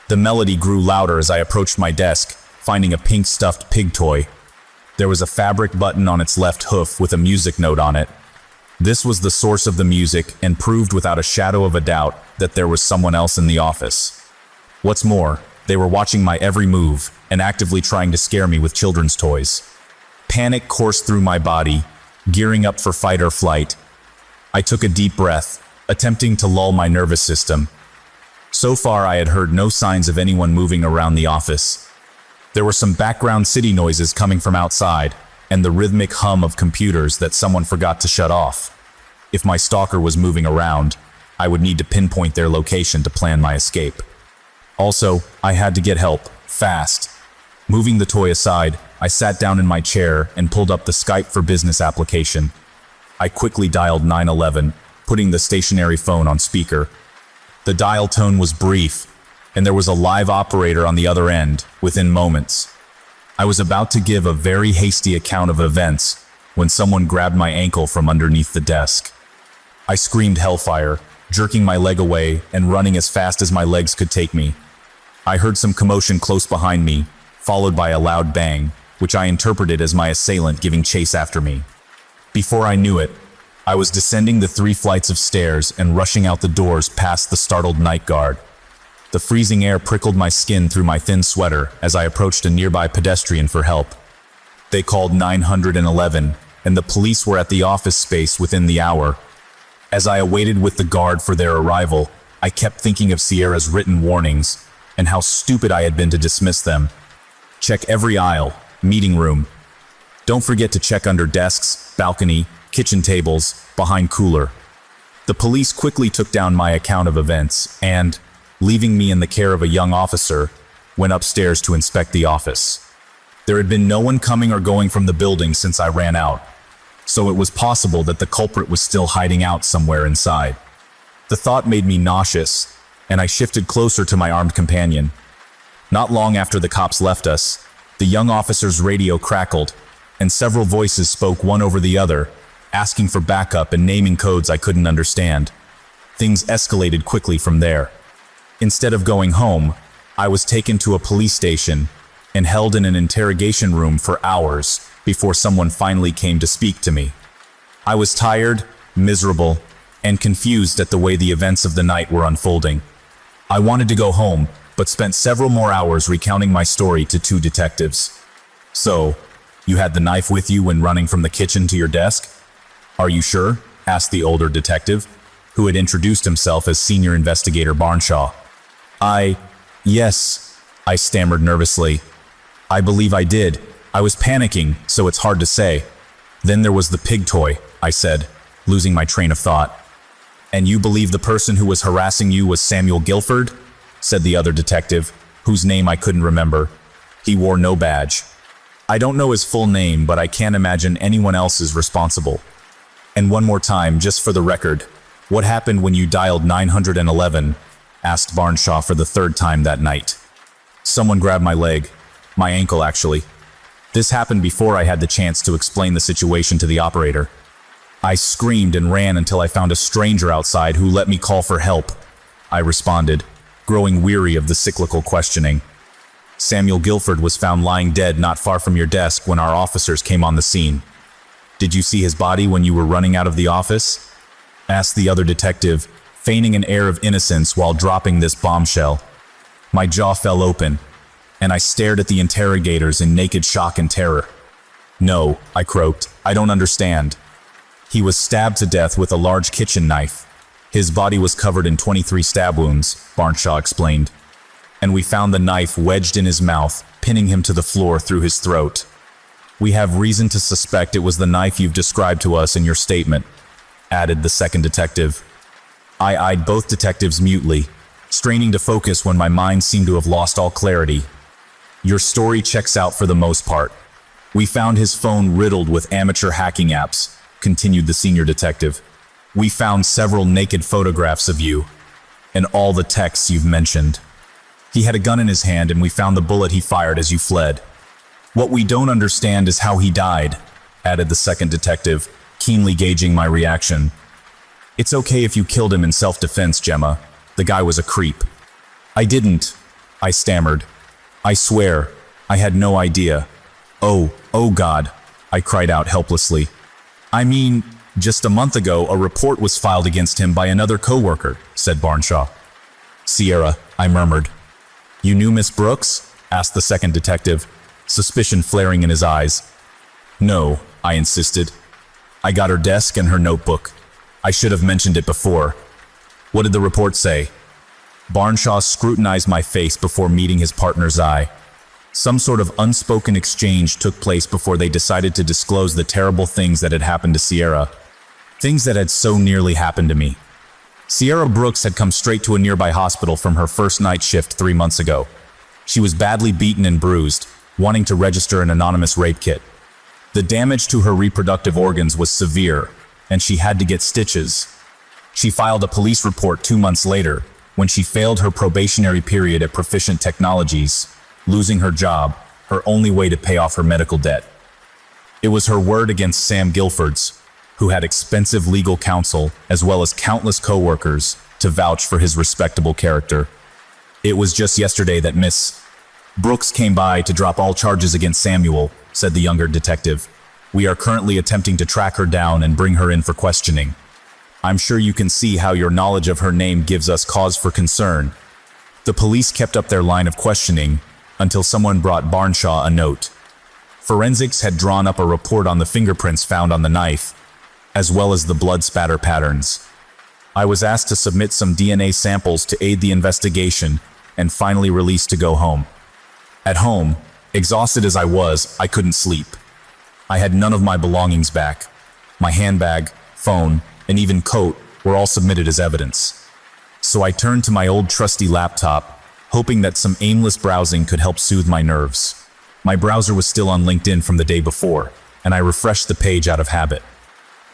The melody grew louder as I approached my desk, finding a pink stuffed pig toy. There was a fabric button on its left hoof with a music note on it. This was the source of the music and proved without a shadow of a doubt that there was someone else in the office. What's more, they were watching my every move and actively trying to scare me with children's toys. Panic coursed through my body, gearing up for fight or flight. I took a deep breath, attempting to lull my nervous system. So far, I had heard no signs of anyone moving around the office. There were some background city noises coming from outside, and the rhythmic hum of computers that someone forgot to shut off. If my stalker was moving around, I would need to pinpoint their location to plan my escape. Also, I had to get help, fast. Moving the toy aside, I sat down in my chair and pulled up the Skype for Business application. I quickly dialed 911, putting the stationary phone on speaker. The dial tone was brief, and there was a live operator on the other end within moments. I was about to give a very hasty account of events when someone grabbed my ankle from underneath the desk. I screamed hellfire, jerking my leg away and running as fast as my legs could take me. I heard some commotion close behind me, followed by a loud bang, which I interpreted as my assailant giving chase after me. Before I knew it, I was descending the 3 flights of stairs and rushing out the doors past the startled night guard. The freezing air prickled my skin through my thin sweater as I approached a nearby pedestrian for help. They called 911, and the police were at the office space within the hour. As I awaited with the guard for their arrival, I kept thinking of Sierra's written warnings and how stupid I had been to dismiss them. Check every aisle, meeting room. Don't forget to check under desks, balcony, kitchen tables, behind cooler. The police quickly took down my account of events and, leaving me in the care of a young officer, went upstairs to inspect the office. There had been no one coming or going from the building since I ran out, so it was possible that the culprit was still hiding out somewhere inside. The thought made me nauseous, and I shifted closer to my armed companion. Not long after the cops left us, the young officer's radio crackled, and several voices spoke one over the other, asking for backup and naming codes I couldn't understand. Things escalated quickly from there. Instead of going home, I was taken to a police station and held in an interrogation room for hours before someone finally came to speak to me. I was tired, miserable, and confused at the way the events of the night were unfolding. I wanted to go home, but spent several more hours recounting my story to 2 detectives. So, you had the knife with you when running from the kitchen to your desk? Are you sure? Asked the older detective, who had introduced himself as Senior Investigator Barnshaw. Yes, I stammered nervously. I believe I did. I was panicking, so it's hard to say. Then there was the pig toy, I said, losing my train of thought. And you believe the person who was harassing you was Samuel Guilford? Said the other detective, whose name I couldn't remember. He wore no badge. I don't know his full name, but I can't imagine anyone else is responsible. And one more time, just for the record, what happened when you dialed 911? Asked Barnshaw for the 3rd time that night. Someone grabbed my leg. My ankle, actually. This happened before I had the chance to explain the situation to the operator. I screamed and ran until I found a stranger outside who let me call for help. I responded, growing weary of the cyclical questioning. Samuel Guilford was found lying dead not far from your desk when our officers came on the scene. Did you see his body when you were running out of the office? Asked the other detective, feigning an air of innocence while dropping this bombshell. My jaw fell open. and I stared at the interrogators in naked shock and terror. "No," I croaked, "I don't understand." "He was stabbed to death with a large kitchen knife. His body was covered in 23 stab wounds," Barnshaw explained. "And we found the knife wedged in his mouth, pinning him to the floor through his throat. We have reason to suspect it was the knife you've described to us in your statement," added the second detective. I eyed both detectives mutely, straining to focus when my mind seemed to have lost all clarity. "Your story checks out for the most part. We found his phone riddled with amateur hacking apps," continued the senior detective. "We found several naked photographs of you, and all the texts you've mentioned. He had a gun in his hand, and we found the bullet he fired as you fled. What we don't understand is how he died," added the second detective, keenly gauging my reaction. "It's okay if you killed him in self-defense, Gemma. The guy was a creep." "I didn't," I stammered. "I swear, I had no idea." Oh God," I cried out helplessly. "I mean, just a month ago, a report was filed against him by another coworker," said Barnshaw. "Sierra," I murmured. "You knew Miss Brooks?" asked the second detective, suspicion flaring in his eyes. "No," I insisted. "I got her desk and her notebook. I should have mentioned it before." "What did the report say?" Barnshaw scrutinized my face before meeting his partner's eye. Some sort of unspoken exchange took place before they decided to disclose the terrible things that had happened to Sierra. Things that had so nearly happened to me. Sierra Brooks had come straight to a nearby hospital from her first night shift 3 months ago. She was badly beaten and bruised, wanting to register an anonymous rape kit. The damage to her reproductive organs was severe, and she had to get stitches. She filed a police report 2 months later, when she failed her probationary period at Proficient Technologies, losing her job, her only way to pay off her medical debt. It was her word against Sam Guilford's, who had expensive legal counsel as well as countless co-workers to vouch for his respectable character. "It was just yesterday that Miss Brooks came by to drop all charges against Samuel," said the younger detective. "We are currently attempting to track her down and bring her in for questioning. I'm sure you can see how your knowledge of her name gives us cause for concern." The police kept up their line of questioning until someone brought Barnshaw a note. Forensics had drawn up a report on the fingerprints found on the knife, as well as the blood spatter patterns. I was asked to submit some DNA samples to aid the investigation and finally released to go home. At home, exhausted as I was, I couldn't sleep. I had none of my belongings back. My handbag, phone, and even coat were all submitted as evidence. So I turned to my old trusty laptop, hoping that some aimless browsing could help soothe my nerves. My browser was still on LinkedIn from the day before, and I refreshed the page out of habit.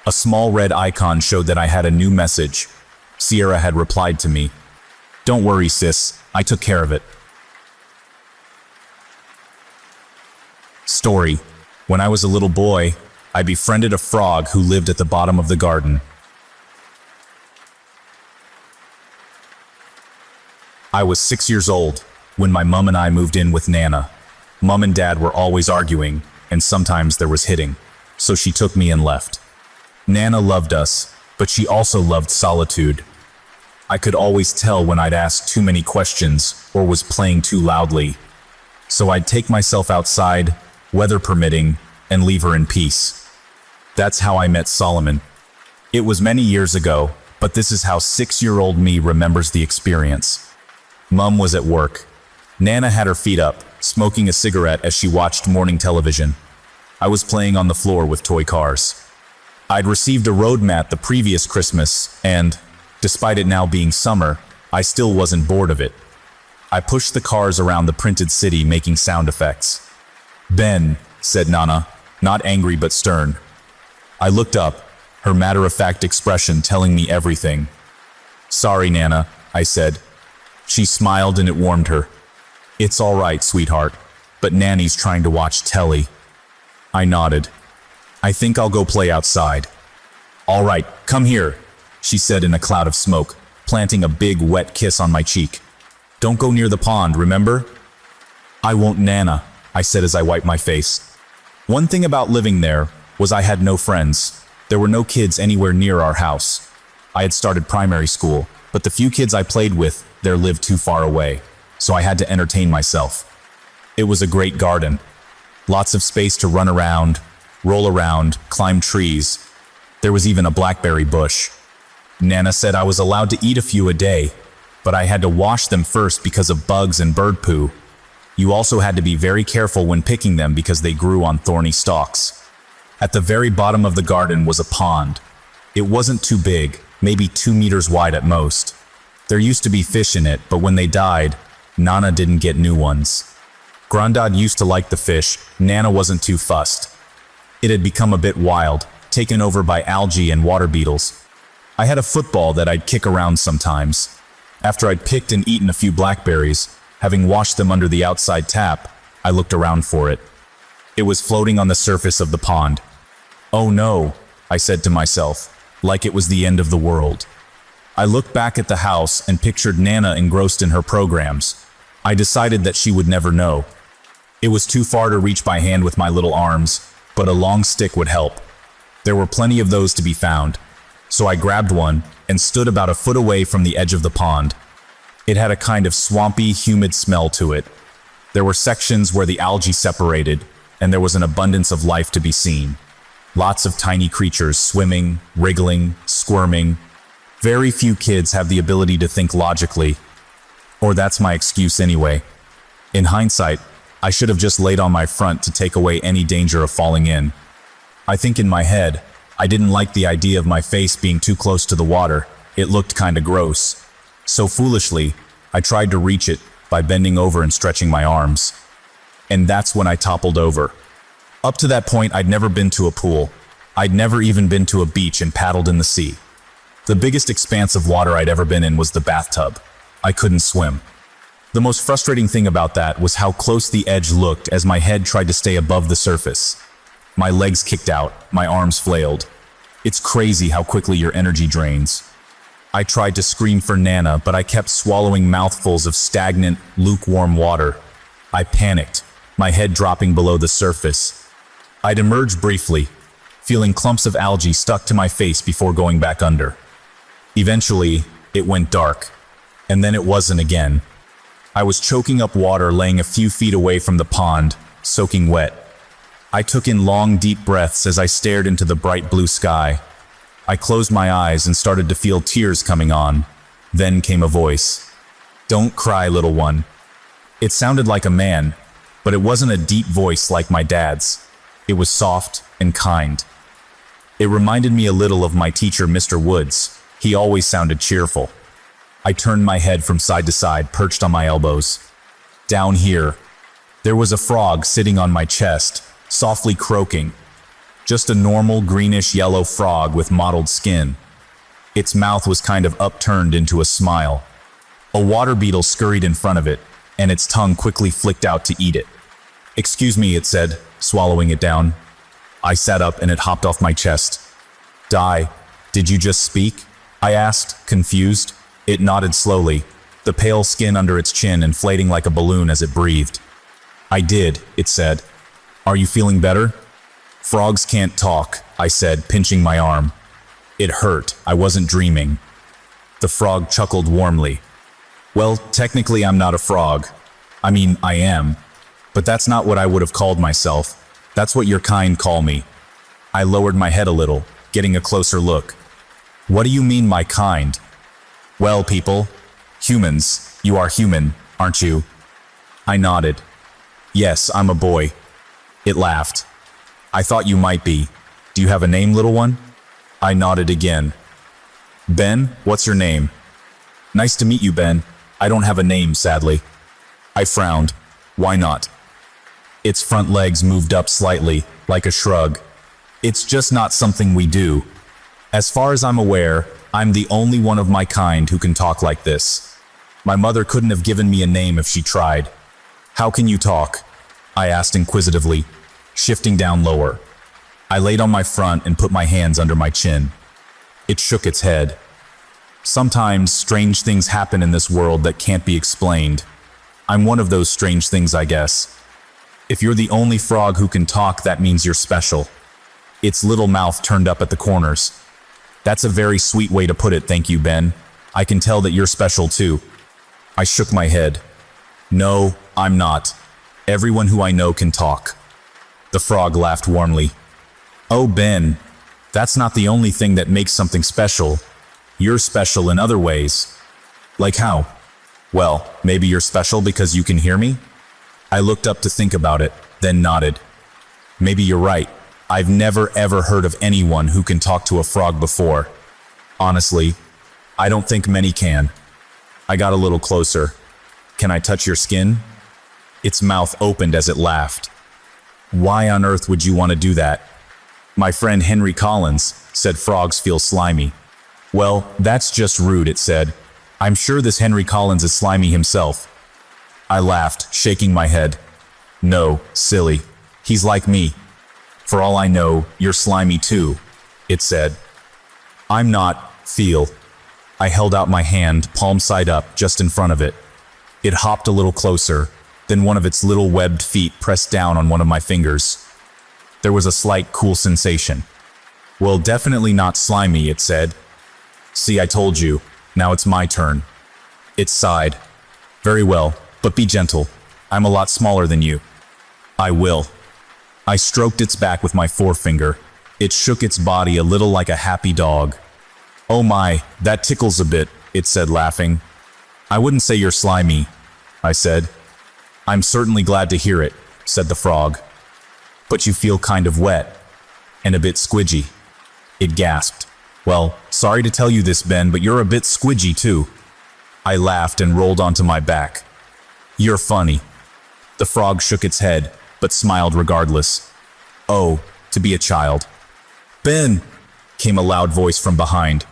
A small red icon showed that I had a new message. Sierra had replied to me. "Don't worry, sis, I took care of it." Story. When I was a little boy, I befriended a frog who lived at the bottom of the garden. I was 6 years old when my mom and I moved in with Nana. Mom and Dad were always arguing, and sometimes there was hitting, so she took me and left. Nana loved us, but she also loved solitude. I could always tell when I'd asked too many questions or was playing too loudly. So I'd take myself outside, weather permitting, and leave her in peace. That's how I met Solomon. It was many years ago, but this is how 6-year-old me remembers the experience. Mum was at work. Nana had her feet up, smoking a cigarette as she watched morning television. I was playing on the floor with toy cars. I'd received a road mat the previous Christmas, and, despite it now being summer, I still wasn't bored of it. I pushed the cars around the printed city making sound effects. "Ben," said Nana, not angry but stern. I looked up, her matter-of-fact expression telling me everything. "Sorry, Nana," I said. She smiled and it warmed her. "It's all right, sweetheart, but Nanny's trying to watch telly." I nodded. "I think I'll go play outside." "All right, come here," she said in a cloud of smoke, planting a big wet kiss on my cheek. "Don't go near the pond, remember?" "I won't, Nana," I said as I wiped my face. One thing about living there was I had no friends. There were no kids anywhere near our house. I had started primary school, but the few kids I played with there lived too far away, so I had to entertain myself. It was a great garden. Lots of space to run around, roll around, climb trees. There was even a blackberry bush. Nana said I was allowed to eat a few a day, but I had to wash them first because of bugs and bird poo. You also had to be very careful when picking them because they grew on thorny stalks. At the very bottom of the garden was a pond. It wasn't too big, maybe 2 meters wide at most. There used to be fish in it, but when they died, Nana didn't get new ones. Grandad used to like the fish, Nana wasn't too fussed. It had become a bit wild, taken over by algae and water beetles. I had a football that I'd kick around sometimes. After I'd picked and eaten a few blackberries, having washed them under the outside tap, I looked around for it. It was floating on the surface of the pond. Oh no, I said to myself, like it was the end of the world. I looked back at the house and pictured Nana engrossed in her programs. I decided that she would never know. It was too far to reach by hand with my little arms, but a long stick would help. There were plenty of those to be found, so I grabbed one and stood about a foot away from the edge of the pond. It had a kind of swampy, humid smell to it. There were sections where the algae separated, and there was an abundance of life to be seen. Lots of tiny creatures swimming, wriggling, squirming. Very few kids have the ability to think logically, or that's my excuse anyway. In hindsight, I should have just laid on my front to take away any danger of falling in. I think in my head, I didn't like the idea of my face being too close to the water. It looked kinda gross. So foolishly, I tried to reach it by bending over and stretching my arms. And that's when I toppled over. Up to that point, I'd never been to a pool. I'd never even been to a beach and paddled in the sea. The biggest expanse of water I'd ever been in was the bathtub. I couldn't swim. The most frustrating thing about that was how close the edge looked as my head tried to stay above the surface. My legs kicked out, my arms flailed. It's crazy how quickly your energy drains. I tried to scream for Nana, but I kept swallowing mouthfuls of stagnant, lukewarm water. I panicked, my head dropping below the surface. I'd emerge briefly, feeling clumps of algae stuck to my face before going back under. Eventually, it went dark, and then it wasn't again. I was choking up water laying a few feet away from the pond, soaking wet. I took in long, deep breaths as I stared into the bright blue sky. I closed my eyes and started to feel tears coming on. Then came a voice. "Don't cry, little one." It sounded like a man, but it wasn't a deep voice like my dad's. It was soft and kind. It reminded me a little of my teacher, Mr. Woods. He always sounded cheerful. I turned my head from side to side, perched on my elbows. Down here, there was a frog sitting on my chest, softly croaking. Just a normal greenish-yellow frog with mottled skin. Its mouth was kind of upturned into a smile. A water beetle scurried in front of it, and its tongue quickly flicked out to eat it. "Excuse me," it said, swallowing it down. I sat up and it hopped off my chest. Did you just speak?" I asked, confused. It nodded slowly, the pale skin under its chin inflating like a balloon as it breathed. "I did," it said. "Are you feeling better?" "Frogs can't talk," I said, pinching my arm. It hurt. I wasn't dreaming. The frog chuckled warmly. "Well, technically I'm not a frog. I mean, I am. But that's not what I would have called myself. That's what your kind call me." I lowered my head a little, getting a closer look. "What do you mean, my kind?" "Well, people. Humans. You are human, aren't you?" I nodded. "Yes, I'm a boy." It laughed. "I thought you might be. Do you have a name, little one?" I nodded again. "Ben, what's your name?" "Nice to meet you, Ben. I don't have a name, sadly." I frowned. "Why not?" Its front legs moved up slightly, like a shrug. "It's just not something we do. As far as I'm aware, I'm the only one of my kind who can talk like this. My mother couldn't have given me a name if she tried." "How can you talk?" I asked inquisitively, shifting down lower. I laid on my front and put my hands under my chin. It shook its head. "Sometimes strange things happen in this world that can't be explained. I'm one of those strange things, I guess. If you're the only frog who can talk, that means you're special." Its little mouth turned up at the corners. "That's a very sweet way to put it, thank you, Ben. I can tell that you're special too." I shook my head. "No, I'm not. Everyone who I know can talk." The frog laughed warmly. "Oh, Ben, that's not the only thing that makes something special. You're special in other ways." "Like how?" "Well, maybe you're special because you can hear me?" I looked up to think about it, then nodded. "Maybe you're right. I've never ever heard of anyone who can talk to a frog before. Honestly, I don't think many can." I got a little closer. "Can I touch your skin?" Its mouth opened as it laughed. "Why on earth would you want to do that?" "My friend Henry Collins said frogs feel slimy." "Well, that's just rude," it said. "I'm sure this Henry Collins is slimy himself." I laughed, shaking my head. "No, silly. He's like me. For all I know, you're slimy too," it said. "I'm not, feel." I held out my hand, palm side up, just in front of it. It hopped a little closer, then one of its little webbed feet pressed down on one of my fingers. There was a slight cool sensation. "Well, definitely not slimy," it said. "See, I told you. Now it's my turn." It sighed. "Very well, but be gentle. I'm a lot smaller than you." "I will." I stroked its back with my forefinger. It shook its body a little like a happy dog. "Oh my, that tickles a bit," it said, laughing. "I wouldn't say you're slimy," I said. "I'm certainly glad to hear it," said the frog. "But you feel kind of wet, and a bit squidgy." It gasped. "Well, sorry to tell you this, Ben, but you're a bit squidgy too." I laughed and rolled onto my back. "You're funny." The frog shook its head, but smiled regardless. "Oh, to be a child." "Ben!" came a loud voice from behind.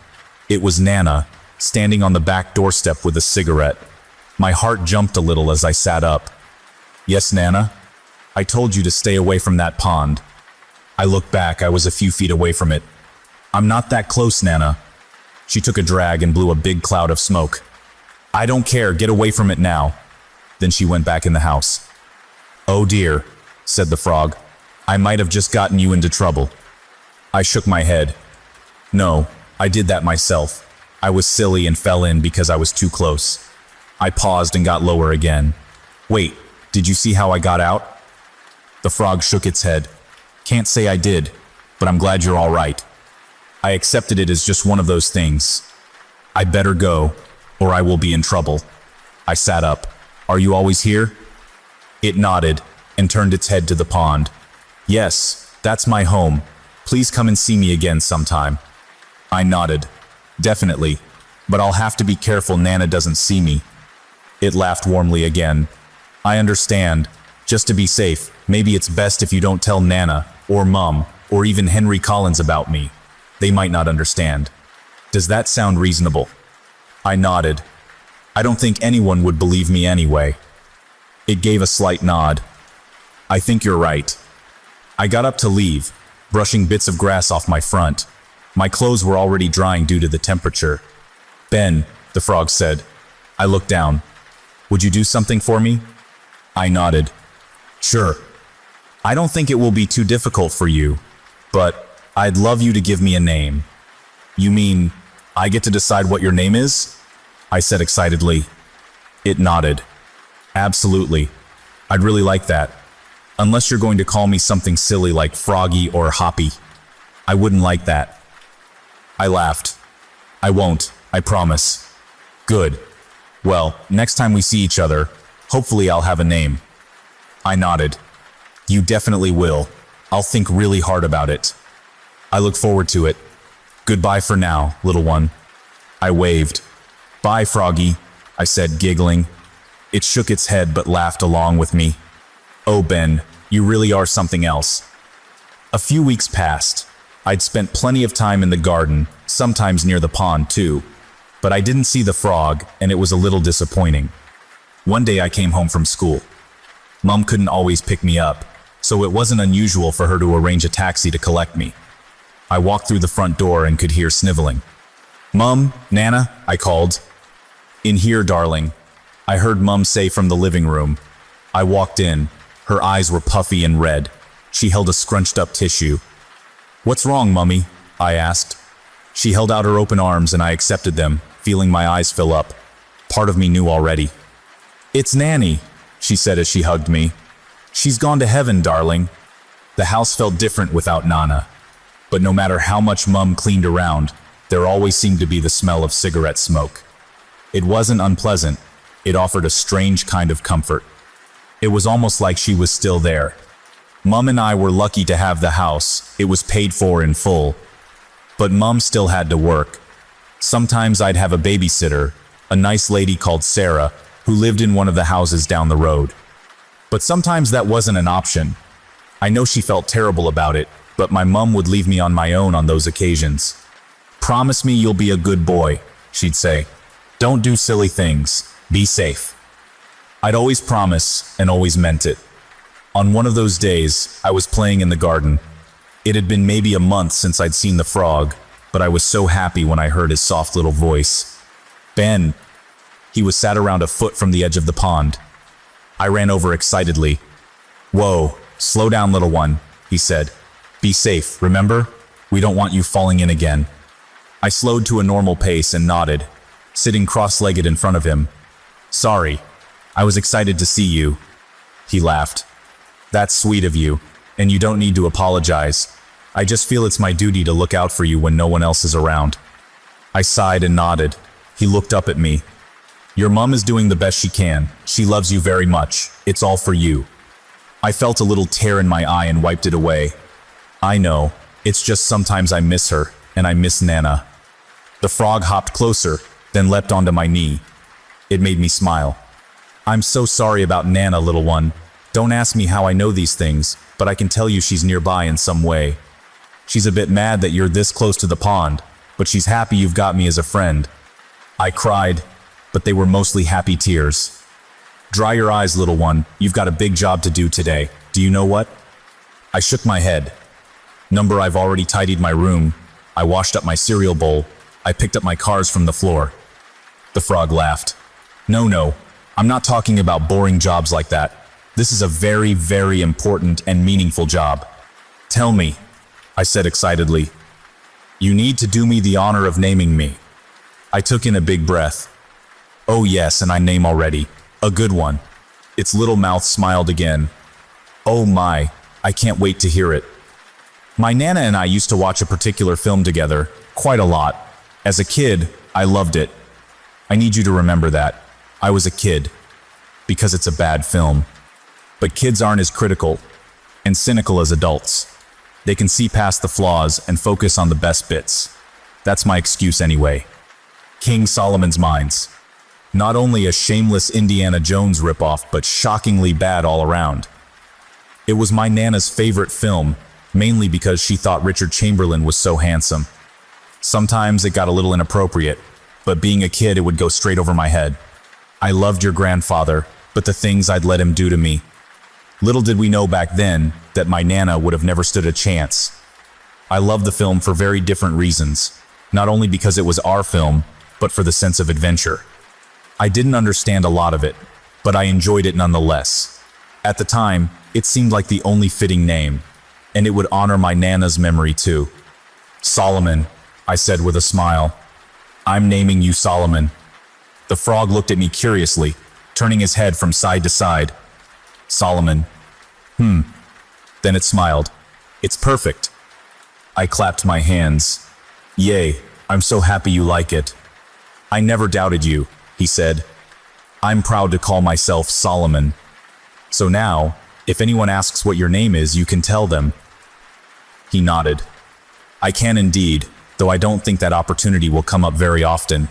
It was Nana, standing on the back doorstep with a cigarette. My heart jumped a little as I sat up. "Yes, Nana? I told you to stay away from that pond." I looked back. I was a few feet away from it. "I'm not that close, Nana." She took a drag and blew a big cloud of smoke. "I don't care. Get away from it now." Then she went back in the house. "Oh dear," said the frog. "I might have just gotten you into trouble." I shook my head. "No, I did that myself. I was silly and fell in because I was too close." I paused and got lower again. "Wait, did you see how I got out?" The frog shook its head. "Can't say I did, but I'm glad you're all right." I accepted it as just one of those things. "I better go, or I will be in trouble." I sat up. "Are you always here?" It nodded and turned its head to the pond. "Yes, that's my home. Please come and see me again sometime." I nodded. "Definitely, but I'll have to be careful Nana doesn't see me." It laughed warmly again. "I understand. Just to be safe, maybe it's best if you don't tell Nana, or Mum, or even Henry Collins about me. They might not understand. Does that sound reasonable?" I nodded. "I don't think anyone would believe me anyway." It gave a slight nod. "I think you're right." I got up to leave, brushing bits of grass off my front. My clothes were already drying due to the temperature. "Ben," the frog said. I looked down. "Would you do something for me?" I nodded. "Sure. I don't think it will be too difficult for you, but I'd love you to give me a name." "You mean I get to decide what your name is?" I said excitedly. It nodded. "Absolutely. I'd really like that. Unless you're going to call me something silly like Froggy or Hoppy. I wouldn't like that." I laughed. "I won't, I promise." "Good. Well, next time we see each other, hopefully I'll have a name." I nodded. "You definitely will. I'll think really hard about it." "I look forward to it. Goodbye for now, little one." I waved. "Bye, Froggy," I said, giggling. It shook its head but laughed along with me. "Oh, Ben, you really are something else." A few weeks passed. I'd spent plenty of time in the garden, sometimes near the pond too, but I didn't see the frog, and it was a little disappointing. One day I came home from school. Mom couldn't always pick me up, so it wasn't unusual for her to arrange a taxi to collect me. I walked through the front door and could hear sniveling. "Mum, Nana," I called. "In here, darling," I heard Mum say from the living room. I walked in. Her eyes were puffy and red. She held a scrunched up tissue. "What's wrong, Mummy?" I asked. She held out her open arms and I accepted them, feeling my eyes fill up. Part of me knew already. "It's Nanny," she said as she hugged me. She's gone to heaven, darling. The house felt different without Nana. But no matter how much Mum cleaned around, there always seemed to be the smell of cigarette smoke. It wasn't unpleasant. It offered a strange kind of comfort. It was almost like she was still there. Mum and I were lucky to have the house. It was paid for in full. But Mum still had to work. Sometimes I'd have a babysitter, a nice lady called Sarah, who lived in one of the houses down the road. But sometimes that wasn't an option. I know she felt terrible about it, but my mum would leave me on my own on those occasions. "Promise me you'll be a good boy," she'd say. "Don't do silly things. Be safe." I'd always promise and always meant it. On one of those days, I was playing in the garden. It had been maybe a month since I'd seen the frog, but I was so happy when I heard his soft little voice. "Ben." He was sat around a foot from the edge of the pond. I ran over excitedly. "Whoa, slow down, little one," he said. "Be safe, remember? We don't want you falling in again." I slowed to a normal pace and nodded, sitting cross-legged in front of him. "Sorry, I was excited to see you." He laughed. "That's sweet of you, and you don't need to apologize. I just feel it's my duty to look out for you when no one else is around." I sighed and nodded. He looked up at me. "Your mum is doing the best she can. She loves you very much. It's all for you." I felt a little tear in my eye and wiped it away. "I know. It's just sometimes I miss her, and I miss Nana." The frog hopped closer, then leapt onto my knee. It made me smile. "I'm so sorry about Nana, little one. Don't ask me how I know these things, but I can tell you she's nearby in some way. She's a bit mad that you're this close to the pond, but she's happy you've got me as a friend." I cried, but they were mostly happy tears. "Dry your eyes, little one. You've got a big job to do today. Do you know what?" I shook my head. "Number, I've already tidied my room. I washed up my cereal bowl. I picked up my cars from the floor." The frog laughed. No, I'm not talking about boring jobs like that. This is a very, very important and meaningful job." "Tell me," I said excitedly. "You need to do me the honor of naming me." I took in a big breath. "Oh yes, and I name already. A good one." Its little mouth smiled again. "Oh my, I can't wait to hear it." My Nana and I used to watch a particular film together, quite a lot. As a kid, I loved it. I need you to remember that. I was a kid. Because it's a bad film. But kids aren't as critical and cynical as adults. They can see past the flaws and focus on the best bits. That's my excuse anyway. King Solomon's Mines. Not only a shameless Indiana Jones ripoff, but shockingly bad all around. It was my Nana's favorite film, mainly because she thought Richard Chamberlain was so handsome. Sometimes it got a little inappropriate, but being a kid, it would go straight over my head. I loved your grandfather, but the things I'd let him do to me. Little did we know back then that my Nana would have never stood a chance. I loved the film for very different reasons, not only because it was our film, but for the sense of adventure. I didn't understand a lot of it, but I enjoyed it nonetheless. At the time, it seemed like the only fitting name, and it would honor my Nana's memory too. "Solomon," I said with a smile. "I'm naming you Solomon." The frog looked at me curiously, turning his head from side to side. "Solomon. Then it smiled. "It's perfect." I clapped my hands. "Yay, I'm so happy you like it." "I never doubted you," he said. "I'm proud to call myself Solomon. So now, if anyone asks what your name is, you can tell them." He nodded. "I can indeed, though I don't think that opportunity will come up very often.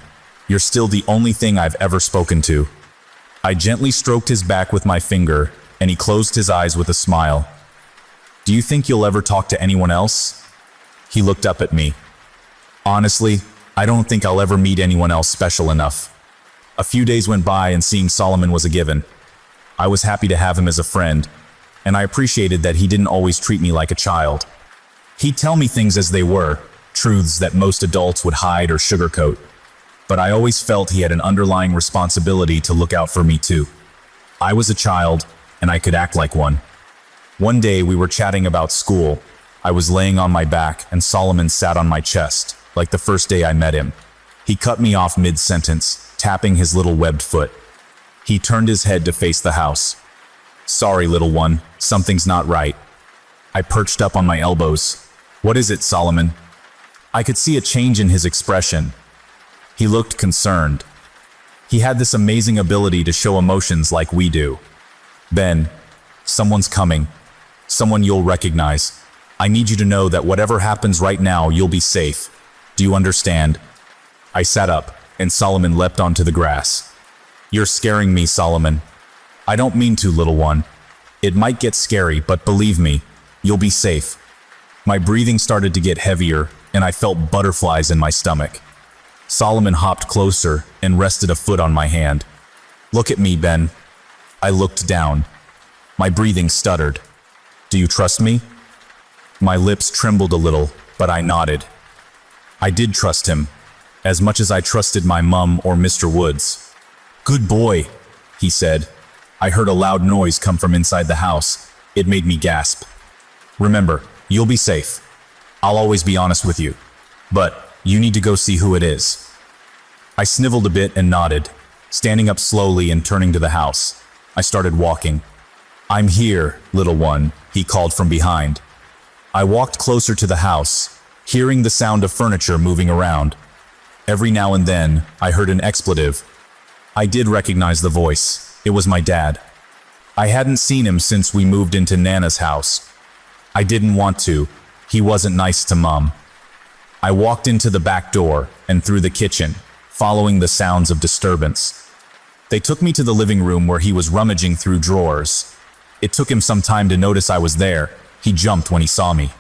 You're still the only thing I've ever spoken to." I gently stroked his back with my finger, and he closed his eyes with a smile. "Do you think you'll ever talk to anyone else?" He looked up at me. "Honestly, I don't think I'll ever meet anyone else special enough." A few days went by and seeing Solomon was a given. I was happy to have him as a friend, and I appreciated that he didn't always treat me like a child. He'd tell me things as they were, truths that most adults would hide or sugarcoat. But I always felt he had an underlying responsibility to look out for me too. I was a child, and I could act like one. One day we were chatting about school. I was laying on my back, and Solomon sat on my chest, like the first day I met him. He cut me off mid-sentence, tapping his little webbed foot. He turned his head to face the house. Sorry, little one, something's not right. I perched up on my elbows. What is it, Solomon? I could see a change in his expression. He looked concerned. He had this amazing ability to show emotions like we do. Ben, someone's coming. Someone you'll recognize. I need you to know that whatever happens right now, you'll be safe. Do you understand? I sat up, and Solomon leapt onto the grass. You're scaring me, Solomon. I don't mean to, little one. It might get scary, but believe me, you'll be safe. My breathing started to get heavier, and I felt butterflies in my stomach. Solomon hopped closer and rested a foot on my hand. Look at me, Ben. I looked down. My breathing stuttered. Do you trust me? My lips trembled a little, but I nodded. I did trust him, as much as I trusted my mum or Mr. Woods. Good boy, he said. I heard a loud noise come from inside the house. It made me gasp. Remember, you'll be safe. I'll always be honest with you. But you need to go see who it is. I sniveled a bit and nodded, standing up slowly and turning to the house. I started walking. I'm here, little one, he called from behind. I walked closer to the house, hearing the sound of furniture moving around. Every now and then, I heard an expletive. I did recognize the voice. It was my dad. I hadn't seen him since we moved into Nana's house. I didn't want to. He wasn't nice to Mom. I walked into the back door and through the kitchen, following the sounds of disturbance. They took me to the living room where he was rummaging through drawers. It took him some time to notice I was there. He jumped when he saw me.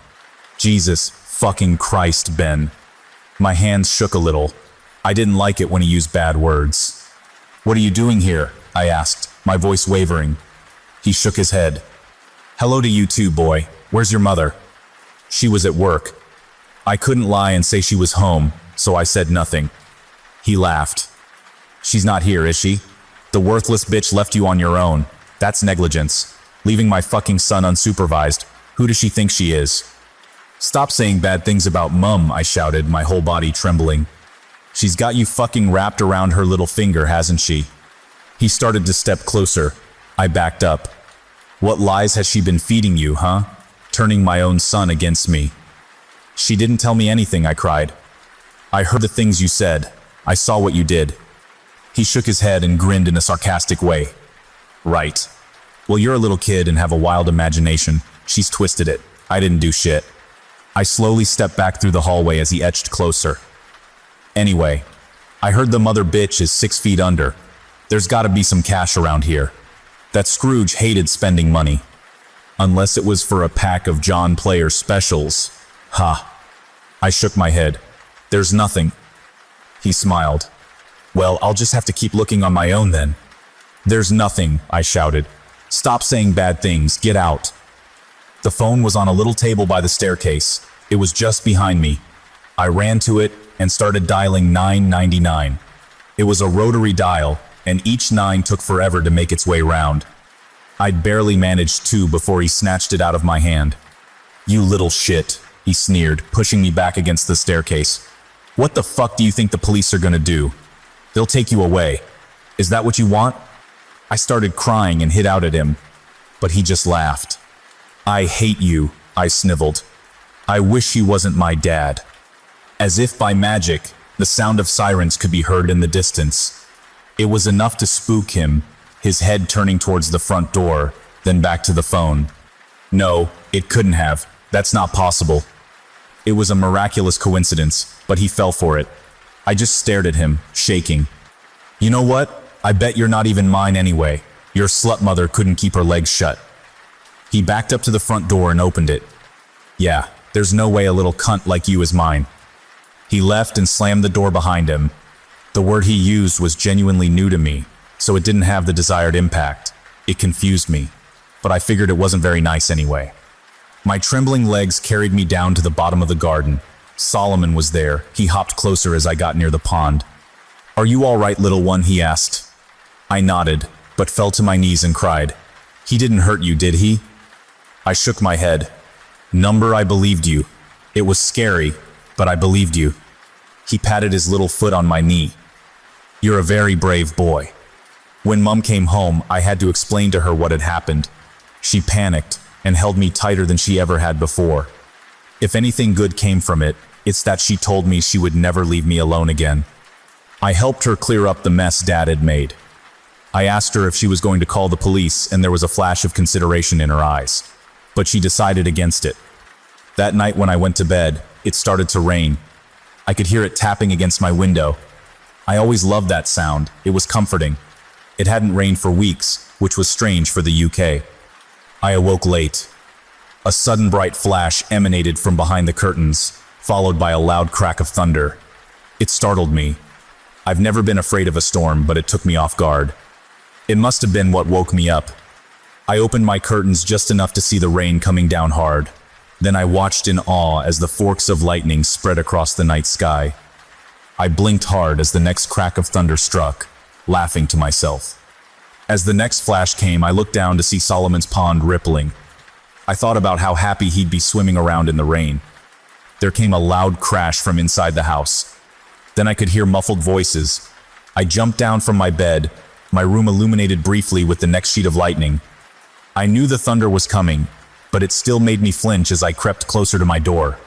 Jesus fucking Christ, Ben. My hands shook a little. I didn't like it when he used bad words. What are you doing here? I asked, my voice wavering. He shook his head. Hello to you too, boy. Where's your mother? She was at work. I couldn't lie and say she was home, so I said nothing. He laughed. She's not here, is she? The worthless bitch left you on your own. That's negligence. Leaving my fucking son unsupervised. Who does she think she is? Stop saying bad things about Mum, I shouted, my whole body trembling. She's got you fucking wrapped around her little finger, hasn't she? He started to step closer. I backed up. What lies has she been feeding you, huh? Turning my own son against me. She didn't tell me anything, I cried. I heard the things you said. I saw what you did. He shook his head and grinned in a sarcastic way. Right. Well, you're a little kid and have a wild imagination. She's twisted it. I didn't do shit. I slowly stepped back through the hallway as he edged closer. Anyway, I heard the mother bitch is 6 feet under. There's gotta be some cash around here. That Scrooge hated spending money. Unless it was for a pack of John Player specials. Ha. I shook my head. There's nothing. He smiled. Well, I'll just have to keep looking on my own then. There's nothing, I shouted. Stop saying bad things, get out. The phone was on a little table by the staircase. It was just behind me. I ran to it and started dialing 999. It was a rotary dial, and each 9 took forever to make its way round. I'd barely managed 2 before he snatched it out of my hand. You little shit, he sneered, pushing me back against the staircase. What the fuck do you think the police are gonna do? They'll take you away. Is that what you want? I started crying and hit out at him, but he just laughed. I hate you, I sniveled. I wish he wasn't my dad. As if by magic, the sound of sirens could be heard in the distance. It was enough to spook him, his head turning towards the front door, then back to the phone. No, it couldn't have. That's not possible. It was a miraculous coincidence, but he fell for it. I just stared at him, shaking. You know what? I bet you're not even mine anyway. Your slut mother couldn't keep her legs shut. He backed up to the front door and opened it. Yeah, there's no way a little cunt like you is mine. He left and slammed the door behind him. The word he used was genuinely new to me, so it didn't have the desired impact. It confused me, but I figured it wasn't very nice anyway. My trembling legs carried me down to the bottom of the garden. Solomon was there. He hopped closer as I got near the pond. Are you all right, little one? He asked. I nodded, but fell to my knees and cried. He didn't hurt you, did he? I shook my head. Number, I believed you. It was scary, but I believed you. He patted his little foot on my knee. You're a very brave boy. When Mom came home, I had to explain to her what had happened. She panicked and held me tighter than she ever had before. If anything good came from it, it's that she told me she would never leave me alone again. I helped her clear up the mess Dad had made. I asked her if she was going to call the police, and there was a flash of consideration in her eyes. But she decided against it. That night when I went to bed, it started to rain. I could hear it tapping against my window. I always loved that sound. It was comforting. It hadn't rained for weeks, which was strange for the UK. I awoke late. A sudden bright flash emanated from behind the curtains, followed by a loud crack of thunder. It startled me. I've never been afraid of a storm, but it took me off guard. It must have been what woke me up. I opened my curtains just enough to see the rain coming down hard. Then I watched in awe as the forks of lightning spread across the night sky. I blinked hard as the next crack of thunder struck, laughing to myself. As the next flash came, I looked down to see Solomon's pond rippling. I thought about how happy he'd be swimming around in the rain. There came a loud crash from inside the house. Then I could hear muffled voices. I jumped down from my bed, my room illuminated briefly with the next sheet of lightning. I knew the thunder was coming, but it still made me flinch as I crept closer to my door.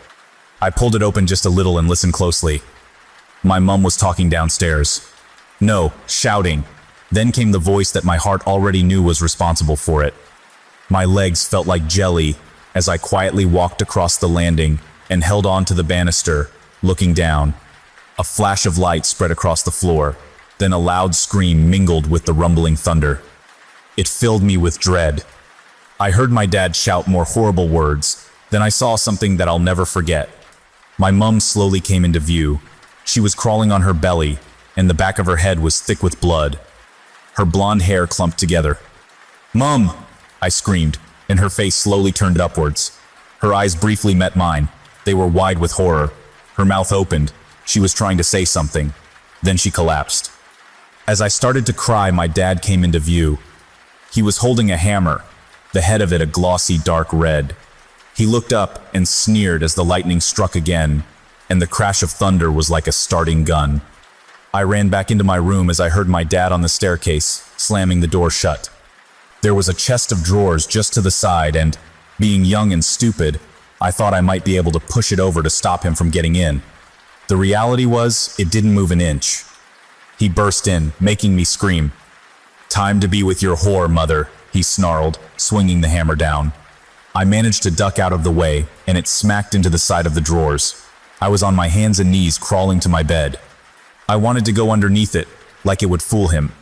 I pulled it open just a little and listened closely. My mom was talking downstairs. No, shouting. Then came the voice that my heart already knew was responsible for it. My legs felt like jelly as I quietly walked across the landing and held on to the banister, looking down. A flash of light spread across the floor, then a loud scream mingled with the rumbling thunder. It filled me with dread. I heard my dad shout more horrible words. Then I saw something that I'll never forget. My mum slowly came into view. She was crawling on her belly, and the back of her head was thick with blood. Her blonde hair clumped together. "Mum!" I screamed, and her face slowly turned upwards. Her eyes briefly met mine. They were wide with horror. Her mouth opened. She was trying to say something. Then she collapsed. As I started to cry, my dad came into view. He was holding a hammer, the head of it a glossy dark red. He looked up and sneered as the lightning struck again, and the crash of thunder was like a starting gun. I ran back into my room as I heard my dad on the staircase, slamming the door shut. There was a chest of drawers just to the side, and, being young and stupid, I thought I might be able to push it over to stop him from getting in. The reality was, it didn't move an inch. He burst in, making me scream. "Time to be with your whore, mother," he snarled, swinging the hammer down. I managed to duck out of the way, and it smacked into the side of the drawers. I was on my hands and knees crawling to my bed. I wanted to go underneath it, like it would fool him.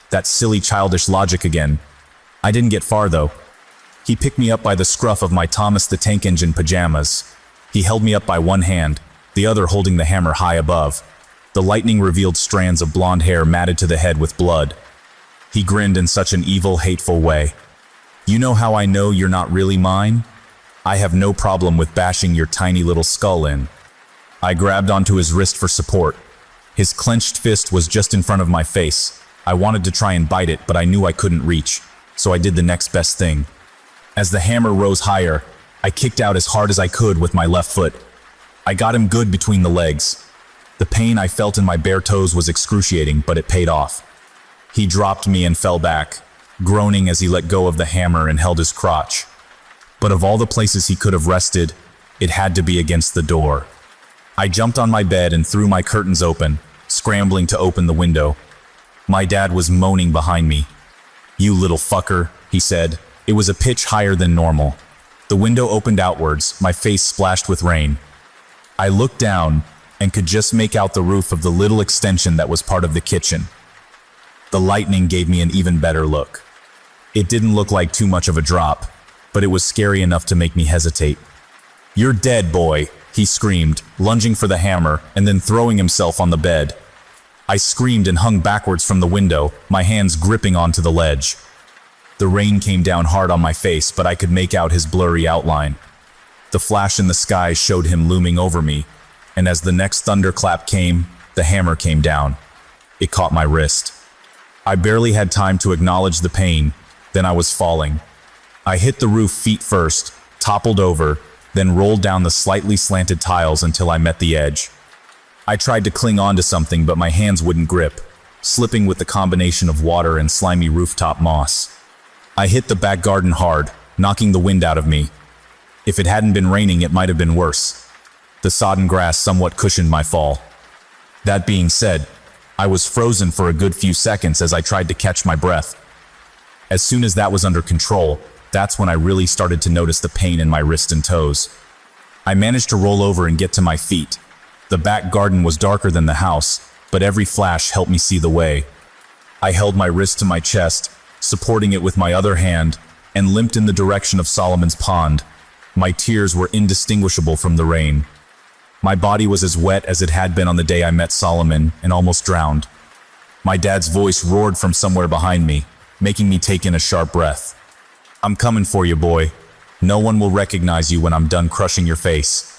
That silly childish logic again. I didn't get far though. He picked me up by the scruff of my Thomas the Tank Engine pajamas. He held me up by one hand, the other holding the hammer high above. The lightning revealed strands of blonde hair matted to the head with blood. He grinned in such an evil, hateful way. "You know how I know you're not really mine? I have no problem with bashing your tiny little skull in." I grabbed onto his wrist for support. His clenched fist was just in front of my face. I wanted to try and bite it, but I knew I couldn't reach, so I did the next best thing. As the hammer rose higher, I kicked out as hard as I could with my left foot. I got him good between the legs. The pain I felt in my bare toes was excruciating, but it paid off. He dropped me and fell back, groaning as he let go of the hammer and held his crotch. But of all the places he could have rested, it had to be against the door. I jumped on my bed and threw my curtains open, scrambling to open the window. My dad was moaning behind me. "You little fucker," he said. It was a pitch higher than normal. The window opened outwards, my face splashed with rain. I looked down and could just make out the roof of the little extension that was part of the kitchen. The lightning gave me an even better look. It didn't look like too much of a drop, but it was scary enough to make me hesitate. "You're dead, boy," he screamed, lunging for the hammer and then throwing himself on the bed. I screamed and hung backwards from the window, my hands gripping onto the ledge. The rain came down hard on my face, but I could make out his blurry outline. The flash in the sky showed him looming over me, and as the next thunderclap came, the hammer came down. It caught my wrist. I barely had time to acknowledge the pain, then I was falling. I hit the roof feet first, toppled over, then rolled down the slightly slanted tiles until I met the edge. I tried to cling on to something, but my hands wouldn't grip. slipping with the combination of water and slimy rooftop moss. I hit the back garden hard, knocking the wind out of me. If it hadn't been raining, it might have been worse. The sodden grass somewhat cushioned my fall. That being said, I was frozen for a good few seconds as I tried to catch my breath. As soon as that was under control, that's when I really started to notice the pain in my wrist and toes. I managed to roll over and get to my feet. The back garden was darker than the house, but every flash helped me see the way. I held my wrist to my chest, supporting it with my other hand, and limped in the direction of Solomon's pond. My tears were indistinguishable from the rain. My body was as wet as it had been on the day I met Solomon and almost drowned. My dad's voice roared from somewhere behind me, making me take in a sharp breath. "I'm coming for you, boy. No one will recognize you when I'm done crushing your face."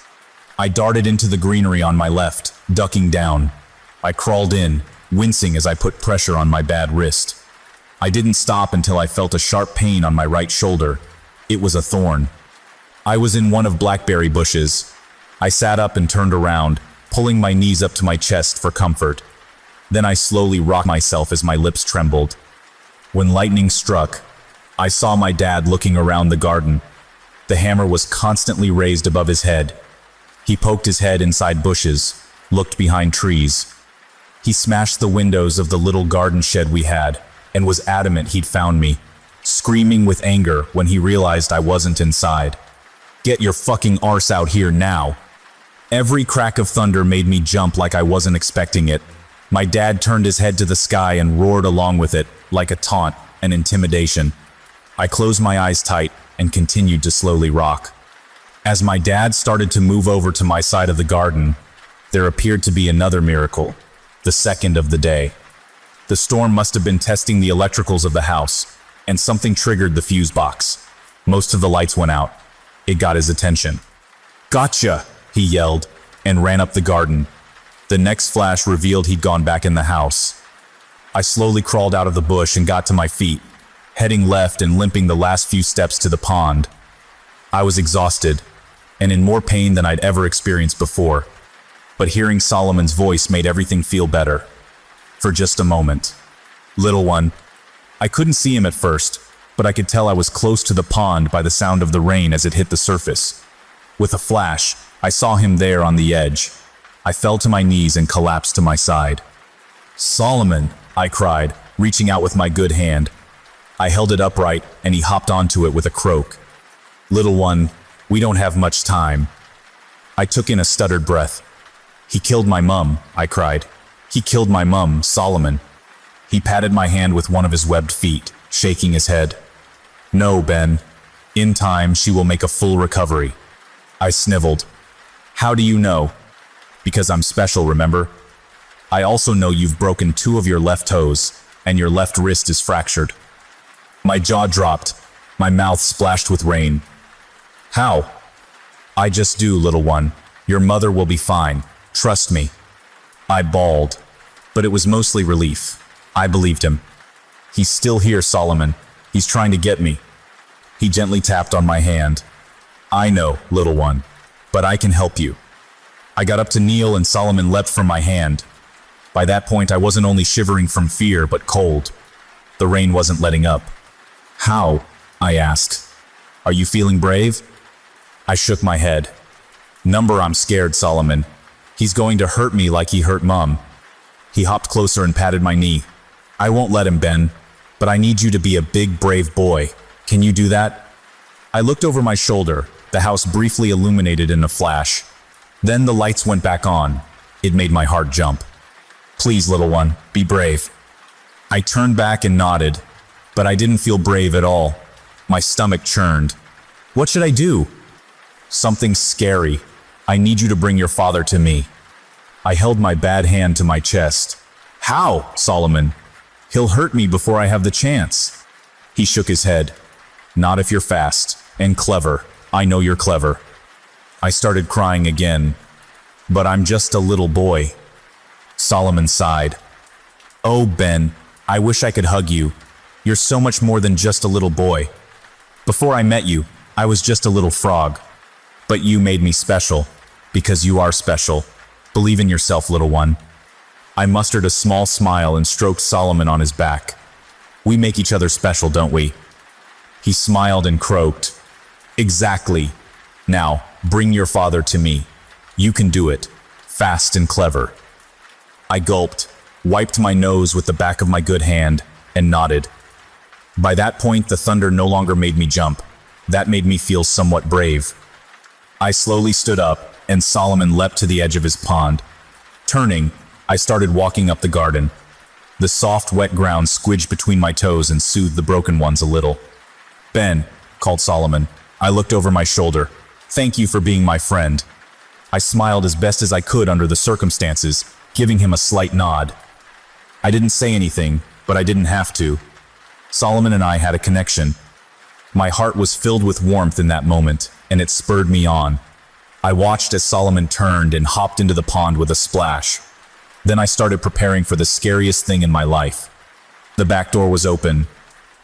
I darted into the greenery on my left, ducking down. I crawled in, wincing as I put pressure on my bad wrist. I didn't stop until I felt a sharp pain on my right shoulder. It was a thorn. I was in one of blackberry bushes. I sat up and turned around, pulling my knees up to my chest for comfort. Then I slowly rocked myself as my lips trembled. When lightning struck, I saw my dad looking around the garden. The hammer was constantly raised above his head. He poked his head inside bushes, looked behind trees. He smashed the windows of the little garden shed we had, and was adamant he'd found me, screaming with anger when he realized I wasn't inside. "Get your fucking arse out here now." Every crack of thunder made me jump like I wasn't expecting it. My dad turned his head to the sky and roared along with it, like a taunt and intimidation. I closed my eyes tight and continued to slowly rock. As my dad started to move over to my side of the garden, there appeared to be another miracle, the second of the day. The storm must have been testing the electricals of the house, and something triggered the fuse box. Most of the lights went out. It got his attention. "Gotcha!" he yelled, and ran up the garden. The next flash revealed he'd gone back in the house. I slowly crawled out of the bush and got to my feet, heading left and limping the last few steps to the pond. I was exhausted, and in more pain than I'd ever experienced before. But hearing Solomon's voice made everything feel better. For just a moment. "Little one." I couldn't see him at first, but I could tell I was close to the pond by the sound of the rain as it hit the surface. With a flash, I saw him there on the edge. I fell to my knees and collapsed to my side. "Solomon," I cried, reaching out with my good hand. I held it upright, and he hopped onto it with a croak. "Little one, we don't have much time." I took in a stuttered breath. "He killed my mum," I cried. "He killed my mum, Solomon." He patted my hand with one of his webbed feet, shaking his head. "No, Ben. In time, she will make a full recovery." I sniveled. "How do you know?" "Because I'm special, remember? I also know you've broken 2 of your left toes, and your left wrist is fractured." My jaw dropped. My mouth splashed with rain. "How?" "I just do, little one. Your mother will be fine. Trust me." I bawled, but it was mostly relief. I believed him. "He's still here, Solomon. He's trying to get me." He gently tapped on my hand. "I know, little one, but I can help you." I got up to kneel and Solomon leapt from my hand. By that point, I wasn't only shivering from fear, but cold. The rain wasn't letting up. "How?" I asked. "Are you feeling brave?" I shook my head. "Number, I'm scared, Solomon. He's going to hurt me like he hurt Mum." He hopped closer and patted my knee. "I won't let him, Ben, but I need you to be a big, brave boy. Can you do that?" I looked over my shoulder, the house briefly illuminated in a flash. Then the lights went back on. It made my heart jump. "Please, little one, be brave." I turned back and nodded, but I didn't feel brave at all. My stomach churned. "What should I do?" "Something scary. I need you to bring your father to me." I held my bad hand to my chest. "How, Solomon? He'll hurt me before I have the chance." He shook his head. "Not if you're fast and clever. I know you're clever." I started crying again. "But I'm just a little boy." Solomon sighed. "Oh, Ben, I wish I could hug you. You're so much more than just a little boy. Before I met you, I was just a little frog. But you made me special, because you are special. Believe in yourself, little one." I mustered a small smile and stroked Solomon on his back. We make each other special, don't we? He smiled and croaked. Exactly. Now, bring your father to me. You can do it. Fast and clever. I gulped, wiped my nose with the back of my good hand, and nodded. By that point, the thunder no longer made me jump. That made me feel somewhat brave. I slowly stood up, and Solomon leapt to the edge of his pond. Turning, I started walking up the garden. The soft, wet ground squidged between my toes and soothed the broken ones a little. "Ben," called Solomon. I looked over my shoulder. "Thank you for being my friend." I smiled as best as I could under the circumstances, giving him a slight nod. I didn't say anything, but I didn't have to. Solomon and I had a connection. My heart was filled with warmth in that moment, and it spurred me on. I watched as Solomon turned and hopped into the pond with a splash. Then I started preparing for the scariest thing in my life. The back door was open.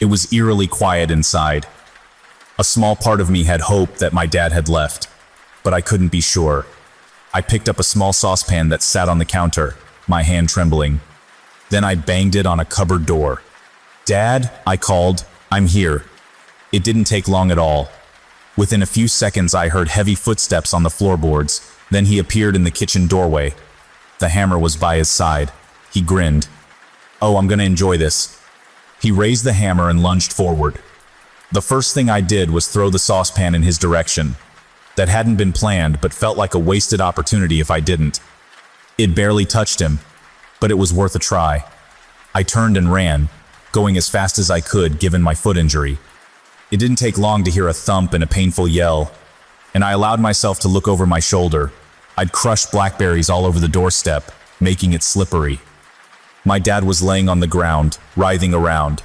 It was eerily quiet inside. A small part of me had hoped that my dad had left, but I couldn't be sure. I picked up a small saucepan that sat on the counter, my hand trembling. Then I banged it on a cupboard door. "Dad," I called, "I'm here." It didn't take long at all. Within a few seconds I heard heavy footsteps on the floorboards, then he appeared in the kitchen doorway. The hammer was by his side. He grinned. "Oh, I'm gonna enjoy this." He raised the hammer and lunged forward. The first thing I did was throw the saucepan in his direction. That hadn't been planned, but felt like a wasted opportunity if I didn't. It barely touched him, but it was worth a try. I turned and ran, going as fast as I could given my foot injury. It didn't take long to hear a thump and a painful yell, and I allowed myself to look over my shoulder. I'd crushed blackberries all over the doorstep, making it slippery. My dad was laying on the ground, writhing around.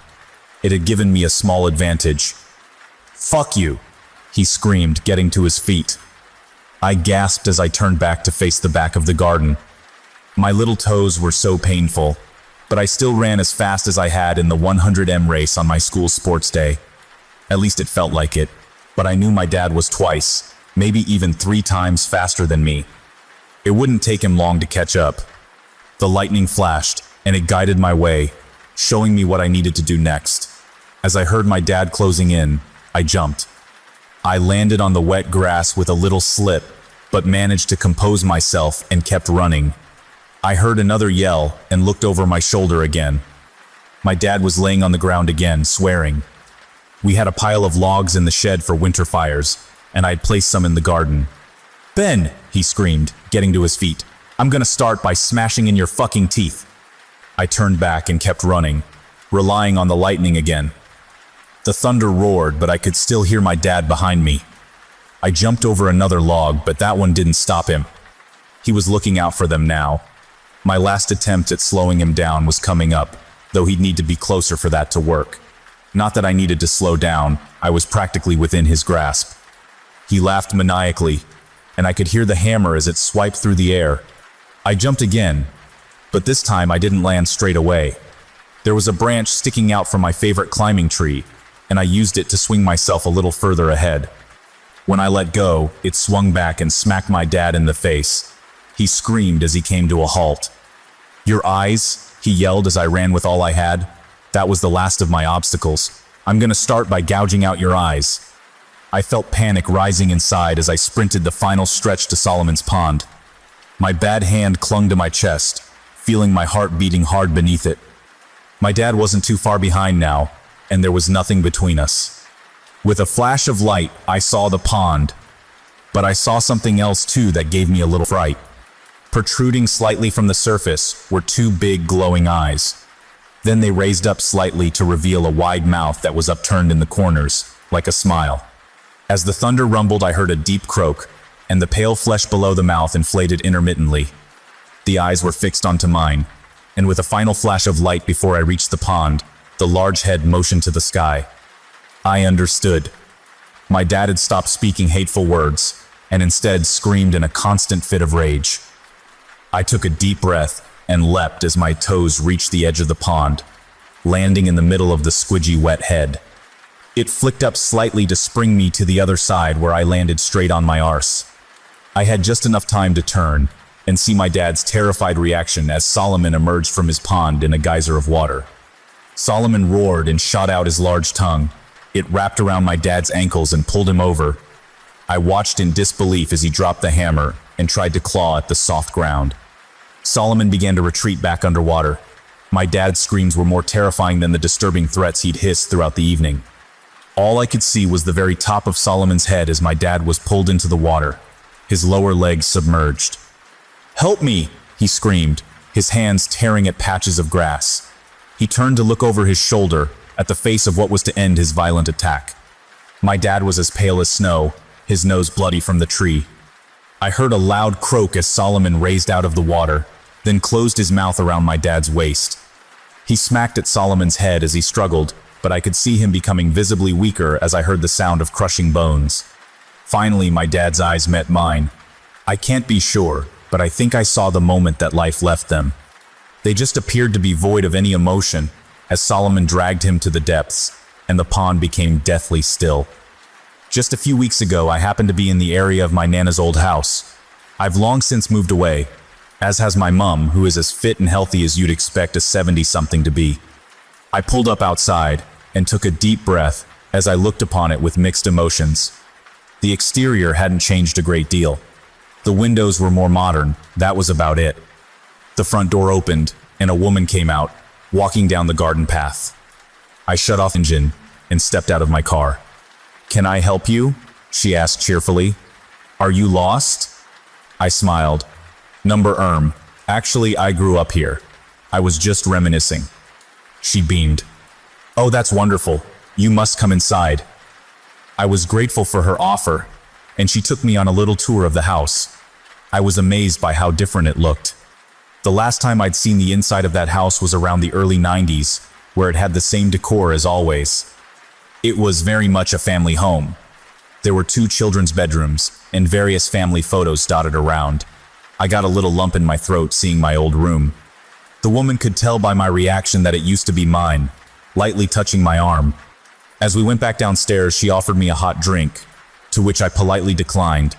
It had given me a small advantage. "Fuck you!" he screamed, getting to his feet. I gasped as I turned back to face the back of the garden. My little toes were so painful, but I still ran as fast as I had in the 100m race on my school sports day. At least it felt like it, but I knew my dad was twice, maybe even 3 times faster than me. It wouldn't take him long to catch up. The lightning flashed, and it guided my way, showing me what I needed to do next. As I heard my dad closing in, I jumped. I landed on the wet grass with a little slip, but managed to compose myself and kept running. I heard another yell and looked over my shoulder again. My dad was laying on the ground again, swearing. We had a pile of logs in the shed for winter fires, and I'd placed some in the garden. "Ben," he screamed, getting to his feet. "I'm gonna start by smashing in your fucking teeth." I turned back and kept running, relying on the lightning again. The thunder roared, but I could still hear my dad behind me. I jumped over another log, but that one didn't stop him. He was looking out for them now. My last attempt at slowing him down was coming up, though he'd need to be closer for that to work. Not that I needed to slow down, I was practically within his grasp. He laughed maniacally, and I could hear the hammer as it swiped through the air. I jumped again, but this time I didn't land straight away. There was a branch sticking out from my favorite climbing tree, and I used it to swing myself a little further ahead. When I let go, it swung back and smacked my dad in the face. He screamed as he came to a halt. "Your eyes," he yelled as I ran with all I had. That was the last of my obstacles. "I'm gonna start by gouging out your eyes." I felt panic rising inside as I sprinted the final stretch to Solomon's pond. My bad hand clung to my chest, feeling my heart beating hard beneath it. My dad wasn't too far behind now, and there was nothing between us. With a flash of light, I saw the pond, but I saw something else too that gave me a little fright. Protruding slightly from the surface were 2 big glowing eyes. Then they raised up slightly to reveal a wide mouth that was upturned in the corners, like a smile. As the thunder rumbled, I heard a deep croak, and the pale flesh below the mouth inflated intermittently. The eyes were fixed onto mine, and with a final flash of light before I reached the pond, the large head motioned to the sky. I understood. My dad had stopped speaking hateful words, and instead screamed in a constant fit of rage. I took a deep breath and leapt as my toes reached the edge of the pond, landing in the middle of the squidgy wet head. It flicked up slightly to spring me to the other side where I landed straight on my arse. I had just enough time to turn, and see my dad's terrified reaction as Solomon emerged from his pond in a geyser of water. Solomon roared and shot out his large tongue. It wrapped around my dad's ankles and pulled him over. I watched in disbelief as he dropped the hammer and tried to claw at the soft ground. Solomon began to retreat back underwater. My dad's screams were more terrifying than the disturbing threats he'd hissed throughout the evening. All I could see was the very top of Solomon's head as my dad was pulled into the water, his lower legs submerged. "Help me!" he screamed, his hands tearing at patches of grass. He turned to look over his shoulder at the face of what was to end his violent attack. My dad was as pale as snow, his nose bloody from the tree. I heard a loud croak as Solomon raised out of the water, then closed his mouth around my dad's waist. He smacked at Solomon's head as he struggled, but I could see him becoming visibly weaker as I heard the sound of crushing bones. Finally, my dad's eyes met mine. I can't be sure, but I think I saw the moment that life left them. They just appeared to be void of any emotion as Solomon dragged him to the depths, and the pond became deathly still. Just a few weeks ago, I happened to be in the area of my Nana's old house. I've long since moved away, as has my mum, who is as fit and healthy as you'd expect a 70-something to be. I pulled up outside and took a deep breath as I looked upon it with mixed emotions. The exterior hadn't changed a great deal. The windows were more modern, that was about it. The front door opened, and a woman came out, walking down the garden path. I shut off the engine and stepped out of my car. "Can I help you?" she asked cheerfully. "Are you lost?" I smiled. "Number actually I grew up here. I was just reminiscing." She beamed. "Oh, that's wonderful. You must come inside." I was grateful for her offer, and she took me on a little tour of the house. I was amazed by how different it looked. The last time I'd seen the inside of that house was around the early 90s, where it had the same decor as always. It was very much a family home. There were 2 children's bedrooms, and various family photos dotted around. I got a little lump in my throat seeing my old room. The woman could tell by my reaction that it used to be mine, lightly touching my arm. As we went back downstairs, she offered me a hot drink, to which I politely declined.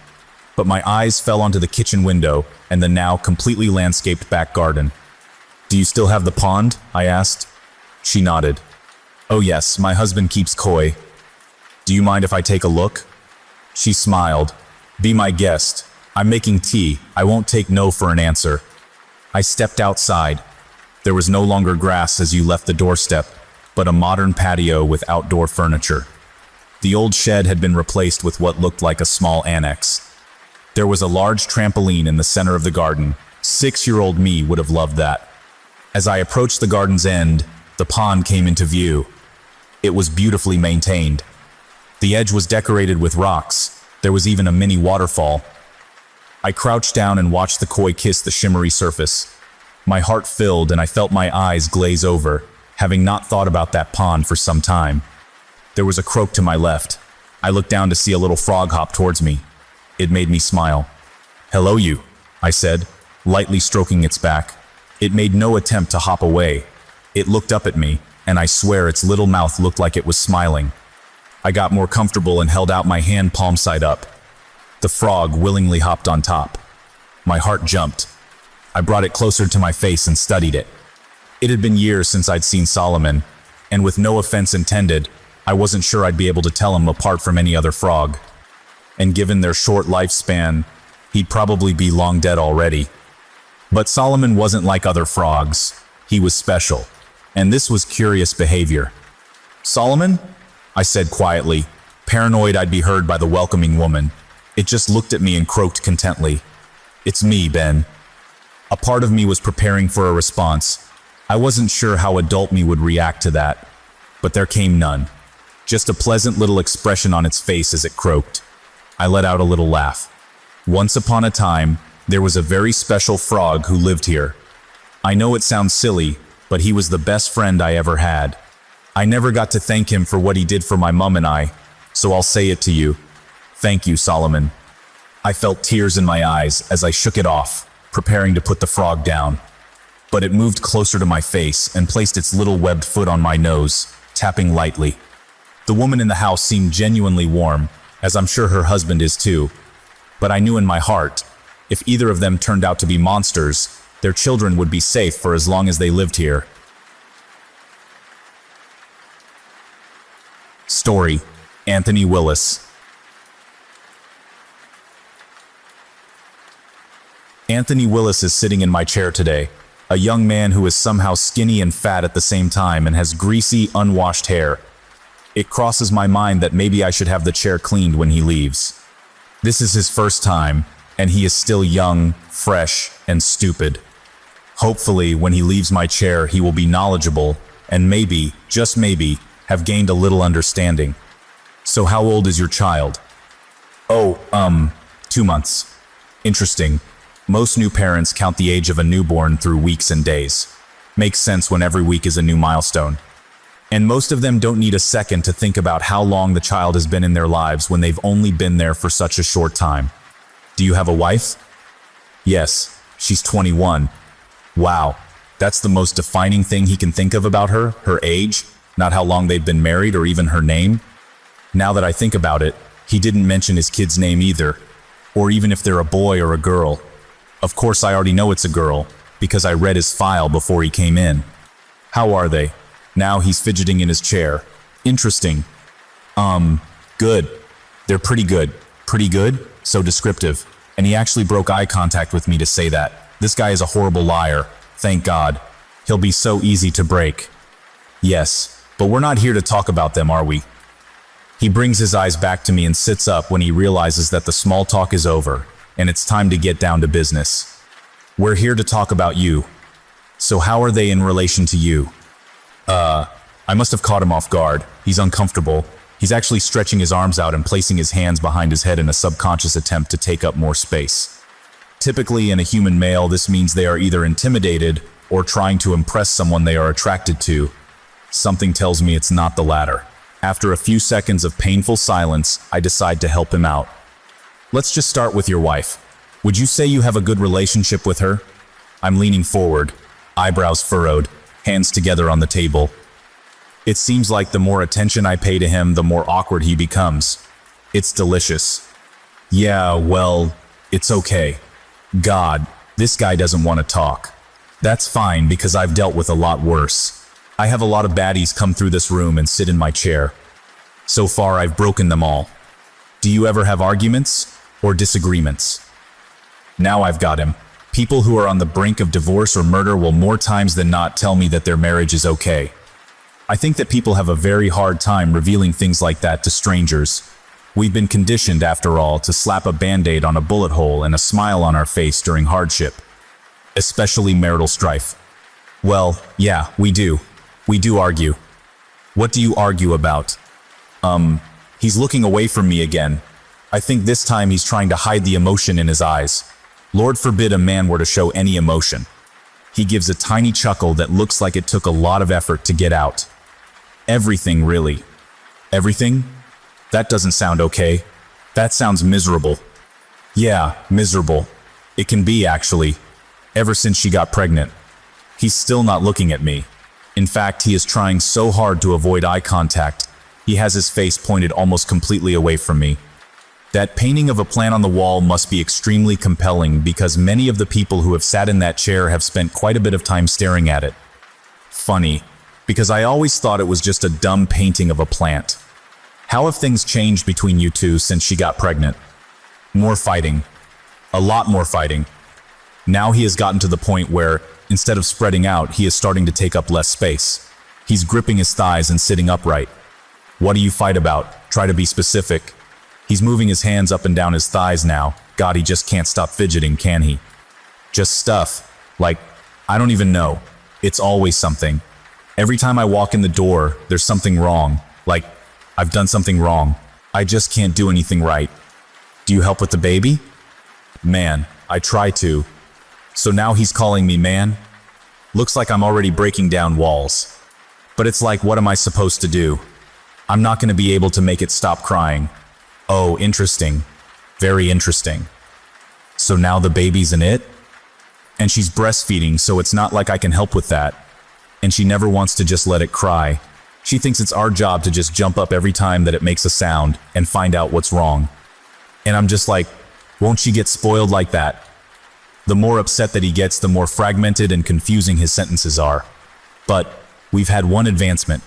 But my eyes fell onto the kitchen window and the now completely landscaped back garden. "Do you still have the pond?" I asked. She nodded. "Oh yes, my husband keeps koi. Do you mind if I take a look?" She smiled. "Be my guest. I'm making tea. I won't take no for an answer." I stepped outside. There was no longer grass as you left the doorstep, but a modern patio with outdoor furniture. The old shed had been replaced with what looked like a small annex. There was a large trampoline in the center of the garden. 6-year-old me would have loved that. As I approached the garden's end, the pond came into view. It was beautifully maintained. The edge was decorated with rocks. There was even a mini waterfall. I crouched down and watched the koi kiss the shimmery surface. My heart filled and I felt my eyes glaze over, having not thought about that pond for some time. There was a croak to my left. I looked down to see a little frog hop towards me. It made me smile. "Hello you," I said, lightly stroking its back. It made no attempt to hop away. It looked up at me, and I swear its little mouth looked like it was smiling. I got more comfortable and held out my hand palm side up. The frog willingly hopped on top. My heart jumped. I brought it closer to my face and studied it. It had been years since I'd seen Solomon, and with no offense intended, I wasn't sure I'd be able to tell him apart from any other frog. And given their short lifespan, he'd probably be long dead already. But Solomon wasn't like other frogs. He was special, and this was curious behavior. "Solomon?" I said quietly, paranoid I'd be heard by the welcoming woman. It just looked at me and croaked contently. "It's me, Ben." A part of me was preparing for a response. I wasn't sure how adult me would react to that, but there came none. Just a pleasant little expression on its face as it croaked. I let out a little laugh. Once upon a time, there was a very special frog who lived here. I know it sounds silly, but he was the best friend I ever had. I never got to thank him for what he did for my mum and I, so I'll say it to you. Thank you, Solomon. I felt tears in my eyes as I shook it off, preparing to put the frog down. But it moved closer to my face and placed its little webbed foot on my nose, tapping lightly. The woman in the house seemed genuinely warm, as I'm sure her husband is too. But I knew in my heart, If either of them turned out to be monsters, their children would be safe for as long as they lived here. Story: Anthony Willis. Anthony Willis is sitting in my chair today, a young man who is somehow skinny and fat at the same time and has greasy, unwashed hair. It crosses my mind that maybe I should have the chair cleaned when he leaves. This is his first time, and he is still young, fresh, and stupid. Hopefully, when he leaves my chair, he will be knowledgeable and maybe, just maybe, have gained a little understanding. So how old is your child? Oh, 2 months. Interesting. Most new parents count the age of a newborn through weeks and days. Makes sense when every week is a new milestone. And most of them don't need a second to think about how long the child has been in their lives when they've only been there for such a short time. Do you have a wife? Yes, she's 21. Wow, that's the most defining thing he can think of about her, her age, not how long they've been married or even her name. Now that I think about it, he didn't mention his kid's name either, or even if they're a boy or a girl. Of course I already know it's a girl, because I read his file before he came in. How are they? Now he's fidgeting in his chair. Interesting. Good. They're pretty good. Pretty good? So descriptive. And he actually broke eye contact with me to say that. This guy is a horrible liar. Thank God. He'll be so easy to break. Yes, but we're not here to talk about them, are we? He brings his eyes back to me and sits up when he realizes that the small talk is over, and it's time to get down to business. We're here to talk about you. So how are they in relation to you? I must have caught him off guard. He's uncomfortable. He's actually stretching his arms out and placing his hands behind his head in a subconscious attempt to take up more space. Typically, in a human male, this means they are either intimidated or trying to impress someone they are attracted to. Something tells me it's not the latter. After a few seconds of painful silence, I decide to help him out. Let's just start with your wife. Would you say you have a good relationship with her? I'm leaning forward, eyebrows furrowed, hands together on the table. It seems like the more attention I pay to him, the more awkward he becomes. It's delicious. Yeah, well, it's okay. God, this guy doesn't want to talk. That's fine because I've dealt with a lot worse. I have a lot of baddies come through this room and sit in my chair. So far, I've broken them all. Do you ever have arguments or disagreements? Now I've got him. People who are on the brink of divorce or murder will more times than not tell me that their marriage is okay. I think that people have a very hard time revealing things like that to strangers. We've been conditioned, after all, to slap a band-aid on a bullet hole and a smile on our face during hardship. Especially marital strife. Well, yeah, we do. We do argue. What do you argue about? He's looking away from me again. I think this time he's trying to hide the emotion in his eyes. Lord forbid a man were to show any emotion. He gives a tiny chuckle that looks like it took a lot of effort to get out. Everything, really. Everything? That doesn't sound okay. That sounds miserable. Yeah, miserable. It can be, actually. Ever since she got pregnant. He's still not looking at me. In fact, he is trying so hard to avoid eye contact. He has his face pointed almost completely away from me. That painting of a plant on the wall must be extremely compelling because many of the people who have sat in that chair have spent quite a bit of time staring at it. Funny, because I always thought it was just a dumb painting of a plant. How have things changed between you two since she got pregnant? More fighting. A lot more fighting. Now he has gotten to the point where, instead of spreading out, he is starting to take up less space. He's gripping his thighs and sitting upright. What do you fight about? Try to be specific. He's moving his hands up and down his thighs now. God, he just can't stop fidgeting, can he? Just stuff. Like, I don't even know. It's always something. Every time I walk in the door, there's something wrong. Like, I've done something wrong. I just can't do anything right. Do you help with the baby? Man, I try to. So now he's calling me man? Looks like I'm already breaking down walls. But it's like, what am I supposed to do? I'm not going to be able to make it stop crying. Oh, interesting. Very interesting. So now the baby's in it? And she's breastfeeding, so it's not like I can help with that. And she never wants to just let it cry. She thinks it's our job to just jump up every time that it makes a sound and find out what's wrong. And I'm just like, won't she get spoiled like that? The more upset that he gets, the more fragmented and confusing his sentences are. But we've had one advancement.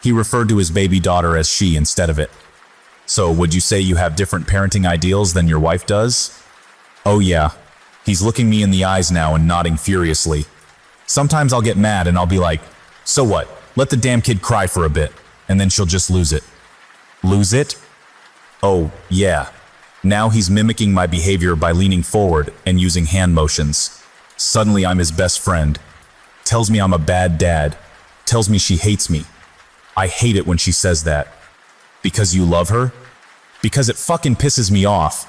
He referred to his baby daughter as she instead of it. So would you say you have different parenting ideals than your wife does? Oh yeah. He's looking me in the eyes now and nodding furiously. Sometimes I'll get mad and I'll be like, so what? Let the damn kid cry for a bit, and then she'll just lose it. Lose it? Oh, yeah. Now he's mimicking my behavior by leaning forward and using hand motions. Suddenly I'm his best friend. Tells me I'm a bad dad. Tells me she hates me. I hate it when she says that. Because you love her? Because it fucking pisses me off.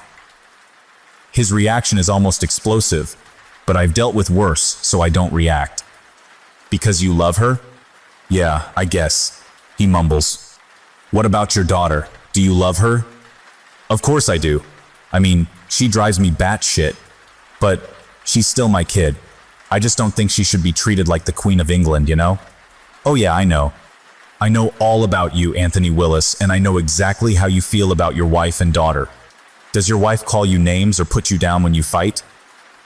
His reaction is almost explosive, but I've dealt with worse, so I don't react. Because you love her? Yeah, I guess. He mumbles. What about your daughter? Do you love her? Of course I do. I mean, she drives me batshit. But she's still my kid. I just don't think she should be treated like the Queen of England, you know? Oh yeah, I know. I know all about you, Anthony Willis, and I know exactly how you feel about your wife and daughter. Does your wife call you names or put you down when you fight?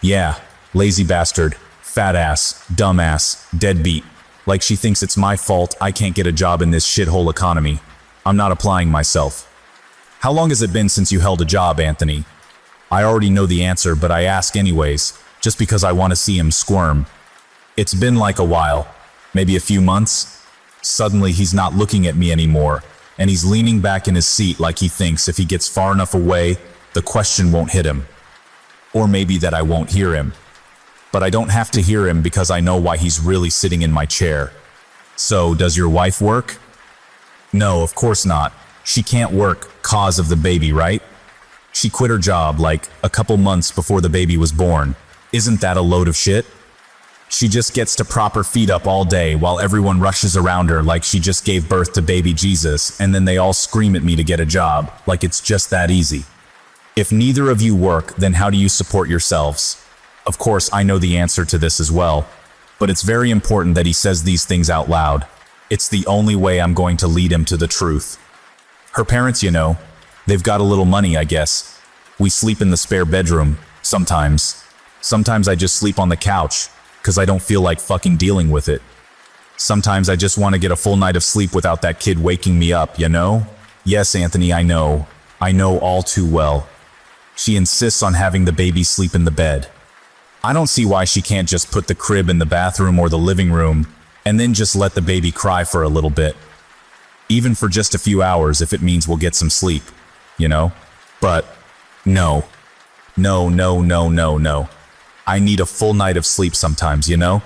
Yeah, lazy bastard, fat ass, dumb ass, deadbeat. Like she thinks it's my fault I can't get a job in this shithole economy. I'm not applying myself. How long has it been since you held a job, Anthony? I already know the answer, but I ask anyways, just because I want to see him squirm. It's been like a while, maybe a few months. Suddenly he's not looking at me anymore, and he's leaning back in his seat like he thinks if he gets far enough away, the question won't hit him. Or maybe that I won't hear him. But I don't have to hear him because I know why he's really sitting in my chair. So, does your wife work? No, of course not. She can't work, cause of the baby, right? She quit her job like a couple months before the baby was born. Isn't that a load of shit? She just gets to prop her feet up all day while everyone rushes around her like she just gave birth to baby Jesus, and then they all scream at me to get a job, like it's just that easy. If neither of you work, then how do you support yourselves? Of course, I know the answer to this as well, but it's very important that he says these things out loud. It's the only way I'm going to lead him to the truth. Her parents, you know, they've got a little money, I guess. We sleep in the spare bedroom, sometimes. Sometimes I just sleep on the couch, because I don't feel like fucking dealing with it. Sometimes I just want to get a full night of sleep without that kid waking me up, you know? Yes, Anthony, I know. I know all too well. She insists on having the baby sleep in the bed. I don't see why she can't just put the crib in the bathroom or the living room, and then just let the baby cry for a little bit. Even for just a few hours if it means we'll get some sleep, you know? But no. No, no, no, no, no. I need a full night of sleep sometimes, you know?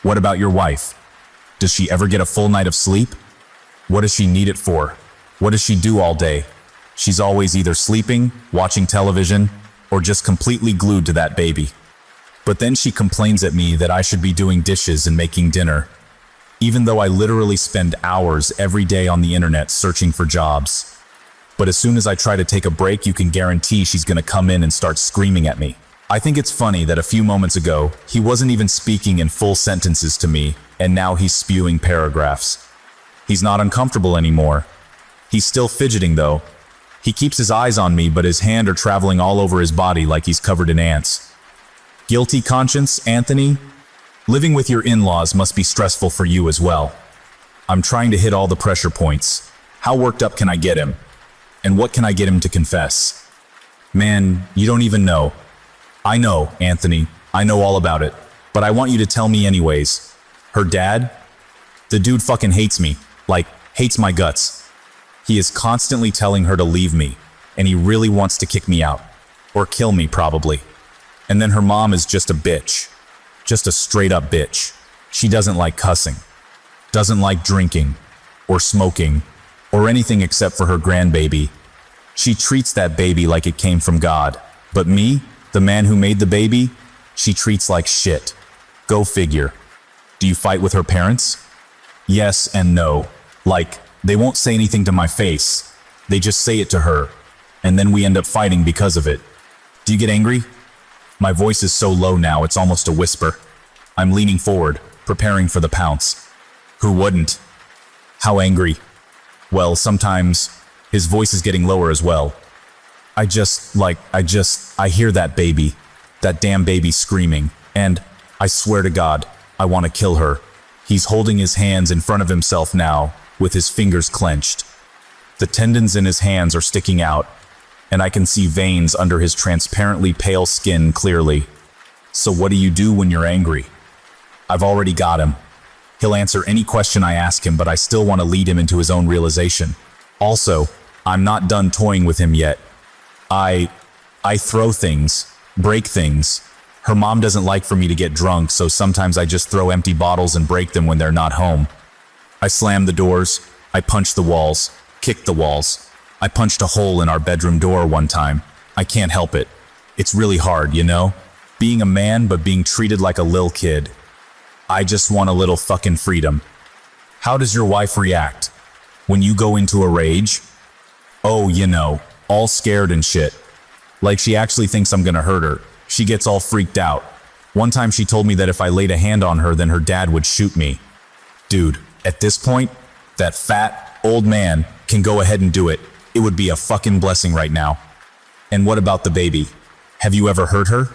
What about your wife? Does she ever get a full night of sleep? What does she need it for? What does she do all day? She's always either sleeping, watching television, or just completely glued to that baby. But then she complains at me that I should be doing dishes and making dinner, even though I literally spend hours every day on the internet searching for jobs. But as soon as I try to take a break, you can guarantee she's gonna come in and start screaming at me. I think it's funny that a few moments ago, he wasn't even speaking in full sentences to me, and now he's spewing paragraphs. He's not uncomfortable anymore. He's still fidgeting though. He keeps his eyes on me, but his hands are traveling all over his body like he's covered in ants. Guilty conscience, Anthony? Living with your in-laws must be stressful for you as well. I'm trying to hit all the pressure points. How worked up can I get him? And what can I get him to confess? Man, you don't even know. I know, Anthony. I know all about it. But I want you to tell me anyways. Her dad? The dude fucking hates me. Like, hates my guts. He is constantly telling her to leave me, and he really wants to kick me out. Or kill me, probably. And then her mom is just a bitch. Just a straight-up bitch. She doesn't like cussing. Doesn't like drinking. Or smoking. Or anything except for her grandbaby. She treats that baby like it came from God. But me, the man who made the baby, she treats like shit. Go figure. Do you fight with her parents? Yes and no. Like, they won't say anything to my face. They just say it to her. And then we end up fighting because of it. Do you get angry? My voice is so low now, it's almost a whisper. I'm leaning forward, preparing for the pounce. Who wouldn't? How angry? Well, sometimes his voice is getting lower as well. I hear that baby. That damn baby screaming. And, I swear to God, I want to kill her. He's holding his hands in front of himself now, with his fingers clenched. The tendons in his hands are sticking out, and I can see veins under his transparently pale skin clearly. So what do you do when you're angry? I've already got him. He'll answer any question I ask him, but I still want to lead him into his own realization. Also, I'm not done toying with him yet. I throw things, break things. Her mom doesn't like for me to get drunk, so sometimes I just throw empty bottles and break them when they're not home. I slam the doors, I punch the walls, kick the walls. I punched a hole in our bedroom door one time. I can't help it. It's really hard, you know? Being a man but being treated like a lil kid. I just want a little fucking freedom. How does your wife react when you go into a rage? Oh, you know, all scared and shit. Like she actually thinks I'm gonna hurt her. She gets all freaked out. One time she told me that if I laid a hand on her, then her dad would shoot me. Dude, at this point, that fat, old man can go ahead and do it. It would be a fucking blessing right now. And what about the baby? Have you ever hurt her?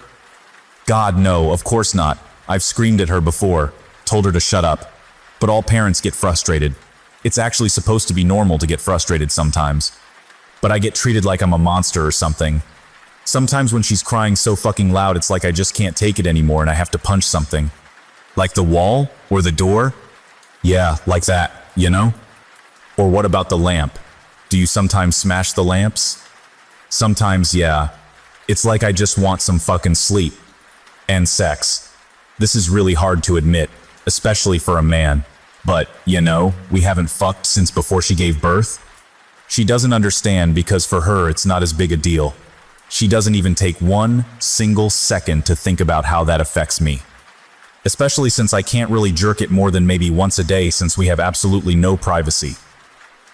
God, no, of course not. I've screamed at her before, told her to shut up. But all parents get frustrated. It's actually supposed to be normal to get frustrated sometimes. But I get treated like I'm a monster or something. Sometimes when she's crying so fucking loud, it's like I just can't take it anymore and I have to punch something. Like the wall? Or the door? Yeah, like that, you know? Or what about the lamp? Do you sometimes smash the lamps? Sometimes, yeah. It's like I just want some fucking sleep. And sex. This is really hard to admit, especially for a man. But, you know, we haven't fucked since before she gave birth. She doesn't understand because for her it's not as big a deal. She doesn't even take one single second to think about how that affects me. Especially since I can't really jerk it more than maybe once a day since we have absolutely no privacy.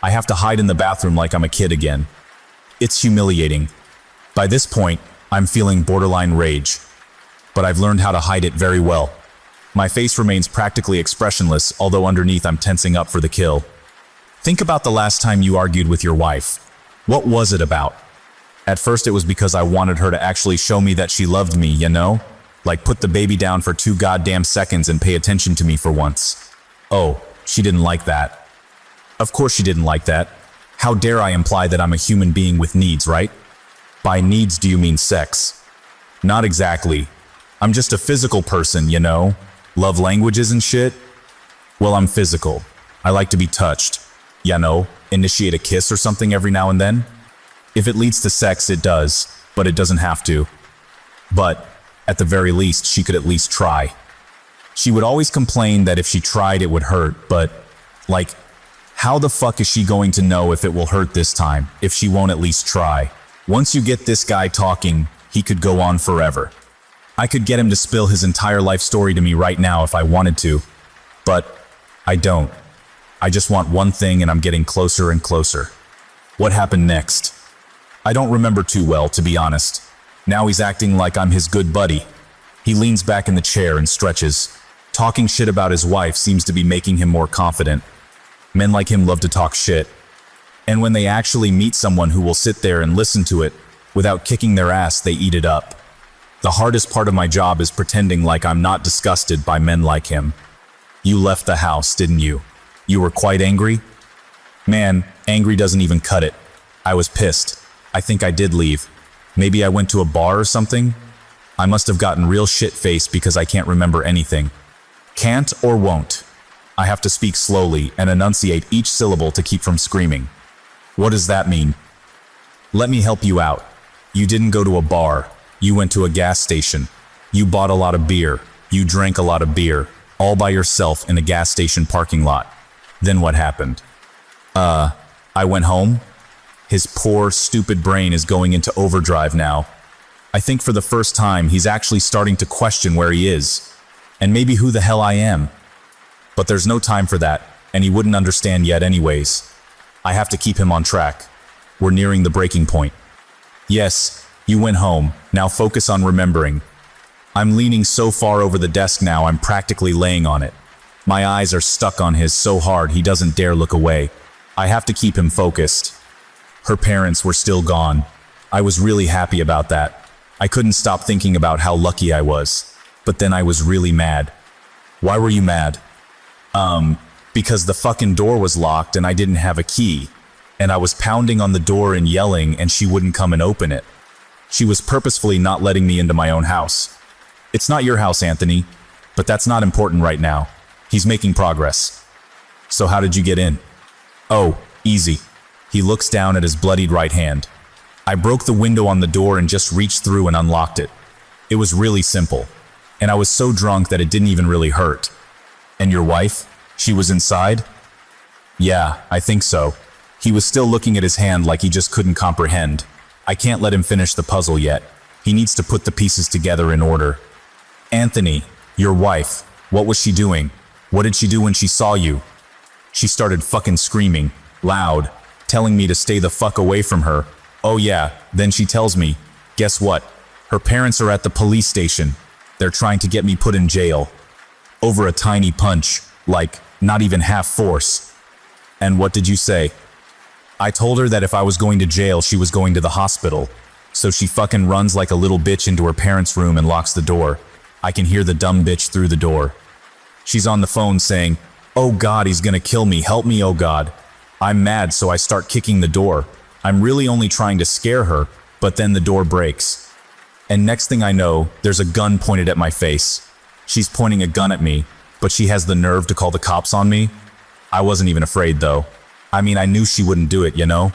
I have to hide in the bathroom like I'm a kid again. It's humiliating. By this point, I'm feeling borderline rage. But I've learned how to hide it very well. My face remains practically expressionless, although underneath I'm tensing up for the kill. Think about the last time you argued with your wife. What was it about? At first it was because I wanted her to actually show me that she loved me, you know? Like put the baby down for 2 goddamn seconds and pay attention to me for once. Oh, she didn't like that. Of course she didn't like that. How dare I imply that I'm a human being with needs, right? By needs do you mean sex? Not exactly. I'm just a physical person, you know? Love languages and shit? Well, I'm physical. I like to be touched. You know, initiate a kiss or something every now and then. If it leads to sex, it does, but it doesn't have to. But, at the very least, she could at least try. She would always complain that if she tried it would hurt, but, like, how the fuck is she going to know if it will hurt this time, if she won't at least try? Once you get this guy talking, he could go on forever. I could get him to spill his entire life story to me right now if I wanted to, but I don't. I just want one thing and I'm getting closer and closer. What happened next? I don't remember too well, to be honest. Now he's acting like I'm his good buddy. He leans back in the chair and stretches. Talking shit about his wife seems to be making him more confident. Men like him love to talk shit. And when they actually meet someone who will sit there and listen to it, without kicking their ass, they eat it up. The hardest part of my job is pretending like I'm not disgusted by men like him. You left the house, didn't you? You were quite angry? Man, angry doesn't even cut it. I was pissed. I think I did leave. Maybe I went to a bar or something? I must have gotten real shit-faced because I can't remember anything. Can't or won't. I have to speak slowly and enunciate each syllable to keep from screaming. What does that mean? Let me help you out. You didn't go to a bar. You went to a gas station. You bought a lot of beer. You drank a lot of beer, all by yourself in a gas station parking lot. Then what happened? I went home. His poor, stupid brain is going into overdrive now. I think for the first time, he's actually starting to question where he is, and maybe who the hell I am. But there's no time for that, and he wouldn't understand yet anyways. I have to keep him on track. We're nearing the breaking point. Yes, you went home. Now focus on remembering. I'm leaning so far over the desk now, I'm practically laying on it. My eyes are stuck on his so hard he doesn't dare look away. I have to keep him focused. Her parents were still gone. I was really happy about that. I couldn't stop thinking about how lucky I was. But then I was really mad. Why were you mad? Because the fucking door was locked and I didn't have a key. And I was pounding on the door and yelling and she wouldn't come and open it. She was purposefully not letting me into my own house. It's not your house, Anthony, but that's not important right now. He's making progress. So how did you get in? Oh, easy. He looks down at his bloodied right hand. I broke the window on the door and just reached through and unlocked it. It was really simple. And I was so drunk that it didn't even really hurt. And your wife? She was inside? Yeah, I think so. He was still looking at his hand like he just couldn't comprehend. I can't let him finish the puzzle yet. He needs to put the pieces together in order. Anthony, your wife, what was she doing? What did she do when she saw you? She started fucking screaming, loud, telling me to stay the fuck away from her. Oh yeah, then she tells me, guess what? Her parents are at the police station. They're trying to get me put in jail. Over a tiny punch, like, not even half force. And what did you say? I told her that if I was going to jail, she was going to the hospital. So she fucking runs like a little bitch into her parents' room and locks the door. I can hear the dumb bitch through the door. She's on the phone saying, oh God, he's gonna kill me, help me, oh God. I'm mad, so I start kicking the door. I'm really only trying to scare her, but then the door breaks. And next thing I know, there's a gun pointed at my face. She's pointing a gun at me, but she has the nerve to call the cops on me? I wasn't even afraid though. I mean, I knew she wouldn't do it, you know?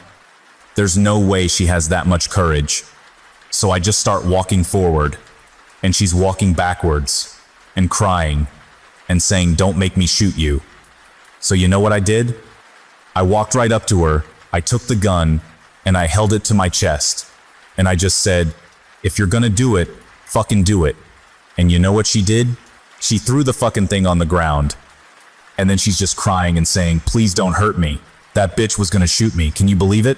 There's no way she has that much courage. So I just start walking forward, and she's walking backwards, and crying, and saying, don't make me shoot you. So you know what I did? I walked right up to her, I took the gun, and I held it to my chest. And I just said, if you're gonna do it, fucking do it. And you know what she did? She threw the fucking thing on the ground. And then she's just crying and saying, please don't hurt me. That bitch was gonna shoot me, can you believe it?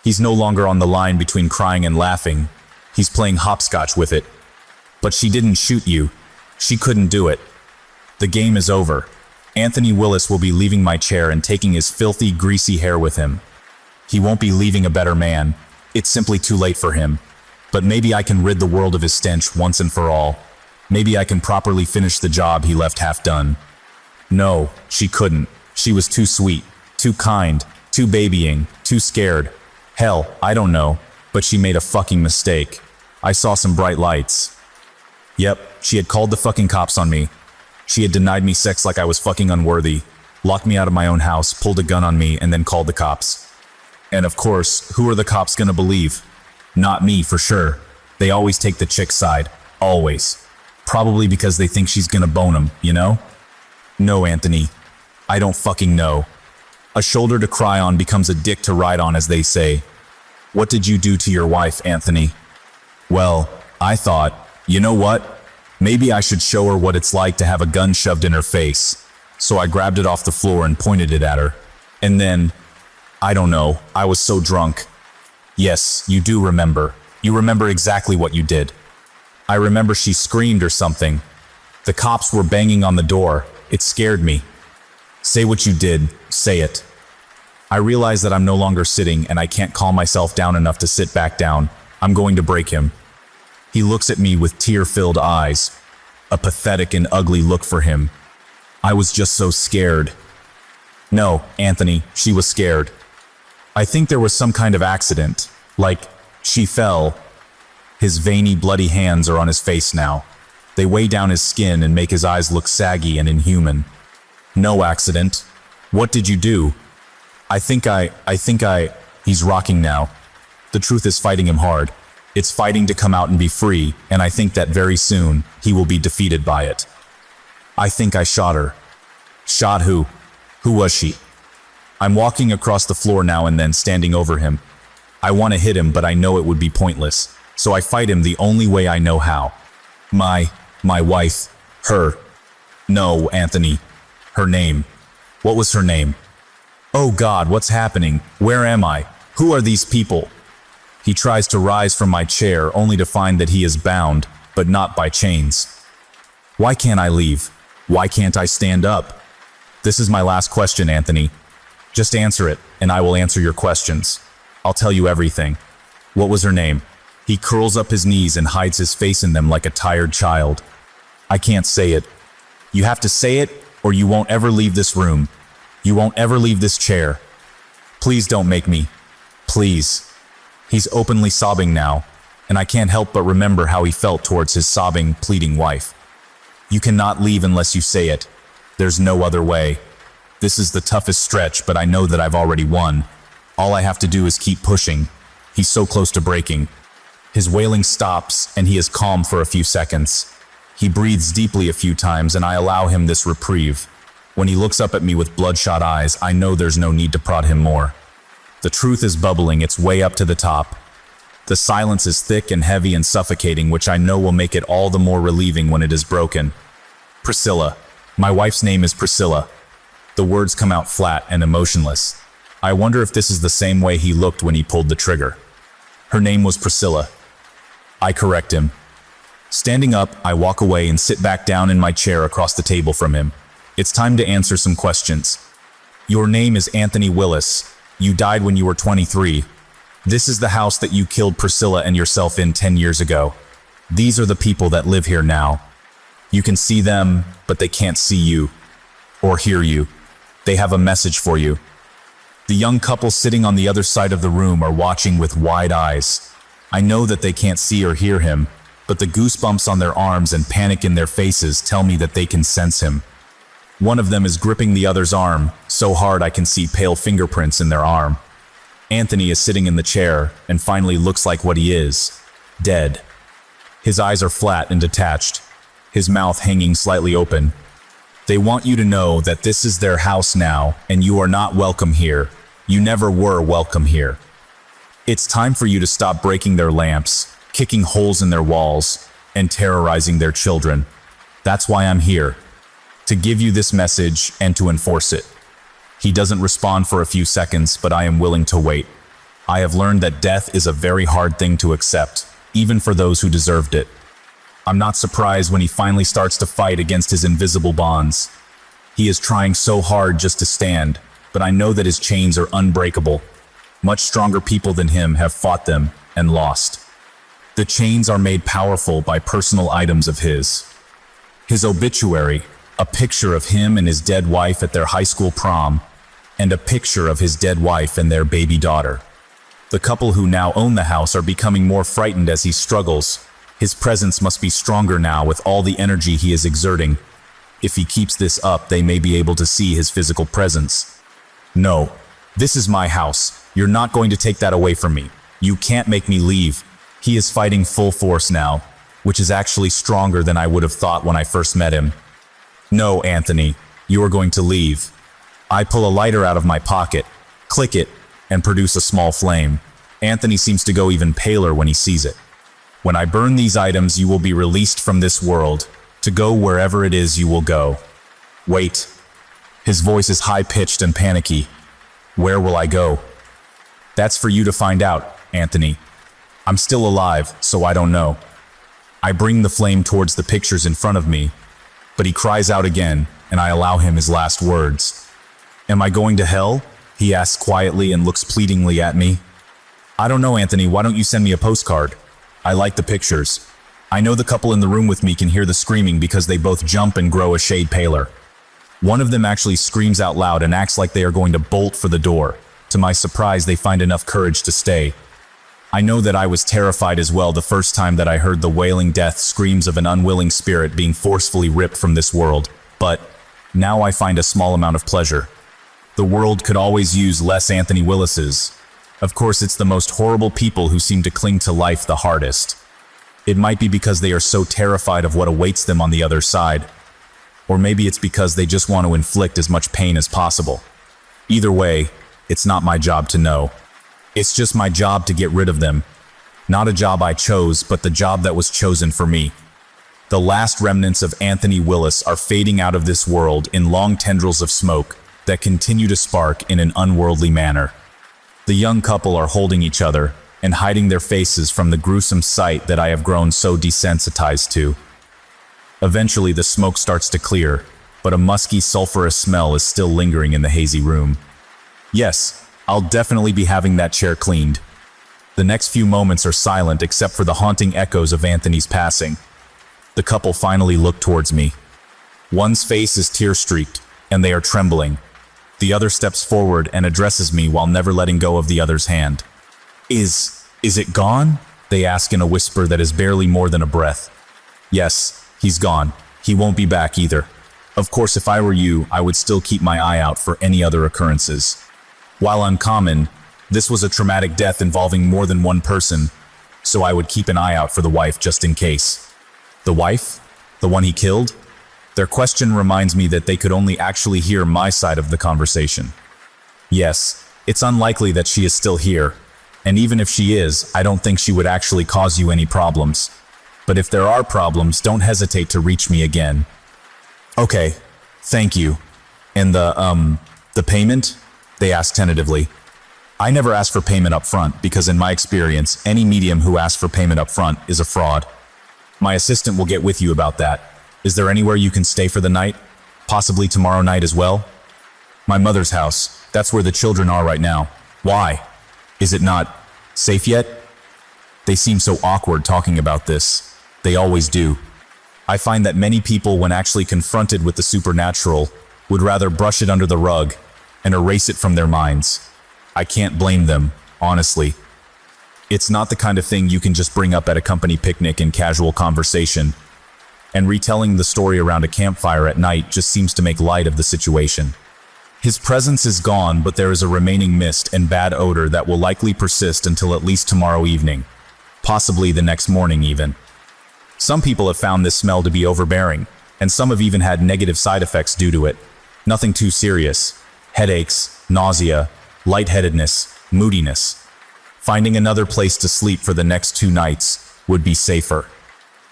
He's no longer on the line between crying and laughing. He's playing hopscotch with it. But she didn't shoot you. She couldn't do it. The game is over. Anthony Willis will be leaving my chair and taking his filthy, greasy hair with him. He won't be leaving a better man. It's simply too late for him. But maybe I can rid the world of his stench once and for all. Maybe I can properly finish the job he left half done. No, she couldn't. She was too sweet, too kind, too babying, too scared. Hell, I don't know, but she made a fucking mistake. I saw some bright lights. Yep, she had called the fucking cops on me. She had denied me sex like I was fucking unworthy, locked me out of my own house, pulled a gun on me, and then called the cops. And of course, who are the cops gonna believe? Not me, for sure. They always take the chick's side. Always. Probably because they think she's gonna bone him, you know? No, Anthony. I don't fucking know. A shoulder to cry on becomes a dick to ride on, as they say. What did you do to your wife, Anthony? Well, I thought, you know what? Maybe I should show her what it's like to have a gun shoved in her face. So I grabbed it off the floor and pointed it at her. And then, I don't know, I was so drunk. Yes, you do remember. You remember exactly what you did. I remember she screamed or something. The cops were banging on the door. It scared me. Say what you did. Say it. I realize that I'm no longer sitting and I can't calm myself down enough to sit back down. I'm going to break him. He looks at me with tear-filled eyes. A pathetic and ugly look for him. I was just so scared. No, Anthony, she was scared. I think there was some kind of accident. Like, she fell. His veiny, bloody hands are on his face now. They weigh down his skin and make his eyes look saggy and inhuman. No accident. What did you do? I think he's rocking now. The truth is fighting him hard. It's fighting to come out and be free, and I think that very soon, he will be defeated by it. I think I shot her. Shot who? Who was she? I'm walking across the floor now and then, standing over him. I want to hit him, but I know it would be pointless, so I fight him the only way I know how. My wife. Her. No, Anthony. Her name. What was her name? Oh God, what's happening? Where am I? Who are these people? He tries to rise from my chair, only to find that he is bound, but not by chains. Why can't I leave? Why can't I stand up? This is my last question, Anthony. Just answer it, and I will answer your questions. I'll tell you everything. What was her name? He curls up his knees and hides his face in them like a tired child. I can't say it. You have to say it, or you won't ever leave this room. You won't ever leave this chair. Please don't make me. Please. He's openly sobbing now, and I can't help but remember how he felt towards his sobbing, pleading wife. You cannot leave unless you say it. There's no other way. This is the toughest stretch, but I know that I've already won. All I have to do is keep pushing. He's so close to breaking. His wailing stops, and he is calm for a few seconds. He breathes deeply a few times, and I allow him this reprieve. When he looks up at me with bloodshot eyes, I know there's no need to prod him more. The truth is bubbling its way up to the top. The silence is thick and heavy and suffocating, which I know will make it all the more relieving when it is broken. Priscilla. My wife's name is Priscilla. The words come out flat and emotionless. I wonder if this is the same way he looked when he pulled the trigger. Her name was Priscilla. I correct him. Standing up, I walk away and sit back down in my chair across the table from him. It's time to answer some questions. Your name is Anthony Willis. You died when you were 23. This is the house that you killed Priscilla and yourself in 10 years ago. These are the people that live here now. You can see them, but they can't see you or hear you. They have a message for you. The young couple sitting on the other side of the room are watching with wide eyes. I know that they can't see or hear him, but the goosebumps on their arms and panic in their faces tell me that they can sense him. One of them is gripping the other's arm, so hard I can see pale fingerprints in their arm. Anthony is sitting in the chair and finally looks like what he is, dead. His eyes are flat and detached, his mouth hanging slightly open. They want you to know that this is their house now, and you are not welcome here. You never were welcome here. It's time for you to stop breaking their lamps, kicking holes in their walls, and terrorizing their children. That's why I'm here, to give you this message and to enforce it. He doesn't respond for a few seconds, but I am willing to wait. I have learned that death is a very hard thing to accept, even for those who deserved it. I'm not surprised when he finally starts to fight against his invisible bonds. He is trying so hard just to stand, but I know that his chains are unbreakable. Much stronger people than him have fought them and lost. The chains are made powerful by personal items of his. His obituary, a picture of him and his dead wife at their high school prom, and a picture of his dead wife and their baby daughter. The couple who now own the house are becoming more frightened as he struggles. His presence must be stronger now with all the energy he is exerting. If he keeps this up, they may be able to see his physical presence. No, this is my house. You're not going to take that away from me. You can't make me leave. He is fighting full force now, which is actually stronger than I would have thought when I first met him. No, Anthony, you are going to leave. I pull a lighter out of my pocket, click it, and produce a small flame. Anthony seems to go even paler when he sees it. When I burn these items, you will be released from this world, to go wherever it is you will go. Wait. His voice is high-pitched and panicky. Where will I go? That's for you to find out, Anthony. I'm still alive, so I don't know. I bring the flame towards the pictures in front of me, but he cries out again, and I allow him his last words. Am I going to hell? He asks quietly and looks pleadingly at me. I don't know, Anthony, why don't you send me a postcard? I like the pictures. I know the couple in the room with me can hear the screaming because they both jump and grow a shade paler. One of them actually screams out loud and acts like they are going to bolt for the door. To my surprise, they find enough courage to stay. I know that I was terrified as well the first time that I heard the wailing death screams of an unwilling spirit being forcefully ripped from this world, but now I find a small amount of pleasure. The world could always use less Anthony Willises. Of course, it's the most horrible people who seem to cling to life the hardest. It might be because they are so terrified of what awaits them on the other side, or maybe it's because they just want to inflict as much pain as possible. Either way, it's not my job to know. It's just my job to get rid of them. Not a job I chose, but the job that was chosen for me. The last remnants of Anthony Willis are fading out of this world in long tendrils of smoke that continue to spark in an unworldly manner. The young couple are holding each other and hiding their faces from the gruesome sight that I have grown so desensitized to. Eventually, the smoke starts to clear, but a musky, sulfurous smell is still lingering in the hazy room. Yes, I'll definitely be having that chair cleaned. The next few moments are silent except for the haunting echoes of Anthony's passing. The couple finally look towards me. One's face is tear-streaked, and they are trembling. The other steps forward and addresses me while never letting go of the other's hand. Is it gone? They ask in a whisper that is barely more than a breath. Yes, he's gone. He won't be back either. Of course, if I were you, I would still keep my eye out for any other occurrences. While uncommon, this was a traumatic death involving more than one person, so I would keep an eye out for the wife just in case. The wife? The one he killed? Their question reminds me that they could only actually hear my side of the conversation. Yes, it's unlikely that she is still here, and even if she is, I don't think she would actually cause you any problems. But if there are problems, don't hesitate to reach me again. Okay, thank you. And the payment? They asked tentatively. I never ask for payment up front because in my experience, any medium who asks for payment up front is a fraud. My assistant will get with you about that. Is there anywhere you can stay for the night? Possibly tomorrow night as well? My mother's house. That's where the children are right now. Why? Is it not safe yet? They seem so awkward talking about this. They always do. I find that many people, when actually confronted with the supernatural, would rather brush it under the rug and erase it from their minds. I can't blame them, honestly. It's not the kind of thing you can just bring up at a company picnic in casual conversation, and retelling the story around a campfire at night just seems to make light of the situation. His presence is gone, but there is a remaining mist and bad odor that will likely persist until at least tomorrow evening, possibly the next morning even. Some people have found this smell to be overbearing, and some have even had negative side effects due to it. Nothing too serious. Headaches, nausea, lightheadedness, moodiness. Finding another place to sleep for the next 2 nights would be safer.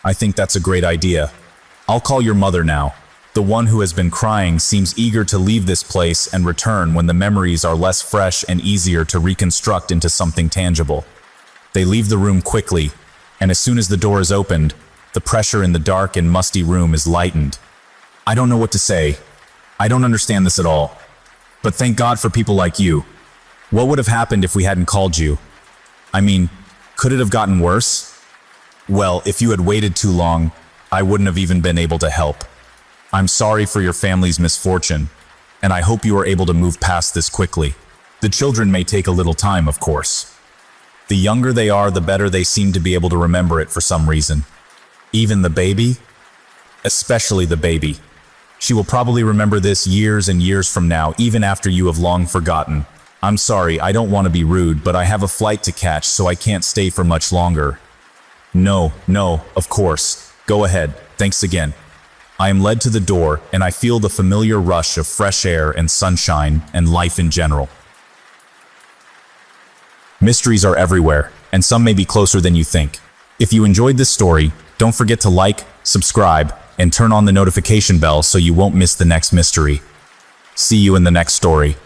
I think that's a great idea. I'll call your mother now. The one who has been crying seems eager to leave this place and return when the memories are less fresh and easier to reconstruct into something tangible. They leave the room quickly, and as soon as the door is opened, the pressure in the dark and musty room is lightened. I don't know what to say. I don't understand this at all. But thank God for people like you. What would have happened if we hadn't called you? I mean, could it have gotten worse? Well, if you had waited too long, I wouldn't have even been able to help. I'm sorry for your family's misfortune, and I hope you are able to move past this quickly. The children may take a little time, of course. The younger they are, the better they seem to be able to remember it for some reason. Even the baby? Especially the baby. She will probably remember this years and years from now, even after you have long forgotten. I'm sorry, I don't want to be rude, but I have a flight to catch, so I can't stay for much longer. No, of course. Go ahead. Thanks again. I am led to the door, and I feel the familiar rush of fresh air and sunshine and life in general. Mysteries are everywhere, and some may be closer than you think. If you enjoyed this story, don't forget to like, subscribe, and turn on the notification bell so you won't miss the next mystery. See you in the next story.